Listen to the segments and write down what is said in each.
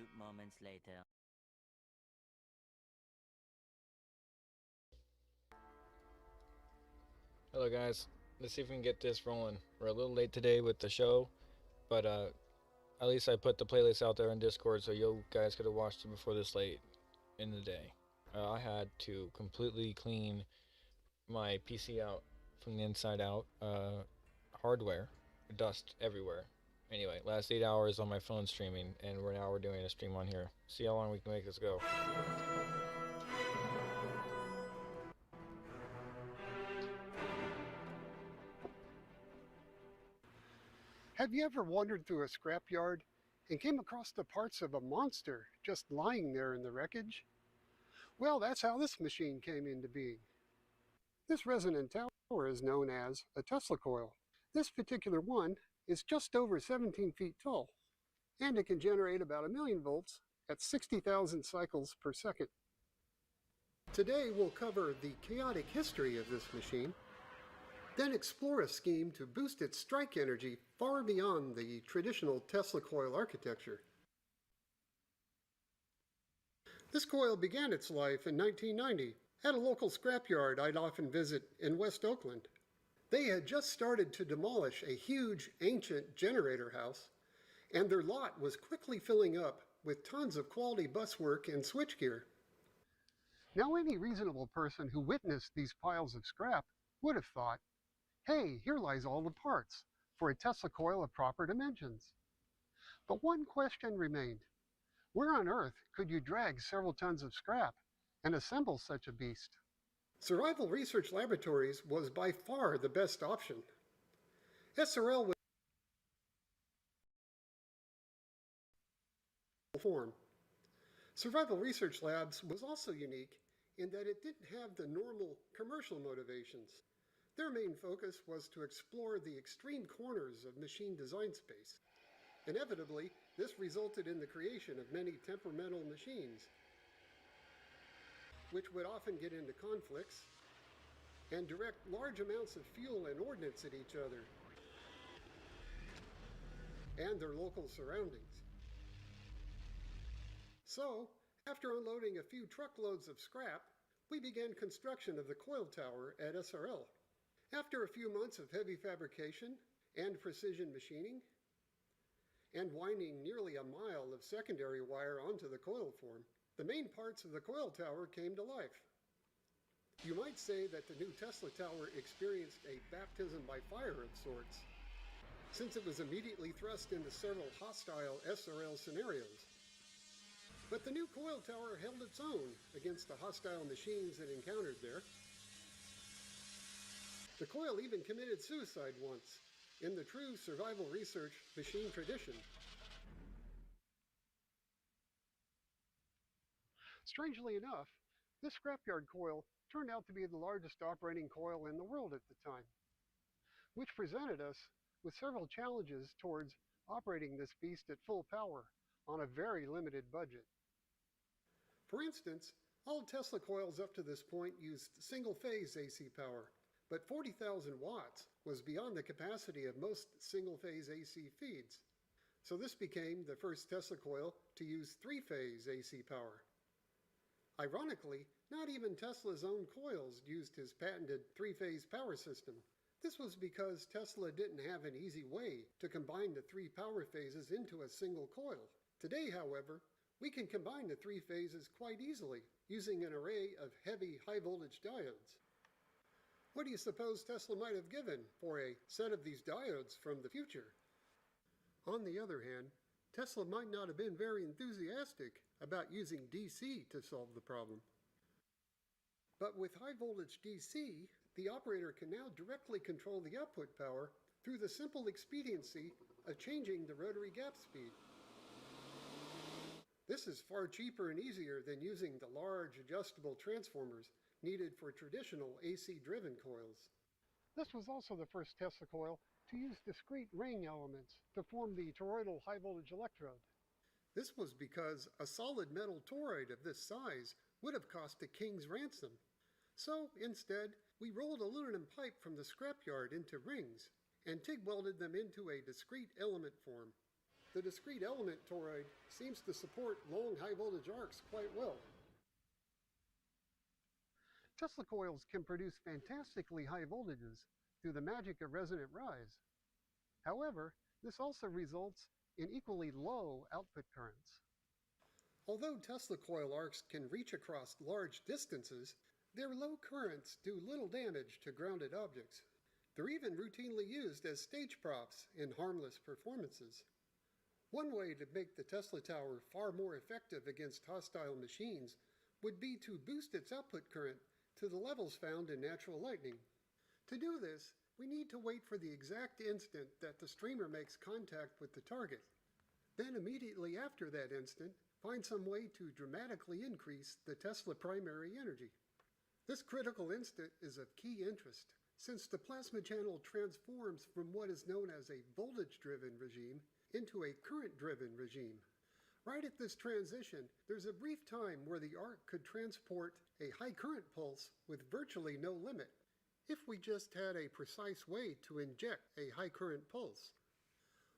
few moments later. Hello, guys. Let's see if we can get this rolling. We're a little late today with the show, but at least I put the playlist out there on Discord so you guys could have watched it before this late in the day. I had to completely clean my PC out from the inside out. Hardware, dust everywhere. Anyway, last 8 hours on my phone streaming, and we're doing a stream on here. See how long we can make this go. Have you ever wandered through a scrapyard and came across the parts of a monster just lying there in the wreckage? Well, that's how this machine came into being. This resonant tower is known as a Tesla coil. This particular one is just over 17 feet tall, and it can generate about a million volts at 60,000 cycles per second. Today we'll cover the chaotic history of this machine, then explore a scheme to boost its strike energy far beyond the traditional Tesla coil architecture. This coil began its life in 1990 at a local scrapyard I'd often visit in West Oakland. They had just started to demolish a huge ancient generator house, and their lot was quickly filling up with tons of quality bus work and switchgear. Now, any reasonable person who witnessed these piles of scrap would have thought, hey, here lies all the parts for a Tesla coil of proper dimensions. But one question remained. Where on earth could you drag several tons of scrap and assemble such a beast? Survival Research Laboratories was by far the best option. SRL was form. Survival Research Labs was also unique in that it didn't have the normal commercial motivations. Their main focus was to explore the extreme corners of machine design space. Inevitably, this resulted in the creation of many temperamental machines, which would often get into conflicts and direct large amounts of fuel and ordnance at each other and their local surroundings. So, after unloading a few truckloads of scrap, we began construction of the coil tower at SRL. After a few months of heavy fabrication and precision machining, and winding nearly a mile of secondary wire onto the coil form, the main parts of the coil tower came to life. You might say that the new Tesla tower experienced a baptism by fire of sorts, since it was immediately thrust into several hostile SRL scenarios. But the new coil tower held its own against the hostile machines it encountered there. The coil even committed suicide once, in the true survival research machine tradition. Strangely enough, this scrapyard coil turned out to be the largest operating coil in the world at the time, which presented us with several challenges towards operating this beast at full power on a very limited budget. For instance, all Tesla coils up to this point used single-phase AC power, but 40,000 watts was beyond the capacity of most single-phase AC feeds. So this became the first Tesla coil to use three-phase AC power. Ironically, not even Tesla's own coils used his patented three-phase power system. This was because Tesla didn't have an easy way to combine the three power phases into a single coil. Today, however, we can combine the three phases quite easily using an array of heavy high-voltage diodes. What do you suppose Tesla might have given for a set of these diodes from the future? On the other hand, Tesla might not have been very enthusiastic about using DC to solve the problem. But with high-voltage DC, the operator can now directly control the output power through the simple expediency of changing the rotary gap speed. This is far cheaper and easier than using the large adjustable transformers needed for traditional AC-driven coils. This was also the first Tesla coil to use discrete ring elements to form the toroidal high-voltage electrode. This was because a solid metal toroid of this size would have cost a king's ransom. So instead, we rolled aluminum pipe from the scrapyard into rings and TIG welded them into a discrete element form. The discrete element toroid seems to support long high voltage arcs quite well. Tesla coils can produce fantastically high voltages through the magic of resonant rise. However, this also results in equally low output currents. Although Tesla coil arcs can reach across large distances, their low currents do little damage to grounded objects. They're even routinely used as stage props in harmless performances. One way to make the Tesla Tower far more effective against hostile machines would be to boost its output current to the levels found in natural lightning. To do this, we need to wait for the exact instant that the streamer makes contact with the target. Then immediately after that instant, find some way to dramatically increase the Tesla primary energy. This critical instant is of key interest, since the plasma channel transforms from what is known as a voltage-driven regime into a current-driven regime. Right at this transition, there's a brief time where the arc could transport a high current pulse with virtually no limit, if we just had a precise way to inject a high current pulse.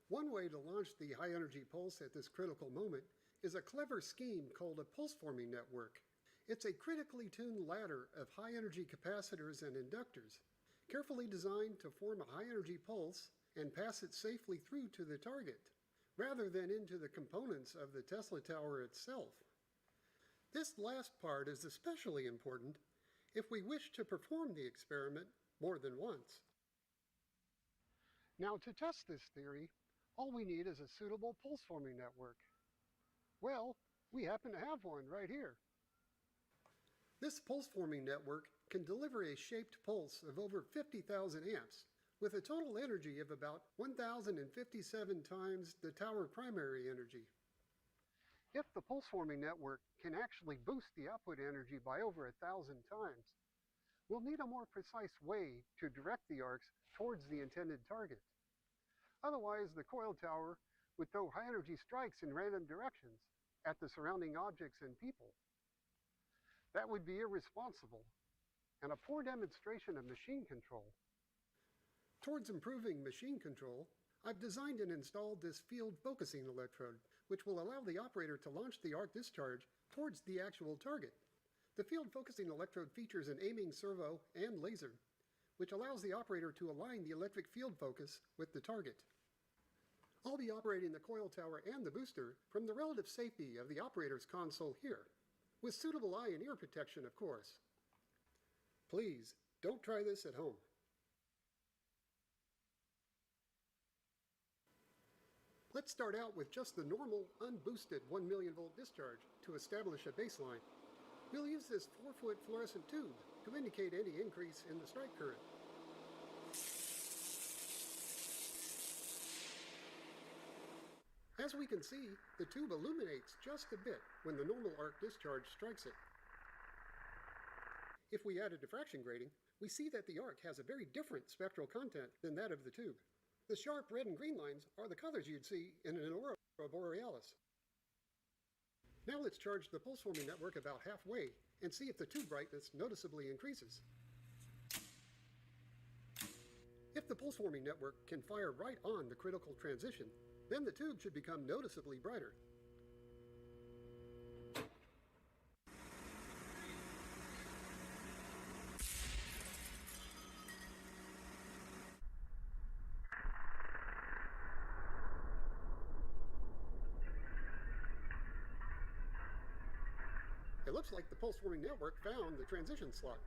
One way to launch the high energy pulse at this critical moment is a clever scheme called a pulse-forming network. It's a critically tuned ladder of high-energy capacitors and inductors, carefully designed to form a high-energy pulse and pass it safely through to the target, rather than into the components of the Tesla Tower itself. This last part is especially important if we wish to perform the experiment more than once. Now, to test this theory, all we need is a suitable pulse-forming network. Well, we happen to have one right here. This pulse-forming network can deliver a shaped pulse of over 50,000 amps, with a total energy of about 1,057 times the tower primary energy. If the pulse-forming network can actually boost the output energy by over 1,000 times, we'll need a more precise way to direct the arcs towards the intended target. Otherwise, the coil tower would throw high-energy strikes in random directions at the surrounding objects and people. That would be irresponsible and a poor demonstration of machine control. Towards improving machine control, I've designed and installed this field focusing electrode, which will allow the operator to launch the arc discharge towards the actual target. The field focusing electrode features an aiming servo and laser, which allows the operator to align the electric field focus with the target. I'll be operating the coil tower and the booster from the relative safety of the operator's console here, with suitable eye and ear protection, of course. Please, don't try this at home. Let's start out with just the normal, unboosted 1 million volt discharge to establish a baseline. We'll use this 4-foot fluorescent tube to indicate any increase in the strike current. As we can see, the tube illuminates just a bit when the normal arc discharge strikes it. If we add a diffraction grating, we see that the arc has a very different spectral content than that of the tube. The sharp red and green lines are the colors you'd see in an aurora borealis. Now let's charge the pulse-forming network about halfway and see if the tube brightness noticeably increases. If the pulse-forming network can fire right on the critical transition, then the tube should become noticeably brighter. It looks like the pulse-forming network found the transition slot.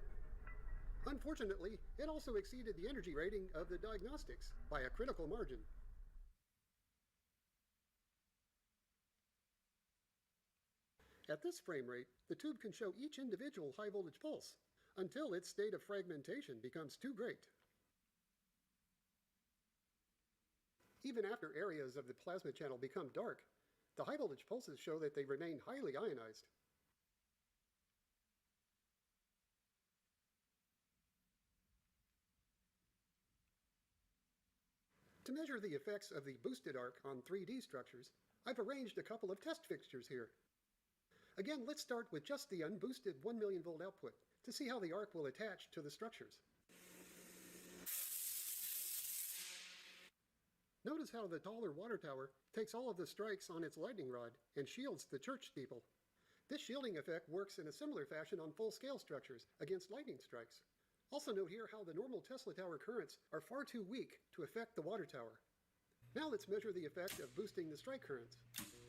Unfortunately, it also exceeded the energy rating of the diagnostics by a critical margin. At this frame rate, the tube can show each individual high-voltage pulse until its state of fragmentation becomes too great. Even after areas of the plasma channel become dark, the high-voltage pulses show that they remain highly ionized. To measure the effects of the boosted arc on 3D structures, I've arranged a couple of test fixtures here. Again, let's start with just the unboosted 1 million volt output to see how the arc will attach to the structures. Notice how the taller water tower takes all of the strikes on its lightning rod and shields the church steeple. This shielding effect works in a similar fashion on full-scale structures against lightning strikes. Also note here how the normal Tesla tower currents are far too weak to affect the water tower. Now let's measure the effect of boosting the strike currents.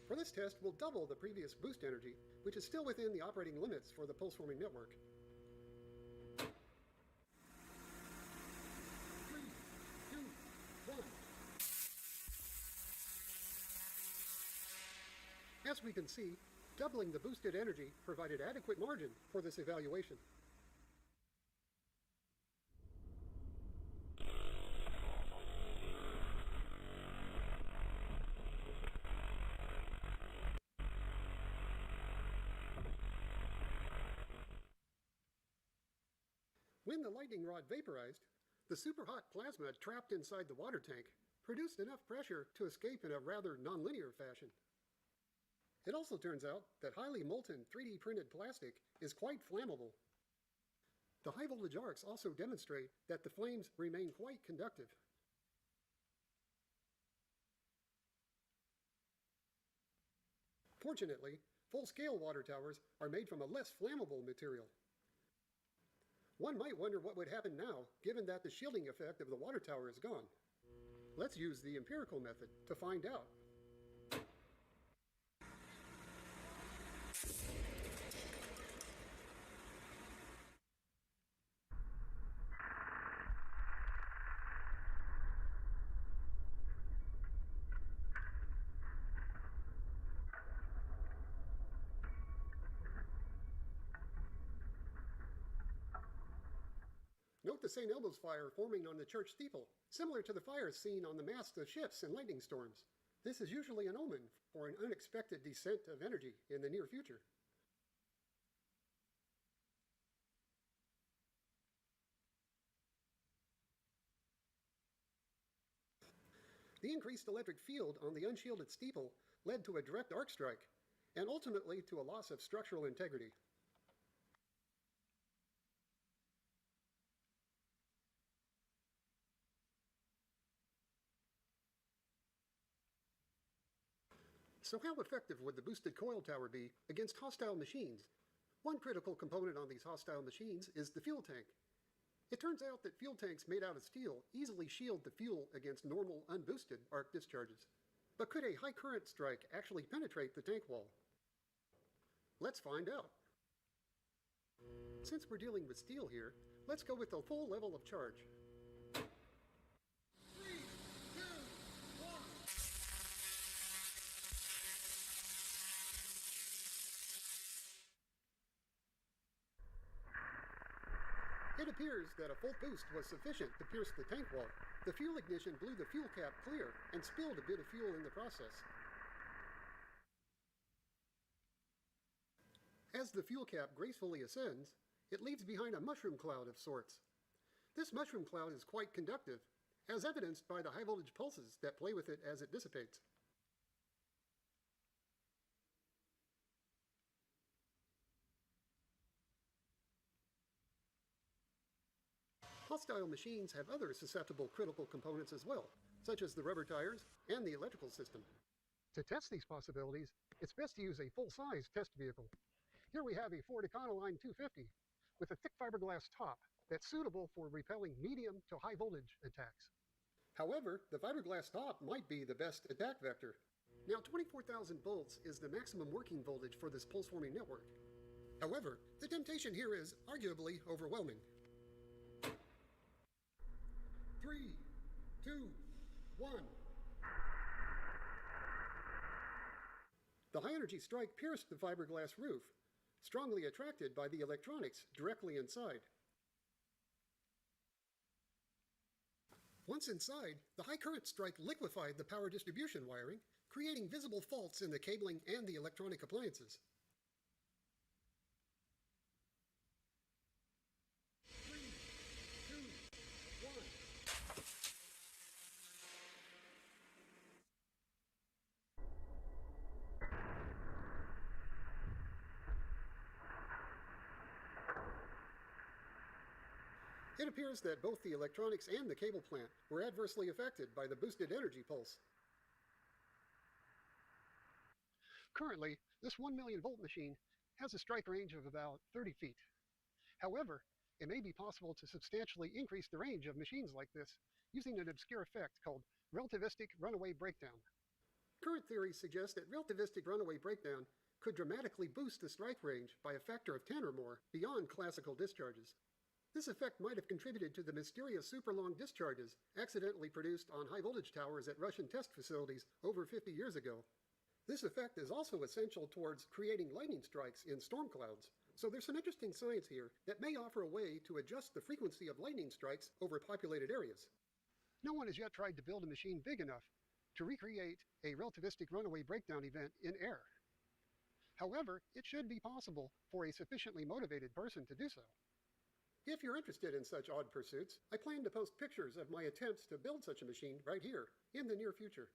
For this test, we'll double the previous boost energy, which is still within the operating limits for the pulse-forming network. 3, 2, 1. As we can see, doubling the boosted energy provided adequate margin for this evaluation. When the lightning rod vaporized, the superhot plasma trapped inside the water tank produced enough pressure to escape in a rather nonlinear fashion. It also turns out that highly molten 3D printed plastic is quite flammable. The high voltage arcs also demonstrate that the flames remain quite conductive. Fortunately, full-scale water towers are made from a less flammable material. One might wonder what would happen now, given that the shielding effect of the water tower is gone. Let's use the empirical method to find out. Note the St. Elmo's fire forming on the church steeple, similar to the fires seen on the masts of ships in lightning storms. This is usually an omen for an unexpected descent of energy in the near future. The increased electric field on the unshielded steeple led to a direct arc strike, and ultimately to a loss of structural integrity. So how effective would the boosted coil tower be against hostile machines? One critical component on these hostile machines is the fuel tank. It turns out that fuel tanks made out of steel easily shield the fuel against normal unboosted arc discharges. But could a high current strike actually penetrate the tank wall? Let's find out. Since we're dealing with steel here, let's go with the full level of charge. 3, 2, 1. It appears that a full boost was sufficient to pierce the tank wall. The fuel ignition blew the fuel cap clear and spilled a bit of fuel in the process. As the fuel cap gracefully ascends, it leaves behind a mushroom cloud of sorts. This mushroom cloud is quite conductive, as evidenced by the high voltage pulses that play with it as it dissipates. Hostile machines have other susceptible critical components as well, such as the rubber tires and the electrical system. To test these possibilities, it's best to use a full-size test vehicle. Here we have a Ford Econoline 250 with a thick fiberglass top that's suitable for repelling medium to high voltage attacks. However, the fiberglass top might be the best attack vector. Now, 24,000 volts is the maximum working voltage for this pulse-forming network. However, the temptation here is arguably overwhelming. 3, 2, 1. The high-energy strike pierced the fiberglass roof, strongly attracted by the electronics directly inside. Once inside, the high-current strike liquefied the power distribution wiring, creating visible faults in the cabling and the electronic appliances. 3, 2, 1. It appears that both the electronics and the cable plant were adversely affected by the boosted energy pulse. Currently, this 1 million volt machine has a strike range of about 30 feet. However, it may be possible to substantially increase the range of machines like this using an obscure effect called relativistic runaway breakdown. Current theories suggest that relativistic runaway breakdown could dramatically boost the strike range by a factor of 10 or more beyond classical discharges. This effect might have contributed to the mysterious super long discharges accidentally produced on high voltage towers at Russian test facilities over 50 years ago. This effect is also essential towards creating lightning strikes in storm clouds, so there's some interesting science here that may offer a way to adjust the frequency of lightning strikes over populated areas. No one has yet tried to build a machine big enough to recreate a relativistic runaway breakdown event in air. However, it should be possible for a sufficiently motivated person to do so. If you're interested in such odd pursuits, I plan to post pictures of my attempts to build such a machine right here in the near future.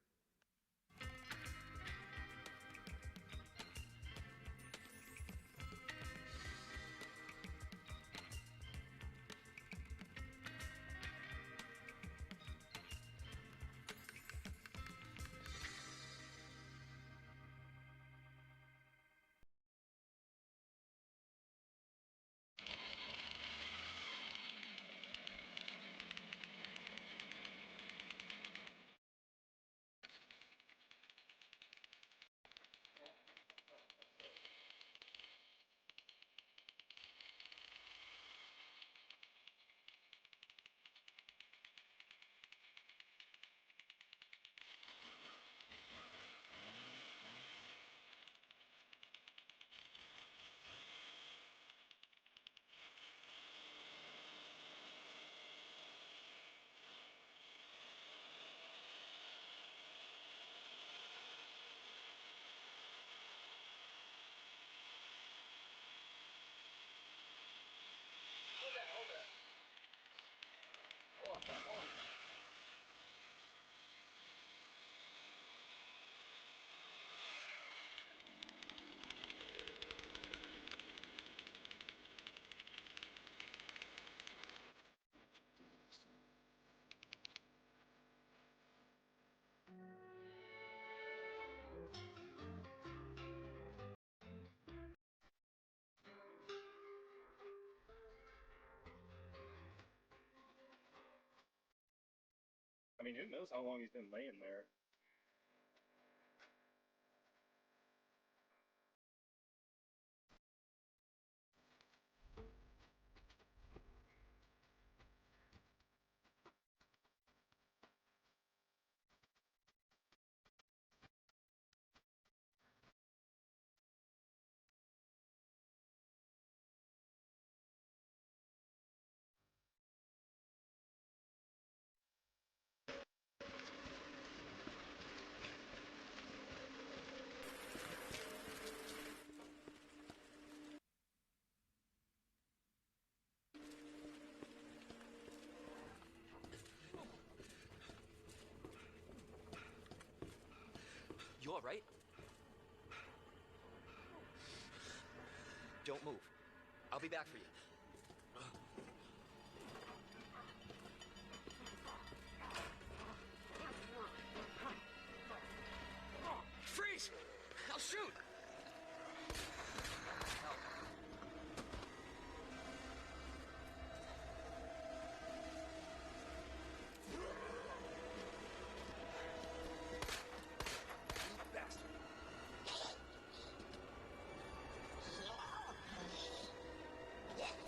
I mean, who knows how long he's been laying there? You all right? Don't move. I'll be back for you. Freeze! I'll shoot! Help. You bastard. Yeah.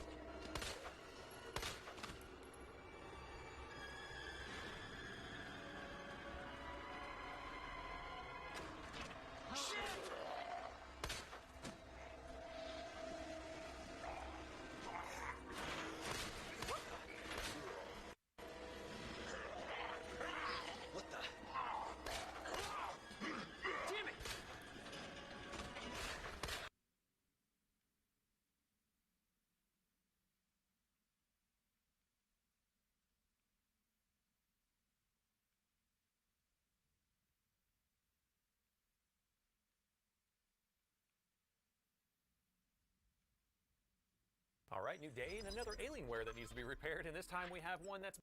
right, new day and another Alienware that needs to be repaired, and this time we have one that's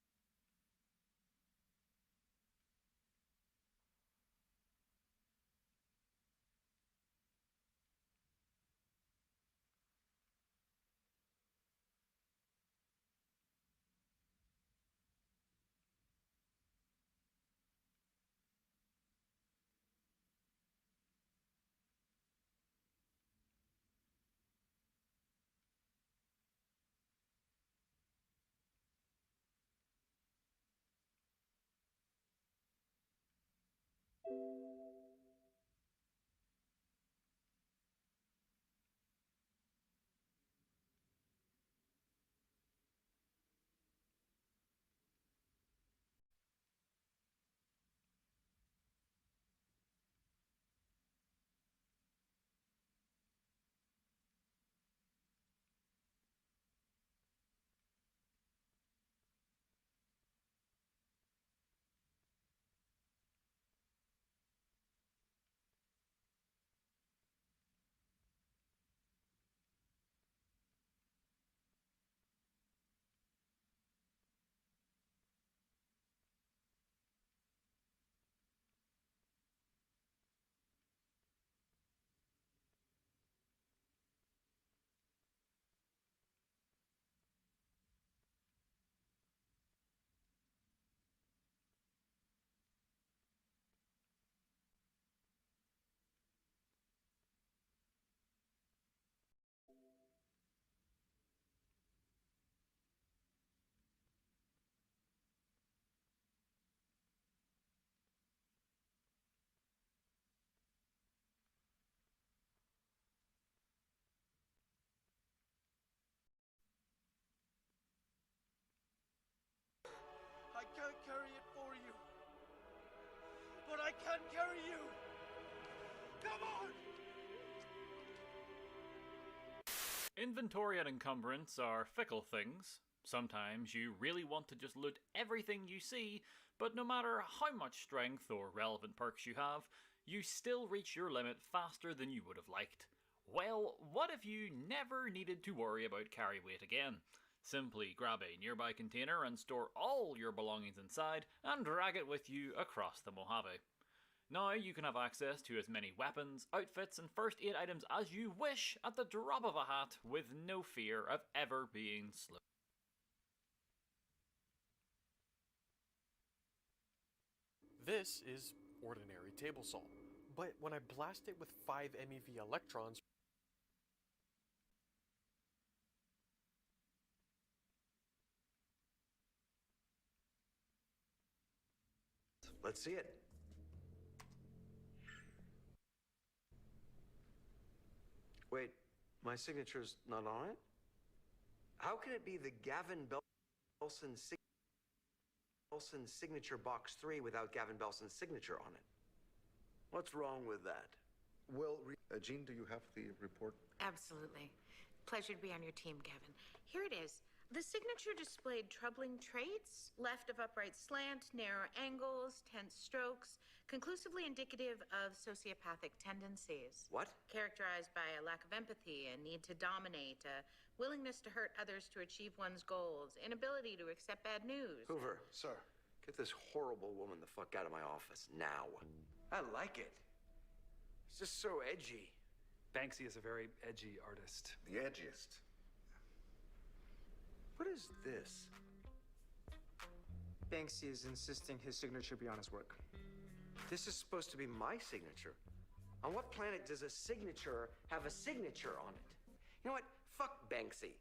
I can't carry it for you. But I can carry you. Come on! Inventory and encumbrance are fickle things. Sometimes you really want to just loot everything you see, but no matter how much strength or relevant perks you have, you still reach your limit faster than you would have liked. Well, what if you never needed to worry about carry weight again? Simply grab a nearby container and store all your belongings inside and drag it with you across the Mojave. Now you can have access to as many weapons, outfits and first aid items as you wish at the drop of a hat with no fear of ever being slowed. This is ordinary table salt, but when I blast it with 5 MeV electrons, let's see it. Wait, my signature's not on it? How can it be the Gavin Belson signature box 3 without Gavin Belson's signature on it? What's wrong with that? Well, Jean, do you have the report? Absolutely. Pleasure to be on your team, Gavin. Here it is. The signature displayed troubling traits, left of upright slant, narrow angles, tense strokes, conclusively indicative of sociopathic tendencies. What? Characterized by a lack of empathy, a need to dominate, a willingness to hurt others to achieve one's goals, inability to accept bad news. Hoover, Sir. get this horrible woman the fuck out of my office now. I like it. It's just so edgy. Banksy is a very edgy artist. The edgiest. What is this? Banksy is insisting his signature be on his work. This is supposed to be my signature. On what planet does a signature have a signature on it? You know what? Fuck Banksy.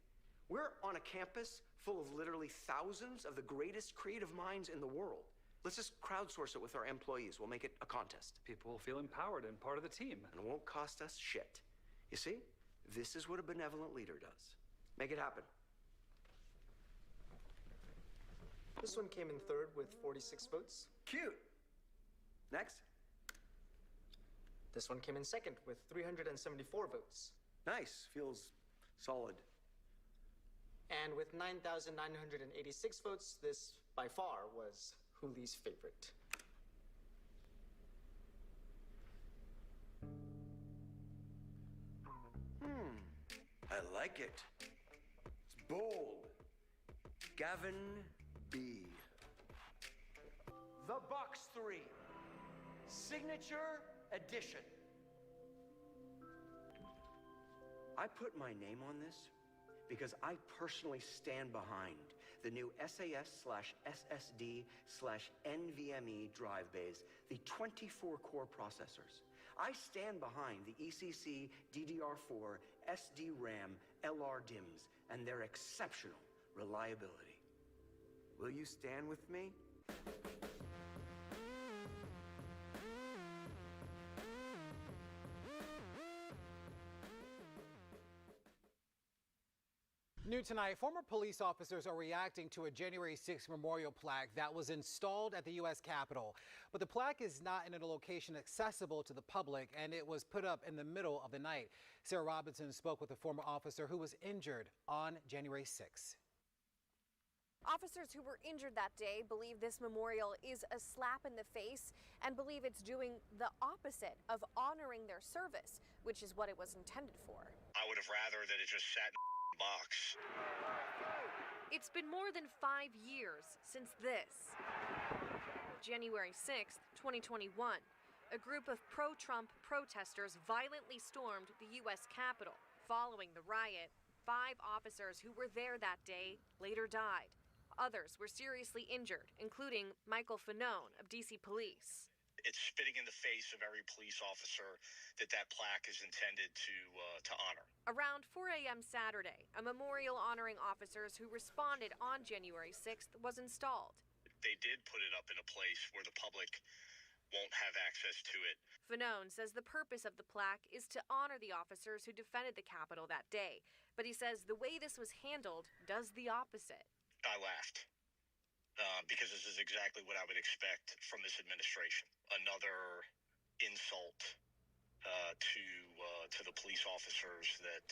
We're on a campus full of literally thousands of the greatest creative minds in the world. Let's just crowdsource it with our employees. We'll make it a contest. People will feel empowered and part of the team. And it won't cost us shit. You see? This is what a benevolent leader does. Make it happen. This one came in third with 46 votes. Cute. Next. This one came in second with 374 votes. Nice. Feels solid. And with 9,986 votes, this by far was Hooley's favorite. I like it. It's Bold. Gavin B. The Box 3. Signature Edition. I put my name on this because I personally stand behind the new SAS/SSD/NVMe drive bays, the 24 core processors. I stand behind the ECC DDR4 SD-RAM LR DIMMs and their exceptional reliability. Will you stand with me? New tonight, former police officers are reacting to a January 6th memorial plaque that was installed at the U.S. Capitol. But the plaque is not in a location accessible to the public, and it was put up in the middle of the night. Sarah Robinson spoke with a former officer who was injured on January 6th. Officers who were injured that day believe this memorial is a slap in the face and believe it's doing the opposite of honoring their service, which is what it was intended for. I would have rather that it just sat in a box. It's been more than 5 years since this. January 6th, 2021, a group of pro-Trump protesters violently stormed the U.S. Capitol. Following the riot, 5 officers who were there that day later died. Others were seriously injured, including Michael Fanone of D.C. Police. It's spitting in the face of every police officer that plaque is intended to honor. Around 4 a.m. Saturday, a memorial honoring officers who responded on January 6th was installed. They did put it up in a place where the public won't have access to it. Fanone says the purpose of the plaque is to honor the officers who defended the Capitol that day. But he says the way this was handled does the opposite. I laughed because this is exactly what I would expect from this administration. Another insult to the police officers that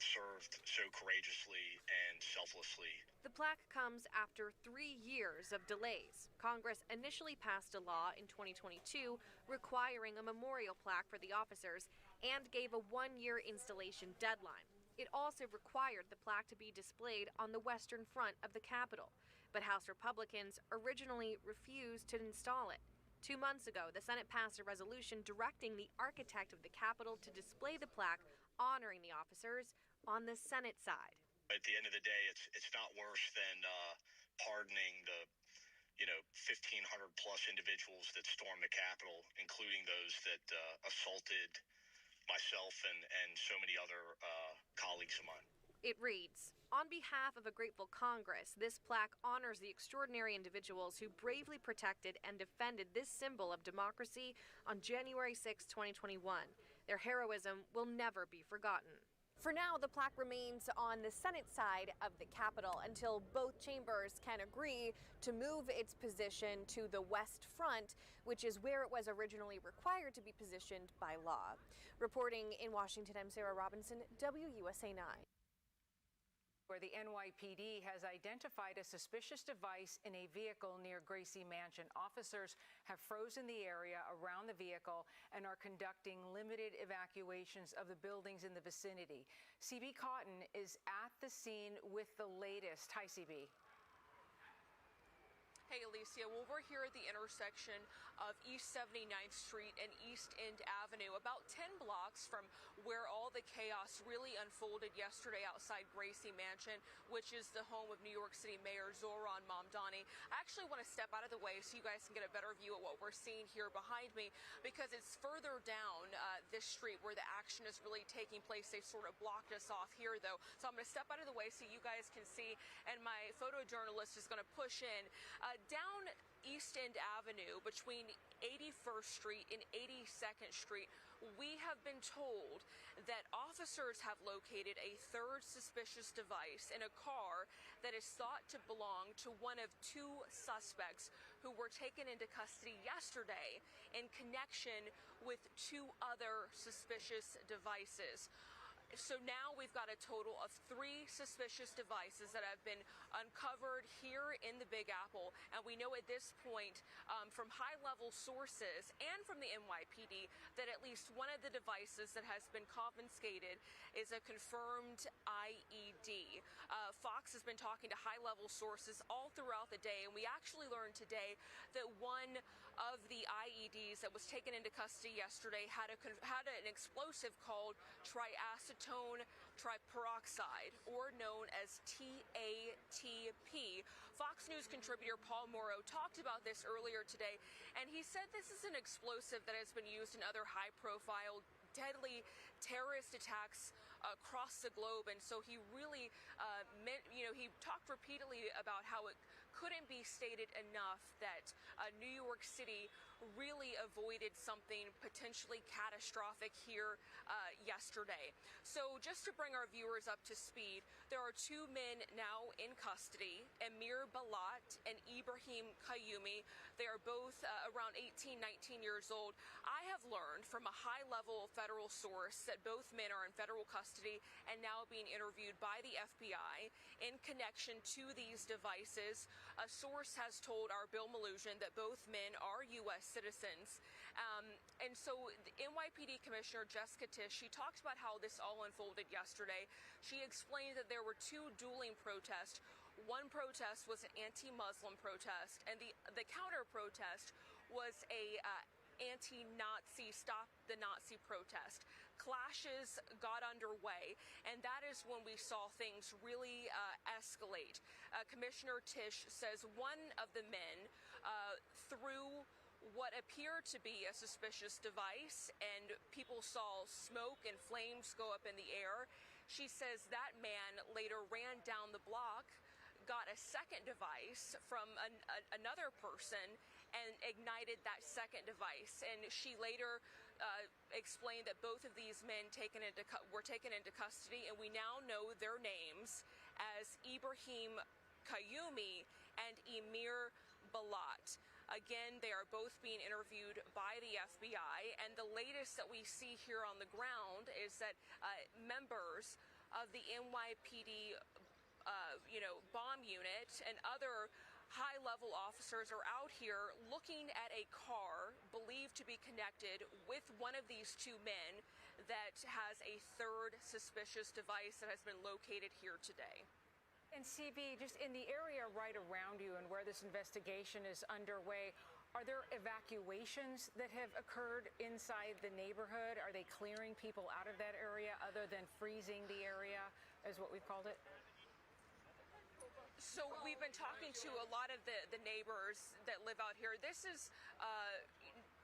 served so courageously and selflessly. The plaque comes after 3 years of delays. Congress initially passed a law in 2022 requiring a memorial plaque for the officers and gave a 1-year installation deadline. It also required the plaque to be displayed on the western front of the Capitol, but House Republicans originally refused to install it. 2 months ago, the Senate passed a resolution directing the architect of the Capitol to display the plaque honoring the officers on the Senate side. At the end of the day, it's not worse than pardoning the 1,500 plus individuals that stormed the Capitol, including those that assaulted myself and so many other colleagues of mine. It reads, "On behalf of a grateful Congress, this plaque honors the extraordinary individuals who bravely protected and defended this symbol of democracy on January 6, 2021. Their heroism will never be forgotten." For now, the plaque remains on the Senate side of the Capitol until both chambers can agree to move its position to the West Front, which is where it was originally required to be positioned by law. Reporting in Washington, I'm Sarah Robinson, WUSA 9. Where the NYPD has identified a suspicious device in a vehicle near Gracie Mansion. Officers have frozen the area around the vehicle and are conducting limited evacuations of the buildings in the vicinity. CB Cotton is at the scene with the latest. Hi, CB. Hey, Alicia. Well, we're here at the intersection of East 79th Street and East End Avenue, about 10 blocks from where all the chaos really unfolded yesterday outside Gracie Mansion, which is the home of New York City Mayor Zohran Mamdani. I actually want to step out of the way so you guys can get a better view of what we're seeing here behind me, because it's further down this street where the action is really taking place. They've sort of blocked us off here, though. So I'm going to step out of the way so you guys can see, and my photojournalist is going to push in. Down East End Avenue between 81st Street and 82nd Street, we have been told that officers have located a third suspicious device in a car that is thought to belong to one of 2 suspects who were taken into custody yesterday in connection with 2 other suspicious devices. So now we've got a total of 3 suspicious devices that have been uncovered here in the Big Apple. And we know at this point from high-level sources and from the NYPD that at least one of the devices that has been confiscated is a confirmed IED. Fox has been talking to high-level sources all throughout the day, and we actually learned today that one of the IEDs that was taken into custody yesterday had an explosive called triacetone triperoxide, or known as TATP. Fox News contributor Paul Morrow talked about this earlier today, and he said this is an explosive that has been used in other high-profile deadly terrorist attacks across the globe. And so he really he talked repeatedly about how it couldn't be stated enough that New York City really avoided something potentially catastrophic here yesterday. So just to bring our viewers up to speed, there are 2 men now in custody, Amir Balat and Ibrahim Kayumi. They are both around 18, 19 years old. I have learned from a high-level federal source that both men are in federal custody and now being interviewed by the FBI in connection to these devices. A source has told our Bill Malhusian that both men are U.S. citizens. And so the NYPD Commissioner Jessica Tisch, she talked about how this all unfolded yesterday. She explained that there were 2 dueling protests. One protest was an anti-Muslim protest, and the counter-protest was a anti-Nazi, stop the Nazi protest. Clashes got underway, and that is when we saw things really escalate. Commissioner Tisch says one of the men threw what appeared to be a suspicious device, and people saw smoke and flames go up in the air. She says that man later ran down the block, got a second device from another person, and ignited that second device. And she later explained that both of these men were taken into custody, and we now know their names as Ibrahim Kayumi and Amir Balat. Again, they are both being interviewed by the FBI, and the latest that we see here on the ground is that members of the NYPD bomb unit and other high-level officers are out here looking at a car believed to be connected with one of these 2 men that has a third suspicious device that has been located here today. And CB, just in the area right around you and where this investigation is underway, are there evacuations that have occurred inside the neighborhood? Are they clearing people out of that area other than freezing the area, is what we've called it? So we've been talking to a lot of the neighbors that live out here. This is,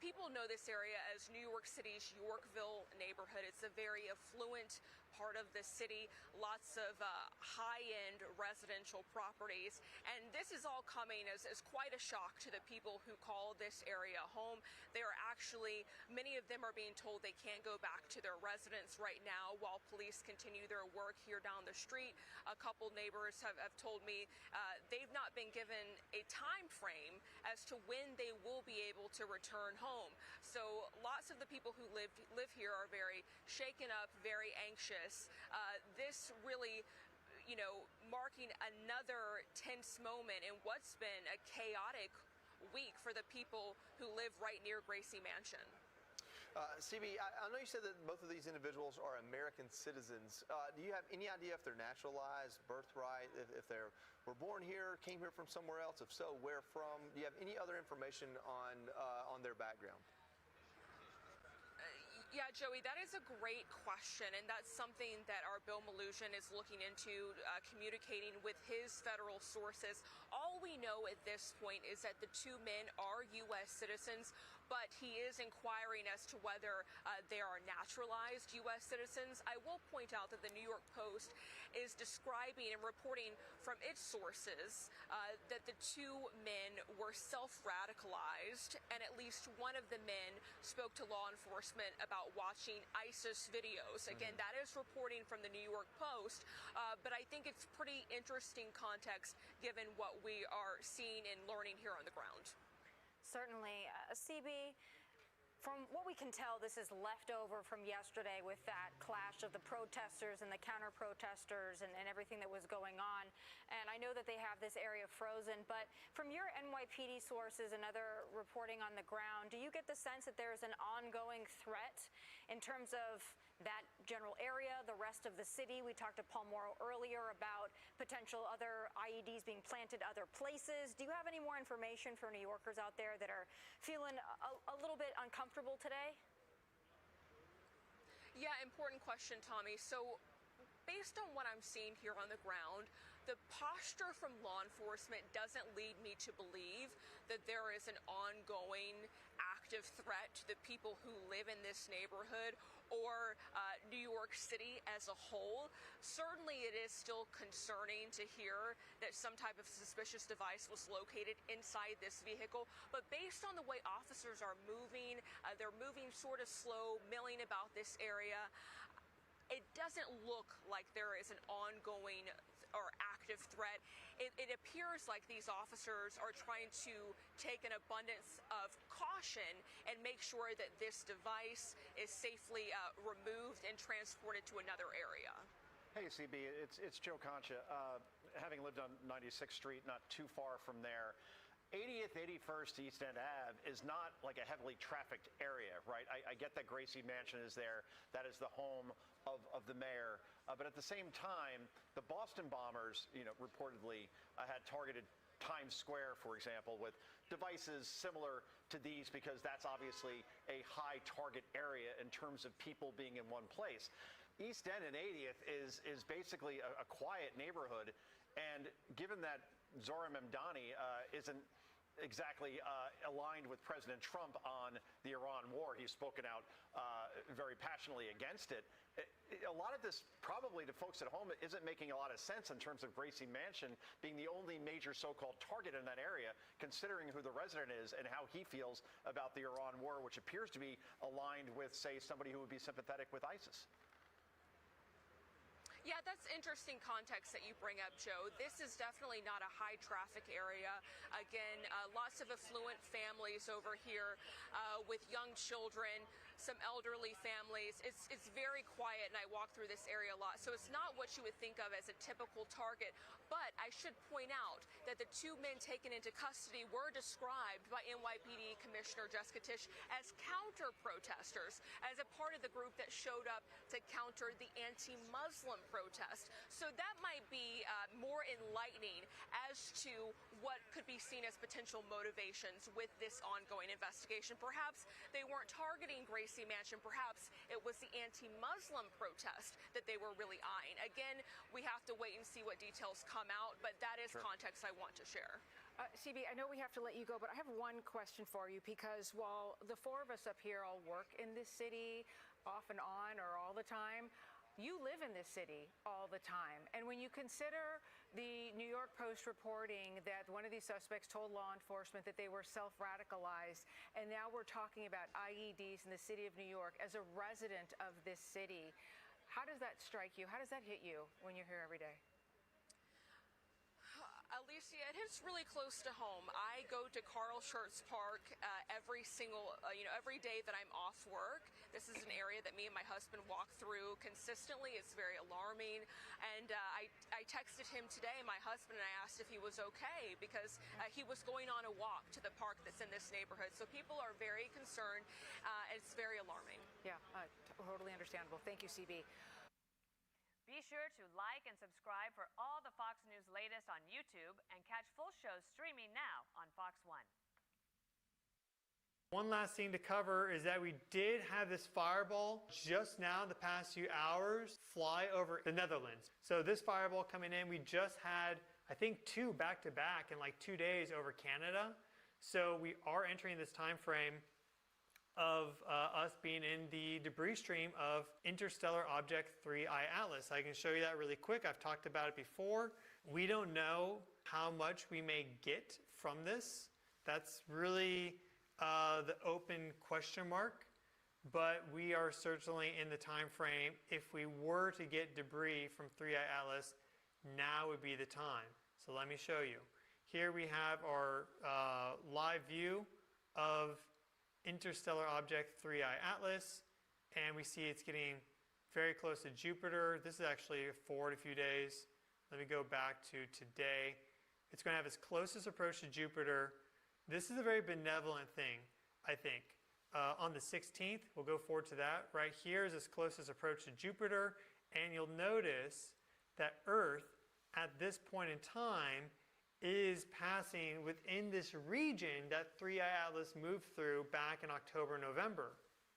people know this area as New York City's Yorkville neighborhood. It's a very affluent part of the city, lots of high-end residential properties. And this is all coming as quite a shock to the people who call this area home. They are actually, many of them are being told they can't go back to their residence right now while police continue their work here down the street. A couple neighbors have told me they've not been given a time frame as to when they will be able to return home. So lots of the people who live here are very shaken up, very anxious. This really, marking another tense moment in what's been a chaotic week for the people who live right near Gracie Mansion. CB, I know you said that both of these individuals are American citizens. Do you have any idea if they're naturalized, birthright, if they were born here, came here from somewhere else? If so, where from? Do you have any other information on their background? Yeah, Joey, that is a great question, and that's something that our Bill Malhusian is looking into, communicating with his federal sources. All we know at this point is that the 2 men are U.S. citizens, but he is inquiring as to whether they are naturalized U.S. citizens. I will point out that the New York Post is describing and reporting from its sources that the 2 men were self-radicalized, and at least one of the men spoke to law enforcement about watching ISIS videos. Again, that is reporting from the New York Post, but I think it's pretty interesting context given what we are seeing and learning here on the ground. Certainly. CB, From what we can tell, this is leftover from yesterday with that clash of the protesters and the counter-protesters and everything that was going on. And I know that they have this area frozen, but from your NYPD sources and other reporting on the ground, do you get the sense that there's an ongoing threat in terms of that general area, the rest of the city? We talked to Paul Morrow earlier about potential other IEDs being planted other places. Do you have any more information for New Yorkers out there that are feeling a little bit uncomfortable today? Yeah, important question, Tommy. So based on what I'm seeing here on the ground, the posture from law enforcement doesn't lead me to believe that there is an ongoing active threat to the people who live in this neighborhood or New York City as a whole. Certainly it is still concerning to hear that some type of suspicious device was located inside this vehicle, but based on the way officers are moving, they're moving sort of slow, milling about this area, it doesn't look like there is an ongoing or active threat. It appears like these officers are trying to take an abundance of caution and make sure that this device is safely removed and transported to another area. Hey, CB, it's Joe Concha. Having lived on 96th Street, not too far from there, 80th, 81st East End Ave is not like a heavily trafficked area, right? I get that Gracie Mansion is there. That is the home of the mayor. But at the same time, the Boston bombers, reportedly had targeted Times Square, for example, with devices similar to these because that's obviously a high target area in terms of people being in one place. East End and 80th is basically a quiet neighborhood. And given that Zohran Mamdani isn't exactly aligned with President Trump on the Iran war, he's spoken out very passionately against it. A lot of this, probably to folks at home, isn't making a lot of sense in terms of Gracie Mansion being the only major so-called target in that area, considering who the resident is and how he feels about the Iran war, which appears to be aligned with, say, somebody who would be sympathetic with ISIS. Yeah, that's interesting context that you bring up, Joe. This is definitely not a high traffic area. Again, lots of affluent families over here with young children, some elderly families. It's very quiet, and I walk through this area a lot. So it's not what you would think of as a typical target. But I should point out that the two men taken into custody were described by NYPD Commissioner Jessica Tisch as counter-protesters, as a part of the group that showed up to counter the anti-Muslim protest. So that might be more enlightening as to what could be seen as potential motivations with this ongoing investigation. Perhaps they weren't targeting Gracie Mansion. Perhaps it was the anti-Muslim protest that they were really eyeing. Again, we have to wait and see what details come out, but that is context I want to share. CB, I know we have to let you go, but I have one question for you, because while the four of us up here all work in this city off and on or all the time, you live in this city all the time. And when you consider the New York Post reporting that one of these suspects told law enforcement that they were self-radicalized, and now we're talking about IEDs in the city of New York, as a resident of this city, how does that strike you? How does that hit you when you're here every day? Alicia, it hits really close to home. I go to Carl Schurz Park every day that I'm off work. This is an area that me and my husband walk through consistently. It's very alarming. And I texted him today, my husband, and I asked if he was okay, because he was going on a walk to the park that's in this neighborhood. So people are very concerned. It's very alarming. Yeah, totally understandable. Thank you, CB. Be sure to like and subscribe for all the Fox News latest on YouTube, and catch full shows streaming now on Fox One. One last thing to cover is that we did have this fireball just now, the past few hours, fly over the Netherlands. So this fireball coming in, we just had, I think, 2 back-to-back in like 2 days over Canada. So we are entering this time frame of us being in the debris stream of Interstellar Object 3I Atlas. I can show you that really quick. I've talked about it before. We don't know how much we may get from this. That's really the open question mark. But we are certainly in the time frame. If we were to get debris from 3I Atlas, now would be the time. So let me show you. Here we have our live view of interstellar object 3I Atlas, and we see it's getting very close to Jupiter. This is actually forward a few days. Let me go back to today. It's going to have its closest approach to Jupiter. This is a very benevolent thing, I think. On the 16th, we'll go forward to that. Right here is its closest approach to Jupiter, and you'll notice that Earth, at this point in time, is passing within this region that 3I Atlas moved through back in October, November.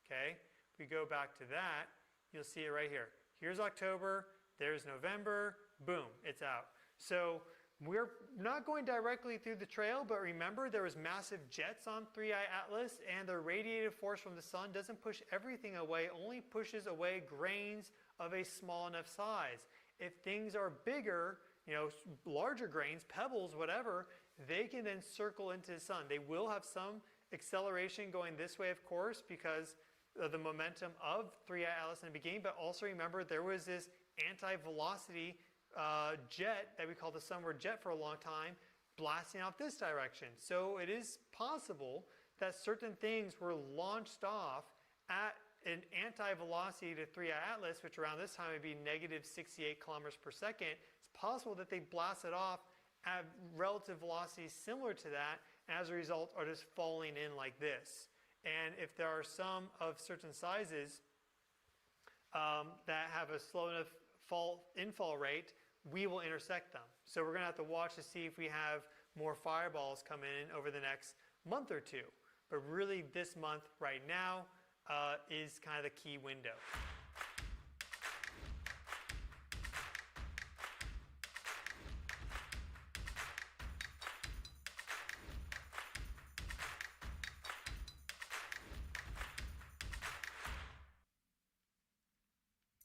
Okay? If we go back to that, you'll see it right here. Here's October, there's November, boom, it's out. So we're not going directly through the trail, but remember there was massive jets on 3I Atlas, and the radiative force from the sun doesn't push everything away, only pushes away grains of a small enough size. If things are bigger, you know, larger grains, pebbles, whatever, they can then circle into the sun. They will have some acceleration going this way, of course, because of the momentum of 3I Atlas in the beginning, but also remember there was this anti-velocity jet that we called the sunward jet for a long time, blasting off this direction. So it is possible that certain things were launched off at an anti-velocity to 3I Atlas, which around this time would be negative 68 kilometers per second. It's possible that they blasted off at relative velocities similar to that, and as a result are just falling in like this. And if there are some of certain sizes that have a slow enough infall rate, we will intersect them. So we're going to have to watch to see if we have more fireballs come in over the next month or two. But really this month right now is kind of the key window.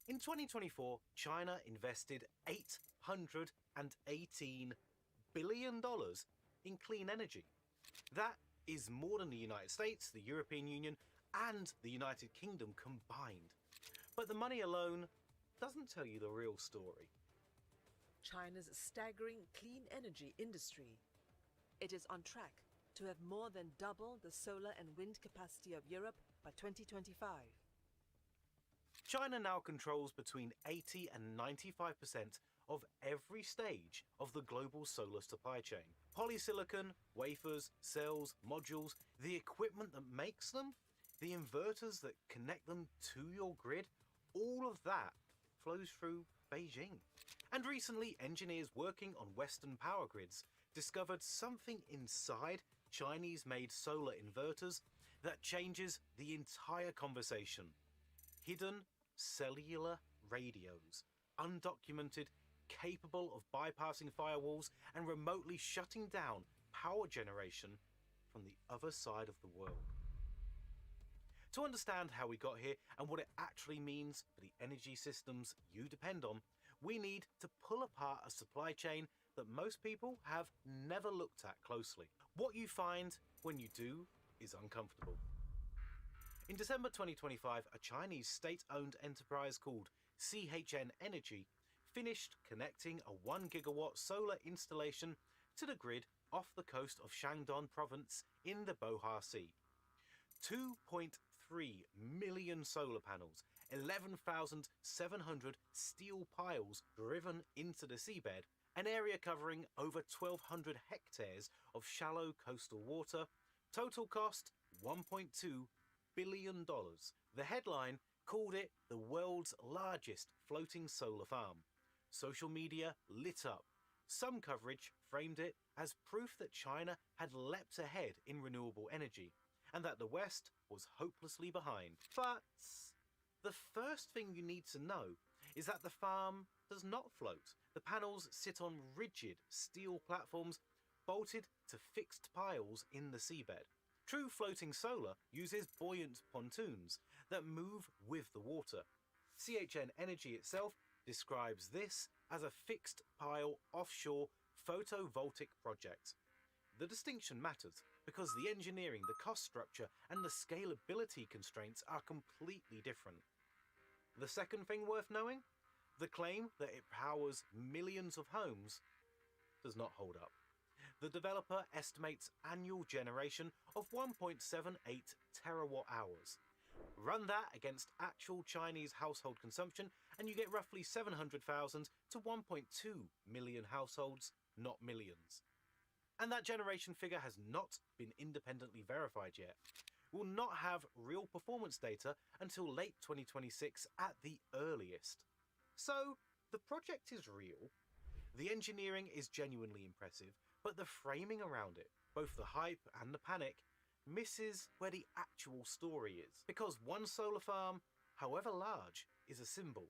In 2024, China invested $818 billion in clean energy. That is more than the United States, the European Union, and the United Kingdom combined. But the money alone doesn't tell you the real story. China's staggering clean energy industry. It is on track to have more than double the solar and wind capacity of Europe by 2025. China now controls between 80 and 95% of every stage of the global solar supply chain. Polysilicon, wafers, cells, modules, the equipment that makes them, the inverters that connect them to your grid, all of that flows through Beijing. And recently, engineers working on Western power grids discovered something inside Chinese-made solar inverters that changes the entire conversation. Hidden cellular radios, undocumented, capable of bypassing firewalls and remotely shutting down power generation from the other side of the world. To understand how we got here and what it actually means for the energy systems you depend on, we need to pull apart a supply chain that most people have never looked at closely. What you find when you do is uncomfortable. In December 2025, a Chinese state-owned enterprise called CHN Energy finished connecting a 1 gigawatt solar installation to the grid off the coast of Shandong province in the Bohai Sea. 2.3 million solar panels, 11,700 steel piles driven into the seabed, an area covering over 1,200 hectares of shallow coastal water, total cost $1.2 billion. The headline called it the world's largest floating solar farm. Social media lit up. Some coverage framed it as proof that China had leapt ahead in renewable energy and that the West was hopelessly behind. But the first thing you need to know is that the farm does not float. The panels sit on rigid steel platforms bolted to fixed piles in the seabed. True floating solar uses buoyant pontoons that move with the water. CHN Energy itself describes this as a fixed pile offshore photovoltaic project. The distinction matters because the engineering, the cost structure, and the scalability constraints are completely different. The second thing worth knowing? The claim that it powers millions of homes does not hold up. The developer estimates annual generation of 1.78 terawatt hours. Run that against actual Chinese household consumption and you get roughly 700,000 to 1.2 million households, not millions. And that generation figure has not been independently verified yet. We'll not have real performance data until late 2026 at the earliest. So, the project is real, the engineering is genuinely impressive, but the framing around it, both the hype and the panic, misses where the actual story is. Because one solar farm, however large, is a symbol.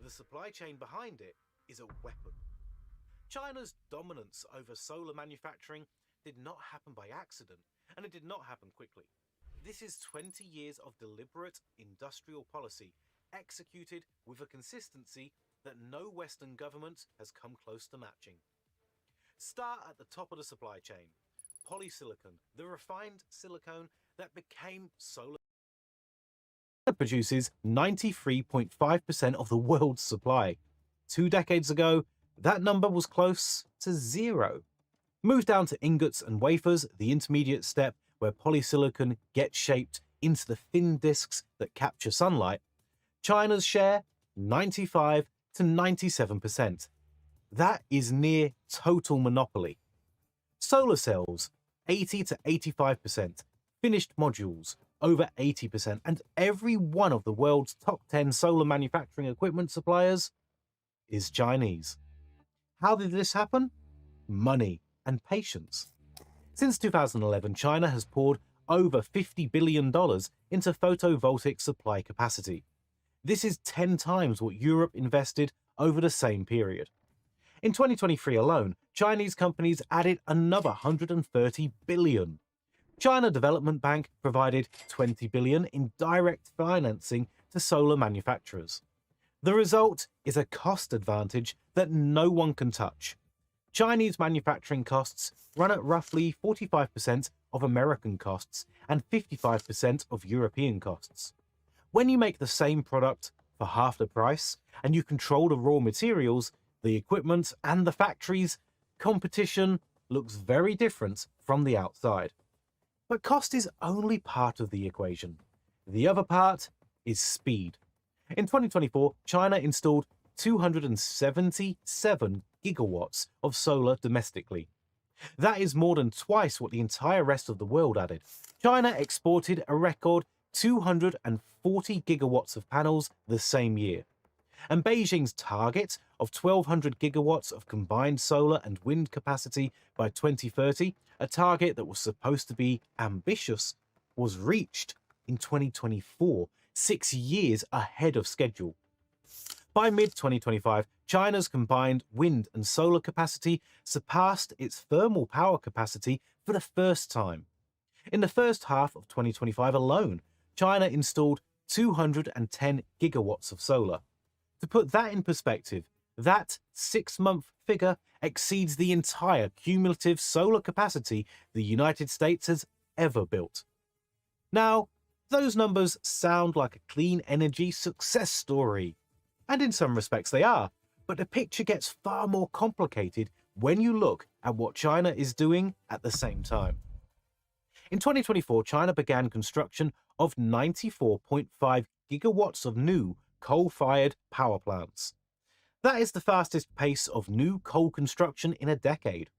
The supply chain behind it is a weapon. China's dominance over solar manufacturing did not happen by accident, and it did not happen quickly. This is 20 years of deliberate industrial policy, executed with a consistency that no Western government has come close to matching. Start at the top of the supply chain. Polysilicon, the refined silicone that became solar, produces 93.5% of the world's supply. 2 decades ago, that number was close to 0. Move down to ingots and wafers, the intermediate step where polysilicon gets shaped into the thin discs that capture sunlight. China's share, 95 to 97%. That is near total monopoly. Solar cells, 80 to 85%. Finished modules, over 80%. And every one of the world's top 10 solar manufacturing equipment suppliers is Chinese. How did this happen? Money and patience. Since 2011, China has poured over $50 billion into photovoltaic supply capacity. This is 10 times what Europe invested over the same period. In 2023 alone, Chinese companies added another $130 billion. China Development Bank provided $20 billion in direct financing to solar manufacturers. The result is a cost advantage that no one can touch. Chinese manufacturing costs run at roughly 45% of American costs and 55% of European costs. When you make the same product for half the price and you control the raw materials, the equipment and the factories, competition looks very different from the outside. But cost is only part of the equation. The other part is speed. In 2024, China installed 277 gigawatts of solar domestically. That is more than twice what the entire rest of the world added. China exported a record 240 gigawatts of panels the same year. And Beijing's target of 1,200 gigawatts of combined solar and wind capacity by 2030, a target that was supposed to be ambitious, was reached in 2024, 6 years ahead of schedule. By mid-2025, China's combined wind and solar capacity surpassed its thermal power capacity for the first time. In the first half of 2025 alone, China installed 210 gigawatts of solar. To put that in perspective, that 6-month figure exceeds the entire cumulative solar capacity the United States has ever built. Now, those numbers sound like a clean energy success story. And in some respects they are, but the picture gets far more complicated when you look at what China is doing at the same time. In 2024, China began construction of 94.5 gigawatts of new coal-fired power plants. That is the fastest pace of new coal construction in a decade.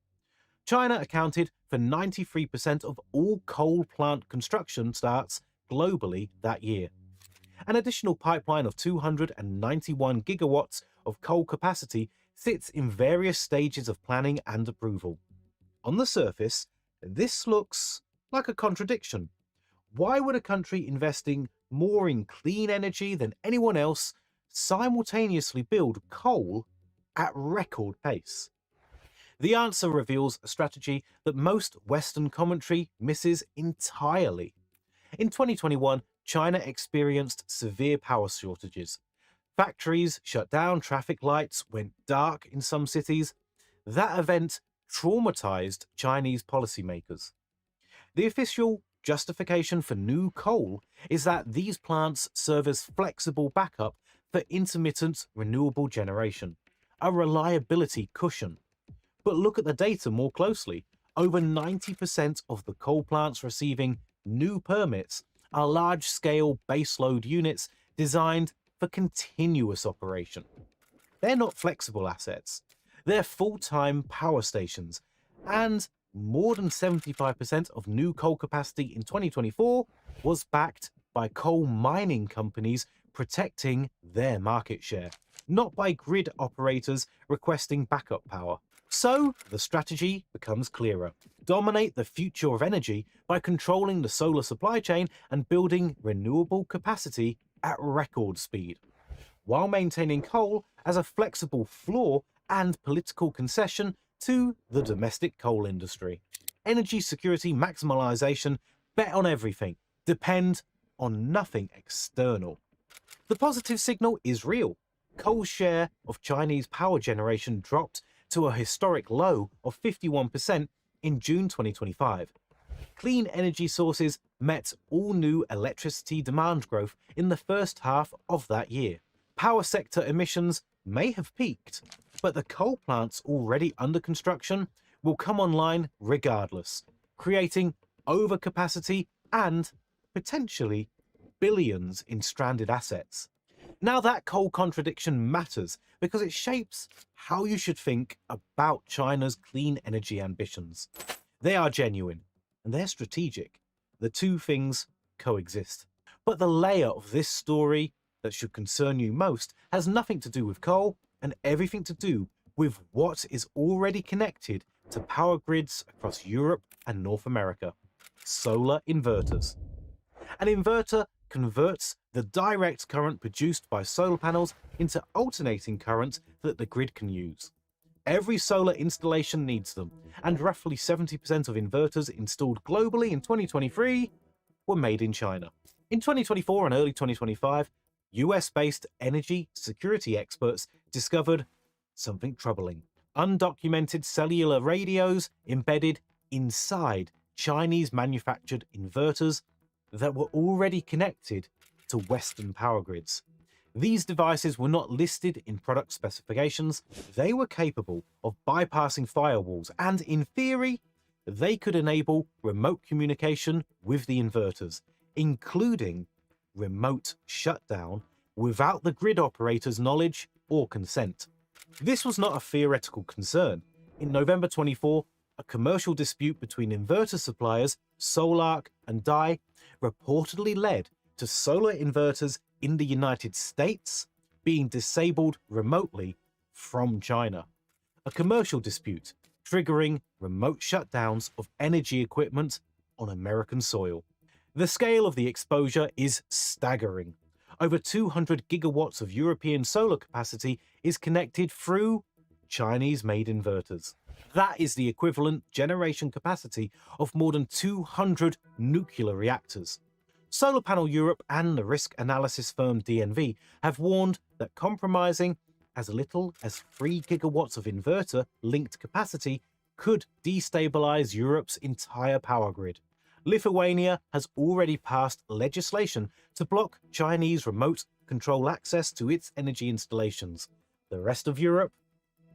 China accounted for 93% of all coal plant construction starts globally that year. An additional pipeline of 291 gigawatts of coal capacity sits in various stages of planning and approval. On the surface, this looks like a contradiction. Why would a country investing more in clean energy than anyone else simultaneously build coal at record pace? The answer reveals a strategy that most Western commentary misses entirely. In 2021, China experienced severe power shortages. Factories shut down, traffic lights went dark in some cities. That event traumatized Chinese policymakers. The official justification for new coal is that these plants serve as flexible backup for intermittent renewable generation, a reliability cushion. But look at the data more closely. over 90% of the coal plants receiving new permits are large-scale baseload units designed for continuous operation. They're not flexible assets. They're full-time power stations, and more than 75% of new coal capacity in 2024 was backed by coal mining companies protecting their market share, not by grid operators requesting backup power. So, the strategy becomes clearer. Dominate the future of energy by controlling the solar supply chain and building renewable capacity at record speed, while maintaining coal as a flexible floor and political concession to the domestic coal industry. Energy security maximization, bet on everything, depend on nothing external. The positive signal is real. Coal's share of Chinese power generation dropped to a historic low of 51% in June 2025. Clean energy sources met all new electricity demand growth in the first half of that year. Power sector emissions may have peaked, but the coal plants already under construction will come online regardless, creating overcapacity and, potentially, billions in stranded assets. Now that coal contradiction matters because it shapes how you should think about China's clean energy ambitions. They are genuine and they're strategic. The two things coexist. But the layer of this story that should concern you most has nothing to do with coal and everything to do with what is already connected to power grids across Europe and North America: solar inverters. An inverter converts the direct current produced by solar panels into alternating current that the grid can use. Every solar installation needs them, and roughly 70% of inverters installed globally in 2023 were made in China. In 2024 and early 2025, US-based energy security experts discovered something troubling: undocumented cellular radios embedded inside Chinese-manufactured inverters that were already connected to Western power grids. These devices were not listed in product specifications. They were capable of bypassing firewalls, and in theory, they could enable remote communication with the inverters, including remote shutdown without the grid operator's knowledge or consent. This was not a theoretical concern. In November 24, a commercial dispute between inverter suppliers Solarc and Dai reportedly led to solar inverters in the United States being disabled remotely from China. A commercial dispute triggering remote shutdowns of energy equipment on American soil. The scale of the exposure is staggering. Over 200 gigawatts of European solar capacity is connected through Chinese-made inverters. That is the equivalent generation capacity of more than 200 nuclear reactors. Solar Panel Europe and the risk analysis firm DNV have warned that compromising as little as 3 gigawatts of inverter-linked capacity could destabilize Europe's entire power grid. Lithuania has already passed legislation to block Chinese remote control access to its energy installations. The rest of Europe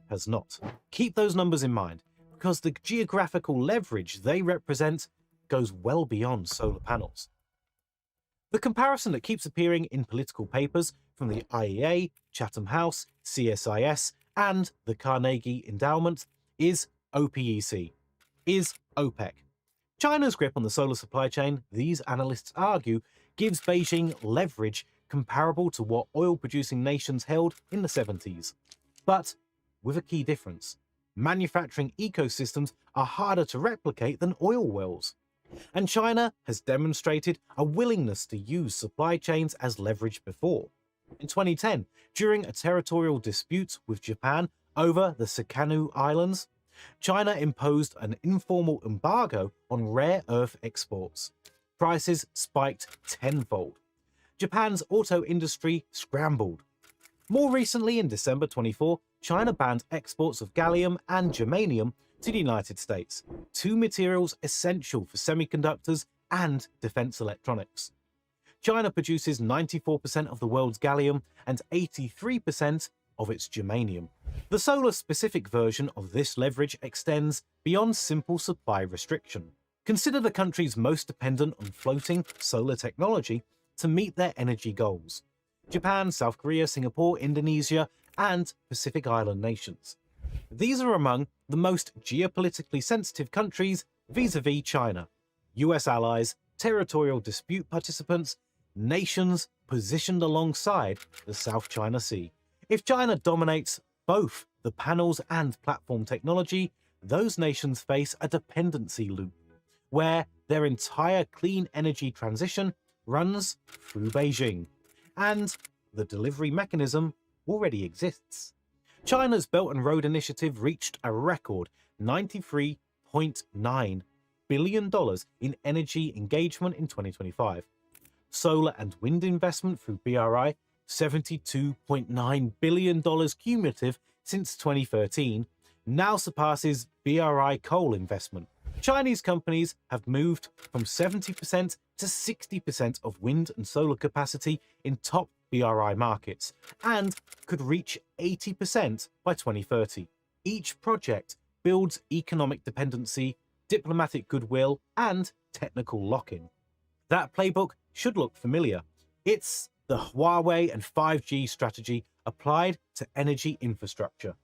has not. Keep those numbers in mind, because the geographical leverage they represent goes well beyond solar panels. The comparison that keeps appearing in political papers from the IEA, Chatham House, CSIS, and the Carnegie Endowment is OPEC, is OPEC. China's grip on the solar supply chain, these analysts argue, gives Beijing leverage comparable to what oil-producing nations held in the 70s. But with a key difference: manufacturing ecosystems are harder to replicate than oil wells. And China has demonstrated a willingness to use supply chains as leverage before. In 2010, during a territorial dispute with Japan over the Sakanu Islands, China imposed an informal embargo on rare earth exports. Prices spiked tenfold. Japan's auto industry scrambled. More recently, in December 24, China banned exports of gallium and germanium to the United States, two materials essential for semiconductors and defense electronics. China produces 94% of the world's gallium and 83% of its germanium. The solar-specific version of this leverage extends beyond simple supply restriction. Consider the countries most dependent on floating solar technology to meet their energy goals: Japan, South Korea, Singapore, Indonesia, and Pacific Island nations. These are among the most geopolitically sensitive countries vis-à-vis China, US allies, territorial dispute participants, nations positioned alongside the South China Sea. If China dominates both the panels and platform technology, those nations face a dependency loop, where their entire clean energy transition runs through Beijing, and the delivery mechanism already exists. China's Belt and Road Initiative reached a record $93.9 billion in energy engagement in 2025. Solar and wind investment through BRI, $72.9 billion cumulative since 2013, now surpasses BRI coal investment. Chinese companies have moved from 70% to 60% of wind and solar capacity in top BRI markets, and could reach 80% by 2030. Each project builds economic dependency, diplomatic goodwill, and technical lock-in. That playbook should look familiar. It's the Huawei and 5G strategy applied to energy infrastructure.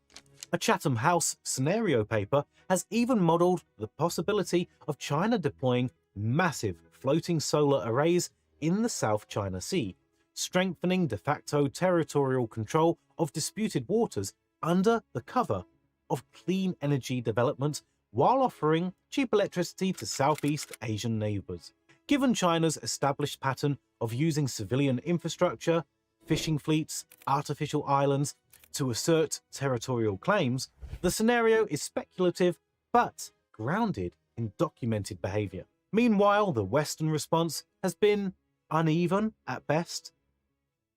A Chatham House scenario paper has even modelled the possibility of China deploying massive floating solar arrays in the South China Sea, strengthening de facto territorial control of disputed waters under the cover of clean energy development, while offering cheap electricity to Southeast Asian neighbours. Given China's established pattern of using civilian infrastructure, fishing fleets, artificial islands to assert territorial claims, the scenario is speculative but grounded in documented behaviour. Meanwhile, the Western response has been uneven at best.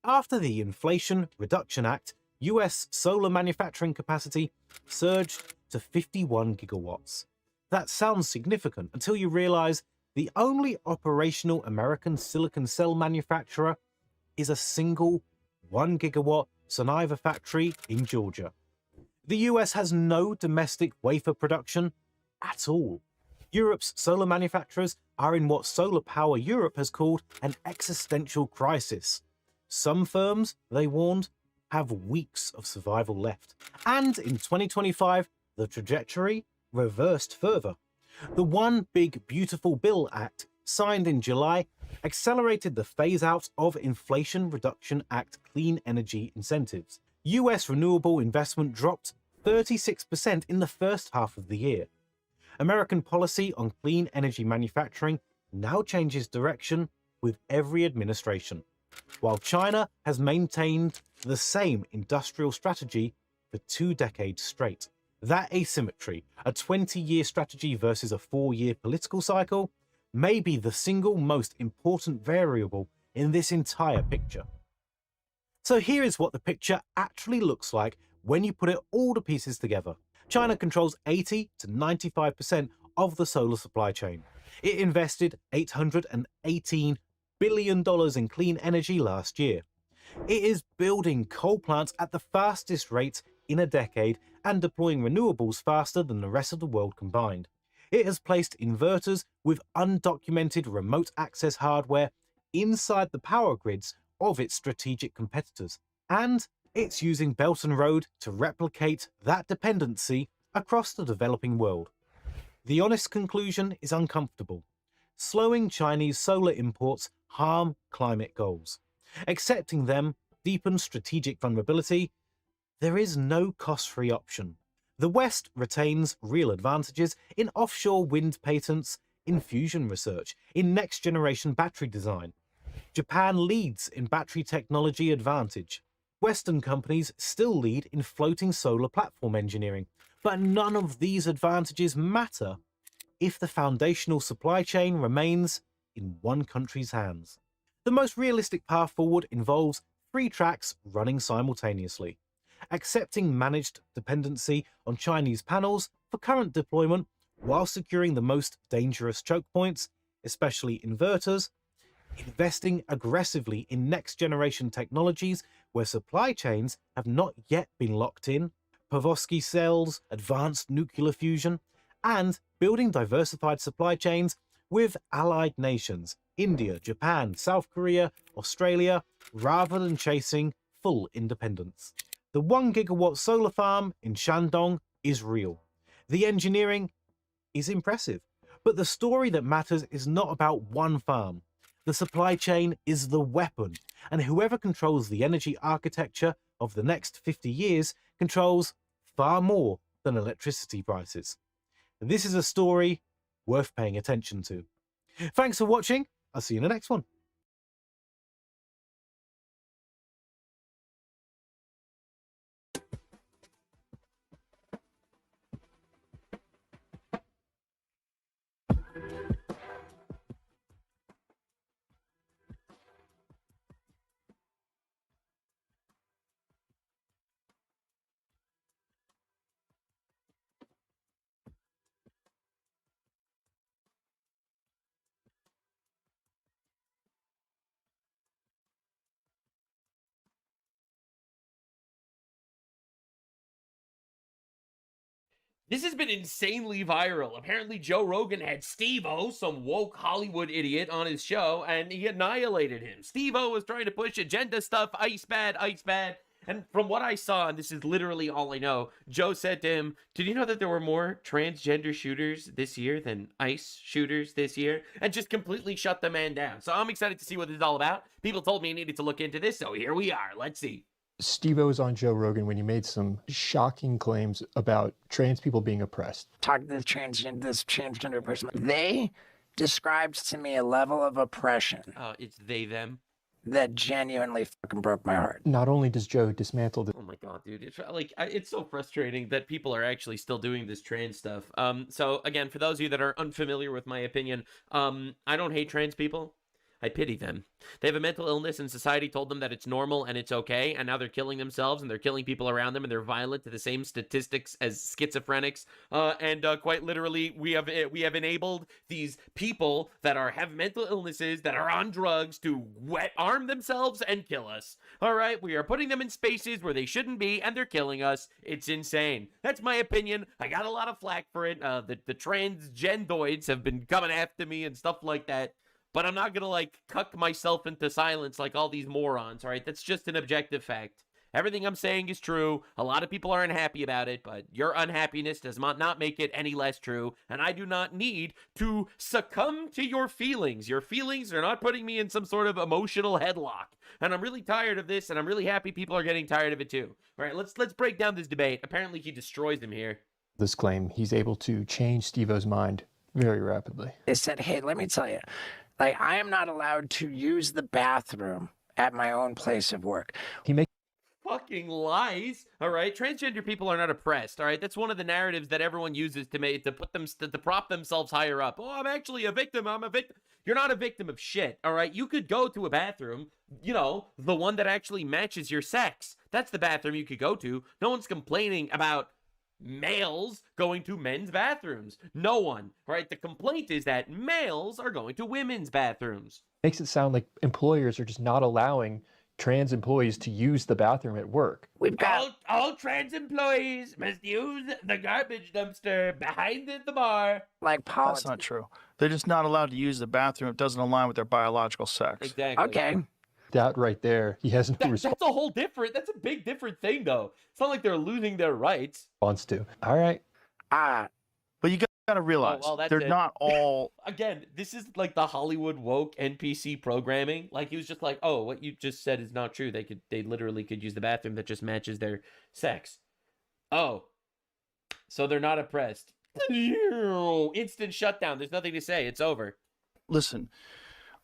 After the Inflation Reduction Act, US solar manufacturing capacity surged to 51 gigawatts. That sounds significant until you realise the only operational American silicon cell manufacturer is a single 1 gigawatt Suniva factory in Georgia. The US has no domestic wafer production at all. Europe's solar manufacturers are in what Solar Power Europe has called an existential crisis. Some firms, they warned, have weeks of survival left. And in 2025, the trajectory reversed further. The One Big Beautiful Bill Act, signed in July, accelerated the phase-out of Inflation Reduction Act clean energy incentives. US renewable investment dropped 36% in the first half of the year. American policy on clean energy manufacturing now changes direction with every administration, while China has maintained the same industrial strategy for 2 decades straight. That asymmetry, a 20-year strategy versus a 4-year political cycle, may be the single most important variable in this entire picture. So here is what the picture actually looks like when you put it all the pieces together. China controls 80 to 95% of the solar supply chain. It invested $818 billion in clean energy last year. It is building coal plants at the fastest rate in a decade and deploying renewables faster than the rest of the world combined. It has placed inverters with undocumented remote access hardware inside the power grids of its strategic competitors, and it's using Belt and Road to replicate that dependency across the developing world. The honest conclusion is uncomfortable. Slowing Chinese solar imports harm climate goals. Accepting them deepens strategic vulnerability. There is no cost-free option. The West retains real advantages in offshore wind patents, in fusion research, in next-generation battery design. Japan leads in battery technology advantage. Western companies still lead in floating solar platform engineering, but none of these advantages matter if the foundational supply chain remains in one country's hands. The most realistic path forward involves 3 tracks running simultaneously. Accepting managed dependency on Chinese panels for current deployment while securing the most dangerous choke points, especially inverters. Investing aggressively in next-generation technologies where supply chains have not yet been locked in, Pavorsky cells, advanced nuclear fusion, and building diversified supply chains with allied nations, India, Japan, South Korea, Australia, rather than chasing full independence. The 1 gigawatt solar farm in Shandong is real. The engineering is impressive, but the story that matters is not about one farm. The supply chain is the weapon, and whoever controls the energy architecture of the next 50 years controls far more than electricity prices. This is a story worth paying attention to. Thanks for watching. I'll see you in the next one. This has been insanely viral. Apparently, Joe Rogan had Steve-O, some woke Hollywood idiot, on his show, and he annihilated him. Steve-O was trying to push agenda stuff, ice bad. And from what I saw, and this is literally all I know, Joe said to him, did you know that there were more transgender shooters this year than ICE shooters this year? And just completely shut the man down. So I'm excited to see what this is all about. People told me I needed to look into this, so here we are. Let's see. Steve-O was on Joe Rogan when he made some shocking claims about trans people being oppressed. Talking to this transgender person, they described to me a level of oppression. Oh, it's they, them. That genuinely fucking broke my heart. Not only does Joe dismantle the... Oh my god, dude. It's like, it's so frustrating that people are actually still doing this trans stuff. So again, for those of you that are unfamiliar with my opinion, I don't hate trans people. I pity them. They have a mental illness and society told them that it's normal and it's okay, and now they're killing themselves and they're killing people around them and they're violent to the same statistics as schizophrenics. And quite literally, we have enabled these people that have mental illnesses, that are on drugs, to arm themselves and kill us. All right, we are putting them in spaces where they shouldn't be and they're killing us. It's insane. That's my opinion. I got a lot of flack for it. The transgendoids have been coming after me and stuff like that. But I'm not going to, cuck myself into silence like all these morons, all right? That's just an objective fact. Everything I'm saying is true. A lot of people are unhappy about it, but your unhappiness does not make it any less true. And I do not need to succumb to your feelings. Your feelings are not putting me in some sort of emotional headlock. And I'm really tired of this, and I'm really happy people are getting tired of it too. All right, let's break down this debate. Apparently, he destroys him here. This claim, he's able to change Steve-O's mind very rapidly. They said, hey, let me tell you. I am not allowed to use the bathroom at my own place of work. He makes fucking lies. All right, transgender people are not oppressed. All right, that's one of the narratives that everyone uses to prop themselves higher up. Oh, I'm actually a victim. I'm a victim. You're not a victim of shit. All right, you could go to a bathroom, the one that actually matches your sex. That's the bathroom you could go to. No one's complaining about males going to men's bathrooms. No one, right? The complaint is that males are going to women's bathrooms. Makes it sound like employers are just not allowing trans employees to use the bathroom at work. We've got all trans employees must use the garbage dumpster behind the bar. Politics. That's not true. They're just not allowed to use the bathroom. It doesn't align with their biological sex. Exactly. Okay. That right there, he has no response. That's a big different thing, though. It's not like they're losing their rights. Wants to. All right. But you got to realize, they're not all... Again, this is like the Hollywood woke NPC programming. Like, he was just like, oh, what you just said is not true. They literally could use the bathroom that just matches their sex. Oh. So they're not oppressed. Instant shutdown. There's nothing to say. It's over. Listen,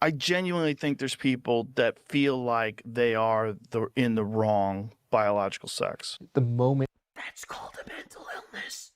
I genuinely think there's people that feel like they are in the wrong biological sex. The moment that's called a mental illness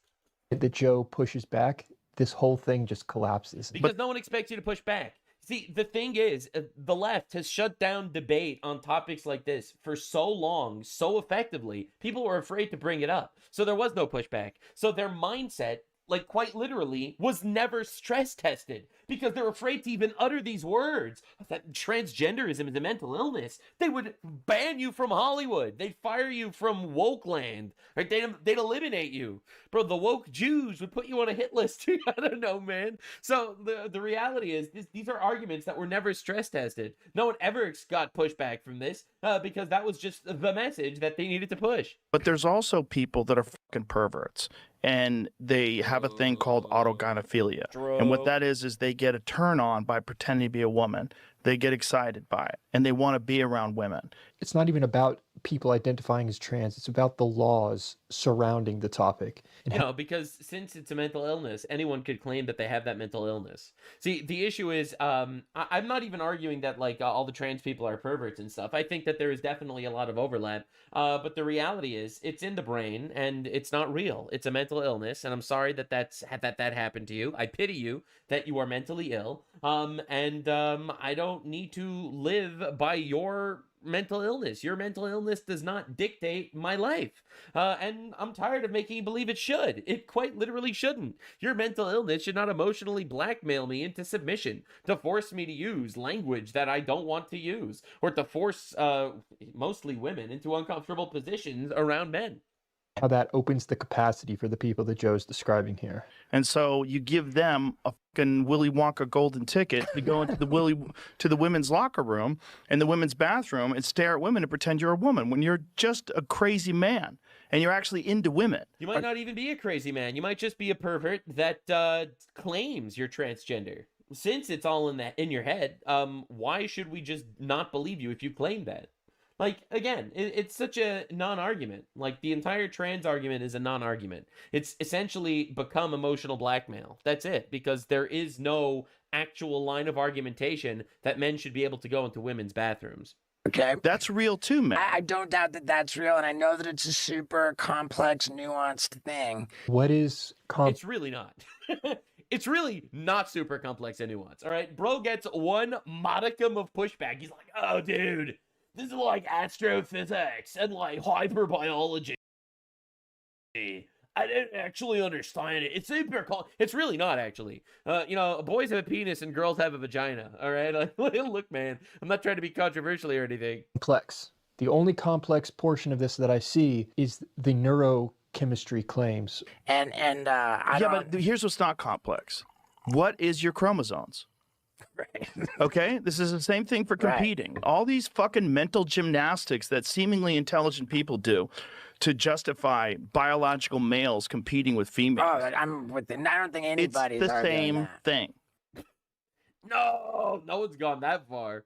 that Joe pushes back, this whole thing just collapses. Because no one expects you to push back. See, the thing is, the left has shut down debate on topics like this for so long, so effectively, people were afraid to bring it up. So there was no pushback. So their mindset, quite literally, was never stress tested. because they're afraid to even utter these words. That transgenderism is a mental illness. They would ban you from Hollywood. They'd fire you from woke land. Right? They'd eliminate you. Bro, the woke Jews would put you on a hit list. I don't know, man. So the reality is these are arguments that were never stress tested. No one ever got pushback from this because that was just the message that they needed to push. But there's also people that are fucking perverts, and they have a thing called autogynephilia. And what that is they get a turn on by pretending to be a woman. They get excited by it, and they want to be around women. It's not even about people identifying as trans. It's about the laws surrounding the topic. No, because since it's a mental illness, anyone could claim that they have that mental illness. See, the issue is, I'm not even arguing that like all the trans people are perverts and stuff. I think that there is definitely a lot of overlap. But the reality is, it's in the brain and it's not real. It's a mental illness, and I'm sorry that that happened to you. I pity you that you are mentally ill. I don't need to live by your mental illness. Your mental illness does not dictate my life. And I'm tired of making you believe it should. It quite literally shouldn't. Your mental illness should not emotionally blackmail me into submission, to force me to use language that I don't want to use, or to force mostly women into uncomfortable positions around men. How that opens the capacity for the people that Joe's describing here. And so you give them a fucking Willy Wonka golden ticket to go into the women's locker room and the women's bathroom and stare at women and pretend you're a woman when you're just a crazy man and you're actually into women. You might not even be a crazy man. You might just be a pervert that claims you're transgender. Since it's all in your head, why should we just not believe you if you claim that? Like, again, it's such a non-argument. Like, the entire trans argument is a non-argument. It's essentially become emotional blackmail. That's it, because there is no actual line of argumentation that men should be able to go into women's bathrooms. Okay. That's real too, man. I don't doubt that that's real, and I know that it's a super complex, nuanced thing. What is It's really not. It's really not super complex and nuanced, all right? Bro gets one modicum of pushback. He's like, oh, dude, this is like astrophysics and like hyperbiology. I didn't actually understand it. It's super It's really not, actually. Boys have a penis and girls have a vagina, all right? Like, look, man, I'm not trying to be controversial or anything. complex? The only complex portion of this that I see is the neurochemistry claims. But here's what's not complex. What is your chromosomes? Right. Okay, this is the same thing for competing. Right. All these fucking mental gymnastics that seemingly intelligent people do to justify biological males competing with females. Oh, I'm with it. I don't think anybody's It's the arguing same that. thing. No one's gone that far.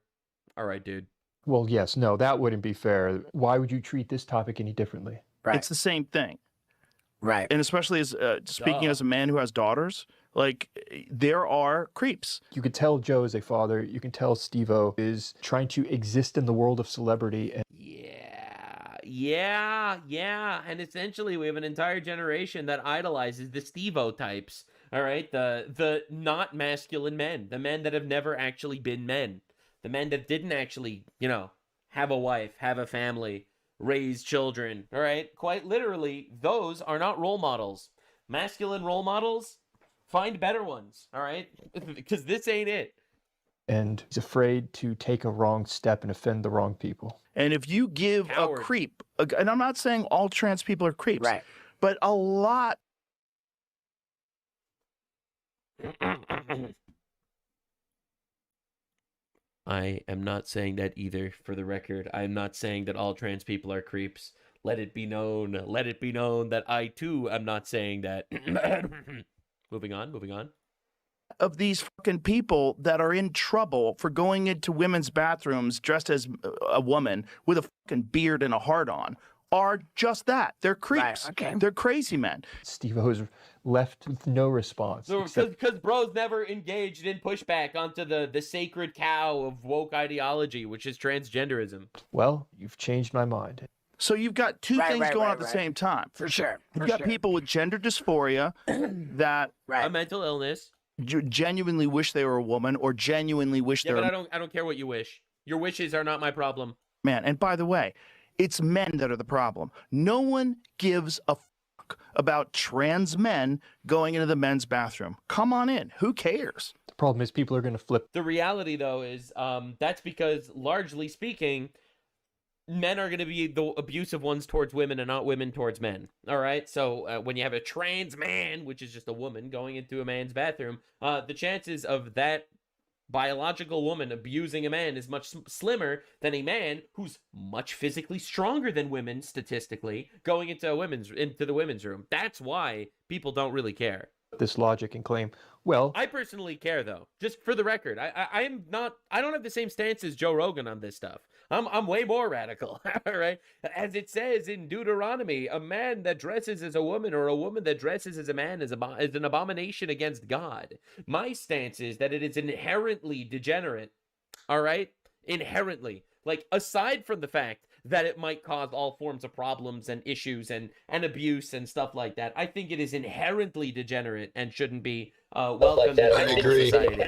All right, dude. Well, yes, no, that wouldn't be fair. Why would you treat this topic any differently? Right. It's the same thing. Right. And especially as speaking as a man who has daughters, like there are creeps. You could tell Joe is a father. You can tell Steve-O is trying to exist in the world of celebrity. And Yeah. And essentially, we have an entire generation that idolizes the Steve-O types. All right, the not masculine men, the men that have never actually been men, the men that didn't actually, have a wife, have a family, raise children. All right, quite literally, those are not role models. Masculine role models, find better ones. All right, because this ain't it. And he's afraid to take a wrong step and offend the wrong people. And if you give a creep, and I'm not saying all trans people are creeps, right, but a lot. I am not saying that either, for the record. I am not saying that all trans people are creeps. Let it be known that I too am not saying that. Moving on. Of these fucking people that are in trouble for going into women's bathrooms dressed as a woman with a fucking beard and a heart on are just that. They're creeps. Right, okay. They're crazy men. Steve-O's left with no response. So, because bro's never engaged in pushback onto the sacred cow of woke ideology, which is transgenderism. Well, you've changed my mind. So you've got two things going on at the same time. For sure. You've got people with gender dysphoria that a mental illness genuinely wish they were a woman or genuinely wish Yeah, they're but I don't care what you wish. Your wishes are not my problem. man. And by the way, it's men that are the problem. No one gives a fuck about trans men going into the men's bathroom. Come on in. Who cares? The Problem is, people are going to flip. The reality, though, is that's because, largely speaking, men are going to be the abusive ones towards women and not women towards men. All right? So when you have a trans man, which is just a woman, going into a man's bathroom, the chances of that biological woman abusing a man is much slimmer than a man who's much physically stronger than women statistically going into the women's room. That's why people don't really care. This logic and claim, well, I personally care, though. Just for the record, I don't have the same stance as Joe Rogan on this stuff. I'm way more radical. All right, as it says in Deuteronomy, a man that dresses as a woman or a woman that dresses as a man is an abomination against God. My stance is that it is inherently degenerate. All right, inherently. Like, aside from the fact that it might cause all forms of problems and issues and abuse and stuff like that, I think it is inherently degenerate and shouldn't be welcomed in society.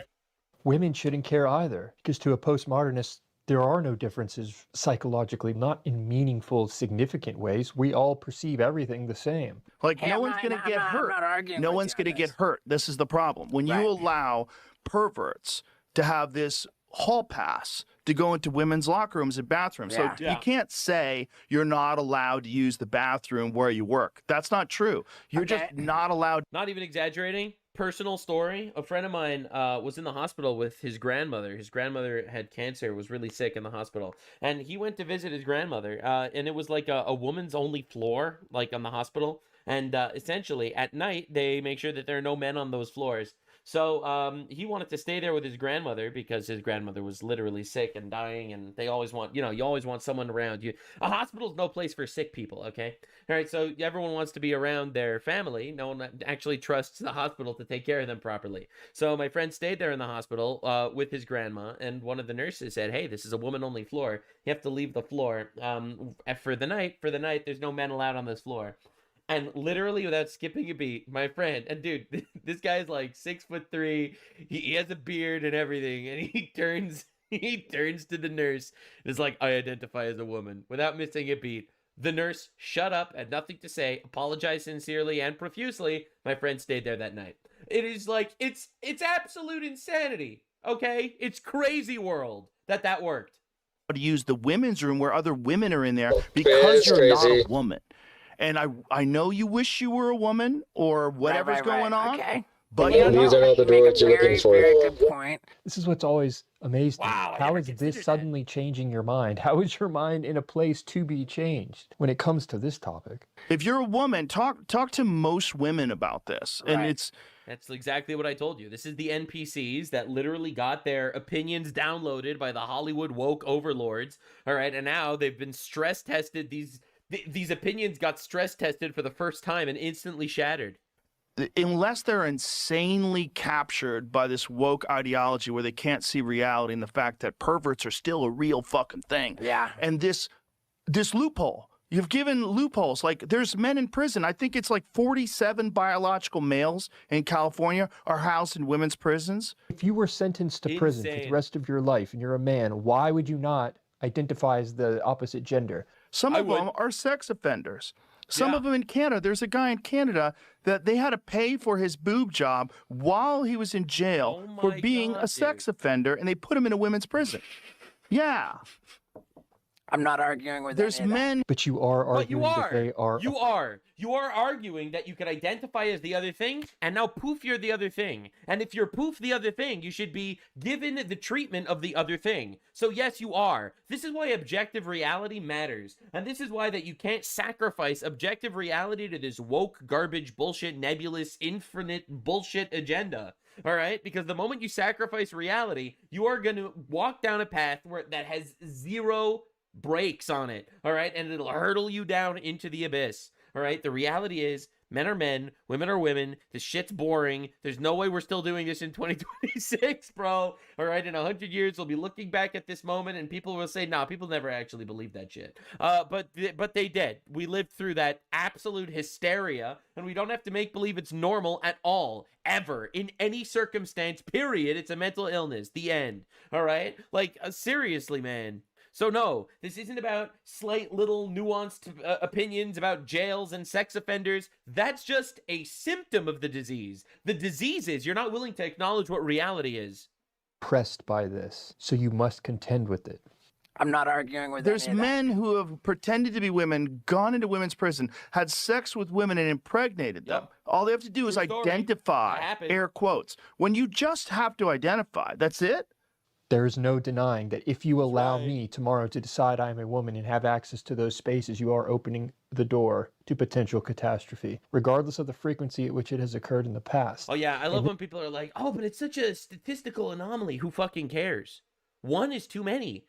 Women shouldn't care either, because to a postmodernist, there are no differences psychologically, not in meaningful, significant ways. We all perceive everything the same. Like, no one's going to get hurt. No one's going to get hurt. This is the problem. When you allow perverts to have this hall pass to go into women's locker rooms and bathrooms. So you can't say you're not allowed to use the bathroom where you work. That's not true. You're just not allowed. Not even exaggerating. Personal story. A friend of mine was in the hospital with his grandmother. His grandmother had cancer, was really sick in the hospital. And he went to visit his grandmother. And it was like a woman's only floor, like on the hospital. And essentially at night, they make sure that there are no men on those floors. So he wanted to stay there with his grandmother because his grandmother was literally sick and dying, and they always want, you always want someone around you. A hospital's no place for sick people, okay? All right, so everyone wants to be around their family. No one actually trusts the hospital to take care of them properly. So my friend stayed there in the hospital with his grandma, and one of the nurses said, hey, this is a woman-only floor. You have to leave the floor for the night. For the night, there's no men allowed on this floor. And literally, without skipping a beat, my friend, and dude, this guy's like 6'3", he has a beard and everything, and he turns to the nurse and is like, I identify as a woman. Without missing a beat, the nurse shut up, had nothing to say, apologized sincerely and profusely. My friend stayed there that night. It is like, it's absolute insanity, okay? It's crazy world that worked. To use the women's room where other women are in there because you're not a woman. And I know you wish you were a woman or whatever's going on. Okay. But these are not the doors you're looking for. Very good point. This is what's always amazed me. How is this suddenly changing your mind? How is your mind in a place to be changed when it comes to this topic? If you're a woman, talk to most women about this. And That's exactly what I told you. This is the NPCs that literally got their opinions downloaded by the Hollywood woke overlords. All right, and now they've been stress tested. These opinions got stress tested for the first time and instantly shattered. Unless they're insanely captured by this woke ideology where they can't see reality and the fact that perverts are still a real fucking thing. Yeah. And this loophole. You've given loopholes. Like, there's men in prison. I think it's like 47 biological males in California are housed in women's prisons. If you were sentenced to prison for the rest of your life and you're a man, why would you not identify as the opposite gender? Some of them are sex offenders. Some of them in Canada. There's a guy in Canada that they had to pay for his boob job while he was in jail for being a sex offender, and they put him in a women's prison. Yeah. I'm not arguing with There's men. But you are arguing that they are. You are arguing that you can identify as the other thing, and now poof, you're the other thing. And if you're poof the other thing, you should be given the treatment of the other thing. So yes, you are. This is why objective reality matters. And this is why that you can't sacrifice objective reality to this woke, garbage, bullshit, nebulous, infinite bullshit agenda. All right? Because the moment you sacrifice reality, you are going to walk down a path that has zero brakes on it, all right? And it'll hurtle you down into the abyss, all right? The reality is, men are men, women are women. This shit's boring. There's no way we're still doing this in 2026, bro. All right, in 100 years, we'll be looking back at this moment, and people will say, nah, people never actually believed that shit. But they did. We lived through that absolute hysteria, and we don't have to make believe it's normal at all, ever, in any circumstance, period. It's a mental illness. The end. All right? Like, seriously, man. So no, this isn't about slight little nuanced opinions about jails and sex offenders. That's just a symptom of the disease. The disease is you're not willing to acknowledge what reality is. Pressed by this, so you must contend with it. I'm not arguing with There's any of that. men who have pretended to be women, gone into women's prison, had sex with women and impregnated them. All they have to do is True story. identify, That happened. air quotes. When you just have to identify, that's it? There is no denying that if you allow me tomorrow to decide I am a woman and have access to those spaces, you are opening the door to potential catastrophe, regardless of the frequency at which it has occurred in the past. Oh yeah, I love when people are like, "Oh, but it's such a statistical anomaly. Who fucking cares? One is too many.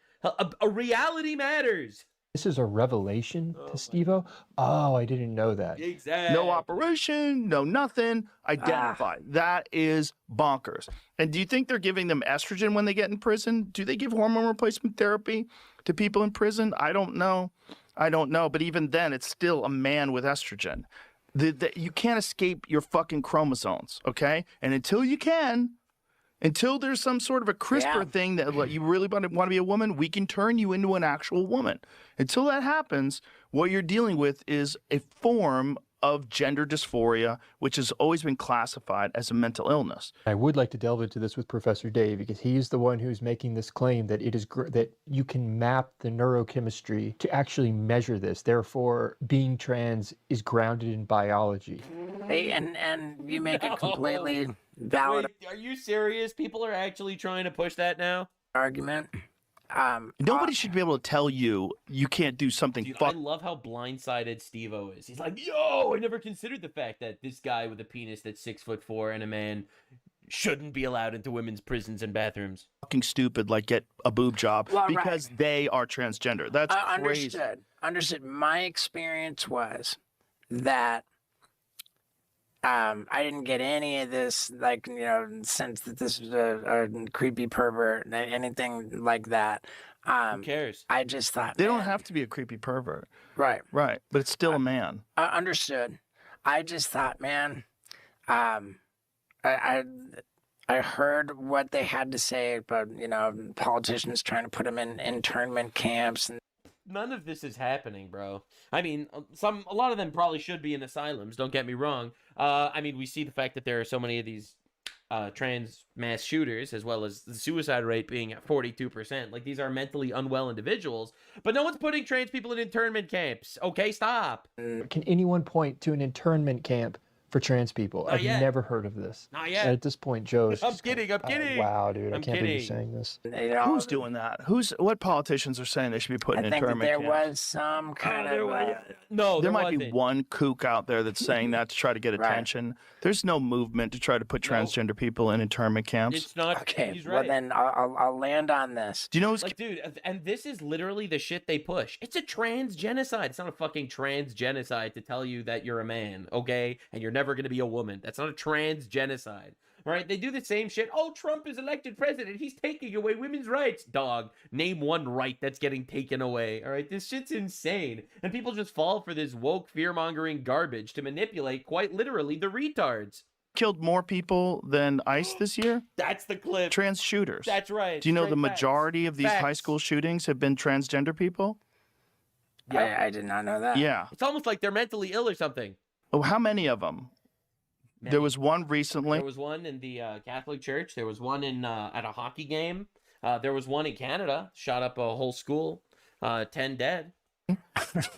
A reality matters." This is a revelation to Steve-O? Oh, I didn't know that. Exactly. No operation, no nothing. Identify. That is bonkers. And do you think they're giving them estrogen when they get in prison? Do they give hormone replacement therapy to people in prison? I don't know. But even then, it's still a man with estrogen. You can't escape your fucking chromosomes, okay? And until you can, until there's some sort of a CRISPR thing that you really want to be a woman, we can turn you into an actual woman. Until that happens, what you're dealing with is a form of gender dysphoria, which has always been classified as a mental illness. I would like to delve into this with Professor Dave because he's the one who's making this claim that it is that you can map the neurochemistry to actually measure this. Therefore, being trans is grounded in biology. And you make it completely valid. Wait, are you serious? People are actually trying to push that now? Argument. Nobody should be able to tell you you can't do something. Dude, I love how blindsided Steve-O is. He's like, "Yo, I never considered the fact that this guy with a penis that's 6'4" and a man shouldn't be allowed into women's prisons and bathrooms." Fucking stupid, like get a boob job Well, because they are transgender. That's crazy. Understood. My experience was that I didn't get any of this, like, sense that this was a creepy pervert, anything like that. Who cares? I just thought They don't have to be a creepy pervert. Right. Right. But it's still a man. Understood. I just thought, man, I heard what they had to say about, politicians trying to put them in internment camps. And None of this is happening, bro. I mean, a lot of them probably should be in asylums, don't get me wrong. I mean, we see the fact that there are so many of these trans mass shooters, as well as the suicide rate being at 42%. Like, these are mentally unwell individuals, but no one's putting trans people in internment camps. Okay, stop. Can anyone point to an internment camp for trans people? Not I've yet. never heard of this. Not yet. At this point, Joe is I'm just kidding. wow, dude, I I'm can't believe you're kidding. saying this. Who's doing that? What politicians are saying they should be put in I think that internment there camps? was some kind there of... was- No, there there might be wasn't. one kook out there that's saying that to try to get Right. attention. There's no movement to try to put transgender people in internment camps. It's not. Okay, He's well right. then I'll land on this. Do you know who's Like, dude, and this is literally the shit they push. It's a trans genocide. It's not a fucking trans genocide to tell you that you're a man, okay? And you're never going to be a woman. That's not a trans genocide, right? They do the same shit. Oh, Trump is elected president. He's taking away women's rights. Dog, name one right that's getting taken away, all right? This shit's insane. And people just fall for this woke fear-mongering garbage to manipulate, quite literally, the retards. killed more people than ICE this year? That's the clip. Trans shooters. That's right. Do you know the Straight facts. majority of these high Facts. school shootings have been transgender people? I did not know that. Yeah. It's almost like they're mentally ill or something. Oh, how many of them? There was one recently. There was one in the Catholic Church. There was one in at a hockey game. There was one in Canada. Shot up a whole school. 10 dead.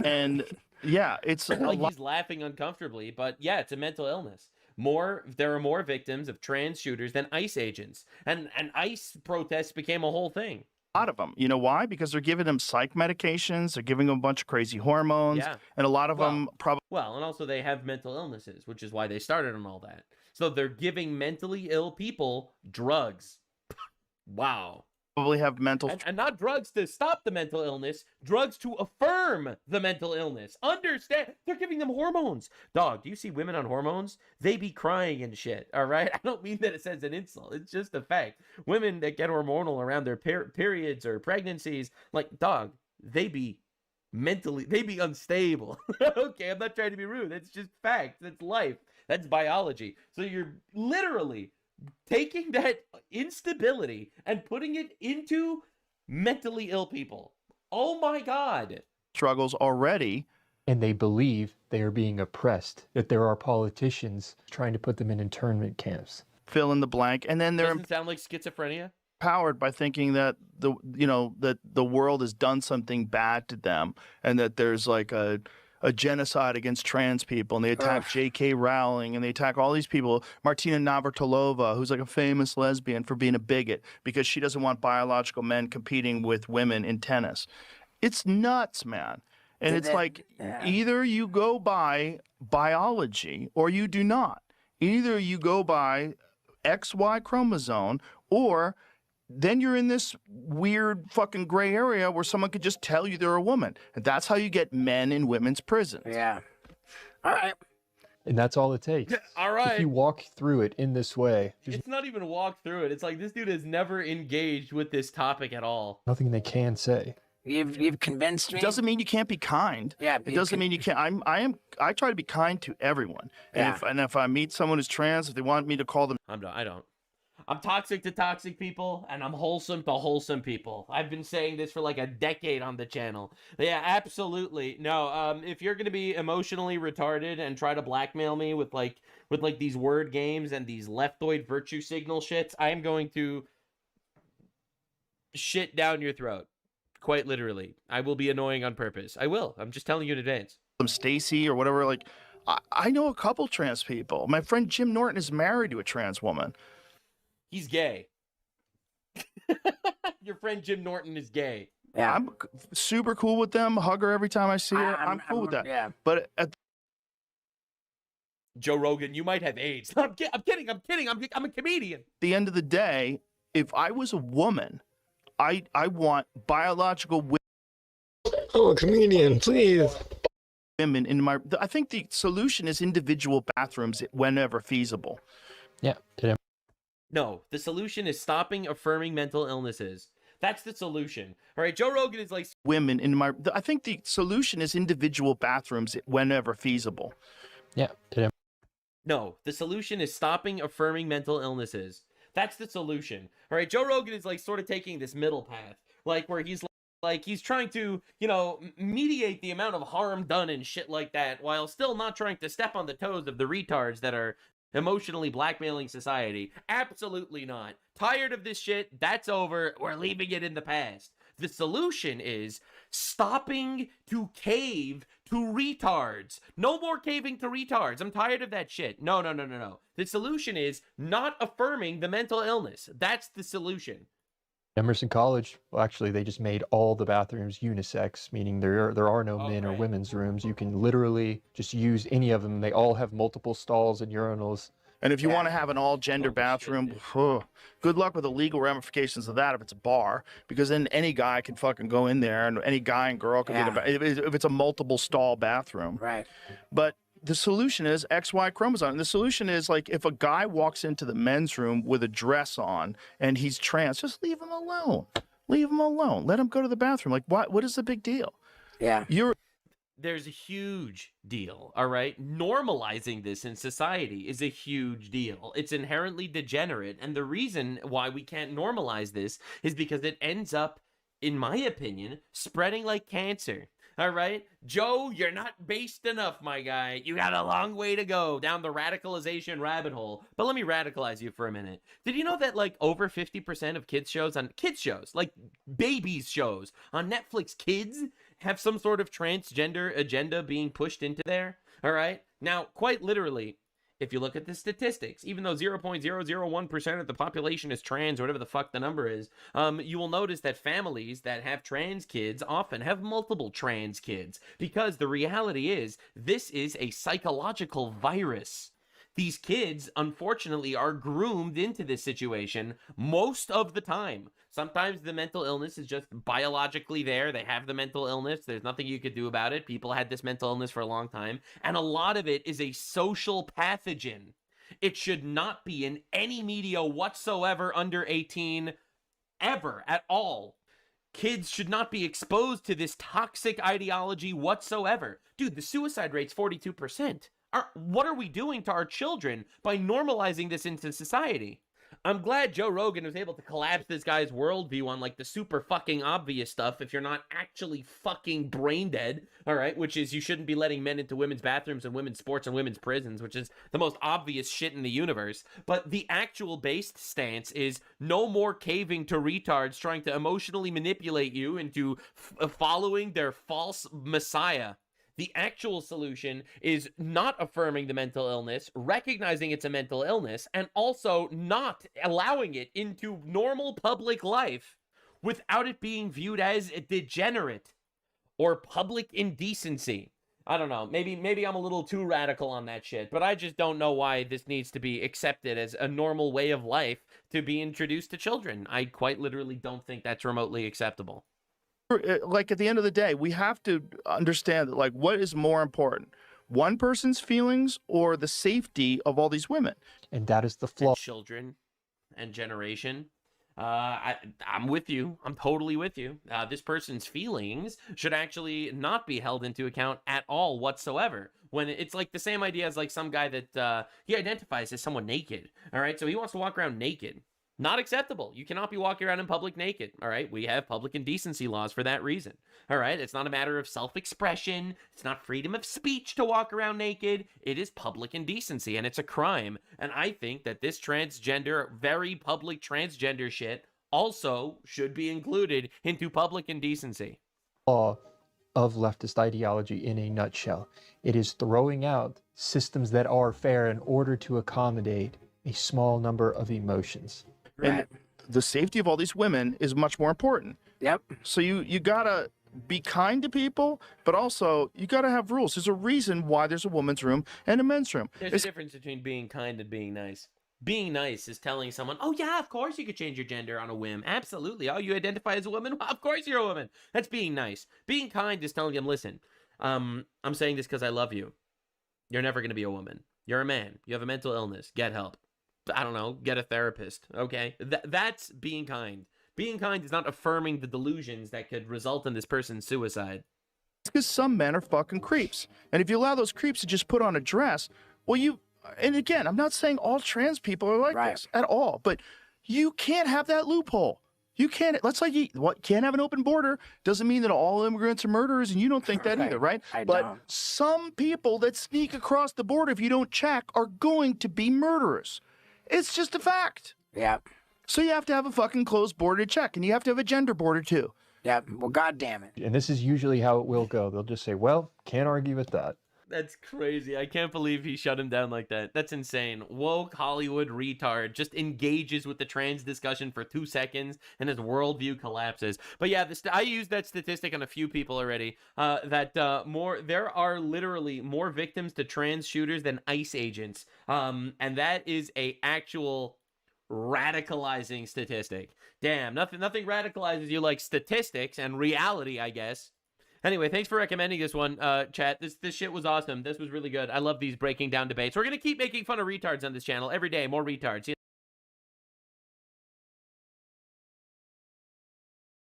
And yeah, it's a Like, lot. he's laughing uncomfortably, but yeah, it's a mental illness. There are more victims of trans shooters than ICE agents, and ICE protests became a whole thing. A lot of them. You know why? Because they're giving them psych medications. They're giving them a bunch of crazy hormones. Yeah. And a lot of Well- them probably. Well, and also they have mental illnesses, which is why they started on all that. So they're giving mentally ill people drugs. Wow. Probably have mental. And not drugs to stop the mental illness, drugs to affirm the mental illness. Understand? They're giving them hormones. Dog, do you see women on hormones? They be crying and shit, all right? I don't mean that it says an insult. It's just a fact. Women that get hormonal around their periods or pregnancies, like, dog, they be unstable. Okay, I'm not trying to be rude. That's just fact. That's life. That's biology. So you're literally taking that instability and putting it into mentally ill people. Oh my God. Struggles already. And they believe they are being oppressed, that there are politicians trying to put them in internment camps. Fill in the blank. And then they're Doesn't sound like schizophrenia. empowered by thinking that the world has done something bad to them, and that there's like a genocide against trans people, and they attack J.K. Rowling, and they attack all these people. Martina Navratilova, who's like a famous lesbian, for being a bigot because she doesn't want biological men competing with women in tennis. It's nuts, man. And it's like either you go by biology or you do not. Either you go by XY chromosome, or then you're in this weird fucking gray area where someone could just tell you they're a woman. And that's how you get men in women's prisons. Yeah. All right. And that's all it takes. All right. If you walk through it in this way, there's It's not even walk through it. It's like this dude has never engaged with this topic at all. nothing they can say. You've convinced me. It doesn't mean you can't be kind. Yeah, It doesn't mean you can't. I try to be kind to everyone. And if I meet someone who's trans, if they want me to call them, I don't. I'm toxic to toxic people, and I'm wholesome to wholesome people. I've been saying this for like a decade on the channel. Yeah, absolutely. No, if you're gonna be emotionally retarded and try to blackmail me with these word games and these leftoid virtue signal shits, I am going to shit down your throat. Quite literally. I will be annoying on purpose. I will. I'm just telling you in advance. Stacy or whatever, like I know a couple trans people. My friend Jim Norton is married to a trans woman. He's gay. Your friend Jim Norton is gay. Yeah. I'm super cool with them. Hug her every time I see her. I'm cool with that. Yeah. But at Joe Rogan, you might have AIDS. I'm kidding. I'm a comedian. the end of the day, if I was a woman, I want biological women. I'm a comedian, please. Women in my. I think the solution is individual bathrooms whenever feasible. Yeah. No, the solution is stopping affirming mental illnesses. That's the solution. All right, Joe Rogan is like Women in my. I think the solution is individual bathrooms whenever feasible. Yeah. No, the solution is stopping affirming mental illnesses. That's the solution. All right, Joe Rogan is like sort of taking this middle path, like where he's he's trying to, mediate the amount of harm done and shit like that, while still not trying to step on the toes of the retards that are emotionally blackmailing society. Absolutely not. Tired of this shit. That's over. We're leaving it in the past. The solution is stopping to cave to retards. No more caving to retards. I'm tired of that shit. No. The solution is not affirming the mental illness. That's the solution. Emerson College, well, actually, they just made all the bathrooms unisex, meaning there are no men or women's rooms. You can literally just use any of them. They all have multiple stalls and urinals. And if you want to have an all-gender bathroom, good luck with the legal ramifications of that if it's a bar, because then any guy can fucking go in there, and any guy and girl can be in if it's a multiple stall bathroom. Right. But the solution is XY chromosome. And the solution is, like, if a guy walks into the men's room with a dress on and he's trans, just leave him alone. Leave him alone. Let him go to the bathroom. Like, what is the big deal? Yeah. There's a huge deal, all right? Normalizing this in society is a huge deal. It's inherently degenerate, and the reason why we can't normalize this is because it ends up, in my opinion, spreading like cancer. All right? Joe, you're not based enough, my guy. You got a long way to go down the radicalization rabbit hole. But let me radicalize you for a minute. Did you know that like over 50% of kids shows, like babies shows on Netflix Kids have some sort of transgender agenda being pushed into there? All right? Now, quite literally, if you look at the statistics, even though 0.001% of the population is trans, or whatever the fuck the number is, you will notice that families that have trans kids often have multiple trans kids, because the reality is this is a psychological virus. These kids, unfortunately, are groomed into this situation most of the time. Sometimes the mental illness is just biologically there. They have the mental illness. There's nothing you could do about it. People had this mental illness for a long time. And a lot of it is a social pathogen. It should not be in any media whatsoever under 18, ever, at all. Kids should not be exposed to this toxic ideology whatsoever. Dude, the suicide rate's 42%. What are we doing to our children by normalizing this into society? I'm glad Joe Rogan was able to collapse this guy's worldview on like the super fucking obvious stuff if you're not actually fucking brain dead, all right, which is you shouldn't be letting men into women's bathrooms and women's sports and women's prisons, which is the most obvious shit in the universe. But the actual based stance is no more caving to retards trying to emotionally manipulate you into following their false messiah. The actual solution is not affirming the mental illness, recognizing it's a mental illness, and also not allowing it into normal public life without it being viewed as degenerate or public indecency. I don't know. Maybe I'm a little too radical on that shit, but I just don't know why this needs to be accepted as a normal way of life to be introduced to children. I quite literally don't think that's remotely acceptable. Like at the end of the day, we have to understand that, like, what is more important, one person's feelings or the safety of all these women? And that is the flaw. Children and generation. I'm with you. I'm totally with you. This person's feelings should actually not be held into account at all whatsoever. When it's like the same idea as like some guy that he identifies as someone naked. All right, so he wants to walk around naked. Not acceptable. You cannot be walking around in public naked. All right. We have public indecency laws for that reason. All right. It's not a matter of self-expression. It's not freedom of speech to walk around naked. It is public indecency and it's a crime. And I think that this transgender, very public transgender shit also should be included into public indecency. Law of leftist ideology in a nutshell. It is throwing out systems that are fair in order to accommodate a small number of emotions. And the safety of all these women is much more important. Yep. So you gotta be kind to people, but also you gotta have rules. There's a reason why there's a women's room and a men's room. There's a difference between being kind and being nice. Being nice is telling someone, oh yeah, of course you could change your gender on a whim. Absolutely. Oh, you identify as a woman? Well, of course you're a woman. That's being nice. Being kind is telling them, listen, I'm saying this because I love you. You're never going to be a woman. You're a man. You have a mental illness. Get help. I don't know, get a therapist, okay? That's being kind. Being kind is not affirming the delusions that could result in this person's suicide. It's because some men are fucking creeps. And if you allow those creeps to just put on a dress, well, and again, I'm not saying all trans people are like this at all, but you can't have that loophole. You can't, let's like, you can't have an open border. Doesn't mean that all immigrants are murderers, and you don't think that either, right? But some people that sneak across the border, if you don't check, are going to be murderers. It's just a fact. Yeah. So you have to have a fucking closed border to check, and you have to have a gender border too. Yeah. Well, God damn it. And this is usually how it will go. They'll just say, well, can't argue with that. That's crazy. I can't believe he shut him down like that. That's insane. Woke Hollywood retard just engages with the trans discussion for 2 seconds and his worldview collapses. But yeah, I used that statistic on a few people already. There are literally more victims to trans shooters than ICE agents. And that is a actual radicalizing statistic. Damn, nothing radicalizes you like statistics and reality, I guess. Anyway, thanks for recommending this one, chat. This shit was awesome. This was really good. I love these breaking down debates. We're going to keep making fun of retards on this channel every day. More retards.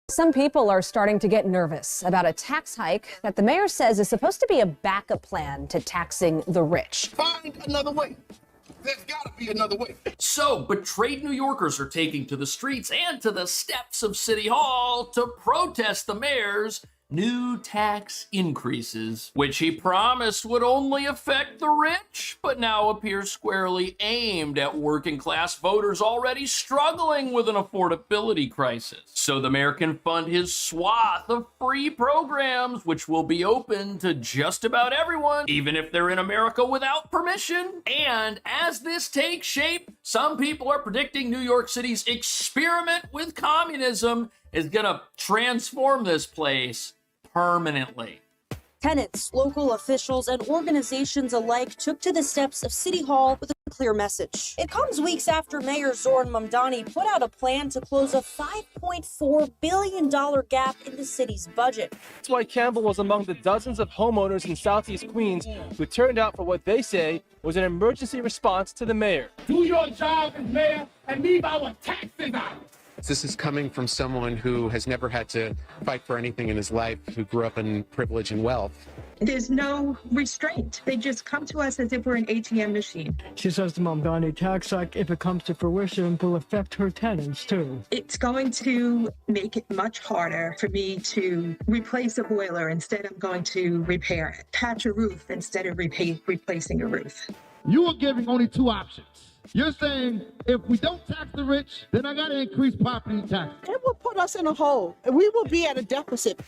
Some people are starting to get nervous about a tax hike that the mayor says is supposed to be a backup plan to taxing the rich. Find another way. There's got to be another way. So, betrayed New Yorkers are taking to the streets and to the steps of City Hall to protest the mayor's new tax increases, which he promised would only affect the rich, but now appears squarely aimed at working class voters already struggling with an affordability crisis. So the mayor can fund his swath of free programs, which will be open to just about everyone, even if they're in America without permission. And as this takes shape, some people are predicting New York City's experiment with communism is gonna transform this place permanently. Tenants, local officials, and organizations alike took to the steps of City Hall with a clear message. It comes weeks after Mayor Zoran Mamdani put out a plan to close a $5.4 billion gap in the city's budget. That's why Campbell was among the dozens of homeowners in Southeast Queens who turned out for what they say was an emergency response to the mayor. Do your job as mayor and leave our taxes out. This is coming from someone who has never had to fight for anything in his life, who grew up in privilege and wealth. There's no restraint. They just come to us as if we're an ATM machine. She says the Mamdani tax hike, if it comes to fruition, will affect her tenants too. It's going to make it much harder for me to replace a boiler. Instead, I'm going to repair it. Patch a roof instead of replacing a roof. You are giving only two options. You're saying if we don't tax the rich, then I got to increase property tax. It will put us in a hole. We will be at a deficit.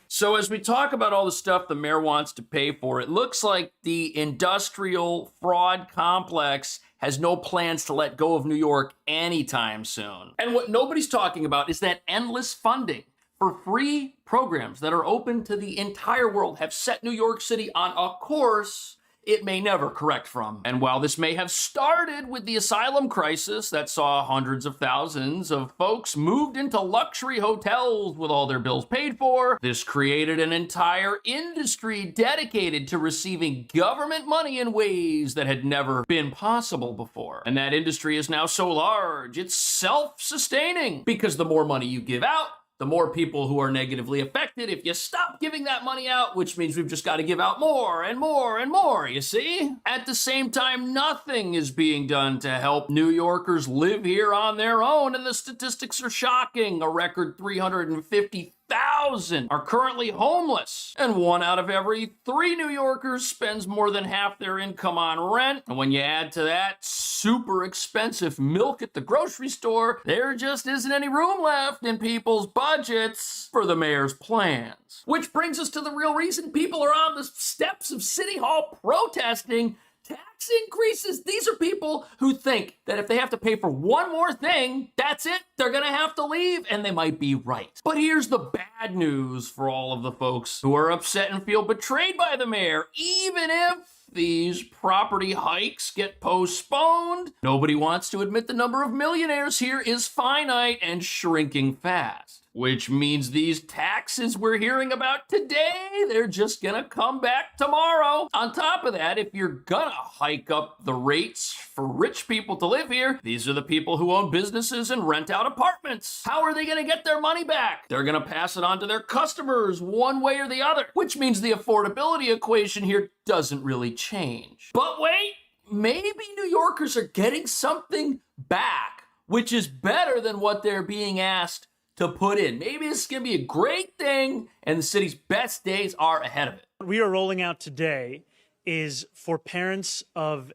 So as we talk about all the stuff the mayor wants to pay for, it looks like the industrial fraud complex has no plans to let go of New York anytime soon. And what nobody's talking about is that endless funding for free programs that are open to the entire world have set New York City on a course it may never correct from. And while this may have started with the asylum crisis that saw hundreds of thousands of folks moved into luxury hotels with all their bills paid for, this created an entire industry dedicated to receiving government money in ways that had never been possible before. And that industry is now so large, it's self-sustaining, because the more money you give out, the more people who are negatively affected if you stop giving that money out, which means we've just got to give out more and more and more, you see? At the same time, nothing is being done to help New Yorkers live here on their own, and the statistics are shocking. A record 350,000 are currently homeless, and 1 out of every 3 New Yorkers spends more than half their income on rent. And when you add to that super expensive milk at the grocery store, there just isn't any room left in people's budgets for the mayor's plans. Which brings us to the real reason people are on the steps of City Hall protesting tax increases. These are people who think that if they have to pay for one more thing, that's it, they're gonna have to leave, and they might be right. But here's the bad news for all of the folks who are upset and feel betrayed by the mayor. Even if these property hikes get postponed, nobody wants to admit the number of millionaires here is finite and shrinking fast. Which means these taxes we're hearing about today, they're just gonna come back tomorrow. On top of that, if you're gonna hike up the rates for rich people to live here, these are the people who own businesses and rent out apartments. How are they gonna get their money back? They're gonna pass it on to their customers one way or the other, which means the affordability equation here doesn't really change. But wait, maybe New Yorkers are getting something back, which is better than what they're being asked to put in. Maybe this is gonna be a great thing and the city's best days are ahead of it. What we are rolling out today is for parents of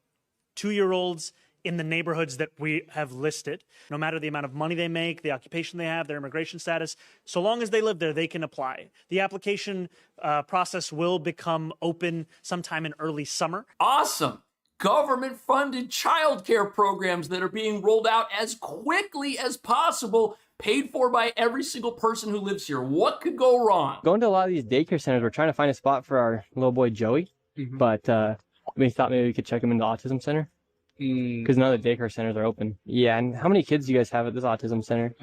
2-year-olds in the neighborhoods that we have listed. No matter the amount of money they make, the occupation they have, their immigration status, so long as they live there, they can apply. The application process will become open sometime in early summer. Awesome. Government-funded childcare programs that are being rolled out as quickly as possible, paid for by every single person who lives here. What could go wrong? Going to a lot of these daycare centers, we're trying to find a spot for our little boy Joey, but we thought maybe we could check him in the autism center because none of the daycare centers are open. Yeah, and how many kids do you guys have at this autism center?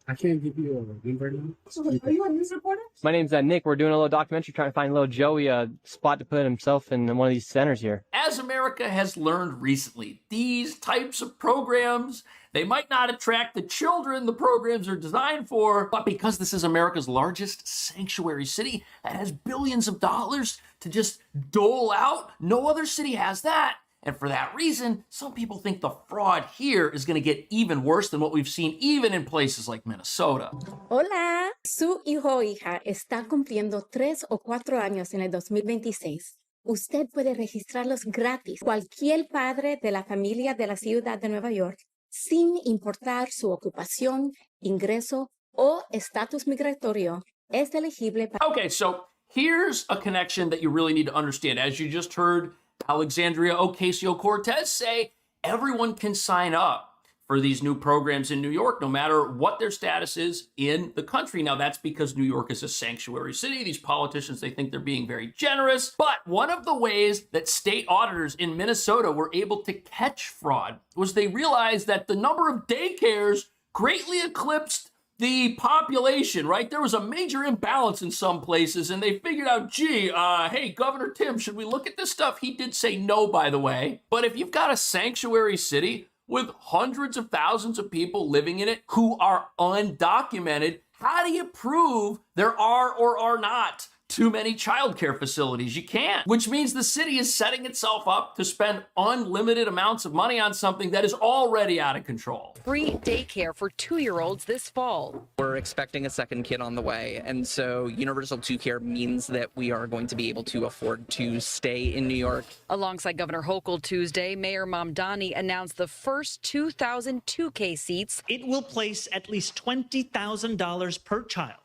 I can't give you a number now. So, are you a news reporter? My name's Nick. We're doing a little documentary trying to find little Joey a spot to put himself in one of these centers here. As America has learned recently, these types of programs, they might not attract the children the programs are designed for, but because this is America's largest sanctuary city that has billions of dollars to just dole out, no other city has that. And for that reason, some people think the fraud here is going to get even worse than what we've seen even in places like Minnesota. Hola, su hijo o hija está cumpliendo 3 o 4 años en el 2026. Usted puede registrarlos gratis. Cualquier padre de la familia de la ciudad de Nueva York, sin importar su ocupación, ingreso o estatus migratorio, es elegible para... Okay, so here's a connection that you really need to understand. As you just heard Alexandria Ocasio-Cortez say, everyone can sign up for these new programs in New York, no matter what their status is in the country. Now, that's because New York is a sanctuary city. These politicians, they think they're being very generous. But one of the ways that state auditors in Minnesota were able to catch fraud was they realized that the number of daycares greatly eclipsed the population, right? There was a major imbalance in some places, and they figured out, gee, hey, Governor Tim, should we look at this stuff? He did say no, by the way. But if you've got a sanctuary city with hundreds of thousands of people living in it who are undocumented, how do you prove there are or are not too many childcare facilities? You can't, which means the city is setting itself up to spend unlimited amounts of money on something that is already out of control. Free daycare for 2-year-olds this fall. We're expecting a second kid on the way, and so Universal 2 Care means that we are going to be able to afford to stay in New York. Alongside Governor Hochul Tuesday, Mayor Mamdani announced the first 2,000 2K seats. It will place at least $20,000 per child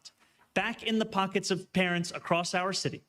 back in the pockets of parents across our city,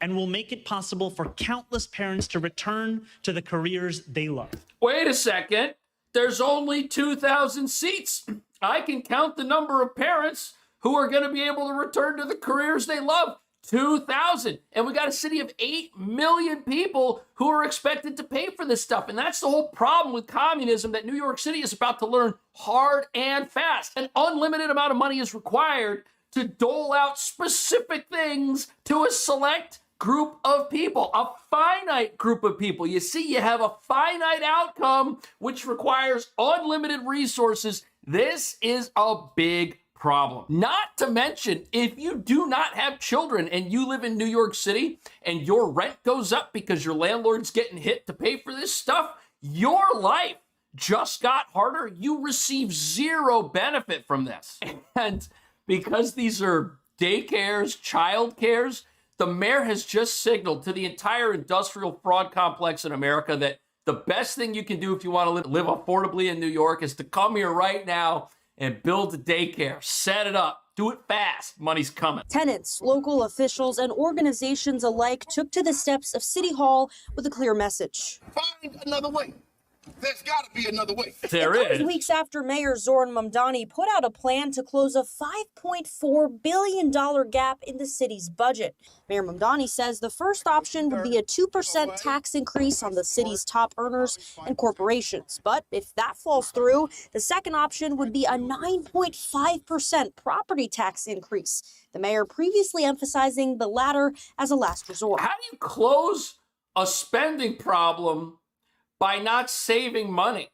and will make it possible for countless parents to return to the careers they love. Wait a second. There's only 2,000 seats. I can count the number of parents who are going to be able to return to the careers they love. 2,000. And we got a city of 8 million people who are expected to pay for this stuff. And that's the whole problem with communism that New York City is about to learn hard and fast. An unlimited amount of money is required to dole out specific things to a select group of people, a finite group of people. You see, you have a finite outcome, which requires unlimited resources. This is a big problem. Not to mention, if you do not have children and you live in New York City and your rent goes up because your landlord's getting hit to pay for this stuff, your life just got harder. You receive zero benefit from this. And because these are daycares, child cares, the mayor has just signaled to the entire industrial fraud complex in America that the best thing you can do if you want to live affordably in New York is to come here right now and build a daycare. Set it up. Do it fast. Money's coming. Tenants, local officials, and organizations alike took to the steps of City Hall with a clear message. Find another way. There's got to be another way. There It is. comes weeks after Mayor Zoran Mamdani put out a plan to close a $5.4 billion gap in the city's budget. Mayor Mamdani says the first option would be a 2% tax increase on the city's top earners and corporations. But if that falls through, the second option would be a 9.5% property tax increase. The mayor previously emphasizing the latter as a last resort. How do you close a spending problem by not saving money?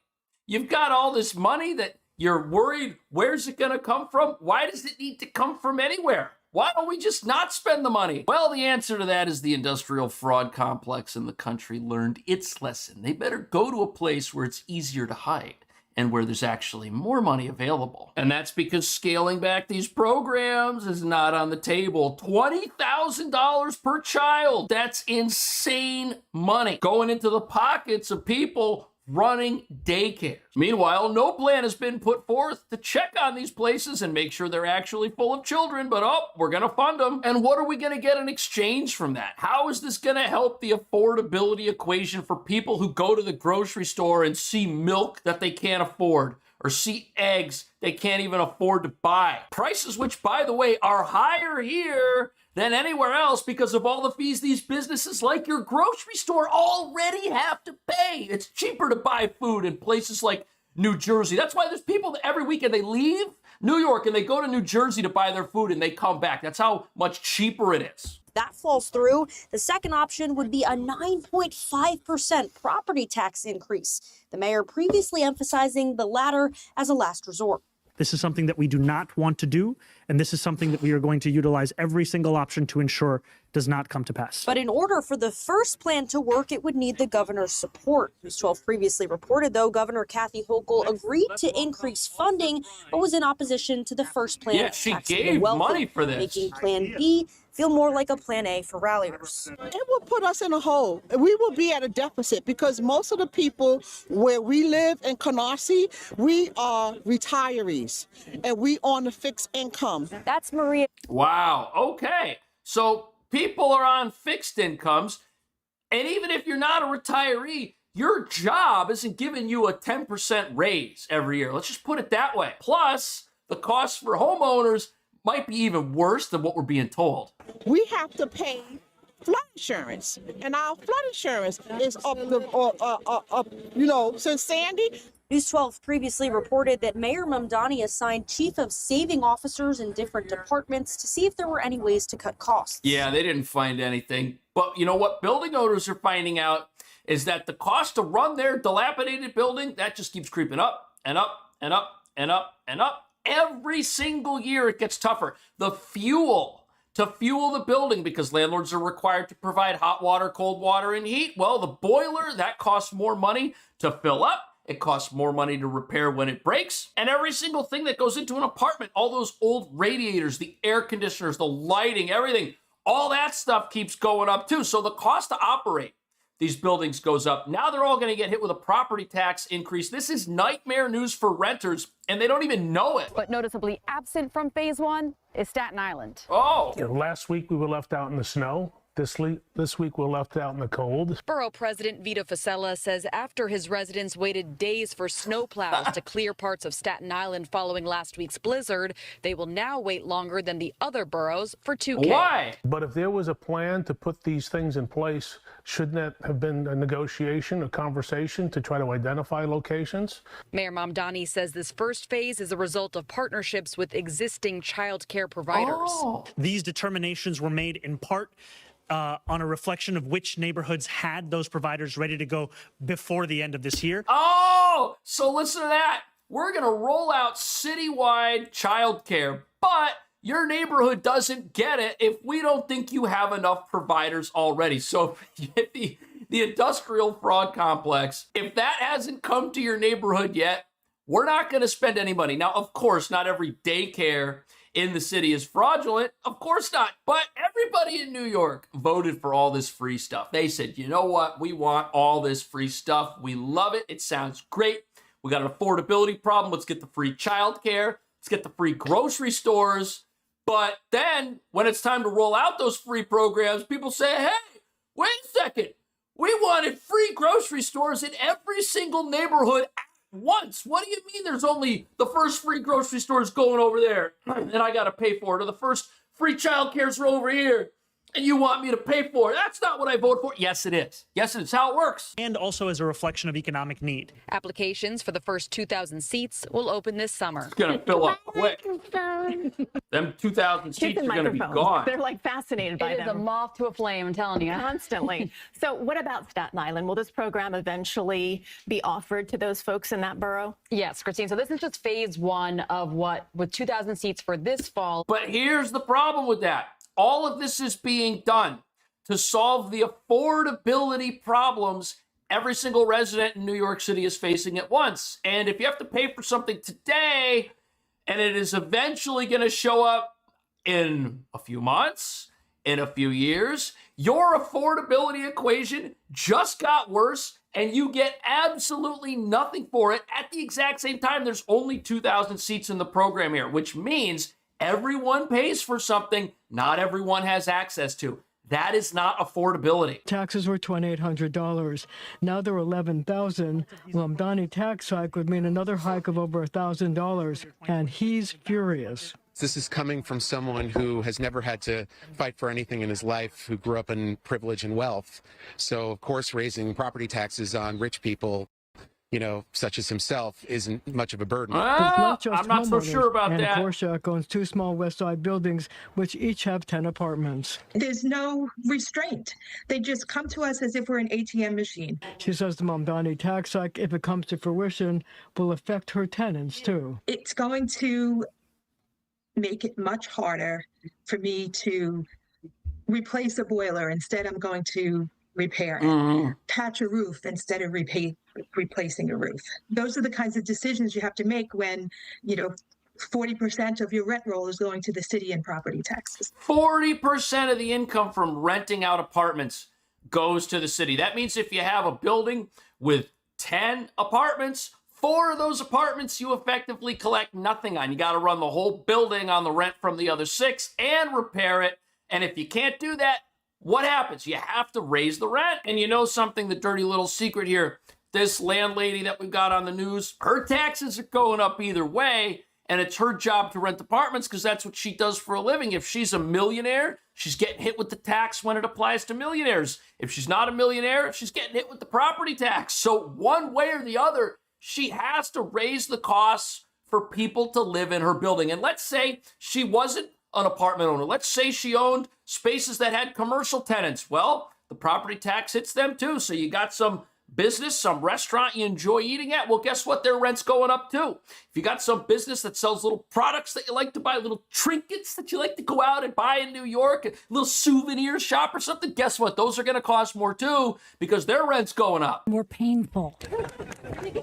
You've got all this money that you're worried, where's it going to come from? Why does it need to come from anywhere? Why don't we just not spend the money? Well, the answer to that is the industrial fraud complex in the country learned its lesson. They better go to a place where it's easier to hide and where there's actually more money available. And that's because scaling back these programs is not on the table. $20,000 per child. That's insane money going into the pockets of people running daycares. Meanwhile, no plan has been put forth to check on these places and make sure they're actually full of children, but we're gonna fund them. And what are we gonna get in exchange from that? How is this gonna help the affordability equation for people who go to the grocery store and see milk that they can't afford, or see eggs they can't even afford to buy? Prices which, by the way, are higher here than anywhere else because of all the fees these businesses like your grocery store already have to pay. It's cheaper to buy food in places like New Jersey. That's why there's people that every weekend they leave New York and they go to New Jersey to buy their food and they come back. That's how much cheaper it is. If that falls through, the second option would be a 9.5% property tax increase. The mayor previously emphasizing the latter as a last resort. This is something that we do not want to do, and this is something that we are going to utilize every single option to ensure does not come to pass. But in order for the first plan to work, it would need the governor's support. News 12 previously reported, though, Governor Kathy Hochul agreed to increase funding, but was in opposition to the first plan. Yeah, she gave money for this, making Plan B feel more like a Plan A for ralliers. It will put us in a hole. We will be at a deficit because most of the people where we live in Canarsie, we are retirees and we on a fixed income. That's Maria. Wow. Okay. So people are on fixed incomes. And even if you're not a retiree, your job isn't giving you a 10% raise every year. Let's just put it that way. Plus, the costs for homeowners might be even worse than what we're being told. We have to pay flood insurance, and our flood insurance is up, since Sandy. News 12 previously reported that Mayor Mamdani assigned chief of saving officers in different departments to see if there were any ways to cut costs. Yeah, they didn't find anything. But you know what building owners are finding out is that the cost to run their dilapidated building, that just keeps creeping up and up and up and up and up. Every single year it gets tougher. The fuel to fuel the building, because landlords are required to provide hot water, cold water, and heat. Well, the boiler, that costs more money to fill up. It costs more money to repair when it breaks. And every single thing that goes into an apartment, all those old radiators, the air conditioners, the lighting, everything, all that stuff keeps going up too. So the cost to operate these buildings goes up. Now they're all going to get hit with a property tax increase. This is nightmare news for renters, and they don't even know it. But noticeably absent from phase one is Staten Island. Oh. Last week we were left out in the snow. This week we're left out in the cold. Borough President Vito Fossella says after his residents waited days for snowplows to clear parts of Staten Island following last week's blizzard, they will now wait longer than the other boroughs for 2K. Why? But if there was a plan to put these things in place, shouldn't that have been a negotiation, a conversation to try to identify locations? Mayor Mamdani says this first phase is a result of partnerships with existing child care providers. These determinations were made in part on a reflection of which neighborhoods had those providers ready to go before the end of this year. Oh, so listen to that. We're going to roll out citywide childcare, but your neighborhood doesn't get it if we don't think you have enough providers already. So the industrial fraud complex, if that hasn't come to your neighborhood yet, we're not going to spend any money. Now, of course, not every daycare in the city is fraudulent. Of course not. But everybody in New York voted for all this free stuff. They said, you know what? We want all this free stuff. We love it. It sounds great. We got an affordability problem. Let's get the free childcare. Let's get the free grocery stores. But then when it's time to roll out those free programs, people say, hey, wait a second. We wanted free grocery stores in every single neighborhood once. What do you mean there's only the first free grocery stores going over there and I got to pay for it, or the first free childcares are over here and you want me to pay for it? That's not what I voted for. Yes, it is. Yes, it's how it works. And also as a reflection of economic need. Applications for the first 2,000 seats will open this summer. It's going to fill up quick. Them 2,000 seats are going to be gone. They're like fascinated by them. It is a moth to a flame, I'm telling you. Constantly. So what about Staten Island? Will this program eventually be offered to those folks in that borough? Yes, Christine. So this is just phase one of with 2,000 seats for this fall. But here's the problem with that. All of this is being done to solve the affordability problems every single resident in New York City is facing at once. And if you have to pay for something today, and it is eventually going to show up in a few months, in a few years, your affordability equation just got worse, and you get absolutely nothing for it. At the exact same time, there's only 2,000 seats in the program here, which means everyone pays for something not everyone has access to. That is not affordability. Taxes were $2,800. Now they're $11,000. Mamdani tax hike would mean another hike of over $1,000, and he's furious. This is coming from someone who has never had to fight for anything in his life, who grew up in privilege and wealth. So, of course, raising property taxes on rich people, such as himself, isn't much of a burden. I'm not so sure about and that. Korshak owns two small West Side buildings, which each have 10 apartments. There's no restraint. They just come to us as if we're an ATM machine. She says the Mamdani tax hike, if it comes to fruition, will affect her tenants, too. It's going to make it much harder for me to replace a boiler. Instead, I'm going to repair it. Patch a roof instead of replacing a roof. Those are the kinds of decisions you have to make when, 40% of your rent roll is going to the city in property taxes. 40% of the income from renting out apartments goes to the city. That means if you have a building with 10 apartments, 4 of those apartments you effectively collect nothing on. You got to run the whole building on the rent from the other 6 and repair it. And if you can't do that, what happens? You have to raise the rent. And you know something, the dirty little secret here, this landlady that we've got on the news, her taxes are going up either way. and it's her job to rent apartments because that's what she does for a living. If she's a millionaire, she's getting hit with the tax when it applies to millionaires. If she's not a millionaire, she's getting hit with the property tax. So one way or the other, she has to raise the costs for people to live in her building. And let's say she wasn't an apartment owner. Let's say she owned spaces that had commercial tenants. Well, the property tax hits them too. So you got some business, some restaurant you enjoy eating at, well, guess what? Their rent's going up too. If you got some business that sells little products that you like to buy, little trinkets that you like to go out and buy in New York, a little souvenir shop or something, guess what? Those are going to cost more too because their rent's going up. More painful.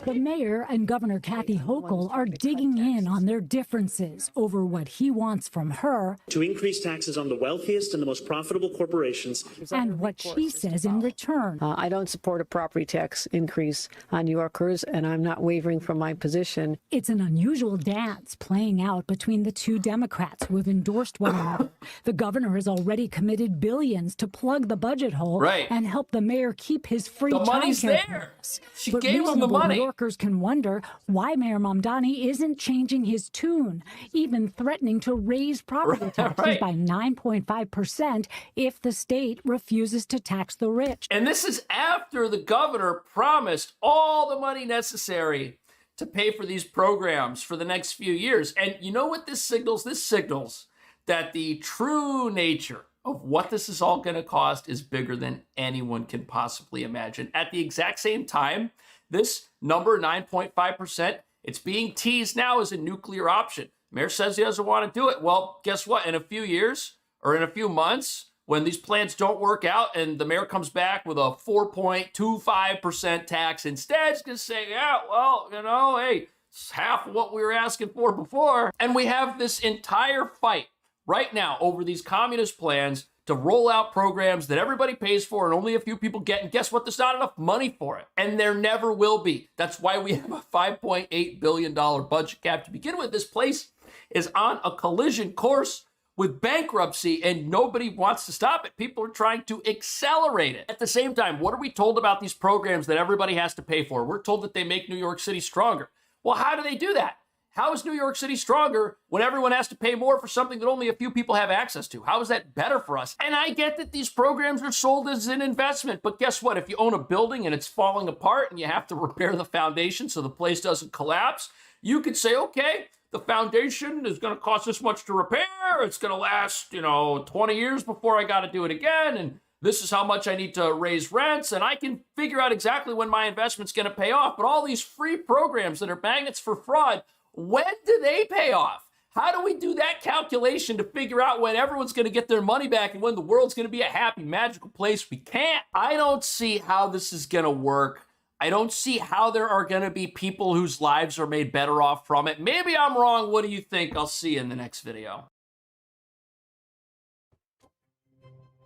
The mayor and Governor Kathy Hochul are digging in on their differences over what he wants from her To increase taxes on the wealthiest and the most profitable corporations. and what she says in return. I don't support a property tax increase on New Yorkers, and I'm not wavering from my position. It's an unusual dance playing out between the two Democrats who have endorsed one another. The governor has already committed billions to plug the budget hole and help the mayor keep his free The money's childcare there. pass. She But gave him the reasonable money. New Yorkers can wonder why Mayor Mamdani isn't changing his tune, even threatening to raise property taxes by 9.5% if the state refuses to tax the rich. And this is after the governor promised all the money necessary to pay for these programs for the next few years. And you know what this signals? This signals that the true nature of what this is all going to cost is bigger than anyone can possibly imagine. At the exact same time, this number, 9.5%, it's being teased now as a nuclear option. Mayor says he doesn't want to do it. Well, guess what? In a few years or in a few months, when these plans don't work out and the mayor comes back with a 4.25% tax instead, he's going to say, yeah, well, you know, hey, it's half of what we were asking for before. And we have this entire fight right now over these communist plans to roll out programs that everybody pays for and only a few people get. And guess what? There's not enough money for it. And there never will be. That's why we have a $5.8 billion budget cap to begin with. This place is on a collision course with bankruptcy and nobody wants to stop it. People are trying to accelerate it. At the same time, what are we told about these programs that everybody has to pay for? We're told that they make New York City stronger. Well, how do they do that? How is New York City stronger when everyone has to pay more for something that only a few people have access to? How is that better for us? And I get that these programs are sold as an investment, but guess what? If you own a building and it's falling apart and you have to repair the foundation so the place doesn't collapse, you could say, okay, the foundation is going to cost this much to repair. It's going to last, 20 years before I got to do it again. And this is how much I need to raise rents. And I can figure out exactly when my investment's going to pay off. But all these free programs that are magnets for fraud, when do they pay off? How do we do that calculation to figure out when everyone's going to get their money back and when the world's going to be a happy, magical place? We can't. I don't see how this is going to work. I don't see how there are going to be people whose lives are made better off from it. Maybe I'm wrong. What do you think? I'll see you in the next video.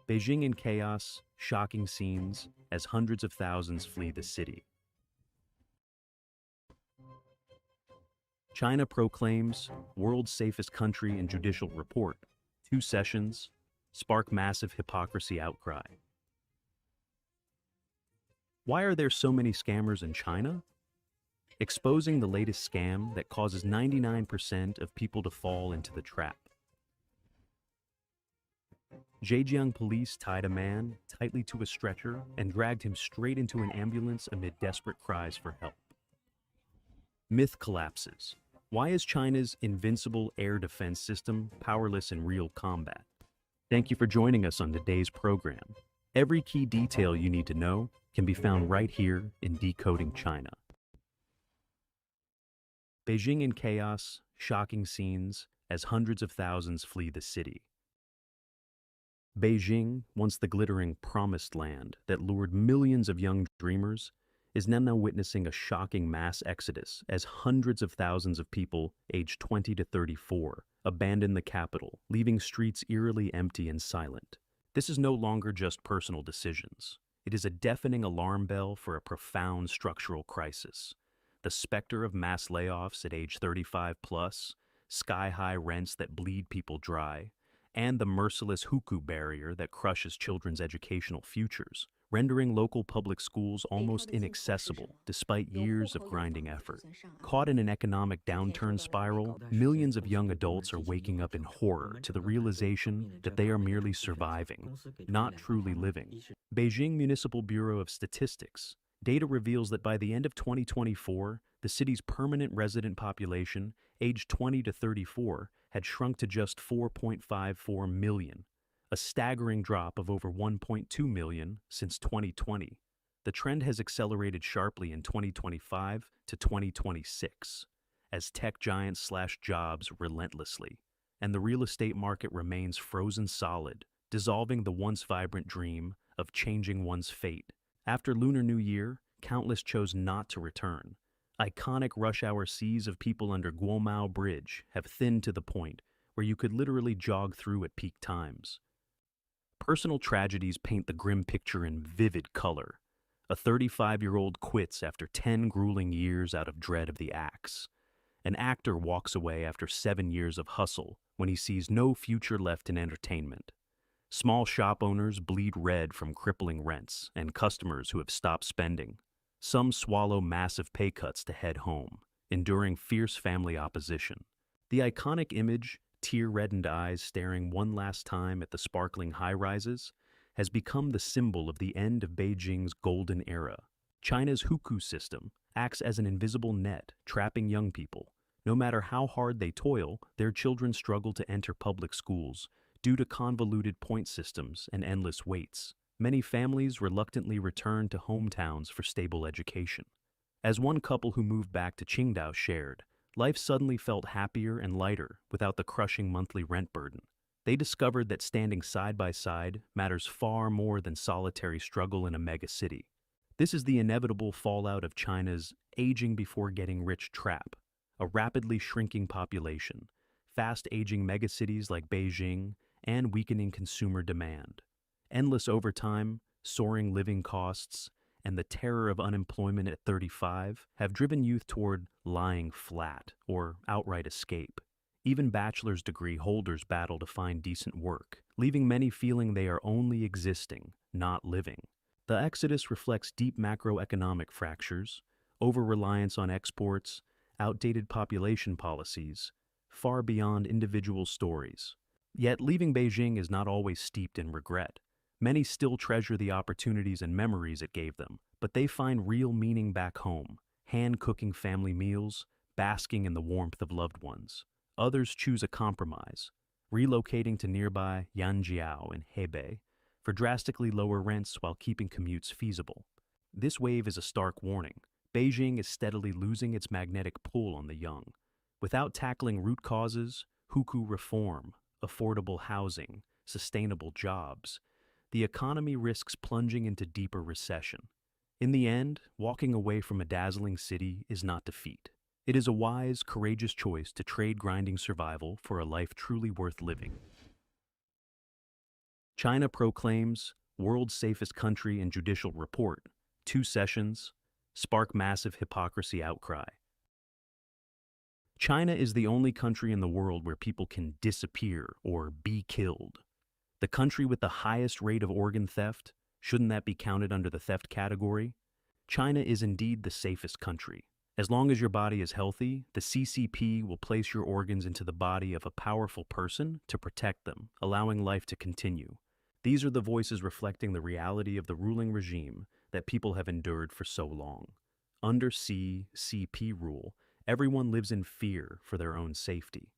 Beijing in chaos, shocking scenes as hundreds of thousands flee the city. China proclaims world's safest country in judicial report. 2 sessions spark massive hypocrisy outcry. Why are there so many scammers in China? Exposing the latest scam that causes 99% of people to fall into the trap. Zhejiang police tied a man tightly to a stretcher and dragged him straight into an ambulance amid desperate cries for help. Myth collapses. Why is China's invincible air defense system powerless in real combat? Thank you for joining us on today's program. Every key detail you need to know can be found right here in Decoding China. Beijing in chaos, shocking scenes as hundreds of thousands flee the city. Beijing, once the glittering promised land that lured millions of young dreamers, is now witnessing a shocking mass exodus as hundreds of thousands of people aged 20 to 34 abandon the capital, leaving streets eerily empty and silent. This is no longer just personal decisions. It is a deafening alarm bell for a profound structural crisis. The specter of mass layoffs at age 35 plus, sky-high rents that bleed people dry, and the merciless hukou barrier that crushes children's educational futures rendering local public schools almost inaccessible despite years of grinding effort. Caught in an economic downturn spiral, millions of young adults are waking up in horror to the realization that they are merely surviving, not truly living. Beijing Municipal Bureau of Statistics data reveals that by the end of 2024, the city's permanent resident population, aged 20 to 34, had shrunk to just 4.54 million, a staggering drop of over 1.2 million since 2020. The trend has accelerated sharply in 2025 to 2026 as tech giants slash jobs relentlessly, and the real estate market remains frozen solid, dissolving the once vibrant dream of changing one's fate. After Lunar New Year, countless chose not to return. Iconic rush hour seas of people under Guomao Bridge have thinned to the point where you could literally jog through at peak times. Personal tragedies paint the grim picture in vivid color. A 35-year-old quits after 10 grueling years out of dread of the axe. An actor walks away after 7 years of hustle when he sees no future left in entertainment. Small shop owners bleed red from crippling rents and customers who have stopped spending. Some swallow massive pay cuts to head home, enduring fierce family opposition. The iconic image, tear-reddened eyes staring one last time at the sparkling high-rises, has become the symbol of the end of Beijing's golden era. China's hukou system acts as an invisible net, trapping young people. No matter how hard they toil, their children struggle to enter public schools due to convoluted point systems and endless waits. Many families reluctantly return to hometowns for stable education. As one couple who moved back to Qingdao shared, life suddenly felt happier and lighter without the crushing monthly rent burden. They discovered that standing side by side matters far more than solitary struggle in a megacity. This is the inevitable fallout of China's aging before getting rich trap, a rapidly shrinking population, fast-aging megacities like Beijing, and weakening consumer demand. Endless overtime, soaring living costs, and the terror of unemployment at 35 have driven youth toward lying flat or outright escape. Even bachelor's degree holders battle to find decent work, leaving many feeling they are only existing, not living. The exodus reflects deep macroeconomic fractures, over-reliance on exports, outdated population policies, far beyond individual stories. Yet leaving Beijing is not always steeped in regret. Many still treasure the opportunities and memories it gave them, but they find real meaning back home, hand-cooking family meals, basking in the warmth of loved ones. Others choose a compromise, relocating to nearby Yanjiao in Hebei for drastically lower rents while keeping commutes feasible. This wave is a stark warning. Beijing is steadily losing its magnetic pull on the young. Without tackling root causes, hukou reform, affordable housing, sustainable jobs, the economy risks plunging into deeper recession. In the end, walking away from a dazzling city is not defeat. It is a wise, courageous choice to trade grinding survival for a life truly worth living. China proclaims world's safest country in judicial report. 2 sessions spark massive hypocrisy outcry. China is the only country in the world where people can disappear or be killed. The country with the highest rate of organ theft, shouldn't that be counted under the theft category? China is indeed the safest country. As long as your body is healthy, the CCP will place your organs into the body of a powerful person to protect them, allowing life to continue. These are the voices reflecting the reality of the ruling regime that people have endured for so long. Under CCP rule, everyone lives in fear for their own safety.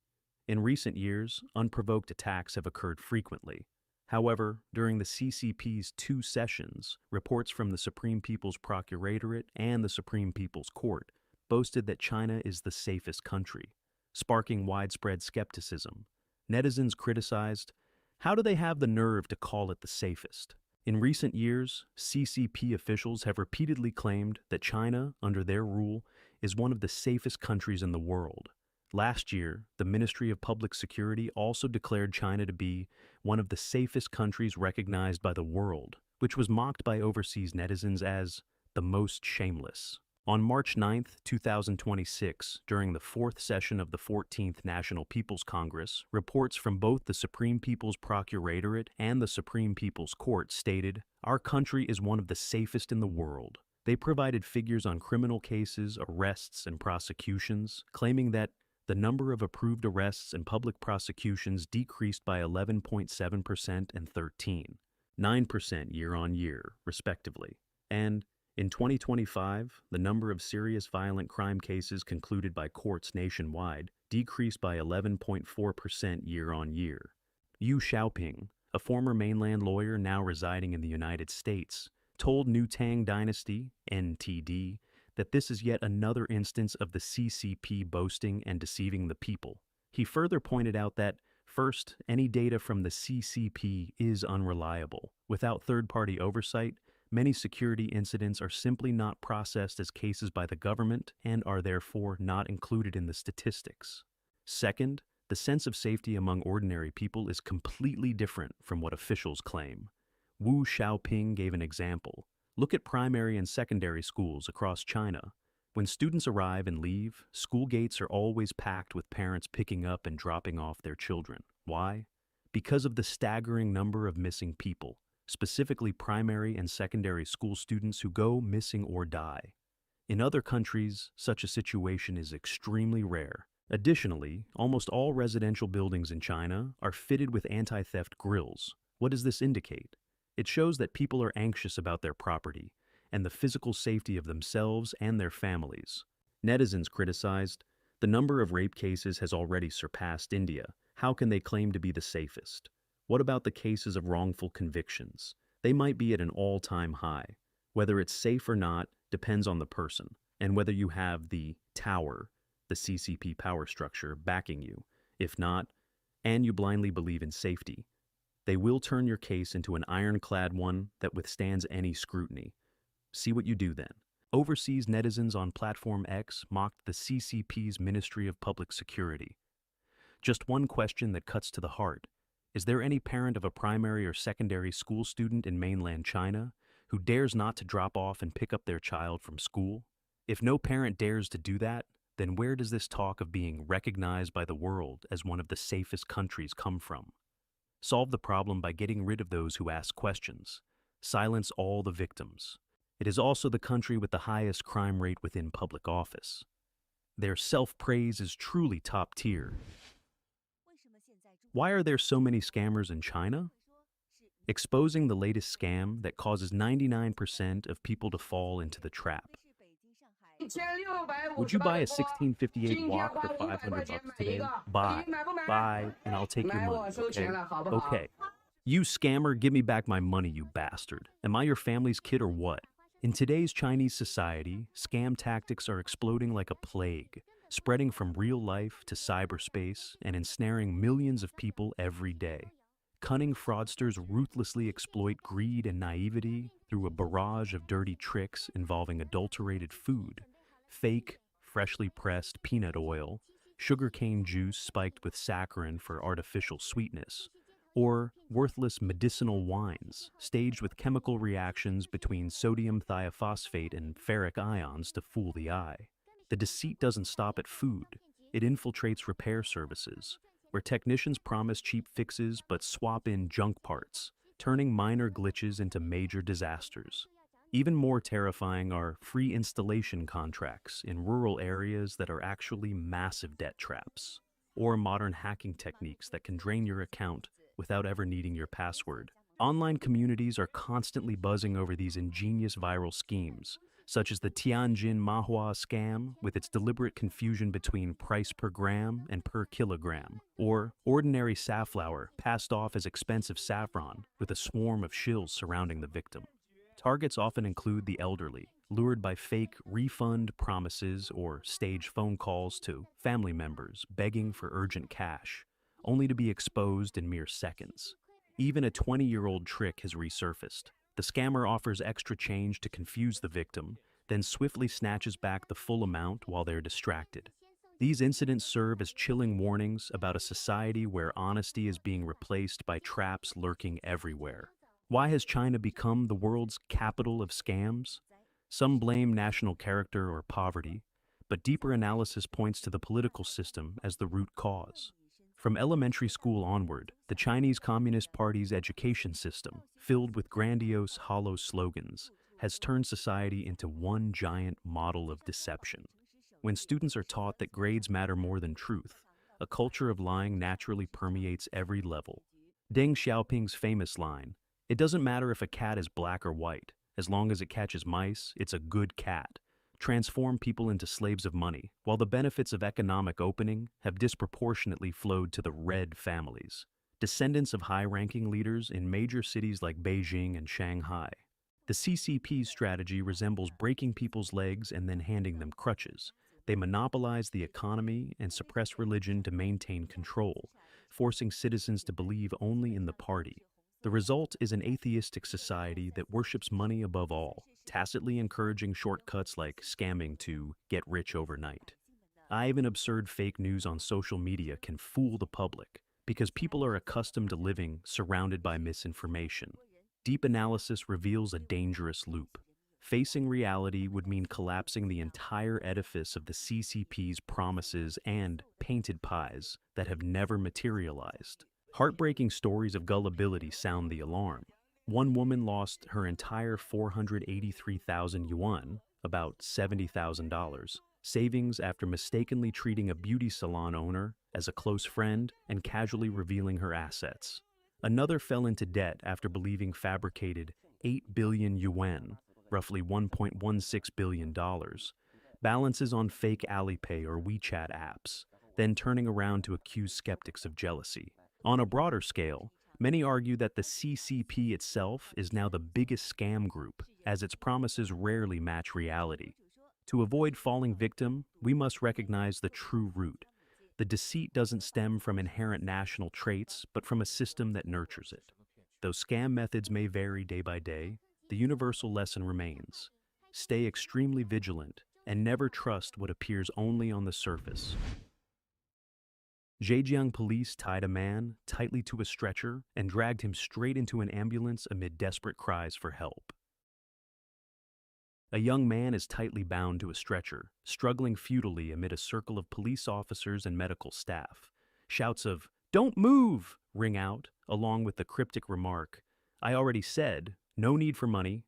In recent years, unprovoked attacks have occurred frequently. However, during the CCP's 2 sessions, reports from the Supreme People's Procuratorate and the Supreme People's Court boasted that China is the safest country, sparking widespread skepticism. Netizens criticized, how do they have the nerve to call it the safest? In recent years, CCP officials have repeatedly claimed that China, under their rule, is one of the safest countries in the world. Last year, the Ministry of Public Security also declared China to be one of the safest countries recognized by the world, which was mocked by overseas netizens as the most shameless. On March 9, 2026, during the fourth session of the 14th National People's Congress, reports from both the Supreme People's Procuratorate and the Supreme People's Court stated, "Our country is one of the safest in the world." They provided figures on criminal cases, arrests, and prosecutions, claiming that the number of approved arrests and public prosecutions decreased by 11.7% and 9% year-on-year, respectively. And in 2025, the number of serious violent crime cases concluded by courts nationwide decreased by 11.4% year-on-year. Yu Xiaoping, a former mainland lawyer now residing in the United States, told New Tang Dynasty, NTD, that this is yet another instance of the CCP boasting and deceiving the people. He further pointed out that, first, any data from the CCP is unreliable. Without third-party oversight, many security incidents are simply not processed as cases by the government and are therefore not included in the statistics. Second, the sense of safety among ordinary people is completely different from what officials claim. Wu Xiaoping gave an example. Look at primary and secondary schools across China. When students arrive and leave, school gates are always packed with parents picking up and dropping off their children. Why? Because of the staggering number of missing people, specifically primary and secondary school students who go missing or die. In other countries, such a situation is extremely rare. Additionally, almost all residential buildings in China are fitted with anti-theft grills. What does this indicate? It shows that people are anxious about their property and the physical safety of themselves and their families. Netizens criticized, "The number of rape cases has already surpassed India. How can they claim to be the safest? What about the cases of wrongful convictions? They might be at an all-time high. Whether it's safe or not depends on the person, and whether you have the tower, the CCP power structure, backing you. If not, and you blindly believe in safety, they will turn your case into an ironclad one that withstands any scrutiny. See what you do then." Overseas netizens on Platform X mocked the CCP's Ministry of Public Security. Just one question that cuts to the heart. Is there any parent of a primary or secondary school student in mainland China who dares not to drop off and pick up their child from school? If no parent dares to do that, then where does this talk of being recognized by the world as one of the safest countries come from? Solve the problem by getting rid of those who ask questions. Silence all the victims. It is also the country with the highest crime rate within public office. Their self-praise is truly top tier. Why are there so many scammers in China? Exposing the latest scam that causes 99% of people to fall into the trap. Would you buy a 1658 walk for $500 today? Buy, and I'll take your money, okay? Okay. You scammer, give me back my money, you bastard. Am I your family's kid or what? In today's Chinese society, scam tactics are exploding like a plague, spreading from real life to cyberspace and ensnaring millions of people every day. Cunning fraudsters ruthlessly exploit greed and naivety through a barrage of dirty tricks involving adulterated food, fake, freshly pressed peanut oil, sugarcane juice spiked with saccharin for artificial sweetness, or worthless medicinal wines staged with chemical reactions between sodium thiophosphate and ferric ions to fool the eye. The deceit doesn't stop at food. It infiltrates repair services, where technicians promise cheap fixes but swap in junk parts, turning minor glitches into major disasters. Even more terrifying are free installation contracts in rural areas that are actually massive debt traps, or modern hacking techniques that can drain your account without ever needing your password. Online communities are constantly buzzing over these ingenious viral schemes, such as the Tianjin Mahua scam with its deliberate confusion between price per gram and per kilogram, or ordinary safflower passed off as expensive saffron with a swarm of shills surrounding the victim. Targets often include the elderly, lured by fake refund promises or staged phone calls to family members begging for urgent cash, only to be exposed in mere seconds. Even a 20-year-old trick has resurfaced. The scammer offers extra change to confuse the victim, then swiftly snatches back the full amount while they're distracted. These incidents serve as chilling warnings about a society where honesty is being replaced by traps lurking everywhere. Why has China become the world's capital of scams? Some blame national character or poverty, but deeper analysis points to the political system as the root cause. From elementary school onward, the Chinese Communist Party's education system, filled with grandiose, hollow slogans, has turned society into one giant model of deception. When students are taught that grades matter more than truth, a culture of lying naturally permeates every level. Deng Xiaoping's famous line, "It doesn't matter if a cat is black or white, as long as it catches mice, it's a good cat," transform people into slaves of money, while the benefits of economic opening have disproportionately flowed to the red families, descendants of high-ranking leaders in major cities like Beijing and Shanghai. The CCP's strategy resembles breaking people's legs and then handing them crutches. They monopolize the economy and suppress religion to maintain control, forcing citizens to believe only in the party. The result is an atheistic society that worships money above all, tacitly encouraging shortcuts like scamming to get rich overnight. Even absurd fake news on social media can fool the public because people are accustomed to living surrounded by misinformation. Deep analysis reveals a dangerous loop. Facing reality would mean collapsing the entire edifice of the CCP's promises and painted pies that have never materialized. Heartbreaking stories of gullibility sound the alarm. One woman lost her entire 483,000 yuan, about $70,000, savings after mistakenly treating a beauty salon owner as a close friend and casually revealing her assets. Another fell into debt after believing fabricated 8 billion yuan, roughly $1.16 billion, balances on fake Alipay or WeChat apps, then turning around to accuse skeptics of jealousy. On a broader scale, many argue that the CCP itself is now the biggest scam group, as its promises rarely match reality. To avoid falling victim, we must recognize the true root. The deceit doesn't stem from inherent national traits, but from a system that nurtures it. Though scam methods may vary day by day, the universal lesson remains. Stay extremely vigilant and never trust what appears only on the surface. Zhejiang police tied a man tightly to a stretcher and dragged him straight into an ambulance amid desperate cries for help. A young man is tightly bound to a stretcher, struggling futilely amid a circle of police officers and medical staff. Shouts of, "Don't move!" ring out, along with the cryptic remark, "I already said, no need for money."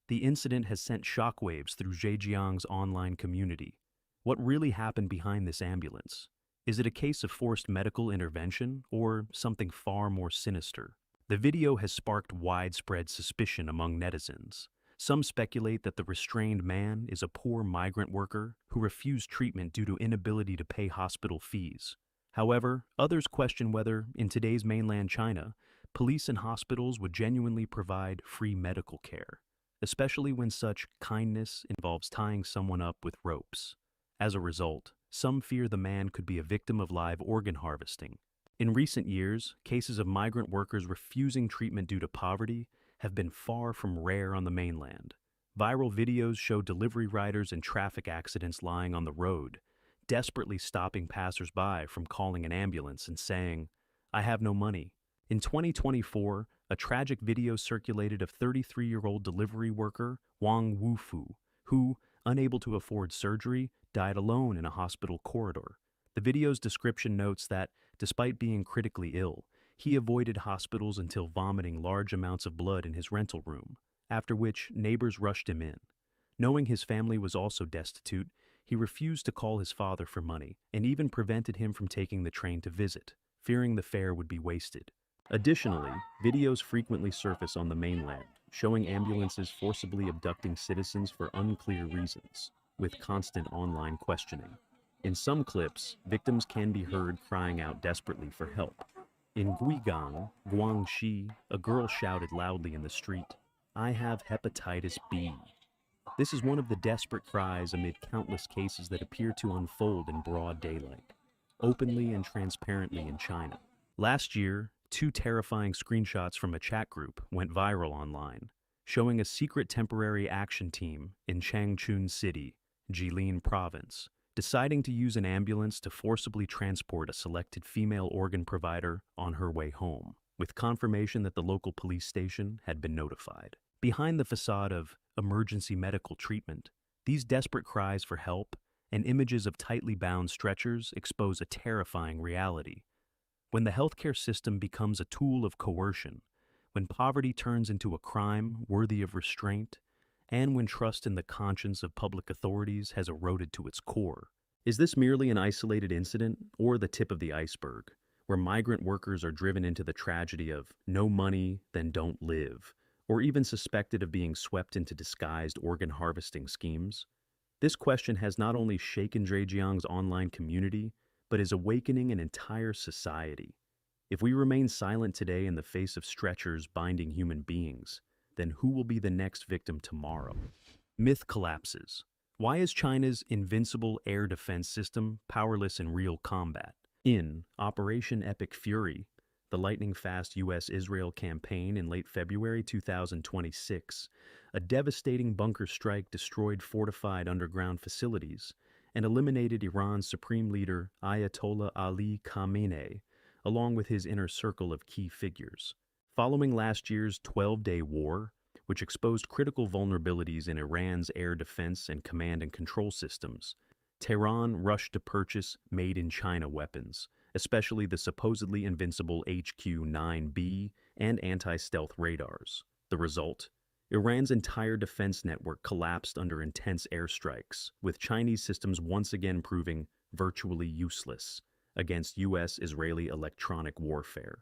The incident has sent shockwaves through Zhejiang's online community. What really happened behind this ambulance? Is it a case of forced medical intervention or something far more sinister? The video has sparked widespread suspicion among netizens. Some speculate that the restrained man is a poor migrant worker who refused treatment due to inability to pay hospital fees. However, others question whether, in today's mainland China, police and hospitals would genuinely provide free medical care, especially when such kindness involves tying someone up with ropes. As a result, some fear the man could be a victim of live organ harvesting. In recent years, cases of migrant workers refusing treatment due to poverty have been far from rare on the mainland. Viral videos show delivery riders in traffic accidents lying on the road, desperately stopping passers-by from calling an ambulance and saying, "I have no money." In 2024, a tragic video circulated of 33-year-old delivery worker Wang Wufu, who, unable to afford surgery, died alone in a hospital corridor. The video's description notes that, despite being critically ill, he avoided hospitals until vomiting large amounts of blood in his rental room, after which neighbors rushed him in. Knowing his family was also destitute, he refused to call his father for money and even prevented him from taking the train to visit, fearing the fare would be wasted. Additionally, videos frequently surface on the mainland, showing ambulances forcibly abducting citizens for unclear reasons, with constant online questioning. In some clips, victims can be heard crying out desperately for help. In Guigang, Guangxi, a girl shouted loudly in the street, "I have hepatitis B." This is one of the desperate cries amid countless cases that appear to unfold in broad daylight, openly and transparently in China. Last year, 2 terrifying screenshots from a chat group went viral online, showing a secret temporary action team in Changchun City, Jilin Province, deciding to use an ambulance to forcibly transport a selected female organ provider on her way home, with confirmation that the local police station had been notified. Behind the facade of emergency medical treatment. These desperate cries for help and images of tightly bound stretchers expose a terrifying reality. When the healthcare system becomes a tool of coercion, when poverty turns into a crime worthy of restraint, and when trust in the conscience of public authorities has eroded to its core. Is this merely an isolated incident or the tip of the iceberg, where migrant workers are driven into the tragedy of no money, then don't live, or even suspected of being swept into disguised organ harvesting schemes? This question has not only shaken Zhejiang's online community, but is awakening an entire society. If we remain silent today in the face of stretchers binding human beings, then who will be the next victim tomorrow? Myth collapses. Why is China's invincible air defense system powerless in real combat? In Operation Epic Fury, the lightning-fast U.S.-Israel campaign in late February 2026, a devastating bunker strike destroyed fortified underground facilities and eliminated Iran's supreme leader Ayatollah Ali Khamenei, along with his inner circle of key figures. Following last year's 12-day war, which exposed critical vulnerabilities in Iran's air defense and command and control systems, Tehran rushed to purchase made-in-China weapons, especially the supposedly invincible HQ-9B and anti-stealth radars. The result? Iran's entire defense network collapsed under intense airstrikes, with Chinese systems once again proving virtually useless against U.S.-Israeli electronic warfare.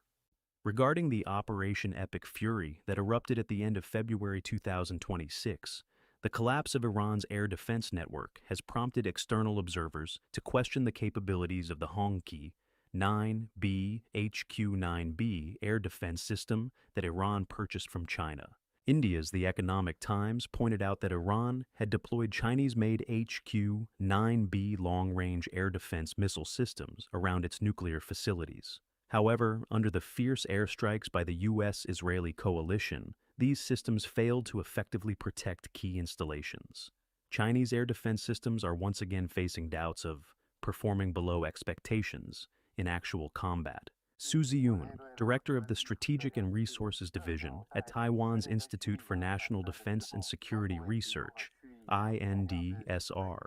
Regarding the Operation Epic Fury that erupted at the end of February 2026, the collapse of Iran's air defense network has prompted external observers to question the capabilities of the Hongqi 9B HQ-9B air defense system that Iran purchased from China. India's The Economic Times pointed out that Iran had deployed Chinese-made HQ-9B long-range air defense missile systems around its nuclear facilities. However, under the fierce airstrikes by the U.S.-Israeli coalition, these systems failed to effectively protect key installations. Chinese air defense systems are once again facing doubts of performing below expectations in actual combat. Su Ziyun, director of the Strategic and Resources Division at Taiwan's Institute for National Defense and Security Research, INDSR.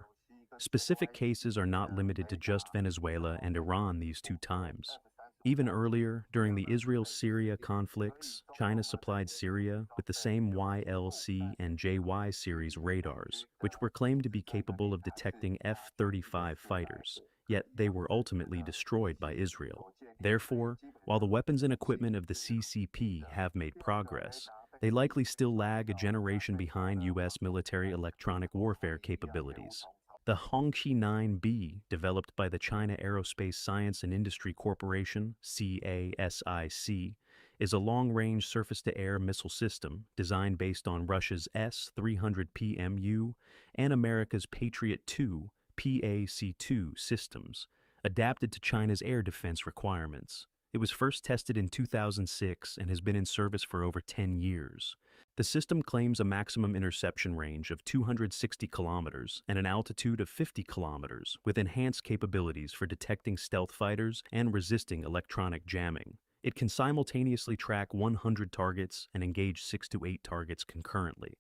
Specific cases are not limited to just Venezuela and Iran these two times. Even earlier, during the Israel-Syria conflicts, China supplied Syria with the same YLC and JY series radars, which were claimed to be capable of detecting F-35 fighters, yet they were ultimately destroyed by Israel. Therefore, while the weapons and equipment of the CCP have made progress, they likely still lag a generation behind U.S. military electronic warfare capabilities. The Hongqi 9B, developed by the China Aerospace Science and Industry Corporation, CASIC, is a long-range surface-to-air missile system designed based on Russia's S-300PMU and America's Patriot 2 PAC-2 systems, adapted to China's air defense requirements. It was first tested in 2006 and has been in service for over 10 years. The system claims a maximum interception range of 260 kilometers and an altitude of 50 kilometers, with enhanced capabilities for detecting stealth fighters and resisting electronic jamming. It can simultaneously track 100 targets and engage 6 to 8 targets concurrently.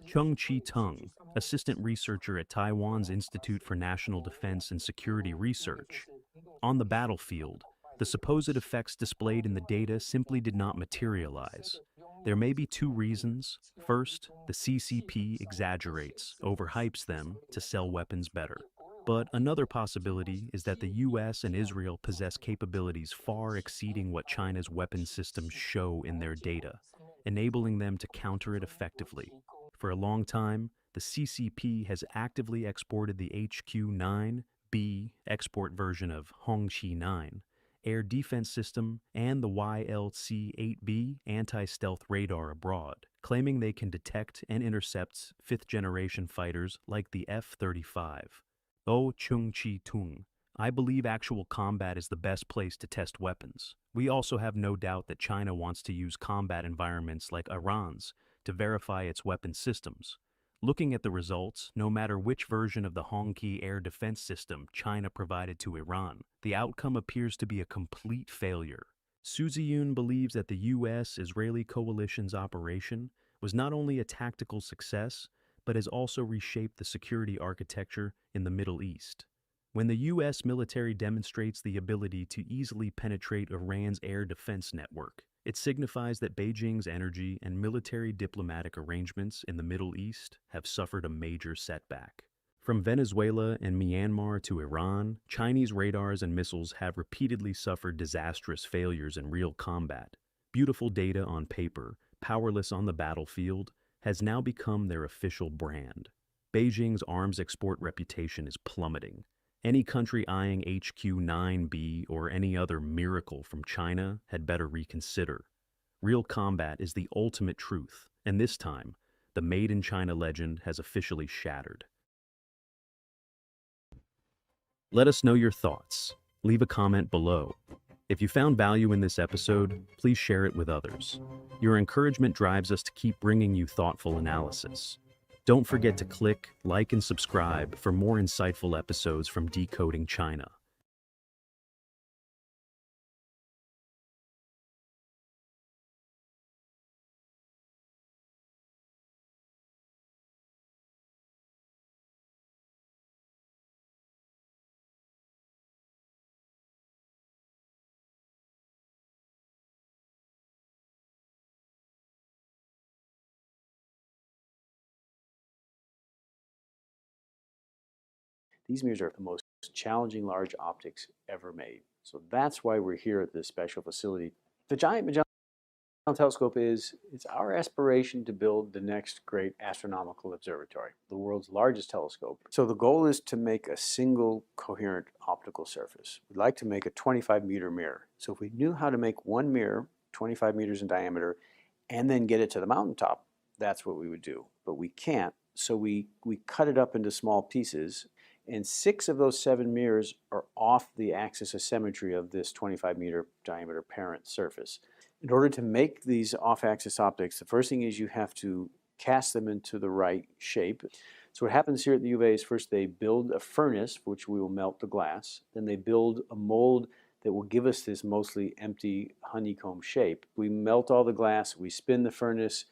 Chung Chi-tung, assistant researcher at Taiwan's Institute for National Defense and Security Research. On the battlefield, the supposed effects displayed in the data simply did not materialize. There may be two reasons. First, the CCP exaggerates, overhypes them to sell weapons better. But another possibility is that the US and Israel possess capabilities far exceeding what China's weapons systems show in their data, enabling them to counter it effectively. For a long time, the CCP has actively exported the HQ-9B export version of Hongqi 9 air defense system and the YLC-8B anti-stealth radar abroad, claiming they can detect and intercept fifth-generation fighters like the F-35. Oh Chung Chi-tung, I believe actual combat is the best place to test weapons. We also have no doubt that China wants to use combat environments like Iran's to verify its weapon systems. Looking at the results, no matter which version of the Hongqi air defense system China provided to Iran, the outcome appears to be a complete failure. Su Ziyun believes that the U.S.-Israeli coalition's operation was not only a tactical success, but has also reshaped the security architecture in the Middle East. When the U.S. military demonstrates the ability to easily penetrate Iran's air defense network, it signifies that Beijing's energy and military diplomatic arrangements in the Middle East have suffered a major setback. From Venezuela and Myanmar to Iran, Chinese radars and missiles have repeatedly suffered disastrous failures in real combat. Beautiful data on paper, powerless on the battlefield, has now become their official brand. Beijing's arms export reputation is plummeting. Any country eyeing HQ-9B or any other miracle from China had better reconsider. Real combat is the ultimate truth, and this time, the Made in China legend has officially shattered. Let us know your thoughts. Leave a comment below. If you found value in this episode, please share it with others. Your encouragement drives us to keep bringing you thoughtful analysis. Don't forget to click, like, and subscribe for more insightful episodes from Decoding China. These mirrors are the most challenging large optics ever made. So that's why we're here at this special facility. The Giant Magellan Telescope it's our aspiration to build the next great astronomical observatory, the world's largest telescope. So the goal is to make a single coherent optical surface. We'd like to make a 25-meter mirror. So if we knew how to make one mirror 25 meters in diameter and then get it to the mountaintop, that's what we would do. But we can't, so we cut it up into small pieces. And 6 of those 7 mirrors are off the axis of symmetry of this 25-meter diameter parent surface. In order to make these off-axis optics, the first thing is you have to cast them into the right shape. So what happens here at the U of A is first they build a furnace, which we will melt the glass. Then they build a mold that will give us this mostly empty honeycomb shape. We melt all the glass, we spin the furnace,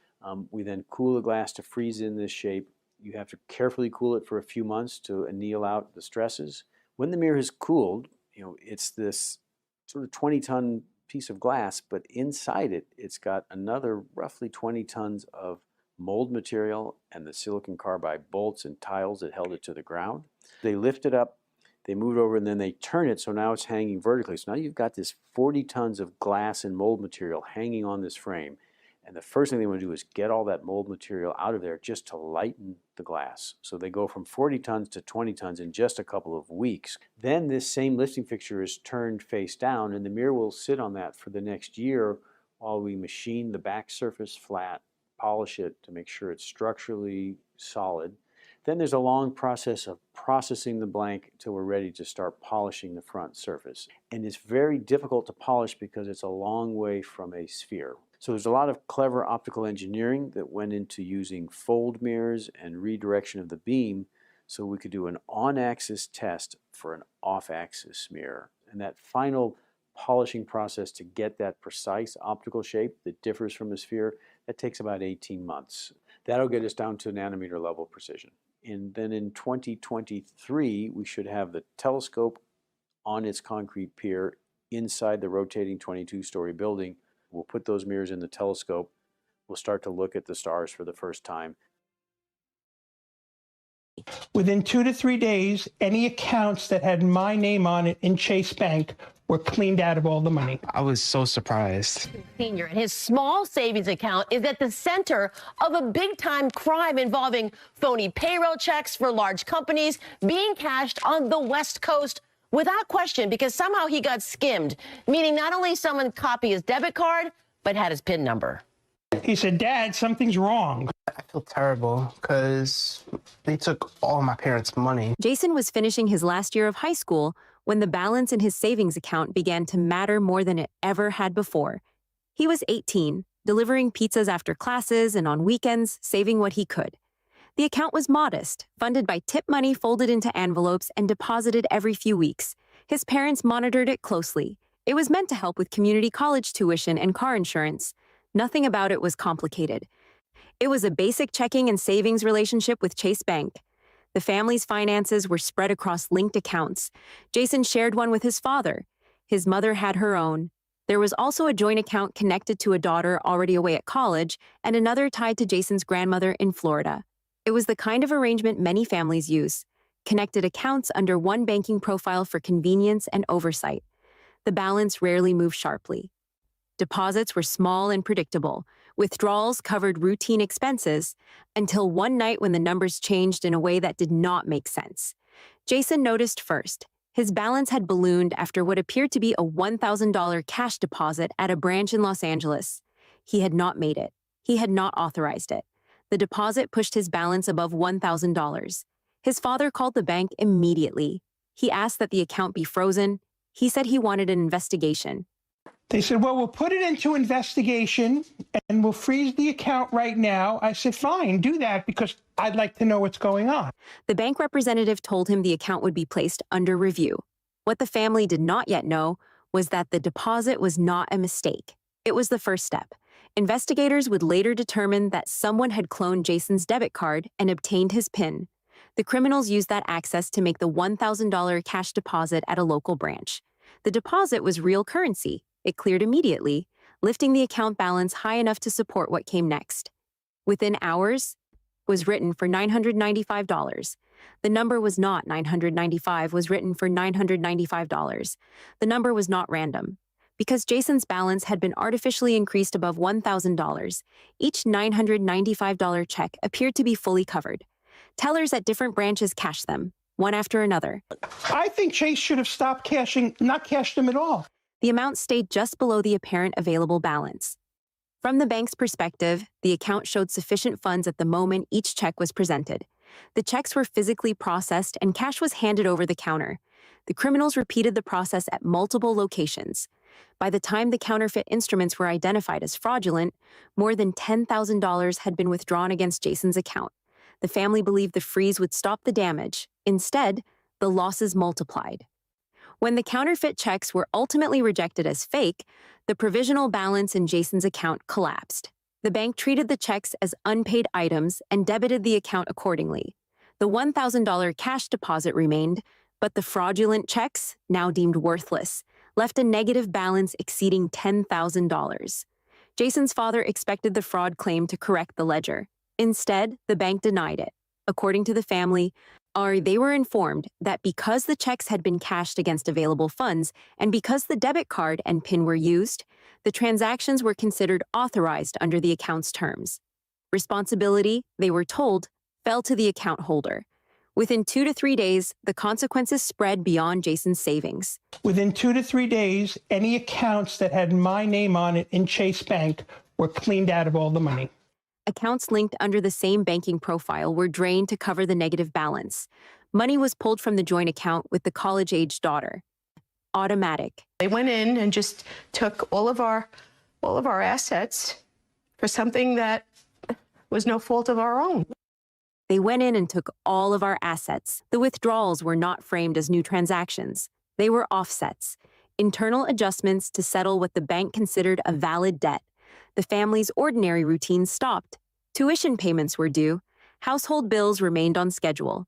we then cool the glass to freeze in this shape. You have to carefully cool it for a few months to anneal out the stresses. When the mirror is cooled, it's this sort of 20-ton piece of glass, but inside it, it's got another roughly 20 tons of mold material and the silicon carbide bolts and tiles that held it to the ground. They lift it up, they move it over, and then they turn it so now it's hanging vertically. So now you've got this 40 tons of glass and mold material hanging on this frame. And the first thing they want to do is get all that mold material out of there just to lighten the glass. So they go from 40 tons to 20 tons in just a couple of weeks. Then this same lifting fixture is turned face down, and the mirror will sit on that for the next year while we machine the back surface flat, polish it to make sure it's structurally solid. Then there's a long process of processing the blank until we're ready to start polishing the front surface. And it's very difficult to polish because it's a long way from a sphere. So there's a lot of clever optical engineering that went into using fold mirrors and redirection of the beam so we could do an on-axis test for an off-axis mirror. And that final polishing process to get that precise optical shape that differs from a sphere, that takes about 18 months. That'll get us down to nanometer level precision. And then in 2023, we should have the telescope on its concrete pier inside the rotating 22-story building. We'll put those mirrors in the telescope. We'll start to look at the stars for the first time. Within 2 to 3 days, any accounts that had my name on it in Chase Bank were cleaned out of all the money. I was so surprised. Senior and his small savings account is at the center of a big-time crime involving phony payroll checks for large companies being cashed on the West Coast without question because somehow he got skimmed, meaning not only someone copied his debit card, but had his PIN number. He said, "Dad, something's wrong." I feel terrible because they took all my parents' money. Jason was finishing his last year of high school when the balance in his savings account began to matter more than it ever had before. He was 18, delivering pizzas after classes and on weekends, saving what he could. The account was modest, funded by tip money folded into envelopes and deposited every few weeks. His parents monitored it closely. It was meant to help with community college tuition and car insurance. Nothing about it was complicated. It was a basic checking and savings relationship with Chase Bank. The family's finances were spread across linked accounts. Jason shared one with his father. His mother had her own. There was also a joint account connected to a daughter already away at college and another tied to Jason's grandmother in Florida. It was the kind of arrangement many families use, connected accounts under one banking profile for convenience and oversight. The balance rarely moved sharply. Deposits were small and predictable. Withdrawals covered routine expenses until one night when the numbers changed in a way that did not make sense. Jason noticed first. His balance had ballooned after what appeared to be a $1,000 cash deposit at a branch in Los Angeles. He had not made it. He had not authorized it. The deposit pushed his balance above $1,000. His father called the bank immediately. He asked that the account be frozen. He said he wanted an investigation. They said, well, we'll put it into investigation and we'll freeze the account right now. I said, fine, do that because I'd like to know what's going on. The bank representative told him the account would be placed under review. What the family did not yet know was that the deposit was not a mistake. It was the first step. Investigators would later determine that someone had cloned Jason's debit card and obtained his PIN. The criminals used that access to make the $1,000 cash deposit at a local branch. The deposit was real currency. It cleared immediately, lifting the account balance high enough to support what came next. Within hours, it was written for $995. The number was not 995, was written for $995. The number was not random. Because Jason's balance had been artificially increased above $1,000, each $995 check appeared to be fully covered. Tellers at different branches cashed them, one after another. I think Chase should have stopped not cashed them at all. The amount stayed just below the apparent available balance. From the bank's perspective, the account showed sufficient funds at the moment each check was presented. The checks were physically processed and cash was handed over the counter. The criminals repeated the process at multiple locations. By the time the counterfeit instruments were identified as fraudulent, more than $10,000 had been withdrawn against Jason's account. The family believed the freeze would stop the damage. Instead, the losses multiplied. When the counterfeit checks were ultimately rejected as fake, the provisional balance in Jason's account collapsed. The bank treated the checks as unpaid items and debited the account accordingly. The $1,000 cash deposit remained, but the fraudulent checks, now deemed worthless, left a negative balance exceeding $10,000. Jason's father expected the fraud claim to correct the ledger. Instead, the bank denied it. According to the family, they were informed that because the checks had been cashed against available funds and because the debit card and PIN were used, the transactions were considered authorized under the account's terms. Responsibility, they were told, fell to the account holder. Within 2 to 3 days, the consequences spread beyond Jason's savings. Within 2 to 3 days, any accounts that had my name on it in Chase Bank were cleaned out of all the money. Accounts linked under the same banking profile were drained to cover the negative balance. Money was pulled from the joint account with the college-aged daughter. Automatic. They went in and just took all of our assets for something that was no fault of our own. They went in and took all of our assets. The withdrawals were not framed as new transactions. They were offsets, internal adjustments to settle what the bank considered a valid debt. The family's ordinary routine stopped. Tuition payments were due. Household bills remained on schedule.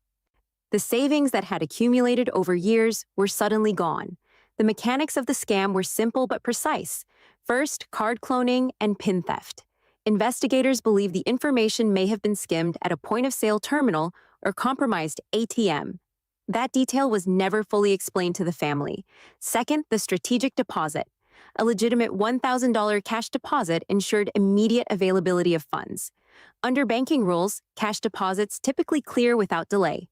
The savings that had accumulated over years were suddenly gone. The mechanics of the scam were simple but precise. First, card cloning and PIN theft. Investigators believe the information may have been skimmed at a point-of-sale terminal or compromised ATM. That detail was never fully explained to the family. Second, the strategic deposit. A legitimate $1,000 cash deposit ensured immediate availability of funds. Under banking rules, cash deposits typically clear without delay.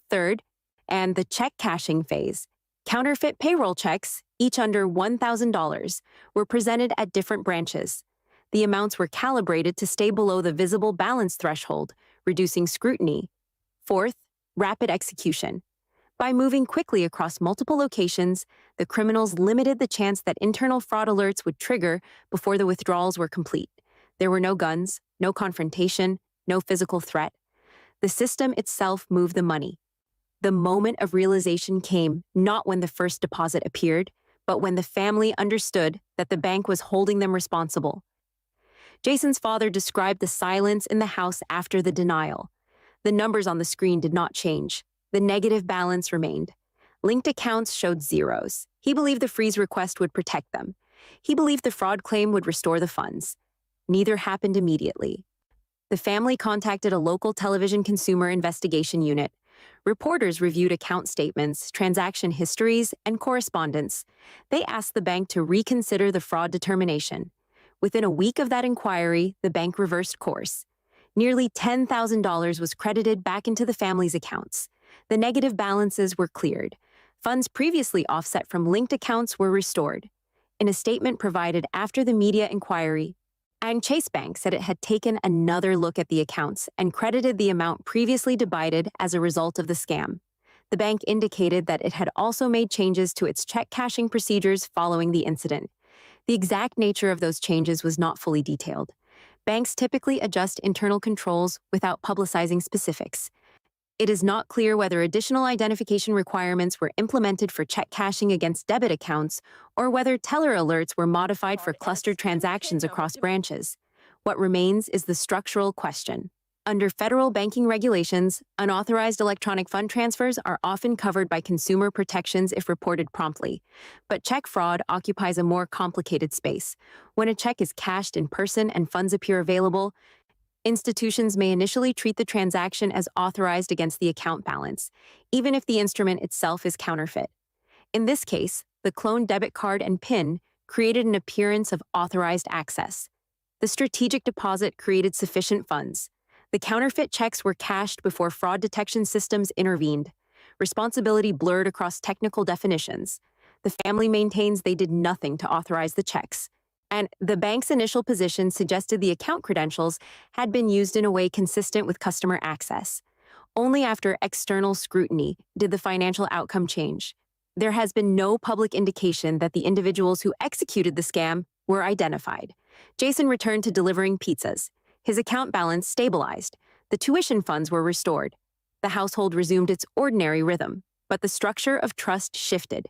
Third, and the check cashing phase. Counterfeit payroll checks, each under $1,000, were presented at different branches. The amounts were calibrated to stay below the visible balance threshold, reducing scrutiny. Fourth, rapid execution. By moving quickly across multiple locations, the criminals limited the chance that internal fraud alerts would trigger before the withdrawals were complete. There were no guns, no confrontation, no physical threat. The system itself moved the money. The moment of realization came not when the first deposit appeared, but when the family understood that the bank was holding them responsible. Jason's father described the silence in the house after the denial. The numbers on the screen did not change. The negative balance remained. Linked accounts showed zeros. He believed the freeze request would protect them. He believed the fraud claim would restore the funds. Neither happened immediately. The family contacted a local television consumer investigation unit. Reporters reviewed account statements, transaction histories, and correspondence. They asked the bank to reconsider the fraud determination. Within a week of that inquiry, the bank reversed course. Nearly $10,000 was credited back into the family's accounts. The negative balances were cleared. Funds previously offset from linked accounts were restored. In a statement provided after the media inquiry, Chase Bank said it had taken another look at the accounts and credited the amount previously debited as a result of the scam. The bank indicated that it had also made changes to its check cashing procedures following the incident. The exact nature of those changes was not fully detailed. Banks typically adjust internal controls without publicizing specifics. It is not clear whether additional identification requirements were implemented for check cashing against debit accounts or whether teller alerts were modified for clustered transactions across branches. What remains is the structural question. Under federal banking regulations, unauthorized electronic fund transfers are often covered by consumer protections if reported promptly. But check fraud occupies a more complicated space. When a check is cashed in person and funds appear available, institutions may initially treat the transaction as authorized against the account balance, even if the instrument itself is counterfeit. In this case, the cloned debit card and PIN created an appearance of authorized access. The strategic deposit created sufficient funds. The counterfeit checks were cashed before fraud detection systems intervened. Responsibility blurred across technical definitions. The family maintains they did nothing to authorize the checks. And the bank's initial position suggested the account credentials had been used in a way consistent with customer access. Only after external scrutiny did the financial outcome change. There has been no public indication that the individuals who executed the scam were identified. Jason returned to delivering pizzas. His account balance stabilized. The tuition funds were restored. The household resumed its ordinary rhythm, but the structure of trust shifted.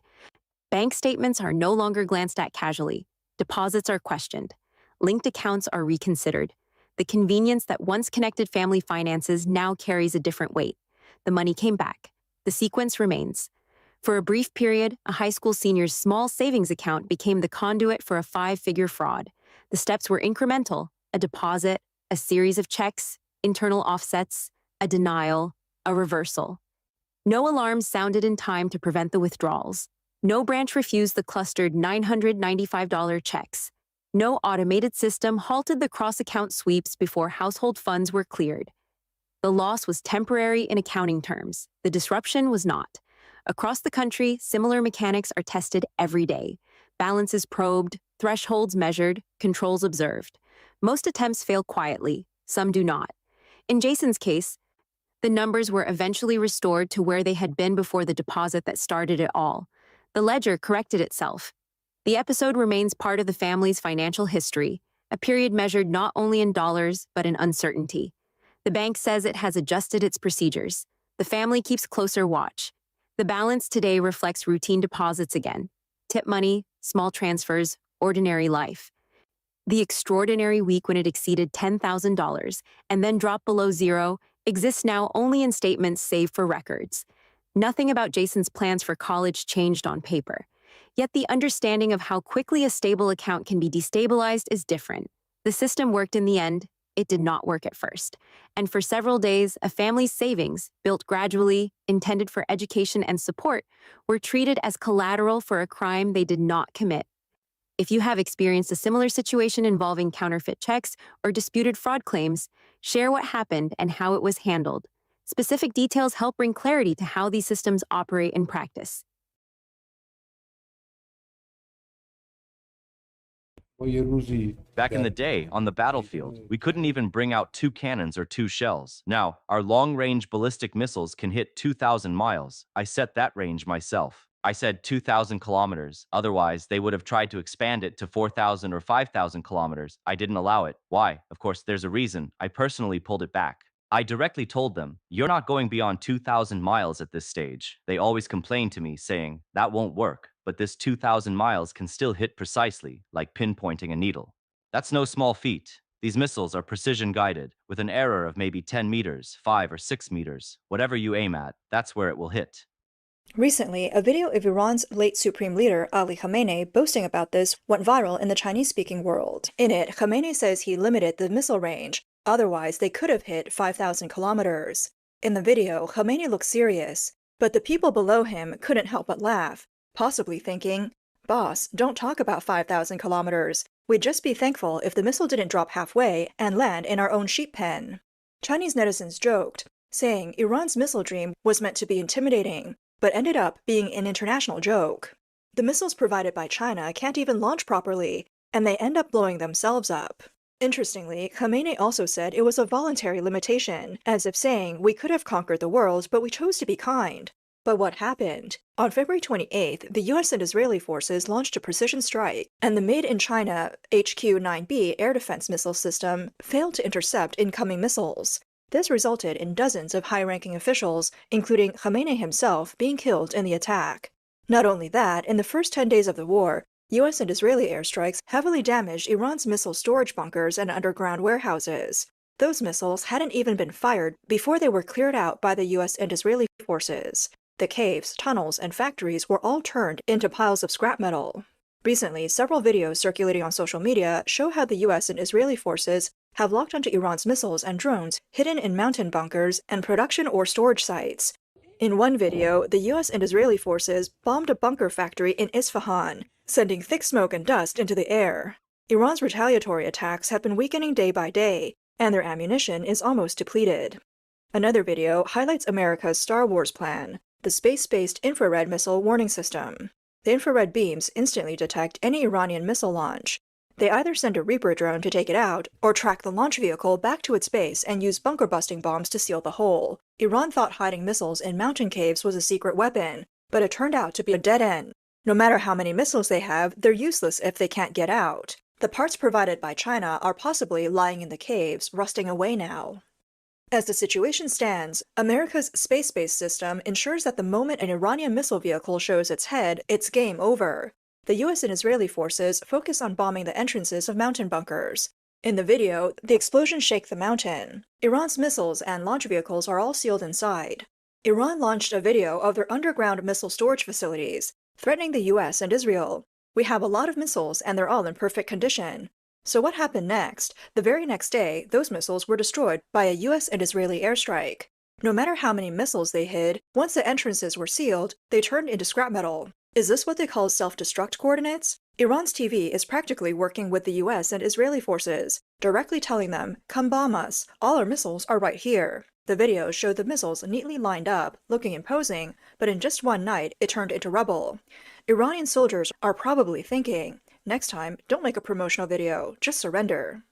Bank statements are no longer glanced at casually. Deposits are questioned. Linked accounts are reconsidered. The convenience that once connected family finances now carries a different weight. The money came back. The sequence remains. For a brief period, a high school senior's small savings account became the conduit for a 5-figure fraud. The steps were incremental: a deposit, a series of checks, internal offsets, a denial, a reversal. No alarms sounded in time to prevent the withdrawals. No branch refused the clustered $995 checks. No automated system halted the cross-account sweeps before household funds were cleared. The loss was temporary in accounting terms. The disruption was not. Across the country, similar mechanics are tested every day. Balances probed, thresholds measured, controls observed. Most attempts fail quietly, some do not. In Jason's case, the numbers were eventually restored to where they had been before the deposit that started it all. The ledger corrected itself. The episode remains part of the family's financial history, a period measured not only in dollars, but in uncertainty. The bank says it has adjusted its procedures. The family keeps closer watch. The balance today reflects routine deposits again. Tip money, small transfers, ordinary life. The extraordinary week when it exceeded $10,000 and then dropped below zero exists now only in statements saved for records. Nothing about Jason's plans for college changed on paper. Yet the understanding of how quickly a stable account can be destabilized is different. The system worked in the end. It did not work at first. And for several days, a family's savings, built gradually, intended for education and support, were treated as collateral for a crime they did not commit. If you have experienced a similar situation involving counterfeit checks or disputed fraud claims, share what happened and how it was handled. Specific details help bring clarity to how these systems operate in practice. Back in the day, on the battlefield, we couldn't even bring out 2 cannons or 2 shells. Now, our long-range ballistic missiles can hit 2,000 miles. I set that range myself. I said 2,000 kilometers. Otherwise, they would have tried to expand it to 4,000 or 5,000 kilometers. I didn't allow it. Why? Of course, there's a reason. I personally pulled it back. I directly told them, you're not going beyond 2,000 miles at this stage. They always complained to me, saying, that won't work, but this 2,000 miles can still hit precisely, like pinpointing a needle. That's no small feat. These missiles are precision guided, with an error of maybe 10 meters, 5 or 6 meters. Whatever you aim at, that's where it will hit. Recently, a video of Iran's late supreme leader, Ali Khamenei, boasting about this went viral in the Chinese-speaking world. In it, Khamenei says he limited the missile range, otherwise they could have hit 5,000 kilometers. In the video, Khamenei looks serious, but the people below him couldn't help but laugh, possibly thinking, "Boss, don't talk about 5,000 kilometers. We'd just be thankful if the missile didn't drop halfway and land in our own sheep pen." Chinese netizens joked, saying Iran's missile dream was meant to be intimidating, but ended up being an international joke. The missiles provided by China can't even launch properly, and they end up blowing themselves up. Interestingly, Khamenei also said it was a voluntary limitation, as if saying we could have conquered the world, but we chose to be kind. But what happened? On February 28th, the US and Israeli forces launched a precision strike, and the made-in-China HQ-9B air defense missile system failed to intercept incoming missiles. This resulted in dozens of high-ranking officials, including Khamenei himself, being killed in the attack. Not only that, in the first 10 days of the war, US and Israeli airstrikes heavily damaged Iran's missile storage bunkers and underground warehouses. Those missiles hadn't even been fired before they were cleared out by the US and Israeli forces. The caves, tunnels, and factories were all turned into piles of scrap metal. Recently, several videos circulating on social media show how the US and Israeli forces have locked onto Iran's missiles and drones hidden in mountain bunkers and production or storage sites. In one video, the US and Israeli forces bombed a bunker factory in Isfahan, sending thick smoke and dust into the air. Iran's retaliatory attacks have been weakening day by day, and their ammunition is almost depleted. Another video highlights America's Star Wars plan, the space-based infrared missile warning system. The infrared beams instantly detect any Iranian missile launch. They either send a Reaper drone to take it out, or track the launch vehicle back to its base and use bunker-busting bombs to seal the hole. Iran thought hiding missiles in mountain caves was a secret weapon, but it turned out to be a dead end. No matter how many missiles they have, they're useless if they can't get out. The parts provided by China are possibly lying in the caves, rusting away now. As the situation stands, America's space-based system ensures that the moment an Iranian missile vehicle shows its head, it's game over. The US and Israeli forces focus on bombing the entrances of mountain bunkers. In the video, the explosions shake the mountain. Iran's missiles and launch vehicles are all sealed inside. Iran launched a video of their underground missile storage facilities, threatening the US and Israel. "We have a lot of missiles and they're all in perfect condition." So what happened next? The very next day, those missiles were destroyed by a US and Israeli airstrike. No matter how many missiles they hid, once the entrances were sealed, they turned into scrap metal. Is this what they call self-destruct coordinates? Iran's TV is practically working with the US and Israeli forces, directly telling them, "Come bomb us, all our missiles are right here." The videos showed the missiles neatly lined up, looking imposing, but in just one night, it turned into rubble. Iranian soldiers are probably thinking, next time, don't make a promotional video, just surrender.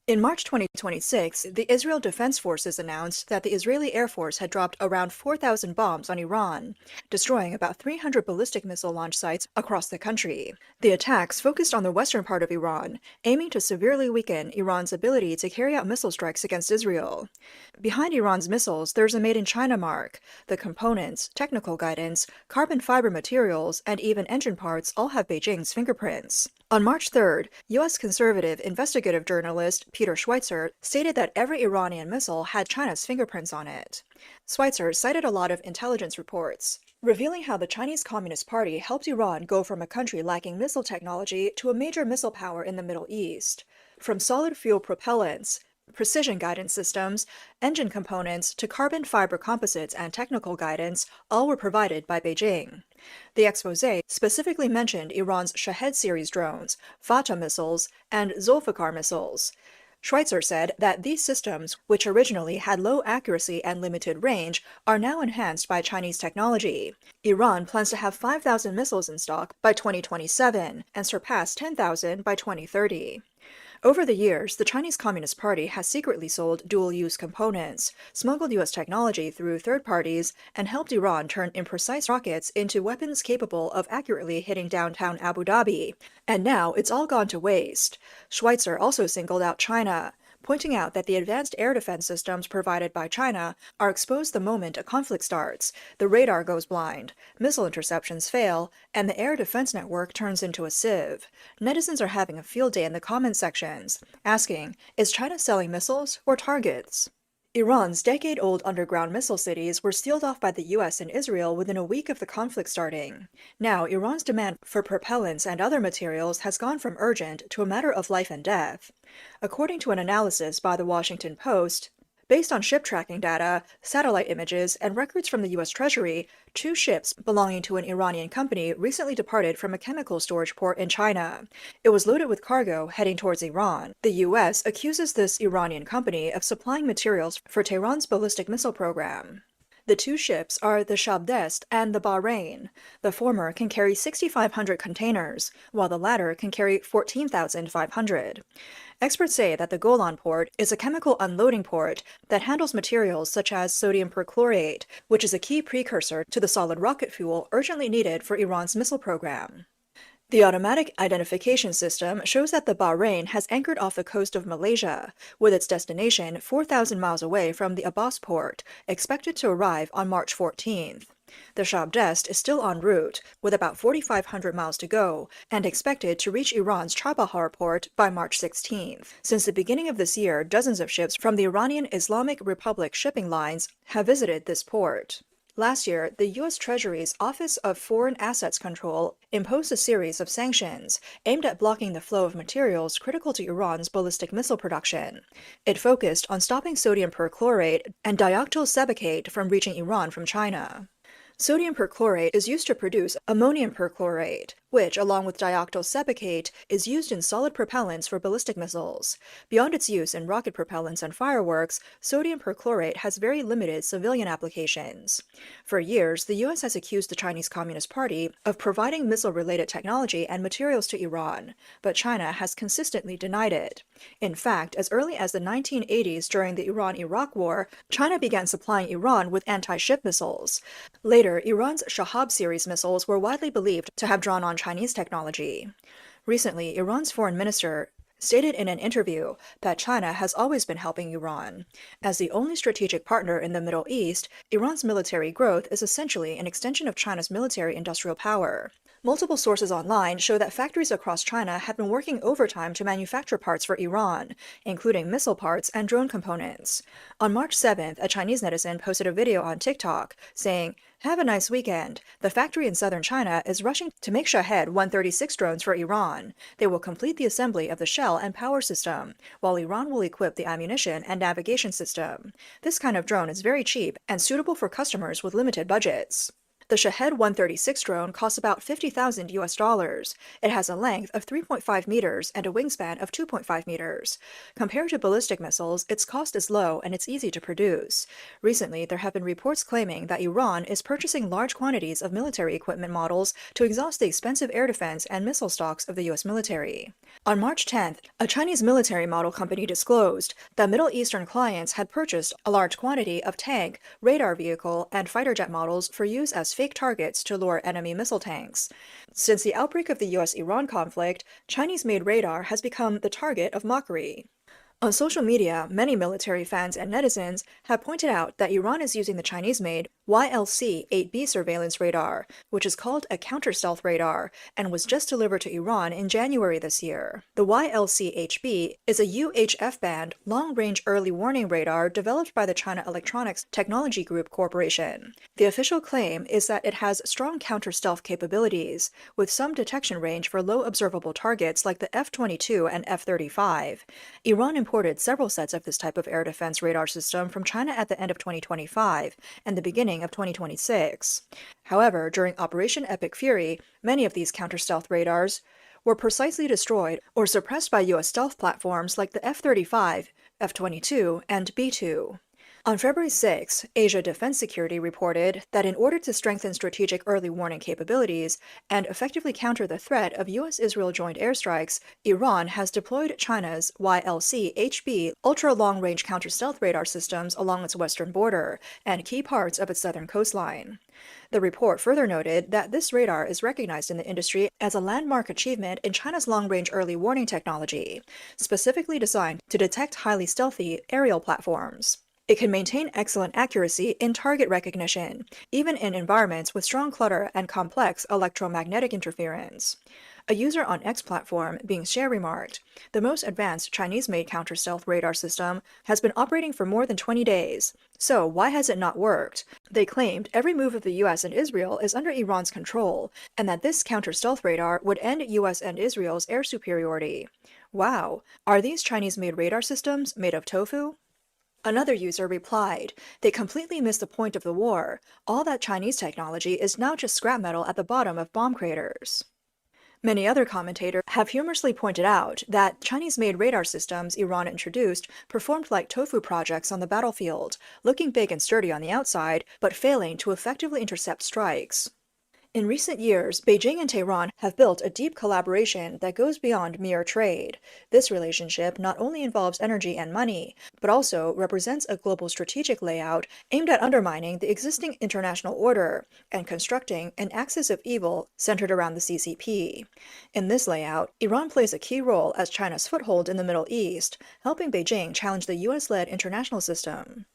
In March 2026, the Israel Defense Forces announced that the Israeli Air Force had dropped around 4,000 bombs on Iran, destroying about 300 ballistic missile launch sites across the country. The attacks focused on the western part of Iran, aiming to severely weaken Iran's ability to carry out missile strikes against Israel. Behind Iran's missiles, there's a made-in-China mark. The components, technical guidance, carbon fiber materials, and even engine parts all have Beijing's fingerprints. On March 3rd, U.S. conservative investigative journalist Peter Schweitzer stated that every Iranian missile had China's fingerprints on it. Schweitzer cited a lot of intelligence reports, revealing how the Chinese Communist Party helped Iran go from a country lacking missile technology to a major missile power in the Middle East. From solid fuel propellants, precision guidance systems, engine components, to carbon fiber composites and technical guidance, all were provided by Beijing. The exposé specifically mentioned Iran's Shahed series drones, Fateh missiles, and Zulfikar missiles. Schweitzer said that these systems, which originally had low accuracy and limited range, are now enhanced by Chinese technology. Iran plans to have 5,000 missiles in stock by 2027 and surpass 10,000 by 2030. Over the years, the Chinese Communist Party has secretly sold dual-use components, smuggled U.S. technology through third parties, and helped Iran turn imprecise rockets into weapons capable of accurately hitting downtown Abu Dhabi. And now it's all gone to waste. Schweitzer also singled out China, pointing out that the advanced air defense systems provided by China are exposed the moment a conflict starts, the radar goes blind, missile interceptions fail, and the air defense network turns into a sieve. Netizens are having a field day in the comment sections, asking, is China selling missiles or targets? Iran's decade-old underground missile cities were sealed off by the US and Israel within a week of the conflict starting. Now, Iran's demand for propellants and other materials has gone from urgent to a matter of life and death. According to an analysis by the Washington Post, based on ship tracking data, satellite images, and records from the U.S. Treasury, 2 ships belonging to an Iranian company recently departed from a chemical storage port in China. It was loaded with cargo heading towards Iran. The U.S. accuses this Iranian company of supplying materials for Tehran's ballistic missile program. The 2 ships are the Shabdest and the Bahrain. The former can carry 6,500 containers, while the latter can carry 14,500. Experts say that the Golan port is a chemical unloading port that handles materials such as sodium perchlorate, which is a key precursor to the solid rocket fuel urgently needed for Iran's missile program. The automatic identification system shows that the Bahrain has anchored off the coast of Malaysia, with its destination 4,000 miles away from the Abbas port, expected to arrive on March 14th. The Shabdest is still en route, with about 4,500 miles to go, and expected to reach Iran's Chabahar port by March 16th. Since the beginning of this year, dozens of ships from the Iranian Islamic Republic shipping lines have visited this port. Last year, the U.S. Treasury's Office of Foreign Assets Control imposed a series of sanctions aimed at blocking the flow of materials critical to Iran's ballistic missile production. It focused on stopping sodium perchlorate and dioctyl sebacate from reaching Iran from China. Sodium perchlorate is used to produce ammonium perchlorate, which, along with dioctyl sebacate, is used in solid propellants for ballistic missiles. Beyond its use in rocket propellants and fireworks, sodium perchlorate has very limited civilian applications. For years, the U.S. has accused the Chinese Communist Party of providing missile-related technology and materials to Iran, but China has consistently denied it. In fact, as early as the 1980s during the Iran-Iraq War, China began supplying Iran with anti-ship missiles. Later, Iran's Shahab series missiles were widely believed to have drawn on Chinese technology. Recently, Iran's foreign minister stated in an interview that China has always been helping Iran. As the only strategic partner in the Middle East, Iran's military growth is essentially an extension of China's military-industrial power. Multiple sources online show that factories across China have been working overtime to manufacture parts for Iran, including missile parts and drone components. On March 7th, a Chinese netizen posted a video on TikTok saying, "Have a nice weekend. The factory in southern China is rushing to make Shahed 136 drones for Iran. They will complete the assembly of the shell and power system, while Iran will equip the ammunition and navigation system. This kind of drone is very cheap and suitable for customers with limited budgets." The Shahed 136 drone costs about $50,000 US. It has a length of 3.5 meters and a wingspan of 2.5 meters. Compared to ballistic missiles, its cost is low and it's easy to produce. Recently, there have been reports claiming that Iran is purchasing large quantities of military equipment models to exhaust the expensive air defense and missile stocks of the US military. On March 10th, a Chinese military model company disclosed that Middle Eastern clients had purchased a large quantity of tank, radar vehicle, and fighter jet models for use as fake targets to lure enemy missile tanks. Since the outbreak of the US-Iran conflict, Chinese-made radar has become the target of mockery. On social media, many military fans and netizens have pointed out that Iran is using the Chinese-made YLC-8B surveillance radar, which is called a counter-stealth radar, and was just delivered to Iran in January this year. The YLC-8B is a UHF-band, long-range early warning radar developed by the China Electronics Technology Group Corporation. The official claim is that it has strong counter-stealth capabilities, with some detection range for low observable targets like the F-22 and F-35. Iran imported several sets of this type of air defense radar system from China at the end of 2025 and the beginning of 2026. However, during Operation Epic Fury, many of these counter-stealth radars were precisely destroyed or suppressed by U.S. stealth platforms like the F-35, F-22, and B-2. On February 6, Asia Defense Security reported that in order to strengthen strategic early warning capabilities and effectively counter the threat of U.S.-Israel joint airstrikes, Iran has deployed China's YLC-HB ultra-long-range counter-stealth radar systems along its western border and key parts of its southern coastline. The report further noted that this radar is recognized in the industry as a landmark achievement in China's long-range early warning technology, specifically designed to detect highly stealthy aerial platforms. It can maintain excellent accuracy in target recognition, even in environments with strong clutter and complex electromagnetic interference. A user on X platform, Bing Xie, remarked, "The most advanced Chinese-made counter-stealth radar system has been operating for more than 20 days. So why has it not worked?" They claimed every move of the US and Israel is under Iran's control, and that this counter-stealth radar would end US and Israel's air superiority. Wow, are these Chinese-made radar systems made of tofu? Another user replied, "They completely missed the point of the war. All that Chinese technology is now just scrap metal at the bottom of bomb craters." Many other commentators have humorously pointed out that Chinese-made radar systems Iran introduced performed like tofu projects on the battlefield, looking big and sturdy on the outside, but failing to effectively intercept strikes. In recent years, Beijing and Tehran have built a deep collaboration that goes beyond mere trade. This relationship not only involves energy and money, but also represents a global strategic layout aimed at undermining the existing international order and constructing an axis of evil centered around the CCP. In this layout, Iran plays a key role as China's foothold in the Middle East, helping Beijing challenge the US-led international system.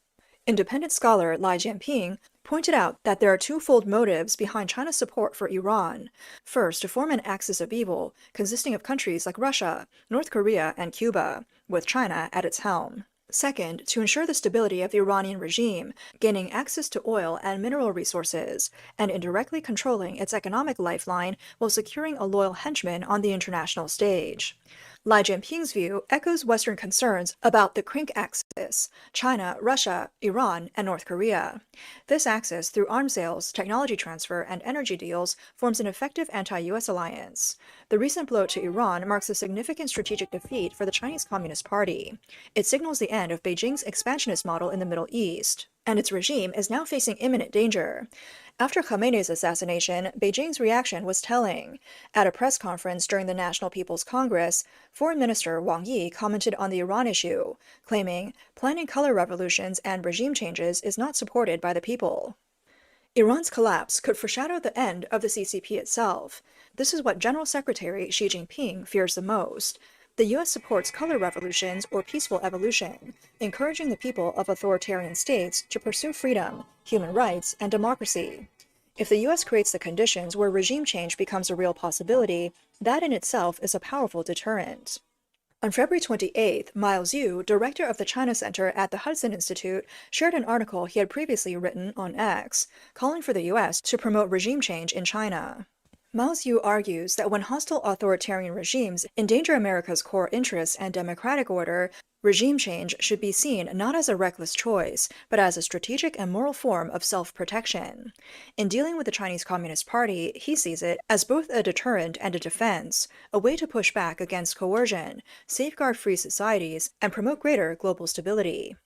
Independent scholar Lai Jianping pointed out that there are twofold motives behind China's support for Iran. First, to form an axis of evil consisting of countries like Russia, North Korea, and Cuba, with China at its helm. Second, to ensure the stability of the Iranian regime, gaining access to oil and mineral resources, and indirectly controlling its economic lifeline while securing a loyal henchman on the international stage. Lai Jianping's view echoes Western concerns about the Krink axis: China, Russia, Iran, and North Korea. This axis, through arms sales, technology transfer, and energy deals, forms an effective anti-US alliance. The recent blow to Iran marks a significant strategic defeat for the Chinese Communist Party. It signals the end of Beijing's expansionist model in the Middle East, and its regime is now facing imminent danger. After Khamenei's assassination, Beijing's reaction was telling. At a press conference during the National People's Congress, Foreign Minister Wang Yi commented on the Iran issue, claiming, "Planning color revolutions and regime changes is not supported by the people." Iran's collapse could foreshadow the end of the CCP itself. This is what General Secretary Xi Jinping fears the most. The U.S. supports color revolutions or peaceful evolution, encouraging the people of authoritarian states to pursue freedom, human rights, and democracy. If the U.S. creates the conditions where regime change becomes a real possibility, that in itself is a powerful deterrent. On February 28th, Miles Yu, director of the China Center at the Hudson Institute, shared an article he had previously written on X, calling for the U.S. to promote regime change in China. Miles Yu argues that when hostile authoritarian regimes endanger America's core interests and democratic order, regime change should be seen not as a reckless choice, but as a strategic and moral form of self-protection. In dealing with the Chinese Communist Party, he sees it as both a deterrent and a defense, a way to push back against coercion, safeguard free societies, and promote greater global stability.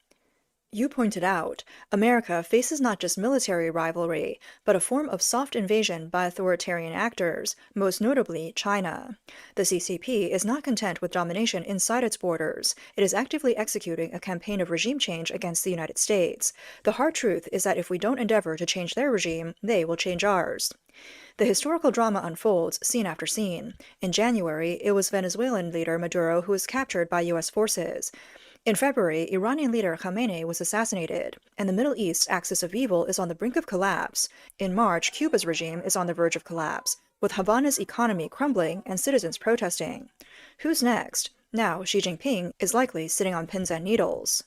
You pointed out, America faces not just military rivalry, but a form of soft invasion by authoritarian actors, most notably China. The CCP is not content with domination inside its borders. It is actively executing a campaign of regime change against the United States. The hard truth is that if we don't endeavor to change their regime, they will change ours. The historical drama unfolds scene after scene. In January, it was Venezuelan leader Maduro who was captured by U.S. forces. In February, Iranian leader Khamenei was assassinated, and the Middle East's axis of evil is on the brink of collapse. In March, Cuba's regime is on the verge of collapse, with Havana's economy crumbling and citizens protesting. Who's next? Now, Xi Jinping is likely sitting on pins and needles.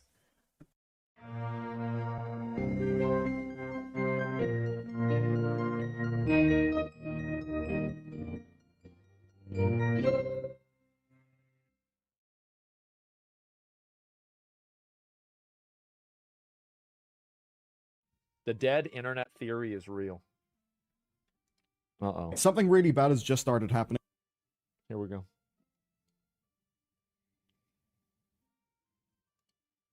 The dead internet theory is real. Uh-oh. Something really bad has just started happening. Here we go.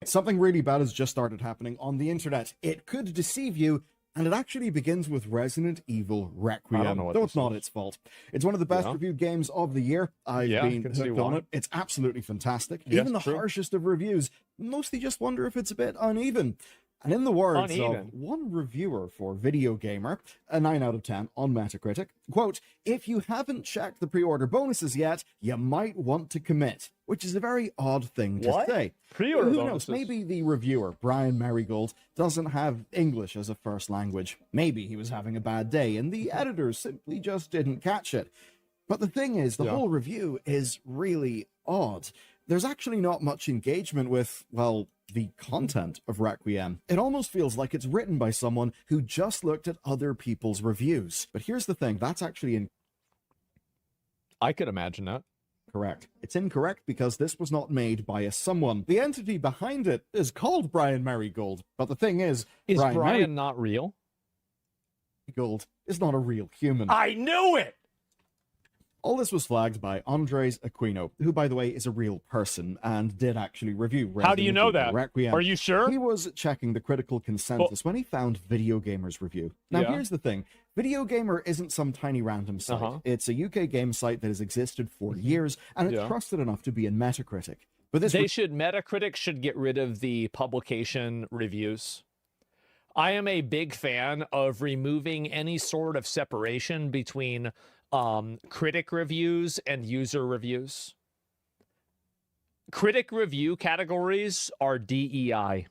Something really bad has just started happening on the internet. It could deceive you, and it actually begins with Resident Evil Requiem. I don't know what Though this it's not is. its fault. It's one of the best Yeah. reviewed games of the year. I've Yeah, I been can see hooked on why. it. It's absolutely fantastic. Yes, Even the true. harshest of reviews mostly just wonder if it's a bit uneven. And in the words Uneven. of one reviewer for Video Gamer, a 9 out of 10 on Metacritic, quote, "If you haven't checked the pre-order bonuses yet, you might want to commit," which is a very odd thing to What? say. Pre-order Who bonuses? knows? Maybe the reviewer, Brian Marigold, doesn't have English as a first language. Maybe he was having a bad day and the editors simply just didn't catch it. But the thing is, the Yeah. whole review is really odd. There's actually not much engagement with, well, the content of Requiem. It almost feels like it's written by someone who just looked at other people's reviews. But here's the thing, that's actually I could imagine that. incorrect. It's incorrect because this was not made by a someone. The entity behind it is called Brian Marigold. But the thing is Brian not real? Marigold is not a real human. I knew it! All this was flagged by Andres Aquino, who, by the way, is a real person and did actually review How do you Resident know Evil that? Requiem. Are you sure? He was checking the critical consensus when he found Video Gamer's review. Now, Yeah. here's the thing. Video Gamer isn't some tiny random site. Uh-huh. It's a UK game site that has existed for years, and it's Yeah. trusted enough to be in Metacritic. But this Metacritic should get rid of the publication reviews. I am a big fan of removing any sort of separation between critic reviews and user reviews. Critic review categories are DEI.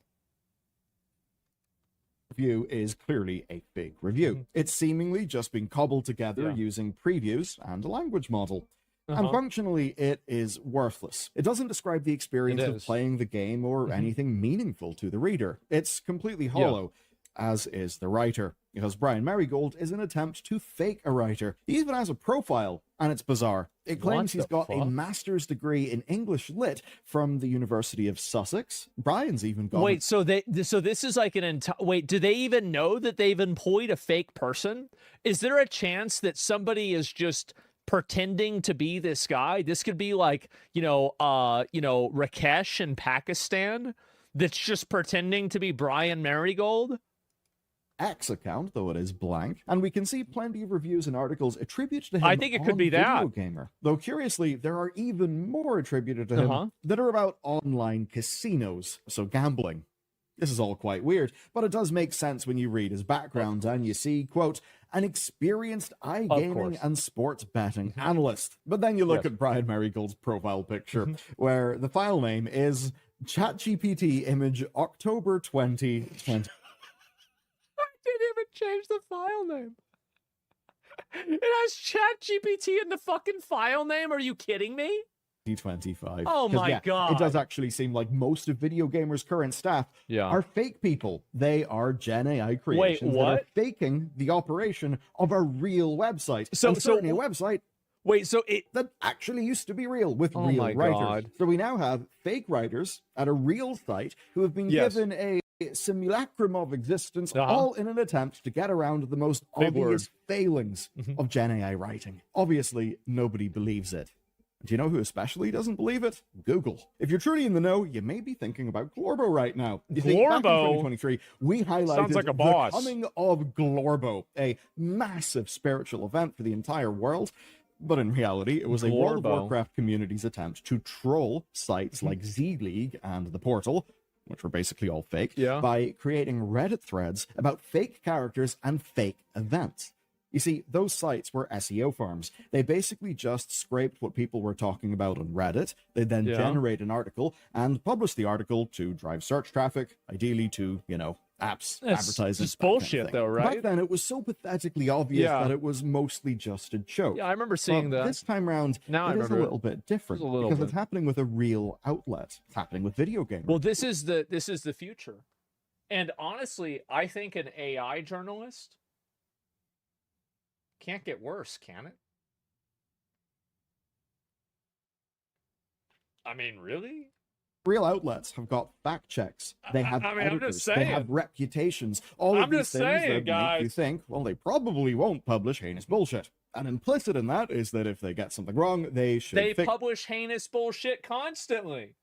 review is clearly a fake review. Mm-hmm. It's seemingly just been cobbled together using previews and a language model. And Uh-huh. functionally, it is worthless. It doesn't describe the experience It of is. playing the game or Mhm. anything meaningful to the reader. It's completely hollow, as is the writer, because Brian Marigold is an attempt to fake a writer. He even has a profile, and it's bizarre. It claims he's the got a fuck? master's degree in English Lit from the University of Sussex. Brian's even got Wait, so this is like an entire. Wait, do they even know that they've employed a fake person? Is there a chance that somebody is just pretending to be this guy? This could be like, Rakesh in Pakistan that's just pretending to be Brian Marigold. X account, though it is blank, and we can see plenty of reviews and articles attributed to him. I think it could on be that. Video Gamer. Though curiously, there are even more attributed to him Uh-huh. that are about online casinos, so gambling. This is all quite weird, but it does make sense when you read his background and you see, quote, an experienced iGaming course. and sports betting analyst. But then you look Yes. at Brian Marigold's profile picture, where the file name is ChatGPT image October 2020. Didn't even change the file name. It has ChatGPT in the fucking file name. Are you kidding me? 2025. Oh 'Cause, my It God. does actually seem like most of Video Gamer's current staff are fake people. They are Gen AI creations that are what? faking the operation of a real website. So- And so- certainly a website that actually used to be real with Oh real my writers. God. So we now have fake writers at a real site who have been Yes. given a simulacrum of existence, Uh-huh. all in an attempt to get around the most Big obvious word. failings Mhm. of Gen AI writing. Obviously, nobody believes it. Do you know who especially doesn't believe it? Google. If you're truly in the know, you may be thinking about Glorbo right now. You see, back in Glorbo? 2023, we highlighted Sounds like a boss. the coming of Glorbo, a massive spiritual event for the entire world. But in reality, it was a World of Glorbo. Warcraft community's attempt to troll sites Mm-hmm. like Z-League and The Portal, which were basically all fake, Yeah. by creating Reddit threads about fake characters and fake events. You see, those sites were SEO farms. They basically just scraped what people were talking about on Reddit. They then Yeah. generate an article and publish the article to drive search traffic, ideally to, apps, That's advertising. just that kind of bullshit thing. though, right? Back then, it was so pathetically obvious Yeah. that it was mostly just a joke. Yeah, I remember seeing But that. This time round, Now I it is a remember it. little bit different Just a little because bit. it's happening with a real outlet. It's happening with Video Gamer. Well, this is the future. And honestly, I think an AI journalist can't get worse, can it? I mean, really? Real outlets have got fact checks. They have I mean, I'm editors. just They saying. have reputations. All I'm of these just things saying, that make you guys. think, well, they probably won't publish heinous bullshit. And implicit in that is that if they get something wrong, they should They fix publish heinous bullshit constantly.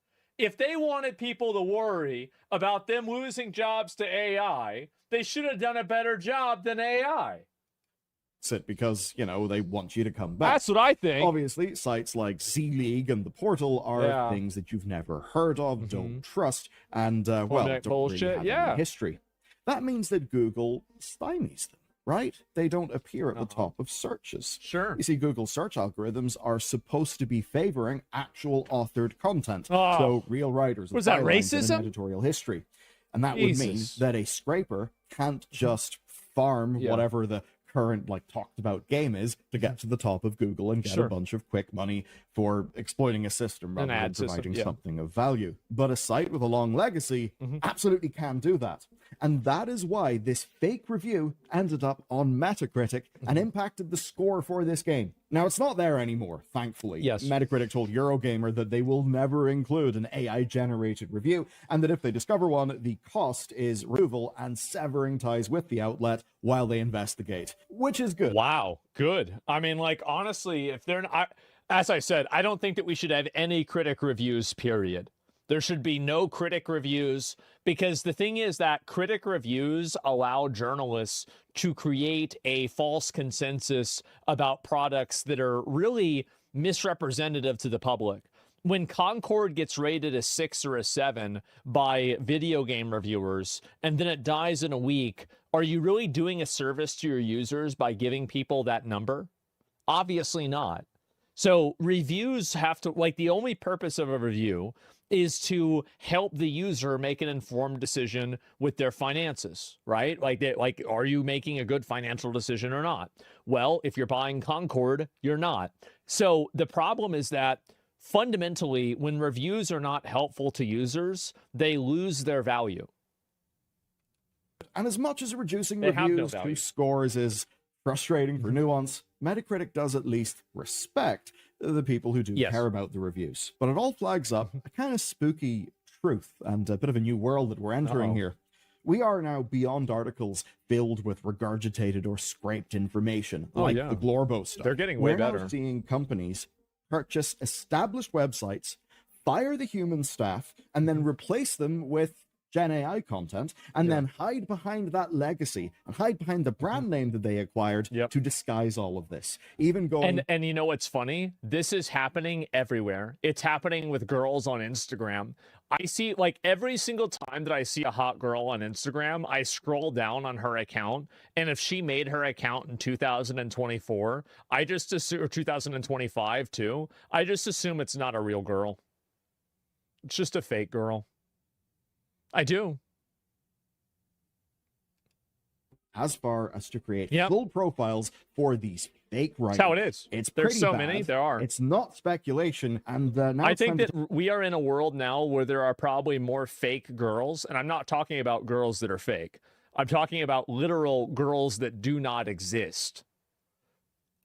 if they wanted people to worry about them losing jobs to AI, they should have done a better job than AI. It because, you know, they want you to come back. That's what I think. Obviously, sites like Z-League and the Portal are things that you've never heard of, don't trust, and, well, don't bullshit, really have any history. That means that Google stymies them, right? They don't appear at the top of searches. Sure. You see, Google search algorithms are supposed to be favoring actual authored content. So real writers Was that bylines and racism? editorial history. And that would mean Jesus. that a scraper can't just farm whatever the current, like, talked about game is to get to the top of Google and get a bunch of quick money for exploiting a system rather than ad system, providing something of value. But a site with a long legacy absolutely can do that. And that is why this fake review ended up on Metacritic and impacted the score for this game. Now, it's not there anymore, thankfully. Yes. Metacritic told Eurogamer that they will never include an AI-generated review, and that if they discover one, the cost is removal and severing ties with the outlet while they investigate, which is good. Wow, good. I mean, like, honestly, if they're not, as I said, I don't think that we should have any critic reviews, period. There should be no critic reviews, because the thing is that critic reviews allow journalists to create a false consensus about products that are really misrepresentative to the public. When Concord gets rated a 6 or a 7 by video game reviewers, and then it dies in a week, are you really doing a service to your users by giving people that number? Obviously not. So reviews have to, like, the only purpose of a review is to help the user make an informed decision with their finances, right? Like, are you making a good financial decision or not? Well, if you're buying Concord, you're not. So the problem is that fundamentally, when reviews are not helpful to users, they lose their value. And as much as reducing They have no reviews value. to scores is frustrating for nuance, Metacritic does at least respect the people who do care about the reviews. But it all flags up a kind of spooky truth and a bit of a new world that we're entering here. We are now beyond articles filled with regurgitated or scraped information, like the Glorbo stuff. They're getting way We're now better. seeing companies purchase established websites, fire the human staff, and then replace them with Gen AI content, and then hide behind that legacy and hide behind the brand name that they acquired to disguise all of this. Even going And you know what's funny? This is happening everywhere. It's happening with girls on Instagram. I see, like, every single time that I see a hot girl on Instagram, I scroll down on her account, and if she made her account in 2024, I just assume, or 2025 too, I just assume it's not a real girl. It's just a fake girl. I do. as far as to create full profiles for these fake writers. That's how it is. It's There's pretty so bad. many. There are. It's not speculation, and now I it's think time that we are in a world now where there are probably more fake girls, and I'm not talking about girls that are fake. I'm talking about literal girls that do not exist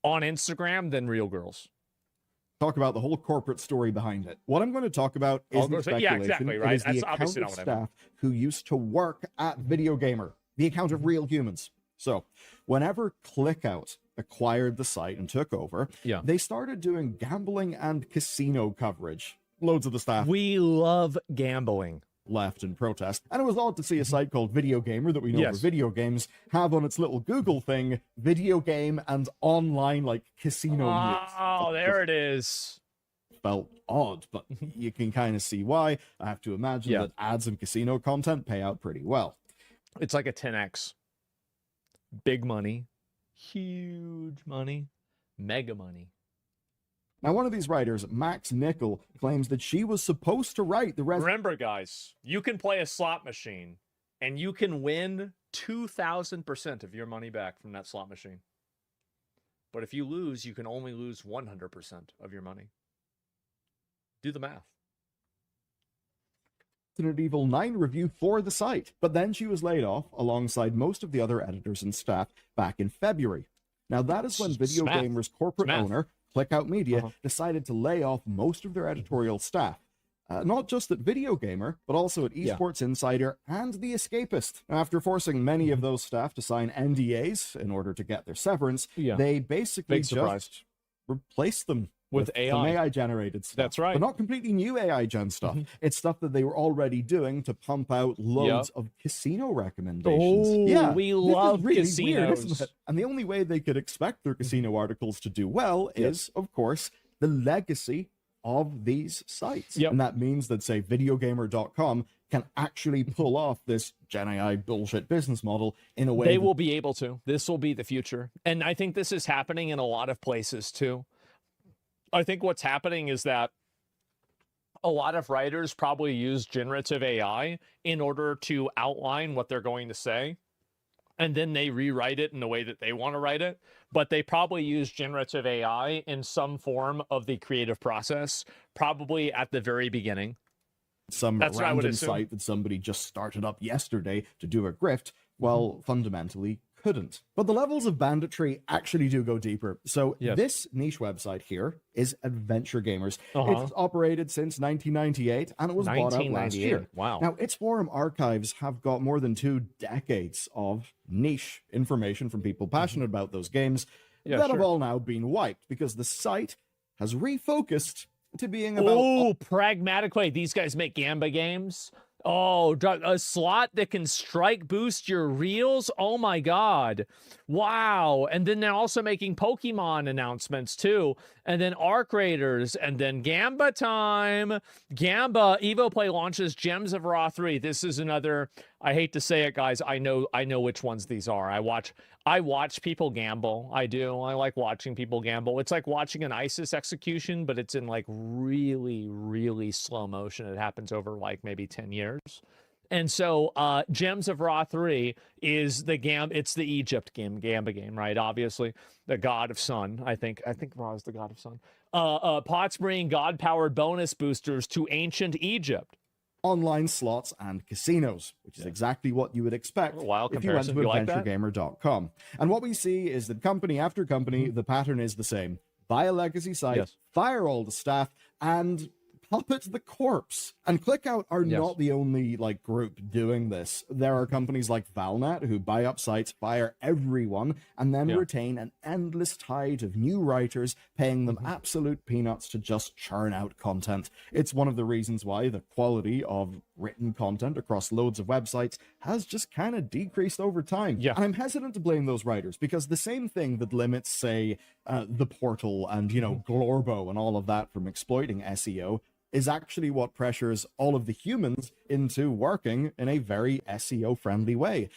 on Instagram than real girls. talk about the whole corporate story behind it. What I'm going to talk about isn't speculation. Yeah, exactly, It right? is the That's account obviously of not what I meant. staff who used to work at Video Gamer, the account of real humans. So whenever ClickOut acquired the site and took over, they started doing gambling and casino coverage. Loads of the staff. We love gambling. Left in protest. And it was odd to see a site called Video Gamer that we know for video games have on its little Google thing, video game and online like casino news. Oh, there it is. Felt odd, but you can kind of see why. I have to imagine that ads and casino content pay out pretty well. It's like a 10x. Big money, huge money, mega money. Now, one of these writers, Max Nickel, claims that she was supposed to write the rest. Remember, guys, you can play a slot machine and you can win 2,000% of your money back from that slot machine. But if you lose, you can only lose 100% of your money. Do the math. Resident Evil 9 review for the site, but then she was laid off alongside most of the other editors and staff back in February. Now, that is when Video Gamer's corporate owner, ClickOut Media, decided to lay off most of their editorial staff. Not just at Video Gamer, but also at Esports Insider and The Escapist. After forcing many of those staff to sign NDAs in order to get their severance, they basically just replaced them with some AI. AI generated stuff. That's right. But not completely new AI gen stuff. It's stuff that they were already doing to pump out loads of casino recommendations. Oh, we this is love really casinos. Weird, isn't it? And the only way they could expect their casino articles to do well is, of course, the legacy of these sites. And that means that, say, videogamer.com can actually pull off this Gen AI bullshit business model in a way They will be able to. This will be the future. And I think this is happening in a lot of places too. I think what's happening is that a lot of writers probably use generative AI in order to outline what they're going to say. And then they rewrite it in the way that they want to write it. But they probably use generative AI in some form of the creative process, probably at the very beginning. Some That's what I would random assume. site that somebody just started up yesterday to do a grift, well, fundamentally couldn't. But the levels of banditry actually do go deeper. So this niche website here is Adventure Gamers. It's operated since 1998 and it was bought out last year. Wow. Now, its forum archives have got more than 2 decades of niche information from people passionate about those games that have all now been wiped because the site has refocused to being about... Oh, pragmatic way. These guys make Gamba games. Oh, a slot that can strike boost your reels. Oh my God. Wow. And then they're also making Pokemon announcements too. And then Arc Raiders and then Gamba time. Gamba, EvoPlay launches Gems of Ra 3. This is another, I hate to say it, guys. I know which ones these are. I watch people gamble. I do. I like watching people gamble. It's like watching an ISIS execution, but it's in like really, really slow motion. It happens over like maybe 10 years. And so Gems of Ra 3 is it's the Egypt Gamba game, right? Obviously, the god of sun. I think Ra is the god of sun. Pots bring god-powered bonus boosters to ancient Egypt. Online slots and casinos, which is exactly what you would expect if you went to AdventureGamer.com. And what we see is that company after company, the pattern is the same. Buy a legacy site, fire all the staff, and puppet the corpse. And ClickOut are not the only group doing this. There are companies like Valnet who buy up sites, fire everyone, and then retain an endless tide of new writers, paying them absolute peanuts to just churn out content. It's one of the reasons why the quality of written content across loads of websites has just kind of decreased over time. And I'm hesitant to blame those writers because the same thing that limits, say, The Portal and, Glorbo and all of that from exploiting SEO is actually what pressures all of the humans into working in a very SEO-friendly way.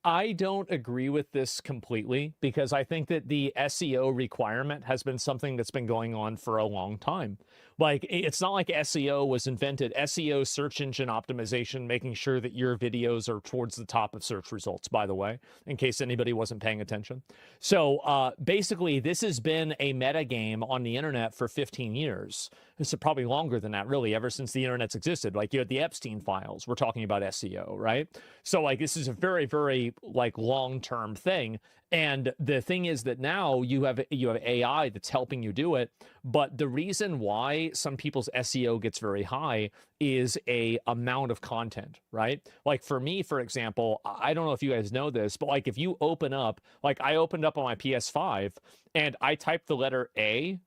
I don't agree with this completely because I think that the SEO requirement has been something that's been going on for a long time. Like, it's not like SEO was invented. SEO, search engine optimization, making sure that your videos are towards the top of search results, by the way, in case anybody wasn't paying attention. So basically, this has been a meta game on the internet for 15 years. It's probably longer than that, really, ever since the internet's existed. Like, you had the Epstein files. We're talking about SEO, right? So, like, this is a very, very, long-term thing. And the thing is that now you have AI that's helping you do it. But the reason why some people's SEO gets very high is a amount of content, right? Like for me, for example, I don't know if you guys know this, but if you open up, I opened up on my PS5 and I typed the letter A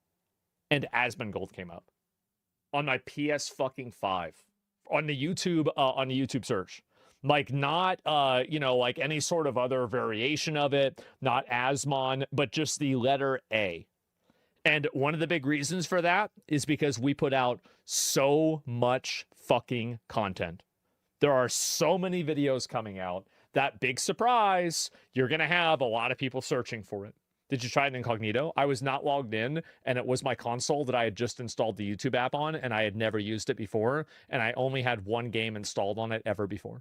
and Asmongold came up on my PS5 on the YouTube search. Not any sort of other variation of it, not Asmon, but just the letter A. And one of the big reasons for that is because we put out so much fucking content. There are so many videos coming out that, big surprise, you're going to have a lot of people searching for it. Did you try it incognito? I was not logged in, and it was my console that I had just installed the YouTube app on, and I had never used it before, and I only had one game installed on it ever before.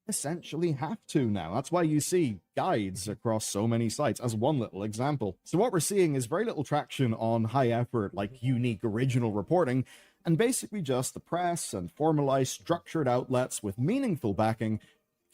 Essentially have to now. That's why you see guides across so many sites as one little example. So what we're seeing is very little traction on high effort, unique original reporting, and basically just the press and formalized structured outlets with meaningful backing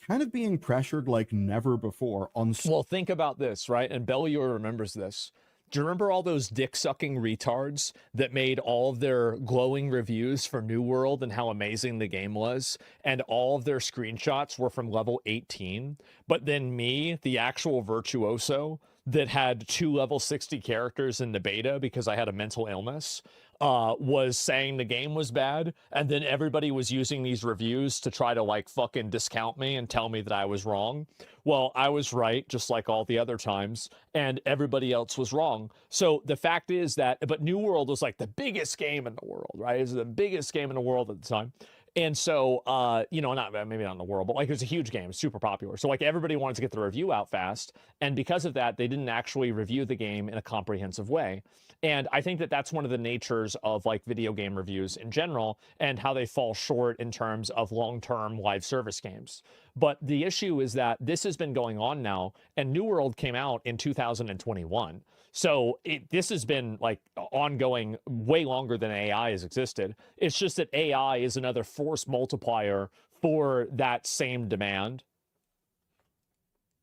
kind of being pressured like never before on... Well, think about this, right? And Bellior remembers this. Do you remember all those dick-sucking retards that made all of their glowing reviews for New World and how amazing the game was? And all of their screenshots were from level 18. But then me, the actual virtuoso, that had 2 level 60 characters in the beta because I had a mental illness, was saying the game was bad, and then everybody was using these reviews to try to like fucking discount me and tell me that I was wrong. Well, I was right, just like all the other times, and everybody else was wrong. So the fact is that, but New World was like the biggest game in the world, right? It was the biggest game in the world at the time. And so, you know, maybe not in the world, but like it was a huge game, super popular. So like everybody wanted to get the review out fast. And because of that, they didn't actually review the game in a comprehensive way. And I think that that's one of the natures of like video game reviews in general and how they fall short in terms of long-term live service games. But the issue is that this has been going on now, and New World came out in 2021. So this has been like ongoing way longer than AI has existed. It's just that AI is another force multiplier for that same demand.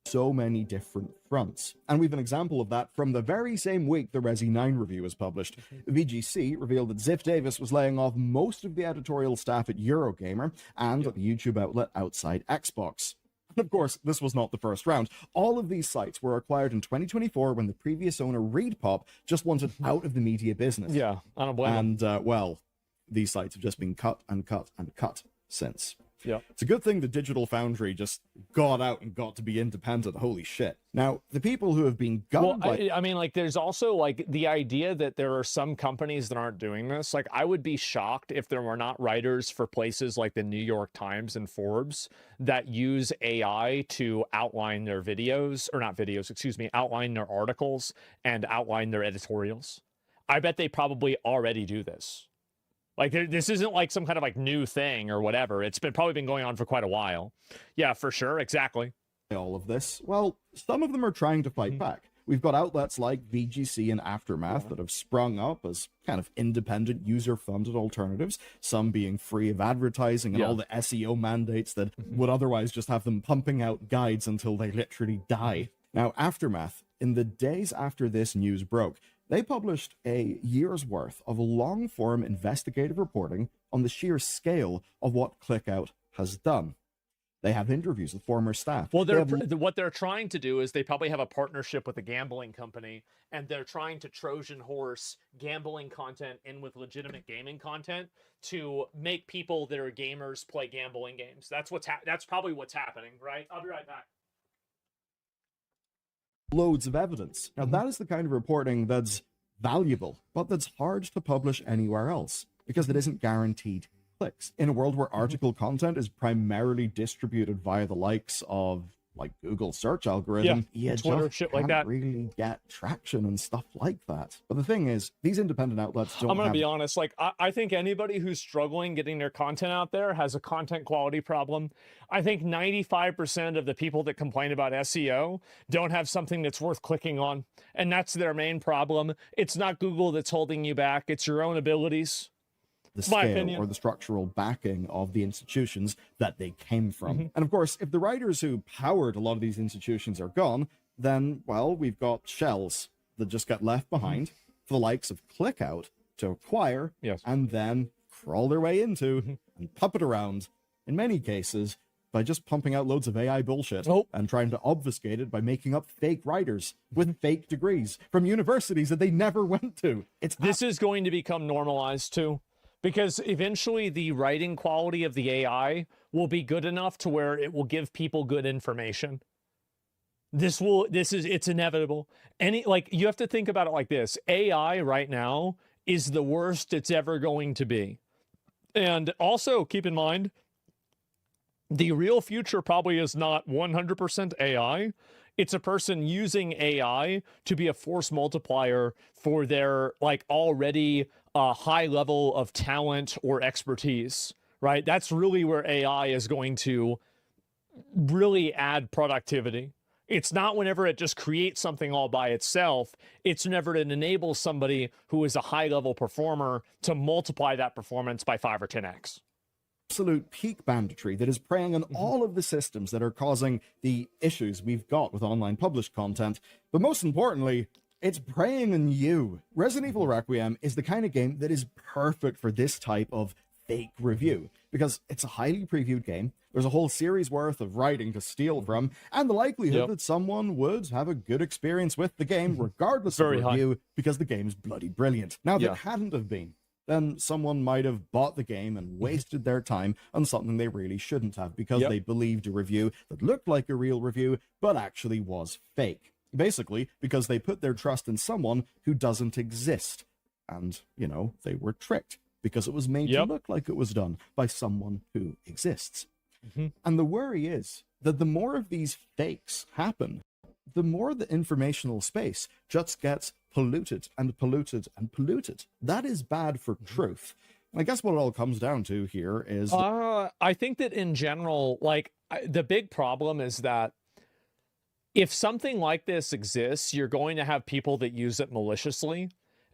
So many different fronts. And we have an example of that from the very same week the Resi 9 review was published. VGC revealed that Ziff Davis was laying off most of the editorial staff at Eurogamer and at the YouTube outlet Outside Xbox. And of course, this was not the first round. All of these sites were acquired in 2024 when the previous owner, ReadPop, just wanted out of the media business. Yeah, I don't blame him. And, well, these sites have just been cut and cut and cut since. Yeah. It's a good thing the Digital Foundry just got out and got to be independent. Holy shit. Now, the people who have been gutted by... I mean, like, there's also, like, the idea that there are some companies that aren't doing this. Like, I would be shocked if there were not writers for places like the New York Times and Forbes that use AI to outline their videos, or not videos, excuse me, outline their articles and outline their editorials. I bet they probably already do this. Like, this isn't like some kind of like new thing or whatever. It's probably been going on for quite a while. Yeah, for sure. Exactly. All of this, well, some of them are trying to fight back. We've got outlets like VGC and Aftermath that have sprung up as kind of independent, user-funded alternatives, some being free of advertising and all the SEO mandates that would otherwise just have them pumping out guides until they literally die. Now, Aftermath, in the days after this news broke, they published a year's worth of long-form investigative reporting on the sheer scale of what ClickOut has done. They have interviews with former staff. Well, what they're trying to do is they probably have a partnership with a gambling company, and they're trying to Trojan horse gambling content in with legitimate gaming content to make people that are gamers play gambling games. That's probably what's happening, right? I'll be right back. Loads of evidence. Now, that is the kind of reporting that's valuable, but that's hard to publish anywhere else because it isn't guaranteed clicks. In a world where article content is primarily distributed via the likes of like Google search algorithm, you Twitter, just shit can't like that. really get traction and stuff like that. But the thing is, these independent outlets don't I'm gonna have... be honest, like I think anybody who's struggling getting their content out there has a content quality problem. I think 95% of the people that complain about SEO don't have something that's worth clicking on, and that's their main problem. It's not Google that's holding you back, it's your own abilities. the My scale opinion. or the structural backing of the institutions that they came from. And of course, if the writers who powered a lot of these institutions are gone, then, well, we've got shells that just got left behind for the likes of ClickOut to acquire and then crawl their way into and puppet around, in many cases, by just pumping out loads of AI bullshit and trying to obfuscate it by making up fake writers with fake degrees from universities that they never went to. This is going to become normalized too, because eventually the writing quality of the AI will be good enough to where it will give people good information. It's inevitable. You have to think about it like this. AI right now is the worst it's ever going to be. And also keep in mind, the real future probably is not 100% AI. It's a person using AI to be a force multiplier for their already high level of talent or expertise, right? That's really where AI is going to really add productivity. It's not whenever it just creates something all by itself. It's whenever it enables somebody who is a high level performer to multiply that performance by 5 or 10x. Absolute peak banditry that is preying on all of the systems that are causing the issues we've got with online published content. But most importantly, it's preying on you. Resident Evil Requiem is the kind of game that is perfect for this type of fake review, because it's a highly previewed game. There's a whole series worth of writing to steal from, and the likelihood that someone would have a good experience with the game regardless of the review, because the game's bloody brilliant. Now, if it hadn't have been, then someone might have bought the game and wasted their time on something they really shouldn't have, because they believed a review that looked like a real review but actually was fake. Basically, because they put their trust in someone who doesn't exist. And, you know, they were tricked because it was made to look like it was done by someone who exists. And the worry is that the more of these fakes happen, the more the informational space just gets polluted and polluted and polluted. That is bad for truth. And I guess what it all comes down to here is... I think that in general, like, the big problem is that if something like this exists, you're going to have people that use it maliciously.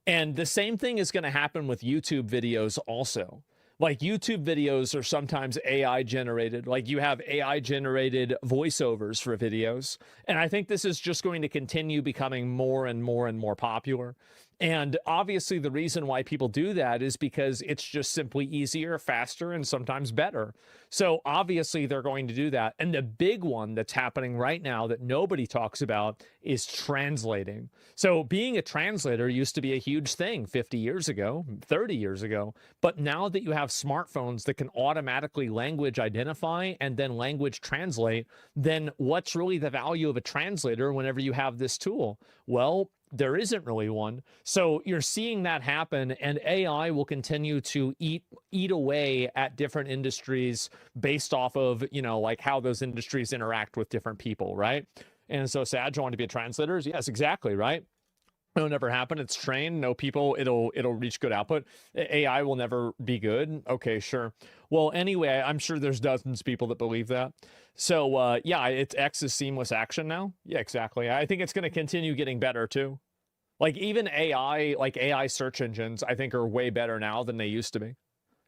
And the same thing is going to happen with YouTube videos also. Like, YouTube videos are sometimes AI generated. Like, you have AI generated voiceovers for videos. And I think this is just going to continue becoming more and more and more popular. And obviously the reason why people do that is because it's just simply easier, faster, and sometimes better. So obviously they're going to do that. And the big one that's happening right now that nobody talks about is translating. So being a translator used to be a huge thing 50 years ago, 30 years ago. But now that you have smartphones that can automatically language identify and then language translate, then what's really the value of a translator whenever you have this tool? Well, there isn't really one. So you're seeing that happen, and AI will continue to eat away at different industries based off of, you know, like how those industries interact with different people, right? And so Saj, you want to be a translator? Yes, exactly, right? It'll never happen. It's trained. No people. It'll reach good output. AI will never be good. Okay, sure. Well, anyway, I'm sure there's dozens of people that believe that. So yeah, it's X is seamless action now. Yeah, exactly. I think it's going to continue getting better too. Like even AI, like AI search engines, I think are way better now than they used to be.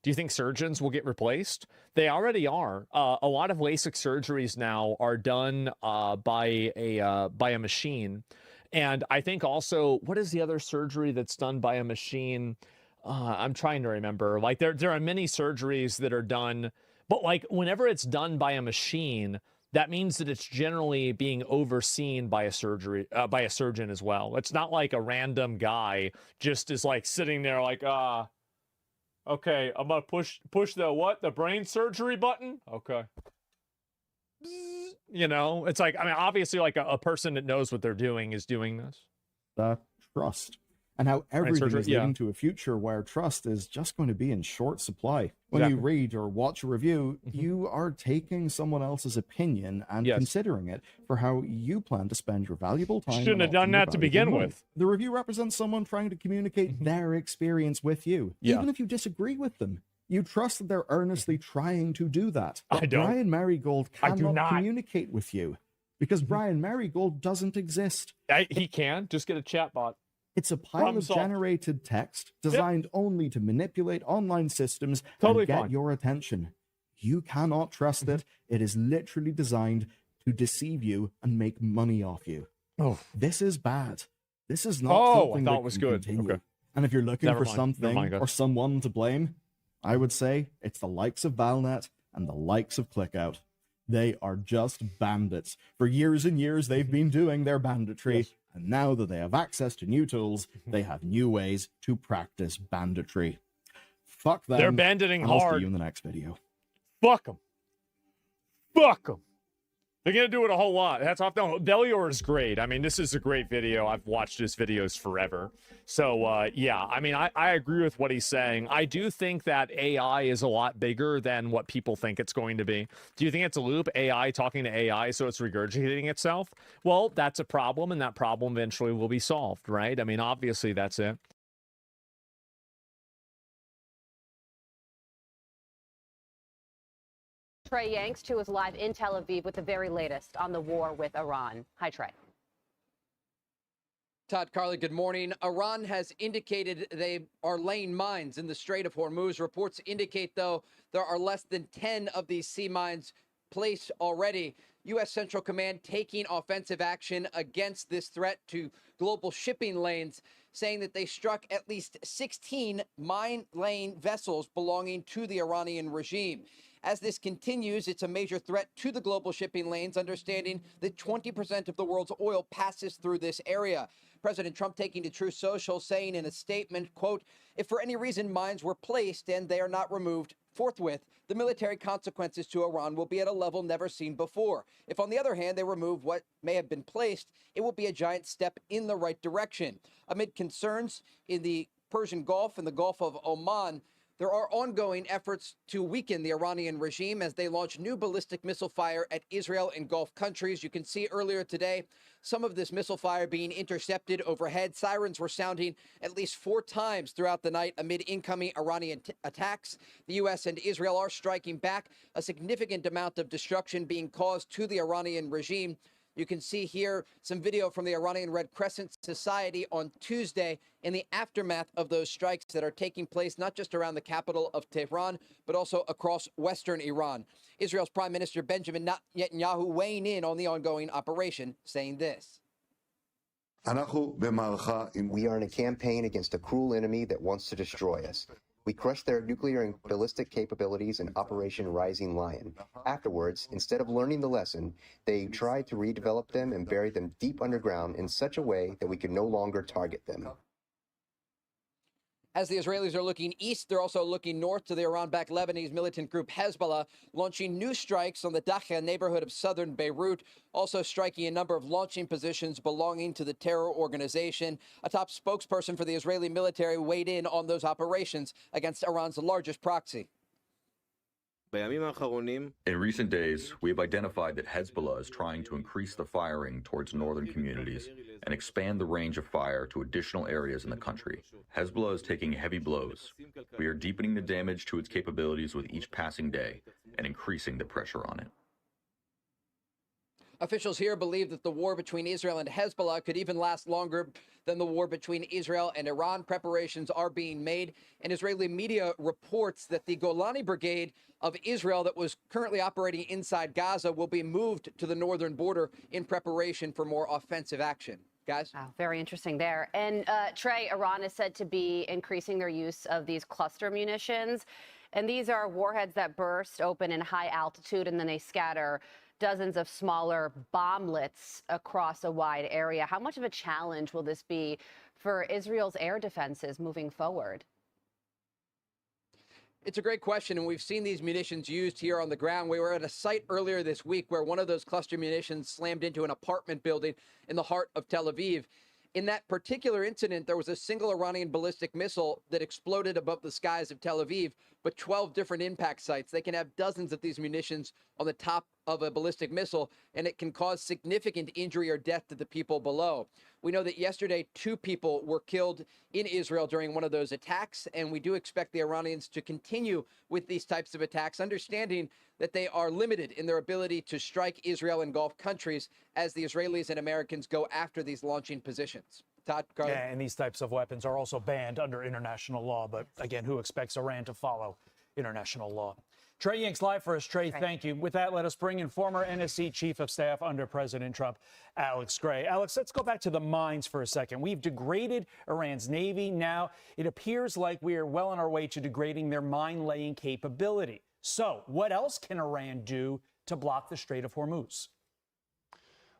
Do you think surgeons will get replaced? They already are. A lot of LASIK surgeries now are done by a machine. And I think also, what is the other surgery that's done by a machine? I'm trying to remember. Like there are many surgeries that are done, but like whenever it's done by a machine, that means that it's generally being overseen by a surgeon as well. It's not like a random guy just is like sitting there like, okay, I'm gonna push the what? The brain surgery button? Okay. You know, it's like, I mean, obviously like a person that knows what they're doing is doing this. Trust. And how everything is leading to a future where trust is just going to be in short supply. When you read or watch a review, you are taking someone else's opinion and considering it for how you plan to spend your valuable time. Shouldn't have done that to begin with. The review represents someone trying to communicate their experience with you. Even if you disagree with them, you trust that they're earnestly trying to do that. But I don't. Brian Marigold cannot communicate with you because Brian Marigold doesn't exist. He can. Just get a chatbot. It's a pile of generated text designed only to manipulate online systems Totally and get fine. your attention. You cannot trust it. It is literally designed to deceive you and make money off you. Oh, this is bad. This is not something I thought that it was can good. continue. Okay. And if you're looking Never for mind. something Never mind, guys. or someone to blame, I would say it's the likes of Valnet and the likes of ClickOut. They are just bandits. For years and years, they've been doing their banditry. And now that they have access to new tools, they have new ways to practice banditry. Fuck them. They're banditing and I'll hard. see you in the next video. Fuck them. Fuck them. They're going to do it a whole lot. That's off. No, Belior is great. I mean, this is a great video. I've watched his videos forever. So, yeah, I mean, I agree with what he's saying. I do think that AI is a lot bigger than what people think it's going to be. Do you think it's a loop? AI talking to AI so it's regurgitating itself? Well, that's a problem, and that problem eventually will be solved, right? I mean, obviously, that's it. Trey Yanks, too, is live in Tel Aviv with the very latest on the war with Iran. Hi, Trey. Todd, Carly, good morning. Iran has indicated they are laying mines in the Strait of Hormuz. Reports indicate, though, there are less than 10 of these sea mines placed already. U.S. Central Command taking offensive action against this threat to global shipping lanes. saying that they struck at least 16 mine-laying vessels belonging to the Iranian regime. As this continues, it's a major threat to the global shipping lanes, understanding that 20% of the world's oil passes through this area. President Trump taking to Truth Social, saying in a statement, quote, "If for any reason mines were placed and they are not removed forthwith, the military consequences to Iran will be at a level never seen before. If, on the other hand, they remove what may have been placed, it will be a giant step in the right direction." Amid concerns in the Persian Gulf and the Gulf of Oman, there are ongoing efforts to weaken the Iranian regime as they launch new ballistic missile fire at Israel and Gulf countries. You can see earlier today some of this missile fire being intercepted overhead. Sirens were sounding at least 4 times throughout the night amid incoming Iranian attacks. The U.S. and Israel are striking back, a significant amount of destruction being caused to the Iranian regime. You can see here some video from the Iranian Red Crescent Society on Tuesday in the aftermath of those strikes that are taking place not just around the capital of Tehran, but also across western Iran. Israel's Prime Minister Benjamin Netanyahu weighing in on the ongoing operation, saying this. We are in a campaign against a cruel enemy that wants to destroy us. We crushed their nuclear and ballistic capabilities in Operation Rising Lion. Afterwards, instead of learning the lesson, they tried to redevelop them and bury them deep underground in such a way that we could no longer target them. As the Israelis are looking east, they're also looking north to the Iran-backed Lebanese militant group Hezbollah, launching new strikes on the Dakhla neighborhood of southern Beirut, also striking a number of launching positions belonging to the terror organization. A top spokesperson for the Israeli military weighed in on those operations against Iran's largest proxy. In recent days, we have identified that Hezbollah is trying to increase the firing towards northern communities and expand the range of fire to additional areas in the country. Hezbollah is taking heavy blows. We are deepening the damage to its capabilities with each passing day and increasing the pressure on it. Officials here believe that the war between Israel and Hezbollah could even last longer than the war between Israel and Iran. Preparations are being made, and Israeli media reports that the Golani Brigade of Israel that was currently operating inside Gaza will be moved to the northern border in preparation for more offensive action. Guys? Wow, very interesting there. And Trey, Iran is said to be increasing their use of these cluster munitions, and these are warheads that burst open in high altitude and then they scatter dozens of smaller bomblets across a wide area. How much of a challenge will this be for Israel's air defenses moving forward? It's a great question, and we've seen these munitions used here on the ground. We were at a site earlier this week where one of those cluster munitions slammed into an apartment building in the heart of Tel Aviv. In that particular incident, there was a single Iranian ballistic missile that exploded above the skies of Tel Aviv, but 12 different impact sites. They can have dozens of these munitions on the top of a ballistic missile, and it can cause significant injury or death to the people below. We know that yesterday 2 people were killed in Israel during one of those attacks, and we do expect the Iranians to continue with these types of attacks, understanding that they are limited in their ability to strike Israel and Gulf countries as the Israelis and Americans go after these launching positions. Todd, Carly? Yeah, and these types of weapons are also banned under international law. But again, who expects Iran to follow international law? Trey Ying's live for us. Trey, thank you. With that, let us bring in former NSC Chief of Staff under President Trump, Alex Gray. Alex, let's go back to the mines for a second. We've degraded Iran's Navy. Now it appears like we are well on our way to degrading their mine-laying capability. So what else can Iran do to block the Strait of Hormuz?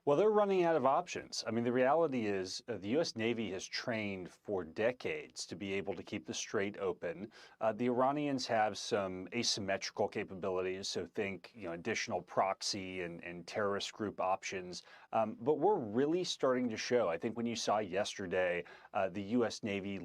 Well, they're running out of options. I mean, the reality is the U.S. Navy has trained for decades to be able to keep the strait open. The Iranians have some asymmetrical capabilities, so think additional proxy and terrorist group options. But we're really starting to show. I think when you saw yesterday the U.S. Navy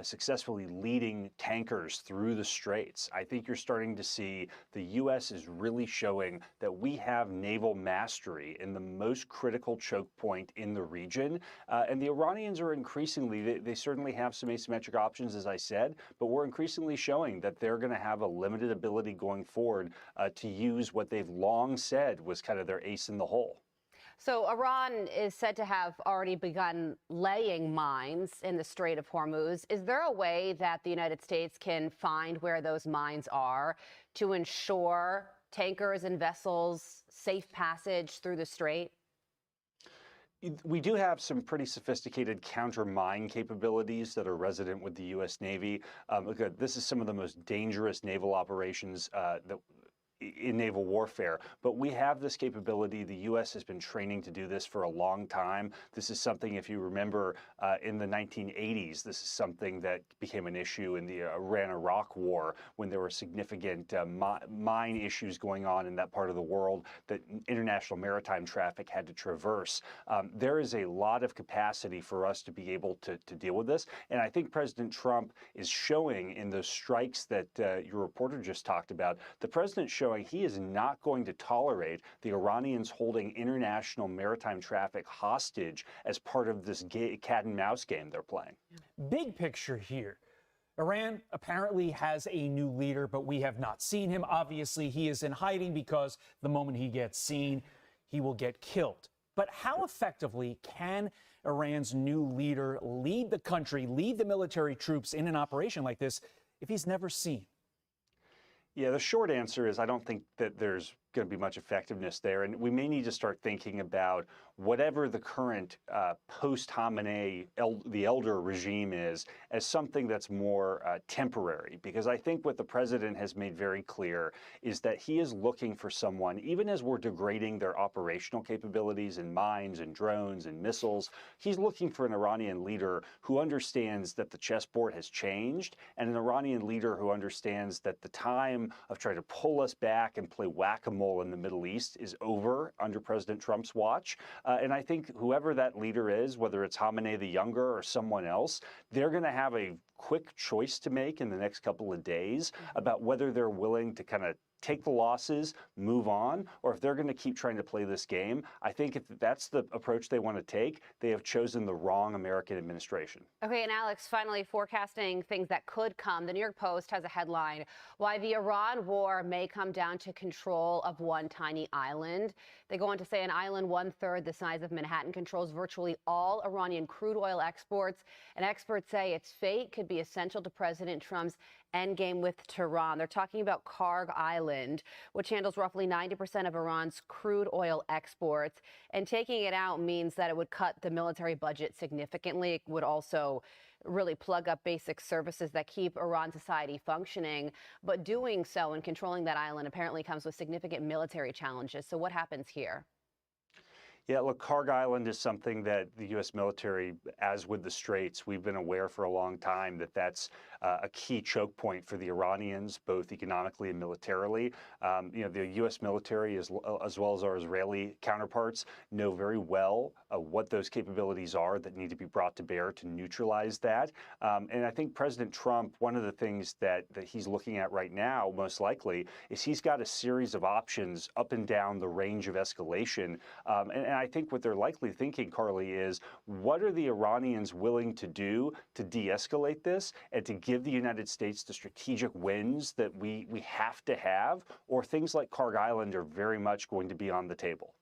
successfully leading tankers through the straits, I think you're starting to see the U.S. is really showing that we have naval mastery in the most critical choke point in the region. And the Iranians are increasingly, they certainly have some asymmetric options, as I said, but we're increasingly showing that they're going to have a limited ability going forward to use what they've long said was kind of their ace in the hole. So Iran is said to have already begun laying mines in the Strait of Hormuz. Is there a way that the United States can find where those mines are to ensure tankers and vessels safe passage through the strait? We do have some pretty sophisticated counter-mine capabilities that are resident with the U.S. Navy. Look, this is some of the most dangerous naval operations in naval warfare, but we have this capability. The U.S. has been training to do this for a long time. This is something, if you remember, in the 1980s, this is something that became an issue in the Iran-Iraq war when there were significant mine issues going on in that part of the world that international maritime traffic had to traverse. There is a lot of capacity for us to be able to deal with this, and I think President Trump is showing in those strikes that your reporter just talked about, the president's showing he is not going to tolerate the Iranians holding international maritime traffic hostage as part of this cat and mouse game they're playing. Big picture here. Iran apparently has a new leader, but we have not seen him. Obviously, he is in hiding because the moment he gets seen, he will get killed. But how effectively can Iran's new leader lead the country, lead the military troops in an operation like this if he's never seen? Yeah, the short answer is I don't think that there's going to be much effectiveness there. And we may need to start thinking about whatever the current post-Khamenei, the elder regime is, as something that's more temporary. Because I think what the president has made very clear is that he is looking for someone, even as we're degrading their operational capabilities in mines and drones and missiles, he's looking for an Iranian leader who understands that the chessboard has changed, and an Iranian leader who understands that the time of trying to pull us back and play whack-a-mole in the Middle East is over under President Trump's watch. And I think whoever that leader is, whether it's Khamenei the Younger or someone else, they're going to have a quick choice to make in the next couple of days about whether they're willing to kind of take the losses, move on, or if they're going to keep trying to play this game. I think if that's the approach they want to take, they have chosen the wrong American administration. Okay, and Alex, finally, forecasting things that could come. The New York Post has a headline, Why the Iran War May Come Down to Control of One Tiny Island. They go on to say an island 1/3 the size of Manhattan controls virtually all Iranian crude oil exports, and experts say its fate could be essential to President Trump's endgame with Tehran. They're talking about Karg Island, which handles roughly 90% of Iran's crude oil exports. And taking it out means that it would cut the military budget significantly. It would also really plug up basic services that keep Iran society functioning. But doing so and controlling that island apparently comes with significant military challenges. So what happens here? Yeah, look, Karg Island is something that the U.S. military, as with the Straits, we've been aware for a long time that that's a key choke point for the Iranians, both economically and militarily. The U.S. military, as well as our Israeli counterparts, know very well what those capabilities are that need to be brought to bear to neutralize that. And I think President Trump, one of the things that he's looking at right now, most likely, is he's got a series of options up and down the range of escalation. And I think what they're likely thinking, Carly, is what are the Iranians willing to do to de-escalate this and to give the United States the strategic wins that we have to have, or things like Karg Island are very much going to be on the table.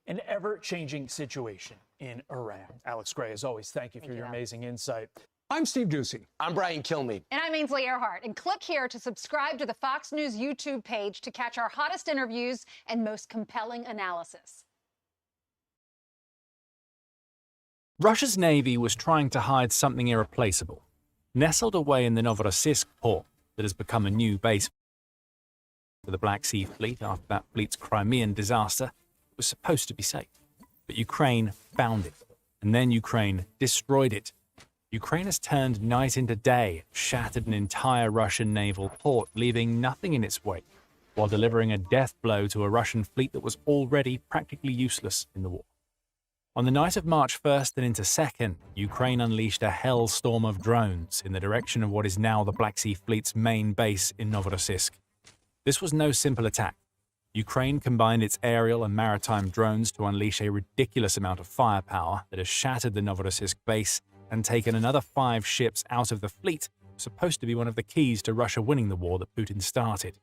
An ever-changing situation in Iran. Alex Gray, as always, thank you for your amazing insight. I'm Steve Doocy. I'm Brian Kilmeade. And I'm Ainsley Earhart. And click here to subscribe to the Fox News YouTube page to catch our hottest interviews and most compelling analysis. Russia's navy was trying to hide something irreplaceable. Nestled away in the Novorossiysk port that has become a new base for the Black Sea Fleet after that fleet's Crimean disaster, it was supposed to be safe. But Ukraine found it, and then Ukraine destroyed it. Ukraine has turned night into day, shattered an entire Russian naval port, leaving nothing in its wake, while delivering a death blow to a Russian fleet that was already practically useless in the war. On the night of March 1st and into 2nd, Ukraine unleashed a hellstorm of drones in the direction of what is now the Black Sea Fleet's main base in Novorossiysk. This was no simple attack. Ukraine combined its aerial and maritime drones to unleash a ridiculous amount of firepower that has shattered the Novorossiysk base and taken another 5 ships out of the fleet, supposed to be one of the keys to Russia winning the war that Putin started.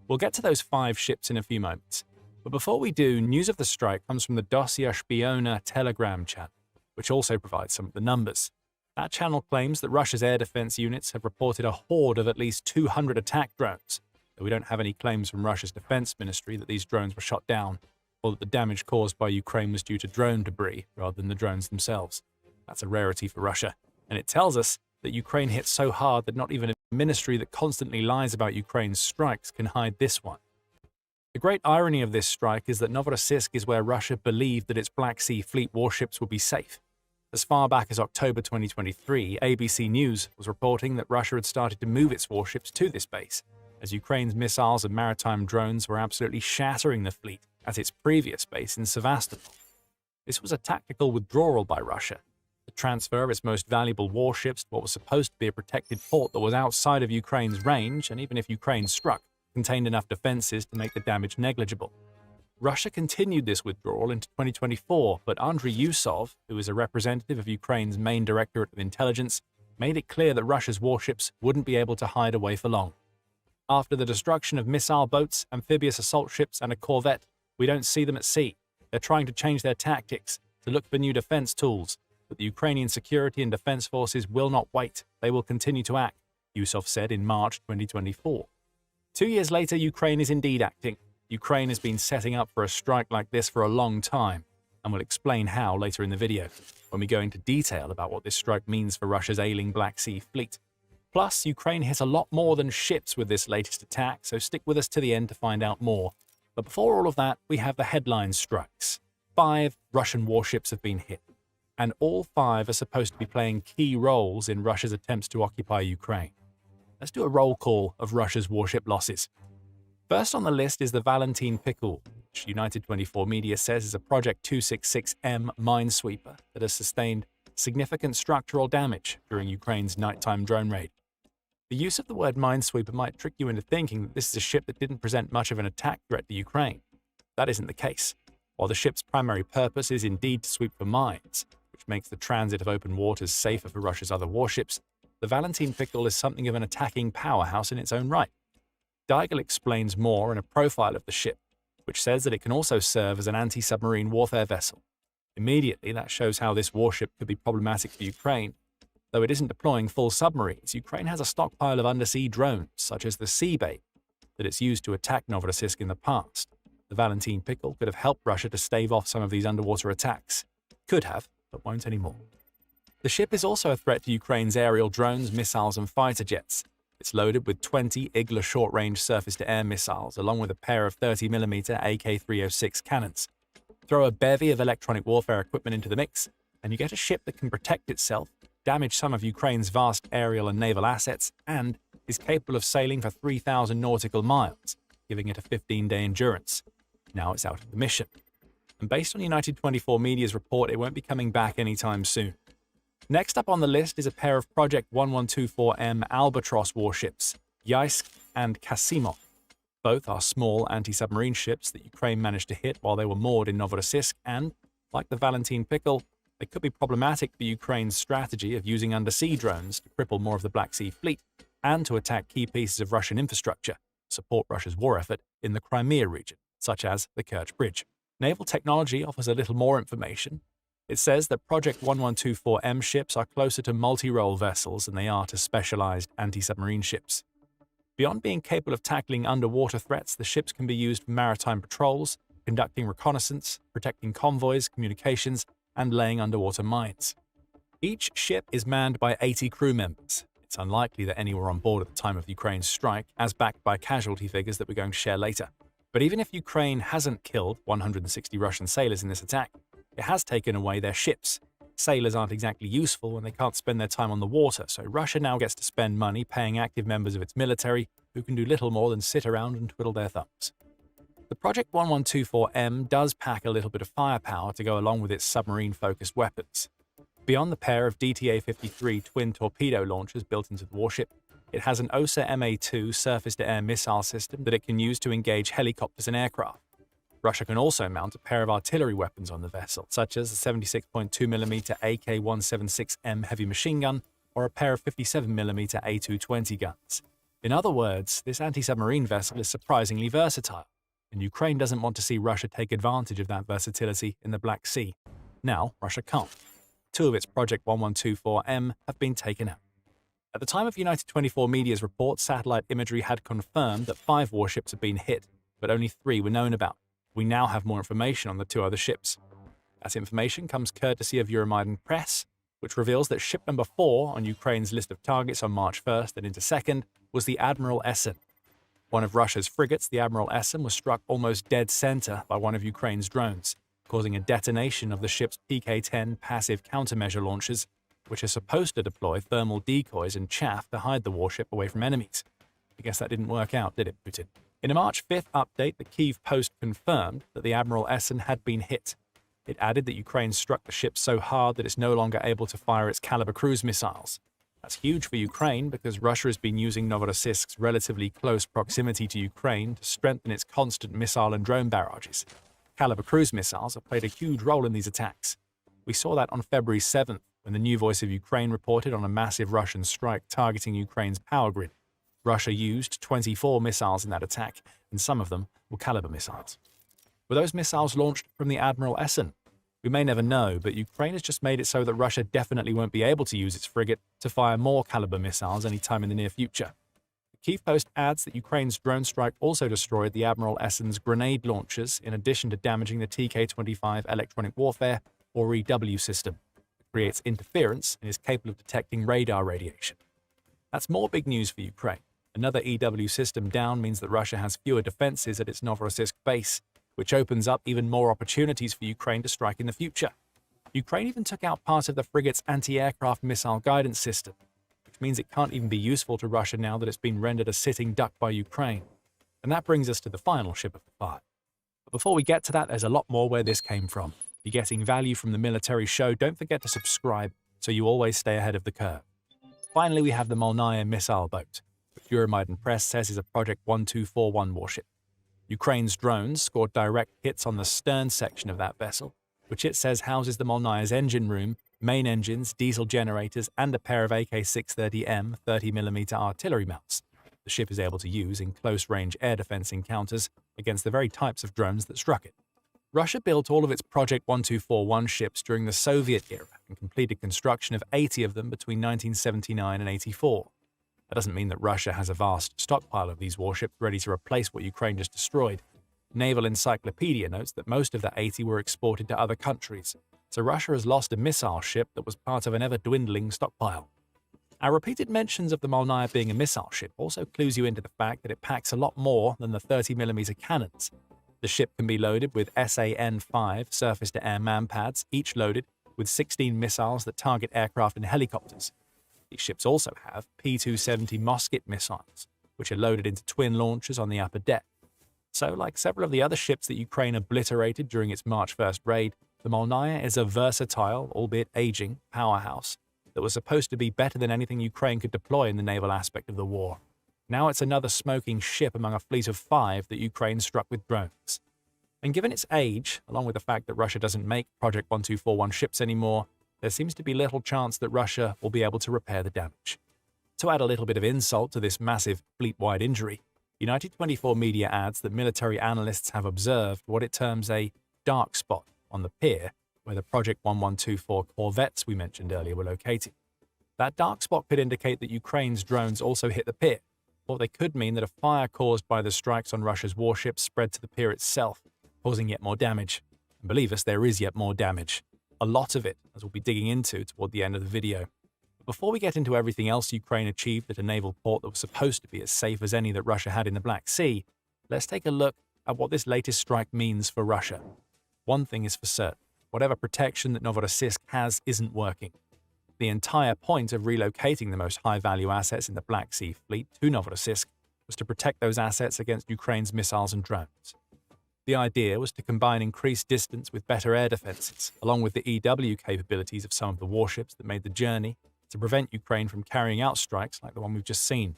We'll get to those 5 ships in a few moments. But before we do, news of the strike comes from the Dossier Shpiona Telegram channel, which also provides some of the numbers. That channel claims that Russia's air defense units have reported a horde of at least 200 attack drones, though we don't have any claims from Russia's defense ministry that these drones were shot down. or that the damage caused by Ukraine was due to drone debris rather than the drones themselves. That's a rarity for Russia, and it tells us that Ukraine hit so hard that not even a ministry that constantly lies about Ukraine's strikes can hide this one. The great irony of this strike is that Novorossiysk is where Russia believed that its Black Sea Fleet warships would be safe. As far back as October 2023, ABC News was reporting that Russia had started to move its warships to this base, as Ukraine's missiles and maritime drones were absolutely shattering the fleet at its previous base in Sevastopol. This was a tactical withdrawal by Russia, the transfer of its most valuable warships to what was supposed to be a protected port that was outside of Ukraine's range, and even if Ukraine struck, contained enough defenses to make the damage negligible. Russia continued this withdrawal into 2024, but Andriy Yusov, who is a representative of Ukraine's main directorate of intelligence, made it clear that Russia's warships wouldn't be able to hide away for long. After the destruction of missile boats, amphibious assault ships, and a corvette, we don't see them at sea. They're trying to change their tactics, to look for new defense tools, but the Ukrainian security and defense forces will not wait. They will continue to act, Yusov said in March 2024. 2 years later, Ukraine is indeed acting. Ukraine has been setting up for a strike like this for a long time, and we'll explain how later in the video, when we go into detail about what this strike means for Russia's ailing Black Sea Fleet. Plus, Ukraine hit a lot more than ships with this latest attack, so stick with us to the end to find out more. But before all of that, we have the headline strikes. 5 Russian warships have been hit, and all 5 are supposed to be playing key roles in Russia's attempts to occupy Ukraine. Let's do a roll call of Russia's warship losses. First on the list is the Valentin Pikul, which United 24 Media says is a Project 266M minesweeper that has sustained significant structural damage during Ukraine's nighttime drone raid. The use of the word minesweeper might trick you into thinking that this is a ship that didn't present much of an attack threat to Ukraine. That isn't the case. While the ship's primary purpose is indeed to sweep for mines, which makes the transit of open waters safer for Russia's other warships, the Valentin Pikul is something of an attacking powerhouse in its own right. Deigel explains more in a profile of the ship, which says that it can also serve as an anti-submarine warfare vessel. Immediately, that shows how this warship could be problematic for Ukraine. Though it isn't deploying full submarines, Ukraine has a stockpile of undersea drones, such as the Seabait, that it's used to attack Novorossiysk in the past. The Valentin Pikul could have helped Russia to stave off some of these underwater attacks. Could have, but won't anymore. The ship is also a threat to Ukraine's aerial drones, missiles, and fighter jets. It's loaded with 20 Igla short-range surface-to-air missiles, along with a pair of 30mm AK-306 cannons. Throw a bevy of electronic warfare equipment into the mix, and you get a ship that can protect itself, damage some of Ukraine's vast aerial and naval assets, and is capable of sailing for 3,000 nautical miles, giving it a 15-day endurance. Now it's out of the mission. And based on United 24 Media's report, it won't be coming back anytime soon. Next up on the list is a pair of Project 1124M Albatross warships, Yeysk and Kasimov. Both are small anti-submarine ships that Ukraine managed to hit while they were moored in Novorossiysk, and, like the Valentin Pikul, they could be problematic for Ukraine's strategy of using undersea drones to cripple more of the Black Sea Fleet and to attack key pieces of Russian infrastructure to support Russia's war effort in the Crimea region, such as the Kerch Bridge. Naval Technology offers a little more information. It says that Project 1124M ships are closer to multi-role vessels than they are to specialized anti-submarine ships. Beyond being capable of tackling underwater threats, the ships can be used for maritime patrols, conducting reconnaissance, protecting convoys, communications, and laying underwater mines. Each ship is manned by 80 crew members. It's unlikely that any were on board at the time of Ukraine's strike, as backed by casualty figures that we're going to share later. But even if Ukraine hasn't killed 160 Russian sailors in this attack, it has taken away their ships. Sailors aren't exactly useful when they can't spend their time on the water, so Russia now gets to spend money paying active members of its military who can do little more than sit around and twiddle their thumbs. The Project 1124M does pack a little bit of firepower to go along with its submarine-focused weapons. Beyond the pair of DTA-53 twin torpedo launchers built into the warship, it has an OSA MA-2 surface-to-air missile system that it can use to engage helicopters and aircraft. Russia can also mount a pair of artillery weapons on the vessel, such as the 76.2mm AK-176M heavy machine gun or a pair of 57mm A220 guns. In other words, this anti-submarine vessel is surprisingly versatile, and Ukraine doesn't want to see Russia take advantage of that versatility in the Black Sea. Now, Russia can't. 2 of its Project 1124M have been taken out. At the time of United 24 Media's report, satellite imagery had confirmed that 5 warships had been hit, but only 3 were known about. We now have more information on the 2 other ships. That information comes courtesy of Euromaidan Press, which reveals that ship number 4 on Ukraine's list of targets on March 1st and into 2nd was the Admiral Essen. One of Russia's frigates, the Admiral Essen, was struck almost dead center by one of Ukraine's drones, causing a detonation of the ship's PK-10 passive countermeasure launchers, which are supposed to deploy thermal decoys and chaff to hide the warship away from enemies. I guess that didn't work out, did it, Putin? In a March 5th update, the Kyiv Post confirmed that the Admiral Essen had been hit. It added that Ukraine struck the ship so hard that it's no longer able to fire its Kalibr cruise missiles. That's huge for Ukraine because Russia has been using Novorossiysk's relatively close proximity to Ukraine to strengthen its constant missile and drone barrages. Kalibr cruise missiles have played a huge role in these attacks. We saw that on February 7th when the New Voice of Ukraine reported on a massive Russian strike targeting Ukraine's power grid. Russia used 24 missiles in that attack, and some of them were Kalibr missiles. Were those missiles launched from the Admiral Essen? We may never know, but Ukraine has just made it so that Russia definitely won't be able to use its frigate to fire more Kalibr missiles anytime in the near future. The Kyiv Post adds that Ukraine's drone strike also destroyed the Admiral Essen's grenade launchers in addition to damaging the TK-25 electronic warfare, or EW system. It creates interference and is capable of detecting radar radiation. That's more big news for Ukraine. Another EW system down means that Russia has fewer defenses at its Novorossiysk base, which opens up even more opportunities for Ukraine to strike in the future. Ukraine even took out part of the frigate's anti-aircraft missile guidance system, which means it can't even be useful to Russia now that it's been rendered a sitting duck by Ukraine. And that brings us to the final ship of the 5. But before we get to that, there's a lot more where this came from. If you're getting value from the military show, don't forget to subscribe so you always stay ahead of the curve. Finally, we have the Molnaya missile boat, which Euromaidan Press says is a Project 1241 warship. Ukraine's drones scored direct hits on the stern section of that vessel, which it says houses the Molnaya's engine room, main engines, diesel generators, and a pair of AK-630M 30mm artillery mounts the ship is able to use in close-range air defense encounters against the very types of drones that struck it. Russia built all of its Project 1241 ships during the Soviet era and completed construction of 80 of them between 1979 and 84. That doesn't mean that Russia has a vast stockpile of these warships ready to replace what Ukraine just destroyed. Naval Encyclopedia notes that most of the 80 were exported to other countries, so Russia has lost a missile ship that was part of an ever-dwindling stockpile. Our repeated mentions of the Molnaya being a missile ship also clues you into the fact that it packs a lot more than the 30mm cannons. The ship can be loaded with SAN-5 surface-to-air man-pads, each loaded with 16 missiles that target aircraft and helicopters. These ships also have P-270 Moskit missiles, which are loaded into twin launchers on the upper deck. So, like several of the other ships that Ukraine obliterated during its March 1st raid, the Molnaya is a versatile, albeit aging, powerhouse that was supposed to be better than anything Ukraine could deploy in the naval aspect of the war. Now it's another smoking ship among a fleet of 5 that Ukraine struck with drones. And given its age, along with the fact that Russia doesn't make Project 1241 ships anymore, there seems to be little chance that Russia will be able to repair the damage. To add a little bit of insult to this massive fleet-wide injury, United 24 Media adds that military analysts have observed what it terms a dark spot on the pier where the Project 1124 corvettes we mentioned earlier were located. That dark spot could indicate that Ukraine's drones also hit the pier, or they could mean that a fire caused by the strikes on Russia's warships spread to the pier itself, causing yet more damage. And believe us, there is yet more damage. A lot of it, as we'll be digging into toward the end of the video. Before we get into everything else Ukraine achieved at a naval port that was supposed to be as safe as any that Russia had in the Black Sea, let's take a look at what this latest strike means for Russia. One thing is for certain. Whatever protection that Novorossiysk has isn't working. The entire point of relocating the most high-value assets in the Black Sea Fleet to Novorossiysk was to protect those assets against Ukraine's missiles and drones. The idea was to combine increased distance with better air defenses, along with the EW capabilities of some of the warships that made the journey, to prevent Ukraine from carrying out strikes like the one we've just seen.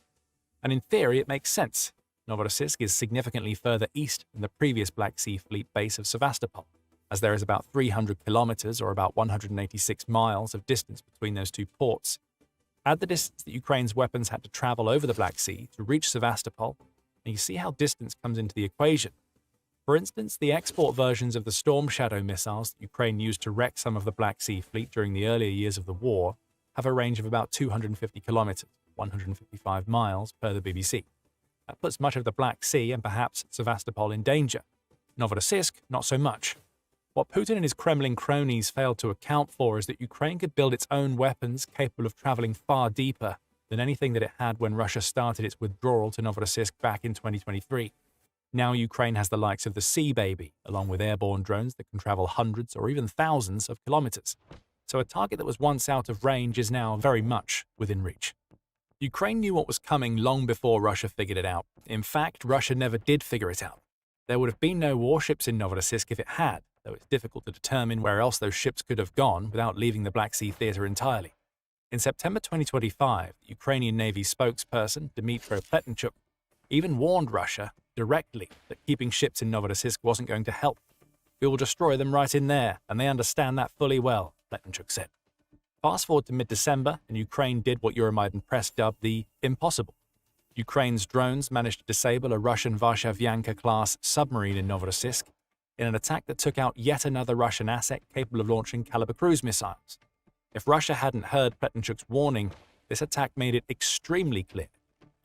And in theory, it makes sense. Novorossiysk is significantly further east than the previous Black Sea Fleet base of Sevastopol, as there is about 300 kilometers or about 186 miles of distance between those two ports. Add the distance that Ukraine's weapons had to travel over the Black Sea to reach Sevastopol, and you see how distance comes into the equation. For instance, the export versions of the Storm Shadow missiles that Ukraine used to wreck some of the Black Sea Fleet during the earlier years of the war have a range of about 250 kilometers, 155 miles per the BBC. That puts much of the Black Sea and perhaps Sevastopol in danger. Novorossiysk, not so much. What Putin and his Kremlin cronies failed to account for is that Ukraine could build its own weapons capable of traveling far deeper than anything that it had when Russia started its withdrawal to Novorossiysk back in 2023. Now Ukraine has the likes of the Sea Baby, along with airborne drones that can travel hundreds or even thousands of kilometers. So a target that was once out of range is now very much within reach. Ukraine knew what was coming long before Russia figured it out. In fact, Russia never did figure it out. There would have been no warships in Novorossiysk if it had, though it's difficult to determine where else those ships could have gone without leaving the Black Sea theater entirely. In September 2025, the Ukrainian Navy spokesperson, Dmytro Pletnychuk, even warned Russia directly that keeping ships in Novorossiysk wasn't going to help. We will destroy them right in there, and they understand that fully well, Pletnychuk said. Fast forward to mid-December, and Ukraine did what Euromaidan press dubbed the impossible. Ukraine's drones managed to disable a Russian Varshavyanka-class submarine in Novorossiysk in an attack that took out yet another Russian asset capable of launching Kalibr cruise missiles. If Russia hadn't heard Pletnychuk's warning, this attack made it extremely clear.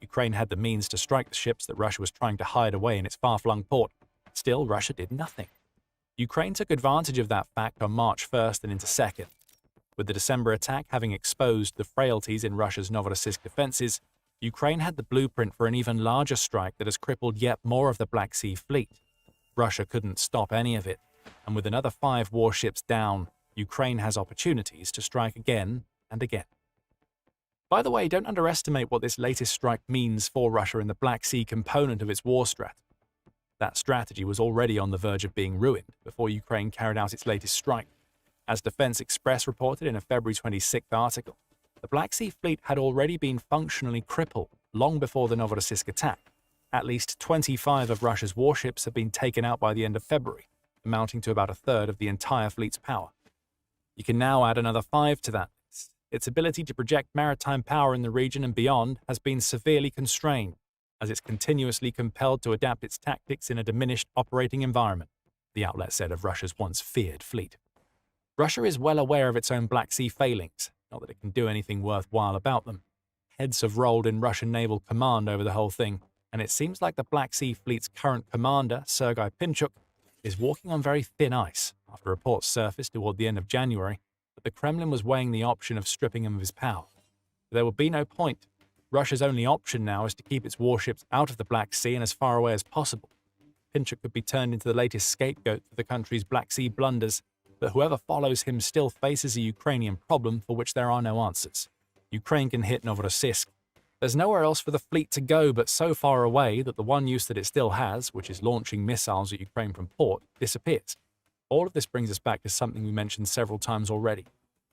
Ukraine had the means to strike the ships that Russia was trying to hide away in its far-flung port. Still, Russia did nothing. Ukraine took advantage of that fact on March 1st and into 2nd. With the December attack having exposed the frailties in Russia's Novorossiysk defenses, Ukraine had the blueprint for an even larger strike that has crippled yet more of the Black Sea Fleet. Russia couldn't stop any of it, and with another 5 warships down, Ukraine has opportunities to strike again and again. By the way, don't underestimate what this latest strike means for Russia in the Black Sea component of its war strategy. That strategy was already on the verge of being ruined before Ukraine carried out its latest strike. As Defense Express reported in a February 26th article, the Black Sea Fleet had already been functionally crippled long before the Novorossiysk attack. At least 25 of Russia's warships had been taken out by the end of February, amounting to about a third of the entire fleet's power. You can now add another 5 to that list. Its ability to project maritime power in the region and beyond has been severely constrained, as it's continuously compelled to adapt its tactics in a diminished operating environment, the outlet said of Russia's once feared fleet. Russia is well aware of its own Black Sea failings, not that it can do anything worthwhile about them. Heads have rolled in Russian naval command over the whole thing, and it seems like the Black Sea Fleet's current commander, Sergei Pinchuk, is walking on very thin ice after reports surfaced toward the end of January that the Kremlin was weighing the option of stripping him of his power. There would be no point. Russia's only option now is to keep its warships out of the Black Sea and as far away as possible. Pinchuk could be turned into the latest scapegoat for the country's Black Sea blunders, but whoever follows him still faces a Ukrainian problem for which there are no answers. Ukraine can hit Novorossiysk. There's nowhere else for the fleet to go but so far away that the one use that it still has, which is launching missiles at Ukraine from port, disappears. All of this brings us back to something we mentioned several times already.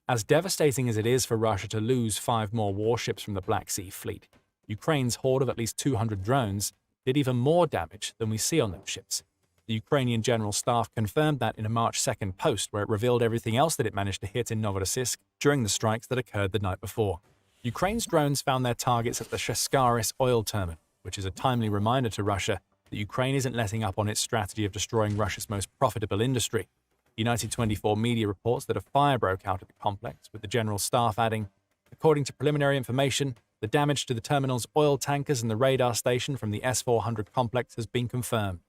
As devastating as it is for Russia to lose 5 more warships from the Black Sea Fleet, Ukraine's horde of at least 200 drones did even more damage than we see on those ships. The Ukrainian General Staff confirmed that in a March 2nd post where it revealed everything else that it managed to hit in Novorossiysk during the strikes that occurred the night before. Ukraine's drones found their targets at the Shaskaris oil terminal, which is a timely reminder to Russia that Ukraine isn't letting up on its strategy of destroying Russia's most profitable industry. United 24 media reports that a fire broke out at the complex, with the General Staff adding, according to preliminary information, the damage to the terminal's oil tankers and the radar station from the S-400 complex has been confirmed.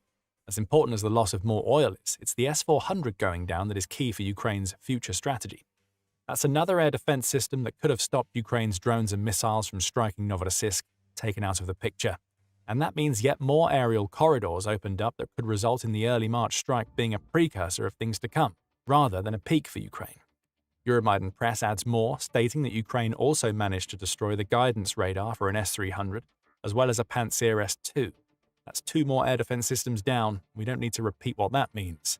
As important as the loss of more oil is, it's the S-400 going down that is key for Ukraine's future strategy. That's another air defense system that could have stopped Ukraine's drones and missiles from striking Novorossiysk, taken out of the picture. And that means yet more aerial corridors opened up that could result in the early March strike being a precursor of things to come, rather than a peak for Ukraine. Euromaidan Press adds more, stating that Ukraine also managed to destroy the guidance radar for an S-300, as well as a Pantsir S-2. That's 2 more air defense systems down. We don't need to repeat what that means.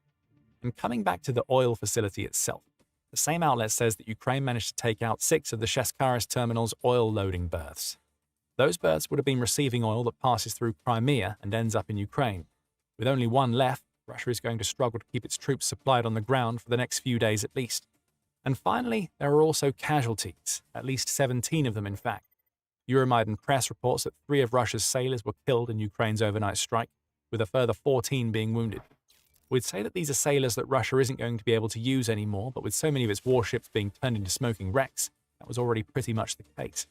And coming back to the oil facility itself, the same outlet says that Ukraine managed to take out 6 of the Shaskaris terminal's oil loading berths. Those berths would have been receiving oil that passes through Crimea and ends up in Ukraine. With only 1 left, Russia is going to struggle to keep its troops supplied on the ground for the next few days at least. And finally, there are also casualties, at least 17 of them in fact. Euromaidan Press reports that 3 of Russia's sailors were killed in Ukraine's overnight strike, with a further 14 being wounded. We'd say that these are sailors that Russia isn't going to be able to use anymore, but with so many of its warships being turned into smoking wrecks, that was already pretty much the case.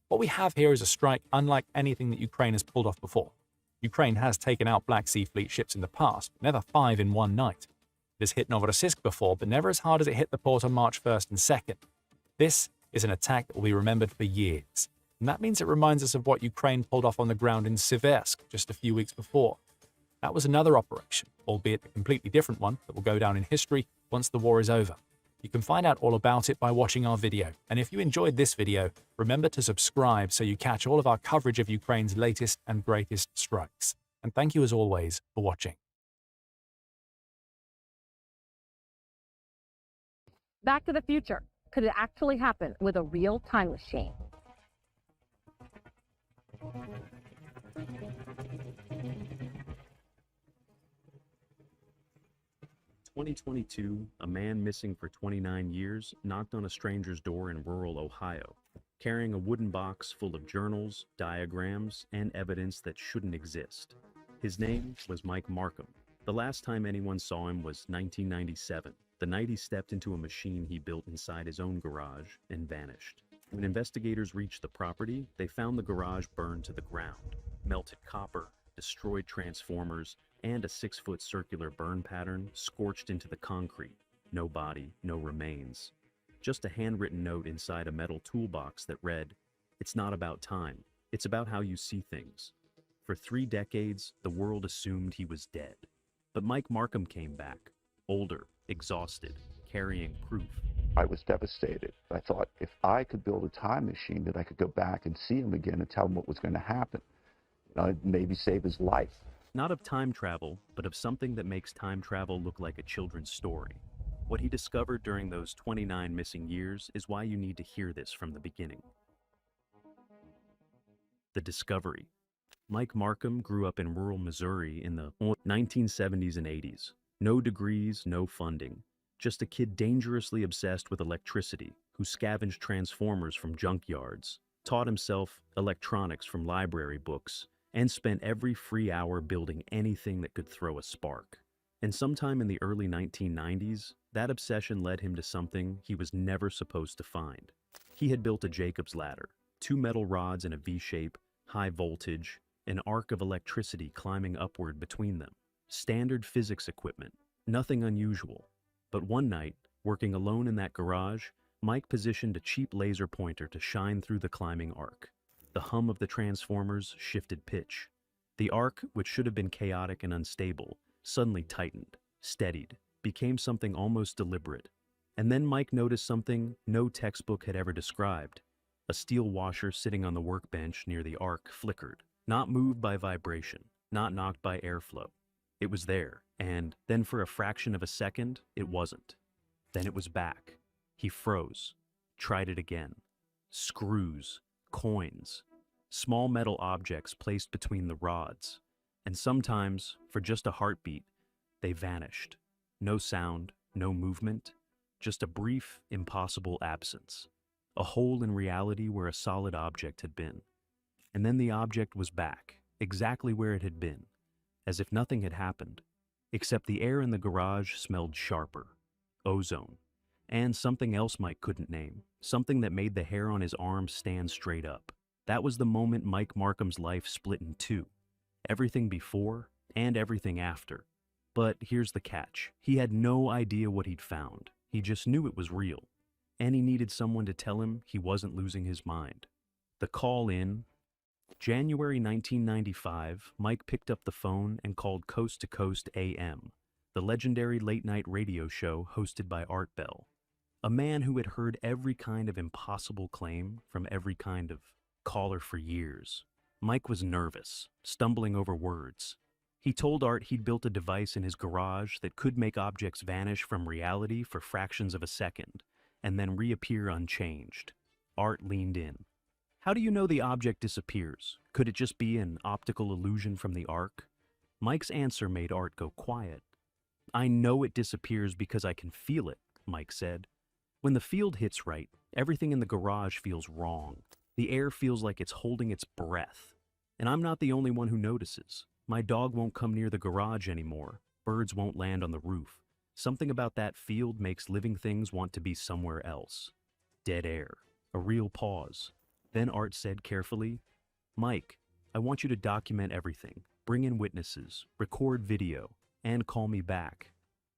What we have here is a strike unlike anything that Ukraine has pulled off before. Ukraine has taken out Black Sea Fleet ships in the past, but never 5 in one night. It has hit Novorossiysk before, but never as hard as it hit the port on March 1st and 2nd. This is an attack that will be remembered for years. And that means it reminds us of what Ukraine pulled off on the ground in Siversk just a few weeks before. That was another operation, albeit a completely different one, that will go down in history once the war is over. You can find out all about it by watching our video. And if you enjoyed this video, remember to subscribe so you catch all of our coverage of Ukraine's latest and greatest strikes. And thank you as always for watching. Back to the Future. Could it actually happen with a real time machine? 2022, a man missing for 29 years knocked on a stranger's door in rural Ohio, carrying a wooden box full of journals, diagrams, and evidence that shouldn't exist. His name was Mike Markham. The last time anyone saw him was 1997, the night he stepped into a machine he built inside his own garage and vanished. When investigators reached the property, they found the garage burned to the ground. Melted copper, destroyed transformers, and a 6-foot circular burn pattern scorched into the concrete. No body, no remains. Just a handwritten note inside a metal toolbox that read, "It's not about time. It's about how you see things." For 3 decades, the world assumed he was dead. But Mike Markham came back, older, exhausted, carrying proof. I was devastated. I thought if I could build a time machine that I could go back and see him again and tell him what was going to happen, maybe save his life. Not of time travel, but of something that makes time travel look like a children's story. What he discovered during those 29 missing years is why you need to hear this from the beginning. The discovery. Mike Markham grew up in rural Missouri in the 1970s and 80s. No degrees, no funding. Just a kid dangerously obsessed with electricity, who scavenged transformers from junkyards, taught himself electronics from library books, and spent every free hour building anything that could throw a spark. And sometime in the early 1990s, that obsession led him to something he was never supposed to find. He had built a Jacob's ladder, 2 metal rods in a V-shape, high voltage, an arc of electricity climbing upward between them. Standard physics equipment, nothing unusual. But one night, working alone in that garage, Mike positioned a cheap laser pointer to shine through the climbing arc. The hum of the transformers shifted pitch. The arc, which should have been chaotic and unstable, suddenly tightened, steadied, became something almost deliberate. And then Mike noticed something no textbook had ever described. A steel washer sitting on the workbench near the arc flickered, not moved by vibration, not knocked by airflow. It was there, and then for a fraction of a second, it wasn't. Then it was back. He froze, tried it again. Screws, coins, small metal objects placed between the rods, and sometimes, for just a heartbeat, they vanished. No sound, no movement, just a brief, impossible absence. A hole in reality where a solid object had been. And then the object was back, exactly where it had been, as if nothing had happened, except the air in the garage smelled sharper, ozone, and something else Mike couldn't name, something that made the hair on his arm stand straight up. That was the moment Mike Markham's life split in 2. Everything before and everything after. But here's the catch. He had no idea what he'd found. He just knew it was real. And he needed someone to tell him he wasn't losing his mind. The call in January 1995, Mike picked up the phone and called Coast to Coast AM, the legendary late-night radio show hosted by Art Bell. A man who had heard every kind of impossible claim from every kind of caller for years. Mike was nervous, stumbling over words. He told Art he'd built a device in his garage that could make objects vanish from reality for fractions of a second, and then reappear unchanged. Art leaned in. How do you know the object disappears? Could it just be an optical illusion from the arc? Mike's answer made Art go quiet. I know it disappears because I can feel it, Mike said. When the field hits right, everything in the garage feels wrong. The air feels like it's holding its breath. And I'm not the only one who notices. My dog won't come near the garage anymore. Birds won't land on the roof. Something about that field makes living things want to be somewhere else. Dead air. A real pause. Then Art said carefully, Mike, I want you to document everything. bring in witnesses, record video, and call me back.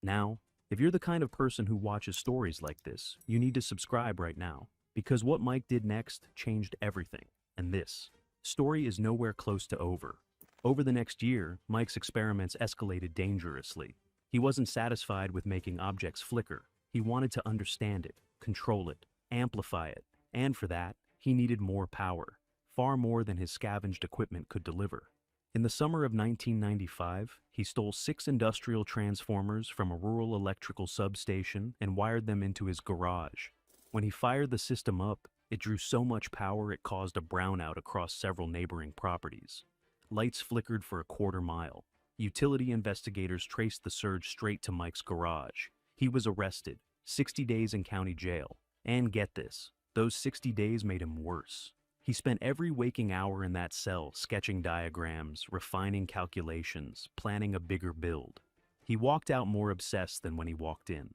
Now, if you're the kind of person who watches stories like this, you need to subscribe right now, because what Mike did next changed everything. And this story is nowhere close to over. Over the next year, Mike's experiments escalated dangerously. He wasn't satisfied with making objects flicker. He wanted to understand it, control it, amplify it, and for that, he needed more power, far more than his scavenged equipment could deliver. In the summer of 1995, he stole 6 industrial transformers from a rural electrical substation and wired them into his garage. When he fired the system up, it drew so much power it caused a brownout across several neighboring properties. Lights flickered for a quarter mile. Utility investigators traced the surge straight to Mike's garage. He was arrested, 60 days in county jail. And get this, those 60 days made him worse. He spent every waking hour in that cell sketching diagrams, refining calculations, planning a bigger build. He walked out more obsessed than when he walked in.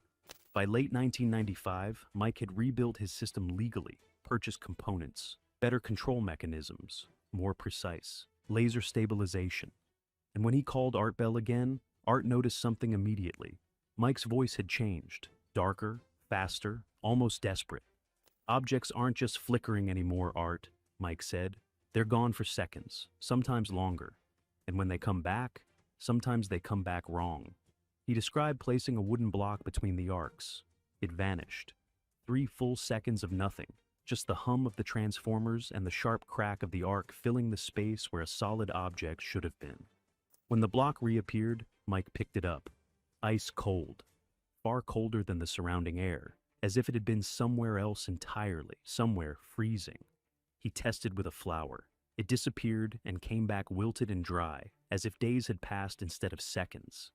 By late 1995, Mike had rebuilt his system legally, purchased components, better control mechanisms, more precise, laser stabilization. And when he called Art Bell again, Art noticed something immediately. Mike's voice had changed, darker, faster, almost desperate. "Objects aren't just flickering anymore, Art," Mike said. "They're gone for seconds, sometimes longer. And when they come back, sometimes they come back wrong." He described placing a wooden block between the arcs. It vanished. 3 full seconds of nothing, just the hum of the transformers and the sharp crack of the arc filling the space where a solid object should have been. When the block reappeared, Mike picked it up. Ice cold, far colder than the surrounding air, as if it had been somewhere else entirely, somewhere freezing. He tested with a flower. It disappeared and came back wilted and dry, as if days had passed instead of seconds.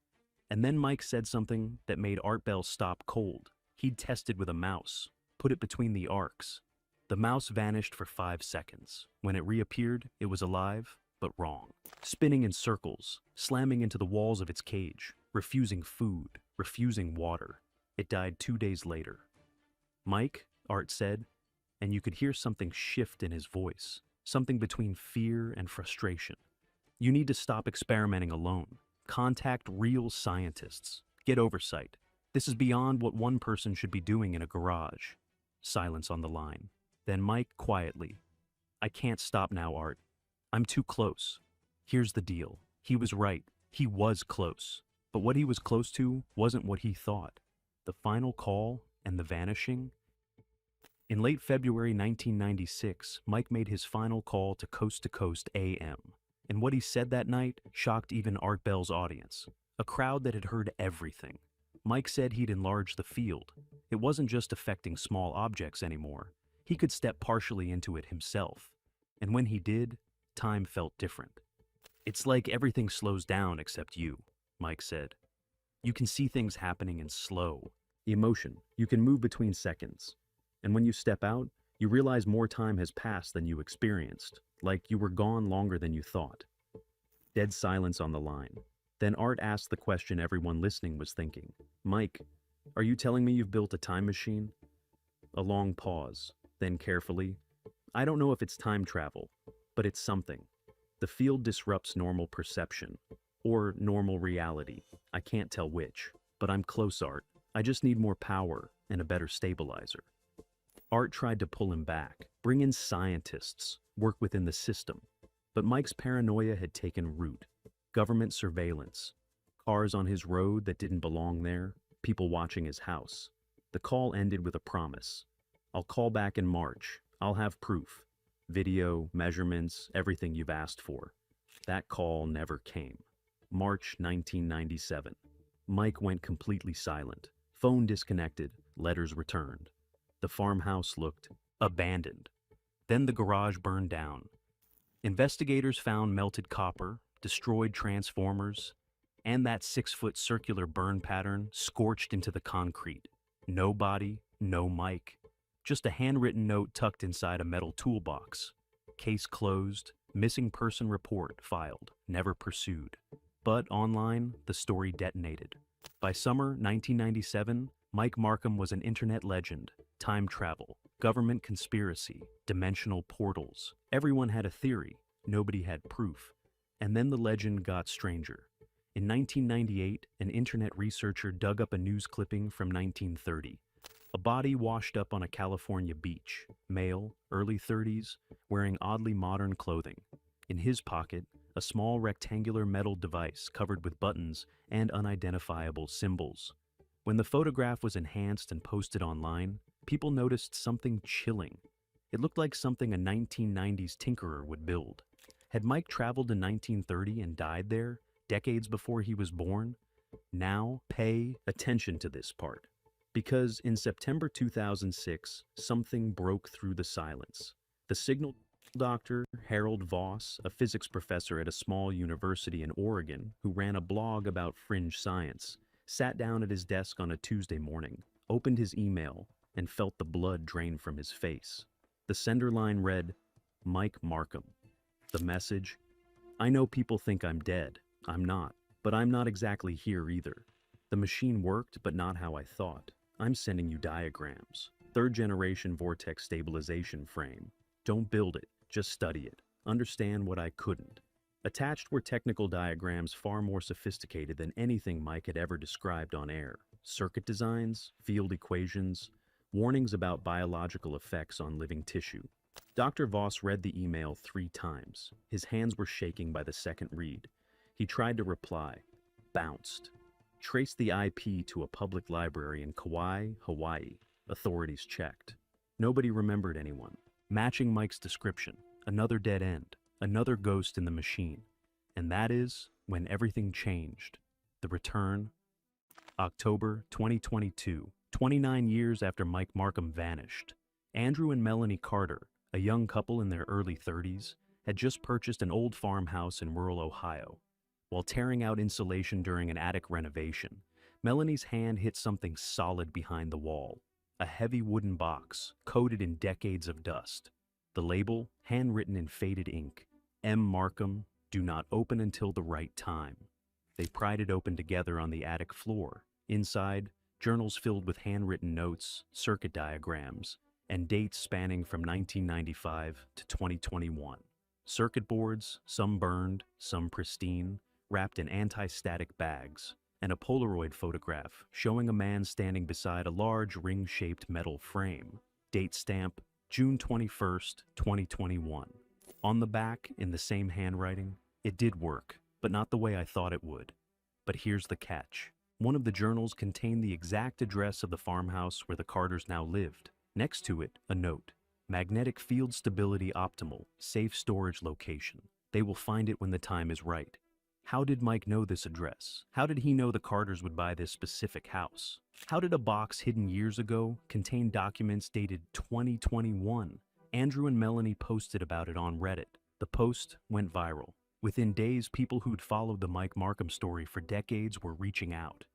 And then Mike said something that made Art Bell stop cold. He'd tested with a mouse, put it between the arcs. The mouse vanished for 5 seconds. When it reappeared, it was alive, but wrong. Spinning in circles, slamming into the walls of its cage, refusing food, refusing water. It died 2 days later. "Mike," Art said, and you could hear something shift in his voice, something between fear and frustration. "You need to stop experimenting alone. Contact real scientists. Get oversight. This is beyond what one person should be doing in a garage." Silence on the line. Then Mike quietly, "I can't stop now, Art. I'm too close. Here's the deal. He was right. He was close. But what he was close to wasn't what he thought. The final call and the vanishing. In late February 1996, Mike made his final call to Coast AM. And what he said that night shocked even Art Bell's audience, a crowd that had heard everything. Mike said he'd enlarged the field. It wasn't just affecting small objects anymore. He could step partially into it himself. And when he did, time felt different. "It's like everything slows down except you," Mike said. "You can see things happening in slow emotion. You can move between seconds. And when you step out, you realize more time has passed than you experienced, like you were gone longer than you thought." Dead silence on the line. Then Art asked the question everyone listening was thinking. "Mike, are you telling me you've built a time machine?" A long pause. Then carefully, "I don't know if it's time travel, but it's something. The field disrupts normal perception, or normal reality. I can't tell which, but I'm close, Art. I just need more power and a better stabilizer." Art tried to pull him back, bring in scientists, work within the system. But Mike's paranoia had taken root. Government surveillance, cars on his road that didn't belong there, people watching his house. The call ended with a promise. "I'll call back in March. I'll have proof. Video, measurements, everything you've asked for." That call never came. March 1997. Mike went completely silent. Phone disconnected, letters returned. The farmhouse looked abandoned. Then the garage burned down. Investigators found melted copper, destroyed transformers, and that 6-foot circular burn pattern scorched into the concrete. No body, no Mike. Just a handwritten note tucked inside a metal toolbox. Case closed, missing person report filed, never pursued. But online, the story detonated. By summer 1997, Mike Markham was an internet legend. Time travel, government conspiracy, dimensional portals. Everyone had a theory. Nobody had proof. And then the legend got stranger. In 1998, an internet researcher dug up a news clipping from 1930. A body washed up on a California beach, male, early 30s, wearing oddly modern clothing. In his pocket, a small rectangular metal device covered with buttons and unidentifiable symbols. When the photograph was enhanced and posted online, people noticed something chilling. It looked like something a 1990s tinkerer would build. Had Mike traveled to 1930 and died there, decades before he was born? Now, pay attention to this part. Because in September 2006, something broke through the silence. The signal doctor, Harold Voss, a physics professor at a small university in Oregon who ran a blog about fringe science, sat down at his desk on a Tuesday morning, opened his email, and felt the blood drain from his face. The sender line read, "Mike Markham." The message, "I know people think I'm dead. I'm not. But I'm not exactly here either. The machine worked, but not how I thought. I'm sending you diagrams. Third-generation vortex stabilization frame. Don't build it, just study it. Understand what I couldn't." Attached were technical diagrams far more sophisticated than anything Mike had ever described on air. Circuit designs, field equations, warnings about biological effects on living tissue. Dr. Voss read the email 3 times. His hands were shaking by the second read. He tried to reply. Bounced. Traced the IP to a public library in Kauai, Hawaii. Authorities checked. Nobody remembered anyone. Matching Mike's description. Another dead end. Another ghost in the machine. And that is when everything changed. The return. October 2022. 29 years after Mike Markham vanished. Andrew and Melanie Carter, a young couple in their early 30s, had just purchased an old farmhouse in rural Ohio. While tearing out insulation during an attic renovation, Melanie's hand hit something solid behind the wall. A heavy wooden box, coated in decades of dust. The label, handwritten in faded ink, M. Markham, do not open until the right time. They pried it open together on the attic floor. Inside, journals filled with handwritten notes, circuit diagrams, and dates spanning from 1995 to 2021. Circuit boards, some burned, some pristine, wrapped in anti-static bags, and a Polaroid photograph showing a man standing beside a large ring-shaped metal frame. Date stamp, June 21st, 2021. On the back, in the same handwriting, it did work, but not the way I thought it would. But here's the catch. One of the journals contained the exact address of the farmhouse where the Carters now lived. Next to it, a note. Magnetic field stability optimal, safe storage location. They will find it when the time is right. How did Mike know this address? How did he know the Carters would buy this specific house? How did a box hidden years ago contain documents dated 2021? Andrew and Melanie posted about it on Reddit. The post went viral. Within days, people who'd followed the Mike Markham story for decades were reaching out.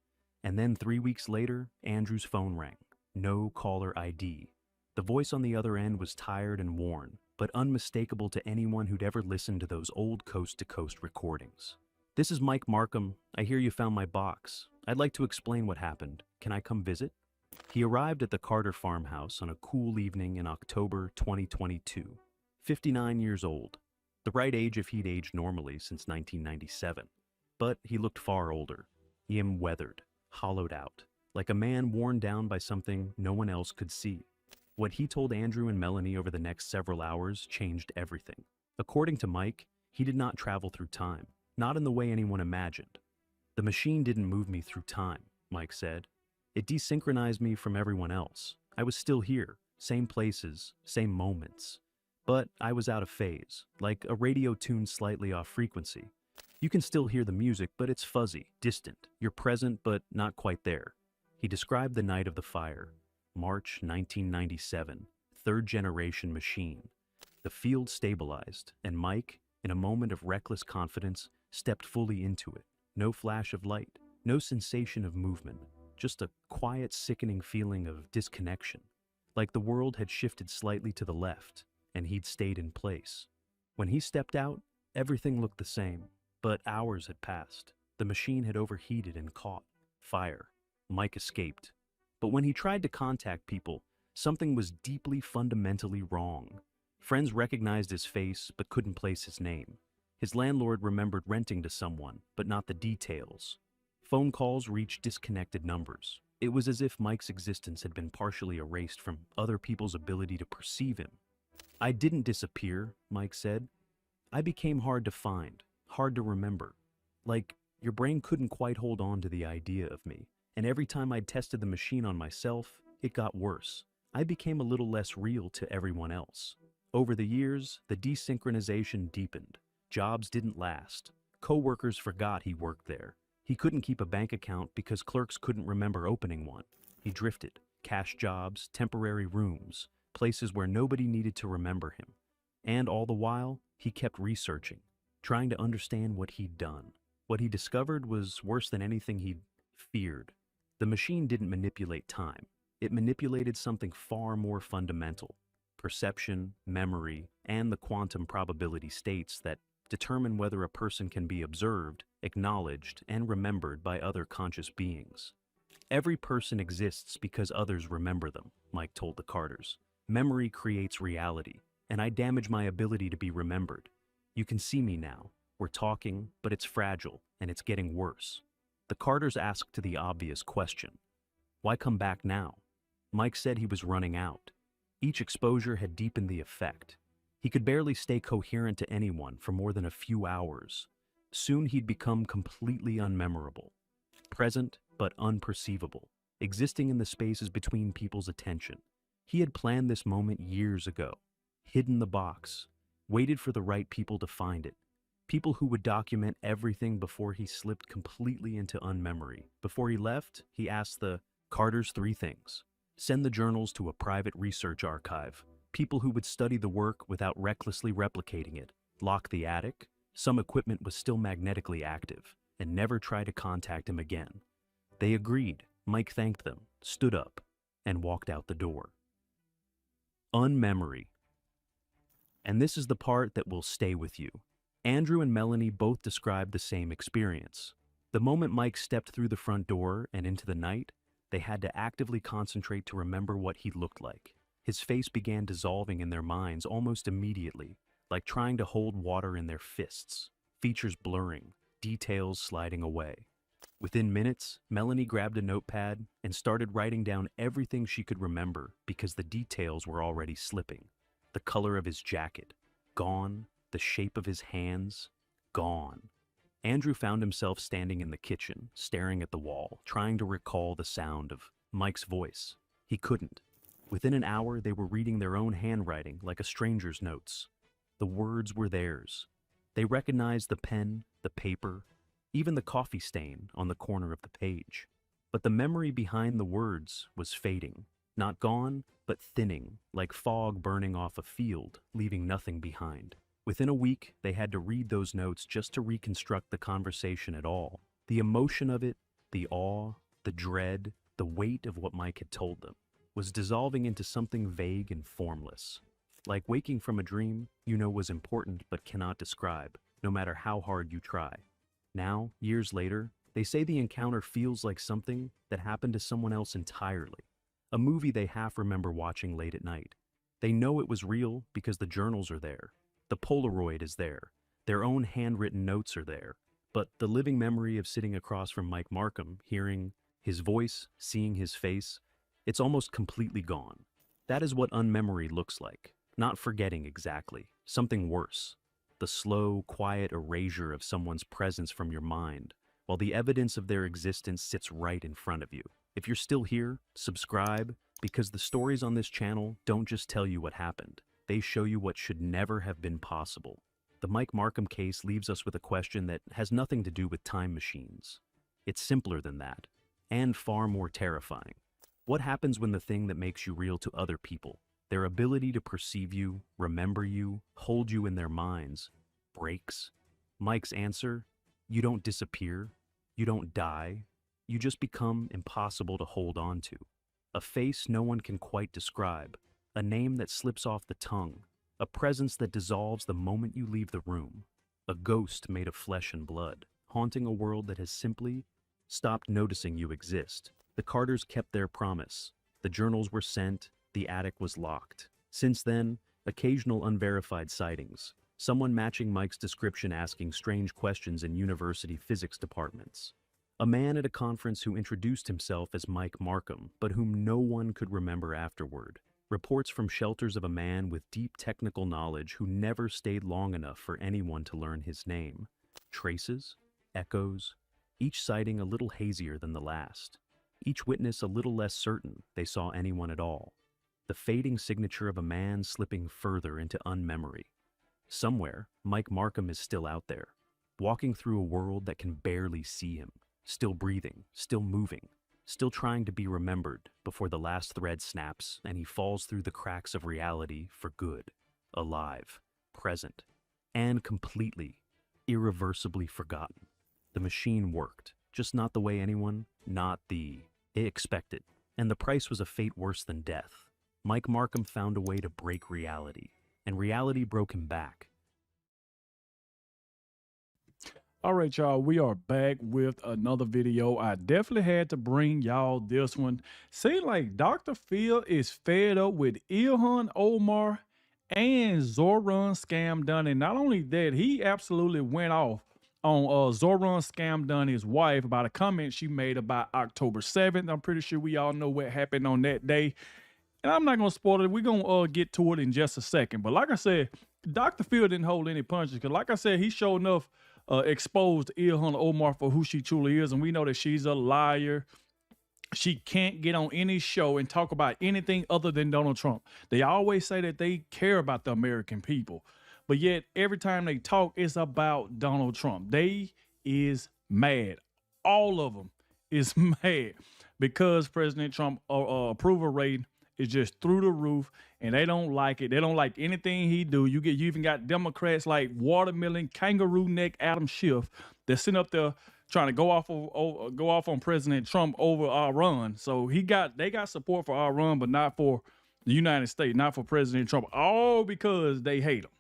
And then 3 weeks later, Andrew's phone rang. No caller ID. The voice on the other end was tired and worn, but unmistakable to anyone who'd ever listened to those old coast-to-coast recordings. "This is Mike Markham. I hear you found my box. I'd like to explain what happened. Can I come visit?" He arrived at the Carter farmhouse on a cool evening in October 2022. 59 years old. The right age if he'd aged normally since 1997. But he looked far older. Him weathered, hollowed out, like a man worn down by something no one else could see. What he told Andrew and Melanie over the next several hours changed everything. According to Mike, he did not travel through time. Not in the way anyone imagined. "The machine didn't move me through time," Mike said. "It desynchronized me from everyone else. I was still here, same places, same moments. But I was out of phase, like a radio tuned slightly off frequency. You can still hear the music, but it's fuzzy, distant. You're present, but not quite there." He described the night of the fire, March 1997, third-generation machine. The field stabilized, and Mike, in a moment of reckless confidence, stepped fully into it. No flash of light, no sensation of movement, just a quiet, sickening feeling of disconnection, like the world had shifted slightly to the left, and he'd stayed in place. When he stepped out, everything looked the same, but hours had passed. The machine had overheated and caught fire. Mike escaped. But when he tried to contact people, something was deeply, fundamentally wrong. Friends recognized his face, but couldn't place his name. His landlord remembered renting to someone, but not the details. Phone calls reached disconnected numbers. It was as if Mike's existence had been partially erased from other people's ability to perceive him. I didn't disappear, Mike said. I became hard to find, hard to remember. Like, your brain couldn't quite hold on to the idea of me. And every time I tested the machine on myself, it got worse. I became a little less real to everyone else. Over the years, the desynchronization deepened. Jobs didn't last. Co-workers forgot he worked there. He couldn't keep a bank account because clerks couldn't remember opening one. He drifted. Cash jobs, temporary rooms, places where nobody needed to remember him. And all the while, he kept researching, trying to understand what he'd done. What he discovered was worse than anything he'd feared. The machine didn't manipulate time. It manipulated something far more fundamental: perception, memory, and the quantum probability states that determine whether a person can be observed, acknowledged, and remembered by other conscious beings. Every person exists because others remember them, Mike told the Carters. Memory creates reality, and I damage my ability to be remembered. You can see me now. We're talking, but it's fragile, and it's getting worse. The Carters asked the obvious question: why come back now? Mike said he was running out. Each exposure had deepened the effect. He could barely stay coherent to anyone for more than a few hours. Soon he'd become completely unmemorable, present but unperceivable, existing in the spaces between people's attention. He had planned this moment years ago, hidden the box, waited for the right people to find it, people who would document everything before he slipped completely into unmemory. Before he left, he asked the Carters 3 things. Send the journals to a private research archive. People who would study the work without recklessly replicating it. Lock the attic. Some equipment was still magnetically active. And never try to contact him again. They agreed. Mike thanked them, stood up, and walked out the door. Unmemory. And this is the part that will stay with you. Andrew and Melanie both described the same experience. The moment Mike stepped through the front door and into the night, they had to actively concentrate to remember what he looked like. His face began dissolving in their minds almost immediately, like trying to hold water in their fists, features blurring, details sliding away. Within minutes, Melanie grabbed a notepad and started writing down everything she could remember because the details were already slipping. The color of his jacket, gone. The shape of his hands, gone. Andrew found himself standing in the kitchen, staring at the wall, trying to recall the sound of Mike's voice. He couldn't. Within an hour, they were reading their own handwriting like a stranger's notes. The words were theirs. They recognized the pen, the paper, even the coffee stain on the corner of the page. But the memory behind the words was fading. Not gone, but thinning, like fog burning off a field, leaving nothing behind. Within a week, they had to read those notes just to reconstruct the conversation at all. The emotion of it, the awe, the dread, the weight of what Mike had told them, was dissolving into something vague and formless. Like waking from a dream you know was important but cannot describe, no matter how hard you try. Now, years later, they say the encounter feels like something that happened to someone else entirely. A movie they half remember watching late at night. They know it was real because the journals are there. The Polaroid is there. Their own handwritten notes are there. But the living memory of sitting across from Mike Markham, hearing his voice, seeing his face, it's almost completely gone. That is what unmemory looks like. Not forgetting exactly. Something worse. The slow, quiet erasure of someone's presence from your mind, while the evidence of their existence sits right in front of you. If you're still here, subscribe, because the stories on this channel don't just tell you what happened. They show you what should never have been possible. The Mike Markham case leaves us with a question that has nothing to do with time machines. It's simpler than that, and far more terrifying. What happens when the thing that makes you real to other people, their ability to perceive you, remember you, hold you in their minds, breaks? Mike's answer: you don't disappear, you don't die, you just become impossible to hold on to. A face no one can quite describe, a name that slips off the tongue, a presence that dissolves the moment you leave the room, a ghost made of flesh and blood, haunting a world that has simply stopped noticing you exist. The Carters kept their promise. The journals were sent, the attic was locked. Since then, occasional unverified sightings, Someone matching Mike's description asking strange questions in university physics departments. A man at a conference who introduced himself as Mike Markham, but whom no one could remember afterward. Reports from shelters of a man with deep technical knowledge who never stayed long enough for anyone to learn his name. Traces, echoes, each sighting a little hazier than the last. Each witness a little less certain they saw anyone at all. The fading signature of a man slipping further into unmemory. Somewhere, Mike Markham is still out there, walking through a world that can barely see him, still breathing, still moving, still trying to be remembered before the last thread snaps and he falls through the cracks of reality for good, alive, present, and completely, irreversibly forgotten. The machine worked, just not the way anyone, not the expected, and the price was a fate worse than death. Mike Markham found a way to break reality, and reality broke him back. All right, y'all, we are back with another video. I definitely had to bring y'all this one. Seems like Dr. Phil is fed up with Ilhan Omar and Zoran Scamdunny. Not only that, he absolutely went off on Zoran Scamdunny's wife about a comment she made about October 7th. I'm pretty sure we all know what happened on that day. And I'm not going to spoil it. We're going to get to it in just a second. But like I said, Dr. Phil didn't hold any punches. Because like I said, he showed enough exposed Ilhan Omar for who she truly is. And we know that she's a liar. She can't get on any show and talk about anything other than Donald Trump. They always say that they care about the American people. But yet, every time they talk, it's about Donald Trump. They is mad. All of them is mad because President Trump approval rate is just through the roof, and they don't like it. They don't like anything he do. You even got Democrats like watermelon, kangaroo neck Adam Schiff that's sitting up there trying to go off on President Trump over Iran. So they got support for Iran, but not for the United States, not for President Trump, all because they hate him.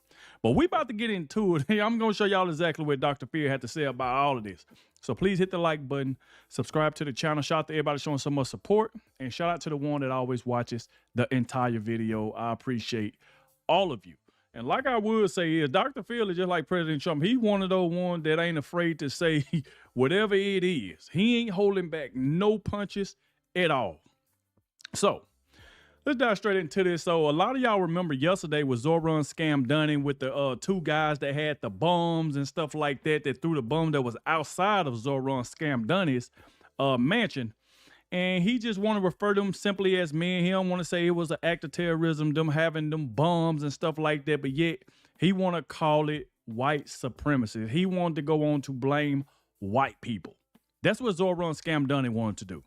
But we about to get into it. I'm going to show y'all exactly what Dr. Phil had to say about all of this. So please hit the like button, subscribe to the channel. Shout out to everybody showing so much support. And shout out to the one that always watches the entire video. I appreciate all of you. And like I would say is Dr. Phil is just like President Trump. He one of those ones that ain't afraid to say whatever it is. He ain't holding back no punches at all. So let's dive straight into this. So a lot of y'all remember yesterday was Zoran Scamdunny with the two guys that had the bombs and stuff like that threw the bomb that was outside of Zoran Scamdunny's mansion. And he just want to refer to them simply as men. He don't want to say it was an act of terrorism, them having them bombs and stuff like that. But yet he want to call it white supremacy. He wanted to go on to blame white people. That's what Zoran Scamdunny wanted to do.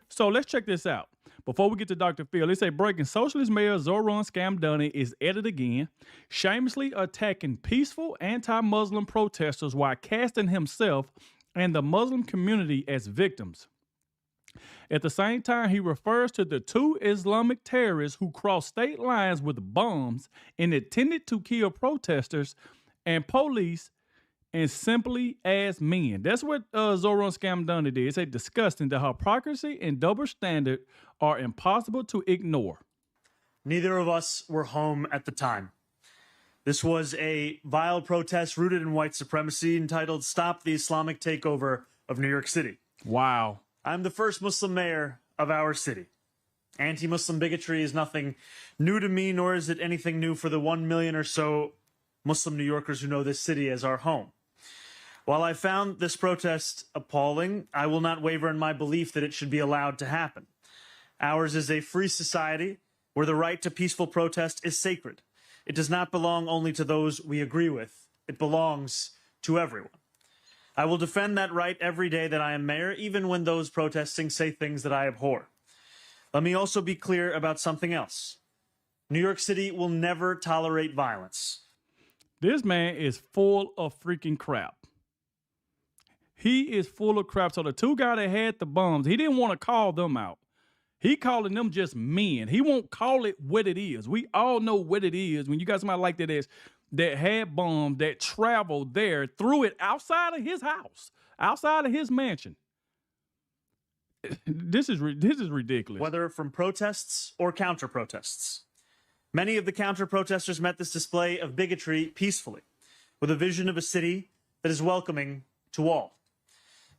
So let's check this out. Before we get to Dr. Phil, they say breaking socialist mayor Zoran Scamdunny is at it again, shamelessly attacking peaceful anti-Muslim protesters while casting himself and the Muslim community as victims. At the same time, he refers to the two Islamic terrorists who crossed state lines with bombs and intended to kill protesters and police and simply as men. That's what Zoran Scamdunny did. It's disgusting. The hypocrisy and double standard are impossible to ignore. Neither of us were home at the time. This was a vile protest rooted in white supremacy entitled Stop the Islamic Takeover of New York City. Wow. I'm the first Muslim mayor of our city. Anti-Muslim bigotry is nothing new to me, nor is it anything new for the 1 million or so Muslim New Yorkers who know this city as our home. While I found this protest appalling, I will not waver in my belief that it should be allowed to happen. Ours is a free society where the right to peaceful protest is sacred. It does not belong only to those we agree with. It belongs to everyone. I will defend that right every day that I am mayor, even when those protesting say things that I abhor. Let me also be clear about something else. New York City will never tolerate violence. This man is full of freaking crap. He is full of crap. So the two guys that had the bombs, he didn't want to call them out. He calling them just men. He won't call it what it is. We all know what it is. When you got somebody like that had bombs, that traveled there, threw it outside of his house, outside of his mansion. This is ridiculous. Whether from protests or counter-protests. Many of the counter-protesters met this display of bigotry peacefully, with a vision of a city that is welcoming to all.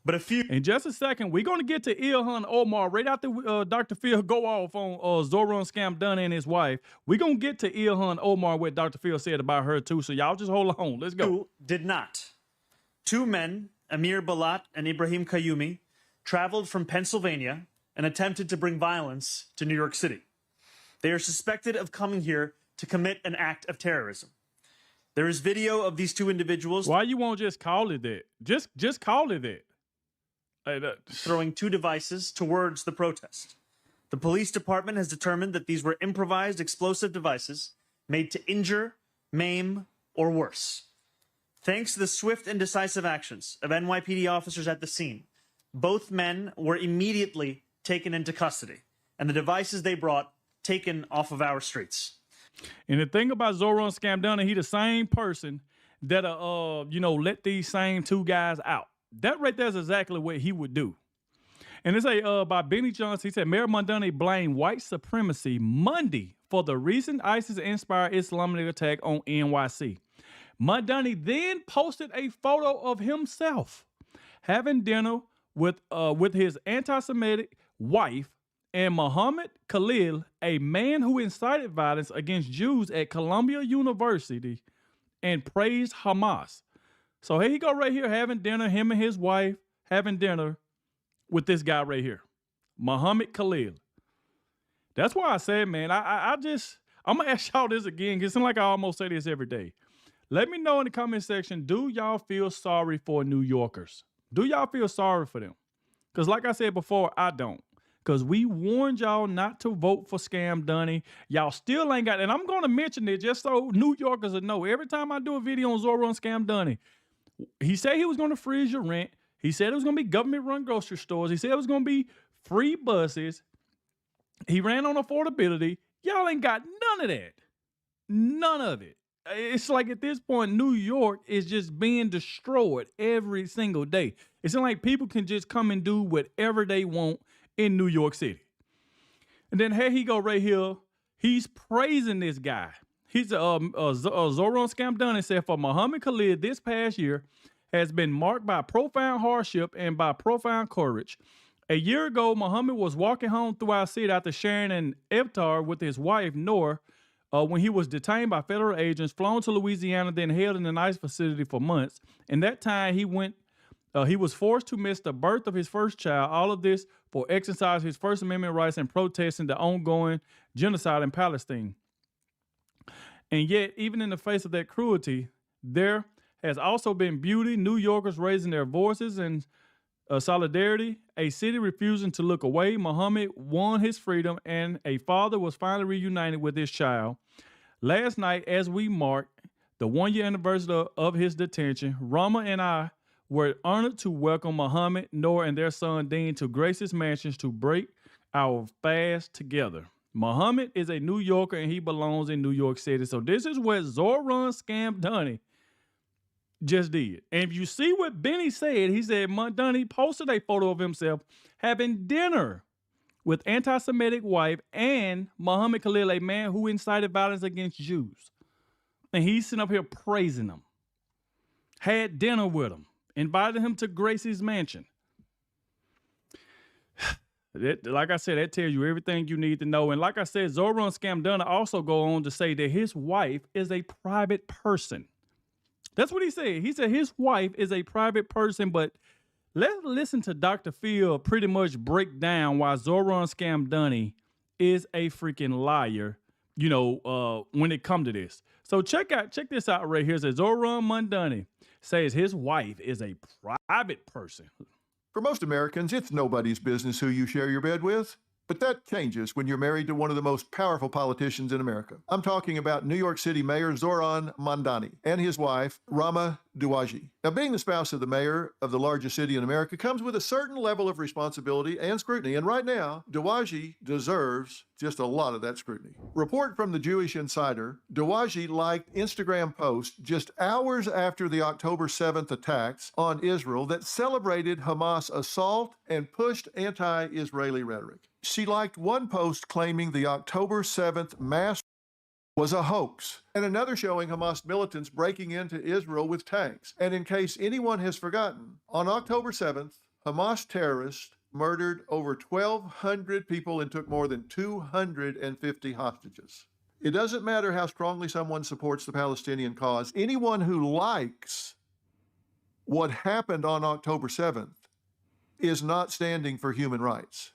But a few... In just a second, we're going to get to Ilhan Omar right after Dr. Phil go off on Zoran Scamdunny and his wife. We're going to get to Ilhan Omar, what Dr. Phil said about her too, so y'all just hold on. Let's go. Who did not. Two men, Amir Balat and Ibrahim Kayumi, traveled from Pennsylvania and attempted to bring violence to New York City. They are suspected of coming here to commit an act of terrorism. There is video of these two individuals. Why you won't just call it that? Just call it that. Throwing two devices towards the protest. The police department has determined that these were improvised explosive devices made to injure, maim, or worse. Thanks to the swift and decisive actions of NYPD officers at the scene, both men were immediately taken into custody, and the devices they brought taken off of our streets. And the thing about Zoran Scamdunny, he the same person that let these same two guys out. That right there is exactly what he would do. And it's by Benny Johnson. He said Mayor Mamdani blamed white supremacy Monday for the recent ISIS-inspired Islamic attack on NYC. Mamdani then posted a photo of himself having dinner with his anti-Semitic wife and Muhammad Khalil, a man who incited violence against Jews at Columbia University and praised Hamas. So here he go right here having dinner, him and his wife having dinner with this guy right here, Muhammad Khalil. That's why I said, man, I'm going to ask y'all this again, because it seems like I almost say this every day. Let me know in the comment section, do y'all feel sorry for New Yorkers? Do y'all feel sorry for them? Because like I said before, I don't. Because we warned y'all not to vote for Scamdunny. Y'all still ain't got, and I'm going to mention it just so New Yorkers will know. Every time I do a video on Zoran Scamdunny, he said he was going to freeze your rent. He said it was going to be government-run grocery stores. He said it was going to be free buses. He ran on affordability. Y'all ain't got none of that. None of it. It's like at this point, New York is just being destroyed every single day. It's like people can just come and do whatever they want in New York City. And then here he go right here. He's praising this guy. He's Zoran Scamdunny said for Muhammad Khalil this past year has been marked by profound hardship and by profound courage. A year ago, Muhammad was walking home through our city after sharing an iftar with his wife, Noor, when he was detained by federal agents, flown to Louisiana, then held in an ICE facility for months. In that time, he was forced to miss the birth of his first child. All of this for exercising his First Amendment rights and protesting the ongoing genocide in Palestine. And yet, even in the face of that cruelty, there has also been beauty, New Yorkers raising their voices and solidarity, a city refusing to look away. Muhammad won his freedom, and a father was finally reunited with his child. Last night, as we marked the one-year anniversary of his detention, Rama and I were honored to welcome Muhammad, Noor, and their son Dean to Grace's Mansions to break our fast together. Muhammad is a New Yorker and he belongs in New York City. So this is what Zoran Scamdunny just did. And if you see what Benny said, he said Mamdani posted a photo of himself having dinner with anti-Semitic wife and Muhammad Khalil, a man who incited violence against Jews. And he's sitting up here praising them. Had dinner with him. Invited him to Gracie's mansion. Like I said, that tells you everything you need to know. And like I said, Zoran Scamdunny also go on to say that his wife is a private person. That's what he said. He said his wife is a private person, but let's listen to Dr. Phil pretty much break down why Zoran Scamdunny is a freaking liar, when it comes to this. So check this out right here. It says Zoran Mamdani says his wife is a private person. For most Americans, it's nobody's business who you share your bed with. But that changes when you're married to one of the most powerful politicians in America. I'm talking about New York City Mayor Zoran Mamdani and his wife, Rama Douaji. Now, being the spouse of the mayor of the largest city in America comes with a certain level of responsibility and scrutiny. And right now, Douaji deserves just a lot of that scrutiny. Report from the Jewish Insider, Douaji liked Instagram posts just hours after the October 7th attacks on Israel that celebrated Hamas assault and pushed anti-Israeli rhetoric. She liked one post claiming the October 7th mass was a hoax, and another showing Hamas militants breaking into Israel with tanks. And in case anyone has forgotten, on October 7th, Hamas terrorists murdered over 1,200 people and took more than 250 hostages. It doesn't matter how strongly someone supports the Palestinian cause. Anyone who likes what happened on October 7th is not standing for human rights.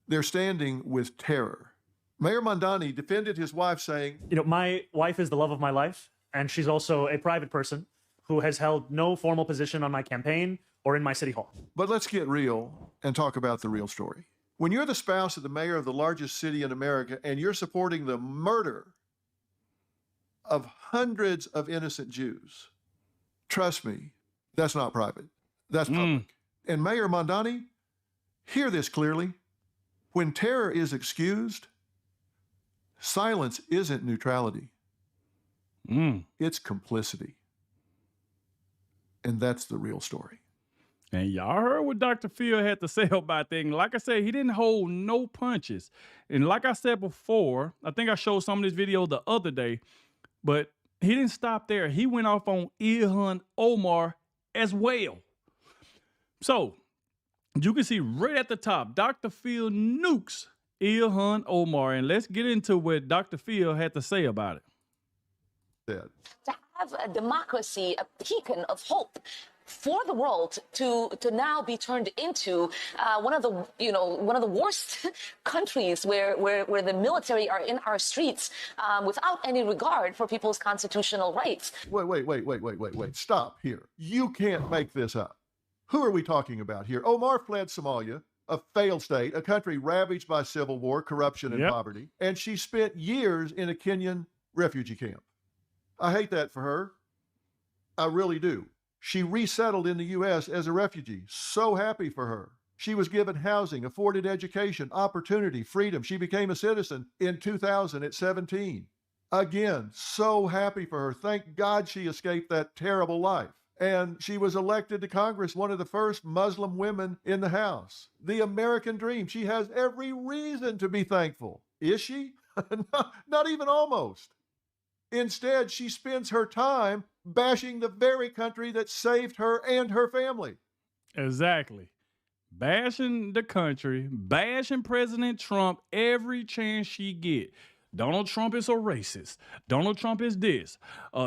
They're standing with terror. Mayor Mamdani defended his wife, saying, You know, my wife is the love of my life, and she's also a private person who has held no formal position on my campaign or in my city hall. But let's get real and talk about the real story. When you're the spouse of the mayor of the largest city in America and you're supporting the murder of hundreds of innocent Jews, trust me, that's not private. That's public. And Mayor Mamdani, hear this clearly. When terror is excused, silence isn't neutrality. It's complicity. And that's the real story. And y'all heard what Dr. Phil had to say about that. And like I said, he didn't hold no punches. And like I said before, I think I showed some of this video the other day, but he didn't stop there. He went off on Ilhan Omar as well. So you can see right at the top, Dr. Phil nukes Ilhan Omar. And let's get into what Dr. Phil had to say about it. To have a democracy, a beacon of hope for the world to now be turned into one of the worst countries where the military are in our streets without any regard for people's constitutional rights. Wait. Stop here. You can't make this up. Who are we talking about here? Omar fled Somalia, a failed state, a country ravaged by civil war, corruption, and poverty. And she spent years in a Kenyan refugee camp. I hate that for her. I really do. She resettled in the U.S. as a refugee. So happy for her. She was given housing, afforded education, opportunity, freedom. She became a citizen in 2000 at 17. Again, so happy for her. Thank God she escaped that terrible life. And she was elected to Congress, one of the first Muslim women in the House. The American dream. She has every reason to be thankful. Is she? Not even almost. Instead, she spends her time bashing the very country that saved her and her family. Exactly. Bashing the country, bashing President Trump every chance she get. Donald Trump is a racist. Donald Trump is this.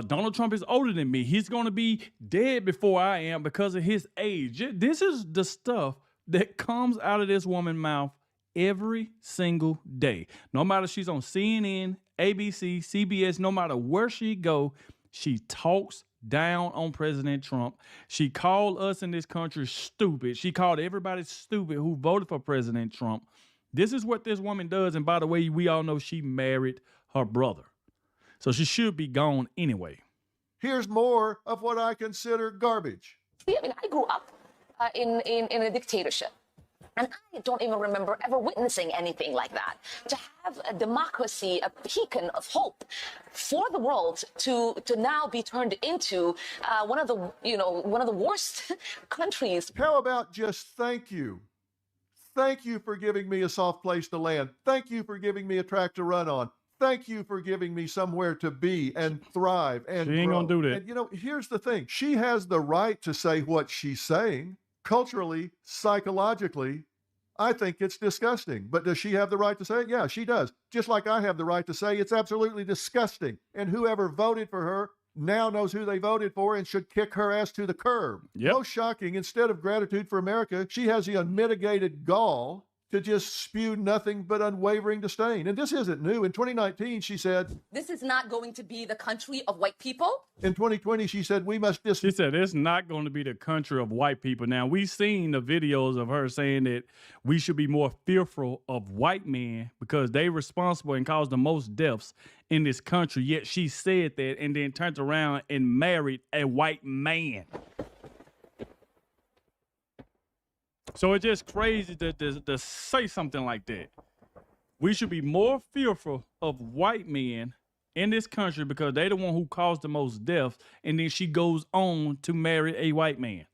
Donald Trump is older than me. He's going to be dead before I am because of his age. This is the stuff that comes out of this woman's mouth every single day. No matter if she's on CNN, ABC, CBS, no matter where she go, she talks down on President Trump. She called us in this country stupid. She called everybody stupid who voted for President Trump. This is what this woman does. And by the way, we all know she married her brother. So she should be gone anyway. Here's more of what I consider garbage. I mean, I grew up in a dictatorship. And I don't even remember ever witnessing anything like that. To have a democracy, a beacon of hope for the world to now be turned into one of the worst countries. How about just thank you? Thank you for giving me a soft place to land. Thank you for giving me a track to run on. Thank you for giving me somewhere to be and thrive and She ain't grow. gonna do that. And you know, here's the thing. She has the right to say what she's saying. Culturally, psychologically, I think it's disgusting. But does she have the right to say it? Yeah, she does. Just like I have the right to say it's absolutely disgusting. And whoever voted for her now knows who they voted for and should kick her ass to the curb. Most shocking, instead of gratitude for America, she has the unmitigated gall to just spew nothing but unwavering disdain. And this isn't new. In 2019, she said, This is not going to be the country of white people. in 2020, she said, we must She said it's not going to be the country of white people. Now, we've seen the videos of her saying that we should be more fearful of white men because they responsible and caused the most deaths in this country. Yet she said that and then turned around and married a white man. So it's just crazy to say something like that. We should be more fearful of white men in this country because they're the one who caused the most deaths, and then she goes on to marry a white man.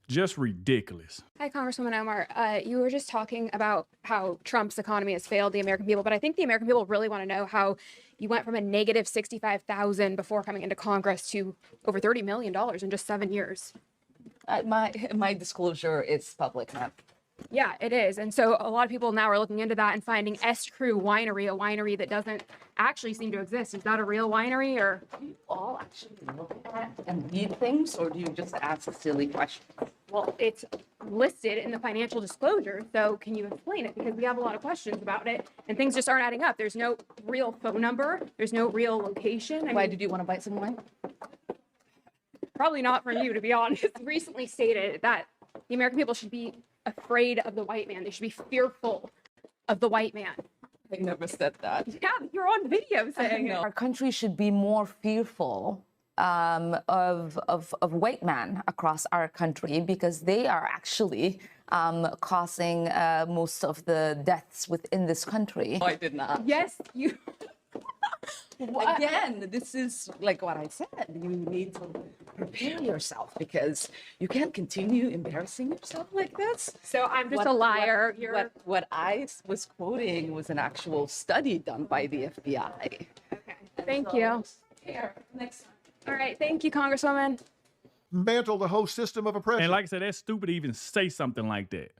Just ridiculous. Hi, Congresswoman Omar. You were just talking about how Trump's economy has failed the American people, but I think the American people really want to know how you went from a negative 65,000 before coming into Congress to over $30 million in just 7 years. My disclosure is public now. Yeah, it is. And so a lot of people now are looking into that and finding S. Crew Winery, a winery that doesn't actually seem to exist. Is that a real winery, or? Do you all actually look at and read things, or do you just ask silly questions? Well, it's listed in the financial disclosure, so can you explain it? Because we have a lot of questions about it, and things just aren't adding up. There's no real phone number. There's no real location. Why did you want to buy some wine? Probably not from you, to be honest. Recently stated that the American people should be afraid of the white man. They should be fearful of the white man. I never said that. Yeah, you're on video saying it. Our country should be more fearful of white men across our country, because they are actually causing most of the deaths within this country. I did not. Yes, you. Again, this is like what I said. You need to prepare yourself, because you can't continue embarrassing yourself like this. So I'm just a liar. What I was quoting was an actual study done by the FBI. Okay, thank you. Here, next time. All right, thank you, Congresswoman. Mantle the whole system of oppression. And like I said, that's stupid to even say something like that.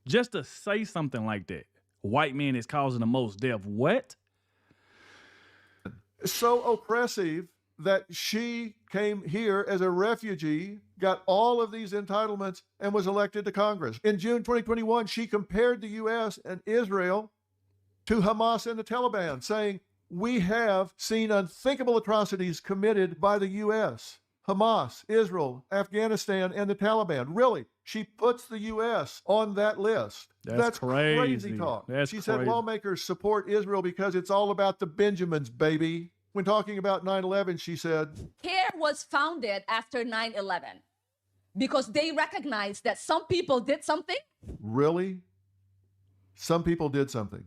Just to say something like that. White man is causing the most death. What? So oppressive that she came here as a refugee, got all of these entitlements, and was elected to Congress. In June 2021, she compared the U.S. and Israel to Hamas and the Taliban, saying, "We have seen unthinkable atrocities committed by the U.S., Hamas, Israel, Afghanistan, and the Taliban." Really, she puts the U.S. on that list. That's crazy talk. That's she crazy. said lawmakers support Israel because it's all about the Benjamins, baby. When talking about 9/11, she said, CARE was founded after 9/11 because they recognized that some people did something. "Really? Some people did something.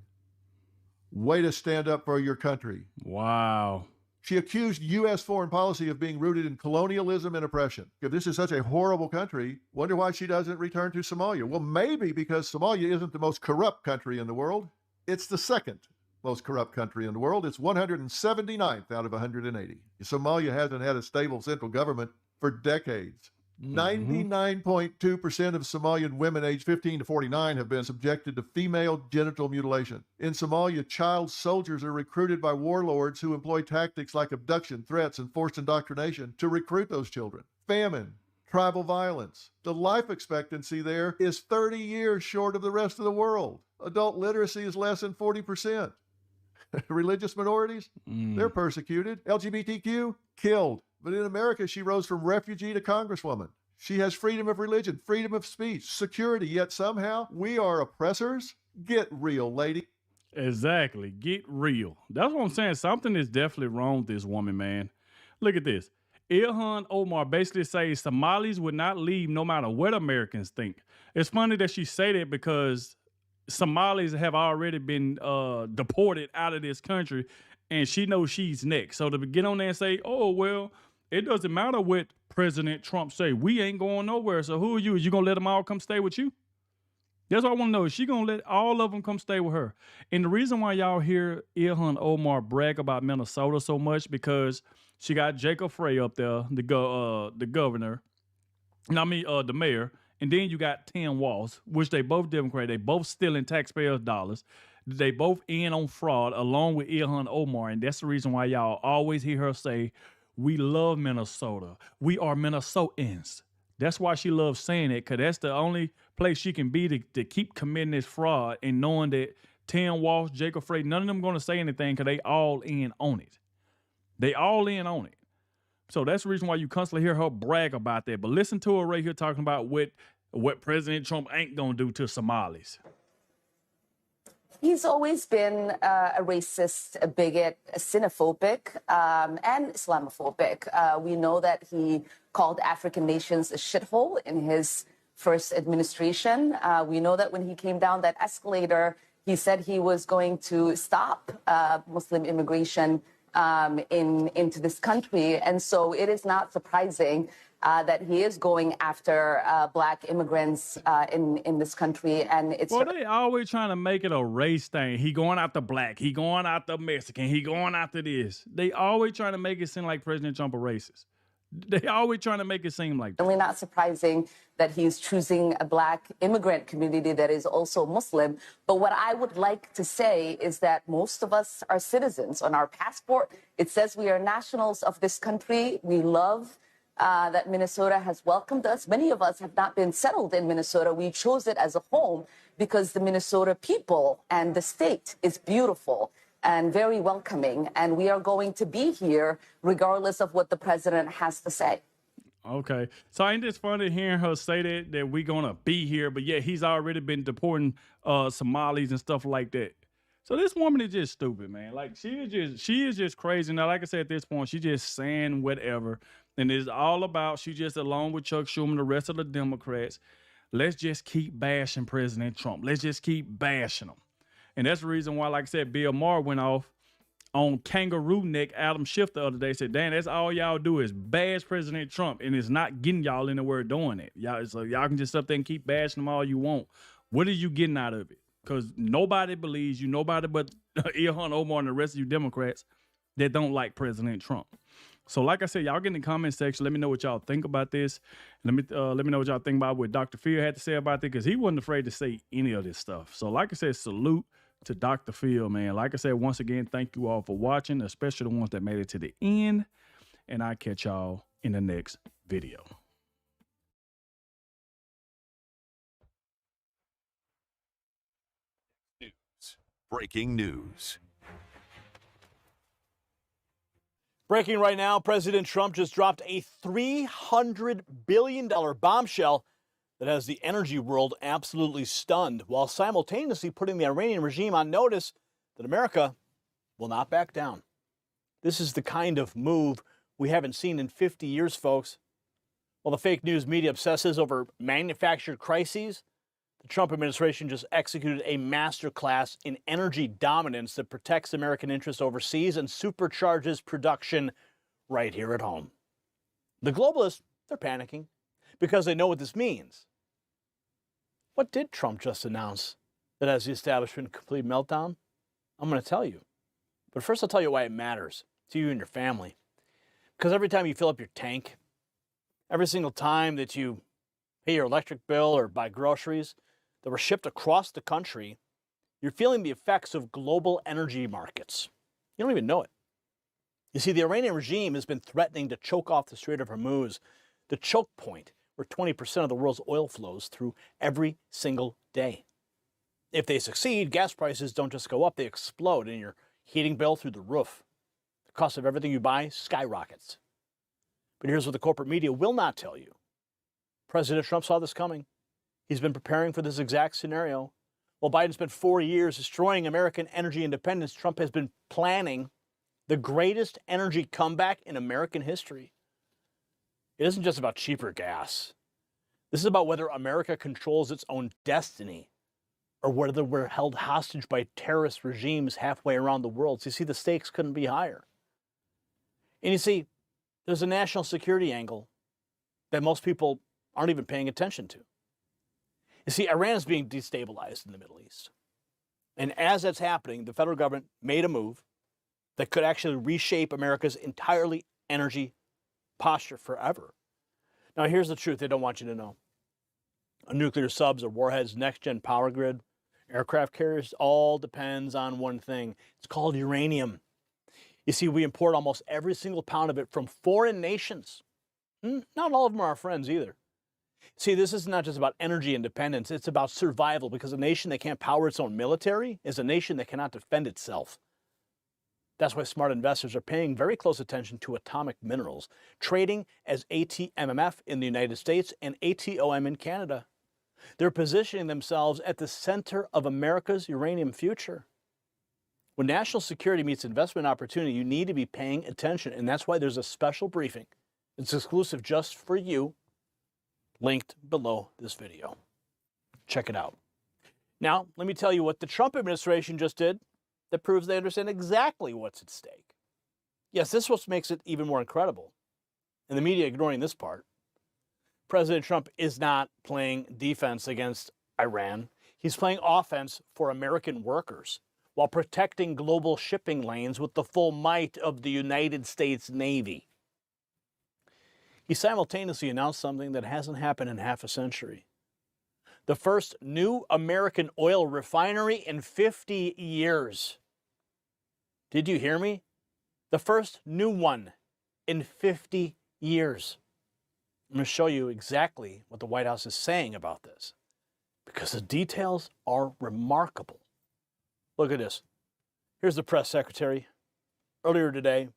Way to stand up for your country." Wow. She accused U.S. foreign policy of being rooted in colonialism and oppression. If this is such a horrible country, wonder why she doesn't return to Somalia. Well, maybe because Somalia isn't the most corrupt country in the world. It's the second most corrupt country in the world. It's 179th out of 180. Somalia hasn't had a stable central government for decades. 99.2% of Somalian women aged 15 to 49 have been subjected to female genital mutilation. In Somalia, child soldiers are recruited by warlords who employ tactics like abduction, threats, and forced indoctrination to recruit those children. Famine, tribal violence. The life expectancy there is 30 years short of the rest of the world. Adult literacy is less than 40%. Religious minorities, they're persecuted. LGBTQ, killed. But in America, she rose from refugee to congresswoman. She has freedom of religion, freedom of speech, security, yet somehow we are oppressors? Get real, lady. Exactly. Get real. That's what I'm saying. Something is definitely wrong with this woman, man. Look at this. Ilhan Omar basically says Somalis would not leave no matter what Americans think. It's funny that she say that because Somalis have already been deported out of this country, and she knows she's next. So to get on there and say, "Oh, well, it doesn't matter what President Trump say. We ain't going nowhere. So who are you? Is you going to let them all come stay with you?" That's what I want to know. Is she going to let all of them come stay with her? And the reason why y'all hear Ilhan Omar brag about Minnesota so much, because she got Jacob Frey up there, the governor. The mayor. And then you got Tim Walz, which they both Democrat. They both stealing taxpayers' dollars. They both in on fraud along with Ilhan Omar. And that's the reason why y'all always hear her say, "We love Minnesota. We are Minnesotans." That's why she loves saying it, because that's the only place she can be to keep committing this fraud and knowing that Tim Walz, Jacob Frey, none of them going to say anything because they all in on it. They all in on it. So that's the reason why you constantly hear her brag about that. But listen to her right here talking about what President Trump ain't going to do to Somalis. He's always been a racist, a bigot, a xenophobic, and Islamophobic. We know that he called African nations a shithole in his first administration. We know that when he came down that escalator, he said he was going to stop Muslim immigration into this country. And so it is not surprising that he is going after black immigrants in this country, and it's Well, they always trying to make it a race thing. He going after black. He going after Mexican. He going after this. They always trying to make it seem like President Trump a racist. They always trying to make it seem like that. Really not surprising that he's choosing a black immigrant community that is also Muslim. But what I would like to say is that most of us are citizens. On our passport, it says we are nationals of this country. We love that Minnesota has welcomed us. Many of us have not been settled in Minnesota. We chose it as a home because the Minnesota people and the state is beautiful and very welcoming. And we are going to be here regardless of what the president has to say. Okay. So ain't this funny hearing her say that we gonna be here, but yet he's already been deporting Somalis and stuff like that. So this woman is just stupid, man. Like she is just crazy. Now, like I said, at this point, she's just saying whatever. And it's all about she just along with Chuck Schumer and the rest of the Democrats. Let's just keep bashing President Trump. Let's just keep bashing him. And that's the reason why, like I said, Bill Maher went off on Kangaroo Neck Adam Schiff the other day. Said, "Dan, that's all y'all do is bash President Trump, and it's not getting y'all anywhere doing it. So y'all can just sit there and keep bashing him all you want. What are you getting out of it? Because nobody believes you, nobody but Ilhan Omar and the rest of you Democrats that don't like President Trump." So like I said, y'all get in the comment section. Let me know what y'all think about this. Let me know what y'all think about what Dr. Phil had to say about it, because he wasn't afraid to say any of this stuff. So like I said, salute to Dr. Phil, man. Like I said, once again, thank you all for watching, especially the ones that made it to the end. And I'll catch y'all in the next video. Breaking news. Breaking right now, President Trump just dropped a $300 billion bombshell that has the energy world absolutely stunned, while simultaneously putting the Iranian regime on notice that America will not back down. This is the kind of move we haven't seen in 50 years, folks. While the fake news media obsesses over manufactured crises, the Trump administration just executed a masterclass in energy dominance that protects American interests overseas and supercharges production right here at home. The globalists, they're panicking because they know what this means. What did Trump just announce that has the establishment complete meltdown? I'm going to tell you. But first, I'll tell you why it matters to you and your family. Because every time you fill up your tank, every single time that you pay your electric bill or buy groceries that were shipped across the country, you're feeling the effects of global energy markets. You don't even know it. You see, the Iranian regime has been threatening to choke off the Strait of Hormuz, the choke point where 20% of the world's oil flows through every single day. If they succeed, gas prices don't just go up, they explode, and your heating bill through the roof. The cost of everything you buy skyrockets. But here's what the corporate media will not tell you. President Trump saw this coming. He's been preparing for this exact scenario. While Biden spent 4 years destroying American energy independence, Trump has been planning the greatest energy comeback in American history. It isn't just about cheaper gas. This is about whether America controls its own destiny or whether we're held hostage by terrorist regimes halfway around the world. So you see, the stakes couldn't be higher. And you see, there's a national security angle that most people aren't even paying attention to. You see, Iran is being destabilized in the Middle East. And as that's happening, the federal government made a move that could actually reshape America's entirely energy posture forever. Now, here's the truth they don't want you to know. Nuclear subs or warheads, next-gen power grid, aircraft carriers, all depends on one thing. It's called uranium. You see, we import almost every single pound of it from foreign nations. Not all of them are our friends either. See, this is not just about energy independence. It's about survival, because a nation that can't power its own military is a nation that cannot defend itself. That's why smart investors are paying very close attention to atomic minerals, trading as ATMMF in the United States and ATOM in Canada. They're positioning themselves at the center of America's uranium future. When national security meets investment opportunity, you need to be paying attention, and that's why there's a special briefing. It's exclusive just for you, linked below this video. Check it out. Now, let me tell you what the Trump administration just did that proves they understand exactly what's at stake. Yes, this is what makes it even more incredible, and the media ignoring this part. President Trump is not playing defense against Iran. He's playing offense for American workers while protecting global shipping lanes with the full might of the United States Navy. He simultaneously announced something that hasn't happened in half a century. The first new American oil refinery in 50 years. Did you hear me? The first new one in 50 years. I'm going to show you exactly what the White House is saying about this, because the details are remarkable. Look at this. Here's the press secretary earlier today.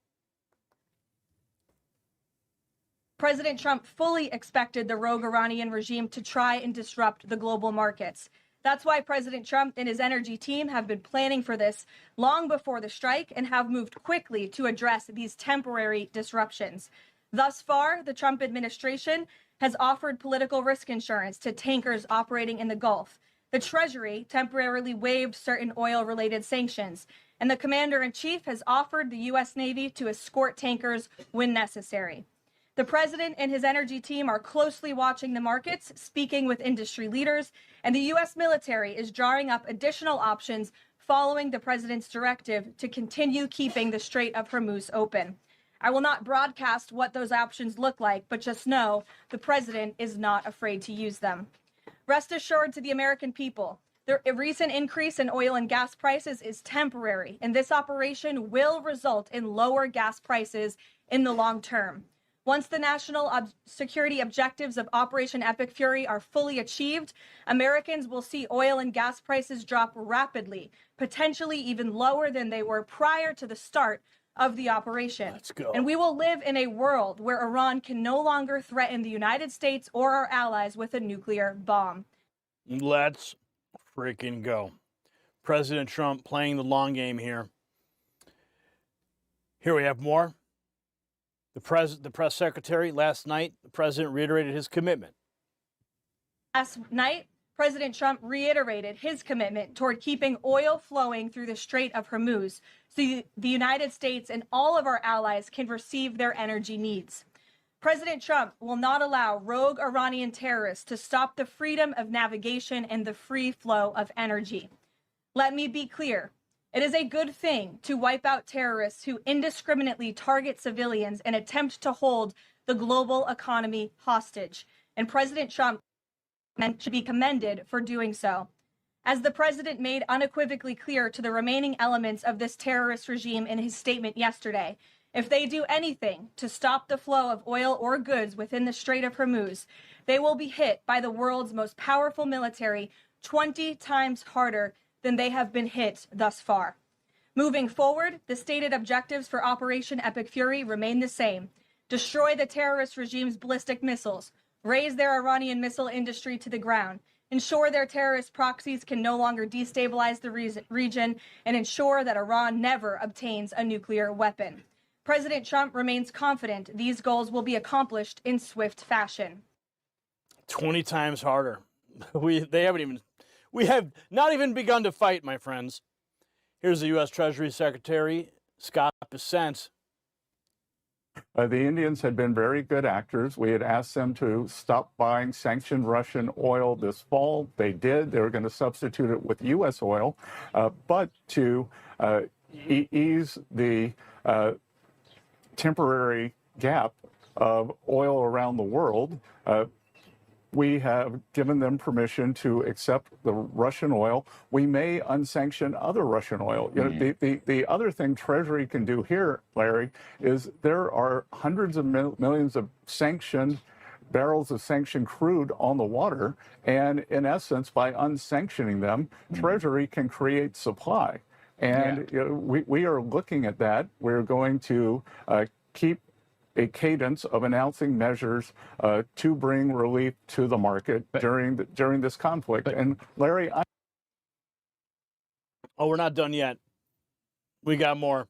President Trump fully expected the rogue Iranian regime to try and disrupt the global markets. That's why President Trump and his energy team have been planning for this long before the strike and have moved quickly to address these temporary disruptions. Thus far, the Trump administration has offered political risk insurance to tankers operating in the Gulf. The Treasury temporarily waived certain oil-related sanctions, and the commander-in-chief has offered the U.S. Navy to escort tankers when necessary. The president and his energy team are closely watching the markets, speaking with industry leaders, and the U.S. military is drawing up additional options following the president's directive to continue keeping the Strait of Hormuz open. I will not broadcast what those options look like, but just know the president is not afraid to use them. Rest assured to the American people, the recent increase in oil and gas prices is temporary, and this operation will result in lower gas prices in the long term. Once the national security objectives of Operation Epic Fury are fully achieved, Americans will see oil and gas prices drop rapidly, potentially even lower than they were prior to the start of the operation. Let's go. And we will live in a world where Iran can no longer threaten the United States or our allies with a nuclear bomb. Let's freaking go. President Trump playing the long game here. Here we have more. The press secretary last night, the president reiterated his commitment. Last night, President Trump reiterated his commitment toward keeping oil flowing through the Strait of Hormuz so the United States and all of our allies can receive their energy needs. President Trump will not allow rogue Iranian terrorists to stop the freedom of navigation and the free flow of energy. Let me be clear. It is a good thing to wipe out terrorists who indiscriminately target civilians and attempt to hold the global economy hostage. And President Trump should be commended for doing so. As the president made unequivocally clear to the remaining elements of this terrorist regime in his statement yesterday, if they do anything to stop the flow of oil or goods within the Strait of Hormuz, they will be hit by the world's most powerful military 20 times harder than they have been hit thus far. Moving forward, the stated objectives for Operation Epic Fury remain the same: destroy the terrorist regime's ballistic missiles, raise their Iranian missile industry to the ground, ensure their terrorist proxies can no longer destabilize the region, and ensure that Iran never obtains a nuclear weapon. President Trump remains confident these goals will be accomplished in swift fashion. 20 times harder. We have not even begun to fight, my friends. Here's the U.S. Treasury Secretary, Scott Bessent. The Indians had been very good actors. We had asked them to stop buying sanctioned Russian oil this fall. They did. They were going to substitute it with U.S. oil. But to ease the temporary gap of oil around the world, we have given them permission to accept the Russian oil. We may unsanction other Russian oil. You know, the other thing Treasury can do here, Larry, is there are hundreds of millions of barrels of sanctioned crude on the water. And in essence, by unsanctioning them, Treasury can create supply. And you know, we are looking at that. We're going to keep a cadence of announcing measures to bring relief to the market during this conflict. And Larry, we're not done yet. We got more.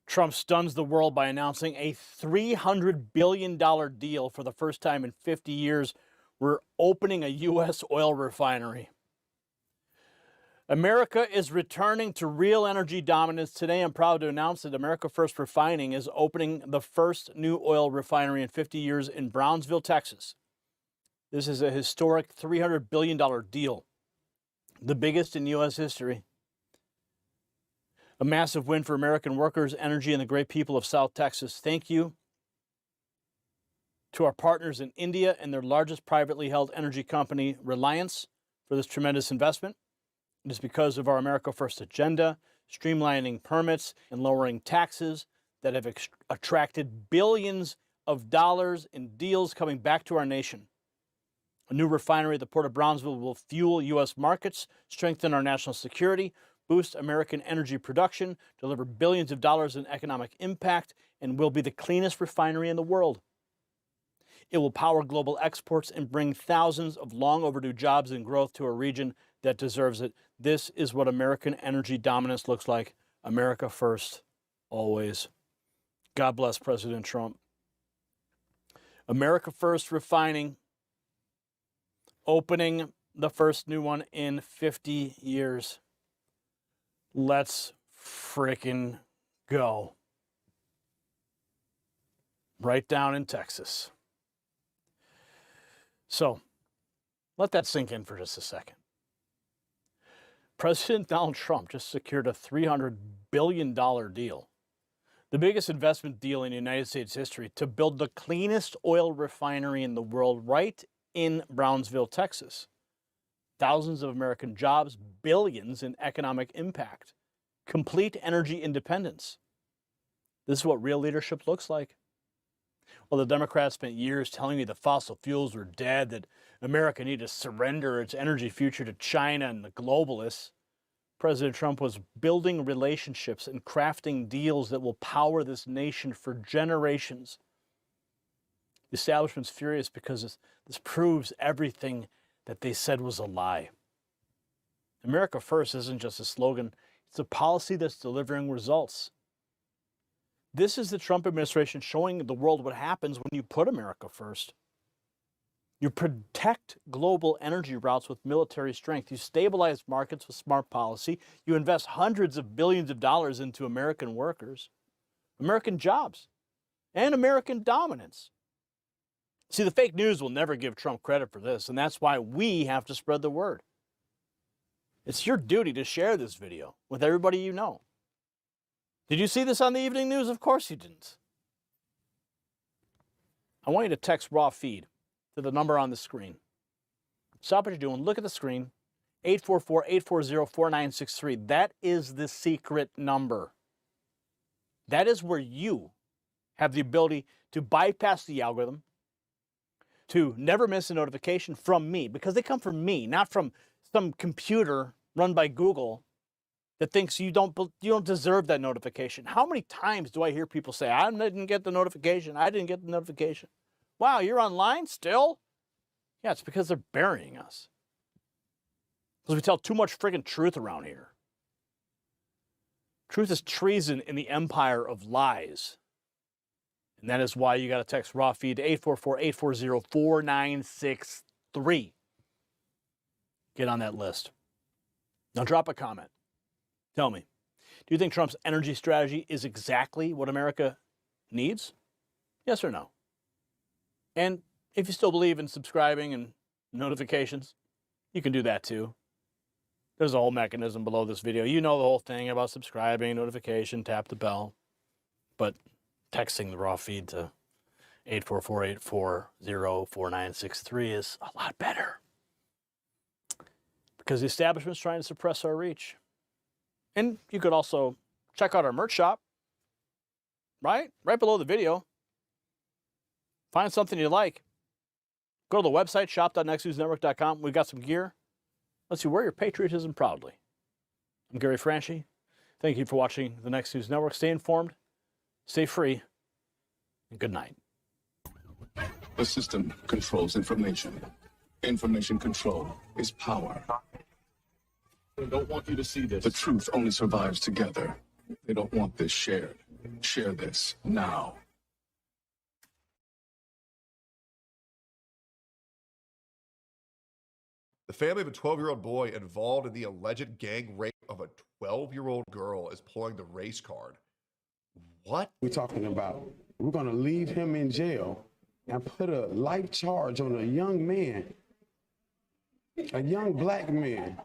Trump stuns the world by announcing a $300 billion deal for the first time in 50 years. We're opening a U.S. oil refinery. America is returning to real energy dominance. Today, I'm proud to announce that America First Refining is opening the first new oil refinery in 50 years in Brownsville, Texas. This is a historic $300 billion deal, the biggest in U.S. history. A massive win for American workers, energy, and the great people of South Texas. Thank you to our partners in India and their largest privately held energy company, Reliance, for this tremendous investment. It is because of our America First agenda, streamlining permits and lowering taxes that have attracted billions of dollars in deals coming back to our nation. A new refinery at the Port of Brownsville will fuel U.S. markets, strengthen our national security, boost American energy production, deliver billions of dollars in economic impact, and will be the cleanest refinery in the world. It will power global exports and bring thousands of long overdue jobs and growth to a region that deserves it. This is what American energy dominance looks like. America first, always. God bless President Trump. America First Refining, opening the first new one in 50 years. Let's frickin' go. Right down in Texas. So, let that sink in for just a second. President Donald Trump just secured a $300 billion deal, the biggest investment deal in United States history, to build the cleanest oil refinery in the world right in Brownsville, Texas. Thousands of American jobs, billions in economic impact, complete energy independence. This is what real leadership looks like. Well, the Democrats spent years telling me that fossil fuels were dead, that America needed to surrender its energy future to China and the globalists. President Trump was building relationships and crafting deals that will power this nation for generations. The establishment's furious because this proves everything that they said was a lie. America First isn't just a slogan, it's a policy that's delivering results. This is the Trump administration showing the world what happens when you put America first. You protect global energy routes with military strength. You stabilize markets with smart policy. You invest hundreds of billions of dollars into American workers, American jobs, and American dominance. See, the fake news will never give Trump credit for this, and that's why we have to spread the word. It's your duty to share this video with everybody you know. Did you see this on the evening news? Of course you didn't. I want you to text raw feed to the number on the screen. Stop what you're doing. Look at the screen. 844-840-4963. That is the secret number. That is where you have the ability to bypass the algorithm, to never miss a notification from me, because they come from me, not from some computer run by Google that thinks you don't deserve that notification. How many times do I hear people say, I didn't get the notification, I didn't get the notification. Wow, you're online still? Yeah, it's because they're burying us. Because we tell too much friggin' truth around here. Truth is treason in the empire of lies. And that is why you got to text raw feed to 844-840-4963. Get on that list. Now drop a comment. Tell me, do you think Trump's energy strategy is exactly what America needs? Yes or no? And if you still believe in subscribing and notifications, you can do that too. There's a whole mechanism below this video. You know the whole thing about subscribing, notification, tap the bell. But texting the raw feed to 844-840-4963 is a lot better. Because the establishment's trying to suppress our reach. And you could also check out our merch shop, right below the video. Find something you like. Go to the website, shop.nextnewsnetwork.com. We've got some gear. Let's see, wear your patriotism proudly. I'm Gary Franchi. Thank you for watching the Next News Network. Stay informed, stay free, and good night. The system controls information. Information control is power. They don't want you to see this. The truth only survives together. They don't want this shared. Share this now. The family of a 12-year-old boy involved in the alleged gang rape of a 12-year-old girl is pulling the race card. What? We're talking about, we're going to leave him in jail and put a life charge on a young man, a young black man.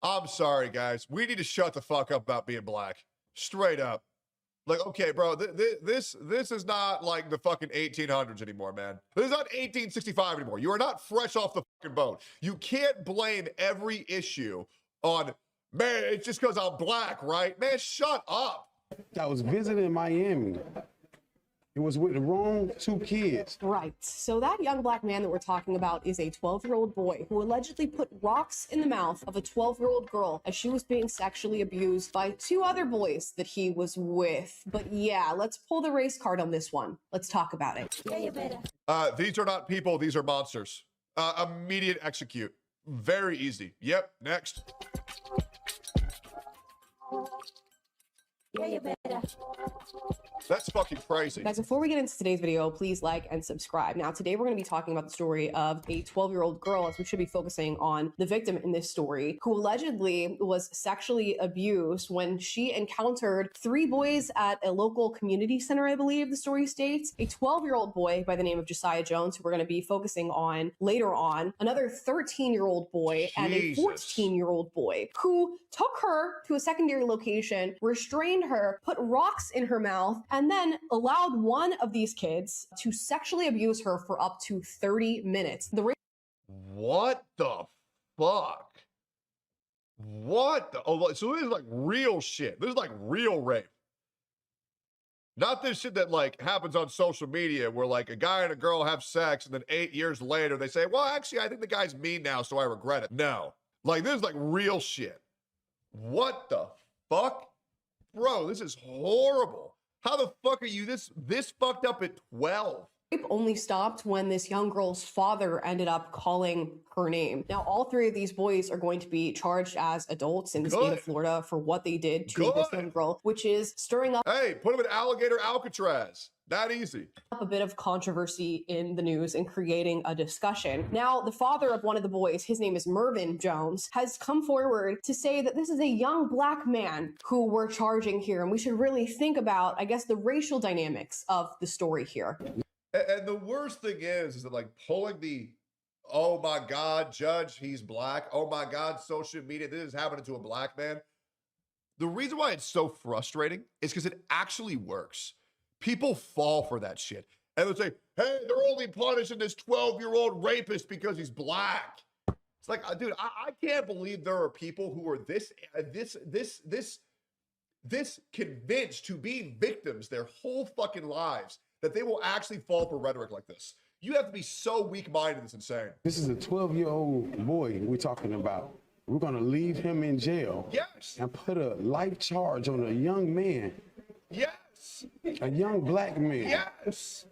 I'm sorry, guys. We need to shut the fuck up about being black. Straight up. Like, okay, bro, this is not like the fucking 1800s anymore, man. This is not 1865 anymore. You are not fresh off the fucking boat. You can't blame every issue on, man, it's just because I'm black, right? Man, shut up. I was visiting Miami. It was with the wrong two kids. Right. So that young black man that we're talking about is a 12-year-old boy who allegedly put rocks in the mouth of a 12-year-old girl as she was being sexually abused by two other boys that he was with. But yeah, let's pull the race card on this one. Let's talk about it. Yeah, you better. These are not people. These are monsters. Immediate execute. Very easy. Yep. Next. Yeah, you better. That's fucking crazy. Guys, before we get into today's video, please like and subscribe. Now, today we're going to be talking about the story of a 12-year-old girl, as we should be focusing on the victim in this story, who allegedly was sexually abused when she encountered three boys at a local community center, I believe the story states. A 12-year-old boy by the name of Josiah Jones, who we're going to be focusing on later on, another 13-year-old boy, and a 14-year-old boy, who took her to a secondary location, restrained her, put rocks in her mouth, and then allowed one of these kids to sexually abuse her for up to 30 minutes. What the fuck? What the? Oh, so this is like real shit. This is like real rape. Not this shit that like happens on social media where like a guy and a girl have sex and then 8 years later they say, well, actually, I think the guy's mean now, so I regret it. No. Like this is like real shit. What the fuck? Bro, this is horrible. How the fuck are you this fucked up at 12? Rape only stopped when this young girl's father ended up calling her name. Now, all three of these boys are going to be charged as adults in the state of Florida for what they did to this young girl, which is stirring up. Hey, put them in alligator Alcatraz. That easy. A bit of controversy in the news and creating a discussion. Now, the father of one of the boys, his name is Mervyn Jones, has come forward to say that this is a young black man who we're charging here, and we should really think about, I guess, the racial dynamics of the story here. And the worst thing is that like pulling the, oh my God, judge, he's black. Oh my God, social media, this is happening to a black man. The reason why it's so frustrating is because it actually works. People fall for that shit. And they'll say, hey, they're only punishing this 12-year-old rapist because he's black. It's like, dude, I can't believe there are people who are this convinced to be victims their whole fucking lives that they will actually fall for rhetoric like this. You have to be so weak-minded, it's insane. This is a 12-year-old boy we're talking about. We're going to leave him in jail. Yes. And put a life charge on a young man. Yes. A young black man. Yes.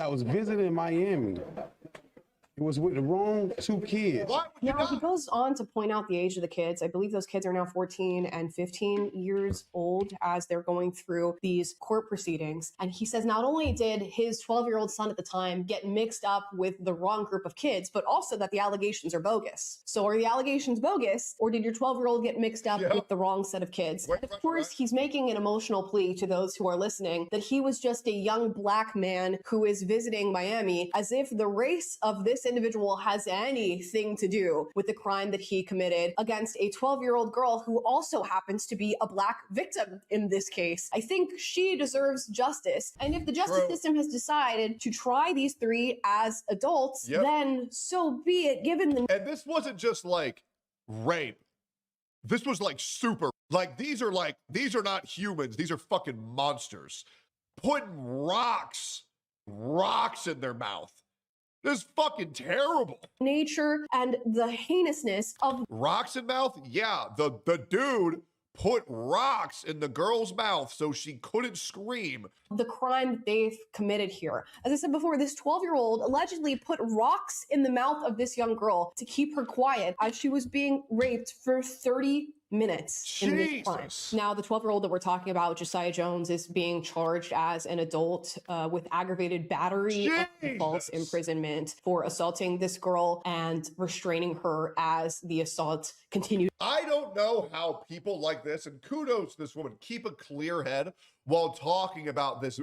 I was visiting Miami. It was with the wrong two kids. Now, he goes on to point out the age of the kids. I believe those kids are now 14 and 15 years old as they're going through these court proceedings. And he says not only did his 12-year-old son at the time get mixed up with the wrong group of kids, but also that the allegations are bogus. So are the allegations bogus, or did your 12-year-old get mixed up with the wrong set of kids? Of course, he's making an emotional plea to those who are listening that he was just a young black man who is visiting Miami, as if the race of this individual has anything to do with the crime that he committed against a 12-year-old girl who also happens to be a black victim in this case. I think she deserves justice. And if the justice system has decided to try these three as adults, then so be it, given the... And this wasn't just like rape. This was like super, like these are not humans. These are fucking monsters. Putting rocks in their mouth. This is fucking terrible. Nature and the heinousness of rocks in mouth. Yeah, the dude put rocks in the girl's mouth so she couldn't scream. The crime that they've committed here. As I said before, this 12-year-old allegedly put rocks in the mouth of this young girl to keep her quiet as she was being raped for 30 minutes in this crime. Now, the 12-year-old that we're talking about, Josiah Jones, is being charged as an adult with aggravated battery and false imprisonment for assaulting this girl and restraining her as the assault continued. I don't know how people like this, and kudos to this woman, keep a clear head while talking about this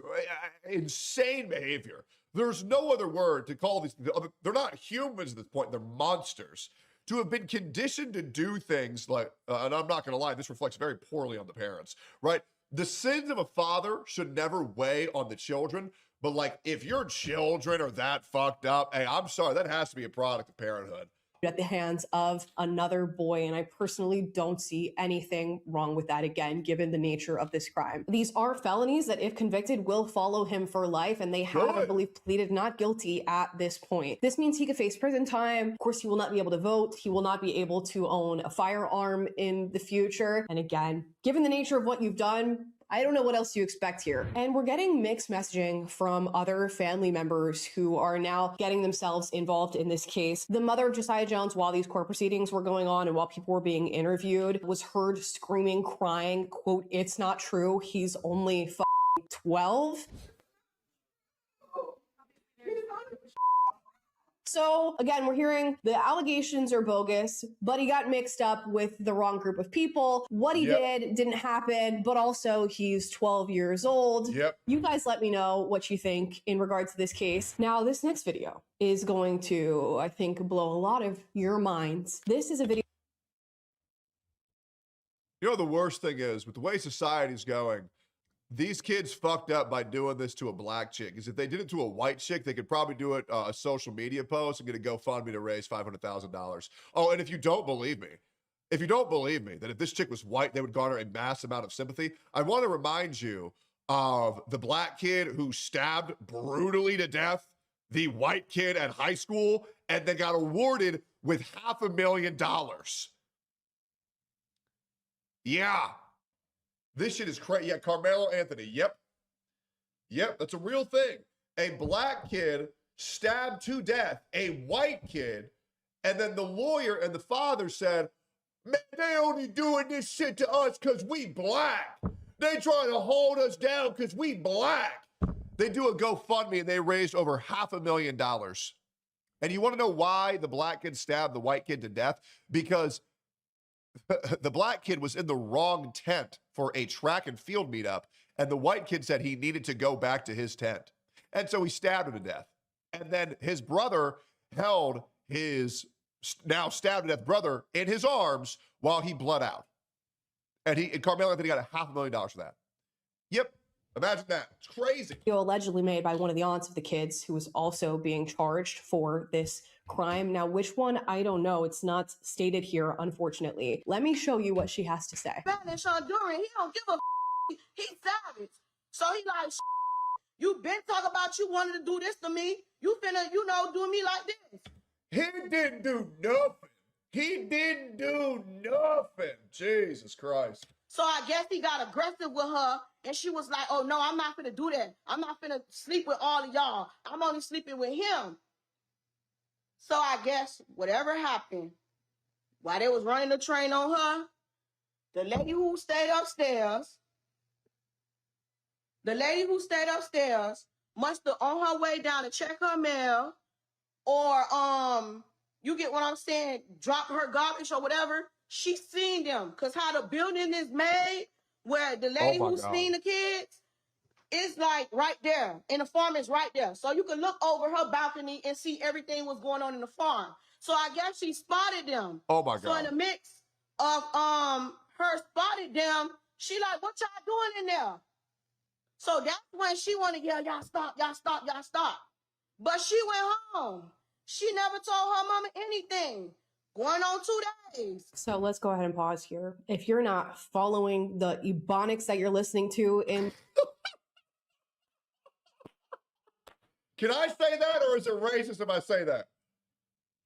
insane behavior. There's no other word to call these. They're not humans at this point. They're monsters. To have been conditioned to do things like, and I'm not going to lie, this reflects very poorly on the parents, right? The sins of a father should never weigh on the children. But like, if your children are that fucked up, hey, I'm sorry, that has to be a product of parenthood. At the hands of another boy, and I personally don't see anything wrong with that, again, given the nature of this crime. These are felonies that, if convicted, will follow him for life, and they have, I believe, pleaded not guilty at this point. This means he could face prison time. Of course, he will not be able to vote. He will not be able to own a firearm in the future. And again, given the nature of what you've done, I don't know what else you expect here. And we're getting mixed messaging from other family members who are now getting themselves involved in this case. The mother of Josiah Jones, while these court proceedings were going on and while people were being interviewed, was heard screaming, crying, quote, "It's not true. He's only 12. So again, we're hearing the allegations are bogus, but he got mixed up with the wrong group of people. What he did didn't happen, but also he's 12 years old. You guys let me know what you think in regard to this case. Now, this next video is going to, I think, blow a lot of your minds. This is a video. You know, the worst thing is, with the way society's going, these kids fucked up by doing this to a black chick. Because if they did it to a white chick, they could probably do it a social media post and get a GoFundMe to raise $500,000. Oh, and if you don't believe me that if this chick was white, they would garner a mass amount of sympathy, I want to remind you of the black kid who stabbed brutally to death the white kid at high school and then got awarded with $500,000. Yeah. This shit is crazy. Yeah, Carmelo Anthony. Yep, that's a real thing. A black kid stabbed to death a white kid, and then the lawyer and the father said, "Man, they only doing this shit to us because we black. They trying to hold us down because we black." They do a GoFundMe and they raised over $500,000. And you want to know why the black kid stabbed the white kid to death? Because the black kid was in the wrong tent for a track and field meetup, and the white kid said he needed to go back to his tent. And so he stabbed him to death. And then his brother held his now stabbed to death brother in his arms while he bled out. And Carmelo Anthony got $500,000 for that. Yep. Imagine that. It's crazy. Video allegedly made by one of the aunts of the kids who was also being charged for this crime. Now, which one? I don't know. It's not stated here, unfortunately. Let me show you what she has to say. And Sean Duran, he don't give a he's savage. So he like, you been talking about you wanted to do this to me. You finna, do me like this. He didn't do nothing. He didn't do nothing. Jesus Christ. So I guess he got aggressive with her, and she was like, "Oh no, I'm not finna do that. I'm not finna sleep with all of y'all. I'm only sleeping with him." So I guess whatever happened, while they was running the train on her, the lady who stayed upstairs must have on her way down to check her mail, or you get what I'm saying, drop her garbage or whatever. She seen them, because how the building is made, where the lady who seen the kids is like right there, and the farm is right there. So you can look over her balcony and see everything was going on in the farm. So I guess she spotted them. Oh my God. So in the mix of her spotted them, she like, "What y'all doing in there?" So that's when she wanted to yell, "Y'all stop, y'all stop, y'all stop." But she went home. She never told her mama anything. Going on 2 days. So let's go ahead and pause here. If you're not following the ebonics that you're listening to in... Can I say that, or is it racist if I say that?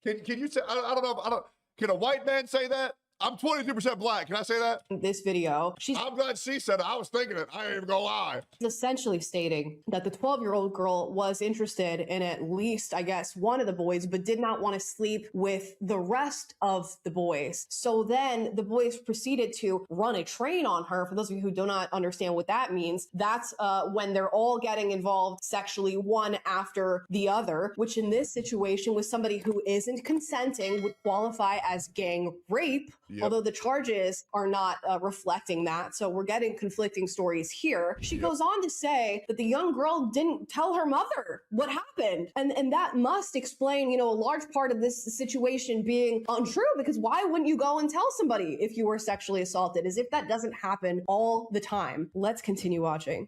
Can you say, I don't know, can a white man say that? I'm 22% black. Can I say that? This video, I'm glad she said it. I was thinking it. I ain't even gonna lie. essentially stating that the 12-year-old girl was interested in at least, I guess, one of the boys, but did not want to sleep with the rest of the boys. So then the boys proceeded to run a train on her. For those of you who do not understand what that means, that's when they're all getting involved sexually, one after the other, which in this situation with somebody who isn't consenting would qualify as gang rape. Yep. Although the charges are not reflecting that. So we're getting conflicting stories here. She goes on to say that the young girl didn't tell her mother what happened. And that must explain, you know, a large part of this situation being untrue, because why wouldn't you go and tell somebody if you were sexually assaulted? As if that doesn't happen all the time. Let's continue watching.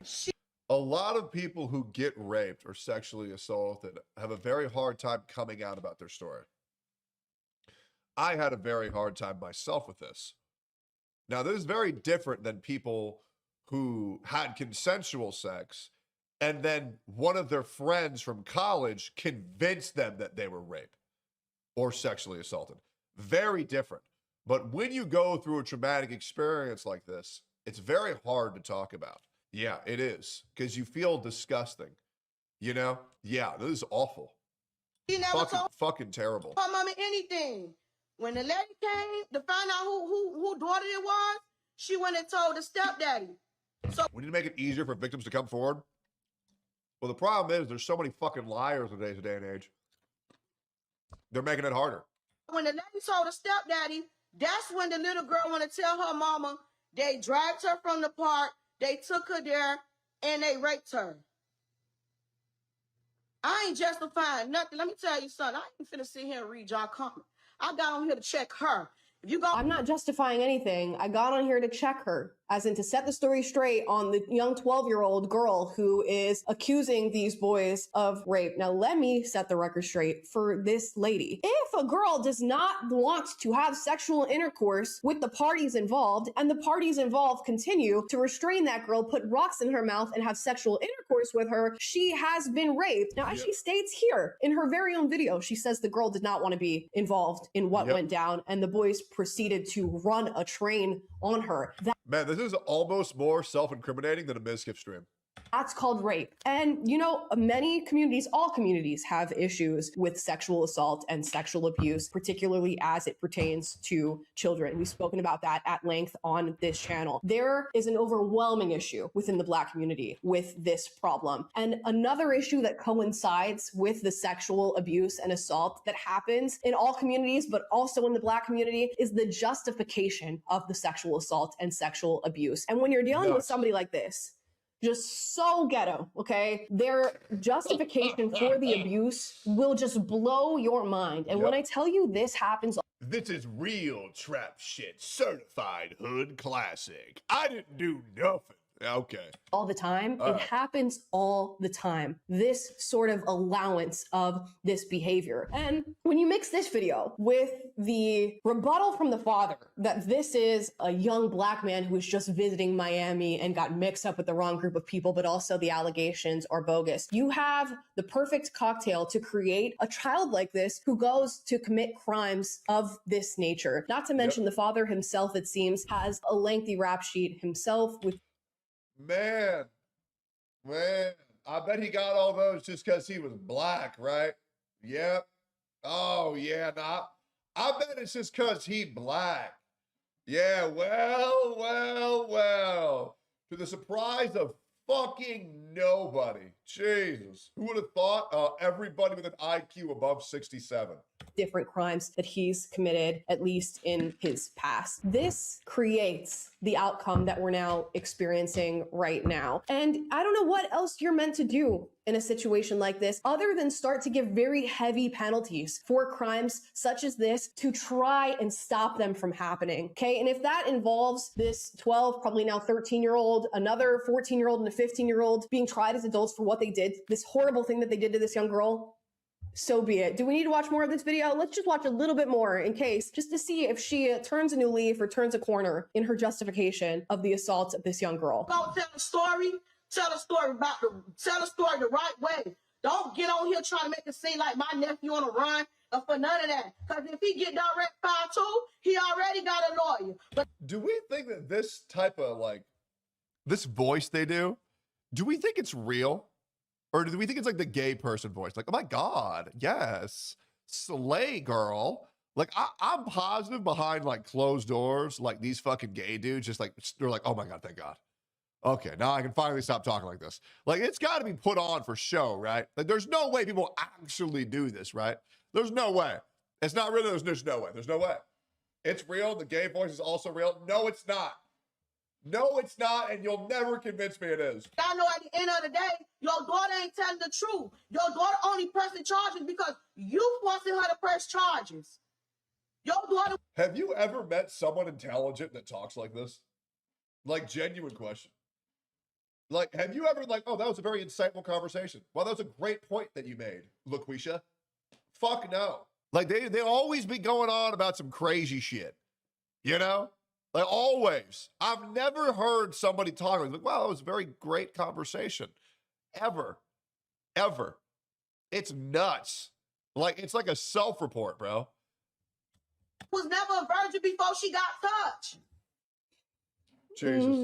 A lot of people who get raped or sexually assaulted have a very hard time coming out about their story. I had a very hard time myself with this. Now, this is very different than people who had consensual sex and then one of their friends from college convinced them that they were raped or sexually assaulted. Very different. But when you go through a traumatic experience like this, it's very hard to talk about. Yeah, it is. Because you feel disgusting. You know? Yeah, this is awful. She never told Fucking terrible. her mama anything. When the lady came to find out who daughter it was, she went and told the stepdaddy. So We need to make it easier for victims to come forward. Well, the problem is there's so many fucking liars in today's day and age. They're making it harder. when the lady told the stepdaddy, that's when the little girl want to tell her mama they dragged her from the park, they took her there, and they raped her. I ain't justifying nothing. Let me tell you something. I ain't finna sit here and read y'all comment. I got on here to check her. If you go, I'm not justifying anything. I got on here to check her, as in to set the story straight on the young 12-year-old girl who is accusing these boys of rape. Now, let me set the record straight for this lady. If a girl does not want to have sexual intercourse with the parties involved, and the parties involved continue to restrain that girl, put rocks in her mouth, and have sexual intercourse with her, she has been raped. Now, as she states here in her very own video, she says the girl did not want to be involved in what went down, and the boys proceeded to run a train on her. Man, this is almost more self-incriminating than a Mizkif stream. That's called rape. And, you know, many communities, all communities have issues with sexual assault and sexual abuse, particularly as it pertains to children. We've spoken about that at length on this channel. There is an overwhelming issue within the Black community with this problem. And another issue that coincides with the sexual abuse and assault that happens in all communities, but also in the Black community, is the justification of the sexual assault and sexual abuse. And when you're dealing with somebody like this, just so ghetto, okay? Their justification for the abuse will just blow your mind. And when I tell you this happens, This is real trap shit. Certified hood classic. I didn't do nothing. Okay. all the time, it happens all the time. This sort of allowance of this behavior. And when you mix this video with the rebuttal from the father that this is a young Black man who was just visiting Miami and got mixed up with the wrong group of people, but also the allegations are bogus, you have the perfect cocktail to create a child like this who goes to commit crimes of this nature. Not to mention the father himself, it seems, has a lengthy rap sheet himself with Man, I bet he got all those just because he was Black, right? Yep. Oh, yeah, nah. I bet it's just because he Black. Yeah, well. To the surprise of fucking nobody. Jesus. Who would have thought everybody with an IQ above 67? different crimes that he's committed, at least in his past. This creates the outcome that we're now experiencing right now. And I don't know what else you're meant to do in a situation like this other than start to give very heavy penalties for crimes such as this to try and stop them from happening. Okay. And if that involves this 12, probably now 13-year-old, another 14-year-old and a 15-year-old being tried as adults for what they did, this horrible thing that they did to this young girl, so be it. Do we need to watch more of this video? Let's just watch a little bit more in case, just to see if she turns a new leaf or turns a corner in her justification of the assault of this young girl. Go tell the story. Tell the story the right way. Don't get on here trying to make it seem like my nephew on a run for none of that. Because if he get direct file too, he already got a lawyer. But Do we think that this type of like this voice they do we think it's real? Or do we think it's like the gay person voice? Like, oh my God, yes, slay girl. Like I'm positive behind like closed doors, like these fucking gay dudes just like, they're like, oh my God, thank God. Okay, now I can finally stop talking like this. Like, it's got to be put on for show, right? Like, there's no way people actually do this, right? There's no way. It's not real. There's no way. There's no way. It's real. The gay voice is also real. No, it's not. No, it's not, and you'll never convince me it is. I know at the end of the day, your daughter ain't telling the truth. Your daughter only pressing charges because you forcing her to press charges. Your daughter. Have you ever met someone intelligent that talks like this? Like, genuine question. Like, have you ever like, oh, that was a very insightful conversation. Well, that was a great point that you made, LaQuisha. Fuck no. Like, they always be going on about some crazy shit. You know? Like, always. I've never heard somebody talk like, wow, that was a very great conversation. Ever. Ever. It's nuts. Like, it's like a self-report, bro. Was never a virgin before she got touched. Jesus.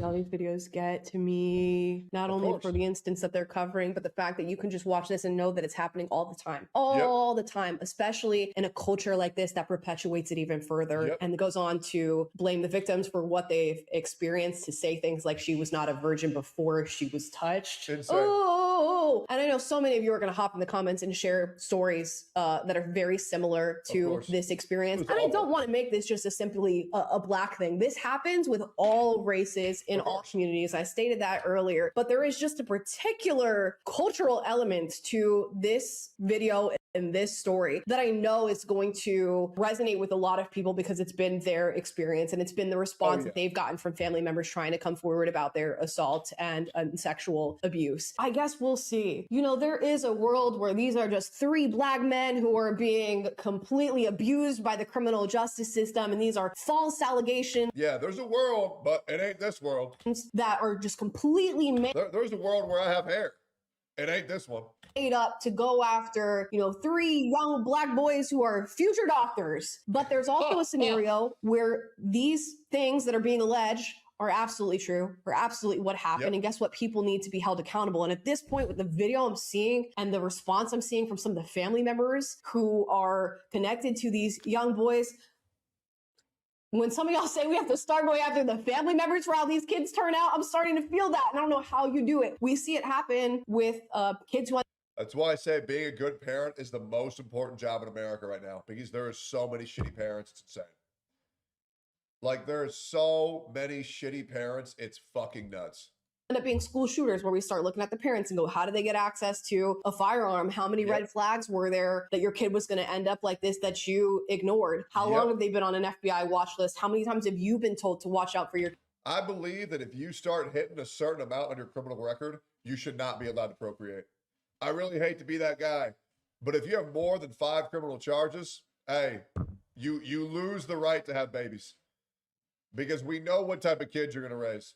All these videos get to me, not only for the instance that they're covering, but the fact that you can just watch this and know that it's happening all the time. All the time, especially in a culture like this that perpetuates it even further and goes on to blame the victims for what they've experienced, to say things like she was not a virgin before she was touched. Oh, and I know so many of you are going to hop in the comments and share stories that are very similar to this experience. And I don't want to make this just a simply a black thing. This happens with all races in all communities. I stated that earlier, but there is just a particular cultural element to this video and this story that I know is going to resonate with a lot of people because it's been their experience and it's been the response that they've gotten from family members trying to come forward about their assault and sexual abuse. I guess we'll see. You know, there is a world where these are just 3 black men who are being completely abused by the criminal justice system, and these are false allegations. Yeah, there's a world, but it ain't this world. That are just completely made. There's a world where I have hair. It ain't this one. Made up to go after, you know, 3 young black boys who are future doctors. But there's also a scenario where these things that are being alleged are absolutely true, or absolutely what happened. And guess what? People need to be held accountable. And at this point, with the video I'm seeing and the response I'm seeing from some of the family members who are connected to these young boys, when some of y'all say we have to start going after the family members for how these kids turn out, I'm starting to feel that. And I don't know how you do it. We see it happen with kids who. That's why I say being a good parent is the most important job in America right now, because there are so many shitty parents. It's insane. Like, there are so many shitty parents. It's fucking nuts. End up being school shooters, where we start looking at the parents and go, how did they get access to a firearm? How many red flags were there that your kid was going to end up like this that you ignored? How long have they been on an FBI watch list? How many times have you been told to watch out for your? I believe that if you start hitting a certain amount on your criminal record, you should not be allowed to procreate. I really hate to be that guy, but if you have more than 5 criminal charges, hey, you lose the right to have babies, because we know what type of kids you're going to raise.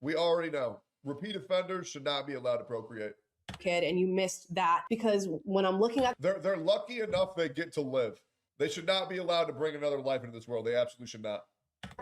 We already know. Repeat offenders should not be allowed to procreate. Kid, and you missed that, because when I'm looking at, they're lucky enough they get to live. They should not be allowed to bring another life into this world. They absolutely should not.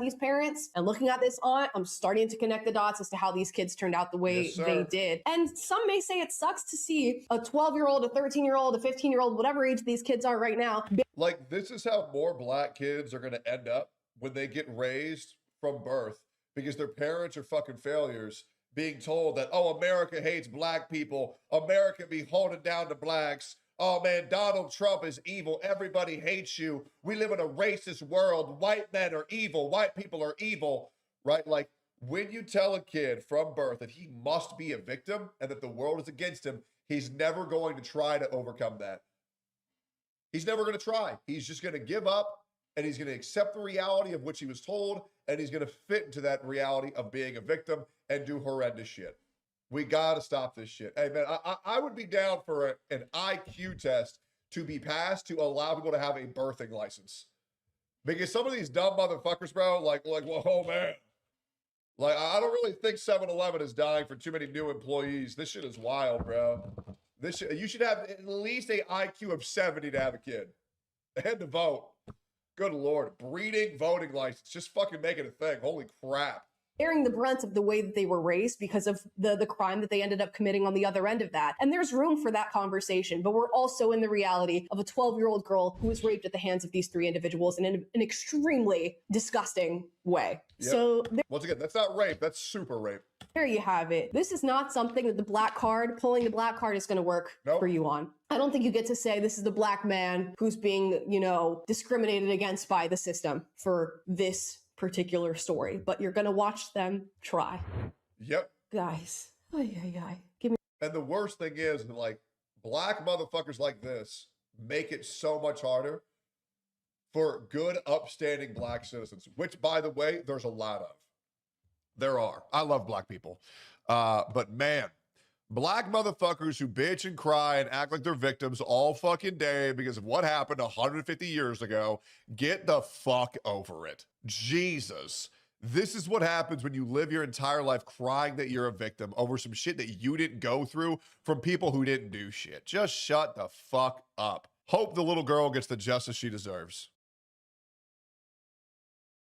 These parents and looking at this aunt, I'm starting to connect the dots as to how these kids turned out the way they did. And some may say it sucks to see a 12-year-old, a 13-year-old, a 15-year-old, whatever age these kids are right now. Like, this is how more black kids are going to end up when they get raised from birth, because their parents are fucking failures, being told that, oh, America hates black people. America be holding down to blacks. Oh, man, Donald Trump is evil. Everybody hates you. We live in a racist world. White men are evil. White people are evil, right? Like, when you tell a kid from birth that he must be a victim and that the world is against him, he's never going to try to overcome that. He's never going to try. He's just going to give up, and he's going to accept the reality of which he was told, and he's going to fit into that reality of being a victim and do horrendous shit. We got to stop this shit. Hey, man, I would be down for an IQ test to be passed to allow people to have a birthing license. Because some of these dumb motherfuckers, bro, like, well, oh, man. Like, I don't really think 7-Eleven is dying for too many new employees. This shit is wild, bro. You should have at least a IQ of 70 to have a kid and to vote. Good Lord. Breeding voting license. Just fucking make it a thing. Holy crap. Bearing the brunt of the way that they were raised because of the crime that they ended up committing on the other end of that. And there's room for that conversation, but we're also in the reality of a 12-year-old girl who was raped at the hands of these three individuals in an extremely disgusting way. Yep. So once again, that's not rape, that's super rape. there you have it. This is not something that pulling the black card is going to work for you on. I don't think you get to say this is the black man who's being, discriminated against by the system for this particular story, but you're gonna watch them try. Yep. Guys. Give me. And the worst thing is, like, black motherfuckers like this make it so much harder for good, upstanding black citizens, which, by the way, there's a lot of. There are. I love black people. But man, black motherfuckers who bitch and cry and act like they're victims all fucking day because of what happened 150 years ago, get the fuck over it. Jesus. This is what happens when you live your entire life crying that you're a victim over some shit that you didn't go through from people who didn't do shit. Just shut the fuck up. Hope the little girl gets the justice she deserves.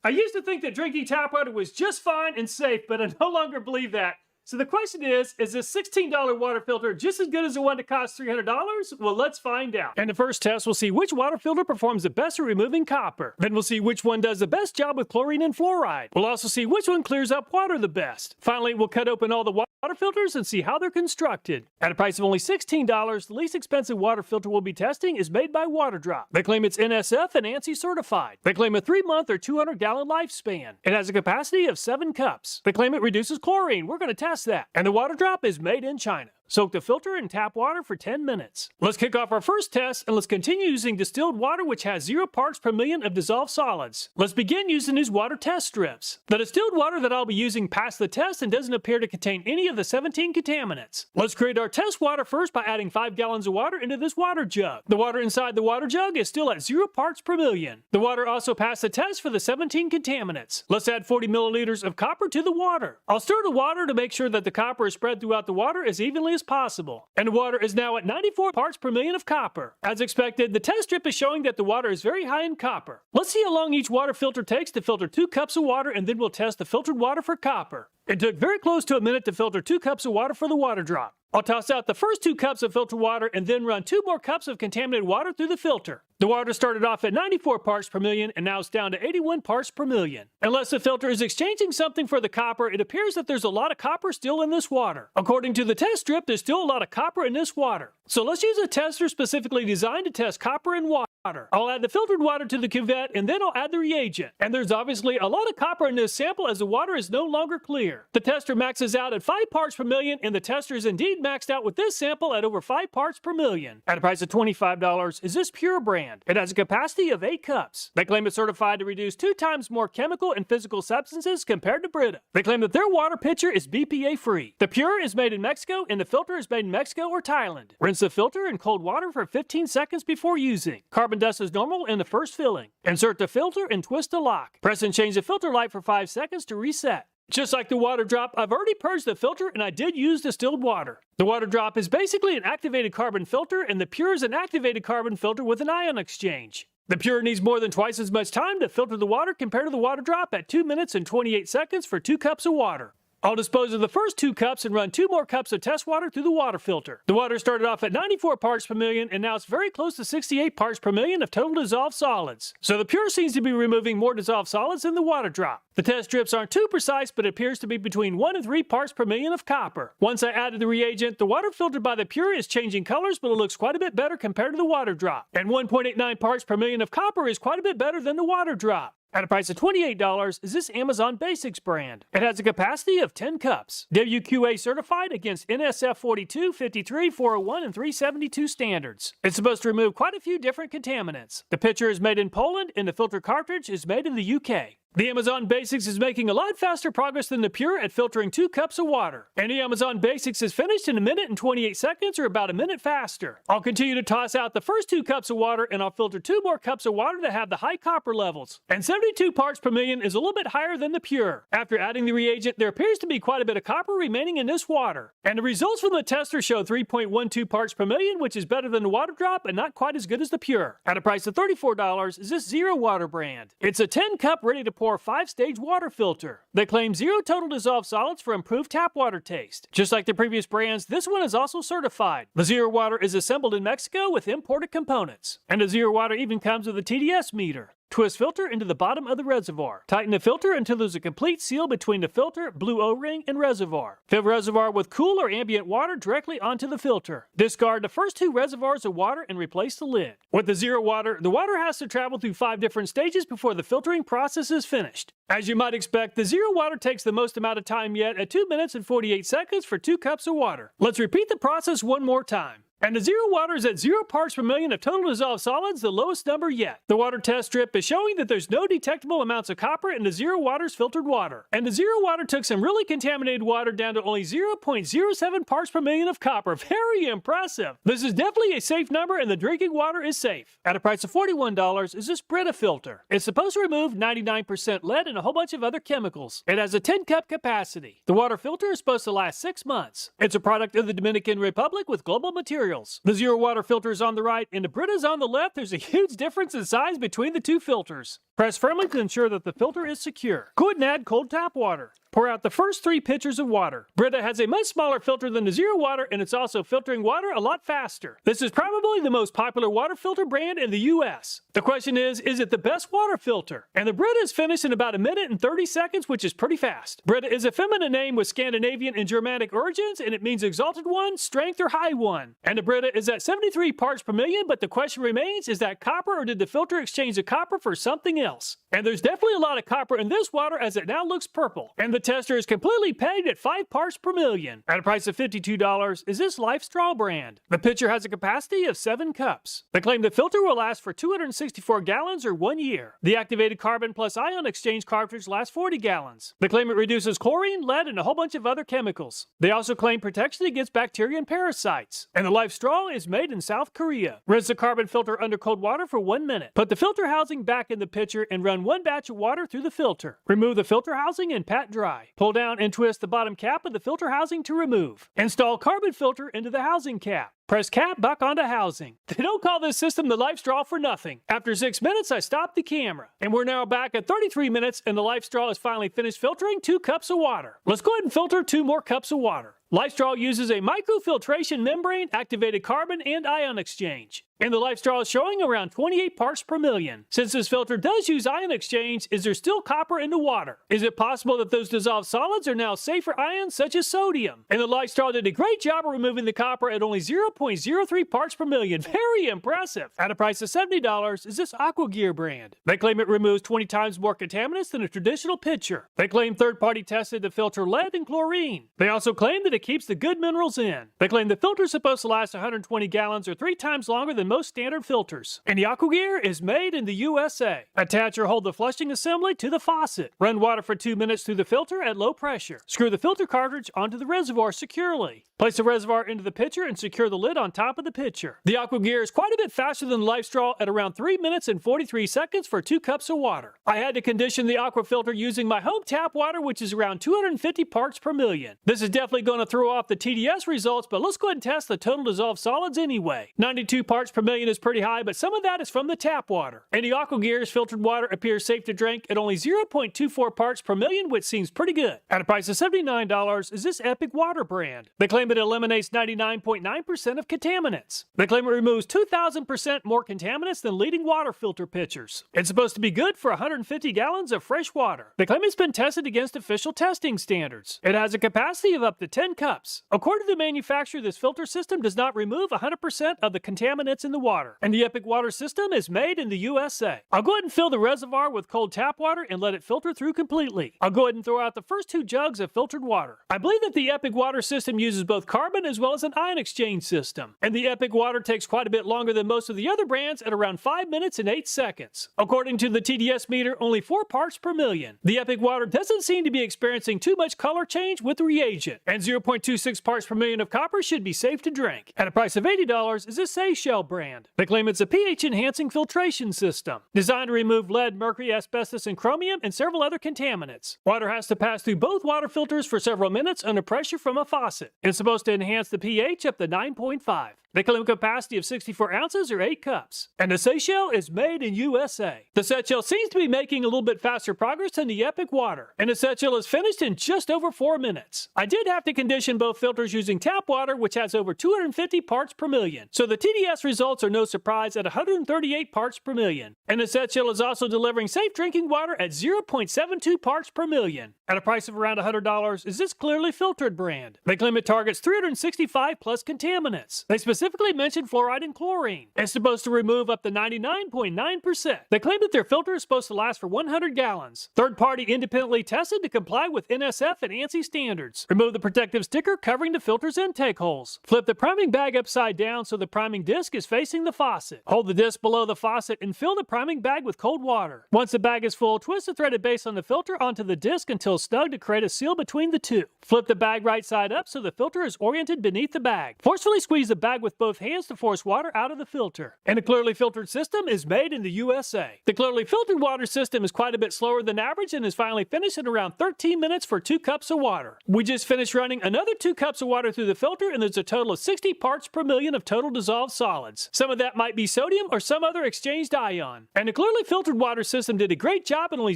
I used to think that drinking tap water was just fine and safe, but I no longer believe that. So the question is this $16 water filter just as good as the one that costs $300? Well, let's find out. In the first test, we'll see which water filter performs the best at removing copper. Then we'll see which one does the best job with chlorine and fluoride. We'll also see which one clears up water the best. Finally, we'll cut open all the water filters and see how they're constructed. At a price of only $16, the least expensive water filter we'll be testing is made by WaterDrop. They claim it's NSF and ANSI certified. They claim a 3-month or 200-gallon lifespan. It has a capacity of 7 cups. They claim it reduces chlorine. We're going to test that. And the WaterDrop is made in China. Soak the filter in tap water for 10 minutes. Let's kick off our first test and let's continue using distilled water which has 0 parts per million of dissolved solids. Let's begin using these water test strips. The distilled water that I'll be using passed the test and doesn't appear to contain any of the 17 contaminants. Let's create our test water first by adding 5 gallons of water into this water jug. The water inside the water jug is still at 0 parts per million. The water also passed the test for the 17 contaminants. Let's add 40 milliliters of copper to the water. I'll stir the water to make sure that the copper is spread throughout the water as evenly as possible. And the water is now at 94 parts per million of copper. As expected, the test strip is showing that the water is very high in copper. Let's see how long each water filter takes to filter 2 cups of water, and then we'll test the filtered water for copper. It took very close to a minute to filter 2 cups of water for the WaterDrop. I'll toss out the first 2 cups of filtered water and then run 2 more cups of contaminated water through the filter. The water started off at 94 parts per million and now it's down to 81 parts per million. Unless the filter is exchanging something for the copper, it appears that there's a lot of copper still in this water. According to the test strip, there's still a lot of copper in this water. So let's use a tester specifically designed to test copper in water. I'll add the filtered water to the cuvette and then I'll add the reagent. And there's obviously a lot of copper in this sample as the water is no longer clear. The tester maxes out at 5 parts per million and the tester is indeed maxed out with this sample at over 5 parts per million. At a price of $25, is this Pure brand? It has a capacity of 8 cups. They claim it's certified to reduce 2 times more chemical and physical substances compared to Brita. They claim that their water pitcher is BPA free. The Pure is made in Mexico and the filter is made in Mexico or Thailand. Rinse the filter in cold water for 15 seconds before using. Carbon dust is normal in the first filling. Insert the filter and twist the lock. Press and change the filter light for 5 seconds to reset. Just like the WaterDrop, I've already purged the filter and I did use distilled water. The WaterDrop is basically an activated carbon filter and the Pure is an activated carbon filter with an ion exchange. The Pure needs more than twice as much time to filter the water compared to the WaterDrop at 2 minutes and 28 seconds for 2 cups of water. I'll dispose of the first 2 cups and run 2 more cups of test water through the water filter. The water started off at 94 parts per million and now it's very close to 68 parts per million of total dissolved solids. So the Pure seems to be removing more dissolved solids than the WaterDrop. The test strips aren't too precise, but it appears to be between 1 and 3 parts per million of copper. Once I added the reagent, the water filtered by the Pure is changing colors, but it looks quite a bit better compared to the WaterDrop. And 1.89 parts per million of copper is quite a bit better than the WaterDrop. At a price of $28, is this Amazon Basics brand. It has a capacity of 10 cups. WQA certified against NSF 42, 53, 401, and 372 standards. It's supposed to remove quite a few different contaminants. The pitcher is made in Poland and the filter cartridge is made in the UK. The Amazon Basics is making a lot faster progress than the Pure at filtering 2 cups of water. And the Amazon Basics is finished in 1 minute and 28 seconds, or about 1 minute faster. I'll continue to toss out the first 2 cups of water, and I'll filter 2 more cups of water that have the high copper levels. And 72 parts per million is a little bit higher than the Pure. After adding the reagent, there appears to be quite a bit of copper remaining in this water. And the results from the tester show 3.12 parts per million, which is better than the water drop, and not quite as good as the Pure. At a price of $34 is this Zero Water brand. It's a 10-cup ready-to-pour 5-stage water filter. They claim 0 total dissolved solids for improved tap water taste. Just like the previous brands, this one is also certified. The Zero Water is assembled in Mexico with imported components. And the Zero Water even comes with a TDS meter. Twist filter into the bottom of the reservoir. Tighten the filter until there's a complete seal between the filter, blue O-ring, and reservoir. Fill reservoir with cool or ambient water directly onto the filter. Discard the first 2 reservoirs of water and replace the lid. With the Zero Water, the water has to travel through 5 different stages before the filtering process is finished. As you might expect, the Zero Water takes the most amount of time yet at 2 minutes and 48 seconds for 2 cups of water. Let's repeat the process one more time. And the Zero Water is at 0 parts per million of total dissolved solids, the lowest number yet. The water test strip is showing that there's no detectable amounts of copper in the Zero Water's filtered water. And the Zero Water took some really contaminated water down to only 0.07 parts per million of copper. Very impressive. This is definitely a safe number, and the drinking water is safe. At a price of $41 is this Brita filter. It's supposed to remove 99% lead and a whole bunch of other chemicals. It has a 10-cup capacity. The water filter is supposed to last 6 months. It's a product of the Dominican Republic with Global Materials. The Zero Water filter is on the right, and the Brita is on the left. There's a huge difference in size between the 2 filters. Press firmly to ensure that the filter is secure. Go ahead and add cold tap water. Pour out the first 3 pitchers of water. Brita has a much smaller filter than the Zero Water, and it's also filtering water a lot faster. This is probably the most popular water filter brand in the US. The question is it the best water filter? And the Brita is finished in about 1 minute and 30 seconds, which is pretty fast. Brita is a feminine name with Scandinavian and Germanic origins, and it means exalted one, strength, or high one. And the Brita is at 73 parts per million, but the question remains, is that copper, or did the filter exchange the copper for something else? And there's definitely a lot of copper in this water, as it now looks purple. And the tester is completely pegged at 5 parts per million. At a price of $52 is this Life Straw brand. The pitcher has a capacity of 7 cups. They claim the filter will last for 264 gallons or 1 year. The activated carbon plus ion exchange cartridge lasts 40 gallons. They claim it reduces chlorine, lead, and a whole bunch of other chemicals. They also claim protection against bacteria and parasites. And the Life Straw is made in South Korea. Rinse the carbon filter under cold water for 1 minute. Put the filter housing back in the pitcher and run 1 batch of water through the filter. Remove the filter housing and pat dry. Pull down and twist the bottom cap of the filter housing to remove. Install carbon filter into the housing cap. Press cap back onto housing. They don't call this system the Life Straw for nothing. After 6 minutes, I stopped the camera. And we're now back at 33 minutes, and the Life Straw is finally finished filtering 2 cups of water. Let's go ahead and filter 2 more cups of water. Life Straw uses a microfiltration membrane, activated carbon, and ion exchange. And the Life Straw is showing around 28 parts per million. Since this filter does use ion exchange, is there still copper in the water? Is it possible that those dissolved solids are now safe for ions such as sodium? And the Life Straw did a great job of removing the copper at only 0.03 parts per million. Very impressive. At a price of $70 is this AquaGear brand. They claim it removes 20 times more contaminants than a traditional pitcher. They claim third-party tested to filter lead and chlorine. They also claim that it keeps the good minerals in. They claim the filter is supposed to last 120 gallons or 3 times longer than most standard filters. And the AquaGear is made in the USA. Attach or hold the flushing assembly to the faucet. Run water for 2 minutes through the filter at low pressure. Screw the filter cartridge onto the reservoir securely. Place the reservoir into the pitcher and secure the lid on top of the pitcher. The AquaGear is quite a bit faster than the Life Straw at around 3 minutes and 43 seconds for 2 cups of water. I had to condition the aqua filter using my home tap water, which is around 250 parts per million. This is definitely going to throw off the TDS results, but let's go ahead and test the total dissolved solids anyway. 92 parts per million is pretty high, but some of that is from the tap water. And the AquaGear's filtered water appears safe to drink at only 0.24 parts per million, which seems pretty good. At a price of $79 is this Epic Water brand. They claim it eliminates 99.9% of contaminants. They claim it removes 2,000% more contaminants than leading water filter pitchers. It's supposed to be good for 150 gallons of fresh water. They claim it's been tested against official testing standards. It has a capacity of up to 10 cups. According to the manufacturer, this filter system does not remove 100% of the contaminants in the water. And the Epic Water system is made in the USA. I'll go ahead and fill the reservoir with cold tap water and let it filter through completely. I'll go ahead and throw out the first 2 jugs of filtered water. I believe that the Epic Water system uses both carbon as well as an ion exchange system. system. And the Epic water takes quite a bit longer than most of the other brands at around 5 minutes and 8 seconds. According to the TDS meter, only 4 parts per million. The Epic water doesn't seem to be experiencing too much color change with the reagent, and 0.26 parts per million of copper should be safe to drink. At a price of $80 is this Seychelles brand. They claim it's a pH-enhancing filtration system, designed to remove lead, mercury, asbestos, and chromium, and several other contaminants. Water has to pass through both water filters for several minutes under pressure from a faucet. It's supposed to enhance the pH up to 9.5. They claim a capacity of 64 ounces or 8 cups. And the Seychelles is made in USA. The Seychelles seems to be making a little bit faster progress than the Epic water, and the Seychelles is finished in just over 4 minutes. I did have to condition both filters using tap water, which has over 250 parts per million. So the TDS results are no surprise at 138 parts per million. And the Seychelles is also delivering safe drinking water at 0.72 parts per million. At a price of around $100 is this Clearly Filtered brand. They claim it targets 365 plus contaminants. They specifically mention fluoride and chlorine. It's supposed to remove up to 99.9%. They claim that their filter is supposed to last for 100 gallons. Third-party independently tested to comply with NSF and ANSI standards. Remove the protective sticker covering the filter's intake holes. Flip the priming bag upside down so the priming disc is facing the faucet. Hold the disc below the faucet and fill the priming bag with cold water. Once the bag is full, twist the threaded base on the filter onto the disc until snug to create a seal between the two. Flip the bag right side up so the filter is oriented beneath the bag. Forcefully squeeze the bag with both hands to force water out of the filter. And the Clearly Filtered system is made in the USA. The Clearly Filtered water system is quite a bit slower than average and is finally finished in around 13 minutes for 2 cups of water. We just finished running another 2 cups of water through the filter, and there's a total of 60 parts per million of total dissolved solids. Some of that might be sodium or some other exchanged ion. And the Clearly Filtered water system did a great job at only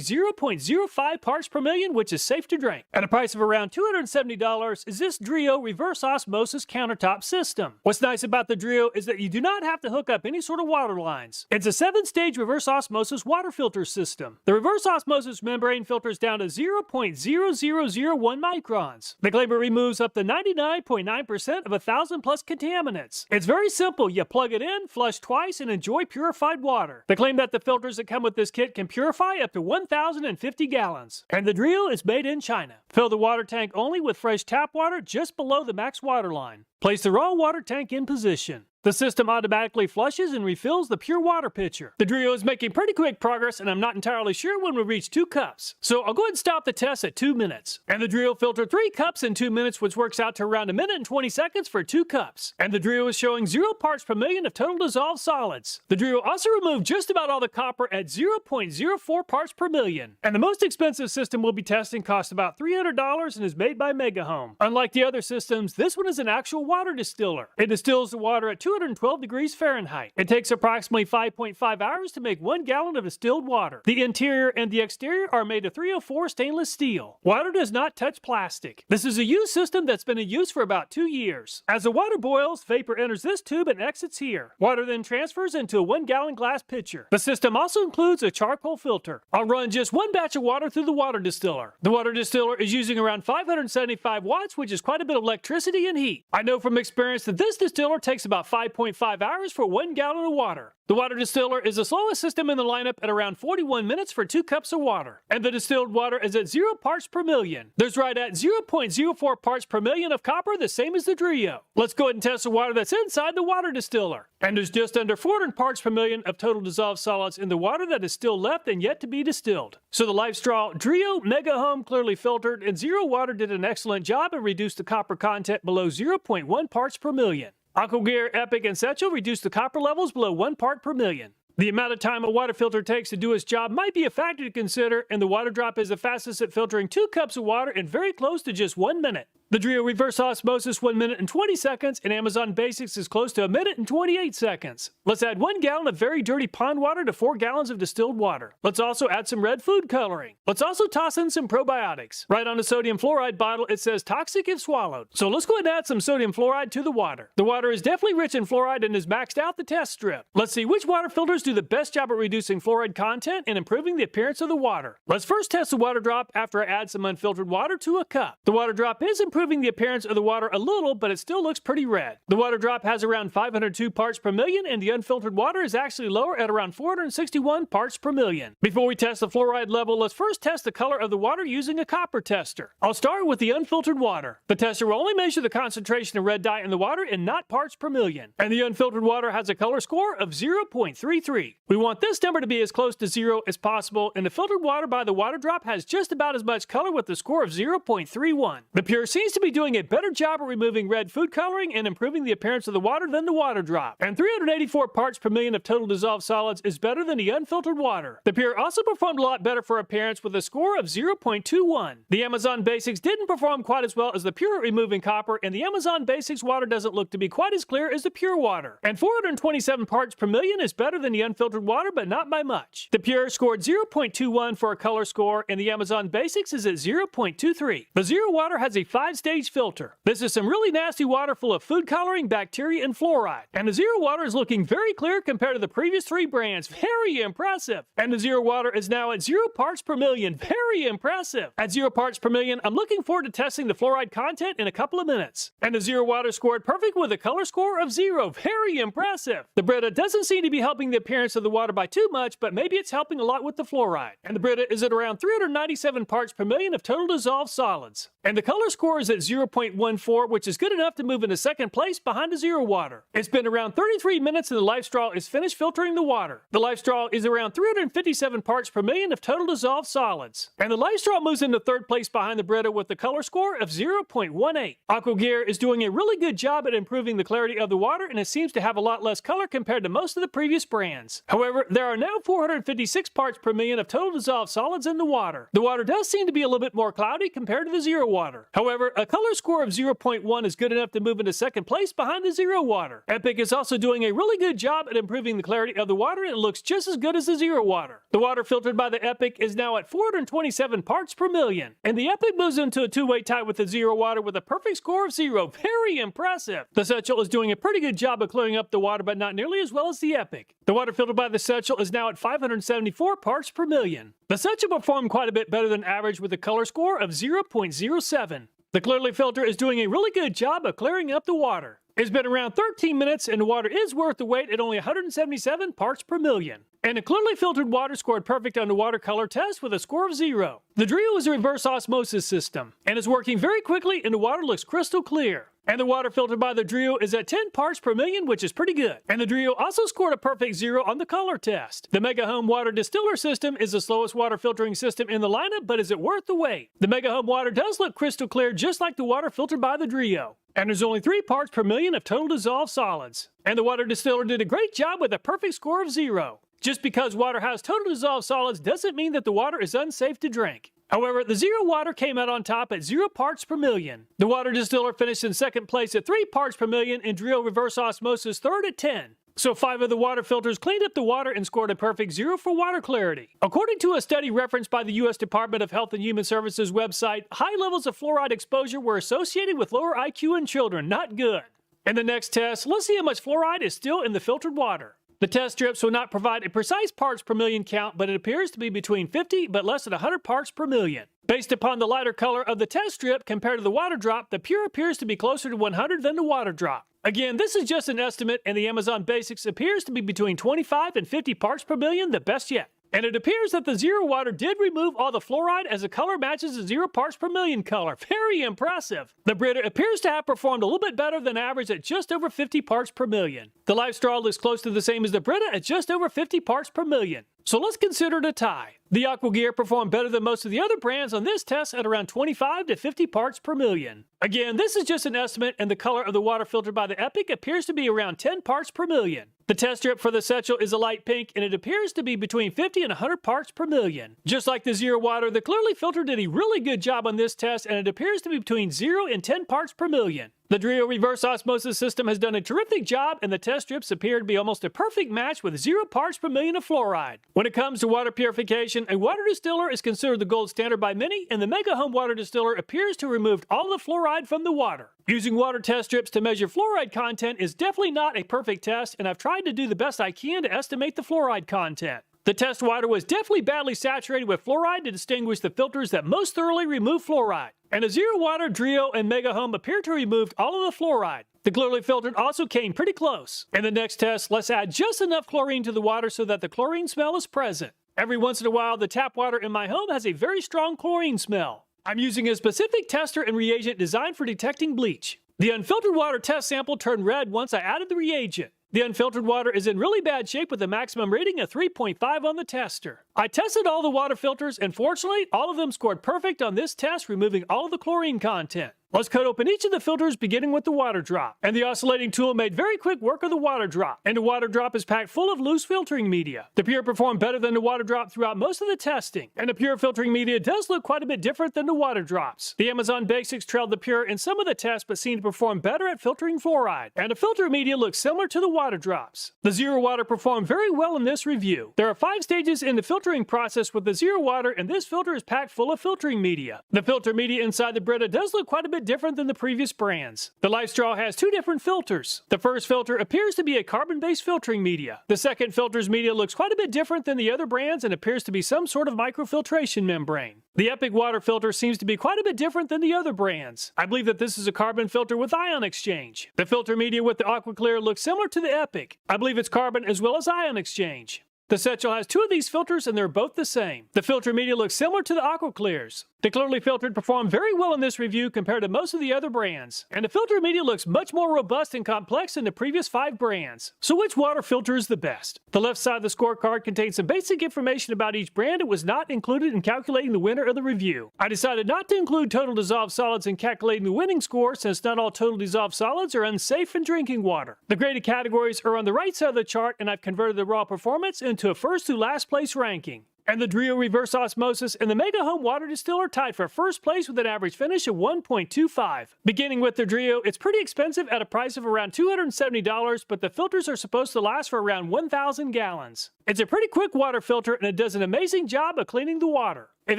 0.05 parts per million, which is safe to drink. At a price of around $270 is this Drio reverse osmosis countertop system. What's nice about the Drio is that you do not have to hook up any sort of water lines. It's a 7-stage reverse osmosis water filter system. The reverse osmosis membrane filters down to 0.0001 microns. The claim it removes up to 99.9% of 1,000 plus contaminants. It's very simple. You plug it in, flush twice, and enjoy purified water. They claim that the filters that come with this kit can purify up to 1,050 gallons. And the Drio is made in China. Fill the water tank only with fresh tap water just below the max water line. Place the raw water tank in position. The system automatically flushes and refills the pure water pitcher. The Drio is making pretty quick progress, and I'm not entirely sure when we reach 2 cups. So I'll go ahead and stop the test at 2 minutes. And the Drio filtered 3 cups in 2 minutes, which works out to around 1 minute and 20 seconds for 2 cups. And the Drio is showing 0 parts per million of total dissolved solids. The Drio also removed just about all the copper at 0.04 parts per million. And the most expensive system we'll be testing costs about $300 and is made by Megahome. Unlike the other systems, this one is an actual water distiller. It distills the water at 212 degrees Fahrenheit. It takes approximately 5.5 hours to make 1 gallon of distilled water. The interior and the exterior are made of 304 stainless steel. Water does not touch plastic. This is a used system that's been in use for about 2 years. As the water boils, vapor enters this tube and exits here. Water then transfers into a 1-gallon glass pitcher. The system also includes a charcoal filter. I'll run just 1 batch of water through the water distiller. The water distiller is using around 575 watts, which is quite a bit of electricity and heat. I know from experience that this distiller takes about 5.5 hours for 1 gallon of water. The water distiller is the slowest system in the lineup at around 41 minutes for 2 cups of water. And the distilled water is at 0 parts per million. There's right at 0.04 parts per million of copper, the same as the Drio. Let's go ahead and test the water that's inside the water distiller. And there's just under 400 parts per million of total dissolved solids in the water that is still left and yet to be distilled. So the LifeStraw Drio, Megahome, Clearly Filtered, and Zero Water did an excellent job and reduced the copper content below 0.1 parts per million. Aquagear, Epic, and Seychelles reduced the copper levels below 1 part per million. The amount of time a water filter takes to do its job might be a factor to consider, and the water drop is the fastest at filtering 2 cups of water in very close to just 1 minute. The Drio reverse osmosis 1 minute and 20 seconds, and Amazon Basics is close to 1 minute and 28 seconds. Let's add 1 gallon of very dirty pond water to 4 gallons of distilled water. Let's also add some red food coloring. Let's also toss in some probiotics. Right on the sodium fluoride bottle, it says toxic if swallowed. So let's go ahead and add some sodium fluoride to the water. The water is definitely rich in fluoride and has maxed out the test strip. Let's see which water filters do the best job at reducing fluoride content and improving the appearance of the water. Let's first test the water drop after I add some unfiltered water to a cup. The water drop is improving improving the appearance of the water a little, but it still looks pretty red. The water drop has around 502 parts per million, and the unfiltered water is actually lower at around 461 parts per million. Before we test the fluoride level, let's first test the color of the water using a copper tester. I'll start with the unfiltered water. The tester will only measure the concentration of red dye in the water and not parts per million. And the unfiltered water has a color score of 0.33. We want this number to be as close to 0 as possible, and the filtered water by the water drop has just about as much color with a score of 0.31. The Pure seems to be doing a better job at removing red food coloring and improving the appearance of the water than the water drop. And 384 parts per million of total dissolved solids is better than the unfiltered water. The Pure also performed a lot better for appearance with a score of 0.21. The Amazon Basics didn't perform quite as well as the Pure at removing copper, and the Amazon Basics water doesn't look to be quite as clear as the Pure water. And 427 parts per million is better than the unfiltered water, but not by much. The Pure scored 0.21 for a color score, and the Amazon Basics is at 0.23. The Zero water has a 5-stage filter. This is some really nasty water full of food coloring, bacteria, and fluoride. And the Zero water is looking very clear compared to the previous 3 brands. Very impressive. And the Zero water is now at 0 parts per million. Very impressive. At 0 parts per million, I'm looking forward to testing the fluoride content in a couple of minutes. And the Zero water scored perfect with a color score of 0. Very impressive. The Brita doesn't seem to be helping the appearance of the water by too much, but maybe it's helping a lot with the fluoride. And the Brita is at around 397 parts per million of total dissolved solids. And the color score is at 0.14, which is good enough to move into second place behind the Zero water. It's been around 33 minutes and the Life Straw is finished filtering the water. The Life Straw is around 357 parts per million of total dissolved solids. And the Life Straw moves into third place behind the Brita with the color score of 0.18. AquaGear is doing a really good job at improving the clarity of the water, and it seems to have a lot less color compared to most of the previous brands. However, there are now 456 parts per million of total dissolved solids in the water. The water does seem to be a little bit more cloudy compared to the Zero water. However, a color score of 0.1 is good enough to move into second place behind the Zero water. Epic is also doing a really good job at improving the clarity of the water, and it looks just as good as the Zero water. The water filtered by the Epic is now at 427 parts per million, and the Epic moves into a two-way tie with the Zero water with a perfect score of 0. Very impressive. The Satchel is doing a pretty good job of clearing up the water, but not nearly as well as the Epic. The water filtered by the Satchel is now at 574 parts per million. The Satchel performed quite a bit better than average with a color score of 0.07. The Clearly filter is doing a really good job of clearing up the water. It's been around 13 minutes and the water is worth the wait at only 177 parts per million. And the Clearly filtered water scored perfect on the water color test with a score of 0. The Drio is a reverse osmosis system and is working very quickly and the water looks crystal clear. And the water filtered by the Drio is at 10 parts per million, which is pretty good. And the Drio also scored a perfect 0 on the color test. The Mega Home Water Distiller system is the slowest water filtering system in the lineup, but is it worth the wait? The Mega Home Water does look crystal clear just like the water filtered by the Drio. And there's only 3 parts per million of total dissolved solids. And the water distiller did a great job with a perfect score of 0. Just because water has total dissolved solids doesn't mean that the water is unsafe to drink. However, the Zero water came out on top at 0 parts per million. The water distiller finished in second place at 3 parts per million and Drio reverse osmosis third at 10. So 5 of the water filters cleaned up the water and scored a perfect 0 for water clarity. According to a study referenced by the U.S. Department of Health and Human Services website, high levels of fluoride exposure were associated with lower IQ in children. Not good. In the next test, let's see how much fluoride is still in the filtered water. The test strips will not provide a precise parts per million count, but it appears to be between 50 but less than 100 parts per million. Based upon the lighter color of the test strip compared to the water drop, the Pure appears to be closer to 100 than the water drop. Again, this is just an estimate, and the Amazon Basics appears to be between 25 and 50 parts per million, the best yet. And it appears that the Zero water did remove all the fluoride as the color matches the 0 parts per million color. Very impressive. The Brita appears to have performed a little bit better than average at just over 50 parts per million. The Life Straw looks close to the same as the Brita at just over 50 parts per million. So let's consider it a tie. The AquaGear performed better than most of the other brands on this test at around 25 to 50 parts per million. Again, this is just an estimate, and the color of the water filtered by the Epic appears to be around 10 parts per million. The test strip for the Satchel is a light pink, and it appears to be between 50 and 100 parts per million. Just like the Zero water, the Clearly filter did a really good job on this test, and it appears to be between 0 and 10 parts per million. The Drio reverse osmosis system has done a terrific job, and the test strips appear to be almost a perfect match with 0 parts per million of fluoride. When it comes to water purification, a water distiller is considered the gold standard by many, and the Mega Home Water Distiller appears to have removed all the fluoride from the water. Using water test strips to measure fluoride content is definitely not a perfect test, and I've tried to do the best I can to estimate the fluoride content. The test water was definitely badly saturated with fluoride to distinguish the filters that most thoroughly remove fluoride. And the Zero Water, Drio, and Mega Home appear to have removed all of the fluoride. The clearly filtered also came pretty close. In the next test, let's add just enough chlorine to the water so that the chlorine smell is present. Every once in a while, the tap water in my home has a very strong chlorine smell. I'm using a specific tester and reagent designed for detecting bleach. The unfiltered water test sample turned red once I added the reagent. The unfiltered water is in really bad shape with a maximum rating of 3.5 on the tester. I tested all the water filters and fortunately, all of them scored perfect on this test, removing all of the chlorine content. Let's cut open each of the filters beginning with the water drop. And the oscillating tool made very quick work of the water drop. And the water drop is packed full of loose filtering media. The Pure performed better than the water drop throughout most of the testing. And the Pure filtering media does look quite a bit different than the water drops. The Amazon Basics trailed the Pure in some of the tests but seemed to perform better at filtering fluoride. And the filter media looks similar to the water drops. The Zero Water performed very well in this review. There are 5 stages in the filtering process with the Zero Water, and this filter is packed full of filtering media. The filter media inside the Brita does look quite a bit different than the previous brands. The LifeStraw has 2 different filters. The first filter appears to be a carbon-based filtering media. The second filter's media looks quite a bit different than the other brands and appears to be some sort of microfiltration membrane. The Epic water filter seems to be quite a bit different than the other brands. I believe that this is a carbon filter with ion exchange. The filter media with the AquaClear looks similar to the Epic. I believe it's carbon as well as ion exchange. The Satchel has 2 of these filters and they're both the same. The filter media looks similar to the AquaClears. The Clearly Filtered performed very well in this review compared to most of the other brands. And the filter media looks much more robust and complex than the previous 5 brands. So which water filter is the best? The left side of the scorecard contains some basic information about each brand. It was not included in calculating the winner of the review. I decided not to include total dissolved solids in calculating the winning score since not all total dissolved solids are unsafe in drinking water. The graded categories are on the right side of the chart and I've converted the raw performance into a first to last place ranking. And the Drio Reverse Osmosis and the Mega Home Water Distiller tied for first place with an average finish of 1.25. Beginning with the Drio, it's pretty expensive at a price of around $270, but the filters are supposed to last for around 1,000 gallons. It's a pretty quick water filter and it does an amazing job of cleaning the water. If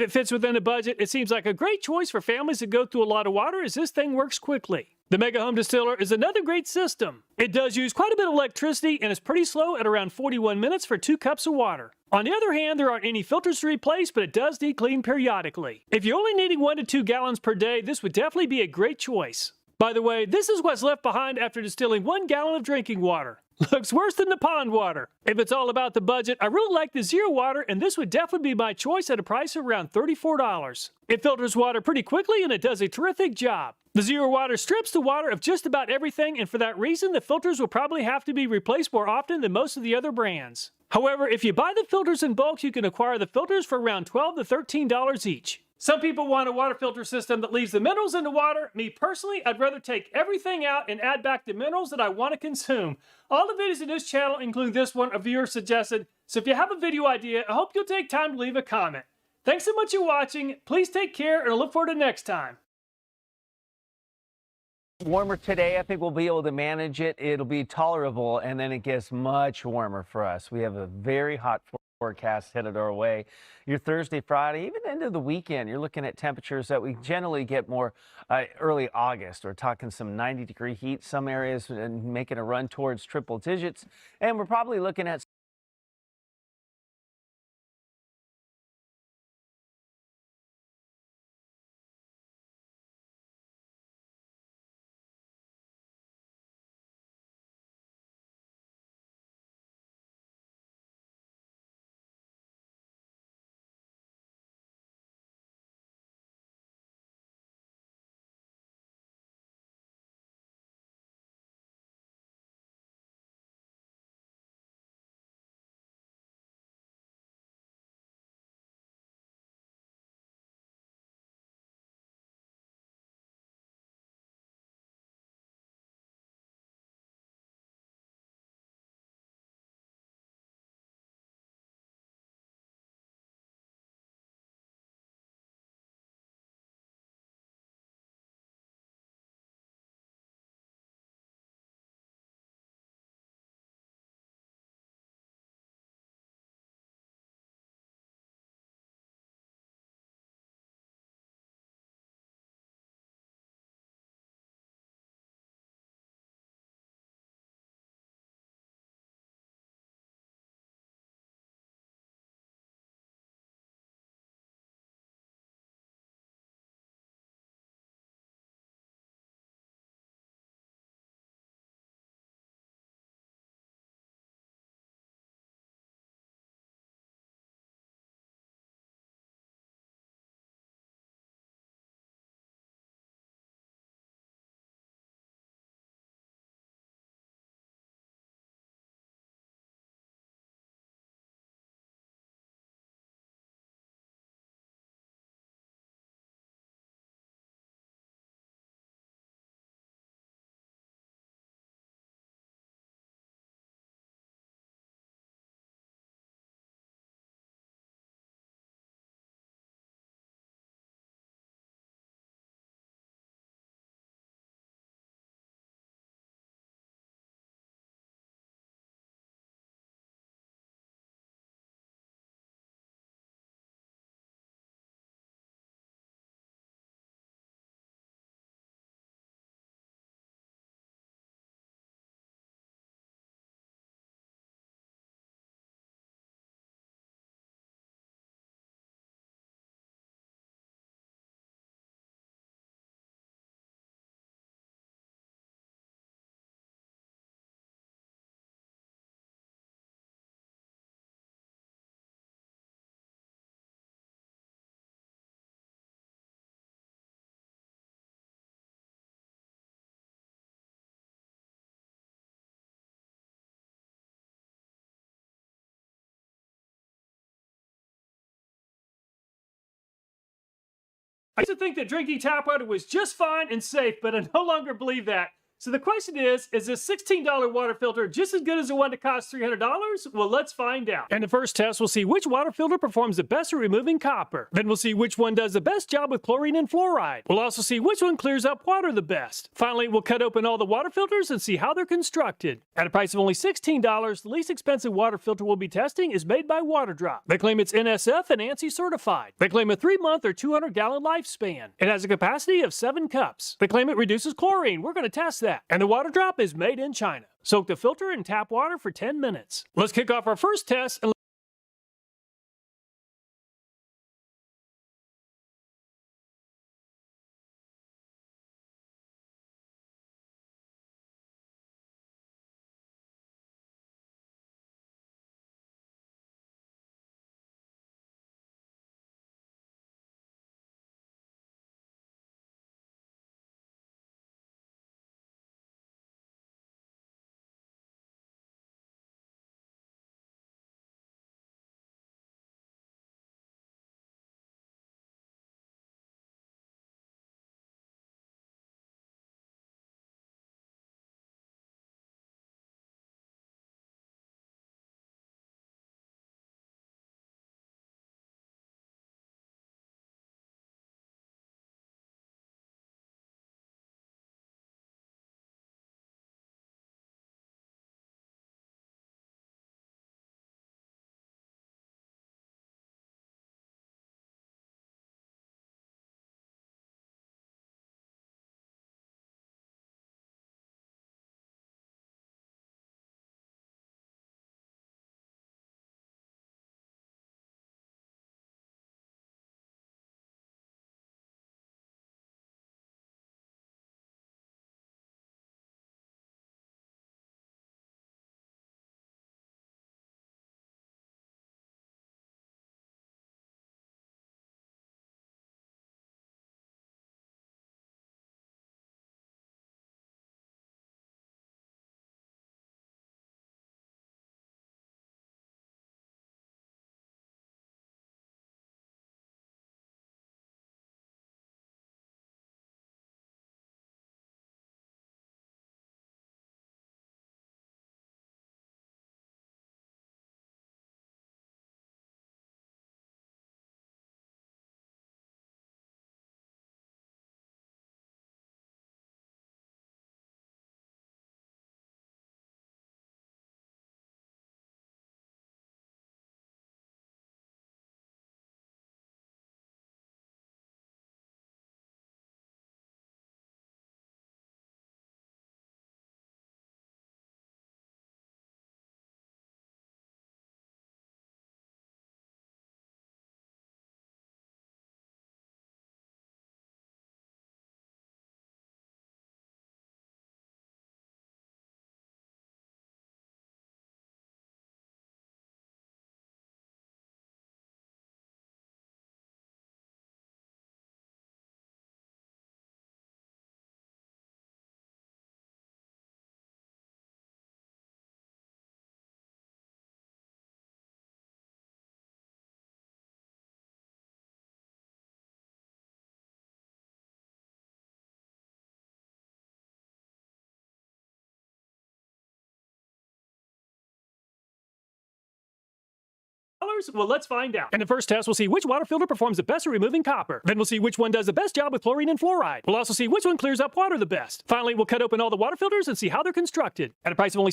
it fits within a budget, it seems like a great choice for families that go through a lot of water as this thing works quickly. The Mega Home Distiller is another great system. It does use quite a bit of electricity and is pretty slow at around 41 minutes for 2 cups of water. On the other hand, there aren't any filters to replace, but it does need cleaned periodically. If you're only needing 1 to 2 gallons per day, this would definitely be a great choice. By the way, this is what's left behind after distilling 1 gallon of drinking water. Looks worse than the pond water. If it's all about the budget, I really like the Zero Water, and this would definitely be my choice at a price of around $34. It filters water pretty quickly, and it does a terrific job. The Zero Water strips the water of just about everything, and for that reason, the filters will probably have to be replaced more often than most of the other brands. However, if you buy the filters in bulk, you can acquire the filters for around $12 to $13 each. Some people want a water filter system that leaves the minerals in the water. Me personally, I'd rather take everything out and add back the minerals that I want to consume. All the videos in this channel, including this one, a viewer suggested. So if you have a video idea, I hope you'll take time to leave a comment. Thanks so much for watching. Please take care and I look forward to next time. Warmer today, I think we'll be able to manage it. It'll be tolerable, and then it gets much warmer for us. We have a very hot forecast headed our way. Your Thursday, Friday, even into the weekend, you're looking at temperatures that we generally get more early August. We're talking some 90-degree heat, some areas making a run towards triple digits, and we're probably looking at I used to think that drinking tap water was just fine and safe, but I no longer believe that. So the question is this $16 water filter just as good as the one that costs $300? Well, let's find out. In the first test, we'll see which water filter performs the best at removing copper. Then we'll see which one does the best job with chlorine and fluoride. We'll also see which one clears up water the best. Finally, we'll cut open all the water filters and see how they're constructed. At a price of only $16, the least expensive water filter we'll be testing is made by Waterdrop. They claim it's NSF and ANSI certified. They claim a 3-month or 200-gallon lifespan. It has a capacity of 7 cups. They claim it reduces chlorine. We're going to test that. And the Waterdrop is made in China. Soak the filter in tap water for 10 minutes. Let's kick off our first test and well, let's find out. In the first test, we'll see which water filter performs the best at removing copper. Then we'll see which one does the best job with chlorine and fluoride. We'll also see which one clears up water the best. Finally, we'll cut open all the water filters and see how they're constructed. At a price of only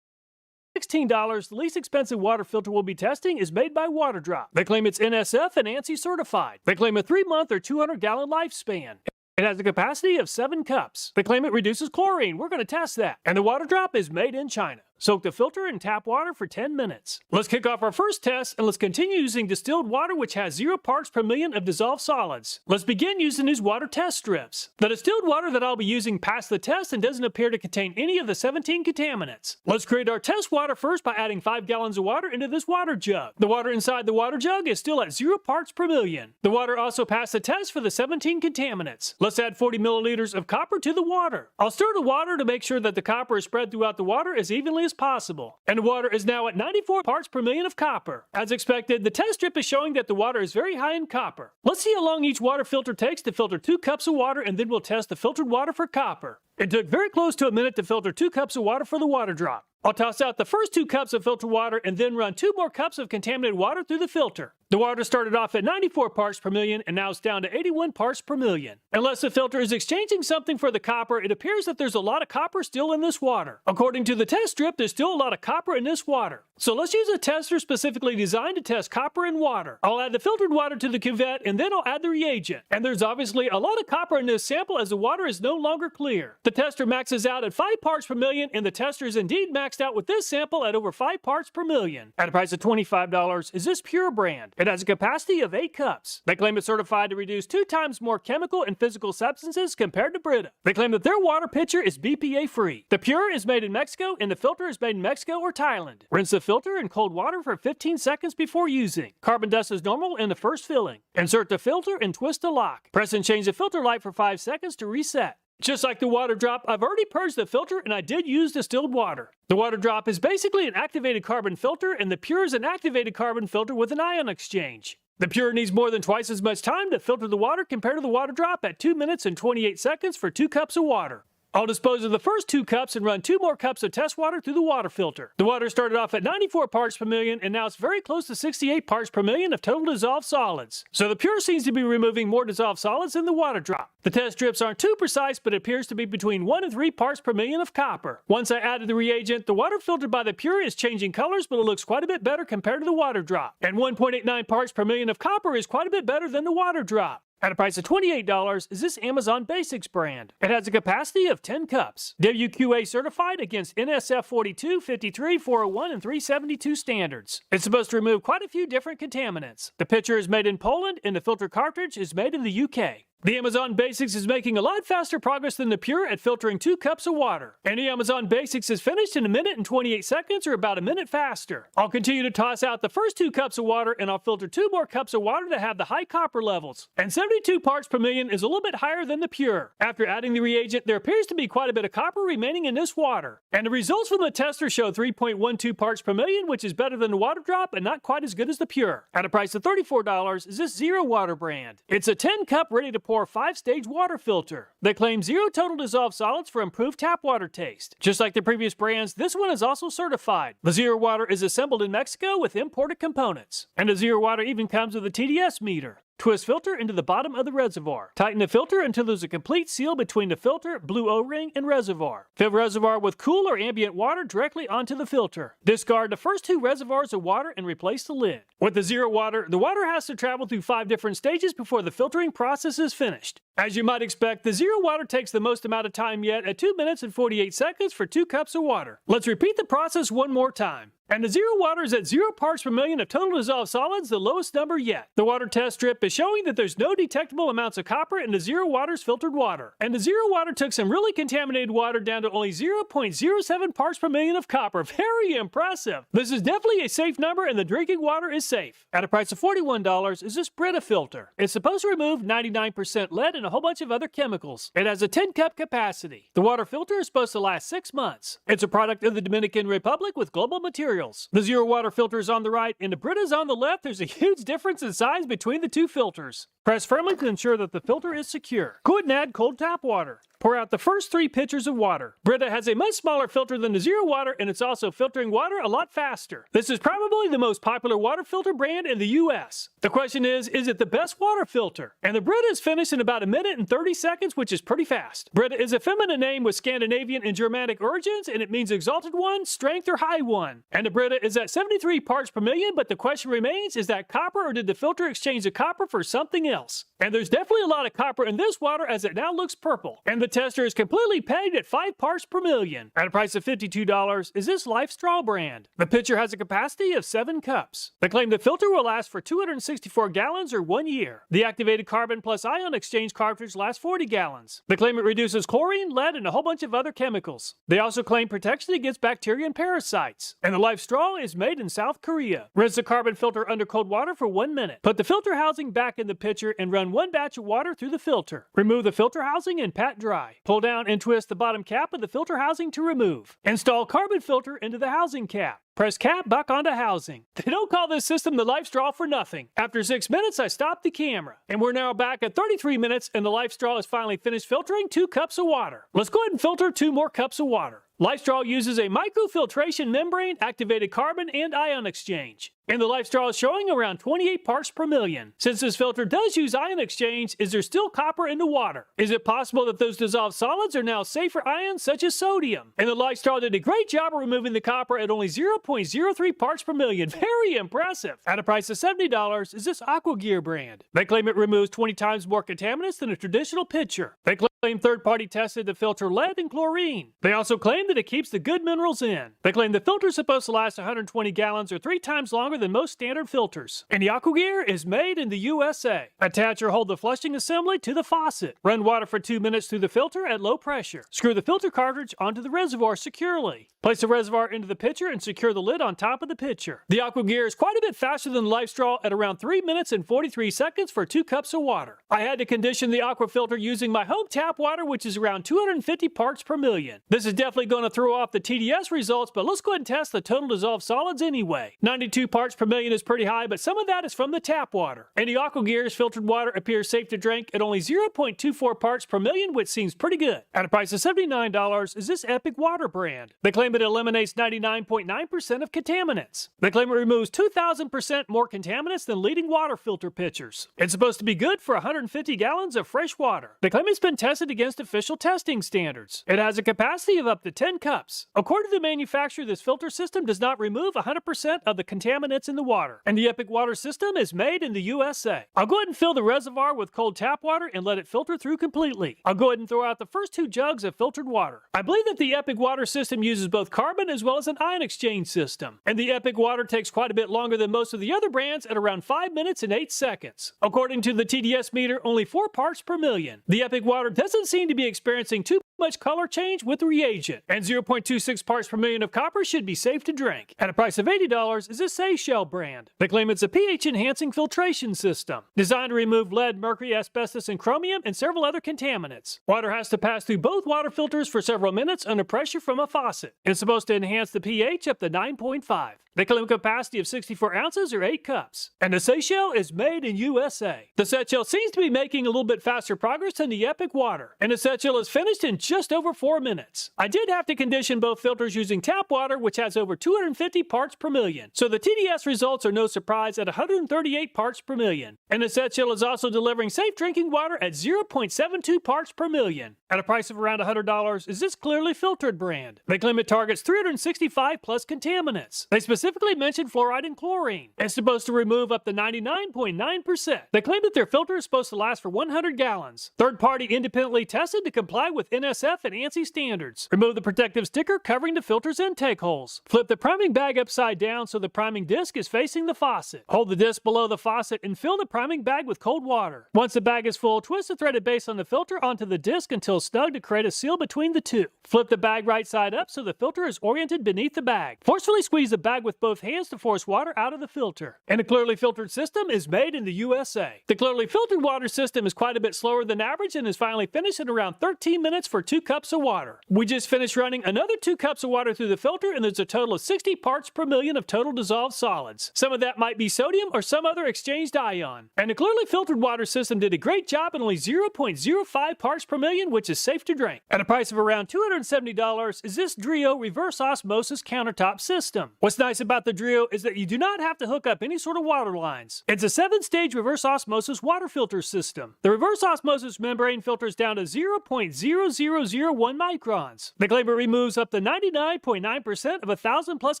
$16, the least expensive water filter we'll be testing is made by Waterdrop. They claim it's NSF and ANSI certified. They claim a 3-month or 200-gallon lifespan. It has a capacity of 7 cups. They claim it reduces chlorine. We're going to test that. And the Waterdrop is made in China. Soak the filter in tap water for 10 minutes. Let's kick off our first test and let's continue using distilled water which has 0 parts per million of dissolved solids. Let's begin using these water test strips. The distilled water that I'll be using passed the test and doesn't appear to contain any of the 17 contaminants. Let's create our test water first by adding 5 gallons of water into this water jug. The water inside the water jug is still at 0 parts per million. The water also passed the test for the 17 contaminants. Let's add 40 milliliters of copper to the water. I'll stir the water to make sure that the copper is spread throughout the water as evenly as possible. And the water is now at 94 parts per million of copper. As expected, the test strip is showing that the water is very high in copper. Let's see how long each water filter takes to filter 2 cups of water, and then we'll test the filtered water for copper. It took very close to a minute to filter 2 cups of water for the water drop. I'll toss out the first 2 cups of filtered water and then run 2 more cups of contaminated water through the filter. The water started off at 94 parts per million and now it's down to 81 parts per million. Unless the filter is exchanging something for the copper, it appears that there's a lot of copper still in this water. According to the test strip, there's still a lot of copper in this water. So let's use a tester specifically designed to test copper in water. I'll add the filtered water to the cuvette and then I'll add the reagent. And there's obviously a lot of copper in this sample as the water is no longer clear. The tester maxes out at 5 parts per million and the tester is indeed maxed out with this sample at over 5 parts per million. At a price of $25, is this Pure brand. It has a capacity of 8 cups. They claim it's certified to reduce 2 times more chemical and physical substances compared to Brita. They claim that their water pitcher is BPA free. The Pure is made in Mexico and the filter is made in Mexico or Thailand. Rinse the filter in cold water for 15 seconds before using. Carbon dust is normal in the first filling. Insert the filter and twist the lock. Press and change the filter light for 5 seconds to reset. Just like the water drop, I've already purged the filter and I did use distilled water. The water drop is basically an activated carbon filter and the Pure is an activated carbon filter with an ion exchange. The Pure needs more than twice as much time to filter the water compared to the water drop at 2 minutes and 28 seconds for 2 cups of water. I'll dispose of the first 2 cups and run 2 more cups of test water through the water filter. The water started off at 94 parts per million and now it's very close to 68 parts per million of total dissolved solids. So the Pure seems to be removing more dissolved solids than the water drop. The test strips aren't too precise, but it appears to be between 1 and 3 parts per million of copper. Once I added the reagent, the water filtered by the Pure is changing colors, but it looks quite a bit better compared to the water drop. And 1.89 parts per million of copper is quite a bit better than the water drop. At a price of $28, is this Amazon Basics brand. It has a capacity of 10 cups. WQA certified against NSF 42, 53, 401, and 372 standards. It's supposed to remove quite a few different contaminants. The pitcher is made in Poland and the filter cartridge is made in the UK. The Amazon Basics is making a lot faster progress than the Pure at filtering 2 cups of water. And the Amazon Basics is finished in 1 minute and 28 seconds or about 1 minute faster. I'll continue to toss out the first 2 cups of water and I'll filter 2 more cups of water that have the high copper levels. And 72 parts per million is a little bit higher than the Pure. After adding the reagent, there appears to be quite a bit of copper remaining in this water. And the results from the tester show 3.12 parts per million, which is better than the water drop and not quite as good as the Pure. At a price of $34, is this Zero Water brand. It's a 10 cup ready to pour 5-stage water filter. They claim 0 total dissolved solids for improved tap water taste. Just like the previous brands, this one is also certified. The Zero Water is assembled in Mexico with imported components. And the Zero Water even comes with a TDS meter. Twist filter into the bottom of the reservoir. Tighten the filter until there's a complete seal between the filter, blue O-ring, and reservoir. Fill reservoir with cool or ambient water directly onto the filter. Discard the first 2 reservoirs of water and replace the lid. With the Zero Water, the water has to travel through 5 different stages before the filtering process is finished. As you might expect, the Zero Water takes the most amount of time yet at 2 minutes and 48 seconds for 2 cups of water. Let's repeat the process one more time. And the Zero Water is at 0 parts per million of total dissolved solids, the lowest number yet. The water test strip is showing that there's no detectable amounts of copper in the Zero Water's filtered water. And the Zero Water took some really contaminated water down to only 0.07 parts per million of copper. Very impressive. This is definitely a safe number and the drinking water is safe. At a price of $41, is this Brita filter. It's supposed to remove 99% lead and a whole bunch of other chemicals. It has a 10 cup capacity. The water filter is supposed to last 6 months. It's a product of the Dominican Republic with Global Materials. The Zero Water filter is on the right and the Brita is on the left. There's a huge difference in size between the 2 filters. Press firmly to ensure that the filter is secure. Go ahead and add cold tap water. Pour out the first 3 pitchers of water. Brita has a much smaller filter than the Zero Water and it's also filtering water a lot faster. This is probably the most popular water filter brand in the US. The question is it the best water filter? And the Brita is finished in about 1 minute and 30 seconds, which is pretty fast. Brita is a feminine name with Scandinavian and Germanic origins and it means exalted one, strength, or high one. And the Brita is at 73 parts per million, but the question remains, is that copper or did the filter exchange the copper for something else? And there's definitely a lot of copper in this water as it now looks purple. And the tester is completely pegged at 5 parts per million. At a price of $52, is this Life Straw brand. The pitcher has a capacity of 7 cups. They claim the filter will last for 264 gallons or 1 year. The activated carbon plus ion exchange cartridge lasts 40 gallons. They claim it reduces chlorine, lead, and a whole bunch of other chemicals. They also claim protection against bacteria and parasites. And the Life Straw is made in South Korea. Rinse the carbon filter under cold water for 1 minute. Put the filter housing back in the pitcher and run 1 batch of water through the filter. Remove the filter housing and pat dry. Pull down and twist the bottom cap of the filter housing to remove. Install carbon filter into the housing cap. Press cap back onto housing. They don't call this system the Life Straw for nothing. After 6 minutes, I stopped the camera. And we're now back at 33 minutes and the Life Straw is finally finished filtering 2 cups of water. Let's go ahead and filter 2 more cups of water. Life Straw uses a microfiltration membrane, activated carbon, and ion exchange. And the Life Straw is showing around 28 parts per million. Since this filter does use ion exchange, is there still copper in the water? Is it possible that those dissolved solids are now safe for ions such as sodium? And the Life Straw did a great job of removing the copper at only 0.03 parts per million. Very impressive. At a price of $70, is this AquaGear brand. They claim it removes 20 times more contaminants than a traditional pitcher. They claim third-party tested to filter lead and chlorine. They also claim that it keeps the good minerals in. They claim the filter is supposed to last 120 gallons or 3 times longer than most standard filters. And the AquaGear is made in the USA. Attach or hold the flushing assembly to the faucet. Run water for 2 minutes through the filter at low pressure. Screw the filter cartridge onto the reservoir securely. Place the reservoir into the pitcher and secure the lid on top of the pitcher. The AquaGear is quite a bit faster than the Life Straw at around 3 minutes and 43 seconds for 2 cups of water. I had to condition the aqua filter using my home tap water, which is around 250 parts per million. This is definitely going to throw off the TDS results, but let's go ahead and test the total dissolved solids anyway. 92 parts per million is pretty high, but some of that is from the tap water. And the AquaGear's filtered water appears safe to drink at only 0.24 parts per million, which seems pretty good. At a price of $79, is this Epic Water brand. They claim it eliminates 99.9% of contaminants. They claim it removes 2,000% more contaminants than leading water filter pitchers. It's supposed to be good for 150 gallons of fresh water. They claim it's been tested against official testing standards. It has a capacity of up to 10 cups. According to the manufacturer, this filter system does not remove 100% of the contaminants in the water. And the Epic Water system is made in the USA. I'll go ahead and fill the reservoir with cold tap water and let it filter through completely. I'll go ahead and throw out the first 2 jugs of filtered water. I believe that the Epic Water system uses both carbon as well as an ion exchange system. And the Epic Water takes quite a bit longer than most of the other brands at around 5 minutes and 8 seconds. According to the TDS meter, only 4 parts per million. The Epic Water doesn't seem to be experiencing too much color change with the reagent, and 0.26 parts per million of copper should be safe to drink. At a price of $80, is this Seychelles brand. They claim it's a pH-enhancing filtration system, designed to remove lead, mercury, asbestos, and chromium, and several other contaminants. Water has to pass through both water filters for several minutes under pressure from a faucet. It's supposed to enhance the pH up to 9.5. They claim a capacity of 64 ounces or 8 cups. And the Seychelles is made in USA. The Seychelles seems to be making a little bit faster progress than the Epic Water. And the Seychelles is finished in just over 4 minutes. I did have to condition both filters using tap water, which has over 250 parts per million. So the TDS results are no surprise at 138 parts per million. And the Seychelles is also delivering safe drinking water at 0.72 parts per million. At a price of around $100, is this Clearly Filtered brand. They claim it targets 365 plus contaminants. They specifically mention fluoride and chlorine. It's supposed to remove up to 99.9%. They claim that their filter is supposed to last for 100 gallons. Third-party independently tested to comply with NSF and ANSI standards. Remove the protective sticker covering the filter's intake holes. Flip the priming bag upside down so the priming disc is facing the faucet. Hold the disc below the faucet and fill the priming bag with cold water. Once the bag is full, twist the threaded base on the filter onto the disc until snug to create a seal between the two. Flip the bag right side up so the filter is oriented beneath the bag. Forcefully squeeze the bag with both hands to force water out of the filter. And the Clearly Filtered system is made in the USA. The Clearly Filtered water system is quite a bit slower than average and is finally finished in around 13 minutes for 2 cups of water. We just finished running another 2 cups of water through the filter and there's a total of 60 parts per million of total dissolved solids. Some of that might be sodium or some other exchanged ion. And the Clearly Filtered water system did a great job at only 0.05 parts per million, which is safe to drink. At a price of around $270, is this Drio reverse osmosis countertop system. What's nice about the Drio is that you do not have to hook up any sort of water lines. It's a 7-stage reverse osmosis water filter system. The reverse osmosis membrane filters down to 0.0001 microns. They claim it removes up to 99.9% of 1,000 plus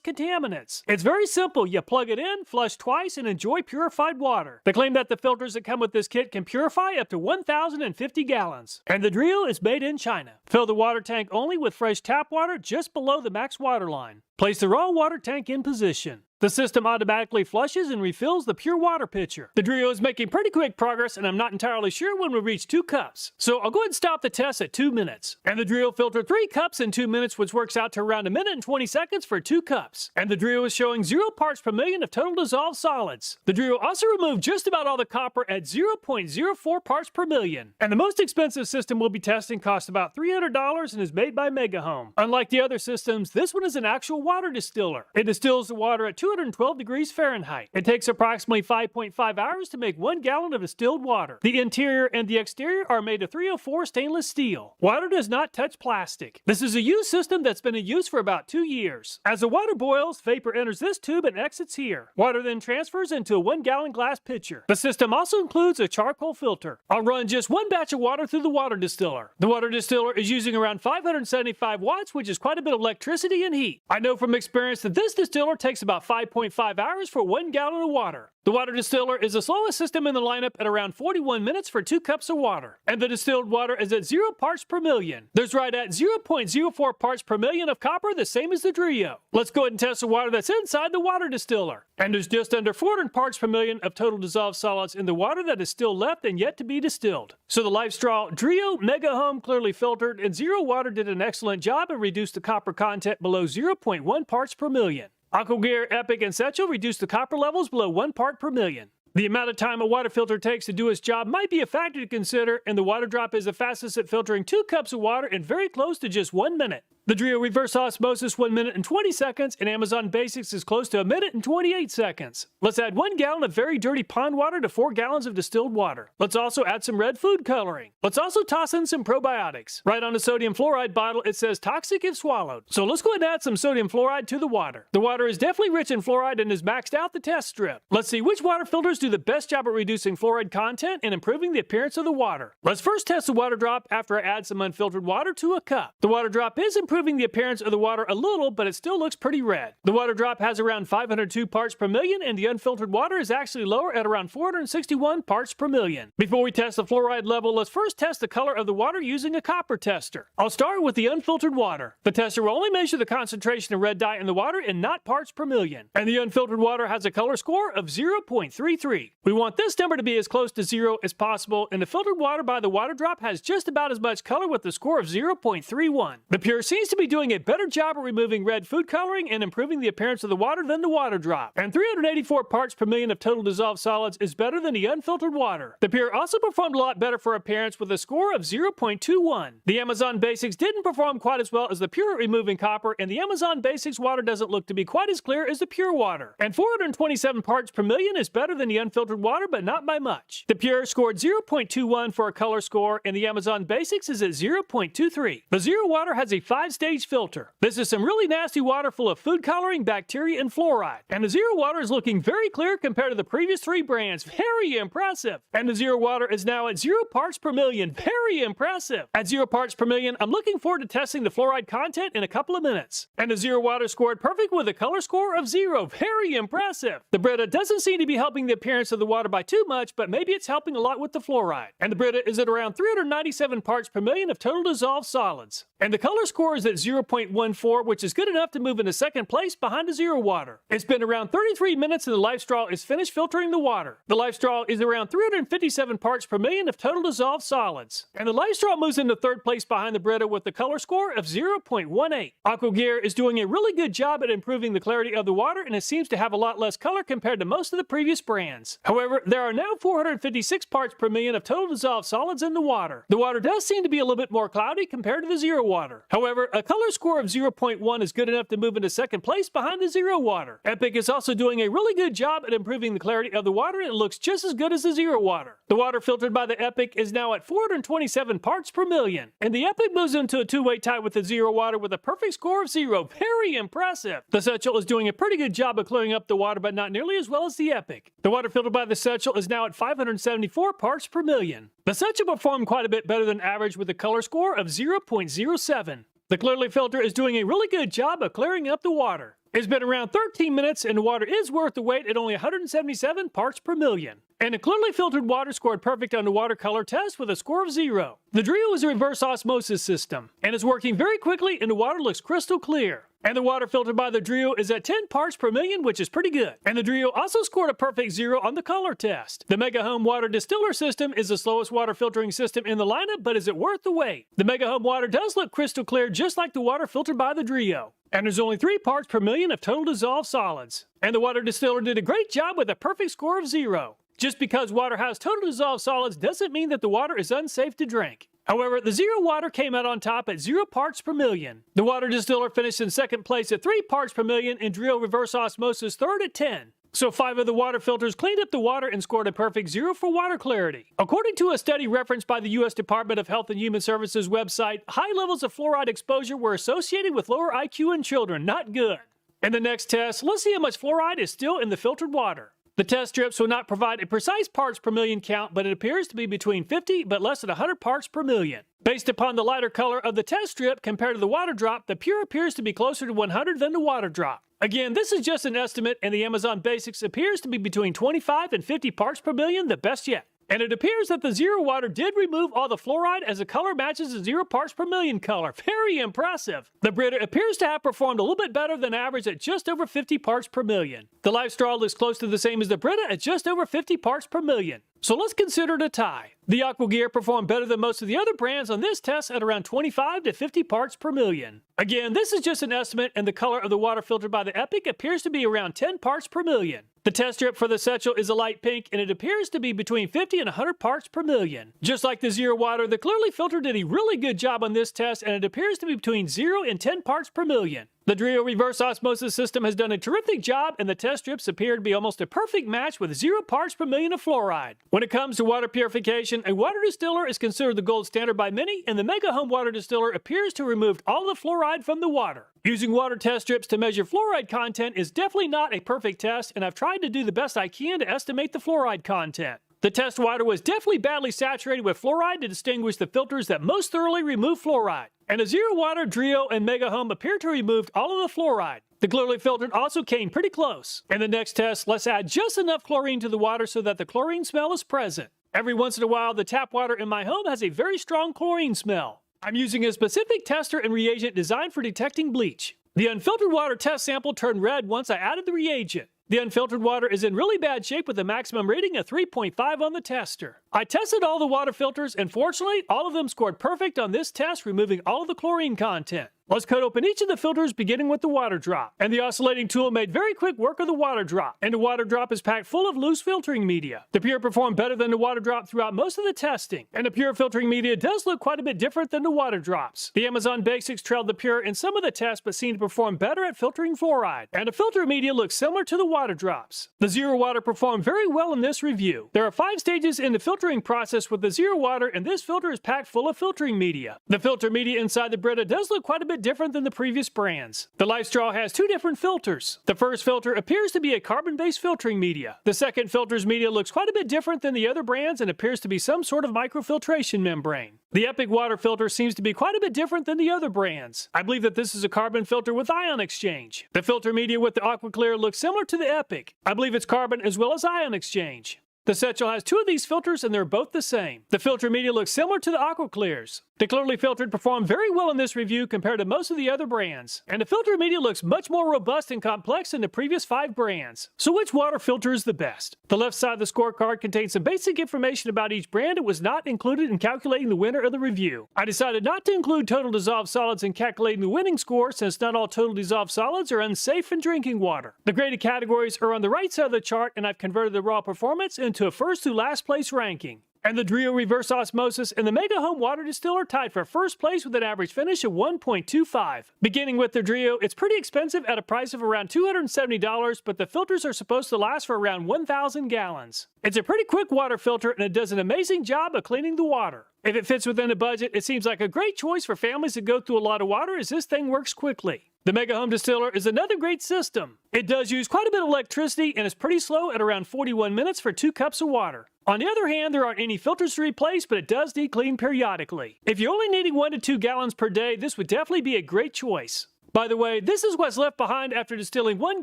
contaminants. It's very simple. You plug it in, flush twice, and enjoy purified water. They claim that the filters that come with this kit can purify up to 1,050 gallons. And the Drio is made in China. Fill the water tank only with fresh tap water just below the max water line. Place the raw water tank in position. The system automatically flushes and refills the pure water pitcher. The Drio is making pretty quick progress, and I'm not entirely sure when we'll reach 2 cups. So I'll go ahead and stop the test at 2 minutes. And the Drio filtered 3 cups in 2 minutes, which works out to around 1 minute and 20 seconds for 2 cups. And the Drio is showing 0 parts per million of total dissolved solids. The Drio also removed just about all the copper at 0.04 parts per million. And the most expensive system we'll be testing costs about $300 and is made by Megahome. Unlike the other systems, this one is an actual water distiller. It distills the water at 212 degrees Fahrenheit. It takes approximately 5.5 hours to make 1 gallon of distilled water. The interior and the exterior are made of 304 stainless steel. Water does not touch plastic. This is a used system that's been in use for about 2 years. As the water boils, vapor enters this tube and exits here. Water then transfers into a 1-gallon glass pitcher. The system also includes a charcoal filter. I'll run just 1 batch of water through the water distiller. The water distiller is using around 575 watts, which is quite a bit of electricity and heat. I know from experience that this distiller takes about 5.5 hours for 1 gallon of water. The water distiller is the slowest system in the lineup at around 41 minutes for 2 cups of water. And the distilled water is at 0 parts per million. There's right at 0.04 parts per million of copper, the same as the Drio. Let's go ahead and test the water that's inside the water distiller. And there's just under 400 parts per million of total dissolved solids in the water that is still left and yet to be distilled. So the LifeStraw Drio Megahome clearly filtered, and Zero Water did an excellent job and reduced the copper content below 0.1 parts per million. Aquagear, Epic, and Setchel reduced the copper levels below 1 part per million. The amount of time a water filter takes to do its job might be a factor to consider, and the water drop is the fastest at filtering 2 cups of water in very close to just 1 minute. The Drio reverse osmosis 1 minute and 20 seconds, and Amazon Basics is close to 1 minute and 28 seconds. Let's add 1 gallon of very dirty pond water to 4 gallons of distilled water. Let's also add some red food coloring. Let's also toss in some probiotics. Right on the sodium fluoride bottle, it says toxic if swallowed. So let's go ahead and add some sodium fluoride to the water. The water is definitely rich in fluoride and has maxed out the test strip. Let's see which water filters do the best job at reducing fluoride content and improving the appearance of the water. Let's first test the water drop after I add some unfiltered water to a cup. The water drop is improving the appearance of the water a little, but it still looks pretty red. The water drop has around 502 parts per million, and the unfiltered water is actually lower at around 461 parts per million. Before we test the fluoride level, let's first test the color of the water using a copper tester. I'll start with the unfiltered water. The tester will only measure the concentration of red dye in the water and not parts per million. And the unfiltered water has a color score of 0.33. We want this number to be as close to 0 as possible, and the filtered water by the water drop has just about as much color with a score of 0.31. The Pure seems to be doing a better job at removing red food coloring and improving the appearance of the water than the water drop. And 384 parts per million of total dissolved solids is better than the unfiltered water. The Pure also performed a lot better for appearance with a score of 0.21. The Amazon Basics didn't perform quite as well as the Pure at removing copper, and the Amazon Basics water doesn't look to be quite as clear as the Pure water. And 427 parts per million is better than the unfiltered water, but not by much. The Pure scored 0.21 for a color score, and the Amazon Basics is at 0.23. The Zero Water has a 5-stage filter. This is some really nasty water full of food coloring, bacteria, and fluoride. And the Zero Water is looking very clear compared to the previous 3 brands. Very impressive. And the Zero Water is now at 0 parts per million. Very impressive. At 0 parts per million, I'm looking forward to testing the fluoride content in a couple of minutes. And the Zero Water scored perfect with a color score of 0. Very impressive. The Brita doesn't seem to be helping the appearance of the water by too much, but maybe it's helping a lot with the fluoride. And the Brita is at around 397 parts per million of total dissolved solids. And the color score is at 0.14, which is good enough to move into second place behind the Zero Water. It's been around 33 minutes and the LifeStraw is finished filtering the water. The LifeStraw is around 357 parts per million of total dissolved solids. And the LifeStraw moves into third place behind the Brita with the color score of 0.18. Aquagear is doing a really good job at improving the clarity of the water, and it seems to have a lot less color compared to most of the previous brands. However, there are now 456 parts per million of total dissolved solids in the water. The water does seem to be a little bit more cloudy compared to the Zero Water. However, a color score of 0.1 is good enough to move into second place behind the Zero water. Epic is also doing a really good job at improving the clarity of the water, and it looks just as good as the Zero water. The water filtered by the Epic is now at 427 parts per million, and the Epic moves into a two-way tie with the Zero water with a perfect score of 0. Very impressive. The Satchel is doing a pretty good job of clearing up the water, but not nearly as well as the Epic. The water filtered by the Satchel is now at 574 parts per million. The Satchel performed quite a bit better than average with a color score of 0.07. The Clearly filter is doing a really good job of clearing up the water. It's been around 13 minutes and the water is worth the wait at only 177 parts per million. And the Clearly filtered water scored perfect on the watercolor test with a score of 0. The Drio is a reverse osmosis system and is working very quickly and the water looks crystal clear. And the water filtered by the Drio is at 10 parts per million, which is pretty good. And the Drio also scored a perfect 0 on the color test. The Mega Home Water Distiller system is the slowest water filtering system in the lineup, but is it worth the wait? The Mega Home Water does look crystal clear just like the water filtered by the Drio. And there's only 3 parts per million of total dissolved solids. And the water distiller did a great job with a perfect score of 0. Just because water has total dissolved solids doesn't mean that the water is unsafe to drink. However, the Zero water came out on top at 0 parts per million. The water distiller finished in second place at 3 parts per million and Drio reverse osmosis third at 10. So 5 of the water filters cleaned up the water and scored a perfect 0 for water clarity. According to a study referenced by the U.S. Department of Health and Human Services website, high levels of fluoride exposure were associated with lower IQ in children. Not good. In the next test, let's see how much fluoride is still in the filtered water. The test strips will not provide a precise parts per million count, but it appears to be between 50 but less than 100 parts per million. Based upon the lighter color of the test strip compared to the water drop, the pure appears to be closer to 100 than the water drop. Again, this is just an estimate, and the Amazon Basics appears to be between 25 and 50 parts per million, the best yet. And it appears that the Zero water did remove all the fluoride as the color matches the 0 parts per million color. Very impressive. The Brita appears to have performed a little bit better than average at just over 50 parts per million. The Life Straw looks close to the same as the Brita at just over 50 parts per million. So let's consider it a tie. The Aqua Gear performed better than most of the other brands on this test at around 25 to 50 parts per million. Again, this is just an estimate, and the color of the water filtered by the Epic appears to be around 10 parts per million. The test strip for the Satchel is a light pink, and it appears to be between 50 and 100 parts per million. Just like the Zero water, the Clearly filter did a really good job on this test, and it appears to be between 0 and 10 parts per million. The Drio reverse osmosis system has done a terrific job, and the test strips appear to be almost a perfect match with 0 parts per million of fluoride. When it comes to water purification, a water distiller is considered the gold standard by many, and the Mega Home Water Distiller appears to have removed all the fluoride from the water. Using water test strips to measure fluoride content is definitely not a perfect test, and I've tried to do the best I can to estimate the fluoride content. The test water was definitely badly saturated with fluoride to distinguish the filters that most thoroughly remove fluoride. And the Zero water, Drio, and Mega Home appear to have removed all of the fluoride. The Clearly filtered also came pretty close. In the next test, let's add just enough chlorine to the water so that the chlorine smell is present. Every once in a while, the tap water in my home has a very strong chlorine smell. I'm using a specific tester and reagent designed for detecting bleach. The unfiltered water test sample turned red once I added the reagent. The unfiltered water is in really bad shape with a maximum rating of 3.5 on the tester. I tested all the water filters, and fortunately, all of them scored perfect on this test, removing all of the chlorine content. Let's cut open each of the filters, beginning with the water drop. And the oscillating tool made very quick work of the water drop. And the water drop is packed full of loose filtering media. The Pure performed better than the water drop throughout most of the testing. And the Pure filtering media does look quite a bit different than the water drops. The Amazon Basics trailed the Pure in some of the tests, but seemed to perform better at filtering fluoride. And the filter media looks similar to the water drops. The Zero water performed very well in this review. There are 5 stages in the filtering process with the Zero water, and this filter is packed full of filtering media. The filter media inside the Brita does look quite a bit different than the previous brands. The Life Straw has 2 different filters. The first filter appears to be a carbon-based filtering media. The second filter's media looks quite a bit different than the other brands and appears to be some sort of microfiltration membrane. The Epic water filter seems to be quite a bit different than the other brands. I believe that this is a carbon filter with ion exchange. The filter media with the Aqua Clear looks similar to the Epic. I believe it's carbon as well as ion exchange. The Satchel has 2 of these filters and they're both the same. The filter media looks similar to the Aqua Clears. The Clearly filtered performed very well in this review compared to most of the other brands. And the filter media looks much more robust and complex than the previous 5 brands. So which water filter is the best? The left side of the scorecard contains some basic information about each brand. It was not included in calculating the winner of the review. I decided not to include total dissolved solids in calculating the winning score since not all total dissolved solids are unsafe in drinking water. The graded categories are on the right side of the chart, and I've converted the raw performance into a first to last place ranking. And the Drio Reverse Osmosis and the Mega Home Water Distiller tied for first place with an average finish of 1.25. Beginning with the Drio, it's pretty expensive at a price of around $270, but the filters are supposed to last for around 1,000 gallons. It's a pretty quick water filter and it does an amazing job of cleaning the water. If it fits within a budget, it seems like a great choice for families that go through a lot of water as this thing works quickly. The Mega Home Distiller is another great system. It does use quite a bit of electricity and is pretty slow at around 41 minutes for 2 cups of water. On the other hand, there aren't any filters to replace, but it does need cleaned periodically. If you're only needing 1 to 2 gallons per day, this would definitely be a great choice. By the way, this is what's left behind after distilling 1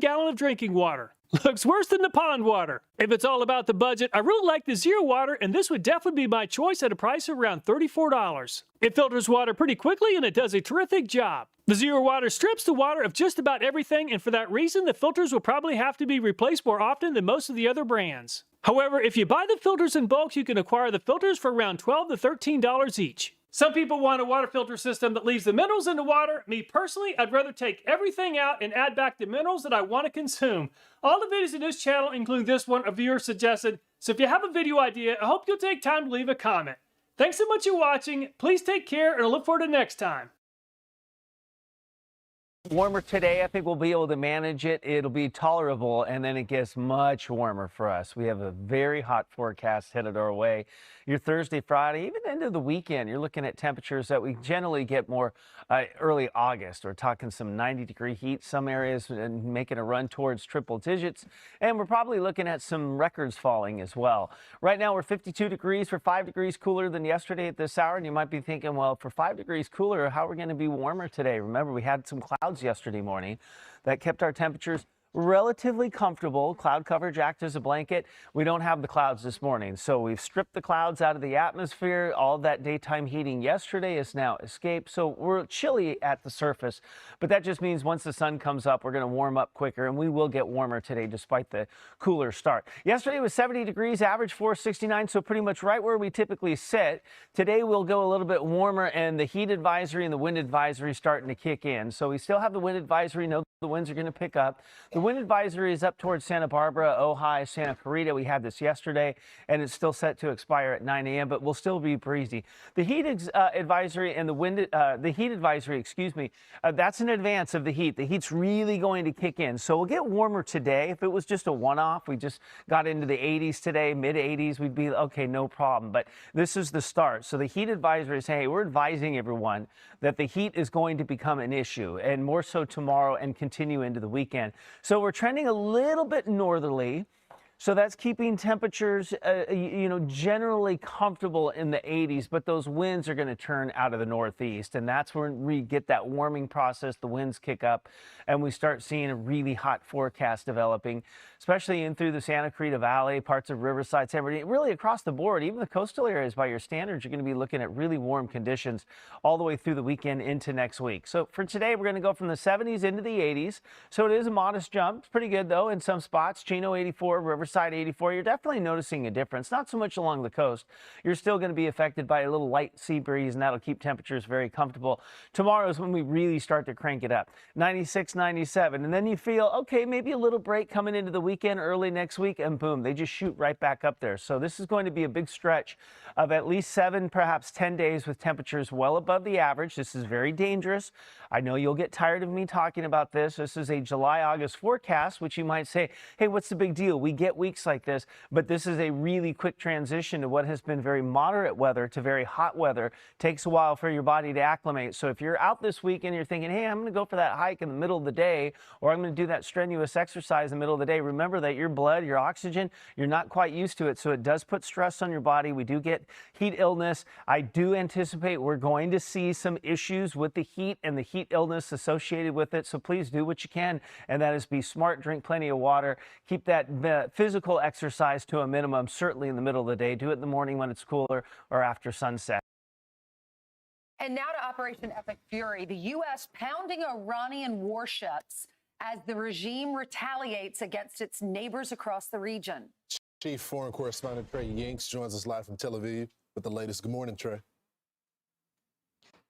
gallon of drinking water. Looks worse than the pond water. If it's all about the budget, I really like the Zero Water, and this would definitely be my choice at a price of around $34. It filters water pretty quickly, and it does a terrific job. The Zero Water strips the water of just about everything, and for that reason, the filters will probably have to be replaced more often than most of the other brands. However, if you buy the filters in bulk, you can acquire the filters for around $12 to $13 each. Some people want a water filter system that leaves the minerals in the water. Me personally, I'd rather take everything out and add back the minerals that I want to consume. All the videos in this channel, including this one, a viewer suggested. So if you have a video idea, I hope you'll take time to leave a comment. Thanks so much for watching. Please take care, and I look forward to next time. Warmer today. I think we'll be able to manage it. It'll be tolerable, and then it gets much warmer for us. We have a very hot forecast headed our way. Your Thursday, Friday, even into the weekend, you're looking at temperatures that we generally get more early August. We're talking some 90-degree heat, some areas and making a run towards triple digits, and we're probably looking at some records falling as well. Right now, we're 52 degrees. We're 5 degrees cooler than yesterday at this hour, and you might be thinking, well, for 5 degrees cooler, how are we going to be warmer today? Remember, we had some clouds yesterday morning that kept our temperatures relatively comfortable. Cloud coverage acts as a blanket. We don't have the clouds this morning, so we've stripped the clouds out of the atmosphere. All of that daytime heating yesterday is now escaped, so we're chilly at the surface, but that just means once the sun comes up, we're going to warm up quicker, and we will get warmer today despite the cooler start. Yesterday was 70 degrees, average 469, so pretty much right where we typically sit. Today we'll go a little bit warmer, and the heat advisory and the wind advisory starting to kick in. So we still have the wind advisory. No, the winds are going to pick up. The wind advisory is up towards Santa Barbara, Ojai, Santa Clarita. We had this yesterday, and it's still set to expire at 9 a.m., but will still be breezy. The heat advisory and the heat advisory, excuse me, that's in advance of the heat. The heat's really going to kick in, so we'll get warmer today. If it was just a one-off, we just got into the 80s today, mid-80s, we'd be okay, no problem. But this is the start. So the heat advisory is saying, hey, we're advising everyone that the heat is going to become an issue, and more so tomorrow and continue into the weekend. So we're trending a little bit northerly. So that's keeping temperatures, generally comfortable in the 80s, but those winds are going to turn out of the northeast, and that's when we get that warming process. The winds kick up, and we start seeing a really hot forecast developing, especially in through the Santa Clarita Valley, parts of Riverside, San Bernardino, really across the board. Even the coastal areas, by your standards, you're going to be looking at really warm conditions all the way through the weekend into next week. So for today, we're going to go from the 70s into the 80s. So it is a modest jump. It's pretty good, though, in some spots. Chino 84, Riverside 84, you're definitely noticing a difference. Not so much along the coast. You're still going to be affected by a little light sea breeze, and that'll keep temperatures very comfortable. Tomorrow is when we really start to crank it up. 96, 97, and then you feel, okay, maybe a little break coming into the weekend early next week, and boom, they just shoot right back up there. So this is going to be a big stretch of at least 7, perhaps 10 days with temperatures well above the average. This is very dangerous. I know you'll get tired of me talking about this. This is a July-August forecast, which you might say, hey, what's the big deal? We get weeks like this, but this is a really quick transition to what has been very moderate weather to very hot weather. Takes a while for your body to acclimate. So if you're out this week and you're thinking, hey, I'm going to go for that hike in the middle of the day, or I'm going to do that strenuous exercise in the middle of the day, remember that your blood, your oxygen, you're not quite used to it. So it does put stress on your body. We do get heat illness. I do anticipate we're going to see some issues with the heat and the heat illness associated with it. So please do what you can, and that is be smart, drink plenty of water, keep that physical exercise to a minimum, certainly in the middle of the day. Do it in the morning when it's cooler or after sunset. And now to Operation Epic Fury, the U.S. pounding Iranian warships as the regime retaliates against its neighbors across the region. Chief Foreign Correspondent Trey Yingst joins us live from Tel Aviv with the latest. Good morning, Trey.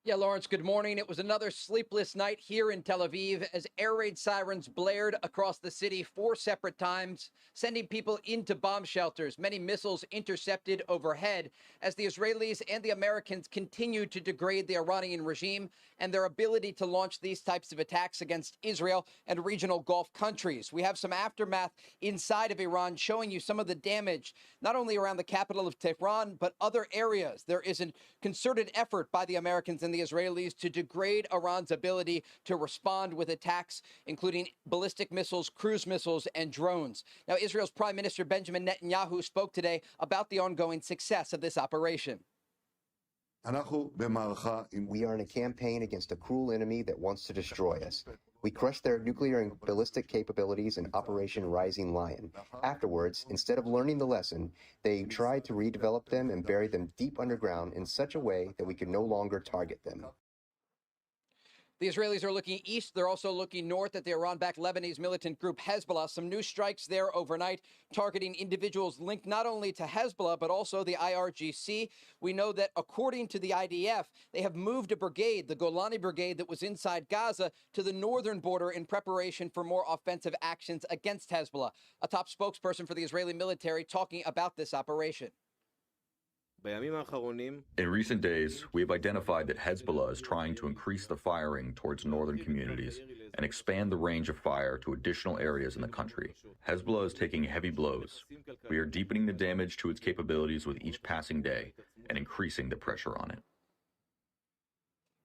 Yeah, Lawrence, good morning. It was another sleepless night here in Tel Aviv as air raid sirens blared across the city 4 separate times, sending people into bomb shelters. Many missiles intercepted overhead as the Israelis and the Americans continue to degrade the Iranian regime and their ability to launch these types of attacks against Israel and regional Gulf countries. We have some aftermath inside of Iran showing you some of the damage, not only around the capital of Tehran, but other areas. There is a concerted effort by the Americans and the Israelis to degrade Iran's ability to respond with attacks, including ballistic missiles, cruise missiles, and drones. Now, Israel's Prime Minister Benjamin Netanyahu spoke today about the ongoing success of this operation. We are in a campaign against a cruel enemy that wants to destroy us. We crushed their nuclear and ballistic capabilities in Operation Rising Lion. Afterwards, instead of learning the lesson, they tried to redevelop them and bury them deep underground in such a way that we could no longer target them. The Israelis are looking east. They're also looking north at the Iran-backed Lebanese militant group Hezbollah. Some new strikes there overnight targeting individuals linked not only to Hezbollah, but also the IRGC. We know that according to the IDF, they have moved a brigade, the Golani Brigade that was inside Gaza, to the northern border in preparation for more offensive actions against Hezbollah. A top spokesperson for the Israeli military talking about this operation. In recent days, we have identified that Hezbollah is trying to increase the firing towards northern communities and expand the range of fire to additional areas in the country. Hezbollah is taking heavy blows. We are deepening the damage to its capabilities with each passing day and increasing the pressure on it.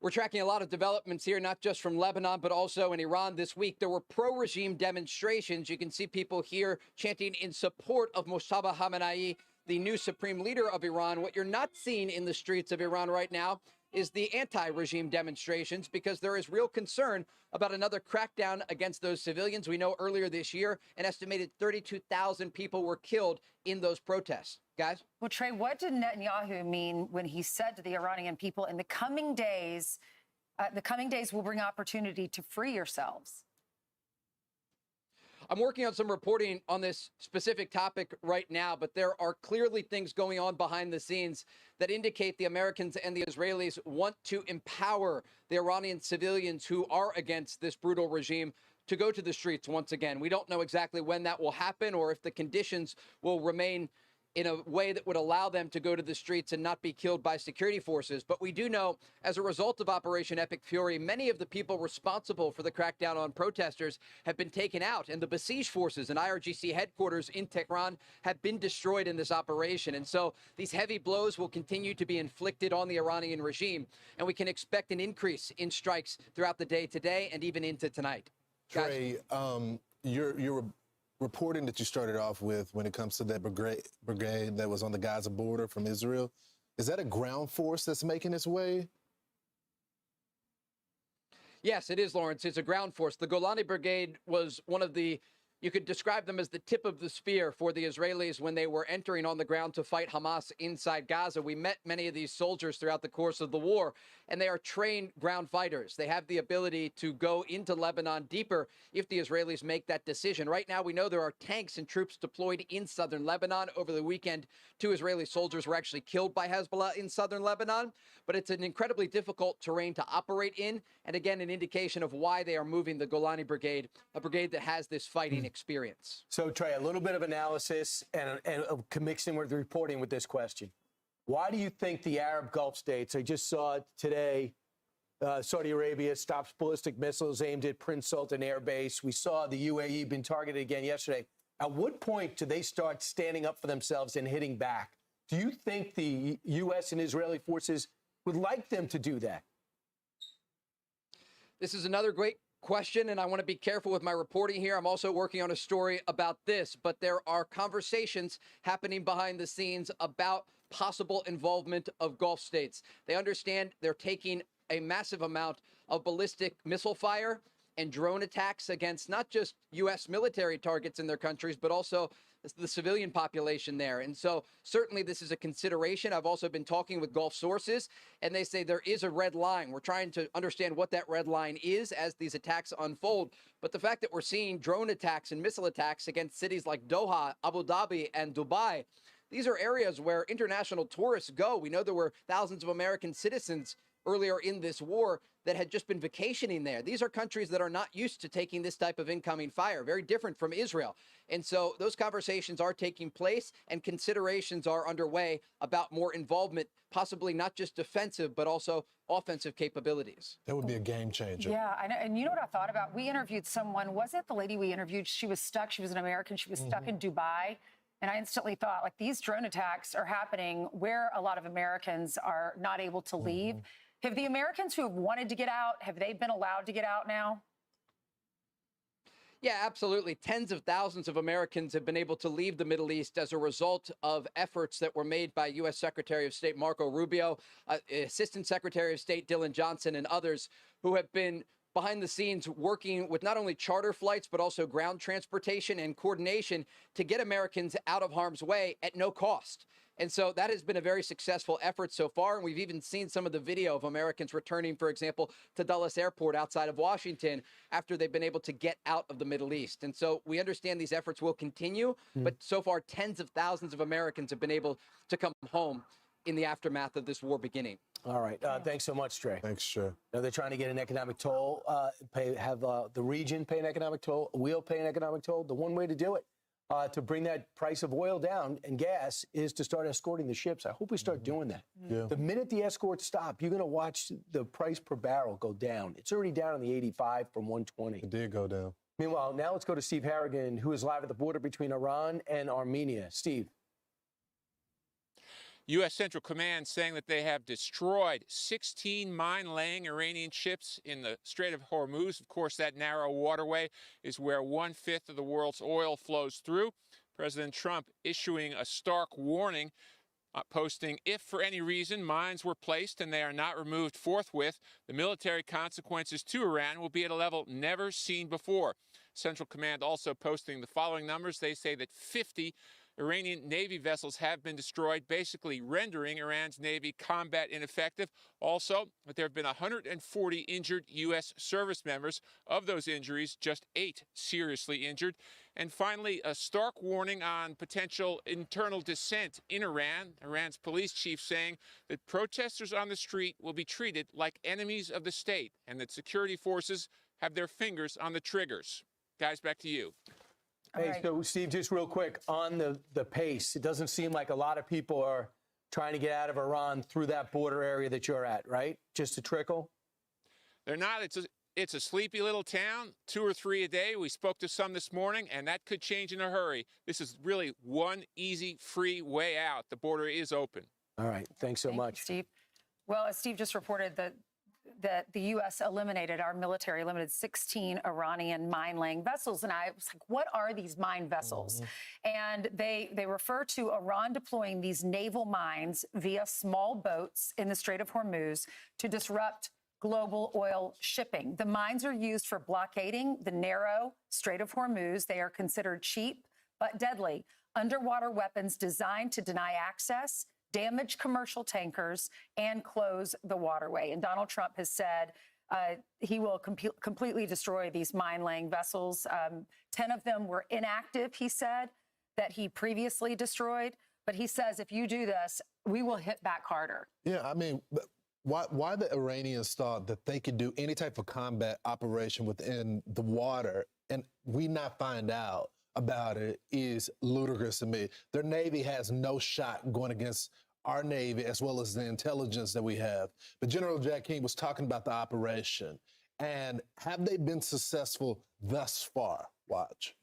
We're tracking a lot of developments here, not just from Lebanon, but also in Iran this week. There were pro-regime demonstrations. You can see people here chanting in support of Mojtaba Khamenei, the new supreme leader of Iran. What you're not seeing in the streets of Iran right now is the anti-regime demonstrations, because there is real concern about another crackdown against those civilians. We know earlier this year, an estimated 32,000 people were killed in those protests. Guys? Well, Trey, what did Netanyahu mean when he said to the Iranian people, in the coming days will bring opportunity to free yourselves? I'm working on some reporting on this specific topic right now, but there are clearly things going on behind the scenes that indicate the Americans and the Israelis want to empower the Iranian civilians who are against this brutal regime to go to the streets once again. We don't know exactly when that will happen or if the conditions will remain in a way that would allow them to go to the streets and not be killed by security forces. But we do know, as a result of Operation Epic Fury, many of the people responsible for the crackdown on protesters have been taken out, and the besieged forces and IRGC headquarters in Tehran have been destroyed in this operation. And so these heavy blows will continue to be inflicted on the Iranian regime, and we can expect an increase in strikes throughout the day today and even into tonight. Trey, you're reporting that you started off with when it comes to that brigade that was on the Gaza border from Israel. Is that a ground force that's making its way? Yes, it is, Lawrence. It's a ground force. The Golani Brigade was one of the, you could describe them as the tip of the spear for the Israelis when they were entering on the ground to fight Hamas inside Gaza. We met many of these soldiers throughout the course of the war, and they are trained ground fighters. They have the ability to go into Lebanon deeper if the Israelis make that decision. Right now, we know there are tanks and troops deployed in southern Lebanon. Over the weekend, 2 Israeli soldiers were actually killed by Hezbollah in southern Lebanon, but it's an incredibly difficult terrain to operate in, and again, an indication of why they are moving the Golani Brigade, a brigade that has this fighting experience. So, Trey, a little bit of analysis and mixing with reporting with this question. Why do you think the Arab Gulf states, I just saw it today, Saudi Arabia stops ballistic missiles aimed at Prince Sultan Air Base. We saw the UAE been targeted again yesterday. At what point do they start standing up for themselves and hitting back? Do you think the U.S. and Israeli forces would like them to do that? This is another great question, and I want to be careful with my reporting here. I'm also working on a story about this, but there are conversations happening behind the scenes about possible involvement of Gulf states. They understand they're taking a massive amount of ballistic missile fire and drone attacks against not just U.S. military targets in their countries, but also the civilian population there. And so certainly this is a consideration. I've also been talking with Gulf sources, and they say there is a red line. We're trying to understand what that red line is as these attacks unfold. But the fact that we're seeing drone attacks and missile attacks against cities like Doha, Abu Dhabi, and Dubai, these are areas where international tourists go. We know there were thousands of American citizens earlier in this war that had just been vacationing there. These are countries that are not used to taking this type of incoming fire, very different from Israel. And so those conversations are taking place and considerations are underway about more involvement, possibly not just defensive, but also offensive capabilities. That would be a game changer. Yeah, and you know what I thought about? We interviewed someone, was it the lady we interviewed? She was stuck, she was an American, she was stuck in Dubai. And I instantly thought, like, these drone attacks are happening where a lot of Americans are not able to leave. Have the Americans who have wanted to get out, have they been allowed to get out now? Yeah, absolutely. Tens of thousands of Americans have been able to leave the Middle East as a result of efforts that were made by U.S. Secretary of State Marco Rubio, Assistant Secretary of State Dylan Johnson, and others who have been behind the scenes working with not only charter flights, but also ground transportation and coordination to get Americans out of harm's way at no cost. And so that has been a very successful effort so far. And we've even seen some of the video of Americans returning, for example, to Dulles Airport outside of Washington after they've been able to get out of the Middle East. And so we understand these efforts will continue, but so far tens of thousands of Americans have been able to come home in the aftermath of this war beginning. All right. Thanks so much, Trey. Thanks, Trey. Now they're trying to get an economic toll, have the region pay an economic toll. We'll pay an economic toll. The one way to do it, to bring that price of oil down and gas, is to start escorting the ships. I hope we start doing that. Yeah. The minute the escorts stop, you're going to watch the price per barrel go down. It's already down on the 85 from 120. It did go down. Meanwhile, now let's go to Steve Harrigan, who is live at the border between Iran and Armenia. Steve. U.S. Central Command saying that they have destroyed 16 mine-laying Iranian ships in the Strait of Hormuz. Of course, that narrow waterway is where 1/5 of the world's oil flows through. President Trump issuing a stark warning, posting, if for any reason mines were placed and they are not removed forthwith, the military consequences to Iran will be at a level never seen before. Central Command also posting the following numbers. They say that 50 Iranian Navy vessels have been destroyed, basically rendering Iran's Navy combat ineffective. Also, there have been 140 injured U.S. service members. Of those injuries, just 8 seriously injured. And finally, a stark warning on potential internal dissent in Iran. Iran's police chief saying that protesters on the street will be treated like enemies of the state and that security forces have their fingers on the triggers. Guys, back to you. Hey, so Steve, just real quick on the pace, it doesn't seem like a lot of people are trying to get out of Iran through that border area that you're at, right? Just a trickle? They're not. It's a sleepy little town, 2 or 3 a day. We spoke to some this morning, and that could change in a hurry. This is really one easy, free way out. The border is open. All right. Thanks so much. Steve. Well, as Steve just reported, that the U.S. our military eliminated 16 Iranian mine-laying vessels. And I was like, what are these mine vessels? And they refer to Iran deploying these naval mines via small boats in the Strait of Hormuz to disrupt global oil shipping. The mines are used for blockading the narrow Strait of Hormuz. They are considered cheap but deadly underwater weapons designed to deny access, damage commercial tankers, and close the waterway. And Donald Trump has said he will completely destroy these mine-laying vessels. 10 of them were inactive, he said, that he previously destroyed. But he says, if you do this, we will hit back harder. Yeah, I mean, why the Iranians thought that they could do any type of combat operation within the water and we not find out about it is ludicrous to me. Their Navy has no shot going against our Navy as well as the intelligence that we have. But General Jack King was talking about the operation. And have they been successful thus far? Watch.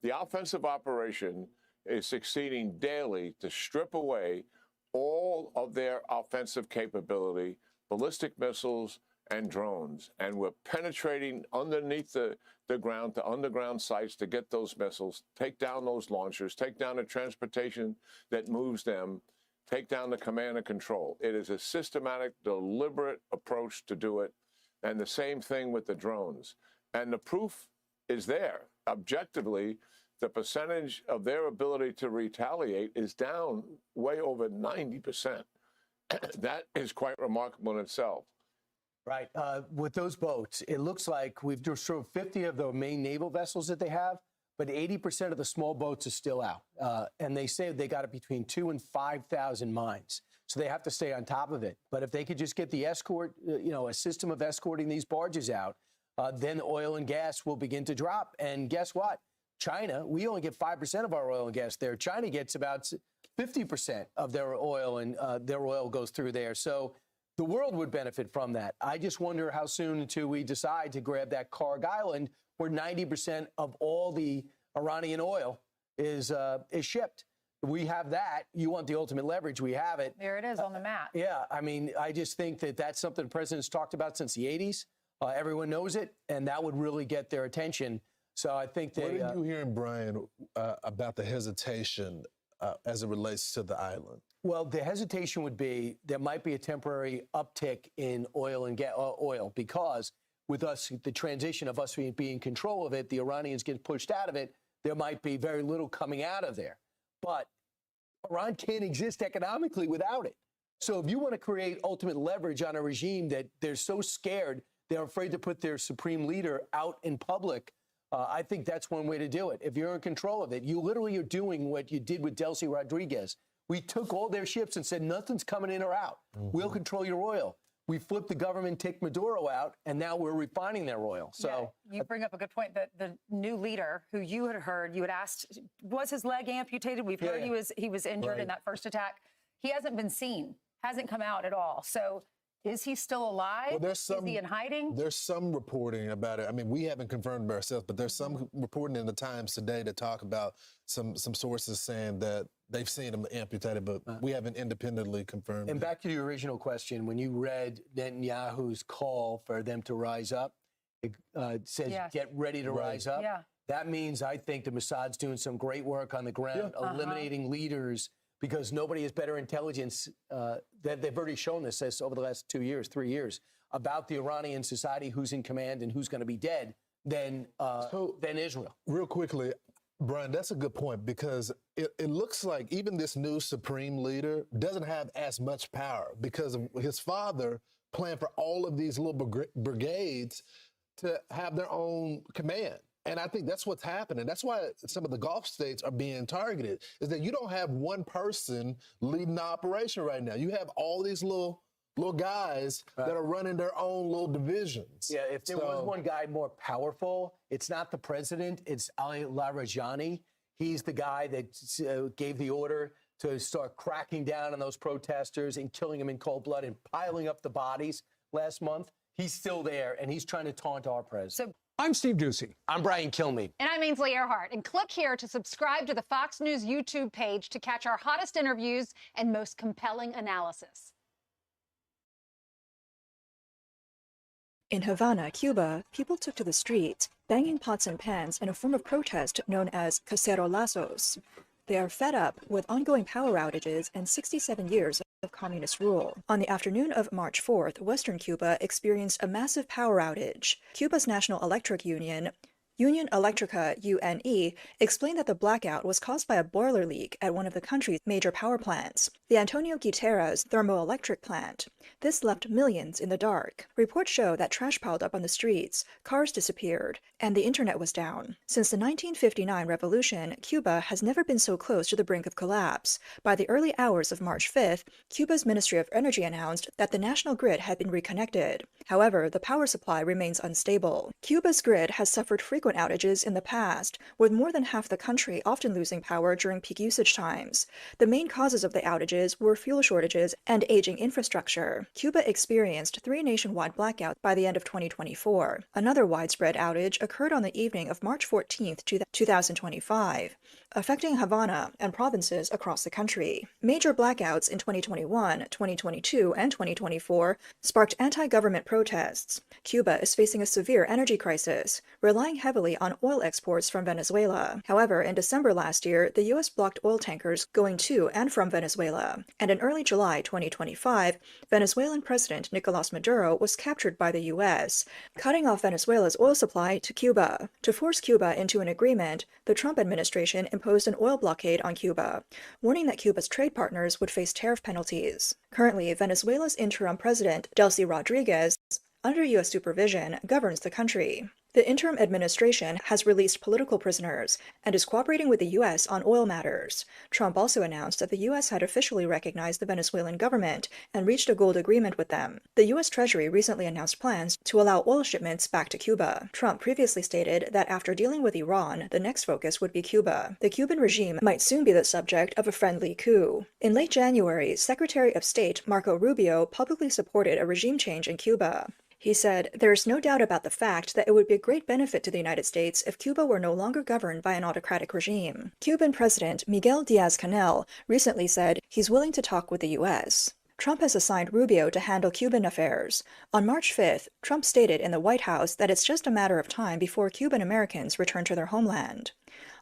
The offensive operation is succeeding daily to strip away all of their offensive capability, ballistic missiles and drones. And we're penetrating underneath the ground to underground sites to get those missiles, take down those launchers, take down the transportation that moves them, take down the command and control. It is a systematic, deliberate approach to do it. And the same thing with the drones. And the proof is there. Objectively, the percentage of their ability to retaliate is down way over 90%. That is quite remarkable in itself. Right. With those boats, it looks like we've destroyed 50 of the main naval vessels that they have, but 80% of the small boats are still out. And they say they got it between 2,000 and 5,000 mines. So they have to stay on top of it. But if they could just get the escort, a system of escorting these barges out, then oil and gas will begin to drop. And guess what? China, we only get 5% of our oil and gas there. China gets about 50% of their oil, and their oil goes through there. So the world would benefit from that. I just wonder how soon until we decide to grab that Karg Island, where 90% of all the Iranian oil is shipped. We have that. You want the ultimate leverage. We have it. There it is on the map. Yeah, I mean, I just think that that's something the president's talked about since the 80s. Everyone knows it, and that would really get their attention. So I think they... What are you hearing, Brian, about the hesitation as it relates to the island? Well, the hesitation would be there might be a temporary uptick in oil and oil because with us, the transition of us being in control of it, the Iranians get pushed out of it, there might be very little coming out of there. But Iran can't exist economically without it. So if you want to create ultimate leverage on a regime that they're so scared, they're afraid to put their supreme leader out in public, I think that's one way to do it. If you're in control of it, you literally are doing what you did with Delcy Rodriguez. We took all their ships and said, nothing's coming in or out. We'll control your oil. We flipped the government, take Maduro out, and now we're refining their oil. So you bring up a good point that the new leader who you had heard, you had asked, was his leg amputated? We've heard he was injured in that first attack. He hasn't been seen, hasn't come out at all. So is he still alive? Well, is he in hiding? There's some reporting about it. I mean, we haven't confirmed it ourselves, but there's some reporting in the Times today to talk about some sources saying that they've seen him amputated, but we haven't independently confirmed it. And back to your original question, when you read Netanyahu's call for them to rise up, it says, get ready to rise up. Yeah. That means I think the Mossad's doing some great work on the ground, eliminating leaders, because nobody has better intelligence. They've already shown this over the last 2 years, 3 years, about the Iranian society, who's in command and who's going to be dead, than Israel. Real quickly, Brian, that's a good point, because it looks like even this new supreme leader doesn't have as much power because of his father planned for all of these little brigades to have their own command. And I think that's what's happening. That's why some of the Gulf states are being targeted, is that you don't have one person leading the operation right now. You have all these little guys that are running their own little divisions. Yeah, if there was one guy more powerful, it's not the president, it's Ali Larijani. He's the guy that gave the order to start cracking down on those protesters and killing them in cold blood and piling up the bodies last month. He's still there, and he's trying to taunt our president. I'm Steve Doocy. I'm Brian Kilmeade. And I'm Ainsley Earhart. And click here to subscribe to the Fox News YouTube page to catch our hottest interviews and most compelling analysis. In Havana, Cuba, people took to the streets, banging pots and pans in a form of protest known as cacerolazos. They are fed up with ongoing power outages and 67 years of communist rule. On the afternoon of March 4th, Western Cuba experienced a massive power outage. Cuba's National Electric Union, Union Electrica UNE, explained that the blackout was caused by a boiler leak at one of the country's major power plants, the Antonio Guterres thermoelectric plant. This left millions in the dark. Reports show that trash piled up on the streets, cars disappeared, and the internet was down. Since the 1959 revolution, Cuba has never been so close to the brink of collapse. By the early hours of March 5th, Cuba's Ministry of Energy announced that the national grid had been reconnected. However, the power supply remains unstable. Cuba's grid has suffered frequent outages in the past, with more than half the country often losing power during peak usage times. The main causes of the outages were fuel shortages and aging infrastructure. Cuba experienced 3 nationwide blackouts by the end of 2024. Another widespread outage occurred on the evening of March 14, 2025, affecting Havana and provinces across the country. Major blackouts in 2021, 2022, and 2024 sparked anti-government protests. Cuba is facing a severe energy crisis, relying heavily on oil exports from Venezuela. However, in December last year, the U.S. blocked oil tankers going to and from Venezuela. And in early July 2025, Venezuelan President Nicolás Maduro was captured by the U.S., cutting off Venezuela's oil supply to Cuba. To force Cuba into an agreement, the Trump administration imposed an oil blockade on Cuba, warning that Cuba's trade partners would face tariff penalties. Currently, Venezuela's interim president, Delcy Rodriguez, under U.S. supervision, governs the country. The interim administration has released political prisoners and is cooperating with the U.S. on oil matters. Trump also announced that the U.S. had officially recognized the Venezuelan government and reached a gold agreement with them. The U.S. Treasury recently announced plans to allow oil shipments back to Cuba. Trump previously stated that after dealing with Iran, the next focus would be Cuba. The Cuban regime might soon be the subject of a friendly coup. In late January, Secretary of State Marco Rubio publicly supported a regime change in Cuba. He said, "There is no doubt about the fact that it would be a great benefit to the United States if Cuba were no longer governed by an autocratic regime." Cuban President Miguel Diaz-Canel recently said he's willing to talk with the U.S. Trump has assigned Rubio to handle Cuban affairs. On March 5th, Trump stated in the White House that it's just a matter of time before Cuban Americans return to their homeland.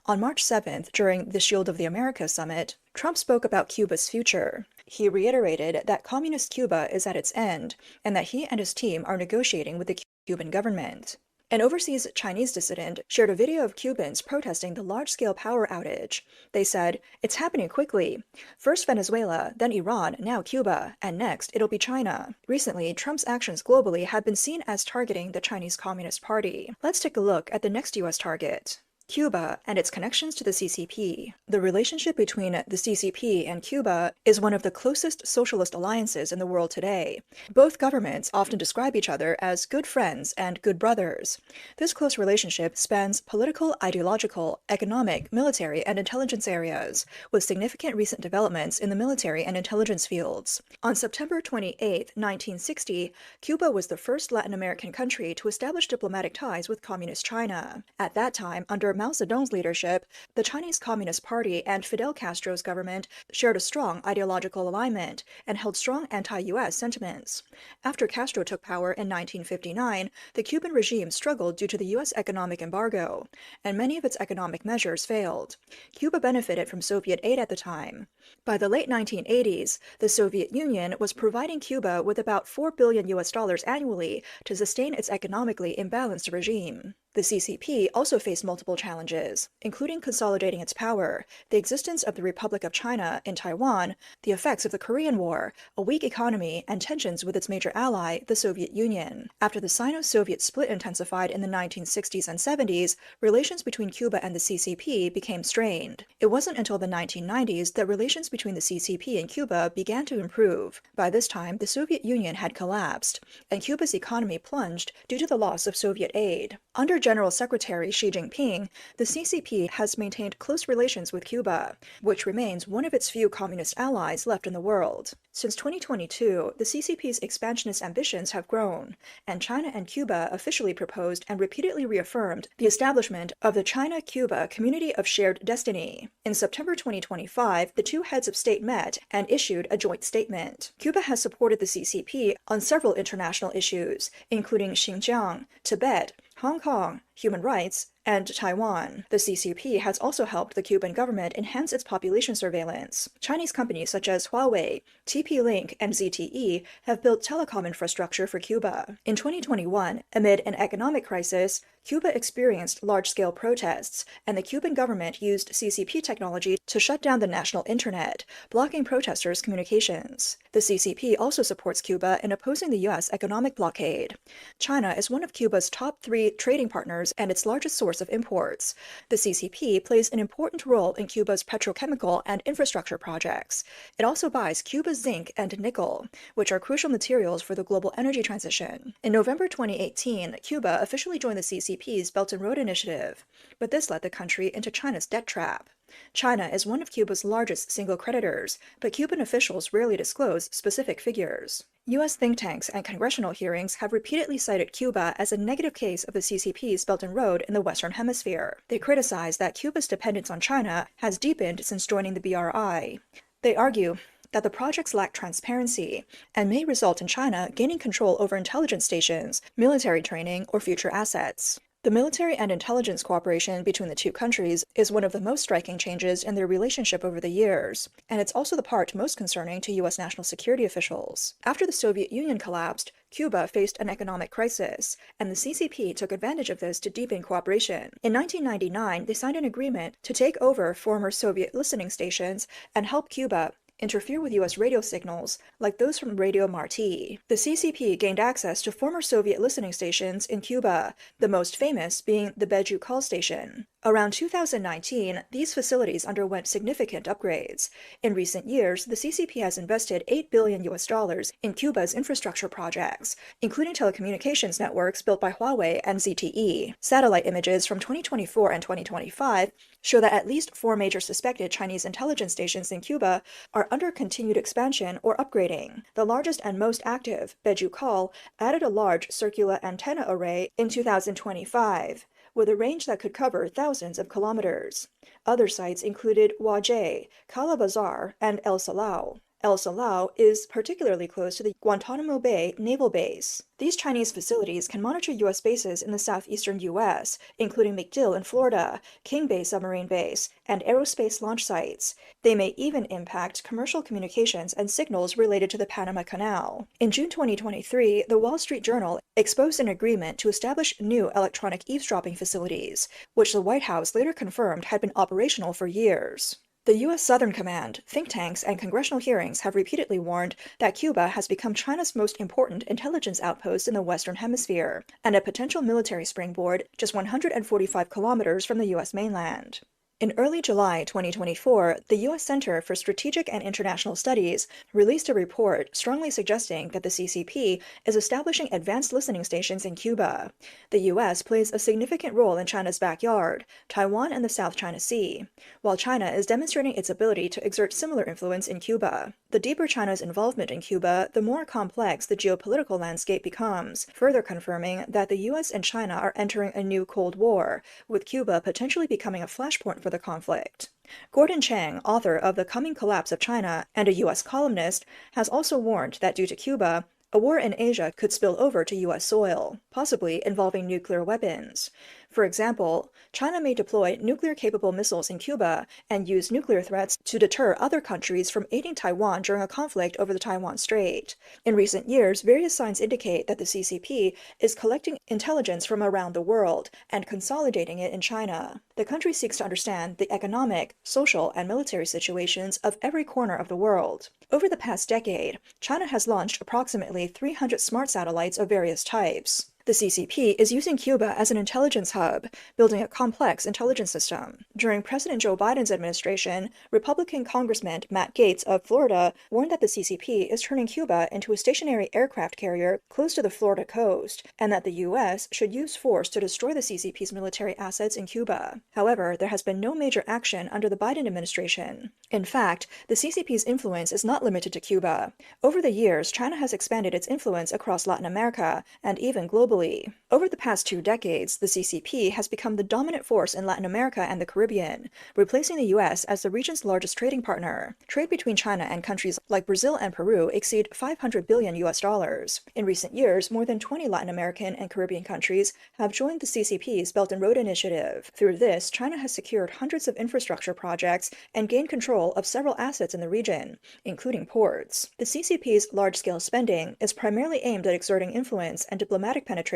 On March 7th, during the Shield of the Americas summit, Trump spoke about Cuba's future. He reiterated that communist Cuba is at its end and that he and his team are negotiating with the Cuban government. An overseas Chinese dissident shared a video of Cubans protesting the large-scale power outage. They said, "It's happening quickly. First Venezuela, then Iran, now Cuba, and next it'll be China." Recently, Trump's actions globally have been seen as targeting the Chinese Communist Party. Let's take a look at the next U.S. target. Cuba and its connections to the CCP. The relationship between the CCP and Cuba is one of the closest socialist alliances in the world today. Both governments often describe each other as good friends and good brothers. This close relationship spans political, ideological, economic, military, and intelligence areas, with significant recent developments in the military and intelligence fields. On September 28, 1960, Cuba was the first Latin American country to establish diplomatic ties with Communist China. At that time, under Mao Zedong's leadership, the Chinese Communist Party and Fidel Castro's government shared a strong ideological alignment and held strong anti-U.S. sentiments. After Castro took power in 1959, the Cuban regime struggled due to the U.S. economic embargo, and many of its economic measures failed. Cuba benefited from Soviet aid at the time. By the late 1980s, the Soviet Union was providing Cuba with about $4 billion annually to sustain its economically imbalanced regime. The CCP also faced multiple challenges, including consolidating its power, the existence of the Republic of China in Taiwan, the effects of the Korean War, a weak economy, and tensions with its major ally, the Soviet Union. After the Sino-Soviet split intensified in the 1960s and 70s, relations between Cuba and the CCP became strained. It wasn't until the 1990s that relations between the CCP and Cuba began to improve. By this time, the Soviet Union had collapsed, and Cuba's economy plunged due to the loss of Soviet aid. Under General Secretary Xi Jinping, the CCP has maintained close relations with Cuba, which remains one of its few communist allies left in the world. Since 2022, the CCP's expansionist ambitions have grown, and China and Cuba officially proposed and repeatedly reaffirmed the establishment of the China-Cuba Community of Shared Destiny. In September 2025, the two heads of state met and issued a joint statement. Cuba has supported the CCP on several international issues, including Xinjiang, Tibet, Hong Kong, human rights, and Taiwan. The CCP has also helped the Cuban government enhance its population surveillance. Chinese companies such as Huawei, TP-Link, and ZTE have built telecom infrastructure for Cuba. In 2021, amid an economic crisis, Cuba experienced large-scale protests, and the Cuban government used CCP technology to shut down the national internet, blocking protesters' communications. The CCP also supports Cuba in opposing the U.S. economic blockade. China is one of Cuba's top 3 trading partners and its largest source of imports. The CCP plays an important role in Cuba's petrochemical and infrastructure projects. It also buys Cuba's zinc and nickel, which are crucial materials for the global energy transition. In November 2018, Cuba officially joined the CCP's Belt and Road Initiative, but this led the country into China's debt trap. China is one of Cuba's largest single creditors, but Cuban officials rarely disclose specific figures. U.S. think tanks and congressional hearings have repeatedly cited Cuba as a negative case of the CCP's Belt and Road in the Western Hemisphere. They criticize that Cuba's dependence on China has deepened since joining the BRI. They argue that the projects lack transparency and may result in China gaining control over intelligence stations, military training, or future assets. The military and intelligence cooperation between the two countries is one of the most striking changes in their relationship over the years, and it's also the part most concerning to U.S. national security officials. After the Soviet Union collapsed, Cuba faced an economic crisis, and the CCP took advantage of this to deepen cooperation. In 1999, they signed an agreement to take over former Soviet listening stations and help Cuba interfere with U.S. radio signals, like those from Radio Marti. The CCP gained access to former Soviet listening stations in Cuba, the most famous being the Bejucal station. Around 2019, these facilities underwent significant upgrades. In recent years, the CCP has invested $8 billion in Cuba's infrastructure projects, including telecommunications networks built by Huawei and ZTE. Satellite images from 2024 and 2025 show that at least 4 major suspected Chinese intelligence stations in Cuba are under continued expansion or upgrading. The largest and most active, Bejucal, added a large circular antenna array in 2025. With a range that could cover thousands of kilometers. Other sites included Huajie, Cala Bazar, and El Salao. El Salao is particularly close to the Guantanamo Bay Naval Base. These Chinese facilities can monitor U.S. bases in the southeastern U.S., including MacDill in Florida, King Bay Submarine Base, and aerospace launch sites. They may even impact commercial communications and signals related to the Panama Canal. In June 2023, the Wall Street Journal exposed an agreement to establish new electronic eavesdropping facilities, which the White House later confirmed had been operational for years. The U.S. Southern Command, think tanks, and congressional hearings have repeatedly warned that Cuba has become China's most important intelligence outpost in the Western Hemisphere, and a potential military springboard just 145 kilometers from the U.S. mainland. In early July 2024, the U.S. Center for Strategic and International Studies released a report strongly suggesting that the CCP is establishing advanced listening stations in Cuba. The U.S. plays a significant role in China's backyard, Taiwan and the South China Sea, while China is demonstrating its ability to exert similar influence in Cuba. The deeper China's involvement in Cuba, the more complex the geopolitical landscape becomes, further confirming that the U.S. and China are entering a new Cold War, with Cuba potentially becoming a flashpoint for the conflict. Gordon Chang, author of The Coming Collapse of China and a U.S. columnist, has also warned that due to Cuba, a war in Asia could spill over to U.S. soil, possibly involving nuclear weapons. For example, China may deploy nuclear-capable missiles in Cuba and use nuclear threats to deter other countries from aiding Taiwan during a conflict over the Taiwan Strait. In recent years, various signs indicate that the CCP is collecting intelligence from around the world and consolidating it in China. The country seeks to understand the economic, social, and military situations of every corner of the world. Over the past decade, China has launched approximately 300 smart satellites of various types. The CCP is using Cuba as an intelligence hub, building a complex intelligence system. During President Joe Biden's administration, Republican Congressman Matt Gaetz of Florida warned that the CCP is turning Cuba into a stationary aircraft carrier close to the Florida coast, and that the U.S. should use force to destroy the CCP's military assets in Cuba. However, there has been no major action under the Biden administration. In fact, the CCP's influence is not limited to Cuba. Over the years, China has expanded its influence across Latin America and even globally. Over the past 2 decades, the CCP has become the dominant force in Latin America and the Caribbean, replacing the U.S. as the region's largest trading partner. Trade between China and countries like Brazil and Peru exceed $500 billion. In recent years, more than 20 Latin American and Caribbean countries have joined the CCP's Belt and Road Initiative. Through this, China has secured hundreds of infrastructure projects and gained control of several assets in the region, including ports. The CCP's large-scale spending is primarily aimed at exerting influence and diplomatic penetration.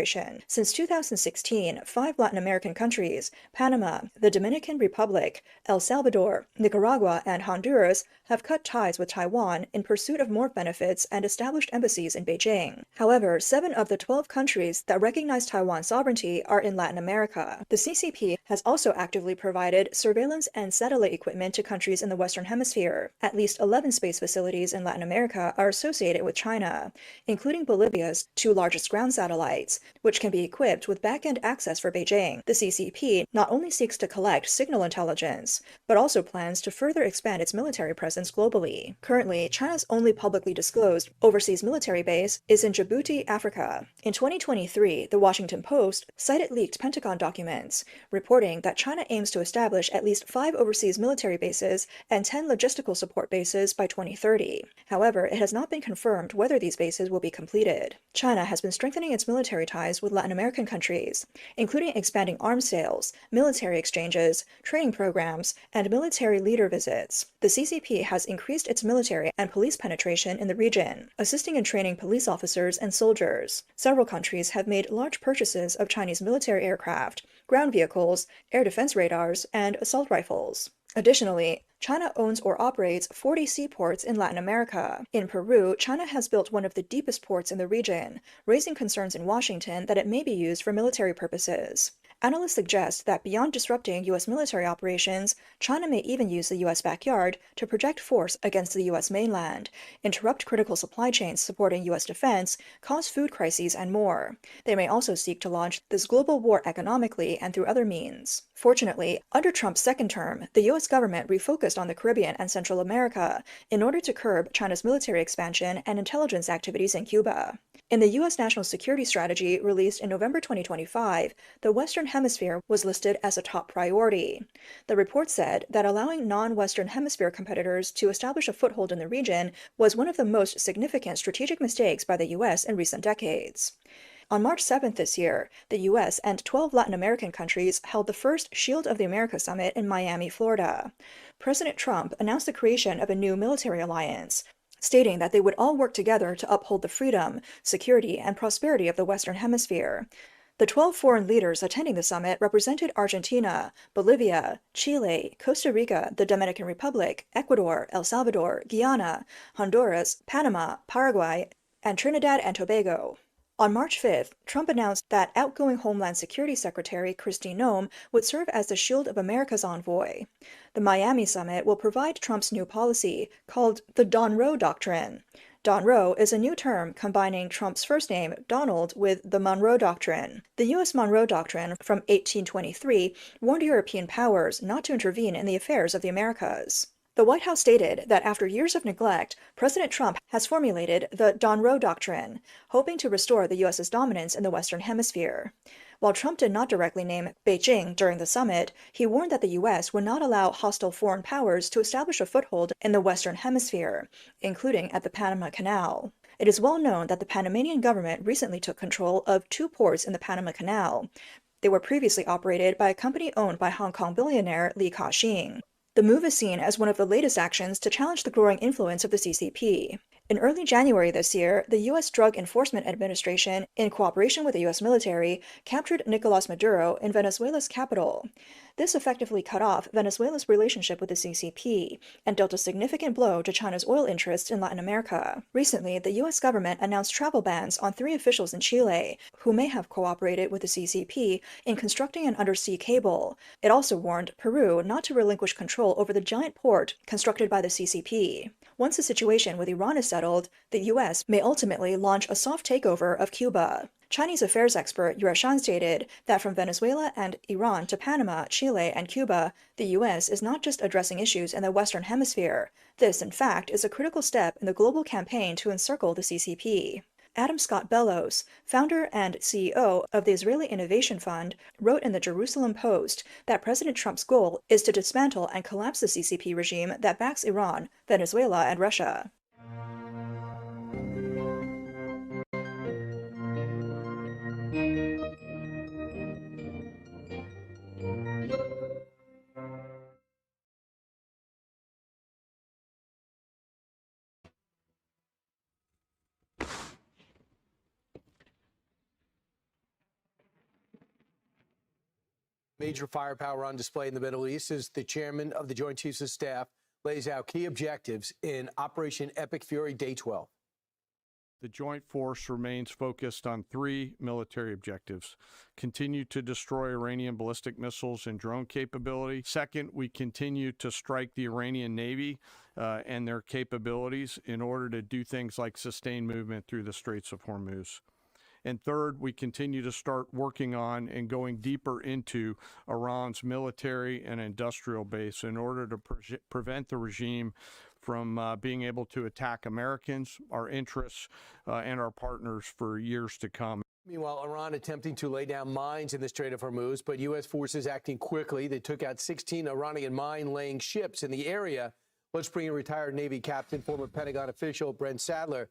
Since 2016, 5 Latin American countries, Panama, the Dominican Republic, El Salvador, Nicaragua, and Honduras, have cut ties with Taiwan in pursuit of more benefits and established embassies in Beijing. However, 7 of the 12 countries that recognize Taiwan's sovereignty are in Latin America. The CCP has also actively provided surveillance and satellite equipment to countries in the Western Hemisphere. At least 11 space facilities in Latin America are associated with China, including Bolivia's 2 largest ground satellites, which can be equipped with back-end access for Beijing. The CCP not only seeks to collect signal intelligence, but also plans to further expand its military presence globally. Currently, China's only publicly disclosed overseas military base is in Djibouti, Africa. In 2023, The Washington Post cited leaked Pentagon documents, reporting that China aims to establish at least 5 overseas military bases and 10 logistical support bases by 2030. However, it has not been confirmed whether these bases will be completed. China has been strengthening its military ties with Latin American countries, including expanding arms sales, military exchanges, training programs, and military leader visits. The CCP has increased its military and police penetration in the region, assisting in training police officers and soldiers. Several countries have made large purchases of Chinese military aircraft, ground vehicles, air defense radars, and assault rifles. Additionally, China owns or operates 40 seaports in Latin America. In Peru, China has built one of the deepest ports in the region, raising concerns in Washington that it may be used for military purposes. Analysts suggest that beyond disrupting U.S. military operations, China may even use the U.S. backyard to project force against the U.S. mainland, interrupt critical supply chains supporting U.S. defense, cause food crises, and more. They may also seek to launch this global war economically and through other means. Fortunately, under Trump's second term, the U.S. government refocused on the Caribbean and Central America in order to curb China's military expansion and intelligence activities in Cuba. In the U.S. National Security Strategy released in November 2025, the Western Hemisphere was listed as a top priority. The report said that allowing non-Western Hemisphere competitors to establish a foothold in the region was one of the most significant strategic mistakes by the U.S. in recent decades. On March 7th this year, the U.S. and 12 Latin American countries held the first Shield of the America Summit in Miami, Florida. President Trump announced the creation of a new military alliance, stating that they would all work together to uphold the freedom, security, and prosperity of the Western Hemisphere. The 12 foreign leaders attending the summit represented Argentina, Bolivia, Chile, Costa Rica, the Dominican Republic, Ecuador, El Salvador, Guyana, Honduras, Panama, Paraguay, and Trinidad and Tobago. On March 5th, Trump announced that outgoing Homeland Security Secretary Kristi Noem would serve as the Shield of America's envoy. The Miami summit will provide Trump's new policy, called the Don Roe Doctrine. Don Roe is a new term combining Trump's first name, Donald, with the Monroe Doctrine. The U.S. Monroe Doctrine from 1823 warned European powers not to intervene in the affairs of the Americas. The White House stated that after years of neglect, President Trump has formulated the Don Roe Doctrine, hoping to restore the U.S.'s dominance in the Western Hemisphere. While Trump did not directly name Beijing during the summit, he warned that the U.S. would not allow hostile foreign powers to establish a foothold in the Western Hemisphere, including at the Panama Canal. It is well known that the Panamanian government recently took control of 2 ports in the Panama Canal. They were previously operated by a company owned by Hong Kong billionaire Li Ka-shing. The move is seen as one of the latest actions to challenge the growing influence of the CCP. In early January this year, the U.S. Drug Enforcement Administration, in cooperation with the U.S. military, captured Nicolas Maduro in Venezuela's capital. This effectively cut off Venezuela's relationship with the CCP and dealt a significant blow to China's oil interests in Latin America. Recently, the U.S. government announced travel bans on 3 officials in Chile who may have cooperated with the CCP in constructing an undersea cable. It also warned Peru not to relinquish control over the giant port constructed by the CCP. Once the situation with Iran is settled, the U.S. may ultimately launch a soft takeover of Cuba. Chinese affairs expert Yue Shan stated that from Venezuela and Iran to Panama, Chile, and Cuba, the U.S. is not just addressing issues in the Western Hemisphere. This, in fact, is a critical step in the global campaign to encircle the CCP. Adam Scott Bellows, founder and CEO of the Israeli Innovation Fund, wrote in the Jerusalem Post that President Trump's goal is to dismantle and collapse the CCP regime that backs Iran, Venezuela, and Russia. Major firepower on display in the Middle East as the chairman of the Joint Chiefs of Staff lays out key objectives in Operation Epic Fury Day 12. The Joint Force remains focused on 3 military objectives. Continue to destroy Iranian ballistic missiles and drone capability. Second, we continue to strike the Iranian Navy and their capabilities in order to do things like sustain movement through the Straits of Hormuz. And third, we continue to start working on and going deeper into Iran's military and industrial base in order to prevent the regime from being able to attack Americans, our interests, and our partners for years to come. Meanwhile, Iran attempting to lay down mines in the Strait of Hormuz, but U.S. forces acting quickly. They took out 16 Iranian mine-laying ships in the area. Let's bring in retired Navy captain, former Pentagon official Brent Sadler.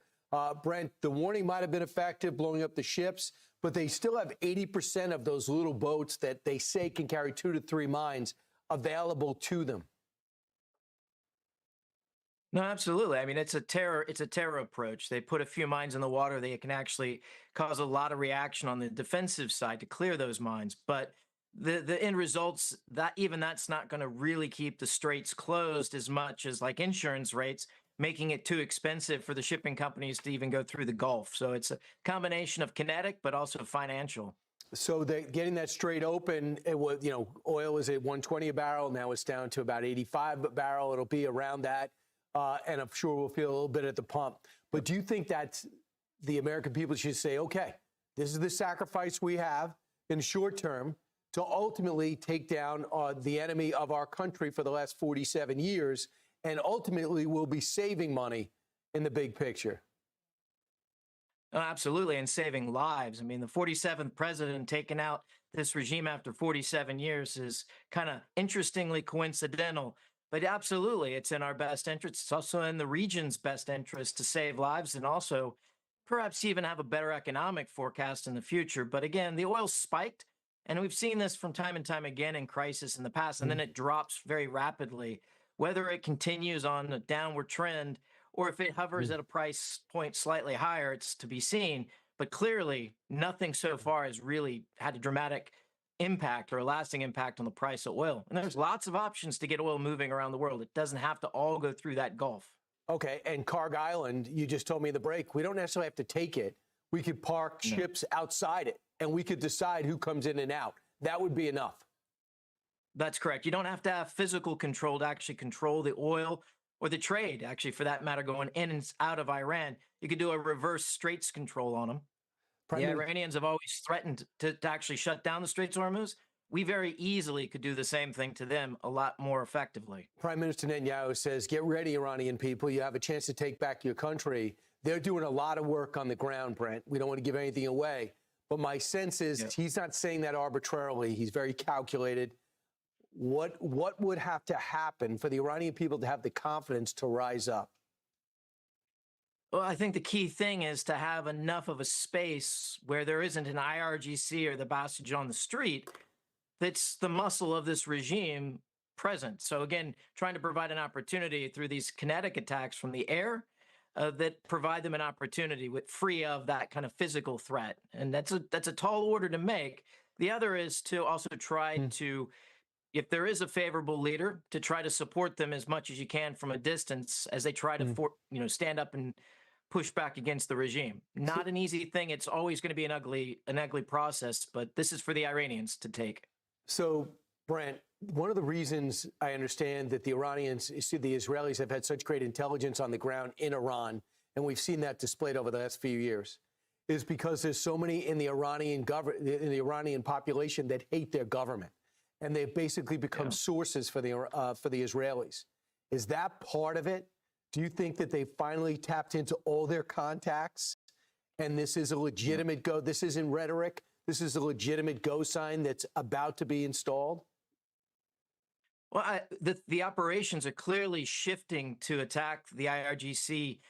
Brent, the warning might have been effective, blowing up the ships, but they still have 80% of those little boats that they say can carry 2 to 3 mines available to them. No, absolutely. I mean, it's a terror approach. They put a few mines in the water. They can actually cause a lot of reaction on the defensive side to clear those mines. But the end results that even that's not going to really keep the straits closed as much as like insurance rates, making it too expensive for the shipping companies to even go through the Gulf. So it's a combination of kinetic, but also financial. So getting that strait open, it was, oil is at 120 a barrel. Now it's down to about 85 a barrel. It'll be around that. And I'm sure we'll feel a little bit at the pump. But do you think that the American people should say, okay, this is the sacrifice we have in the short term to ultimately take down the enemy of our country for the last 47 years, and ultimately we'll be saving money in the big picture? Oh, absolutely, and saving lives. I mean, the 47th president taking out this regime after 47 years is kind of interestingly coincidental. But absolutely, it's in our best interest. It's also in the region's best interest to save lives and also perhaps even have a better economic forecast in the future. But again, the oil spiked, and we've seen this from time and time again in crisis in the past, and then it drops very rapidly. Whether it continues on a downward trend or if it hovers at a price point slightly higher, it's to be seen. But clearly, nothing so far has really had a dramatic impact or a lasting impact on the price of oil. And there's lots of options to get oil moving around the world. It doesn't have to all go through that Gulf. Okay, and Carg Island, you just told me in the break, we don't necessarily have to take it. We could park ships outside it, and we could decide who comes in and out. That would be enough. That's correct. You don't have to have physical control to actually control the oil or the trade, actually, for that matter, going in and out of Iran. You could do a reverse straits control on them. The Iranians have always threatened to actually shut down the Straits of Hormuz. We very easily could do the same thing to them a lot more effectively. Prime Minister Netanyahu says, get ready, Iranian people. You have a chance to take back your country. They're doing a lot of work on the ground, Brent. We don't want to give anything away. But my sense is he's not saying that arbitrarily. He's very calculated. What would have to happen for the Iranian people to have the confidence to rise up? Well, I think the key thing is to have enough of a space where there isn't an IRGC or the Basij on the street that's the muscle of this regime present. So again, trying to provide an opportunity through these kinetic attacks from the air that provide them an opportunity free of that kind of physical threat. And that's a tall order to make. The other is to also try to, if there is a favorable leader, to try to support them as much as you can from a distance as they try to stand up and push back against the regime. Not an easy thing. It's always going to be an ugly process, but this is for the Iranians to take. So, Brent, one of the reasons I understand that the Iranians, the Israelis have had such great intelligence on the ground in Iran, and we've seen that displayed over the last few years, is because there's so many in the Iranian Iranian population that hate their government, and they've basically become sources for the Israelis. Is that part of it? Do you think that they finally tapped into all their contacts, and this is a legitimate go? This isn't rhetoric. This is a legitimate go sign that's about to be installed? Well, the operations are clearly shifting to attack the IRGC,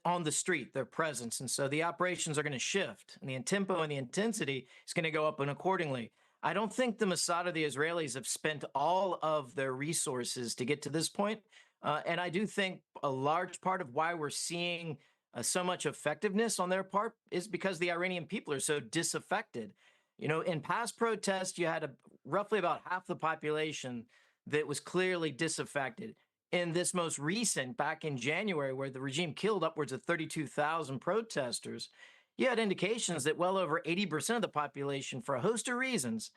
on the street, their presence. And so the operations are going to shift, and the tempo and the intensity is going to go up and accordingly. I don't think the Mossad or the Israelis have spent all of their resources to get to this point. And I do think a large part of why we're seeing so much effectiveness on their part is because the Iranian people are so disaffected. In past protests, you had roughly about half the population that was clearly disaffected. In this most recent, back in January, where the regime killed upwards of 32,000 protesters, you had indications that well over 80% of the population, for a host of reasons,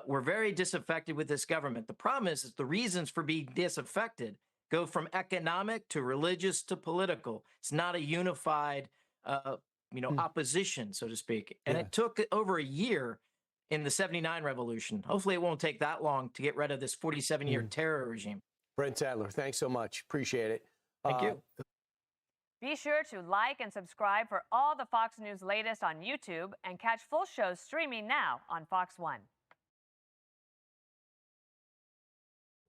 were very disaffected with this government. The problem is the reasons for being disaffected go from economic to religious to political. It's not a unified, opposition, so to speak. And it took over a year in the 79 revolution. Hopefully it won't take that long to get rid of this 47-year terror regime. Brent Sadler, thanks so much. Appreciate it. Thank you. Be sure to like and subscribe for all the Fox News latest on YouTube and catch full shows streaming now on Fox One.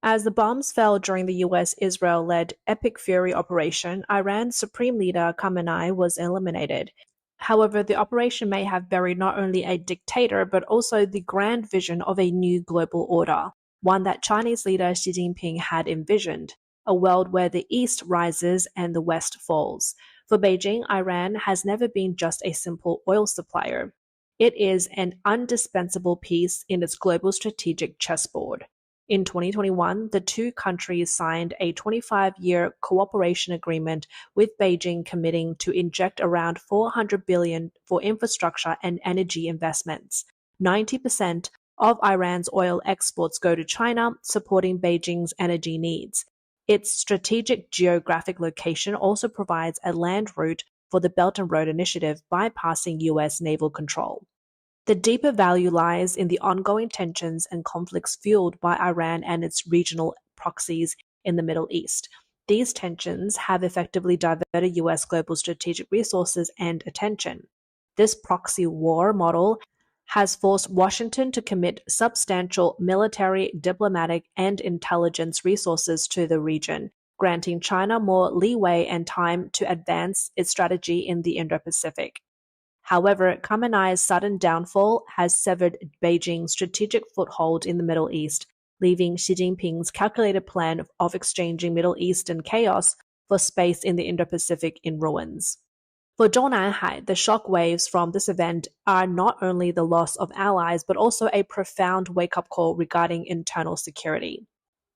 As the bombs fell during the U.S.-Israel-led Epic Fury operation, Iran's supreme leader Khamenei was eliminated. However, the operation may have buried not only a dictator but also the grand vision of a new global order, one that Chinese leader Xi Jinping had envisioned, a world where the East rises and the West falls. For Beijing, Iran has never been just a simple oil supplier. It is an indispensable piece in its global strategic chessboard. In 2021, the two countries signed a 25-year cooperation agreement with Beijing committing to inject around $400 billion for infrastructure and energy investments. 90% of Iran's oil exports go to China, supporting Beijing's energy needs. Its strategic geographic location also provides a land route for the Belt and Road Initiative, bypassing U.S. naval control. The deeper value lies in the ongoing tensions and conflicts fueled by Iran and its regional proxies in the Middle East. These tensions have effectively diverted U.S. global strategic resources and attention. This proxy war model has forced Washington to commit substantial military, diplomatic, and intelligence resources to the region, granting China more leeway and time to advance its strategy in the Indo-Pacific. However, Khamenei's sudden downfall has severed Beijing's strategic foothold in the Middle East, leaving Xi Jinping's calculated plan of exchanging Middle Eastern chaos for space in the Indo-Pacific in ruins. For Zhou Nanhai, the shockwaves from this event are not only the loss of allies, but also a profound wake-up call regarding internal security.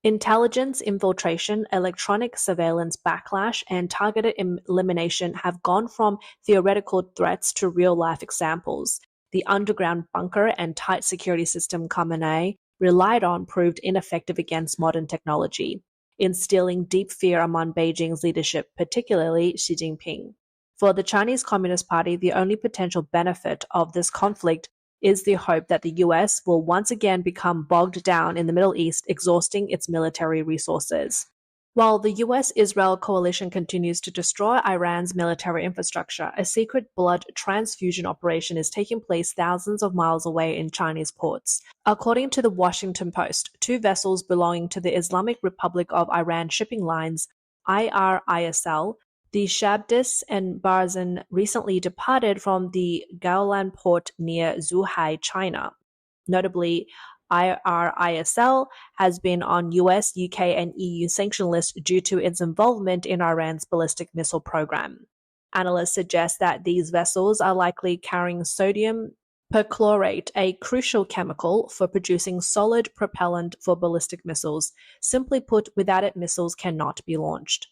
Intelligence infiltration, electronic surveillance backlash, and targeted elimination have gone from theoretical threats to real-life examples. The underground bunker and tight security system Khamenei relied on proved ineffective against modern technology, instilling deep fear among Beijing's leadership, particularly Xi Jinping. For the Chinese Communist Party, the only potential benefit of this conflict is the hope that the US will once again become bogged down in the Middle East, exhausting its military resources. While the US-Israel coalition continues to destroy Iran's military infrastructure, a secret blood transfusion operation is taking place thousands of miles away in Chinese ports. According to the Washington Post, two vessels belonging to the Islamic Republic of Iran shipping lines, IRISL, the Shabdis and Barzan, recently departed from the Gaolan port near Zhuhai, China. Notably, IRISL has been on US, UK, and EU sanction lists due to its involvement in Iran's ballistic missile program. Analysts suggest that these vessels are likely carrying sodium perchlorate, a crucial chemical for producing solid propellant for ballistic missiles. Simply put, without it, missiles cannot be launched.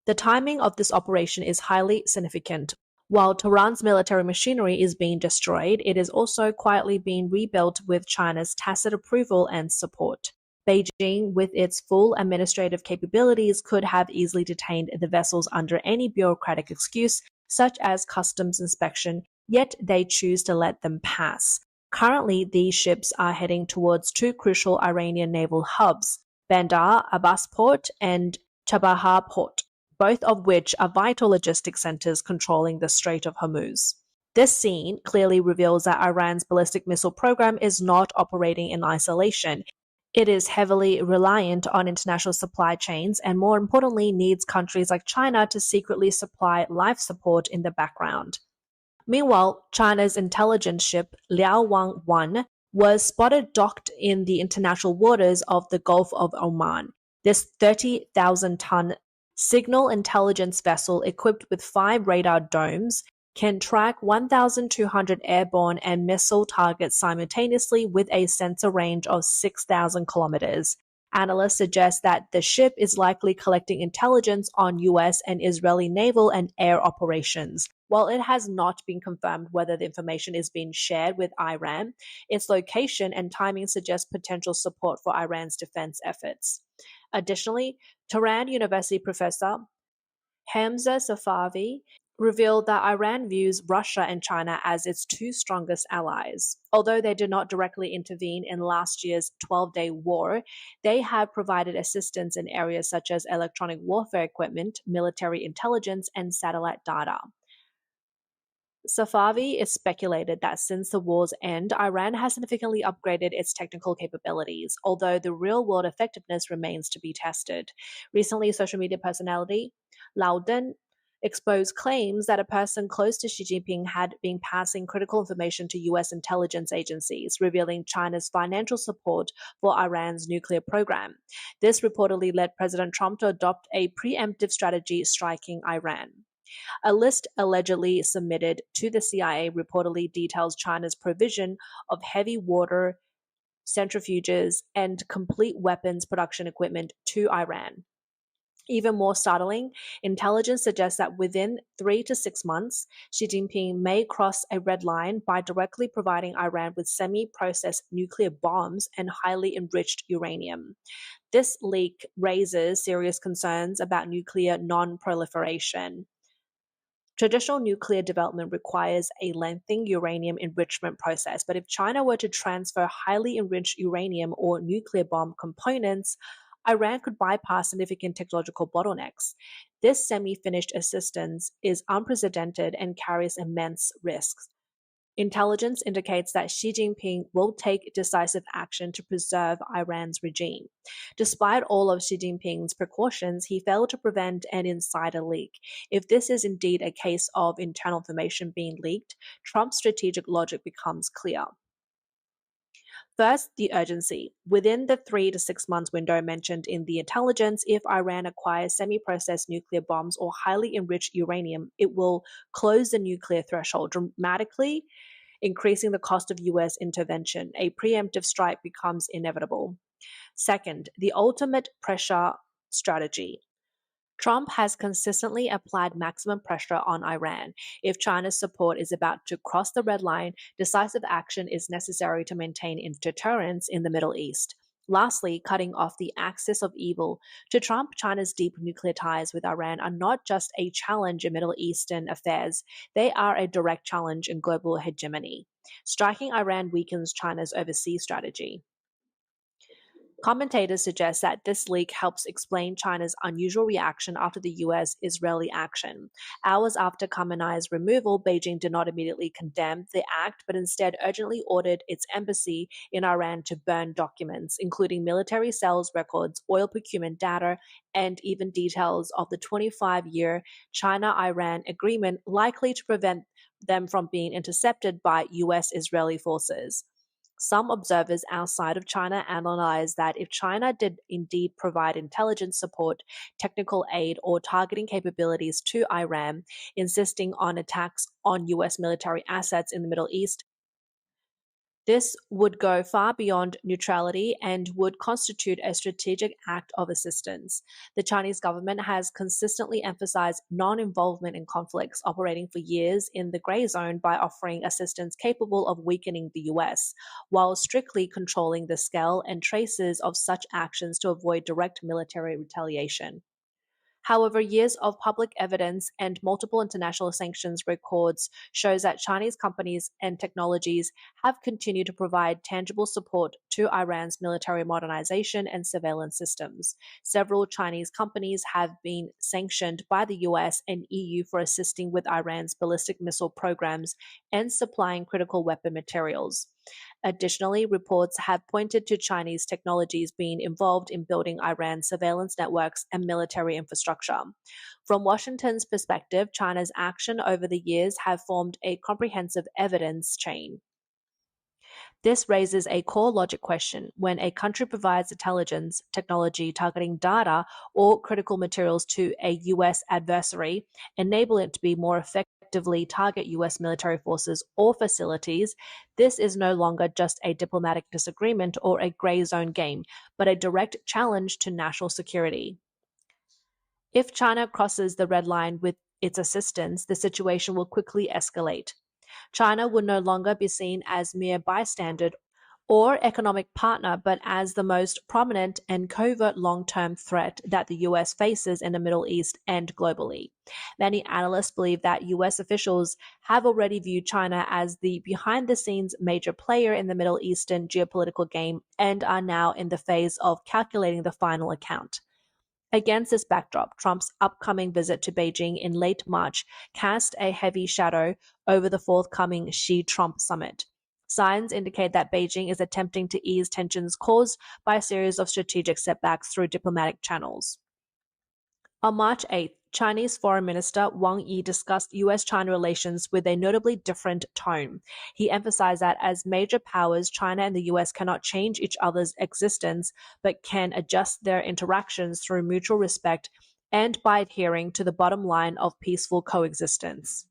The timing of this operation is highly significant. While Tehran's military machinery is being destroyed, it is also quietly being rebuilt with China's tacit approval and support. Beijing, with its full administrative capabilities, could have easily detained the vessels under any bureaucratic excuse, such as customs inspection, yet they choose to let them pass. Currently, these ships are heading towards two crucial Iranian naval hubs, Bandar Abbas Port and Chabahar Port, both of which are vital logistics centers controlling the Strait of Hormuz. This scene clearly reveals that Iran's ballistic missile program is not operating in isolation. It is heavily reliant on international supply chains and, more importantly, needs countries like China to secretly supply life support in the background. Meanwhile, China's intelligence ship Liaowang 1 was spotted docked in the international waters of the Gulf of Oman. This 30,000-ton signal intelligence vessel equipped with 5 radar domes can track 1,200 airborne and missile targets simultaneously with a sensor range of 6,000 kilometers. Analysts suggest that the ship is likely collecting intelligence on US and Israeli naval and air operations. While it has not been confirmed whether the information is being shared with Iran, its location and timing suggest potential support for Iran's defense efforts. Additionally, Tehran University professor Hamza Safavi revealed that Iran views Russia and China as its two strongest allies. Although they did not directly intervene in last year's 12-day war, they have provided assistance in areas such as electronic warfare equipment, military intelligence, and satellite data. Safavi is speculated that since the war's end, Iran has significantly upgraded its technical capabilities, although the real-world effectiveness remains to be tested. Recently, social media personality Lao Den exposed claims that a person close to Xi Jinping had been passing critical information to U.S. intelligence agencies, revealing China's financial support for Iran's nuclear program. This reportedly led President Trump to adopt a preemptive strategy striking Iran. A list allegedly submitted to the CIA reportedly details China's provision of heavy water centrifuges and complete weapons production equipment to Iran. Even more startling, intelligence suggests that within 3 to 6 months, Xi Jinping may cross a red line by directly providing Iran with semi-processed nuclear bombs and highly enriched uranium. This leak raises serious concerns about nuclear non-proliferation. Traditional nuclear development requires a lengthy uranium enrichment process, but if China were to transfer highly enriched uranium or nuclear bomb components, Iran could bypass significant technological bottlenecks. This semi-finished assistance is unprecedented and carries immense risks. Intelligence indicates that Xi Jinping will take decisive action to preserve Iran's regime. Despite all of Xi Jinping's precautions, he failed to prevent an insider leak. If this is indeed a case of internal information being leaked, Trump's strategic logic becomes clear. First, the urgency. Within the 3 to 6 months window mentioned in the intelligence, if Iran acquires semi-processed nuclear bombs or highly enriched uranium, it will close the nuclear threshold, dramatically increasing the cost of U.S. intervention. A preemptive strike becomes inevitable. Second, the ultimate pressure strategy. Trump has consistently applied maximum pressure on Iran. If China's support is about to cross the red line, decisive action is necessary to maintain deterrence in the Middle East. Lastly, cutting off the axis of evil. To Trump, China's deep nuclear ties with Iran are not just a challenge in Middle Eastern affairs, they are a direct challenge in global hegemony. Striking Iran weakens China's overseas strategy. Commentators suggest that this leak helps explain China's unusual reaction after the US-Israeli action. Hours after Khamenei's removal, Beijing did not immediately condemn the act, but instead urgently ordered its embassy in Iran to burn documents, including military sales records, oil procurement data, and even details of the 25-year China-Iran agreement, likely to prevent them from being intercepted by US-Israeli forces. Some observers outside of China analyze that if China did indeed provide intelligence support, technical aid, or targeting capabilities to Iran, insisting on attacks on US military assets in the Middle East, this would go far beyond neutrality and would constitute a strategic act of assistance. The Chinese government has consistently emphasized non-involvement in conflicts, operating for years in the gray zone by offering assistance capable of weakening the US, while strictly controlling the scale and traces of such actions to avoid direct military retaliation. However, years of public evidence and multiple international sanctions records shows that Chinese companies and technologies have continued to provide tangible support to Iran's military modernization and surveillance systems. Several Chinese companies have been sanctioned by the US and EU for assisting with Iran's ballistic missile programs and supplying critical weapon materials. Additionally, reports have pointed to Chinese technologies being involved in building Iran's surveillance networks and military infrastructure. From Washington's perspective, China's action over the years have formed a comprehensive evidence chain. This raises a core logic question. When a country provides intelligence, technology, targeting data, or critical materials to a US adversary, enable it to be more effectively target US military forces or facilities, this is no longer just a diplomatic disagreement or a gray zone game, but a direct challenge to national security. If China crosses the red line with its assistance, the situation will quickly escalate. China would no longer be seen as mere bystander or economic partner, but as the most prominent and covert long-term threat that the US faces in the Middle East and globally. Many analysts believe that US officials have already viewed China as the behind-the-scenes major player in the Middle Eastern geopolitical game and are now in the phase of calculating the final account. Against this backdrop, Trump's upcoming visit to Beijing in late March cast a heavy shadow over the forthcoming Xi-Trump summit. Signs indicate that Beijing is attempting to ease tensions caused by a series of strategic setbacks through diplomatic channels. On March 8th, Chinese Foreign Minister Wang Yi discussed US-China relations with a notably different tone. He emphasized that as major powers, China and the US cannot change each other's existence, but can adjust their interactions through mutual respect and by adhering to the bottom line of peaceful coexistence.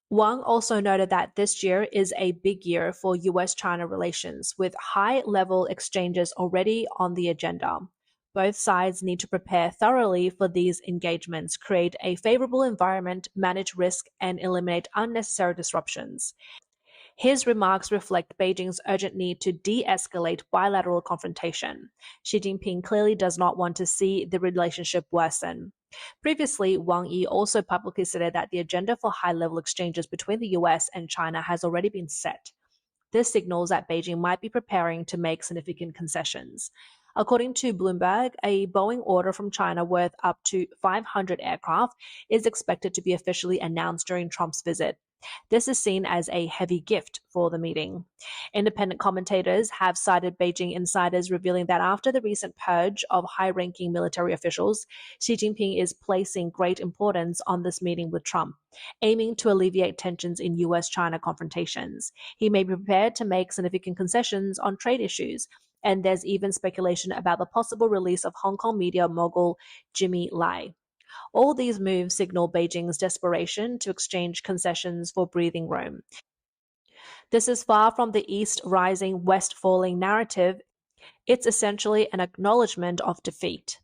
Wang also noted that this year is a big year for US-China relations, with high-level exchanges already on the agenda. Both sides need to prepare thoroughly for these engagements, create a favorable environment, manage risk, and eliminate unnecessary disruptions. His remarks reflect Beijing's urgent need to de-escalate bilateral confrontation. Xi Jinping clearly does not want to see the relationship worsen. Previously, Wang Yi also publicly stated that the agenda for high-level exchanges between the US and China has already been set. This signals that Beijing might be preparing to make significant concessions. According to Bloomberg, a Boeing order from China worth up to 500 aircraft is expected to be officially announced during Trump's visit. This is seen as a heavy gift for the meeting. Independent commentators have cited Beijing insiders revealing that after the recent purge of high-ranking military officials, Xi Jinping is placing great importance on this meeting with Trump, aiming to alleviate tensions in US-China confrontations. He may be prepared to make significant concessions on trade issues, and there's even speculation about the possible release of Hong Kong media mogul Jimmy Lai. All these moves signal Beijing's desperation to exchange concessions for breathing room. This is far from the East rising, West falling narrative. It's essentially an acknowledgement of defeat.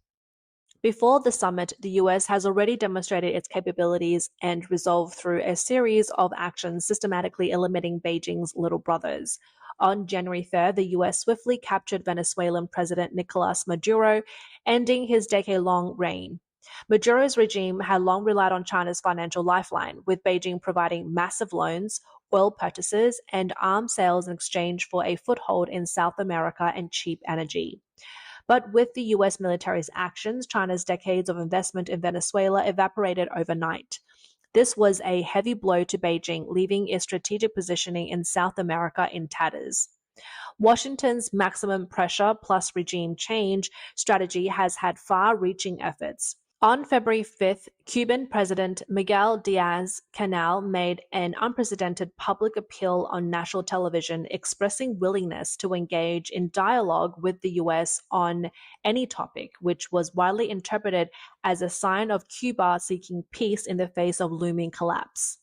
Before the summit, the US has already demonstrated its capabilities and resolve through a series of actions systematically eliminating Beijing's little brothers. On January 3rd, the US swiftly captured Venezuelan President Nicolas Maduro, ending his decade-long reign. Maduro's regime had long relied on China's financial lifeline, with Beijing providing massive loans, oil purchases, and arms sales in exchange for a foothold in South America and cheap energy. But with the US military's actions, China's decades of investment in Venezuela evaporated overnight. This was a heavy blow to Beijing, leaving its strategic positioning in South America in tatters. Washington's maximum pressure plus regime change strategy has had far-reaching efforts. On February 5th, Cuban President Miguel Diaz-Canel made an unprecedented public appeal on national television, expressing willingness to engage in dialogue with the US on any topic, which was widely interpreted as a sign of Cuba seeking peace in the face of looming collapse.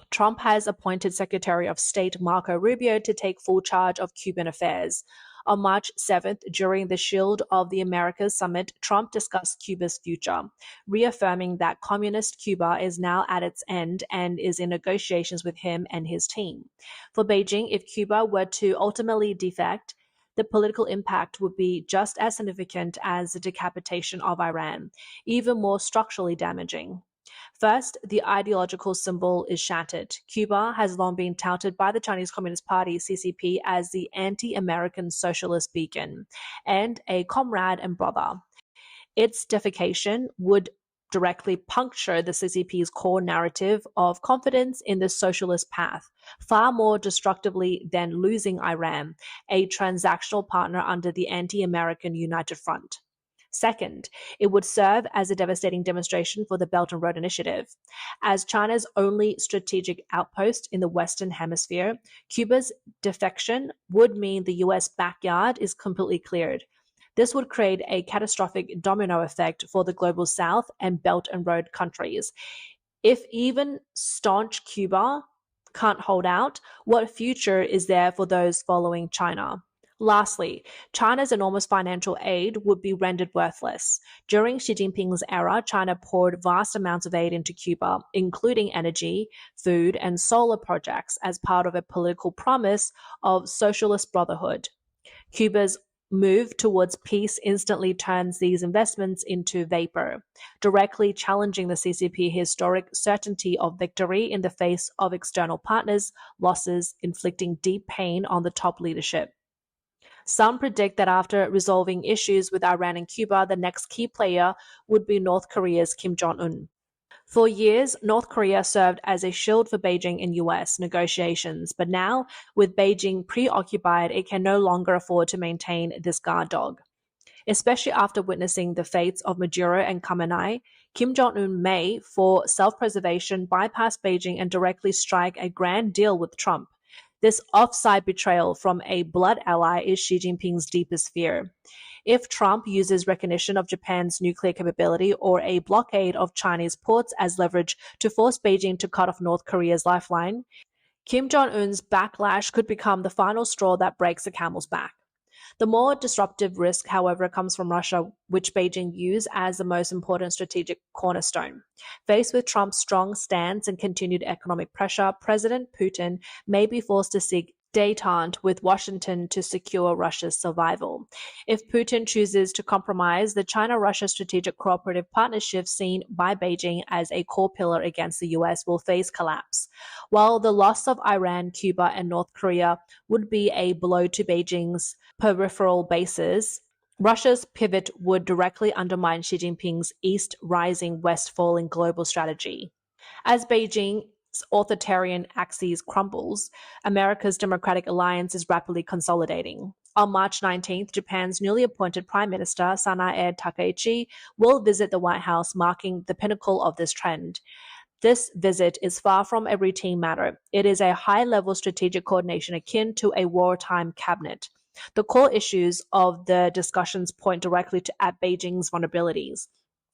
Trump has appointed Secretary of State Marco Rubio to take full charge of Cuban affairs. On March 7th, during the Shield of the Americas summit, Trump discussed Cuba's future, reaffirming that communist Cuba is now at its end and is in negotiations with him and his team. For Beijing, if Cuba were to ultimately defect, the political impact would be just as significant as the decapitation of Iran, even more structurally damaging. First, the ideological symbol is shattered. Cuba has long been touted by the Chinese Communist Party, CCP, as the anti-American socialist beacon and a comrade and brother. Its defecation would directly puncture the CCP's core narrative of confidence in the socialist path, far more destructively than losing Iran, a transactional partner under the anti-American United Front. Second, it would serve as a devastating demonstration for the Belt and Road Initiative. As China's only strategic outpost in the Western Hemisphere, Cuba's defection would mean the US backyard is completely cleared. This would create a catastrophic domino effect for the Global South and Belt and Road countries. If even staunch Cuba can't hold out, what future is there for those following China? Lastly, China's enormous financial aid would be rendered worthless. During Xi Jinping's era, China poured vast amounts of aid into Cuba, including energy, food, and solar projects as part of a political promise of socialist brotherhood. Cuba's move towards peace instantly turns these investments into vapor, directly challenging the CCP historic certainty of victory in the face of external partners' losses, inflicting deep pain on the top leadership. Some predict that after resolving issues with Iran and Cuba, the next key player would be North Korea's Kim Jong-un. For years, North Korea served as a shield for Beijing in US negotiations, but now, with Beijing preoccupied, it can no longer afford to maintain this guard dog. Especially after witnessing the fates of Maduro and Khamenei, Kim Jong-un may, for self-preservation, bypass Beijing and directly strike a grand deal with Trump. This offside betrayal from a blood ally is Xi Jinping's deepest fear. if Trump uses recognition of Japan's nuclear capability or a blockade of Chinese ports as leverage to force Beijing to cut off North Korea's lifeline, Kim Jong-un's backlash could become the final straw that breaks the camel's back. The more disruptive risk, however, comes from Russia, which Beijing views as the most important strategic cornerstone. Faced with Trump's strong stance and continued economic pressure, President Putin may be forced to seek détente with Washington to secure Russia's survival. If Putin chooses to compromise, the China-Russia strategic cooperative partnership seen by Beijing as a core pillar against the US will face collapse. While the loss of Iran, Cuba, and North Korea would be a blow to Beijing's peripheral bases, Russia's pivot would directly undermine Xi Jinping's East rising, West falling global strategy. As Beijing's authoritarian axis crumbles, America's democratic alliance is rapidly consolidating. On March 19th, Japan's newly appointed Prime Minister, Sanae Takaichi, will visit the White House, marking the pinnacle of this trend. This visit is far from a routine matter. It is a high-level strategic coordination akin to a wartime cabinet. The core issues of the discussions point directly at Beijing's vulnerabilities.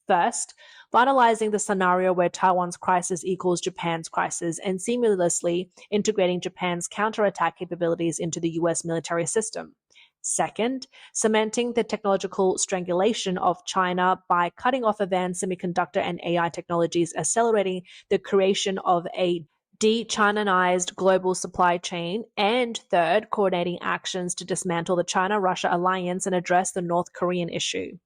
First, finalizing the scenario where Taiwan's crisis equals Japan's crisis and seamlessly integrating Japan's counterattack capabilities into the US military system. Second, cementing the technological strangulation of China by cutting off advanced semiconductor and AI technologies, accelerating the creation of a de-Chinanized global supply chain, and third, coordinating actions to dismantle the China-Russia alliance and address the North Korean issue.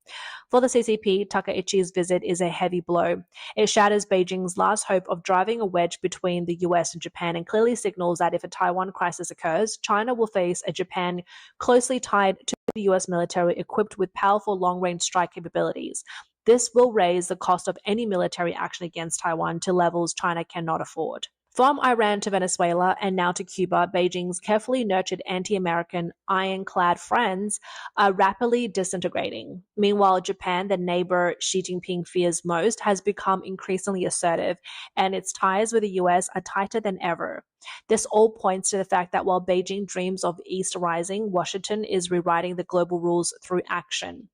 For the CCP, Takaichi's visit is a heavy blow. It shatters Beijing's last hope of driving a wedge between the US and Japan and clearly signals that if a Taiwan crisis occurs, China will face a Japan closely tied to the US military equipped with powerful long-range strike capabilities. This will raise the cost of any military action against Taiwan to levels China cannot afford. From Iran to Venezuela and now to Cuba, Beijing's carefully nurtured anti-American ironclad friends are rapidly disintegrating. Meanwhile, Japan, the neighbor Xi Jinping fears most, has become increasingly assertive, and its ties with the US are tighter than ever. This all points to the fact that while Beijing dreams of East rising, Washington is rewriting the global rules through action.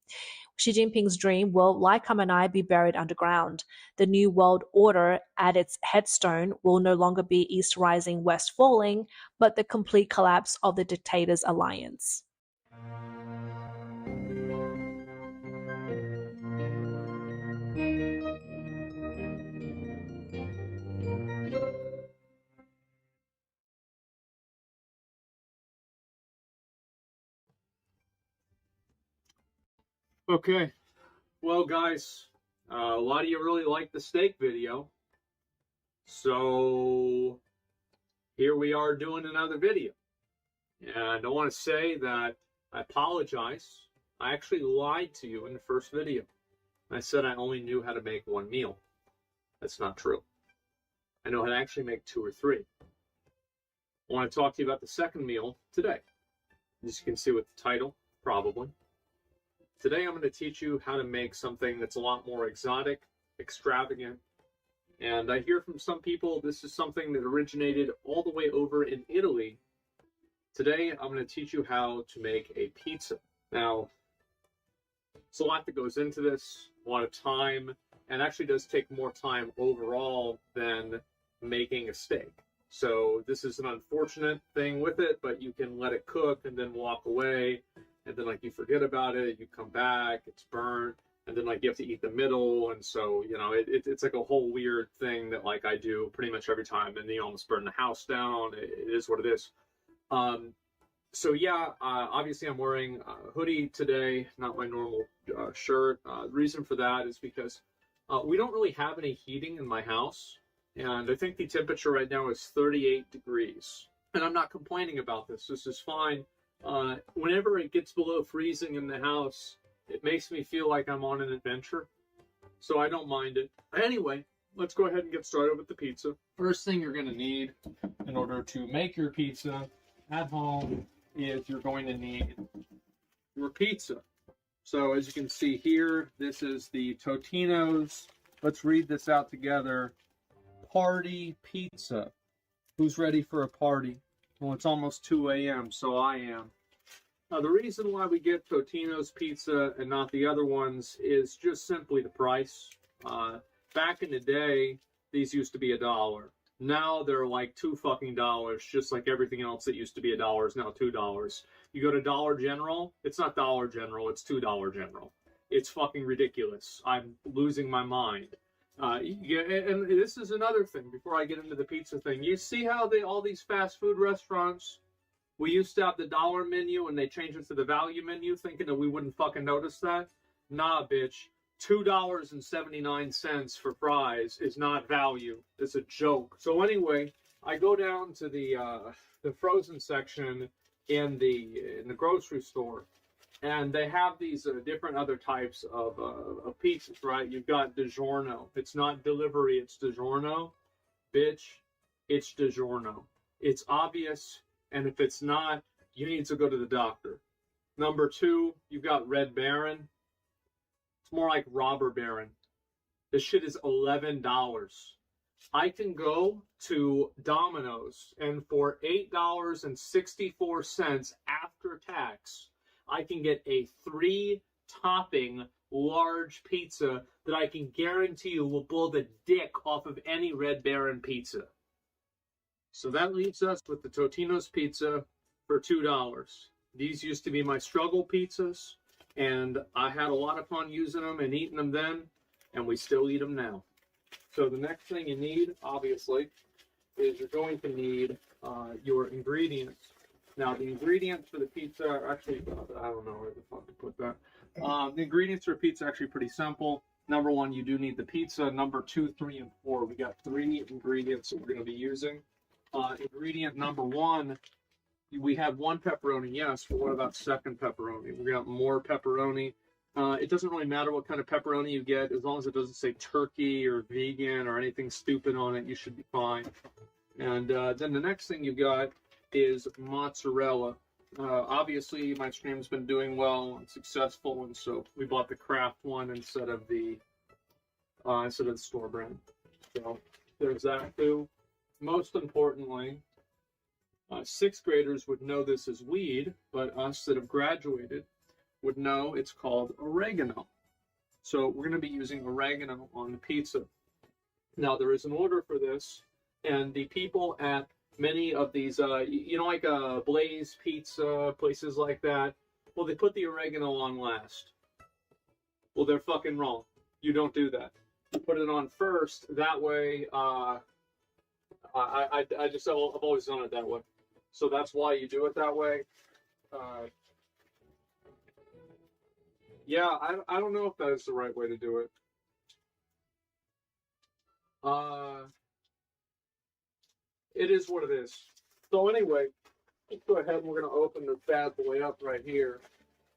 Xi Jinping's dream will, like Khamenei, be buried underground. The new world order at its headstone will no longer be East rising, West falling, but the complete collapse of the dictator's alliance. Okay, well guys, a lot of you really liked the steak video, so here we are doing another video. And I want to say that I apologize. I actually lied to you in the first video. I said I only knew how to make one meal. That's not true. I know how to actually make 2 or 3. I want to talk to you about the second meal today. As you can see with the title, probably. Today I'm going to teach you how to make something that's a lot more exotic, extravagant, and I hear from some people this is something that originated all the way over in Italy. Today I'm going to teach you how to make a pizza. Now, it's a lot that goes into this, a lot of time, and actually does take more time overall than making a steak. So this is an unfortunate thing with it, but you can let it cook and then walk away. And then, like, you forget about it, you come back, it's burnt, and then, like, you have to eat the middle, and so, you know, it's like a whole weird thing that, like, I do pretty much every time, and you almost burn the house down. It is what it is. So, yeah, obviously I'm wearing a hoodie today, not my normal shirt. The reason for that is because we don't really have any heating in my house, and I think the temperature right now is 38 degrees. And I'm not complaining about this. This is fine. Whenever it gets below freezing in the house, it makes me feel like I'm on an adventure, so I don't mind it. Anyway, let's go ahead and get started with the pizza. First thing you're going to need in order to make your pizza at home is you're going to need your pizza. So as you can see here, this is the Totino's. Let's read this out together. Party pizza. Who's ready for a party? Well, it's almost 2 a.m., so I am. The reason why we get Totino's pizza and not the other ones is just simply the price. Back in the day, these used to be $1. Now they're like $2 just like everything else that used to be $1 is now $2. You go to Dollar General, it's not Dollar General, it's $2 General. It's fucking ridiculous. I'm losing my mind. And this is another thing before I get into the pizza thing. You see how all these fast food restaurants, we used to have the dollar menu and they changed it to the value menu thinking that we wouldn't fucking notice that? Nah, bitch. $2.79 for fries is not value. It's a joke. So anyway, I go down to the frozen section in the grocery store, and they have these different other types of pizzas, right? You've got DiGiorno. It's not delivery, it's DiGiorno. Bitch, it's DiGiorno. It's obvious, and if it's not, you need to go to the doctor. Number 2, you've got Red Baron. It's more like Robber Baron. This shit is $11. I can go to Domino's, and for $8.64 after tax, I can get a 3-topping large pizza that I can guarantee you will blow the dick off of any Red Baron pizza. So that leaves us with the Totino's pizza for $2. These used to be my struggle pizzas, and I had a lot of fun using them and eating them then, and we still eat them now. So the next thing you need, obviously, is you're going to need your ingredients. Now, the ingredients for the pizza are actually, I don't know where the fuck to put that. The ingredients for pizza are actually pretty simple. Number 1, you do need the pizza. Number 2, 3, and 4. We got 3 ingredients that we're going to be using. Ingredient number 1, we have 1 pepperoni, yes, but what about second pepperoni? We got more pepperoni. It doesn't really matter what kind of pepperoni you get, as long as it doesn't say turkey or vegan or anything stupid on it, you should be fine. And then the next thing you got is mozzarella. Obviously, my stream's been doing well and successful, and so we bought the Kraft one instead of the store brand. So there's that too. Most importantly, 6th graders would know this as weed, but us that have graduated would know it's called oregano. So we're going to be using oregano on the pizza. Now, there is an order for this, and the people at many of these, like Blaze Pizza, places like that, well, they put the oregano on last. Well, they're fucking wrong. You don't do that. You put it on first. That way, I've always done it that way. So that's why you do it that way. Yeah, I don't know if that is the right way to do it. It is what it is. So anyway, let's go ahead and we're going to open this bad boy up right here.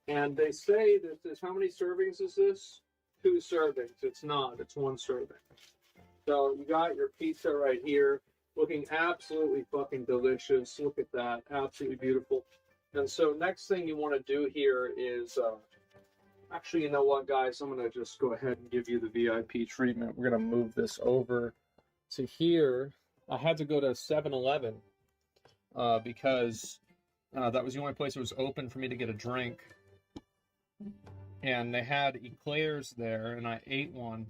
And they say that this, how many servings is this? 2 servings. It's not. It's 1 serving. So you got your pizza right here, looking absolutely fucking delicious. Look at that. Absolutely beautiful. And so next thing you want to do here is, actually, you know what, guys? I'm going to just go ahead and give you the VIP treatment. We're going to move this over to here. I had to go to 7-Eleven because that was the only place that was open for me to get a drink. And they had eclairs there, and I ate one.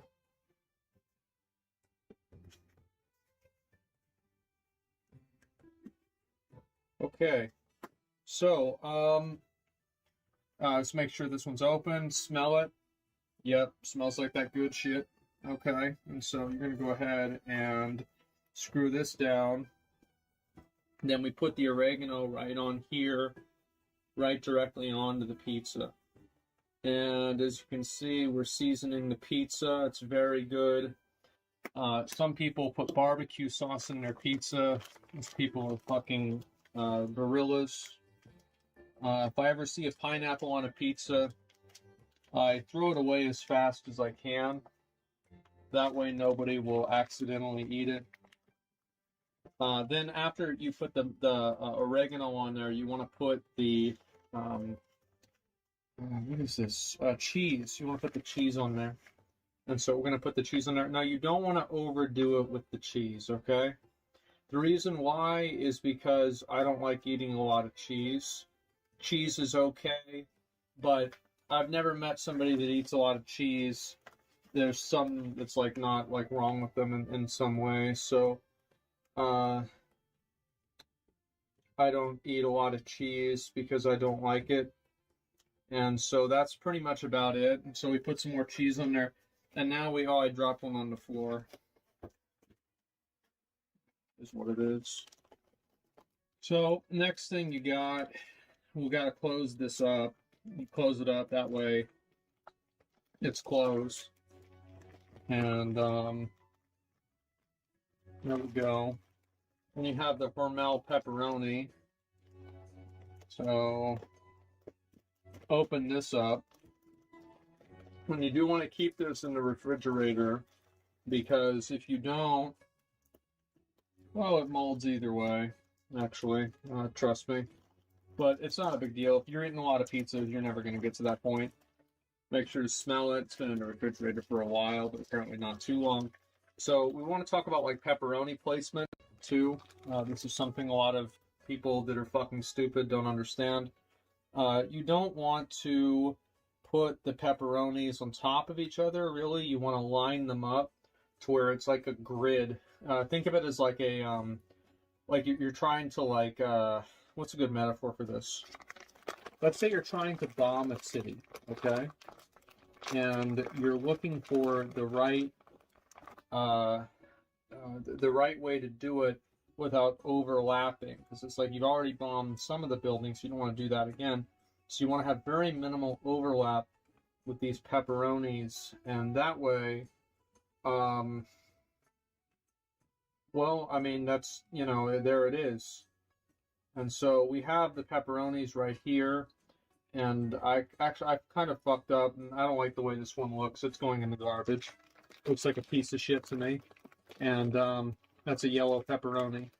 Okay. So, let's make sure this one's open. Smell it. Yep, smells like that good shit. Okay, and so you're going to go ahead and screw this down. Then we put the oregano right on here, right directly onto the pizza. And as you can see, we're seasoning the pizza. It's very good. Some people put barbecue sauce in their pizza. These people are fucking gorillas. If I ever see a pineapple on a pizza, I throw it away as fast as I can. That way nobody will accidentally eat it. Then after you put the oregano on there, you want to put the, what is this? Cheese. You want to put the cheese on there. And so we're going to put the cheese on there. Now, you don't want to overdo it with the cheese, okay? The reason why is because I don't like eating a lot of cheese. cheese is okay, but I've never met somebody that eats a lot of cheese. There's some that's like not like wrong with them in some way. So, I don't eat a lot of cheese because I don't like it. And so that's pretty much about it. And so we put some more cheese on there. And now I dropped one on the floor. Is what it is. So next thing we got to close this up. You close it up, that way it's closed. And there we go. And you have the Hormel pepperoni. So open this up. And you do want to keep this in the refrigerator, because if you don't, well, it molds either way, actually, trust me. But it's not a big deal. If you're eating a lot of pizzas, you're never going to get to that point. Make sure to smell it. It's been in the refrigerator for a while, but apparently not too long. So we want to talk about like pepperoni placement too. This is something a lot of people that are fucking stupid don't understand. You don't want to put the pepperonis on top of each other, really. You want to line them up to where it's like a grid. Think of it as like a, like you're trying to like, what's a good metaphor for this? Let's say you're trying to bomb a city, okay? And you're looking for the right way to do it without overlapping, because it's like you've already bombed some of the buildings, so you don't want to do that again. So you want to have very minimal overlap with these pepperonis, and that way, well, I mean, that's, you know, there it is. And so we have the pepperonis right here, and I kind of fucked up, and I don't like the way this one looks. It's going in the garbage. Looks like a piece of shit to me. And that's a yellow pepperoni.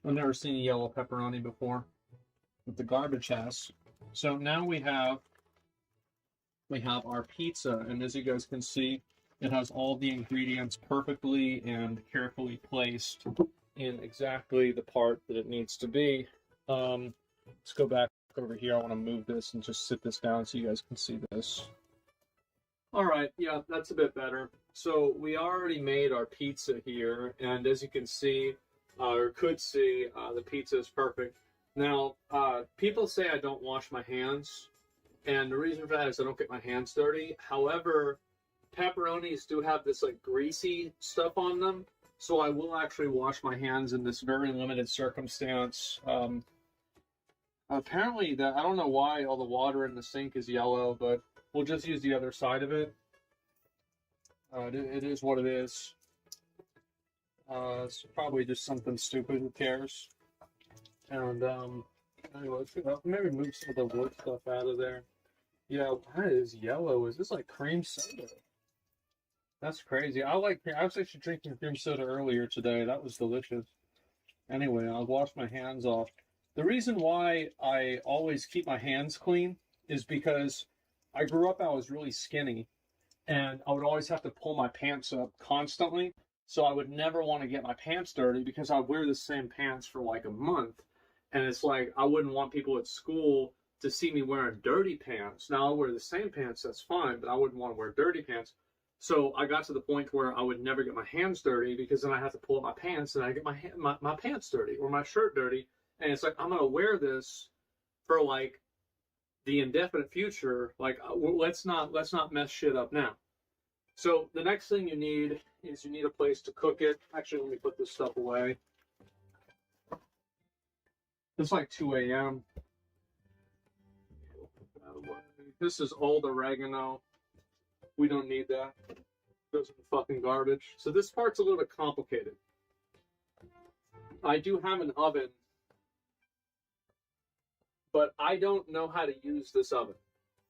I've never seen a yellow pepperoni before, but the garbage has. So now we have our pizza, and as you guys can see, it has all the ingredients perfectly and carefully placed in exactly the part that it needs to be. Let's go back over here. I want to move this and just sit this down so you guys can see this. All right, yeah, that's a bit better. So we already made our pizza here, and as you can see, or could see, the pizza is perfect. Now, people say I don't wash my hands, and the reason for that is I don't get my hands dirty. However, pepperonis do have this like greasy stuff on them, so I will actually wash my hands in this very limited circumstance. Apparently, I don't know why all the water in the sink is yellow, but we'll just use the other side of it. It is what it is. It's probably just something stupid. Who cares? And anyway, maybe move some of the wood stuff out of there. Yeah, that is yellow. Is this like cream soda? That's crazy. I was actually drinking cream soda earlier today. That was delicious. Anyway, I'll wash my hands off. The reason why I always keep my hands clean is because I grew up, I was really skinny, and I would always have to pull my pants up constantly. So I would never want to get my pants dirty because I wear the same pants for like a month. And it's like, I wouldn't want people at school to see me wearing dirty pants. Now I'll wear the same pants, that's fine, but I wouldn't want to wear dirty pants. So I got to the point where I would never get my hands dirty because then I have to pull up my pants and I get my pants dirty or my shirt dirty. And it's like, I'm going to wear this for like the indefinite future. Like, let's not mess shit up now. So the next thing you need is you need a place to cook it. Actually, let me put this stuff away. It's like 2 a.m. This is old oregano. We don't need that. It goes in the fucking garbage. So this part's a little bit complicated. I do have an oven, but I don't know how to use this oven.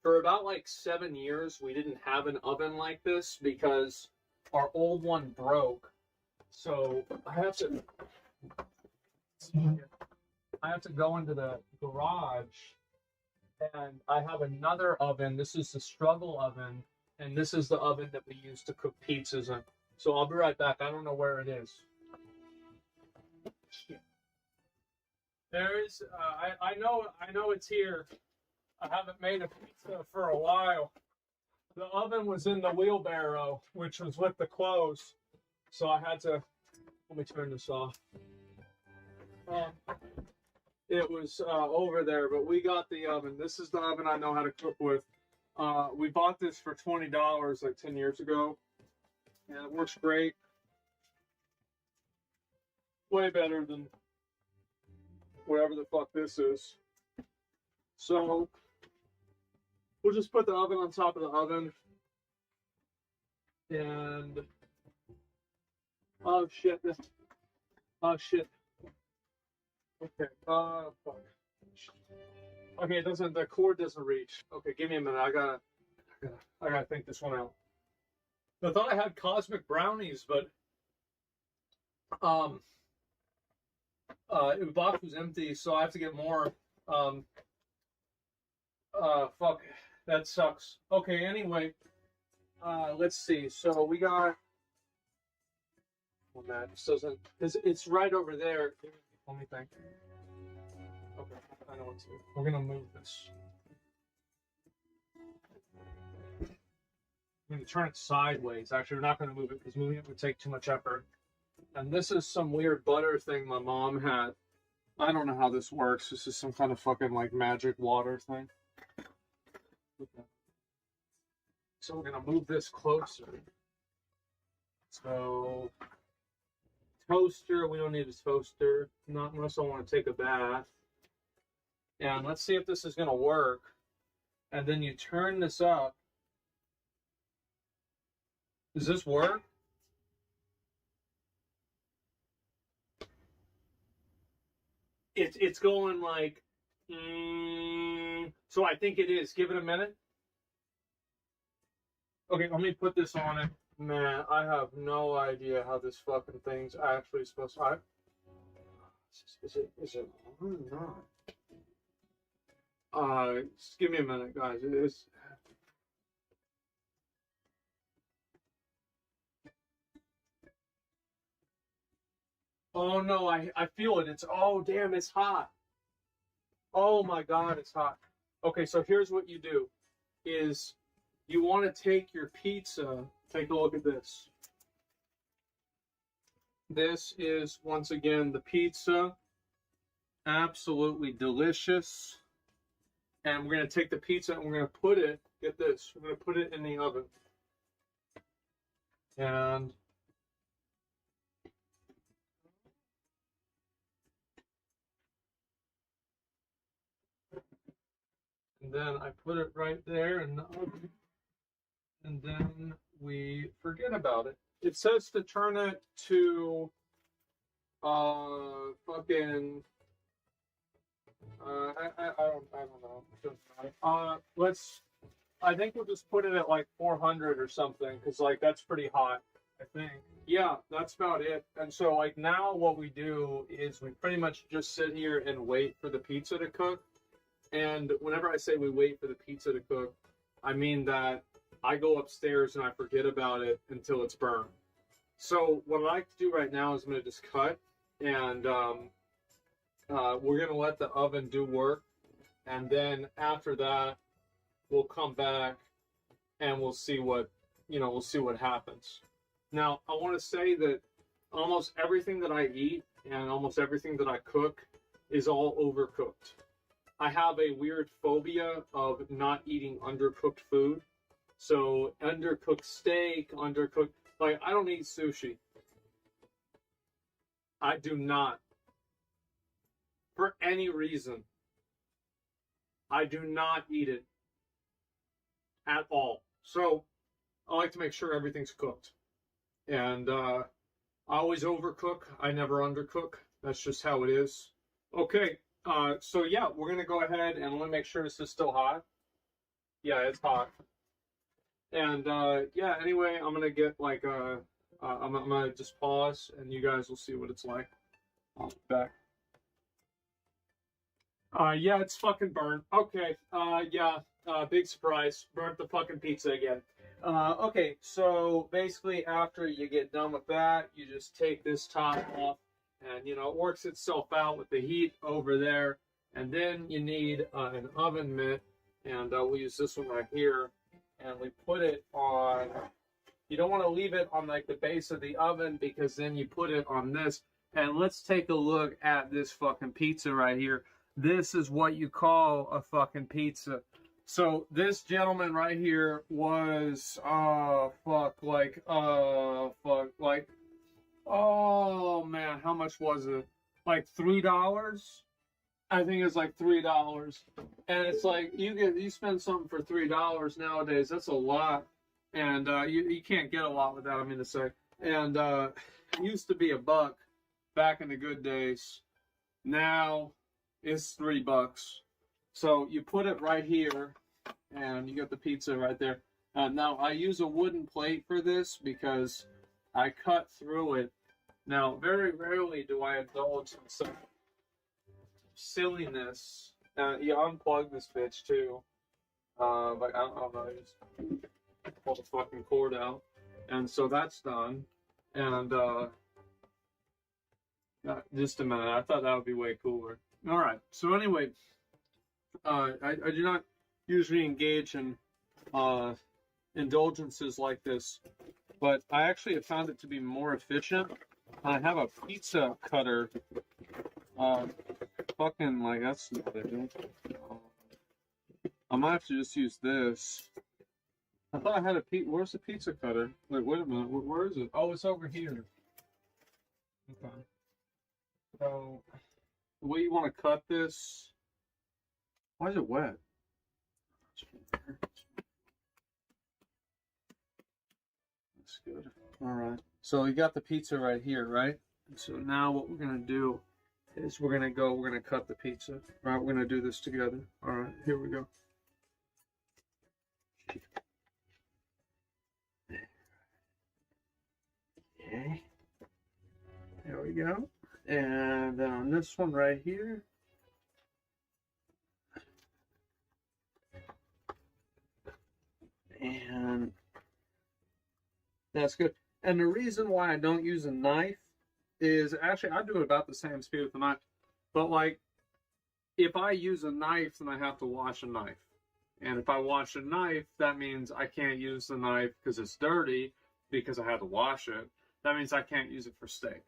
For about like 7 years, we didn't have an oven like this because our old one broke. So I have to go into the garage, and I have another oven. This is the struggle oven, and this is the oven that we use to cook pizzas in. So I'll be right back. I don't know where it is. Shit. There is. I know it's here. I haven't made a pizza for a while. The oven was in the wheelbarrow, which was with the clothes, so I had to. Let me turn this off. It was over there, but we got the oven. This is the oven I know how to cook with. We bought this for $20 like 10 years ago, and it works great. Way better than whatever the fuck this is. So we'll just put the oven on top of the oven, and oh shit, okay, fuck. Okay, the cord doesn't reach. Okay, give me a minute. I gotta think this one out. I thought I had cosmic brownies, but the box was empty, so I have to get more. Fuck, that sucks. Okay, anyway, let's see. So we got. Oh man, this doesn't. It's right over there. Let me think. Okay, I know what to do. We're gonna move this. I'm gonna turn it sideways. Actually, we're not gonna move it because moving it would take too much effort. And this is some weird butter thing my mom had. I don't know how this works. This is some kind of fucking like magic water thing. Okay. So we're gonna move this closer. So toaster, we don't need a toaster, not unless I want to take a bath. And let's see if this is gonna work. And then you turn this up. Does this work? It's going like, so I think it is. Give it a minute. Okay, let me put this on it. Man, I have no idea how this fucking thing's actually supposed to. Is it on or not? Just give me a minute, guys. It is. Oh no, I feel it. It's, oh damn, it's hot. Oh my god, it's hot. Okay, so here's what you do is you want to take your pizza, take a look at this. This is once again the pizza. Absolutely delicious. And we're going to take the pizza and we're going to put it, get this, we're going to put it in the oven. And then I put it right there in the oven, and then we forget about it. It says to turn it to fucking I don't know. I think we'll just put it at like 400 or something, because like that's pretty hot, I think. Yeah, that's about it. And so like now what we do is we pretty much just sit here and wait for the pizza to cook. And whenever I say we wait for the pizza to cook, I mean that I go upstairs and I forget about it until it's burned. So what I like to do right now is I'm going to just cut, and we're going to let the oven do work. And then after that, we'll come back and we'll see what, we'll see what happens. Now, I want to say that almost everything that I eat and almost everything that I cook is all overcooked. I have a weird phobia of not eating undercooked food. So undercooked steak, like I don't eat sushi. I do not. For any reason. I do not eat it at all. So I like to make sure everything's cooked. And I always overcook. I never undercook. That's just how it is. Okay. So yeah, we're gonna go ahead and let me make sure this is still hot. Yeah, it's hot. And yeah, anyway, I'm gonna get like I'm gonna just pause and you guys will see what it's like. I'll be back. Yeah, it's fucking burnt. Okay, yeah, big surprise. Burnt the fucking pizza again. Okay, so basically after you get done with that, you just take this top off. and you know, it works itself out with the heat over there. And then you need an oven mitt, and we'll use this one right here, and we put it on. You don't want to leave it on like the base of the oven, because then you put it on this. And let's take a look at this fucking pizza right here. This is what you call a fucking pizza. So this gentleman right here was oh man, how much was it? Like $3? I think it's like $3. And it's like you spend something for $3 nowadays, that's a lot. And you can't get a lot with that, I mean to say. And it used to be $1 back in the good days. Now it's $3. So you put it right here, and you got the pizza right there. Now I use a wooden plate for this because I cut through it. Now very rarely do I indulge in some silliness. You unplug this bitch too. But I don't know. Just pull the fucking cord out, and so that's done. And just a minute, I thought that would be way cooler. All right. So anyway, I do not usually engage in indulgences like this, but I actually have found it to be more efficient. I have a pizza cutter. Fucking like that's not it. I might have to just use this. I thought I had a where's the pizza cutter? Wait a minute. Where is it? Oh, it's over here. Okay. So the way you want to cut this. Why is it wet? That's good. All right. So we got the pizza right here, right? So now what we're gonna do is we're gonna cut the pizza. All right, we're gonna do this together. All right, here we go. Okay. There we go. And then on this one right here. And that's good. And the reason why I don't use a knife is actually I do it about the same speed with a knife. But like if I use a knife, then I have to wash a knife. And if I wash a knife, that means I can't use the knife because it's dirty because I had to wash it. That means I can't use it for steak.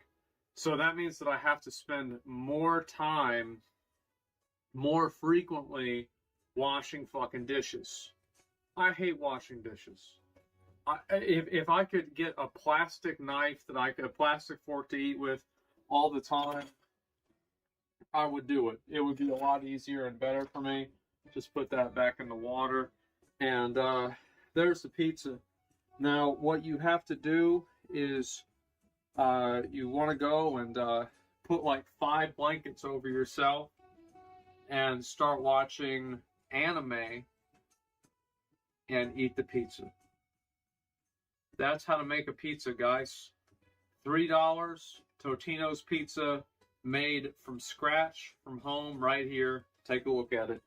So that means that I have to spend more time, more frequently washing fucking dishes. I hate washing dishes. If I could get a plastic knife a plastic fork to eat with all the time, I would do it. It would be a lot easier and better for me. Just put that back in the water. And there's the pizza. Now, what you have to do is you want to go and put like 5 blankets over yourself and start watching anime and eat the pizza. That's how to make a pizza, guys. $3, Totino's Pizza, made from scratch, from home, right here. Take a look at it.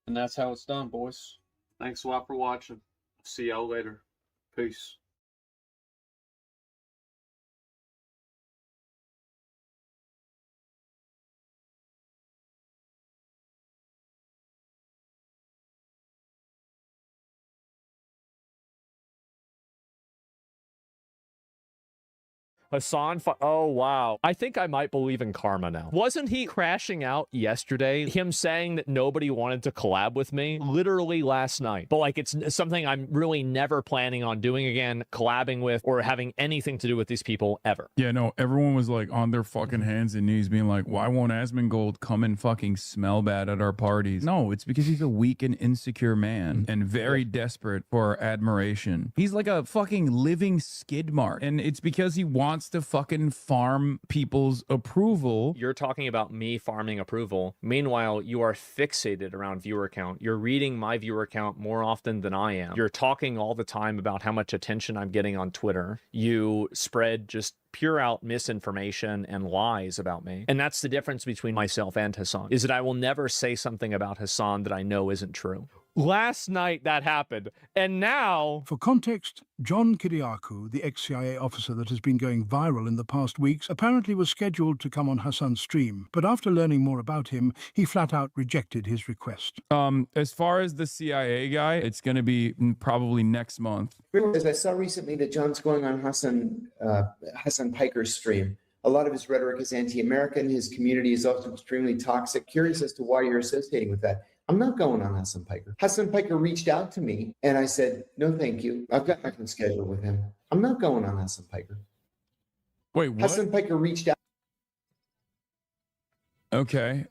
And that's how it's done, boys. Thanks a lot for watching. See y'all later. Peace. Hassan, oh wow. I think I might believe in karma now. Wasn't he crashing out yesterday? Him saying that nobody wanted to collab with me? Literally last night. But like it's something I'm really never planning on doing again, collabing with or having anything to do with these people ever. Yeah, no, everyone was like on their fucking hands and knees being like, why won't Asmongold come and fucking smell bad at our parties? No, it's because he's a weak and insecure man and very desperate for our admiration. He's like a fucking living skid mark. And it's because he wants to fucking farm people's approval. You're talking about me farming approval. Meanwhile, you are fixated around viewer count. You're reading my viewer count more often than I am. You're talking all the time about how much attention I'm getting on Twitter. You spread just pure out misinformation and lies about me. And that's the difference between myself and Hassan, is that I will never say something about Hassan that I know isn't true. Last night that happened. And now... For context, John Kiriakou, the ex-CIA officer that has been going viral in the past weeks, apparently was scheduled to come on Hassan's stream. But after learning more about him, he flat out rejected his request. As far as the CIA guy, it's going to be probably next month. As I saw recently that John's going on Hassan Piker's stream. A lot of his rhetoric is anti-American. His community is also extremely toxic. Curious as to why you're associating with that. I'm not going on Hassan Piker. Hassan Piker reached out to me and I said, no, thank you. I've got nothing scheduled with him. I'm not going on Hassan Piker. Wait, what? Hassan Piker reached out. Okay.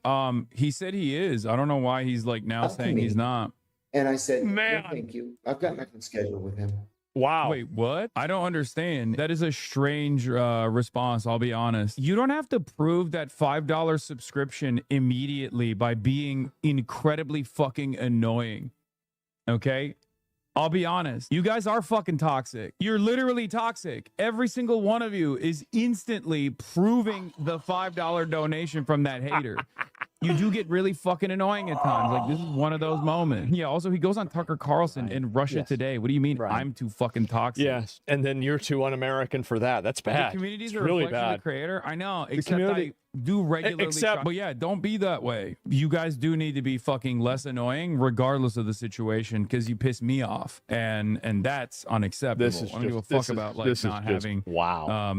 He said he is. I don't know why he's like now saying he's not. And I said, Man. no, thank you. I've got nothing scheduled with him. Wow. Wait, what? I don't understand. That is a strange response, I'll be honest. You don't have to prove that $5 subscription immediately by being incredibly fucking annoying. Okay? I'll be honest. You guys are fucking toxic. You're literally toxic. Every single one of you is instantly proving the $5 donation from that hater. You do get really fucking annoying at times. Like, this is one of those moments. Yeah, also, he goes on Tucker Carlson in Russia Today. What do you mean I'm too fucking toxic? Yes, and then you're too un-American for that. That's bad. The communities It's are really reflection of bad. the creator. I know, The except community- I do regularly Except- try. But yeah, don't be that way. You guys do need to be fucking less annoying regardless of the situation because you piss me off. And that's unacceptable. This is I don't give a just- fuck this is- about like this is not just- having wow.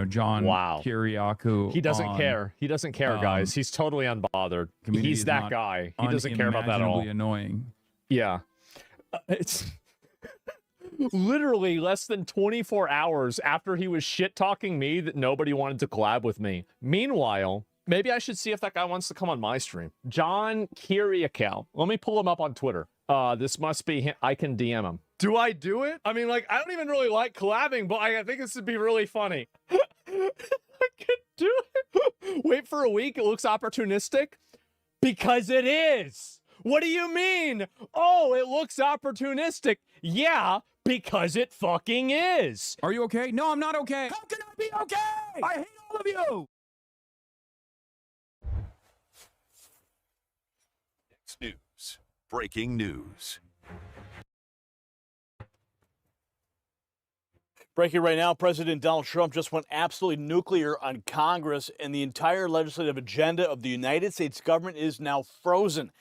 John Wow. Kiriakou. He doesn't on, care. He doesn't care, guys. He's totally unbothered. community He's is that not guy. He doesn't care about that at all. unimaginably annoying. Yeah. It's literally less than 24 hours after he was shit-talking me that nobody wanted to collab with me. Meanwhile, maybe I should see if that guy wants to come on my stream. John Kiriakou. Let me pull him up on Twitter. This must be him. I can DM him. Do I do it? I mean, like, I don't even really like collabing, but I think this would be really funny. I can do it. Wait for a week. It looks opportunistic. Because it is. What do you mean? Oh, it looks opportunistic. Yeah, because it fucking is. Are you okay? No, I'm not okay. How can I be okay? I hate all of you. Next news. Breaking news. Breaking right now, President Donald Trump just went absolutely nuclear on Congress, and the entire legislative agenda of the United States government is now frozen.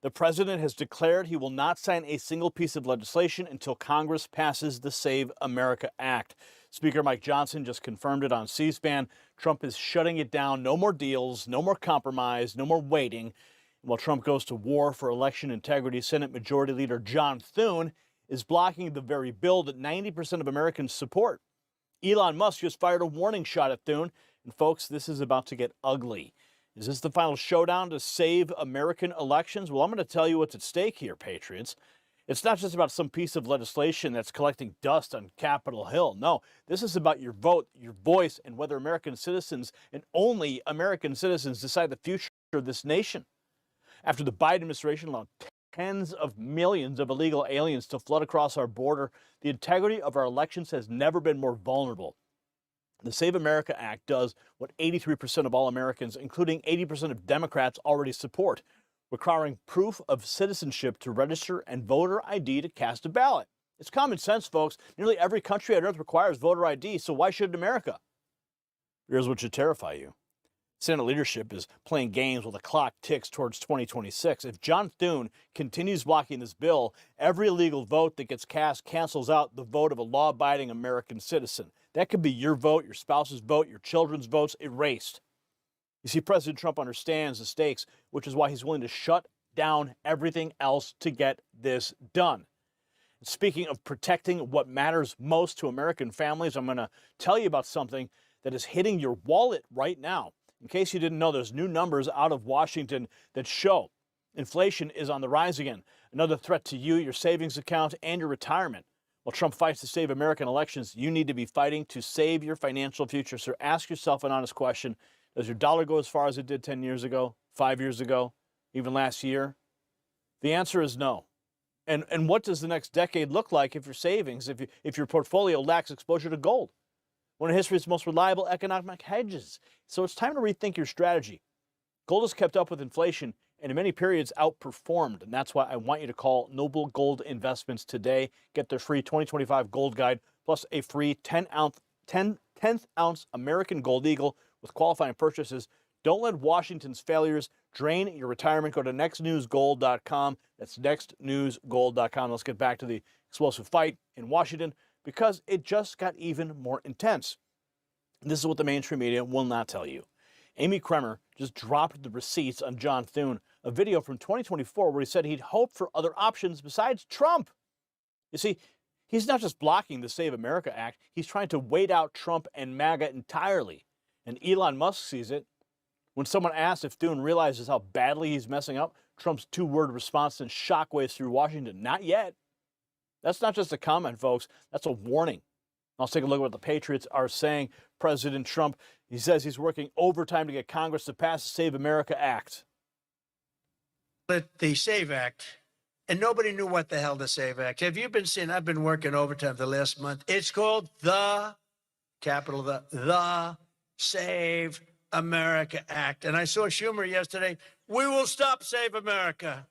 The president has declared he will not sign a single piece of legislation until Congress passes the Save America Act. Speaker Mike Johnson just confirmed it on C-SPAN. Trump is shutting it down. No more deals, no more compromise, no more waiting. While Trump goes to war for election integrity, Senate Majority Leader John Thune is blocking the very bill that 90% of Americans support. Elon Musk just fired a warning shot at Thune. And folks, this is about to get ugly. Is this the final showdown to save American elections? Well, I'm going to tell you what's at stake here, Patriots. It's not just about some piece of legislation that's collecting dust on Capitol Hill. No, this is about your vote, your voice, and whether American citizens and only American citizens decide the future of this nation. After the Biden administration allowed tens of millions of illegal aliens to flood across our border, the integrity of our elections has never been more vulnerable. The Save America Act does what 83% of all Americans, including 80% of Democrats, already support, requiring proof of citizenship to register and voter ID to cast a ballot. It's common sense, folks. Nearly every country on earth requires voter ID, so why shouldn't America? Here's what should terrify you. Senate leadership is playing games while the clock ticks towards 2026. If John Thune continues blocking this bill, every illegal vote that gets cast cancels out the vote of a law-abiding American citizen. That could be your vote, your spouse's vote, your children's votes erased. You see, President Trump understands the stakes, which is why he's willing to shut down everything else to get this done. Speaking of protecting what matters most to American families, I'm going to tell you about something that is hitting your wallet right now. In case you didn't know, there's new numbers out of Washington that show inflation is on the rise again. Another threat to you, your savings account, and your retirement. While Trump fights to save American elections, you need to be fighting to save your financial future. So ask yourself an honest question. Does your dollar go as far as it did 10 years ago, 5 years ago, even last year? The answer is no. And what does the next decade look like if your savings, if your portfolio lacks exposure to gold? One of history's most reliable economic hedges. So it's time to rethink your strategy. Gold has kept up with inflation, and in many periods outperformed. And that's why I want you to call Noble Gold Investments today. Get their free 2025 gold guide plus a free 10th ounce American Gold Eagle with qualifying purchases. Don't let Washington's failures drain your retirement. Go to nextnewsgold.com. That's nextnewsgold.com. Let's get back to the explosive fight in Washington because it just got even more intense. This is what the mainstream media will not tell you. Amy Kremer just dropped the receipts on John Thune, a video from 2024 where he said he'd hoped for other options besides Trump. You see, he's not just blocking the Save America Act, he's trying to wait out Trump and MAGA entirely. And Elon Musk sees it. When someone asks if Thune realizes how badly he's messing up, Trump's two-word response sends shockwaves through Washington. Not yet. That's not just a comment, folks. That's a warning. Let's take a look at what the Patriots are saying. President Trump, he says he's working overtime to get Congress to pass the Save America Act. The Save Act, and nobody knew what the hell the Save Act. Have you been seeing? I've been working overtime the last month. It's called the Save America Act. And I saw Schumer yesterday. We will stop Save America.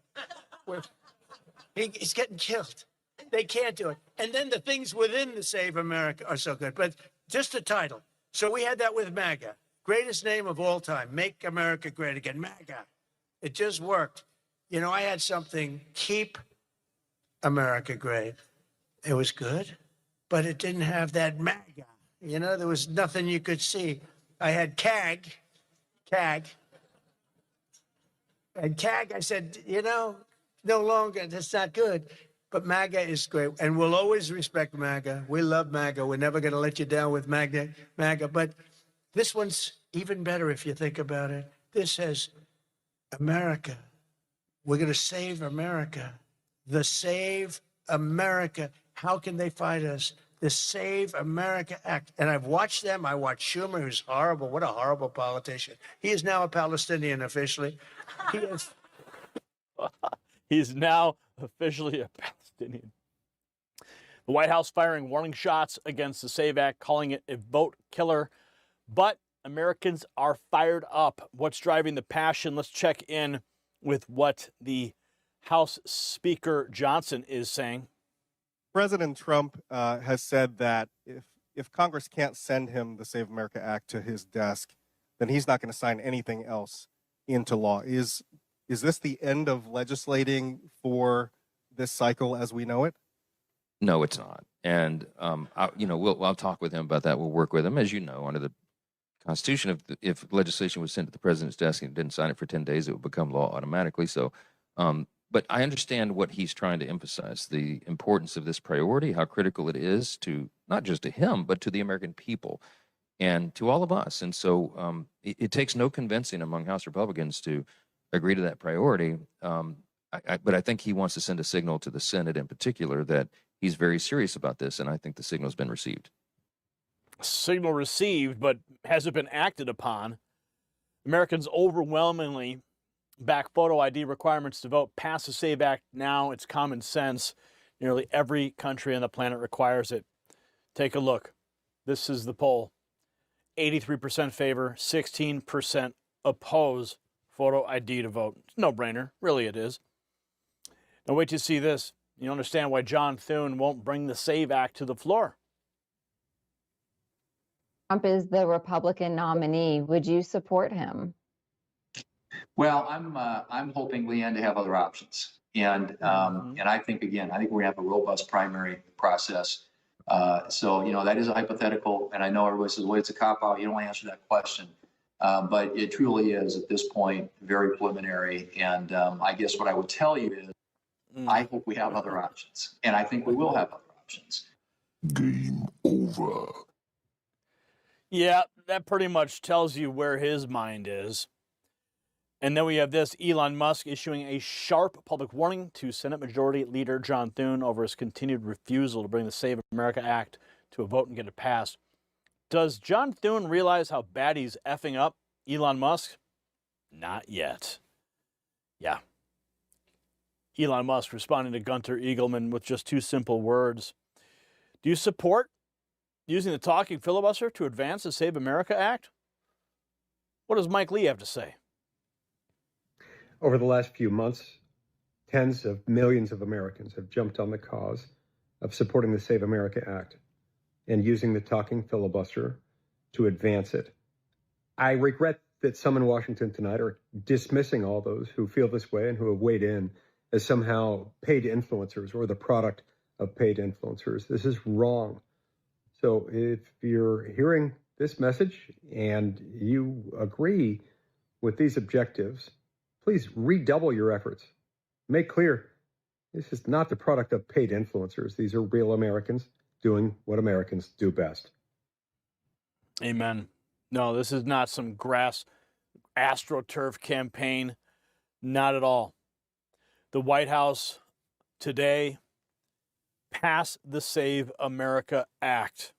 He's getting killed. They can't do it. And then the things within the Save America are so good. But just the title. So we had that with MAGA. Greatest name of all time. Make America Great Again. MAGA. It just worked. You know, I had something, Keep America Great. It was good, but it didn't have that MAGA. You know, there was nothing you could see. I had CAG. And CAG, I said, you know, no longer, that's not good. But MAGA is great, and we'll always respect MAGA. We love MAGA. We're never going to let you down with MAGA. But this one's even better if you think about it. This says America. We're going to save America. The Save America. How can they fight us? The Save America Act. And I've watched them. I watched Schumer, who's horrible. What a horrible politician. He is now a Palestinian officially. He is. He's now officially a Palestinian. The White House firing warning shots against the SAVE Act, calling it a vote killer. But Americans are fired up. What's driving the passion? Let's check in with what the House Speaker Johnson is saying. President Trump has said that if Congress can't send him the Save America Act to his desk, then he's not going to sign anything else into law. Is this the end of legislating for this cycle as we know it? No, it's not. And I'll talk with him about that. We'll work with him, as you know, under the Constitution. If legislation was sent to the president's desk and didn't sign it for 10 days, it would become law automatically. So, but I understand what he's trying to emphasize: the importance of this priority, how critical it is to not just to him, but to the American people and to all of us. And so, it takes no convincing among House Republicans to agree to that priority. But I think he wants to send a signal to the Senate in particular that he's very serious about this, and I think the signal's been received. Signal received, but has it been acted upon? Americans overwhelmingly back photo ID requirements to vote. Pass the SAVE Act now. It's common sense. Nearly every country on the planet requires it. Take a look. This is the poll. 83% favor, 16% oppose photo ID to vote. It's no brainer. Really it is. Now wait till you see this. You understand why John Thune won't bring the SAVE Act to the floor. Trump is the Republican nominee. Would you support him? Well, I'm hoping, Leanne, to have other options, and I think we're gonna have a robust primary process. So that is a hypothetical, and I know everybody says, "Well, it's a cop out. You don't want to answer that question," but it truly is at this point very preliminary. And I guess what I would tell you is, I hope we have other options, and I think we will have other options. Game over. Yeah, that pretty much tells you where his mind is. And then we have this: Elon Musk issuing a sharp public warning to Senate Majority Leader John Thune over his continued refusal to bring the Save America Act to a vote and get it passed. Does John Thune realize how bad he's effing up Elon Musk? Not yet. Yeah. Elon Musk responding to Gunter Eagleman with just two simple words. Do you support using the talking filibuster to advance the Save America Act? What does Mike Lee have to say? Over the last few months, tens of millions of Americans have jumped on the cause of supporting the Save America Act and using the talking filibuster to advance it. I regret that some in Washington tonight are dismissing all those who feel this way and who have weighed in as somehow paid influencers or the product of paid influencers. This is wrong. So if you're hearing this message and you agree with these objectives, please redouble your efforts. Make clear this is not the product of paid influencers. These are real Americans doing what Americans do best. Amen. No, this is not some grass AstroTurf campaign. Not at all. The White House today passed the Save America Act.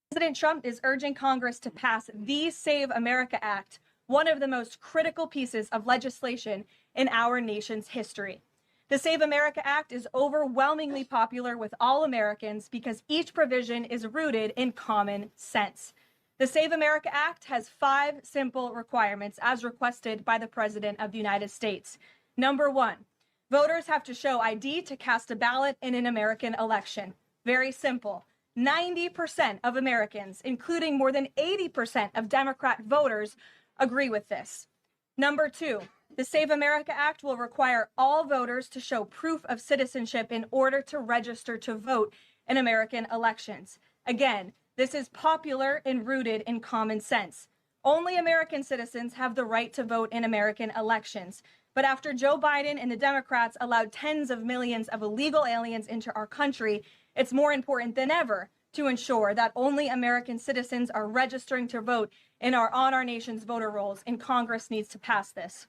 President Trump is urging Congress to pass the Save America Act, one of the most critical pieces of legislation in our nation's history. The Save America Act is overwhelmingly popular with all Americans because each provision is rooted in common sense. The Save America Act has 5 simple requirements as requested by the President of the United States. Number 1, voters have to show ID to cast a ballot in an American election. Very simple. 90% of Americans, including more than 80% of Democrat voters, agree with this. Number 2, the Save America Act will require all voters to show proof of citizenship in order to register to vote in American elections. Again, this is popular and rooted in common sense. Only American citizens have the right to vote in American elections. But after Joe Biden and the Democrats allowed tens of millions of illegal aliens into our country, it's more important than ever to ensure that only American citizens are registering to vote on our nation's voter rolls, and Congress needs to pass this.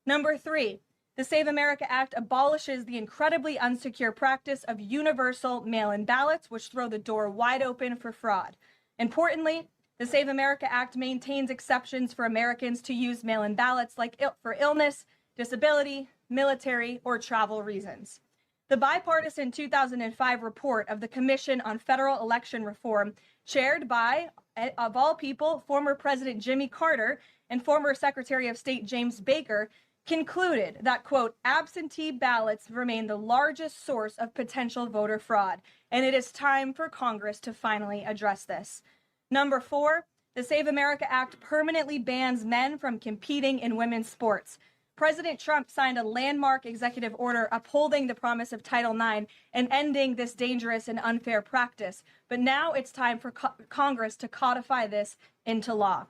Number 3, the Save America Act abolishes the incredibly unsecure practice of universal mail-in ballots, which throw the door wide open for fraud. Importantly, the Save America Act maintains exceptions for Americans to use mail-in ballots for illness, disability, military, or travel reasons. The bipartisan 2005 report of the Commission on Federal Election Reform, chaired by, of all people, former President Jimmy Carter and former Secretary of State James Baker, concluded that, quote, absentee ballots remain the largest source of potential voter fraud, and it is time for Congress to finally address this. Number 4, the Save America Act permanently bans men from competing in women's sports. President Trump signed a landmark executive order upholding the promise of Title IX and ending this dangerous and unfair practice. But now it's time for Congress to codify this into law.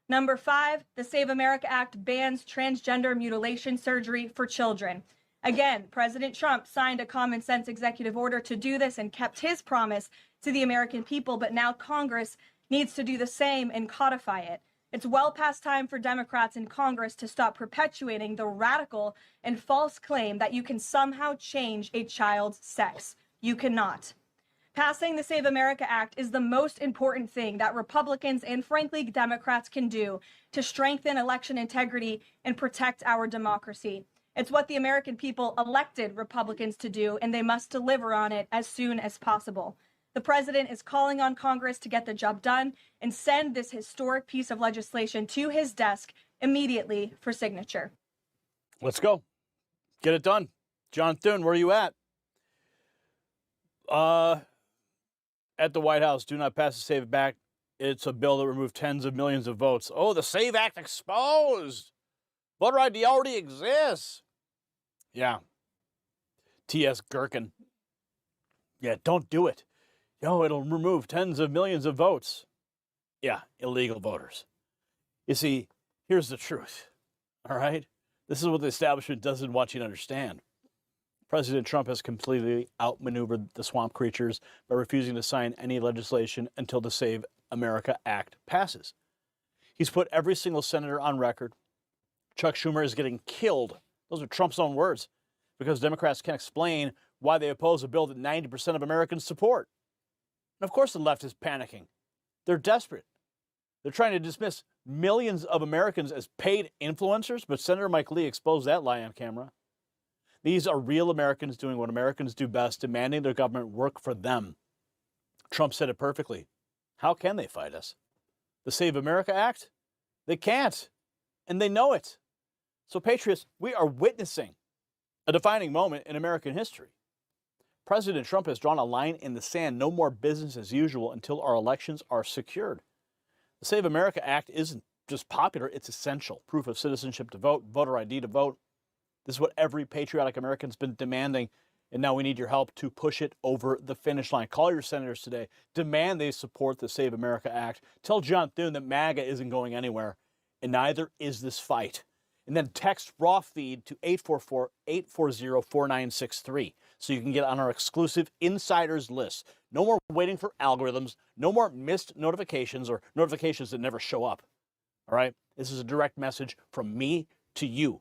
Number 5, the Save America Act bans transgender mutilation surgery for children. Again, President Trump signed a common sense executive order to do this and kept his promise to the American people, but now Congress needs to do the same and codify it. It's well past time for Democrats in Congress to stop perpetuating the radical and false claim that you can somehow change a child's sex. You cannot. Passing the Save America Act is the most important thing that Republicans and, frankly, Democrats can do to strengthen election integrity and protect our democracy. It's what the American people elected Republicans to do, and they must deliver on it as soon as possible. The president is calling on Congress to get the job done and send this historic piece of legislation to his desk immediately for signature. Let's go. Get it done. John Thune, where are you at? At the White House, do not pass the Save Act. It's a bill that removed tens of millions of votes. Oh, the Save Act exposed. Voter ID already exists. Yeah. T.S. Gherkin. Yeah, don't do it. It'll remove tens of millions of votes. Yeah, illegal voters. You see, here's the truth, all right? This is what the establishment doesn't want you to understand. President Trump has completely outmaneuvered the swamp creatures by refusing to sign any legislation until the Save America Act passes. He's put every single senator on record. Chuck Schumer is getting killed. Those are Trump's own words, because Democrats can't explain why they oppose a bill that 90% of Americans support. And of course the left is panicking. They're desperate. They're trying to dismiss millions of Americans as paid influencers, but Senator Mike Lee exposed that lie on camera. These are real Americans doing what Americans do best, demanding their government work for them. Trump said it perfectly. How can they fight us? The Save America Act? They can't, and they know it. So, Patriots, we are witnessing a defining moment in American history. President Trump has drawn a line in the sand. No more business as usual until our elections are secured. The Save America Act isn't just popular, it's essential. Proof of citizenship to vote, voter ID to vote. This is what every patriotic American's been demanding, and now we need your help to push it over the finish line. Call your senators today. Demand they support the Save America Act. Tell John Thune that MAGA isn't going anywhere, and neither is this fight. And then text raw feed to 844-840-4963 so you can get on our exclusive insiders list. No more waiting for algorithms, no more missed notifications or notifications that never show up. All right? This is a direct message from me to you.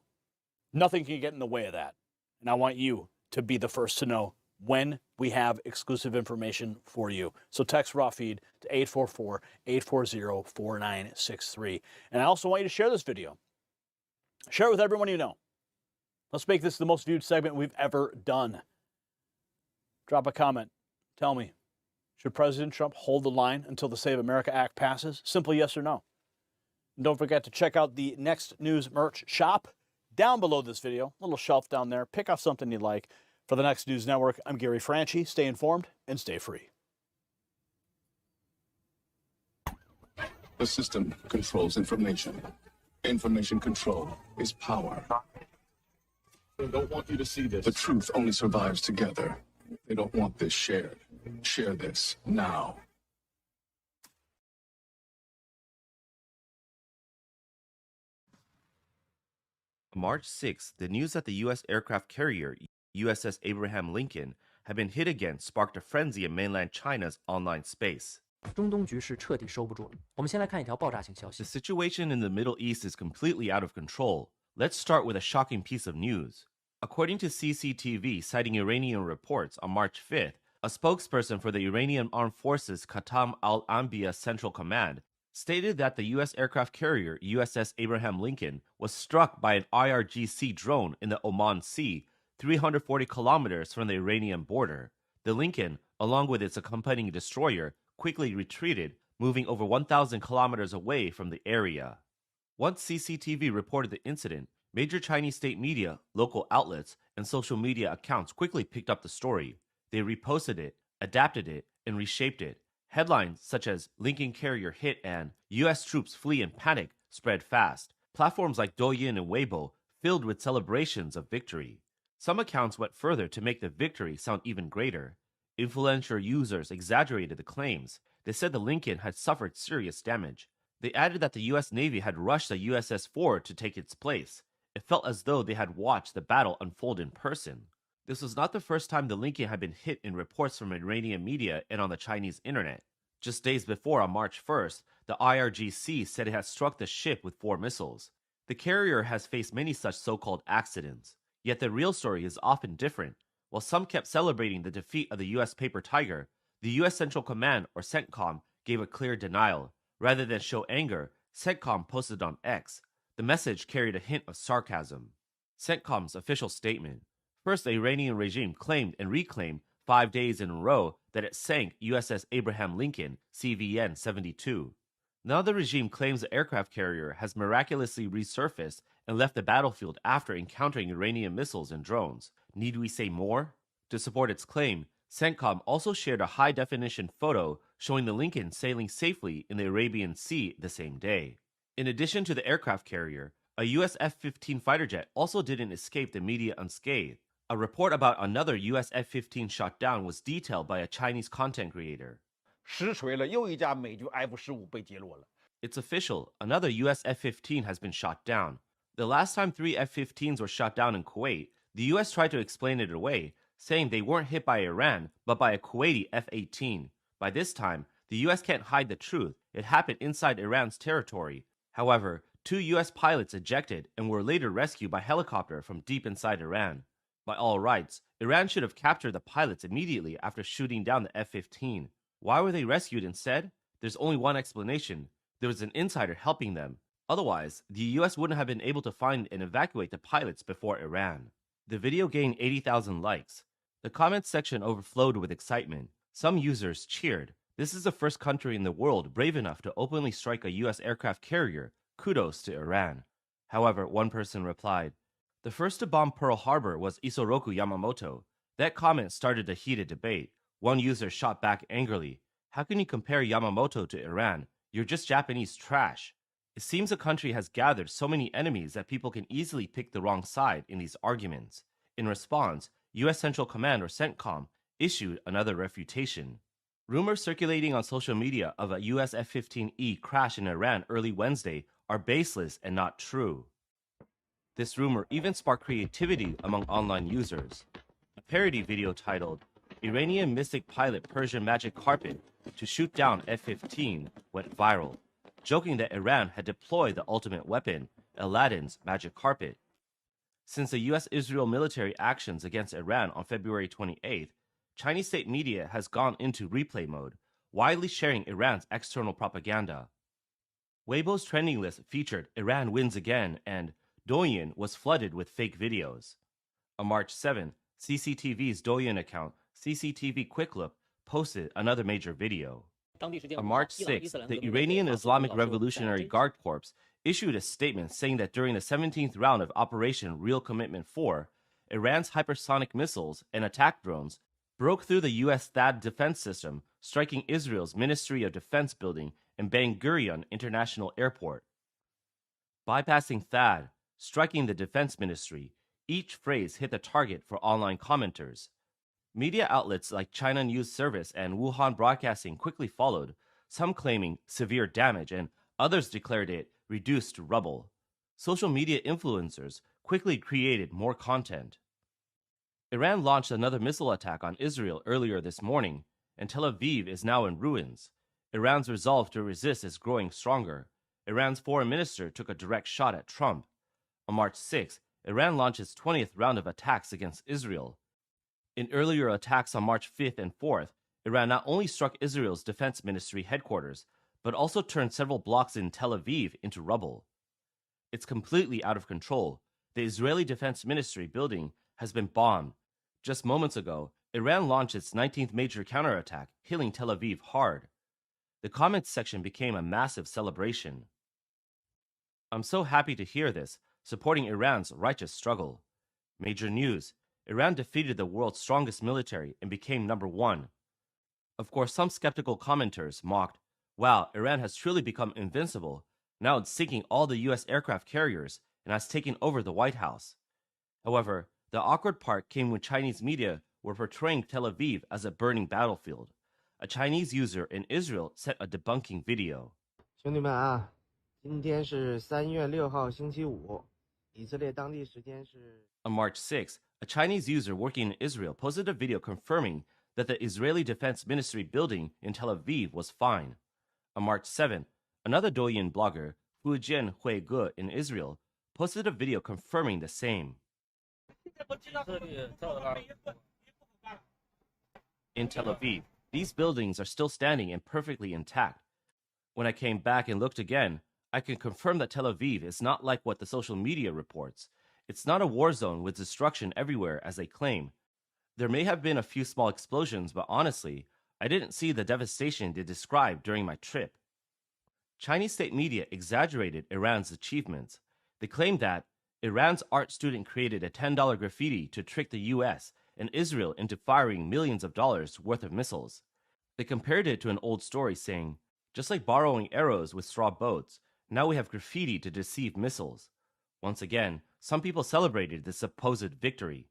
Nothing can get in the way of that. And I want you to be the first to know when we have exclusive information for you. So text raw feed to 844-840-4963. And I also want you to share this video. Share it with everyone you know. Let's make this the most viewed segment we've ever done. Drop a comment. Tell me, should President Trump hold the line until the Save America Act passes? Simple yes or no. And don't forget to check out the Next News merch shop down below this video. Little shelf down there. Pick out something you like. For the Next News Network, I'm Gary Franchi. Stay informed and stay free. The system controls information. Information control is power. They don't want you to see this. The truth only survives together. They don't want this shared. Share this now. On March 6th, the news that the U.S. aircraft carrier USS Abraham Lincoln had been hit again sparked a frenzy in mainland China's online space. 中东局势彻底收不住了。我们先来看一条爆炸性消息。 The situation in the Middle East is completely out of control. Let's start with a shocking piece of news. According to CCTV, citing Iranian reports, on March 5th, a spokesperson for the Iranian Armed Forces Khatam al-Anbiya Central Command stated that the U.S. aircraft carrier USS Abraham Lincoln was struck by an IRGC drone in the Oman Sea, 340 kilometers from the Iranian border. The Lincoln, along with its accompanying destroyer, quickly retreated, moving over 1,000 kilometers away from the area. Once CCTV reported the incident, major Chinese state media, local outlets, and social media accounts quickly picked up the story. They reposted it, adapted it, and reshaped it. Headlines such as Lincoln carrier hit and U.S. troops flee in panic spread fast. Platforms like Douyin and Weibo filled with celebrations of victory. Some accounts went further to make the victory sound even greater. Influential users exaggerated the claims. They said the Lincoln had suffered serious damage. They added that the U.S. Navy had rushed the USS Ford to take its place. It felt as though they had watched the battle unfold in person. This was not the first time the Lincoln had been hit in reports from Iranian media and on the Chinese internet. Just days before, on March 1st, the IRGC said it had struck the ship with 4 missiles. The carrier has faced many such so-called accidents. Yet the real story is often different. While some kept celebrating the defeat of the U.S. Paper Tiger, the U.S. Central Command, or CENTCOM, gave a clear denial. Rather than show anger, CENTCOM posted on X. The message carried a hint of sarcasm. CENTCOM's official statement. First, the Iranian regime claimed and reclaimed 5 days in a row that it sank USS Abraham Lincoln, CVN-72. Now the regime claims the aircraft carrier has miraculously resurfaced and left the battlefield after encountering Iranian missiles and drones. Need we say more? To support its claim, CENTCOM also shared a high-definition photo showing the Lincoln sailing safely in the Arabian Sea the same day. In addition to the aircraft carrier, a US F-15 fighter jet also didn't escape the media unscathed. A report about another US F-15 shot down was detailed by a Chinese content creator. 实锤了，又一架美军 F-15 被击落了。 It's official, another US F-15 has been shot down. The last time 3 F-15s were shot down in Kuwait, the US tried to explain it away, saying they weren't hit by Iran, but by a Kuwaiti F-18. By this time, the US can't hide the truth. It happened inside Iran's territory. However, 2 US pilots ejected and were later rescued by helicopter from deep inside Iran. By all rights, Iran should have captured the pilots immediately after shooting down the F-15. Why were they rescued instead? There's only one explanation. There was an insider helping them. Otherwise, the US wouldn't have been able to find and evacuate the pilots before Iran. The video gained 80,000 likes. The comments section overflowed with excitement. Some users cheered. This is the first country in the world brave enough to openly strike a US aircraft carrier. Kudos to Iran. However, one person replied, "The first to bomb Pearl Harbor was Isoroku Yamamoto." That comment started a heated debate. One user shot back angrily, "How can you compare Yamamoto to Iran? You're just Japanese trash." It seems a country has gathered so many enemies that people can easily pick the wrong side in these arguments. In response, U.S. Central Command or CENTCOM issued another refutation. Rumors circulating on social media of a U.S. F-15E crash in Iran early Wednesday are baseless and not true. This rumor even sparked creativity among online users. A parody video titled, "Iranian Mystic Pilot Persian Magic Carpet to Shoot Down F-15" went viral, joking that Iran had deployed the ultimate weapon, Aladdin's magic carpet. Since the U.S.-Israel military actions against Iran on February 28th, Chinese state media has gone into replay mode, widely sharing Iran's external propaganda. Weibo's trending list featured "Iran wins again" and Douyin was flooded with fake videos. On March 7th, CCTV's Douyin account, CCTV Quick Look, posted another major video. On March 6th, the Iranian Islamic Revolutionary Guard Corps issued a statement saying that during the 17th round of Operation Real Commitment 4, Iran's hypersonic missiles and attack drones broke through the U.S. THAAD defense system, striking Israel's Ministry of Defense building and Ben Gurion International Airport. Bypassing THAAD, striking the defense ministry, each phrase hit the target for online commenters. Media outlets like China News Service and Wuhan Broadcasting quickly followed, some claiming severe damage and others declared it reduced to rubble. Social media influencers quickly created more content. Iran launched another missile attack on Israel earlier this morning, and Tel Aviv is now in ruins. Iran's resolve to resist is growing stronger. Iran's foreign minister took a direct shot at Trump. On March 6, Iran launched its 20th round of attacks against Israel. In earlier attacks on March 5th and 4th, Iran not only struck Israel's defense ministry headquarters, but also turned several blocks in Tel Aviv into rubble. It's completely out of control. The Israeli Defense Ministry building has been bombed. Just moments ago, Iran launched its 19th major counterattack, hitting Tel Aviv hard. The comments section became a massive celebration. "I'm so happy to hear this, supporting Iran's righteous struggle." Major news: Iran defeated the world's strongest military and became number 1. Of course, some skeptical commenters mocked, "Wow, Iran has truly become invincible. Now it's sinking all the U.S. aircraft carriers and has taken over the White House." However, the awkward part came when Chinese media were portraying Tel Aviv as a burning battlefield. A Chinese user in Israel sent a debunking video. 兄弟们啊，今天是3月6号星期五，以色列当地时间是 On March 6, a Chinese user working in Israel posted a video confirming that the Israeli Defense Ministry building in Tel Aviv was fine. On March 7, another Douyin blogger, Fujian Huige in Israel, posted a video confirming the same. In Tel Aviv, these buildings are still standing and perfectly intact. When I came back and looked again, I can confirm that Tel Aviv is not like what the social media reports. It's not a war zone with destruction everywhere as they claim. There may have been a few small explosions, but honestly, I didn't see the devastation they described during my trip. Chinese state media exaggerated Iran's achievements. They claimed that Iran's art student created a $10 graffiti to trick the US and Israel into firing millions of dollars worth of missiles. They compared it to an old story saying, "Just like borrowing arrows with straw boats, now we have graffiti to deceive missiles." Once again, some people celebrated this supposed victory.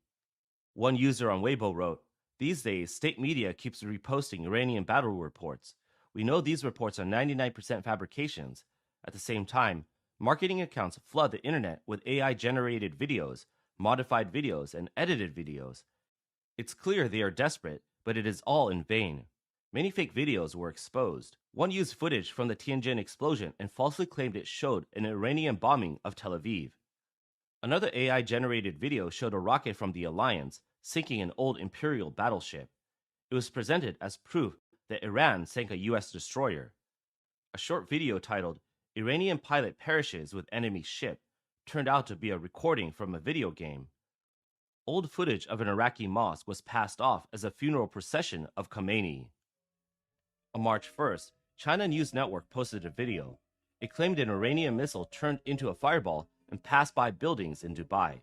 One user on Weibo wrote, "These days, state media keeps reposting Iranian battle reports. We know these reports are 99% fabrications. At the same time, marketing accounts flood the internet with AI-generated videos, modified videos, and edited videos. It's clear they are desperate, but it is all in vain. Many fake videos were exposed. One used footage from the Tianjin explosion and falsely claimed it showed an Iranian bombing of Tel Aviv. Another AI-generated video showed a rocket from the Alliance sinking an old Imperial battleship. It was presented as proof that Iran sank a U.S. destroyer. A short video titled, "Iranian Pilot Perishes with Enemy Ship," turned out to be a recording from a video game. Old footage of an Iraqi mosque was passed off as a funeral procession of Khomeini. On March 1st, China News Network posted a video. It claimed an Iranian missile turned into a fireball and pass by buildings in Dubai.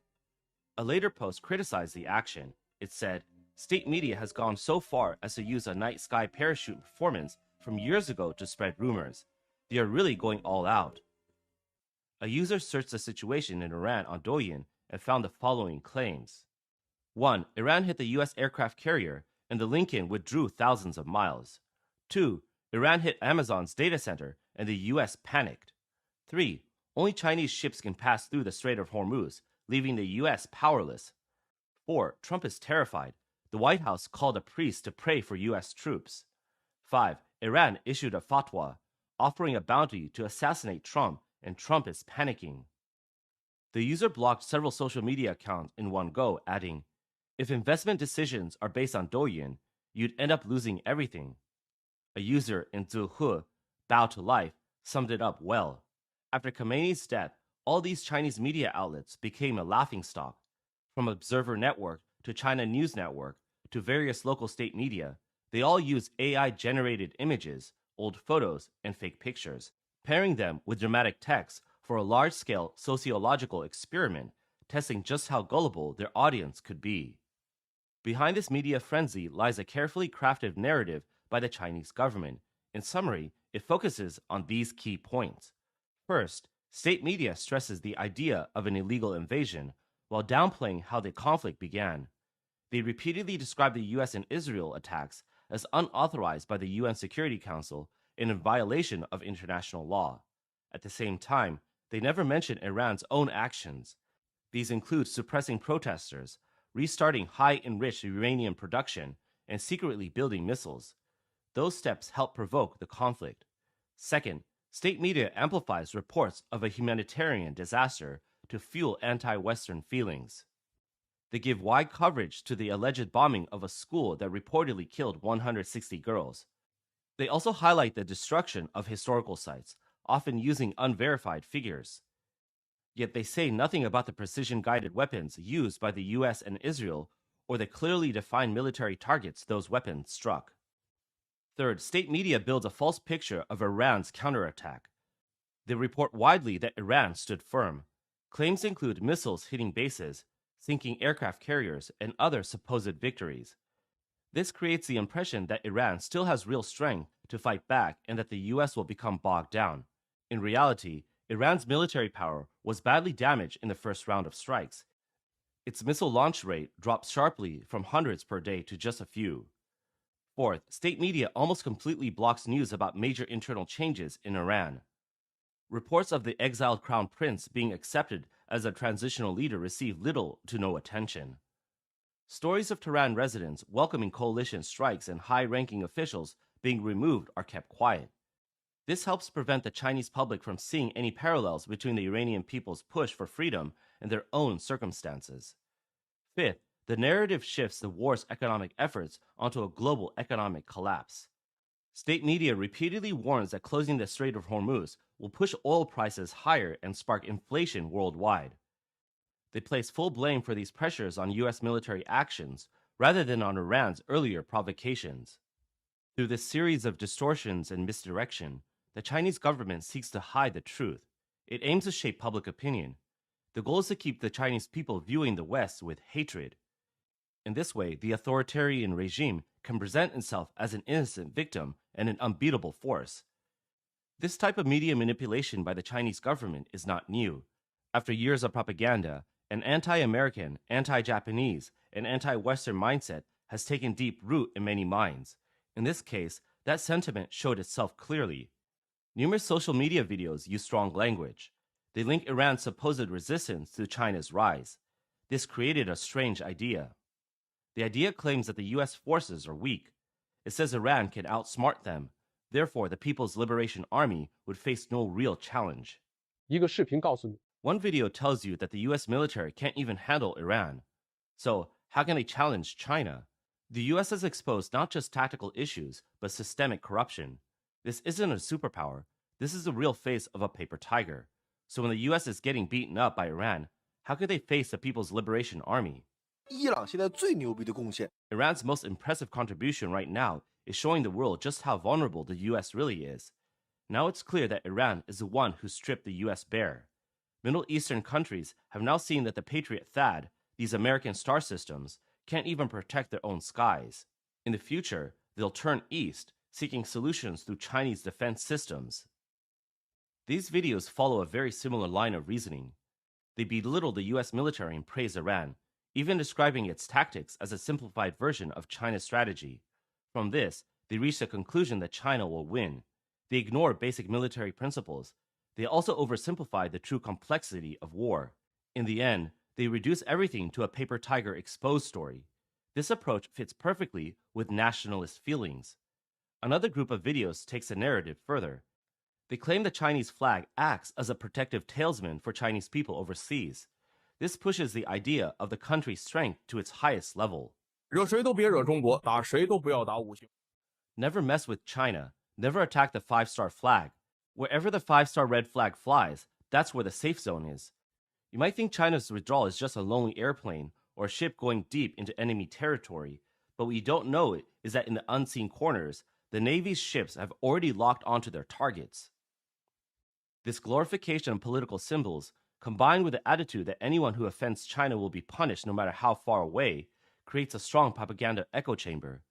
A later post criticized the action. It said, "State media has gone so far as to use a night sky parachute performance from years ago to spread rumors. They are really going all out." A user searched the situation in Iran on Douyin and found the following claims. 1. Iran hit the U.S. aircraft carrier and the Lincoln withdrew thousands of miles. 2. Iran hit Amazon's data center and the U.S. panicked. 3. Only Chinese ships can pass through the Strait of Hormuz, leaving the U.S. powerless. 4. Trump is terrified. The White House called a priest to pray for U.S. troops. 5. Iran issued a fatwa, offering a bounty to assassinate Trump, and Trump is panicking. The user blocked several social media accounts in one go, adding, "If investment decisions are based on Douyin, you'd end up losing everything." A user in Zuhe, Bow to Life, summed it up well. After Khamenei's death, all these Chinese media outlets became a laughingstock. From Observer Network to China News Network to various local state media, they all use AI-generated images, old photos, and fake pictures, pairing them with dramatic text for a large-scale sociological experiment, testing just how gullible their audience could be. Behind this media frenzy lies a carefully crafted narrative by the Chinese government. In summary, it focuses on these key points. First, state media stresses the idea of an illegal invasion while downplaying how the conflict began. They repeatedly describe the U.S. and Israel attacks as unauthorized by the UN Security Council and in violation of international law. At the same time, they never mention Iran's own actions. These include suppressing protesters, restarting high-enriched uranium production, and secretly building missiles. Those steps help provoke the conflict. Second, state media amplifies reports of a humanitarian disaster to fuel anti-Western feelings. They give wide coverage to the alleged bombing of a school that reportedly killed 160 girls. They also highlight the destruction of historical sites, often using unverified figures. Yet they say nothing about the precision-guided weapons used by the US and Israel or the clearly defined military targets those weapons struck. Third, state media builds a false picture of Iran's counterattack. They report widely that Iran stood firm. Claims include missiles hitting bases, sinking aircraft carriers, and other supposed victories. This creates the impression that Iran still has real strength to fight back and that the US will become bogged down. In reality, Iran's military power was badly damaged in the first round of strikes. Its missile launch rate dropped sharply from hundreds per day to just a few. Fourth, state media almost completely blocks news about major internal changes in Iran. Reports of the exiled crown prince being accepted as a transitional leader receive little to no attention. Stories of Tehran residents welcoming coalition strikes and high-ranking officials being removed are kept quiet. This helps prevent the Chinese public from seeing any parallels between the Iranian people's push for freedom and their own circumstances. Fifth, the narrative shifts the war's economic efforts onto a global economic collapse. State media repeatedly warns that closing the Strait of Hormuz will push oil prices higher and spark inflation worldwide. They place full blame for these pressures on U.S. military actions rather than on Iran's earlier provocations. Through this series of distortions and misdirection, the Chinese government seeks to hide the truth. It aims to shape public opinion. The goal is to keep the Chinese people viewing the West with hatred. In this way, the authoritarian regime can present itself as an innocent victim and an unbeatable force. This type of media manipulation by the Chinese government is not new. After years of propaganda, an anti-American, anti-Japanese, and anti-Western mindset has taken deep root in many minds. In this case, that sentiment showed itself clearly. Numerous social media videos use strong language. They link Iran's supposed resistance to China's rise. This created a strange idea. The idea claims that the U.S. forces are weak. It says Iran can outsmart them. Therefore, the People's Liberation Army would face no real challenge. One video tells you that the U.S. military can't even handle Iran. So, how can they challenge China? The U.S. has exposed not just tactical issues, but systemic corruption. This isn't a superpower. This is the real face of a paper tiger. So when the U.S. is getting beaten up by Iran, how could they face the People's Liberation Army? 伊朗现在最牛逼的贡献 Iran's most impressive contribution right now is showing the world just how vulnerable the U.S. really is. Now it's clear that Iran is the one who stripped the U.S. bare. Middle Eastern countries have now seen that the Patriot THAAD, these American star systems, can't even protect their own skies. In the future, they'll turn east, seeking solutions through Chinese defense systems. These videos follow a very similar line of reasoning. They belittle the US military and praise Iran, even describing its tactics as a simplified version of China's strategy. From this, they reach the conclusion that China will win. They ignore basic military principles. They also oversimplify the true complexity of war. In the end, they reduce everything to a paper tiger exposed story. This approach fits perfectly with nationalist feelings. Another group of videos takes the narrative further. They claim the Chinese flag acts as a protective talisman for Chinese people overseas. This pushes the idea of the country's strength to its highest level. 惹谁都别惹中国，打谁都不要打五星。 Never mess with China. Never attack the 5-star flag. Wherever the 5-star red flag flies, that's where the safe zone is. You might think China's withdrawal is just a lonely airplane or a ship going deep into enemy territory, but what you don't know is that in the unseen corners, the Navy's ships have already locked onto their targets. This glorification of political symbols, combined with the attitude that anyone who offends China will be punished no matter how far away, creates a strong propaganda echo chamber.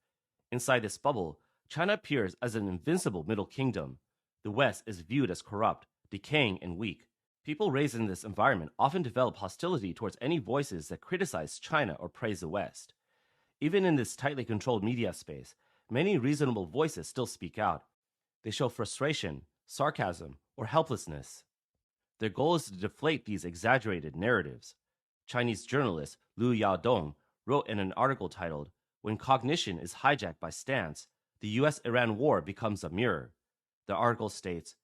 Inside this bubble, China appears as an invincible middle kingdom. The West is viewed as corrupt, decaying, and weak. People raised in this environment often develop hostility towards any voices that criticize China or praise the West. Even in this tightly controlled media space, many reasonable voices still speak out. They show frustration, sarcasm, or helplessness. Their goal is to deflate these exaggerated narratives. Chinese journalist Liu Yaodong wrote in an article titled, "When Cognition is Hijacked by Stance, the US-Iran War Becomes a Mirror." The article states,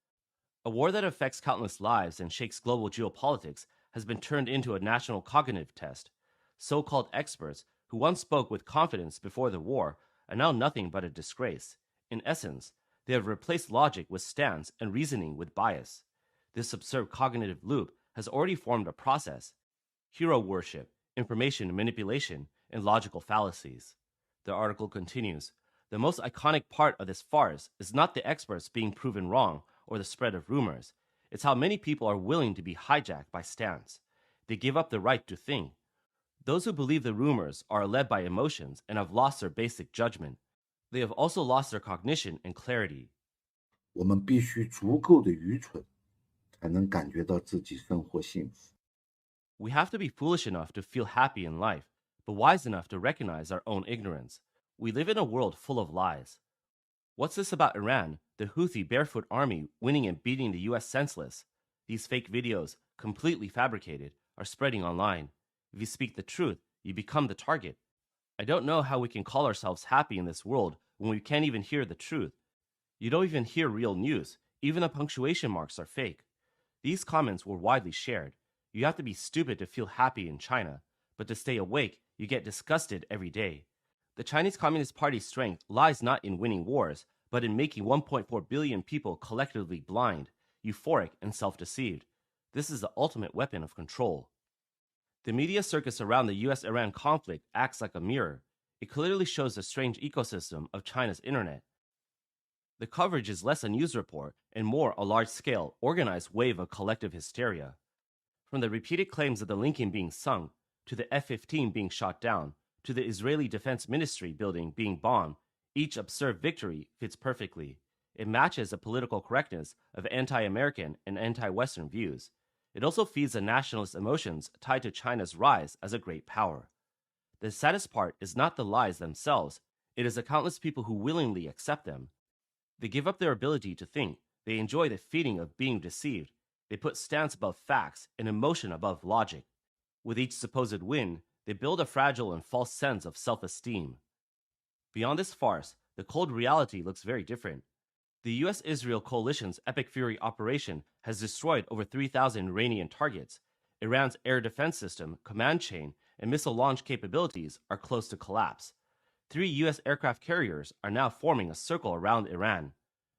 "A war that affects countless lives and shakes global geopolitics has been turned into a national cognitive test. So-called experts who once spoke with confidence before the war are now nothing but a disgrace. In essence, they have replaced logic with stance and reasoning with bias. This absurd cognitive loop has already formed a process: hero worship, information manipulation, and logical fallacies." The article continues, "The most iconic part of this farce is not the experts being proven wrong or the spread of rumors. It's how many people are willing to be hijacked by stance. They give up the right to think. Those who believe the rumors are led by emotions and have lost their basic judgment. They have also lost their cognition and clarity." 我们必须足够的愚蠢，才能感觉到自己生活幸福。 We have to be foolish enough to feel happy in life, but wise enough to recognize our own ignorance. We live in a world full of lies. What's this about Iran, the Houthi barefoot army winning and beating the US senseless? These fake videos, completely fabricated, are spreading online. If you speak the truth, you become the target. I don't know how we can call ourselves happy in this world when we can't even hear the truth. You don't even hear real news. Even the punctuation marks are fake. These comments were widely shared. You have to be stupid to feel happy in China, but to stay awake, you get disgusted every day. The Chinese Communist Party's strength lies not in winning wars, but in making 1.4 billion people collectively blind, euphoric, and self-deceived. This is the ultimate weapon of control. The media circus around the US-Iran conflict acts like a mirror. It clearly shows the strange ecosystem of China's internet. The coverage is less a news report and more a large-scale, organized wave of collective hysteria. From the repeated claims of the Lincoln being sunk, to the F-15 being shot down, to the Israeli Defense Ministry building being bombed, each absurd victory fits perfectly. It matches the political correctness of anti-American and anti-Western views. It also feeds the nationalist emotions tied to China's rise as a great power. The saddest part is not the lies themselves, it is the countless people who willingly accept them. They give up their ability to think, they enjoy the feeling of being deceived, they put stance above facts and emotion above logic. With each supposed win, they build a fragile and false sense of self-esteem. Beyond this farce, the cold reality looks very different. The US-Israel coalition's Epic Fury operation has destroyed over 3,000 Iranian targets. Iran's air defense system, command chain, and missile launch capabilities are close to collapse. 3 US aircraft carriers are now forming a circle around Iran.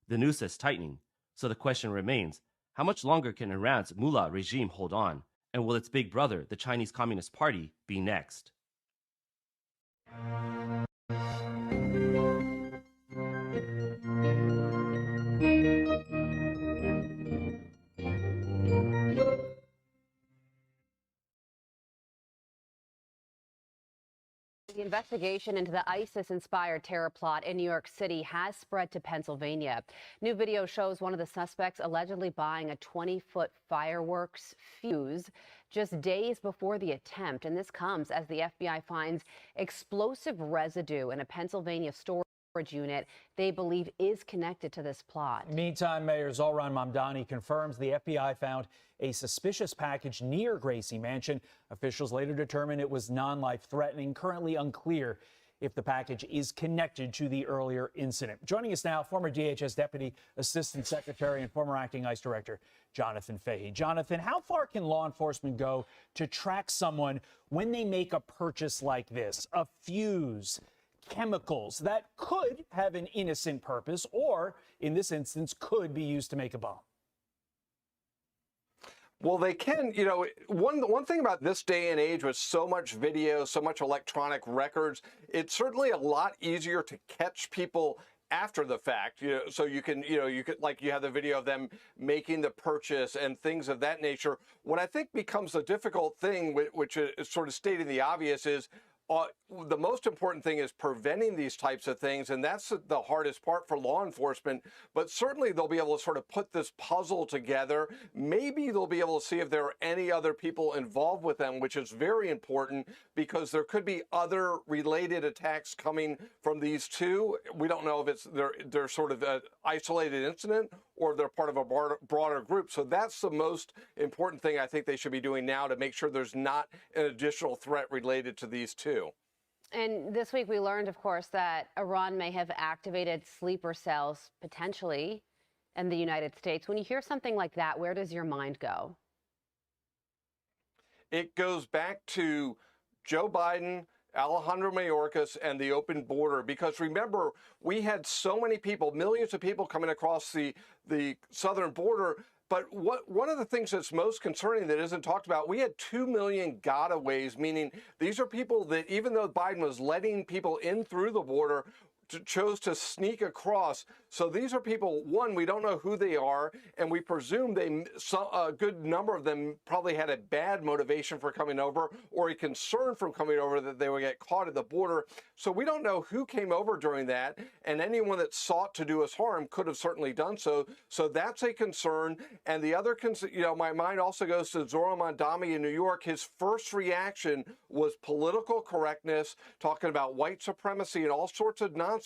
The noose is tightening, so the question remains, how much longer can Iran's mullah regime hold on? And will its big brother, the Chinese Communist Party, be next? The investigation into the ISIS-inspired terror plot in New York City has spread to Pennsylvania. New video shows one of the suspects allegedly buying a 20-foot fireworks fuse just days before the attempt. And this comes as the FBI finds explosive residue in a Pennsylvania storage unit they believe is connected to this plot. Meantime, Mayor Zohran Mamdani confirms the FBI found a suspicious package near Gracie Mansion. Officials later determined it was non-life threatening. Currently unclear if the package is connected to the earlier incident. Joining us now, former DHS Deputy Assistant Secretary and former Acting ICE Director Jonathan Fahey. Jonathan, how far can law enforcement go to track someone when they make a purchase like this, a fuse, chemicals that could have an innocent purpose or, in this instance, could be used to make a bomb? Well, they can, you know, one thing about this day and age with so much video, so much electronic records, it's certainly a lot easier to catch people after the fact. So you can, like you have the video of them making the purchase and things of that nature. What I think becomes a difficult thing, which is sort of stating the obvious, is the most important thing is preventing these types of things, and that's the hardest part for law enforcement. But certainly they'll be able to sort of put this puzzle together. Maybe they'll be able to see if there are any other people involved with them, which is very important because there could be other related attacks coming from these two. We don't know if they're sort of an isolated incident or if they're part of a broader group. So that's the most important thing I think they should be doing now to make sure there's not an additional threat related to these two. And this week we learned, of course, that Iran may have activated sleeper cells potentially in the United States. When you hear something like that, where does your mind go? It goes back to Joe Biden, Alejandro Mayorkas, and the open border. Because remember, we had so many people, millions of people coming across the southern border. But one of the things that's most concerning that isn't talked about, we had 2 million gotaways, meaning these are people that even though Biden was letting people in through the border, chose to sneak across. So these are people, one, we don't know who they are, and we presume a good number of them probably had a bad motivation for coming over or a concern from coming over that they would get caught at the border. So we don't know who came over during that, and anyone that sought to do us harm could have certainly done so. So that's a concern. And the other concern, my mind also goes to Zohran Mamdani in New York. His first reaction was political correctness, talking about white supremacy and all sorts of nonsense.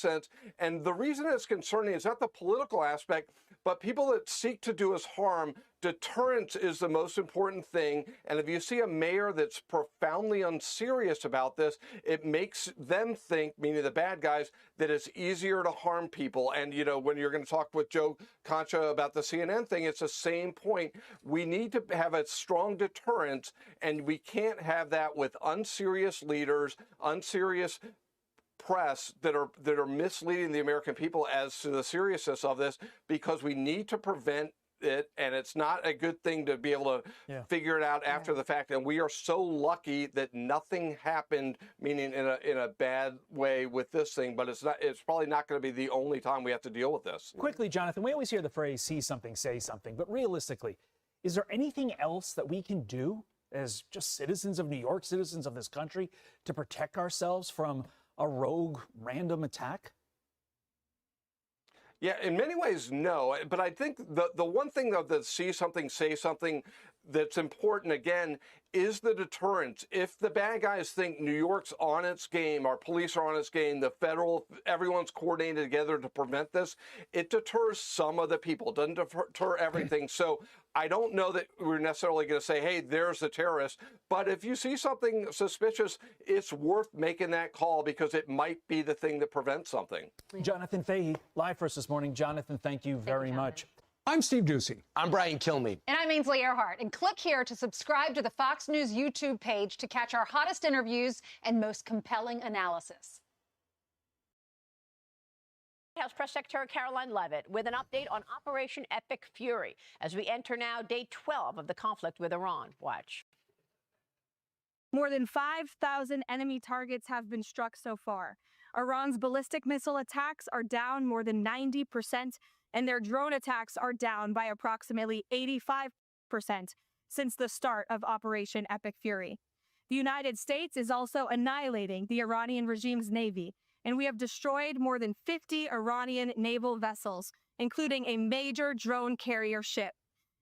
And the reason it's concerning is not the political aspect, but people that seek to do us harm. Deterrence is the most important thing. And if you see a mayor that's profoundly unserious about this, it makes them think, meaning the bad guys, that it's easier to harm people. And, when you're going to talk with Joe Concha about the CNN thing, it's the same point. We need to have a strong deterrence, and we can't have that with unserious leaders, unserious press that are misleading the American people as to the seriousness of this, because we need to prevent it, and it's not a good thing to be able to figure it out after the fact. And we are so lucky that nothing happened, meaning in a bad way with this thing, but it's probably not going to be the only time we have to deal with this. Quickly, Jonathan, we always hear the phrase see something, say something, but realistically, is there anything else that we can do as just citizens of New York, citizens of this country, to protect ourselves from a rogue random attack? Yeah, in many ways, no. But I think the one thing, though, that see something, say something that's important, again, is the deterrence. If the bad guys think New York's on its game, our police are on its game, everyone's coordinated together to prevent this, it deters some of the people. It doesn't deter everything. So I don't know that we're necessarily going to say, hey, there's the terrorist. But if you see something suspicious, it's worth making that call because it might be the thing that prevents something. Jonathan Fahey, live for us this morning. Jonathan, thank you very much. I'm Steve Doocy. I'm Brian Kilmeade. And I'm Ainsley Earhart. And click here to subscribe to the Fox News YouTube page to catch our hottest interviews and most compelling analysis. White House Press Secretary Caroline Leavitt with an update on Operation Epic Fury as we enter now day 12 of the conflict with Iran. Watch. More than 5,000 enemy targets have been struck so far. Iran's ballistic missile attacks are down more than 90%, and their drone attacks are down by approximately 85% since the start of Operation Epic Fury. The United States is also annihilating the Iranian regime's navy, and we have destroyed more than 50 Iranian naval vessels, including a major drone carrier ship.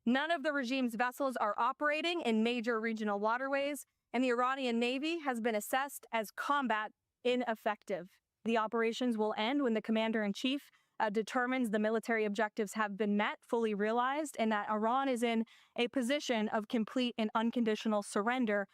None of the regime's vessels are operating in major regional waterways, and the Iranian Navy has been assessed as combat ineffective. The operations will end when the commander-in-chief determines the military objectives have been met, fully realized, and that Iran is in a position of complete and unconditional surrender.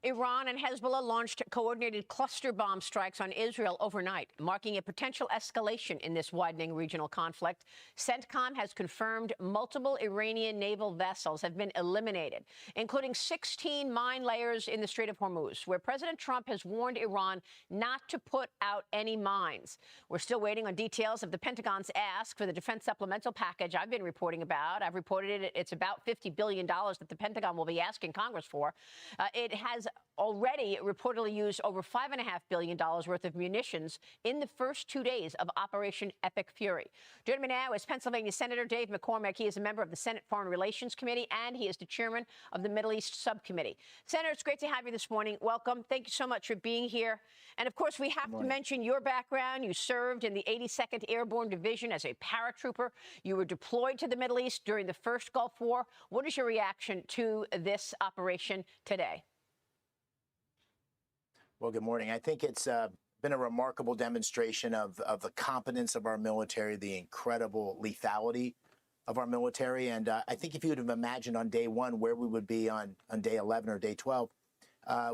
Iran and Hezbollah launched coordinated cluster bomb strikes on Israel overnight, marking a potential escalation in this widening regional conflict. CENTCOM has confirmed multiple Iranian naval vessels have been eliminated, including 16 mine layers in the Strait of Hormuz, where President Trump has warned Iran not to put out any mines. We're still waiting on details of the Pentagon's ask for the defense supplemental package I've been reporting about. I've reported it's about $50 billion that the Pentagon will be asking Congress for. It has already reportedly used over $5.5 billion worth of munitions in the first 2 days of Operation Epic Fury. Joining me now is Pennsylvania Senator Dave McCormick. He is a member of the Senate Foreign Relations Committee, and he is the chairman of the Middle East Subcommittee. Senator, it's great to have you this morning. Welcome. Thank you so much for being here. And, of course, we have to mention your background. You served in the 82nd Airborne Division as a paratrooper. You were deployed to the Middle East during the first Gulf War. What is your reaction to this operation today? Well, good morning. I think it's been a remarkable demonstration of the competence of our military, the incredible lethality of our military. And I think if you would have imagined on day one where we would be on day 11 or day 12,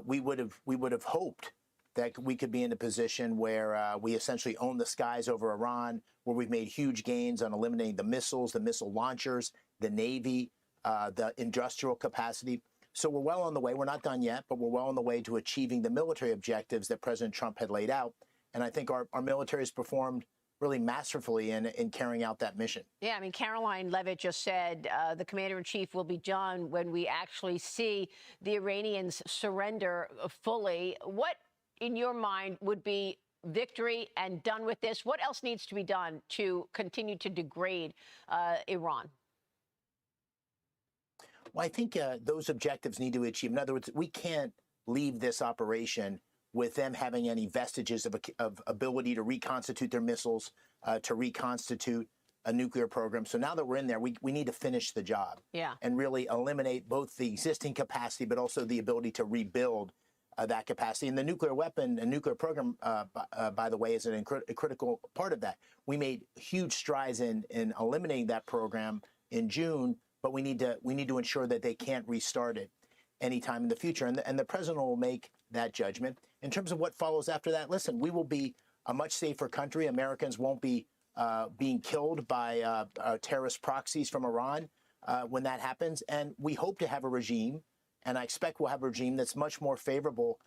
we would have hoped that we could be in a position where we essentially own the skies over Iran, where we've made huge gains on eliminating the missiles, the missile launchers, the Navy, the industrial capacity. So we're well on the way. We're not done yet, but we're well on the way to achieving the military objectives that President Trump had laid out. And I think our military has performed really masterfully in carrying out that mission. Yeah, I mean, Caroline Leavitt just said the commander-in-chief will be done when we actually see the Iranians surrender fully. What, in your mind, would be victory and done with this? What else needs to be done to continue to degrade Iran? Well, I think those objectives need to be achieved. In other words, we can't leave this operation with them having any vestiges of ability to reconstitute their missiles, to reconstitute a nuclear program. So now that we're in there, we need to finish the job and really eliminate both the existing capacity, but also the ability to rebuild that capacity. And the nuclear weapon and nuclear program, by the way, is a critical part of that. We made huge strides in eliminating that program in June, but we need to ensure that they can't restart it anytime in the future. And the president will make that judgment. In terms of what follows after that, listen, we will be a much safer country. Americans won't be being killed by terrorist proxies from Iran when that happens. And we hope to have a regime, and I expect we'll have a regime that's much more favorable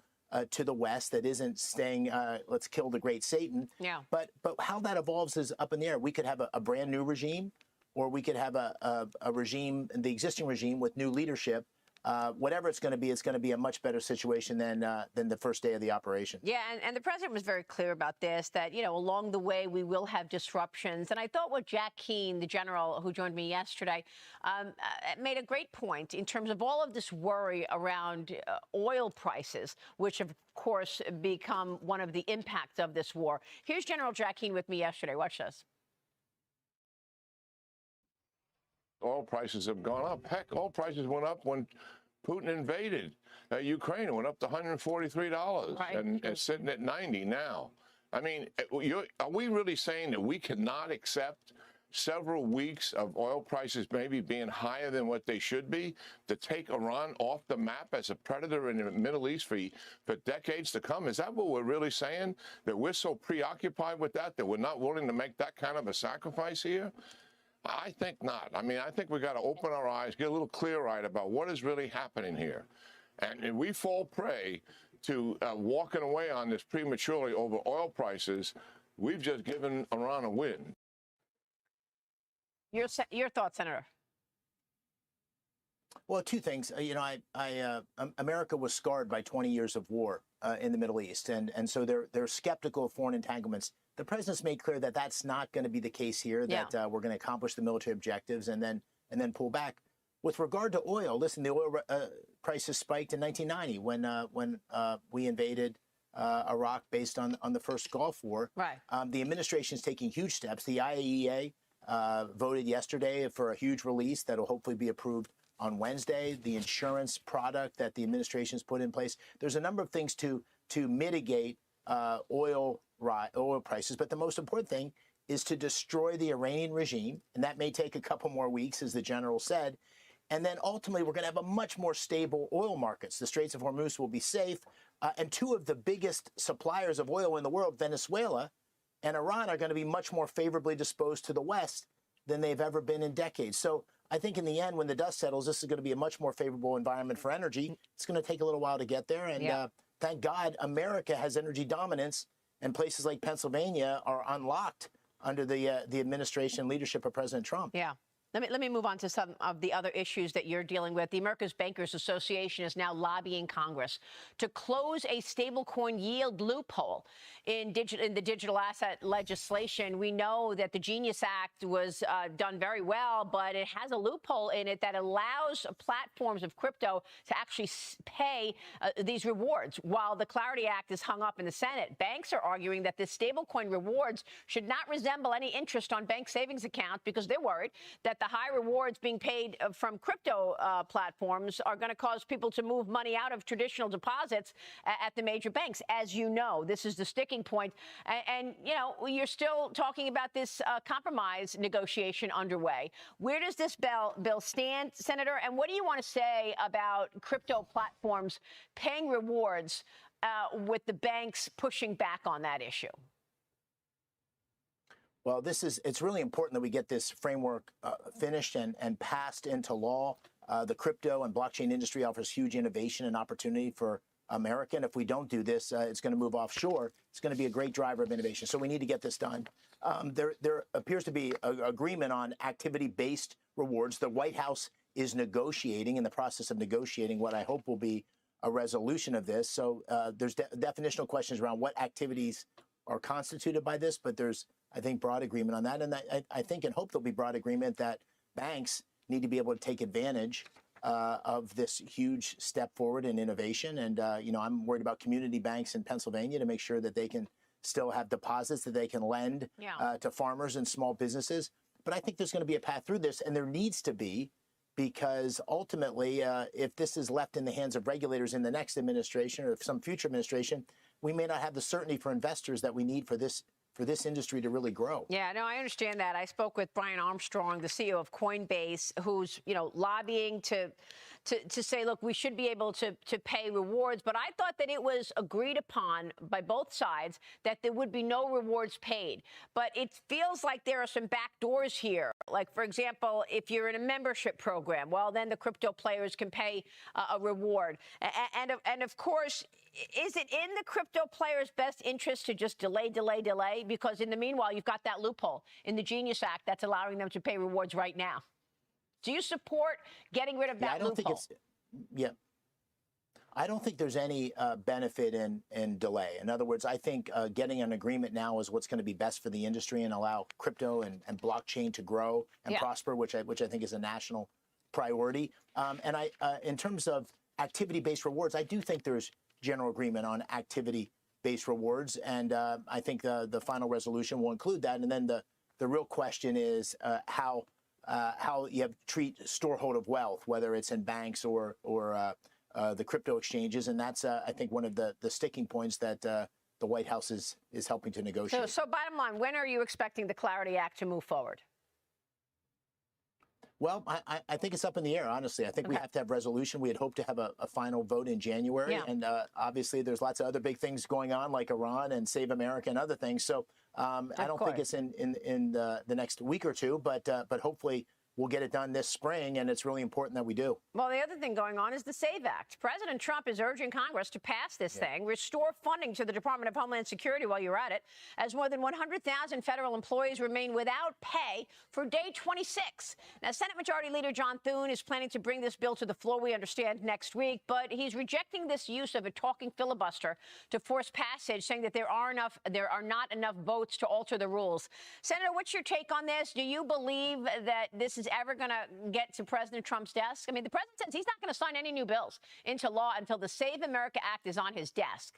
to the West, that isn't staying, let's kill the great Satan. Yeah. But how that evolves is up in the air. We could have a brand new regime, or we could have a regime, the existing regime with new leadership. Whatever it's going to be a much better situation than the first day of the operation. Yeah, and the president was very clear about this, that, you know, along the way we will have disruptions. And I thought what Jack Keane, the general who joined me yesterday, made a great point in terms of all of this worry around oil prices, which have, of course, become one of the impacts of this war. Here's General Jack Keane with me yesterday. Watch this. Oil prices have gone up. Heck, oil prices went up when Putin invaded Ukraine. It went up to $143, right, and it's sitting at 90 now. I mean, are we really saying that we cannot accept several weeks of oil prices maybe being higher than what they should be to take Iran off the map as a predator in the Middle East for decades to come? Is that what we're really saying? That we're so preoccupied with that we're not willing to make that kind of a sacrifice here? I think not. I mean, I think we got to open our eyes, get a little clear-eyed about what is really happening here. And if we fall prey to walking away on this prematurely over oil prices, we've just given Iran a win. Your thoughts, Senator? Well, two things. You know, America was scarred by 20 years of war in the Middle East, and so they're skeptical of foreign entanglements. The president's made clear that that's not going to be the case here, that we're going to accomplish the military objectives and then pull back. With regard to oil, listen, the oil prices spiked in 1990 when we invaded Iraq based on the first Gulf War. Right. The administration is taking huge steps. The IAEA voted yesterday for a huge release that will hopefully be approved on Wednesday. The insurance product that the administration has put in place. There's a number of things to mitigate oil prices, but the most important thing is to destroy the Iranian regime, and that may take a couple more weeks, as the general said. And then ultimately, we're going to have a much more stable oil markets. The Straits of Hormuz will be safe. And two of the biggest suppliers of oil in the world, Venezuela and Iran, are going to be much more favorably disposed to the West than they've ever been in decades. So I think in the end, when the dust settles, this is going to be a much more favorable environment for energy. It's going to take a little while to get there. And thank God America has energy dominance, and places like Pennsylvania are unlocked under the administration leadership of President Trump. Yeah. Let me move on to some of the other issues that you're dealing with. The America's Bankers Association is now lobbying Congress to close a stablecoin yield loophole in the digital asset legislation. We know that the Genius Act was done very well, but it has a loophole in it that allows platforms of crypto to actually pay these rewards, while the Clarity Act is hung up in the Senate. Banks are arguing that this stablecoin rewards should not resemble any interest on bank savings accounts, because they're worried that the high rewards being paid from crypto platforms are going to cause people to move money out of traditional deposits at the major banks. As you know, this is the sticking point. And you know, you're still talking about this compromise negotiation underway. Where does this bill stand, Senator? And what do you want to say about crypto platforms paying rewards with the banks pushing back on that issue? Well, it's really important that we get this framework finished and passed into law. The crypto and blockchain industry offers huge innovation and opportunity for America. And if we don't do this, it's going to move offshore. It's going to be a great driver of innovation. So we need to get this done. There appears to be an agreement on activity-based rewards. The White House is negotiating, in the process of negotiating, what I hope will be a resolution of this. So there's definitional questions around what activities are constituted by this, but there's, I think, broad agreement on that. And I think and hope there'll be broad agreement that banks need to be able to take advantage of this huge step forward in innovation. And, you know, I'm worried about community banks in Pennsylvania to make sure that they can still have deposits that they can lend to farmers and small businesses. But I think there's going to be a path through this, and there needs to be, because ultimately, if this is left in the hands of regulators in the next administration or some future administration, we may not have the certainty for investors that we need for this industry to really grow. Yeah, no, I understand that. I spoke with Brian Armstrong, the CEO of Coinbase, who's, you know, lobbying to say, look, we should be able to pay rewards. But I thought that it was agreed upon by both sides that there would be no rewards paid. But it feels like there are some back doors here. Like, for example, if you're in a membership program, well, then the crypto players can pay a reward. And of course, is it in the crypto players' best interest to just delay? Because in the meanwhile, you've got that loophole in the Genius Act that's allowing them to pay rewards right now. Do you support getting rid of that loophole? I don't think there's any benefit in delay. In other words, I think getting an agreement now is what's going to be best for the industry and allow crypto and blockchain to grow and prosper, which I think is a national priority. And in terms of activity-based rewards, I do think there's general agreement on activity-based rewards, and I think the final resolution will include that. And then the real question is how you treat storehold of wealth, whether it's in banks or the crypto exchanges, and that's I think one of the sticking points that the White House is helping to negotiate. So bottom line, when are you expecting the Clarity Act to move forward? Well, I think it's up in the air, honestly. I think we have to have resolution. We had hoped to have a final vote in January. And obviously, there's lots of other big things going on, like Iran and Save America and other things. So I don't think it's in the next week or two, but hopefully we'll get it done this spring, and it's really important that we do. Well, the other thing going on is the SAVE Act. President Trump is urging Congress to pass this thing, restore funding to the Department of Homeland Security while you're at it, as more than 100,000 federal employees remain without pay for day 26. Now, Senate Majority Leader John Thune is planning to bring this bill to the floor, we understand, next week, but he's rejecting this use of a talking filibuster to force passage, saying that there are not enough votes to alter the rules. Senator, what's your take on this? Do you believe that this is is ever going to get to President Trump's desk? I mean, the president says he's not going to sign any new bills into law until the Save America Act is on his desk.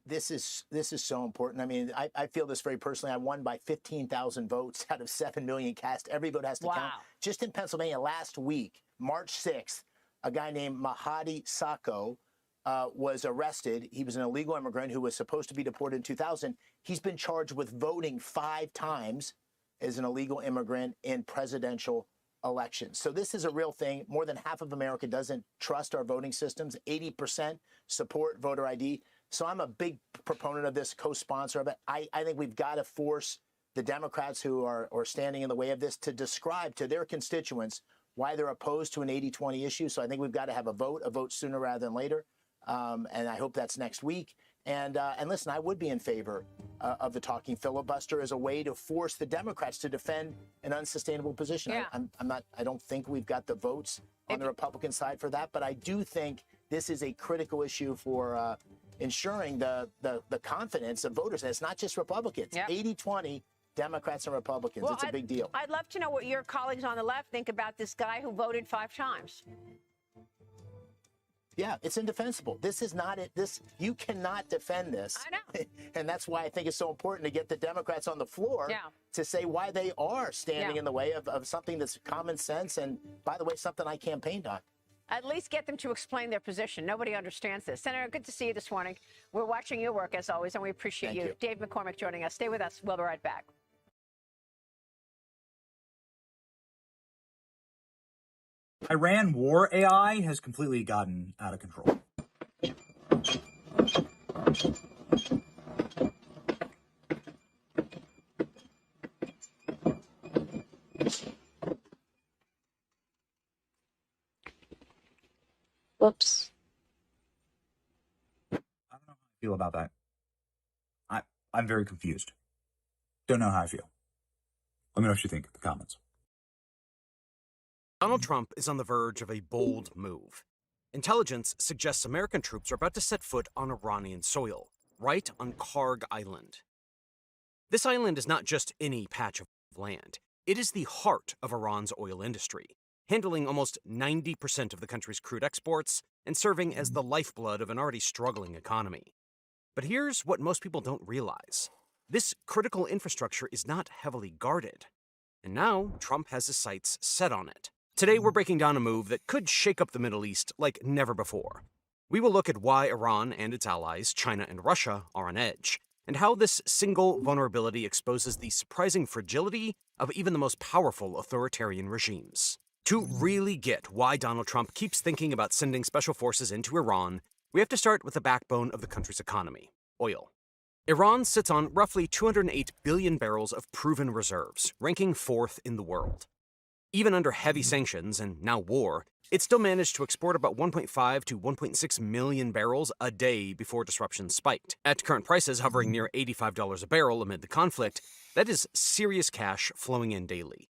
This is so important. I mean, I feel this very personally. I won by 15,000 votes out of 7 million cast. Every vote has to count. Just in Pennsylvania last week, March 6th, a guy named Mahdi Sacco was arrested. He was an illegal immigrant who was supposed to be deported in 2000. He's been charged with voting 5 times as an illegal immigrant in presidential elections. So this is a real thing. More than half of America doesn't trust our voting systems. 80% support voter ID. So I'm a big proponent of this, co-sponsor of it. I think we've got to force the Democrats who are standing in the way of this to describe to their constituents why they're opposed to an 80-20 issue. So I think we've got to have a vote sooner rather than later. And I hope that's next week. And listen, I would be in favor of the talking filibuster as a way to force the Democrats to defend an unsustainable position. Yeah. I don't think we've got the votes on the Republican side for that, but I do think this is a critical issue for ensuring the confidence of voters. And it's not just Republicans. 80-20, Democrats and Republicans. It's a big deal. I'd love to know what your colleagues on the left think about this guy who voted 5 times. Yeah, it's indefensible. This is not it. You cannot defend this. I know. And that's why I think it's so important to get the Democrats on the floor to say why they are standing in the way of something that's common sense. And by the way, something I campaigned on. At least get them to explain their position. Nobody understands this. Senator, good to see you this morning. We're watching your work, as always, and we appreciate you. Dave McCormick joining us. Stay with us. We'll be right back. Iran war AI has completely gotten out of control. Whoops. I don't know how I feel about that. I'm very confused. Don't know how I feel. Let me know what you think in the comments. Donald Trump is on the verge of a bold move. Intelligence suggests American troops are about to set foot on Iranian soil, right on Karg Island. This island is not just any patch of land. It is the heart of Iran's oil industry, handling almost 90% of the country's crude exports and serving as the lifeblood of an already struggling economy. But here's what most people don't realize. This critical infrastructure is not heavily guarded. And now Trump has his sights set on it. Today, we're breaking down a move that could shake up the Middle East like never before. We will look at why Iran and its allies, China and Russia, are on edge, and how this single vulnerability exposes the surprising fragility of even the most powerful authoritarian regimes. To really get why Donald Trump keeps thinking about sending special forces into Iran, we have to start with the backbone of the country's economy, oil. Iran sits on roughly 208 billion barrels of proven reserves, ranking 4th in the world. Even under heavy sanctions and now war, it still managed to export about 1.5 to 1.6 million barrels a day before disruptions spiked. At current prices hovering near $85 a barrel amid the conflict, that is serious cash flowing in daily.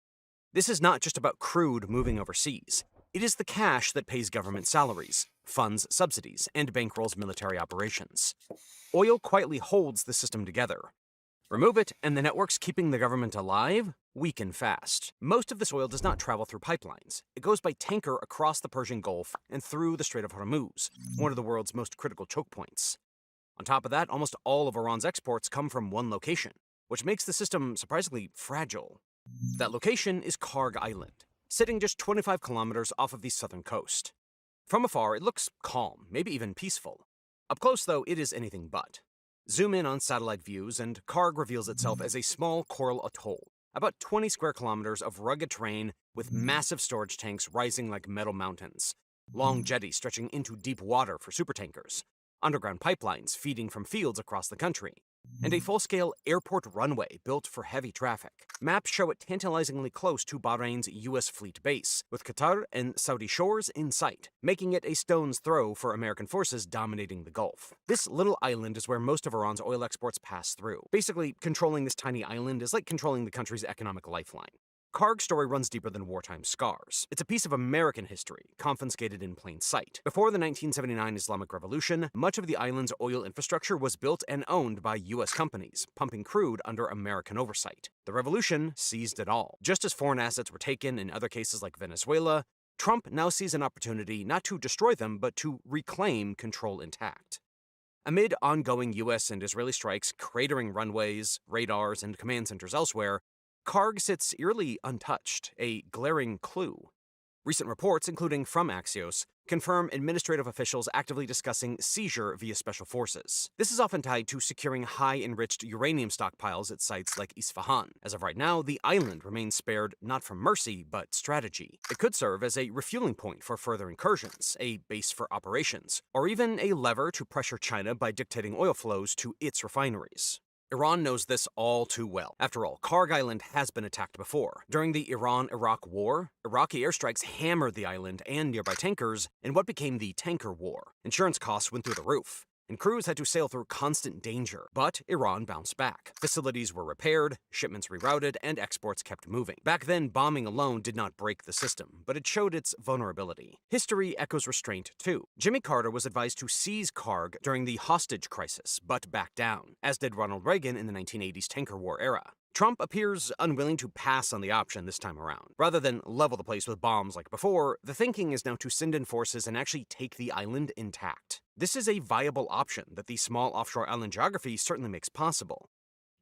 This is not just about crude moving overseas. It is the cash that pays government salaries, funds subsidies, and bankrolls military operations. Oil quietly holds the system together. Remove it, and the networks keeping the government alive weaken fast. Most of this oil does not travel through pipelines. It goes by tanker across the Persian Gulf and through the Strait of Hormuz, one of the world's most critical choke points. On top of that, almost all of Iran's exports come from one location, which makes the system surprisingly fragile. That location is Karg Island, sitting just 25 kilometers off of the southern coast. From afar, it looks calm, maybe even peaceful. Up close, though, it is anything but. Zoom in on satellite views, and Karg reveals itself as a small coral atoll, about 20 square kilometers of rugged terrain with massive storage tanks rising like metal mountains, long jetties stretching into deep water for supertankers, underground pipelines feeding from fields across the country, and a full-scale airport runway built for heavy traffic. Maps show it tantalizingly close to Bahrain's U.S. fleet base, with Qatar and Saudi shores in sight, making it a stone's throw for American forces dominating the Gulf. This little island is where most of Iran's oil exports pass through. Basically, controlling this tiny island is like controlling the country's economic lifeline. Karg's story runs deeper than wartime scars. It's a piece of American history, confiscated in plain sight. Before the 1979 Islamic Revolution, much of the island's oil infrastructure was built and owned by U.S. companies, pumping crude under American oversight. The revolution seized it all. Just as foreign assets were taken in other cases like Venezuela, Trump now sees an opportunity not to destroy them, but to reclaim control intact. Amid ongoing U.S. and Israeli strikes cratering runways, radars, and command centers elsewhere, Karg sits eerily untouched, a glaring clue. Recent reports, including from Axios, confirm administrative officials actively discussing seizure via special forces. This is often tied to securing high-enriched uranium stockpiles at sites like Isfahan. As of right now, the island remains spared not from mercy, but strategy. It could serve as a refueling point for further incursions, a base for operations, or even a lever to pressure China by dictating oil flows to its refineries. Iran knows this all too well. After all, Karg Island has been attacked before. During the Iran-Iraq War, Iraqi airstrikes hammered the island and nearby tankers in what became the Tanker War. Insurance costs went through the roof, and crews had to sail through constant danger. But Iran bounced back. Facilities were repaired, shipments rerouted, and exports kept moving. Back then, bombing alone did not break the system, but it showed its vulnerability. History echoes restraint, too. Jimmy Carter was advised to seize Karg during the hostage crisis, but backed down, as did Ronald Reagan in the 1980s Tanker War era. Trump appears unwilling to pass on the option this time around. Rather than level the place with bombs like before, the thinking is now to send in forces and actually take the island intact. This is a viable option that the small offshore island geography certainly makes possible.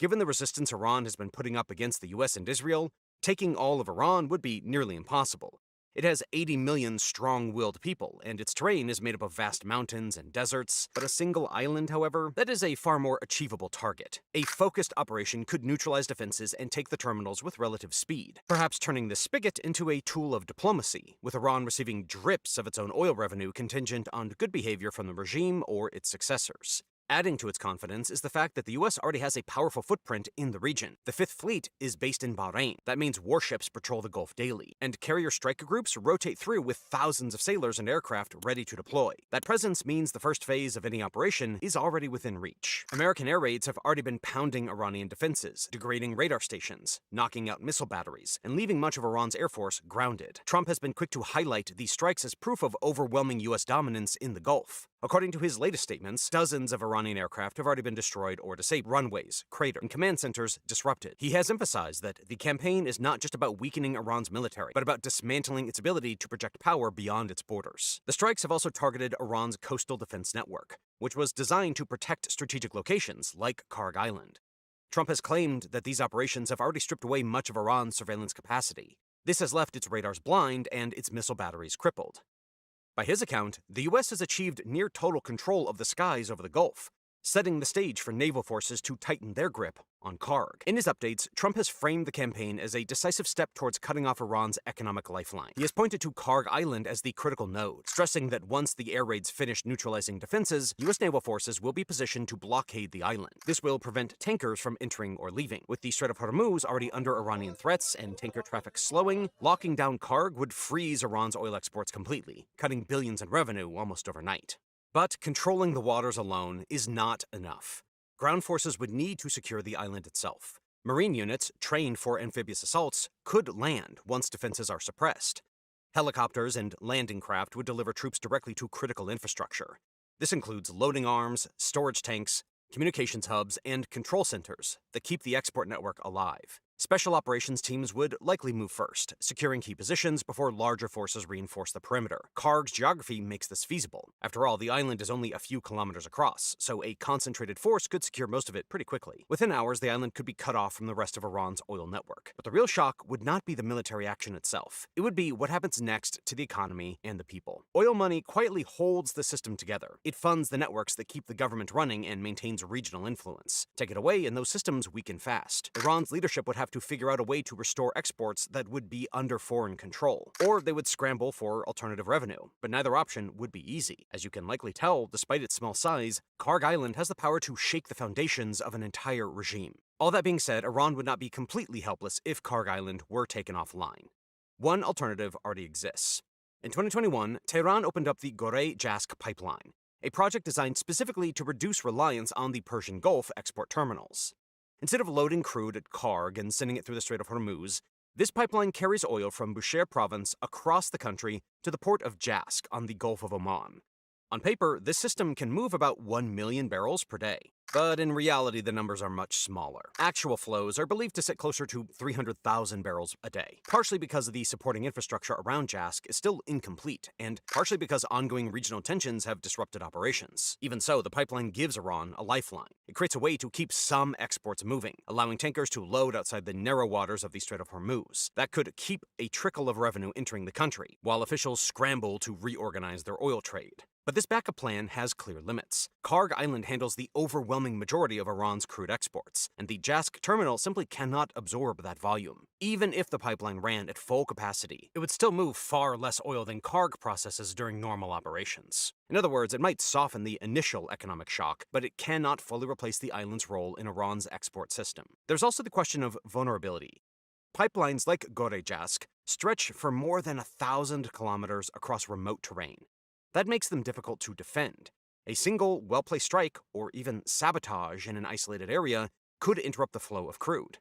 Given the resistance Iran has been putting up against the US and Israel, taking all of Iran would be nearly impossible. It has 80 million strong-willed people, and its terrain is made up of vast mountains and deserts. But a single island, however, that is a far more achievable target. A focused operation could neutralize defenses and take the terminals with relative speed, perhaps turning the spigot into a tool of diplomacy, with Iran receiving drips of its own oil revenue contingent on good behavior from the regime or its successors. Adding to its confidence is the fact that the U.S. already has a powerful footprint in the region. The Fifth Fleet is based in Bahrain. That means warships patrol the Gulf daily, and carrier strike groups rotate through with thousands of sailors and aircraft ready to deploy. That presence means the first phase of any operation is already within reach. American air raids have already been pounding Iranian defenses, degrading radar stations, knocking out missile batteries, and leaving much of Iran's air force grounded. Trump has been quick to highlight these strikes as proof of overwhelming U.S. dominance in the Gulf. According to his latest statements, dozens of Iranian aircraft have already been destroyed or disabled, runways cratered, and command centers disrupted. He has emphasized that the campaign is not just about weakening Iran's military, but about dismantling its ability to project power beyond its borders. The strikes have also targeted Iran's coastal defense network, which was designed to protect strategic locations like Karg Island. Trump has claimed that these operations have already stripped away much of Iran's surveillance capacity. This has left its radars blind and its missile batteries crippled. By his account, the U.S. has achieved near total control of the skies over the Gulf, setting the stage for naval forces to tighten their grip on Karg. In his updates, Trump has framed the campaign as a decisive step towards cutting off Iran's economic lifeline. He has pointed to Karg Island as the critical node, stressing that once the air raids finish neutralizing defenses, U.S. naval forces will be positioned to blockade the island. This will prevent tankers from entering or leaving. With the Strait of Hormuz already under Iranian threats and tanker traffic slowing, locking down Karg would freeze Iran's oil exports completely, cutting billions in revenue almost overnight. But controlling the waters alone is not enough. Ground forces would need to secure the island itself. Marine units, trained for amphibious assaults, could land once defenses are suppressed. Helicopters and landing craft would deliver troops directly to critical infrastructure. This includes loading arms, storage tanks, communications hubs, and control centers that keep the export network alive. Special operations teams would likely move first, securing key positions before larger forces reinforce the perimeter. Karg's geography makes this feasible. After all, the island is only a few kilometers across, so a concentrated force could secure most of it pretty quickly. Within hours, the island could be cut off from the rest of Iran's oil network. But the real shock would not be the military action itself. It would be what happens next to the economy and the people. Oil money quietly holds the system together. It funds the networks that keep the government running and maintains regional influence. Take it away, and those systems weaken fast. Iran's leadership would have to figure out a way to restore exports that would be under foreign control, or they would scramble for alternative revenue. But neither option would be easy. As you can likely tell, despite its small size, Karg Island has the power to shake the foundations of an entire regime. All that being said, Iran would not be completely helpless if Karg Island were taken offline. One alternative already exists. In 2021, Tehran opened up the Gorey-Jask pipeline, a project designed specifically to reduce reliance on the Persian Gulf export terminals. Instead of loading crude at Karg and sending it through the Strait of Hormuz, This pipeline carries oil from Bushehr province across the country to the port of Jask on the Gulf of Oman. On paper, this system can move about 1 million barrels per day. But in reality, the numbers are much smaller. Actual flows are believed to sit closer to 300,000 barrels a day, partially because the supporting infrastructure around Jask is still incomplete, and partially because ongoing regional tensions have disrupted operations. Even so, the pipeline gives Iran a lifeline. It creates a way to keep some exports moving, allowing tankers to load outside the narrow waters of the Strait of Hormuz. That could keep a trickle of revenue entering the country, while officials scramble to reorganize their oil trade. But this backup plan has clear limits. Karg Island handles the overwhelming majority of Iran's crude exports, and the Jask terminal simply cannot absorb that volume. Even if the pipeline ran at full capacity, it would still move far less oil than Karg processes during normal operations. In other words, it might soften the initial economic shock, but it cannot fully replace the island's role in Iran's export system. There's also the question of vulnerability. Pipelines like Gorey-Jask stretch for more than 1,000 kilometers across remote terrain. That makes them difficult to defend. A single, well-placed strike, or even sabotage in an isolated area, could interrupt the flow of crude.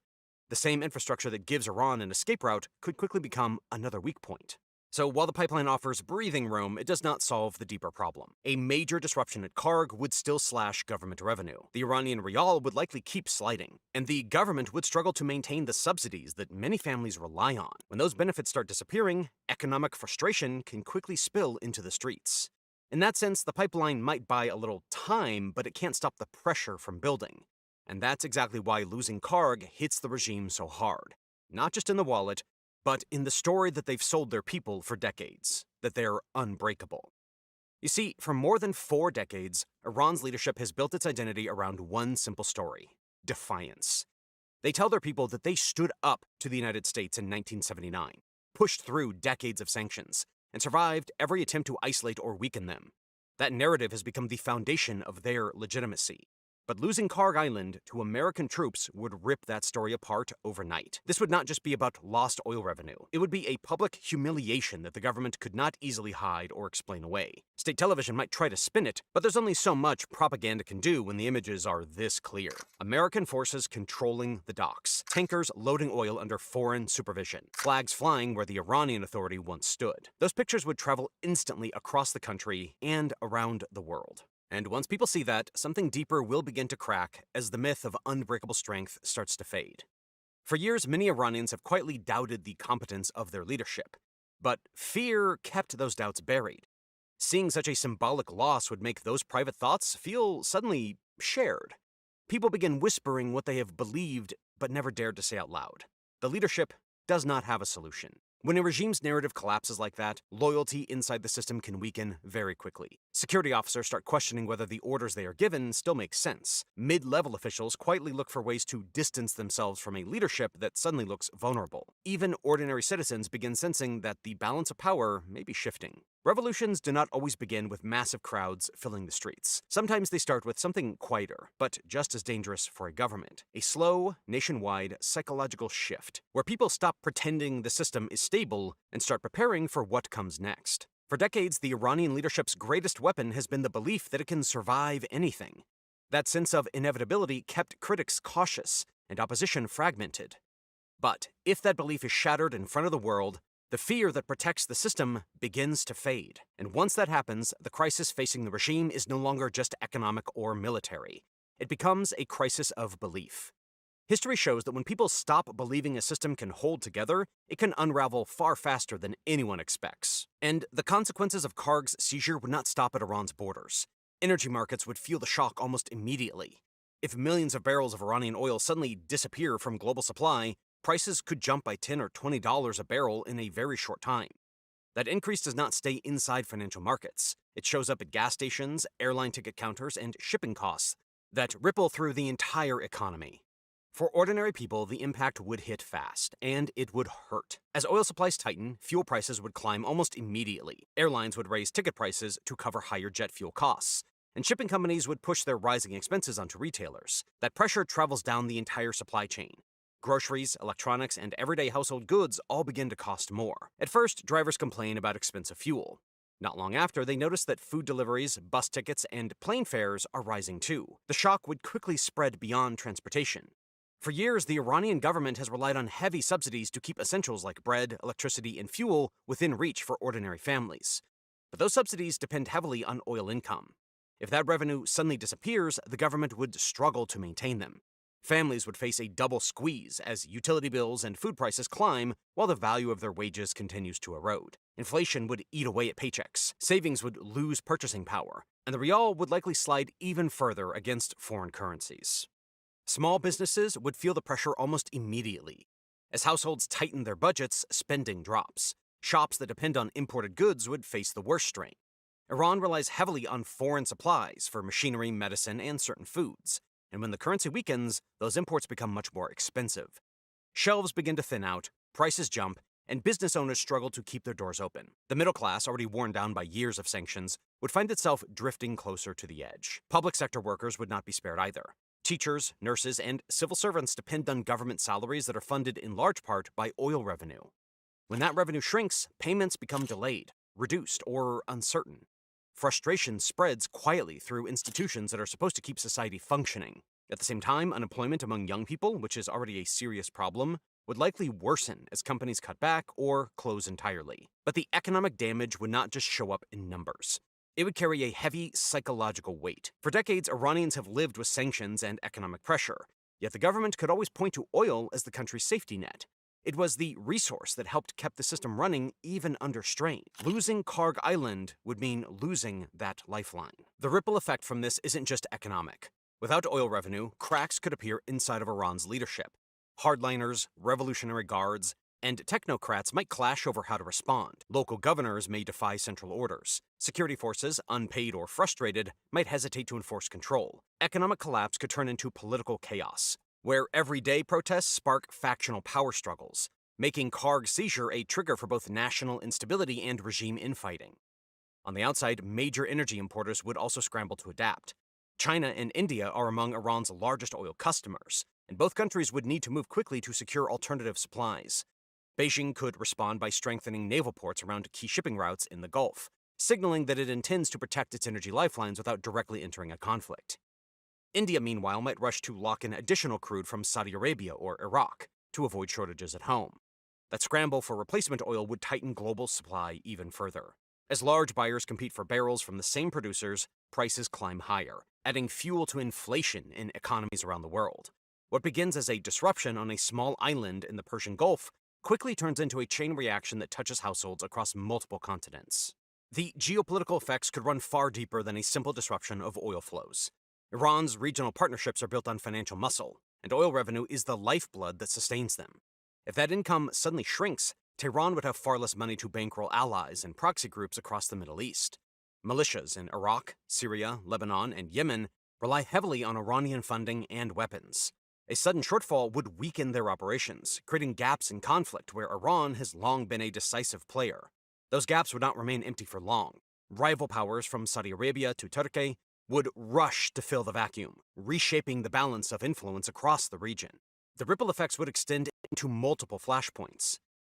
The same infrastructure that gives Iran an escape route could quickly become another weak point. So while the pipeline offers breathing room, it does not solve the deeper problem. A major disruption at Karg would still slash government revenue. The Iranian rial would likely keep sliding, and the government would struggle to maintain the subsidies that many families rely on. When those benefits start disappearing, economic frustration can quickly spill into the streets. In that sense, the pipeline might buy a little time, but it can't stop the pressure from building. And that's exactly why losing Karg hits the regime so hard. Not just in the wallet, but in the story that they've sold their people for decades, that they're unbreakable. You see, for more than 4 decades, Iran's leadership has built its identity around one simple story: defiance. They tell their people that they stood up to the United States in 1979, pushed through decades of sanctions, and survived every attempt to isolate or weaken them. That narrative has become the foundation of their legitimacy. But losing Karg Island to American troops would rip that story apart overnight. This would not just be about lost oil revenue. It would be a public humiliation that the government could not easily hide or explain away. State television might try to spin it, but there's only so much propaganda can do when the images are this clear. American forces controlling the docks, tankers loading oil under foreign supervision, flags flying where the Iranian Authority once stood. Those pictures would travel instantly across the country and around the world. And once people see that, something deeper will begin to crack as the myth of unbreakable strength starts to fade. For years, many Iranians have quietly doubted the competence of their leadership, but fear kept those doubts buried. Seeing such a symbolic loss would make those private thoughts feel suddenly shared. People begin whispering what they have believed but never dared to say out loud. The leadership does not have a solution. When a regime's narrative collapses like that, loyalty inside the system can weaken very quickly. Security officers start questioning whether the orders they are given still make sense. Mid-level officials quietly look for ways to distance themselves from a leadership that suddenly looks vulnerable. Even ordinary citizens begin sensing that the balance of power may be shifting. Revolutions do not always begin with massive crowds filling the streets. Sometimes they start with something quieter, but just as dangerous for a government. A slow, nationwide psychological shift, where people stop pretending the system is stable and start preparing for what comes next. For decades, the Iranian leadership's greatest weapon has been the belief that it can survive anything. That sense of inevitability kept critics cautious and opposition fragmented. But if that belief is shattered in front of the world, the fear that protects the system begins to fade. And once that happens, the crisis facing the regime is no longer just economic or military. It becomes a crisis of belief. History shows that when people stop believing a system can hold together, it can unravel far faster than anyone expects. And the consequences of Karg's seizure would not stop at Iran's borders. Energy markets would feel the shock almost immediately. If millions of barrels of Iranian oil suddenly disappear from global supply, prices could jump by $10 or $20 a barrel in a very short time. That increase does not stay inside financial markets. It shows up at gas stations, airline ticket counters, and shipping costs that ripple through the entire economy. For ordinary people, the impact would hit fast, and it would hurt. As oil supplies tighten, fuel prices would climb almost immediately. Airlines would raise ticket prices to cover higher jet fuel costs, and shipping companies would push their rising expenses onto retailers. That pressure travels down the entire supply chain. Groceries, electronics, and everyday household goods all begin to cost more. At first, drivers complain about expensive fuel. Not long after, they notice that food deliveries, bus tickets, and plane fares are rising too. The shock would quickly spread beyond transportation. For years, the Iranian government has relied on heavy subsidies to keep essentials like bread, electricity, and fuel within reach for ordinary families. But those subsidies depend heavily on oil income. If that revenue suddenly disappears, the government would struggle to maintain them. Families would face a double squeeze as utility bills and food prices climb while the value of their wages continues to erode. Inflation would eat away at paychecks, savings would lose purchasing power, and the rial would likely slide even further against foreign currencies. Small businesses would feel the pressure almost immediately. As households tighten their budgets, spending drops. Shops that depend on imported goods would face the worst strain. Iran relies heavily on foreign supplies for machinery, medicine, and certain foods. And when the currency weakens, those imports become much more expensive. Shelves begin to thin out, prices jump, and business owners struggle to keep their doors open. The middle class, already worn down by years of sanctions, would find itself drifting closer to the edge. Public sector workers would not be spared either. Teachers, nurses, and civil servants depend on government salaries that are funded in large part by oil revenue. When that revenue shrinks, payments become delayed, reduced, or uncertain. Frustration spreads quietly through institutions that are supposed to keep society functioning. At the same time, unemployment among young people, which is already a serious problem, would likely worsen as companies cut back or close entirely. But the economic damage would not just show up in numbers. It would carry a heavy psychological weight. For decades, Iranians have lived with sanctions and economic pressure, yet the government could always point to oil as the country's safety net. It was the resource that helped keep the system running even under strain. Losing Karg Island would mean losing that lifeline. The ripple effect from this isn't just economic. Without oil revenue, cracks could appear inside of Iran's leadership. Hardliners, Revolutionary Guards, and technocrats might clash over how to respond. Local governors may defy central orders. Security forces, unpaid or frustrated, might hesitate to enforce control. Economic collapse could turn into political chaos, where everyday protests spark factional power struggles, making Karg seizure a trigger for both national instability and regime infighting. On the outside, major energy importers would also scramble to adapt. China and India are among Iran's largest oil customers, and both countries would need to move quickly to secure alternative supplies. Beijing could respond by strengthening naval ports around key shipping routes in the Gulf, signaling that it intends to protect its energy lifelines without directly entering a conflict. India, meanwhile, might rush to lock in additional crude from Saudi Arabia or Iraq to avoid shortages at home. That scramble for replacement oil would tighten global supply even further. As large buyers compete for barrels from the same producers, prices climb higher, adding fuel to inflation in economies around the world. What begins as a disruption on a small island in the Persian Gulf quickly turns into a chain reaction that touches households across multiple continents. The geopolitical effects could run far deeper than a simple disruption of oil flows. Iran's regional partnerships are built on financial muscle, and oil revenue is the lifeblood that sustains them. If that income suddenly shrinks, Tehran would have far less money to bankroll allies and proxy groups across the Middle East. Militias in Iraq, Syria, Lebanon, and Yemen rely heavily on Iranian funding and weapons. A sudden shortfall would weaken their operations, creating gaps in conflict where Iran has long been a decisive player. Those gaps would not remain empty for long. Rival powers from Saudi Arabia to Turkey would rush to fill the vacuum, reshaping the balance of influence across the region. The ripple effects would extend into multiple flashpoints.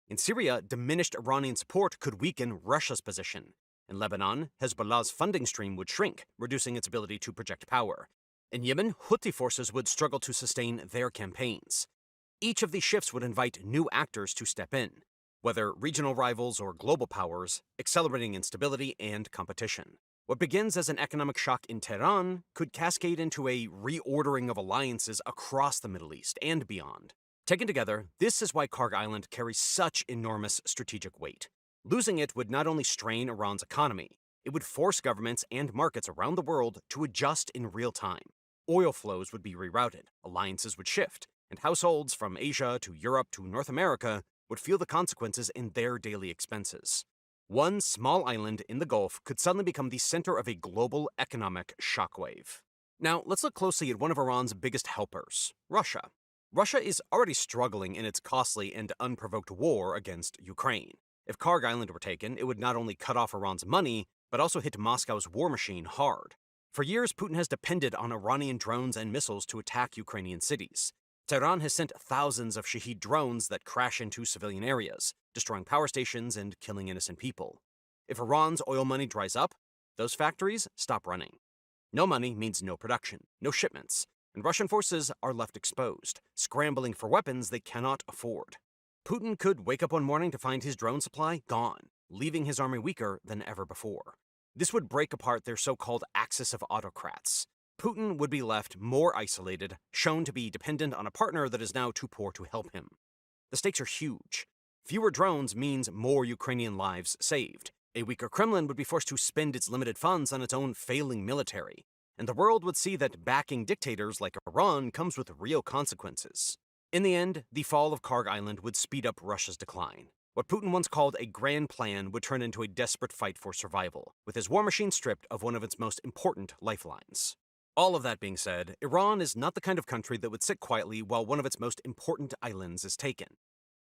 In Syria, diminished Iranian support could weaken Russia's position. In Lebanon, Hezbollah's funding stream would shrink, reducing its ability to project power. In Yemen, Houthi forces would struggle to sustain their campaigns. Each of these shifts would invite new actors to step in, whether regional rivals or global powers, accelerating instability and competition. What begins as an economic shock in Tehran could cascade into a reordering of alliances across the Middle East and beyond. Taken together, this is why Karg Island carries such enormous strategic weight. Losing it would not only strain Iran's economy, it would force governments and markets around the world to adjust in real time. Oil flows would be rerouted, alliances would shift, and households from Asia to Europe to North America would feel the consequences in their daily expenses. One small island in the Gulf could suddenly become the center of a global economic shockwave. Now, let's look closely at one of Iran's biggest helpers, Russia. Russia is already struggling in its costly and unprovoked war against Ukraine. If Karg Island were taken, it would not only cut off Iran's money, but also hit Moscow's war machine hard. For years, Putin has depended on Iranian drones and missiles to attack Ukrainian cities. Tehran has sent thousands of Shahed drones that crash into civilian areas, destroying power stations and killing innocent people. If Iran's oil money dries up, those factories stop running. No money means no production, no shipments, and Russian forces are left exposed, scrambling for weapons they cannot afford. Putin could wake up one morning to find his drone supply gone, leaving his army weaker than ever before. This would break apart their so-called axis of autocrats. Putin would be left more isolated, shown to be dependent on a partner that is now too poor to help him. The stakes are huge. Fewer drones means more Ukrainian lives saved. A weaker Kremlin would be forced to spend its limited funds on its own failing military, and the world would see that backing dictators like Iran comes with real consequences. In the end, the fall of Karg Island would speed up Russia's decline. What Putin once called a grand plan would turn into a desperate fight for survival, with his war machine stripped of one of its most important lifelines. All of that being said, Iran is not the kind of country that would sit quietly while one of its most important islands is taken.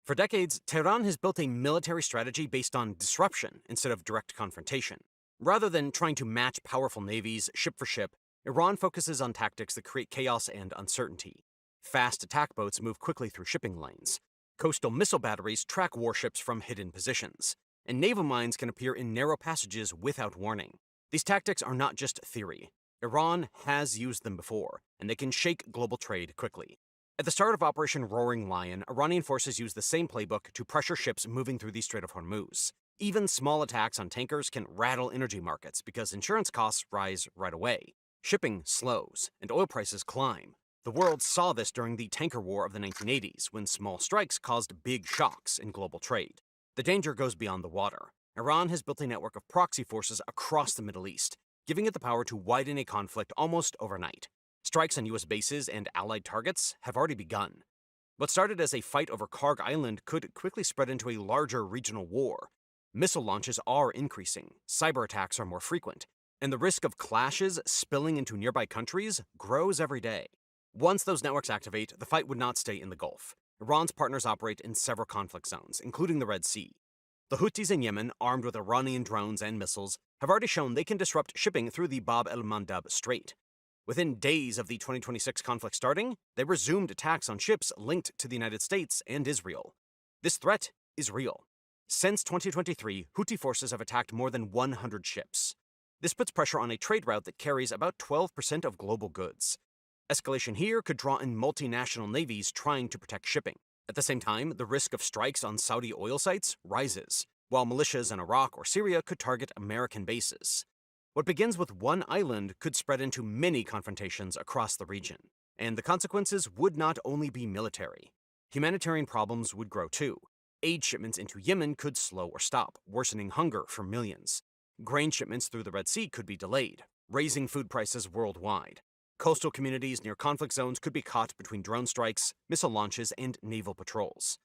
For decades, Tehran has built a military strategy based on disruption instead of direct confrontation. Rather than trying to match powerful navies ship for ship, Iran focuses on tactics that create chaos and uncertainty. Fast attack boats move quickly through shipping lanes. Coastal missile batteries track warships from hidden positions. And naval mines can appear in narrow passages without warning. These tactics are not just theory. Iran has used them before, and they can shake global trade quickly. At the start of Operation Roaring Lion, Iranian forces used the same playbook to pressure ships moving through the Strait of Hormuz. Even small attacks on tankers can rattle energy markets because insurance costs rise right away. Shipping slows, and oil prices climb. The world saw this during the tanker war of the 1980s, when small strikes caused big shocks in global trade. The danger goes beyond the water. Iran has built a network of proxy forces across the Middle East, giving it the power to widen a conflict almost overnight. Strikes on U.S. bases and allied targets have already begun. What started as a fight over Karg Island could quickly spread into a larger regional war. Missile launches are increasing, cyber attacks are more frequent, and the risk of clashes spilling into nearby countries grows every day. Once those networks activate, the fight would not stay in the Gulf. Iran's partners operate in several conflict zones, including the Red Sea. The Houthis in Yemen, armed with Iranian drones and missiles, have already shown they can disrupt shipping through the Bab el-Mandab Strait. Within days of the 2026 conflict starting, they resumed attacks on ships linked to the United States and Israel. This threat is real. Since 2023, Houthi forces have attacked more than 100 ships. This puts pressure on a trade route that carries about 12% of global goods. Escalation here could draw in multinational navies trying to protect shipping. At the same time, the risk of strikes on Saudi oil sites rises, while militias in Iraq or Syria could target American bases. What begins with one island could spread into many confrontations across the region, and the consequences would not only be military. Humanitarian problems would grow too. Aid shipments into Yemen could slow or stop, worsening hunger for millions. Grain shipments through the Red Sea could be delayed, raising food prices worldwide. Coastal communities near conflict zones could be caught between drone strikes, missile launches, and naval patrols.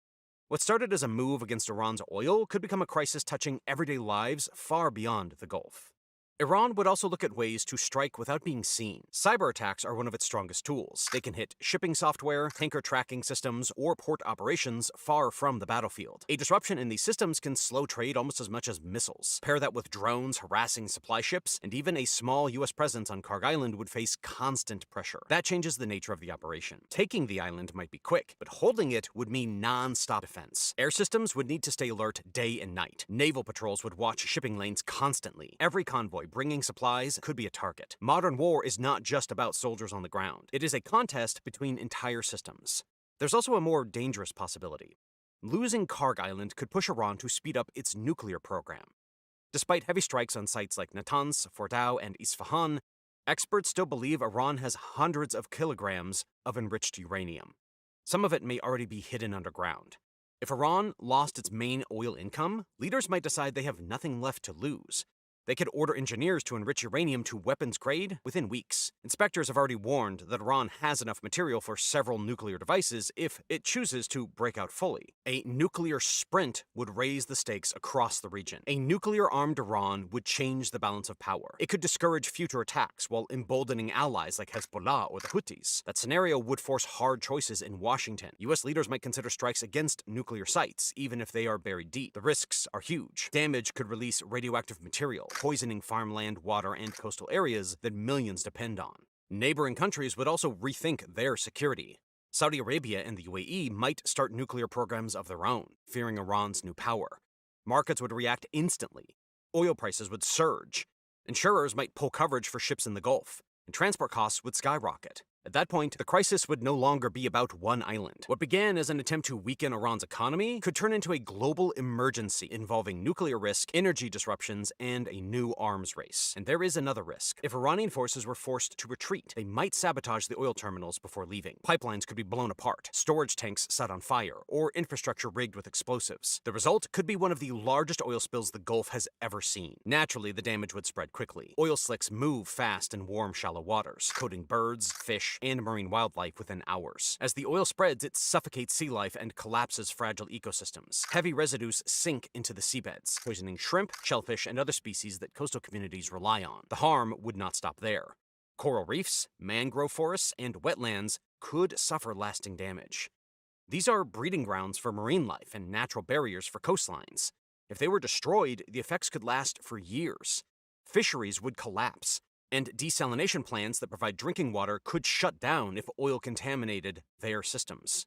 What started as a move against Iran's oil could become a crisis touching everyday lives far beyond the Gulf. Iran would also look at ways to strike without being seen. Cyber attacks are one of its strongest tools. They can hit shipping software, tanker tracking systems, or port operations far from the battlefield. A disruption in these systems can slow trade almost as much as missiles. Pair that with drones harassing supply ships, and even a small U.S. presence on Karg Island would face constant pressure. That changes the nature of the operation. Taking the island might be quick, but holding it would mean non-stop defense. Air systems would need to stay alert day and night. Naval patrols would watch shipping lanes constantly. Every convoy bringing supplies could be a target. Modern war is not just about soldiers on the ground. It is a contest between entire systems. There's also a more dangerous possibility. Losing Karg Island could push Iran to speed up its nuclear program. Despite heavy strikes on sites like Natanz, Fordow, and Isfahan, experts still believe Iran has hundreds of kilograms of enriched uranium. Some of it may already be hidden underground. If Iran lost its main oil income, leaders might decide they have nothing left to lose. They could order engineers to enrich uranium to weapons grade within weeks. Inspectors have already warned that Iran has enough material for several nuclear devices if it chooses to break out fully. A nuclear sprint would raise the stakes across the region. A nuclear-armed Iran would change the balance of power. It could discourage future attacks while emboldening allies like Hezbollah or the Houthis. That scenario would force hard choices in Washington. U.S. leaders might consider strikes against nuclear sites, even if they are buried deep. The risks are huge. Damage could release radioactive material, poisoning farmland, water, and coastal areas that millions depend on. Neighboring countries would also rethink their security. Saudi Arabia and the UAE might start nuclear programs of their own, fearing Iran's new power. Markets would react instantly. Oil prices would surge. Insurers might pull coverage for ships in the Gulf, and transport costs would skyrocket. At that point, the crisis would no longer be about one island. What began as an attempt to weaken Iran's economy could turn into a global emergency involving nuclear risk, energy disruptions, and a new arms race. And there is another risk. If Iranian forces were forced to retreat, they might sabotage the oil terminals before leaving. Pipelines could be blown apart, storage tanks set on fire, or infrastructure rigged with explosives. The result could be one of the largest oil spills the Gulf has ever seen. Naturally, the damage would spread quickly. Oil slicks move fast in warm, shallow waters, coating birds, fish, and marine wildlife within hours. As the oil spreads, it suffocates sea life and collapses fragile ecosystems. Heavy residues sink into the seabeds, poisoning shrimp, shellfish, and other species that coastal communities rely on. The harm would not stop there. Coral reefs, mangrove forests, and wetlands could suffer lasting damage. These are breeding grounds for marine life and natural barriers for coastlines. If they were destroyed, the effects could last for years. Fisheries would collapse, and desalination plants that provide drinking water could shut down if oil contaminated their systems.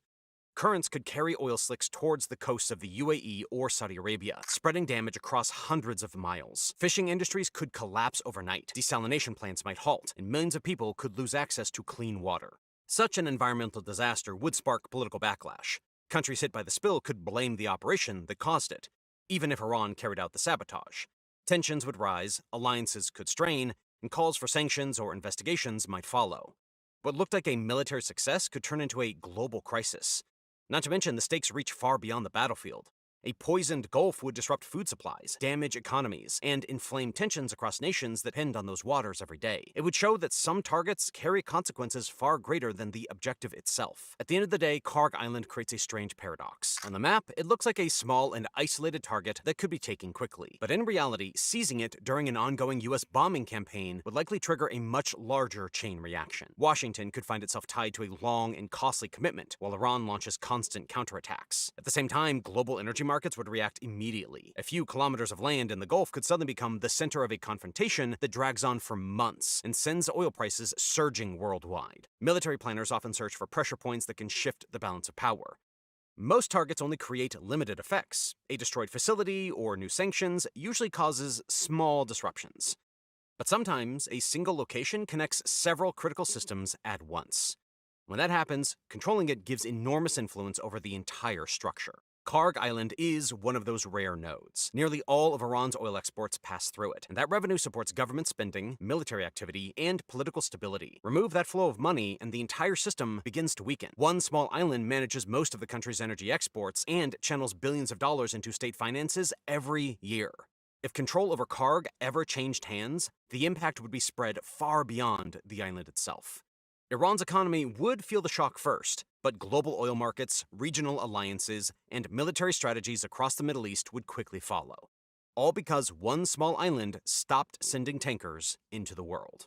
Currents could carry oil slicks towards the coasts of the UAE or Saudi Arabia, spreading damage across hundreds of miles. Fishing industries could collapse overnight, desalination plants might halt, and millions of people could lose access to clean water. Such an environmental disaster would spark political backlash. Countries hit by the spill could blame the operation that caused it, even if Iran carried out the sabotage. Tensions would rise, alliances could strain, and calls for sanctions or investigations might follow. What looked like a military success could turn into a global crisis. Not to mention, the stakes reach far beyond the battlefield. A poisoned Gulf would disrupt food supplies, damage economies, and inflame tensions across nations that depend on those waters every day. It would show that some targets carry consequences far greater than the objective itself. At the end of the day, Karg Island creates a strange paradox. On the map, it looks like a small and isolated target that could be taken quickly. But in reality, seizing it during an ongoing U.S. bombing campaign would likely trigger a much larger chain reaction. Washington could find itself tied to a long and costly commitment, while Iran launches constant counterattacks. At the same time, global energy markets would react immediately. A few kilometers of land in the Gulf could suddenly become the center of a confrontation that drags on for months and sends oil prices surging worldwide. Military planners often search for pressure points that can shift the balance of power. Most targets only create limited effects. A destroyed facility or new sanctions usually causes small disruptions. But sometimes a single location connects several critical systems at once. When that happens, controlling it gives enormous influence over the entire structure. Karg Island is one of those rare nodes. Nearly all of Iran's oil exports pass through it, and that revenue supports government spending, military activity, and political stability. Remove that flow of money, and the entire system begins to weaken. One small island manages most of the country's energy exports and channels billions of dollars into state finances every year. If control over Karg ever changed hands, the impact would be spread far beyond the island itself. Iran's economy would feel the shock first, but global oil markets, regional alliances, and military strategies across the Middle East would quickly follow. All because one small island stopped sending tankers into the world.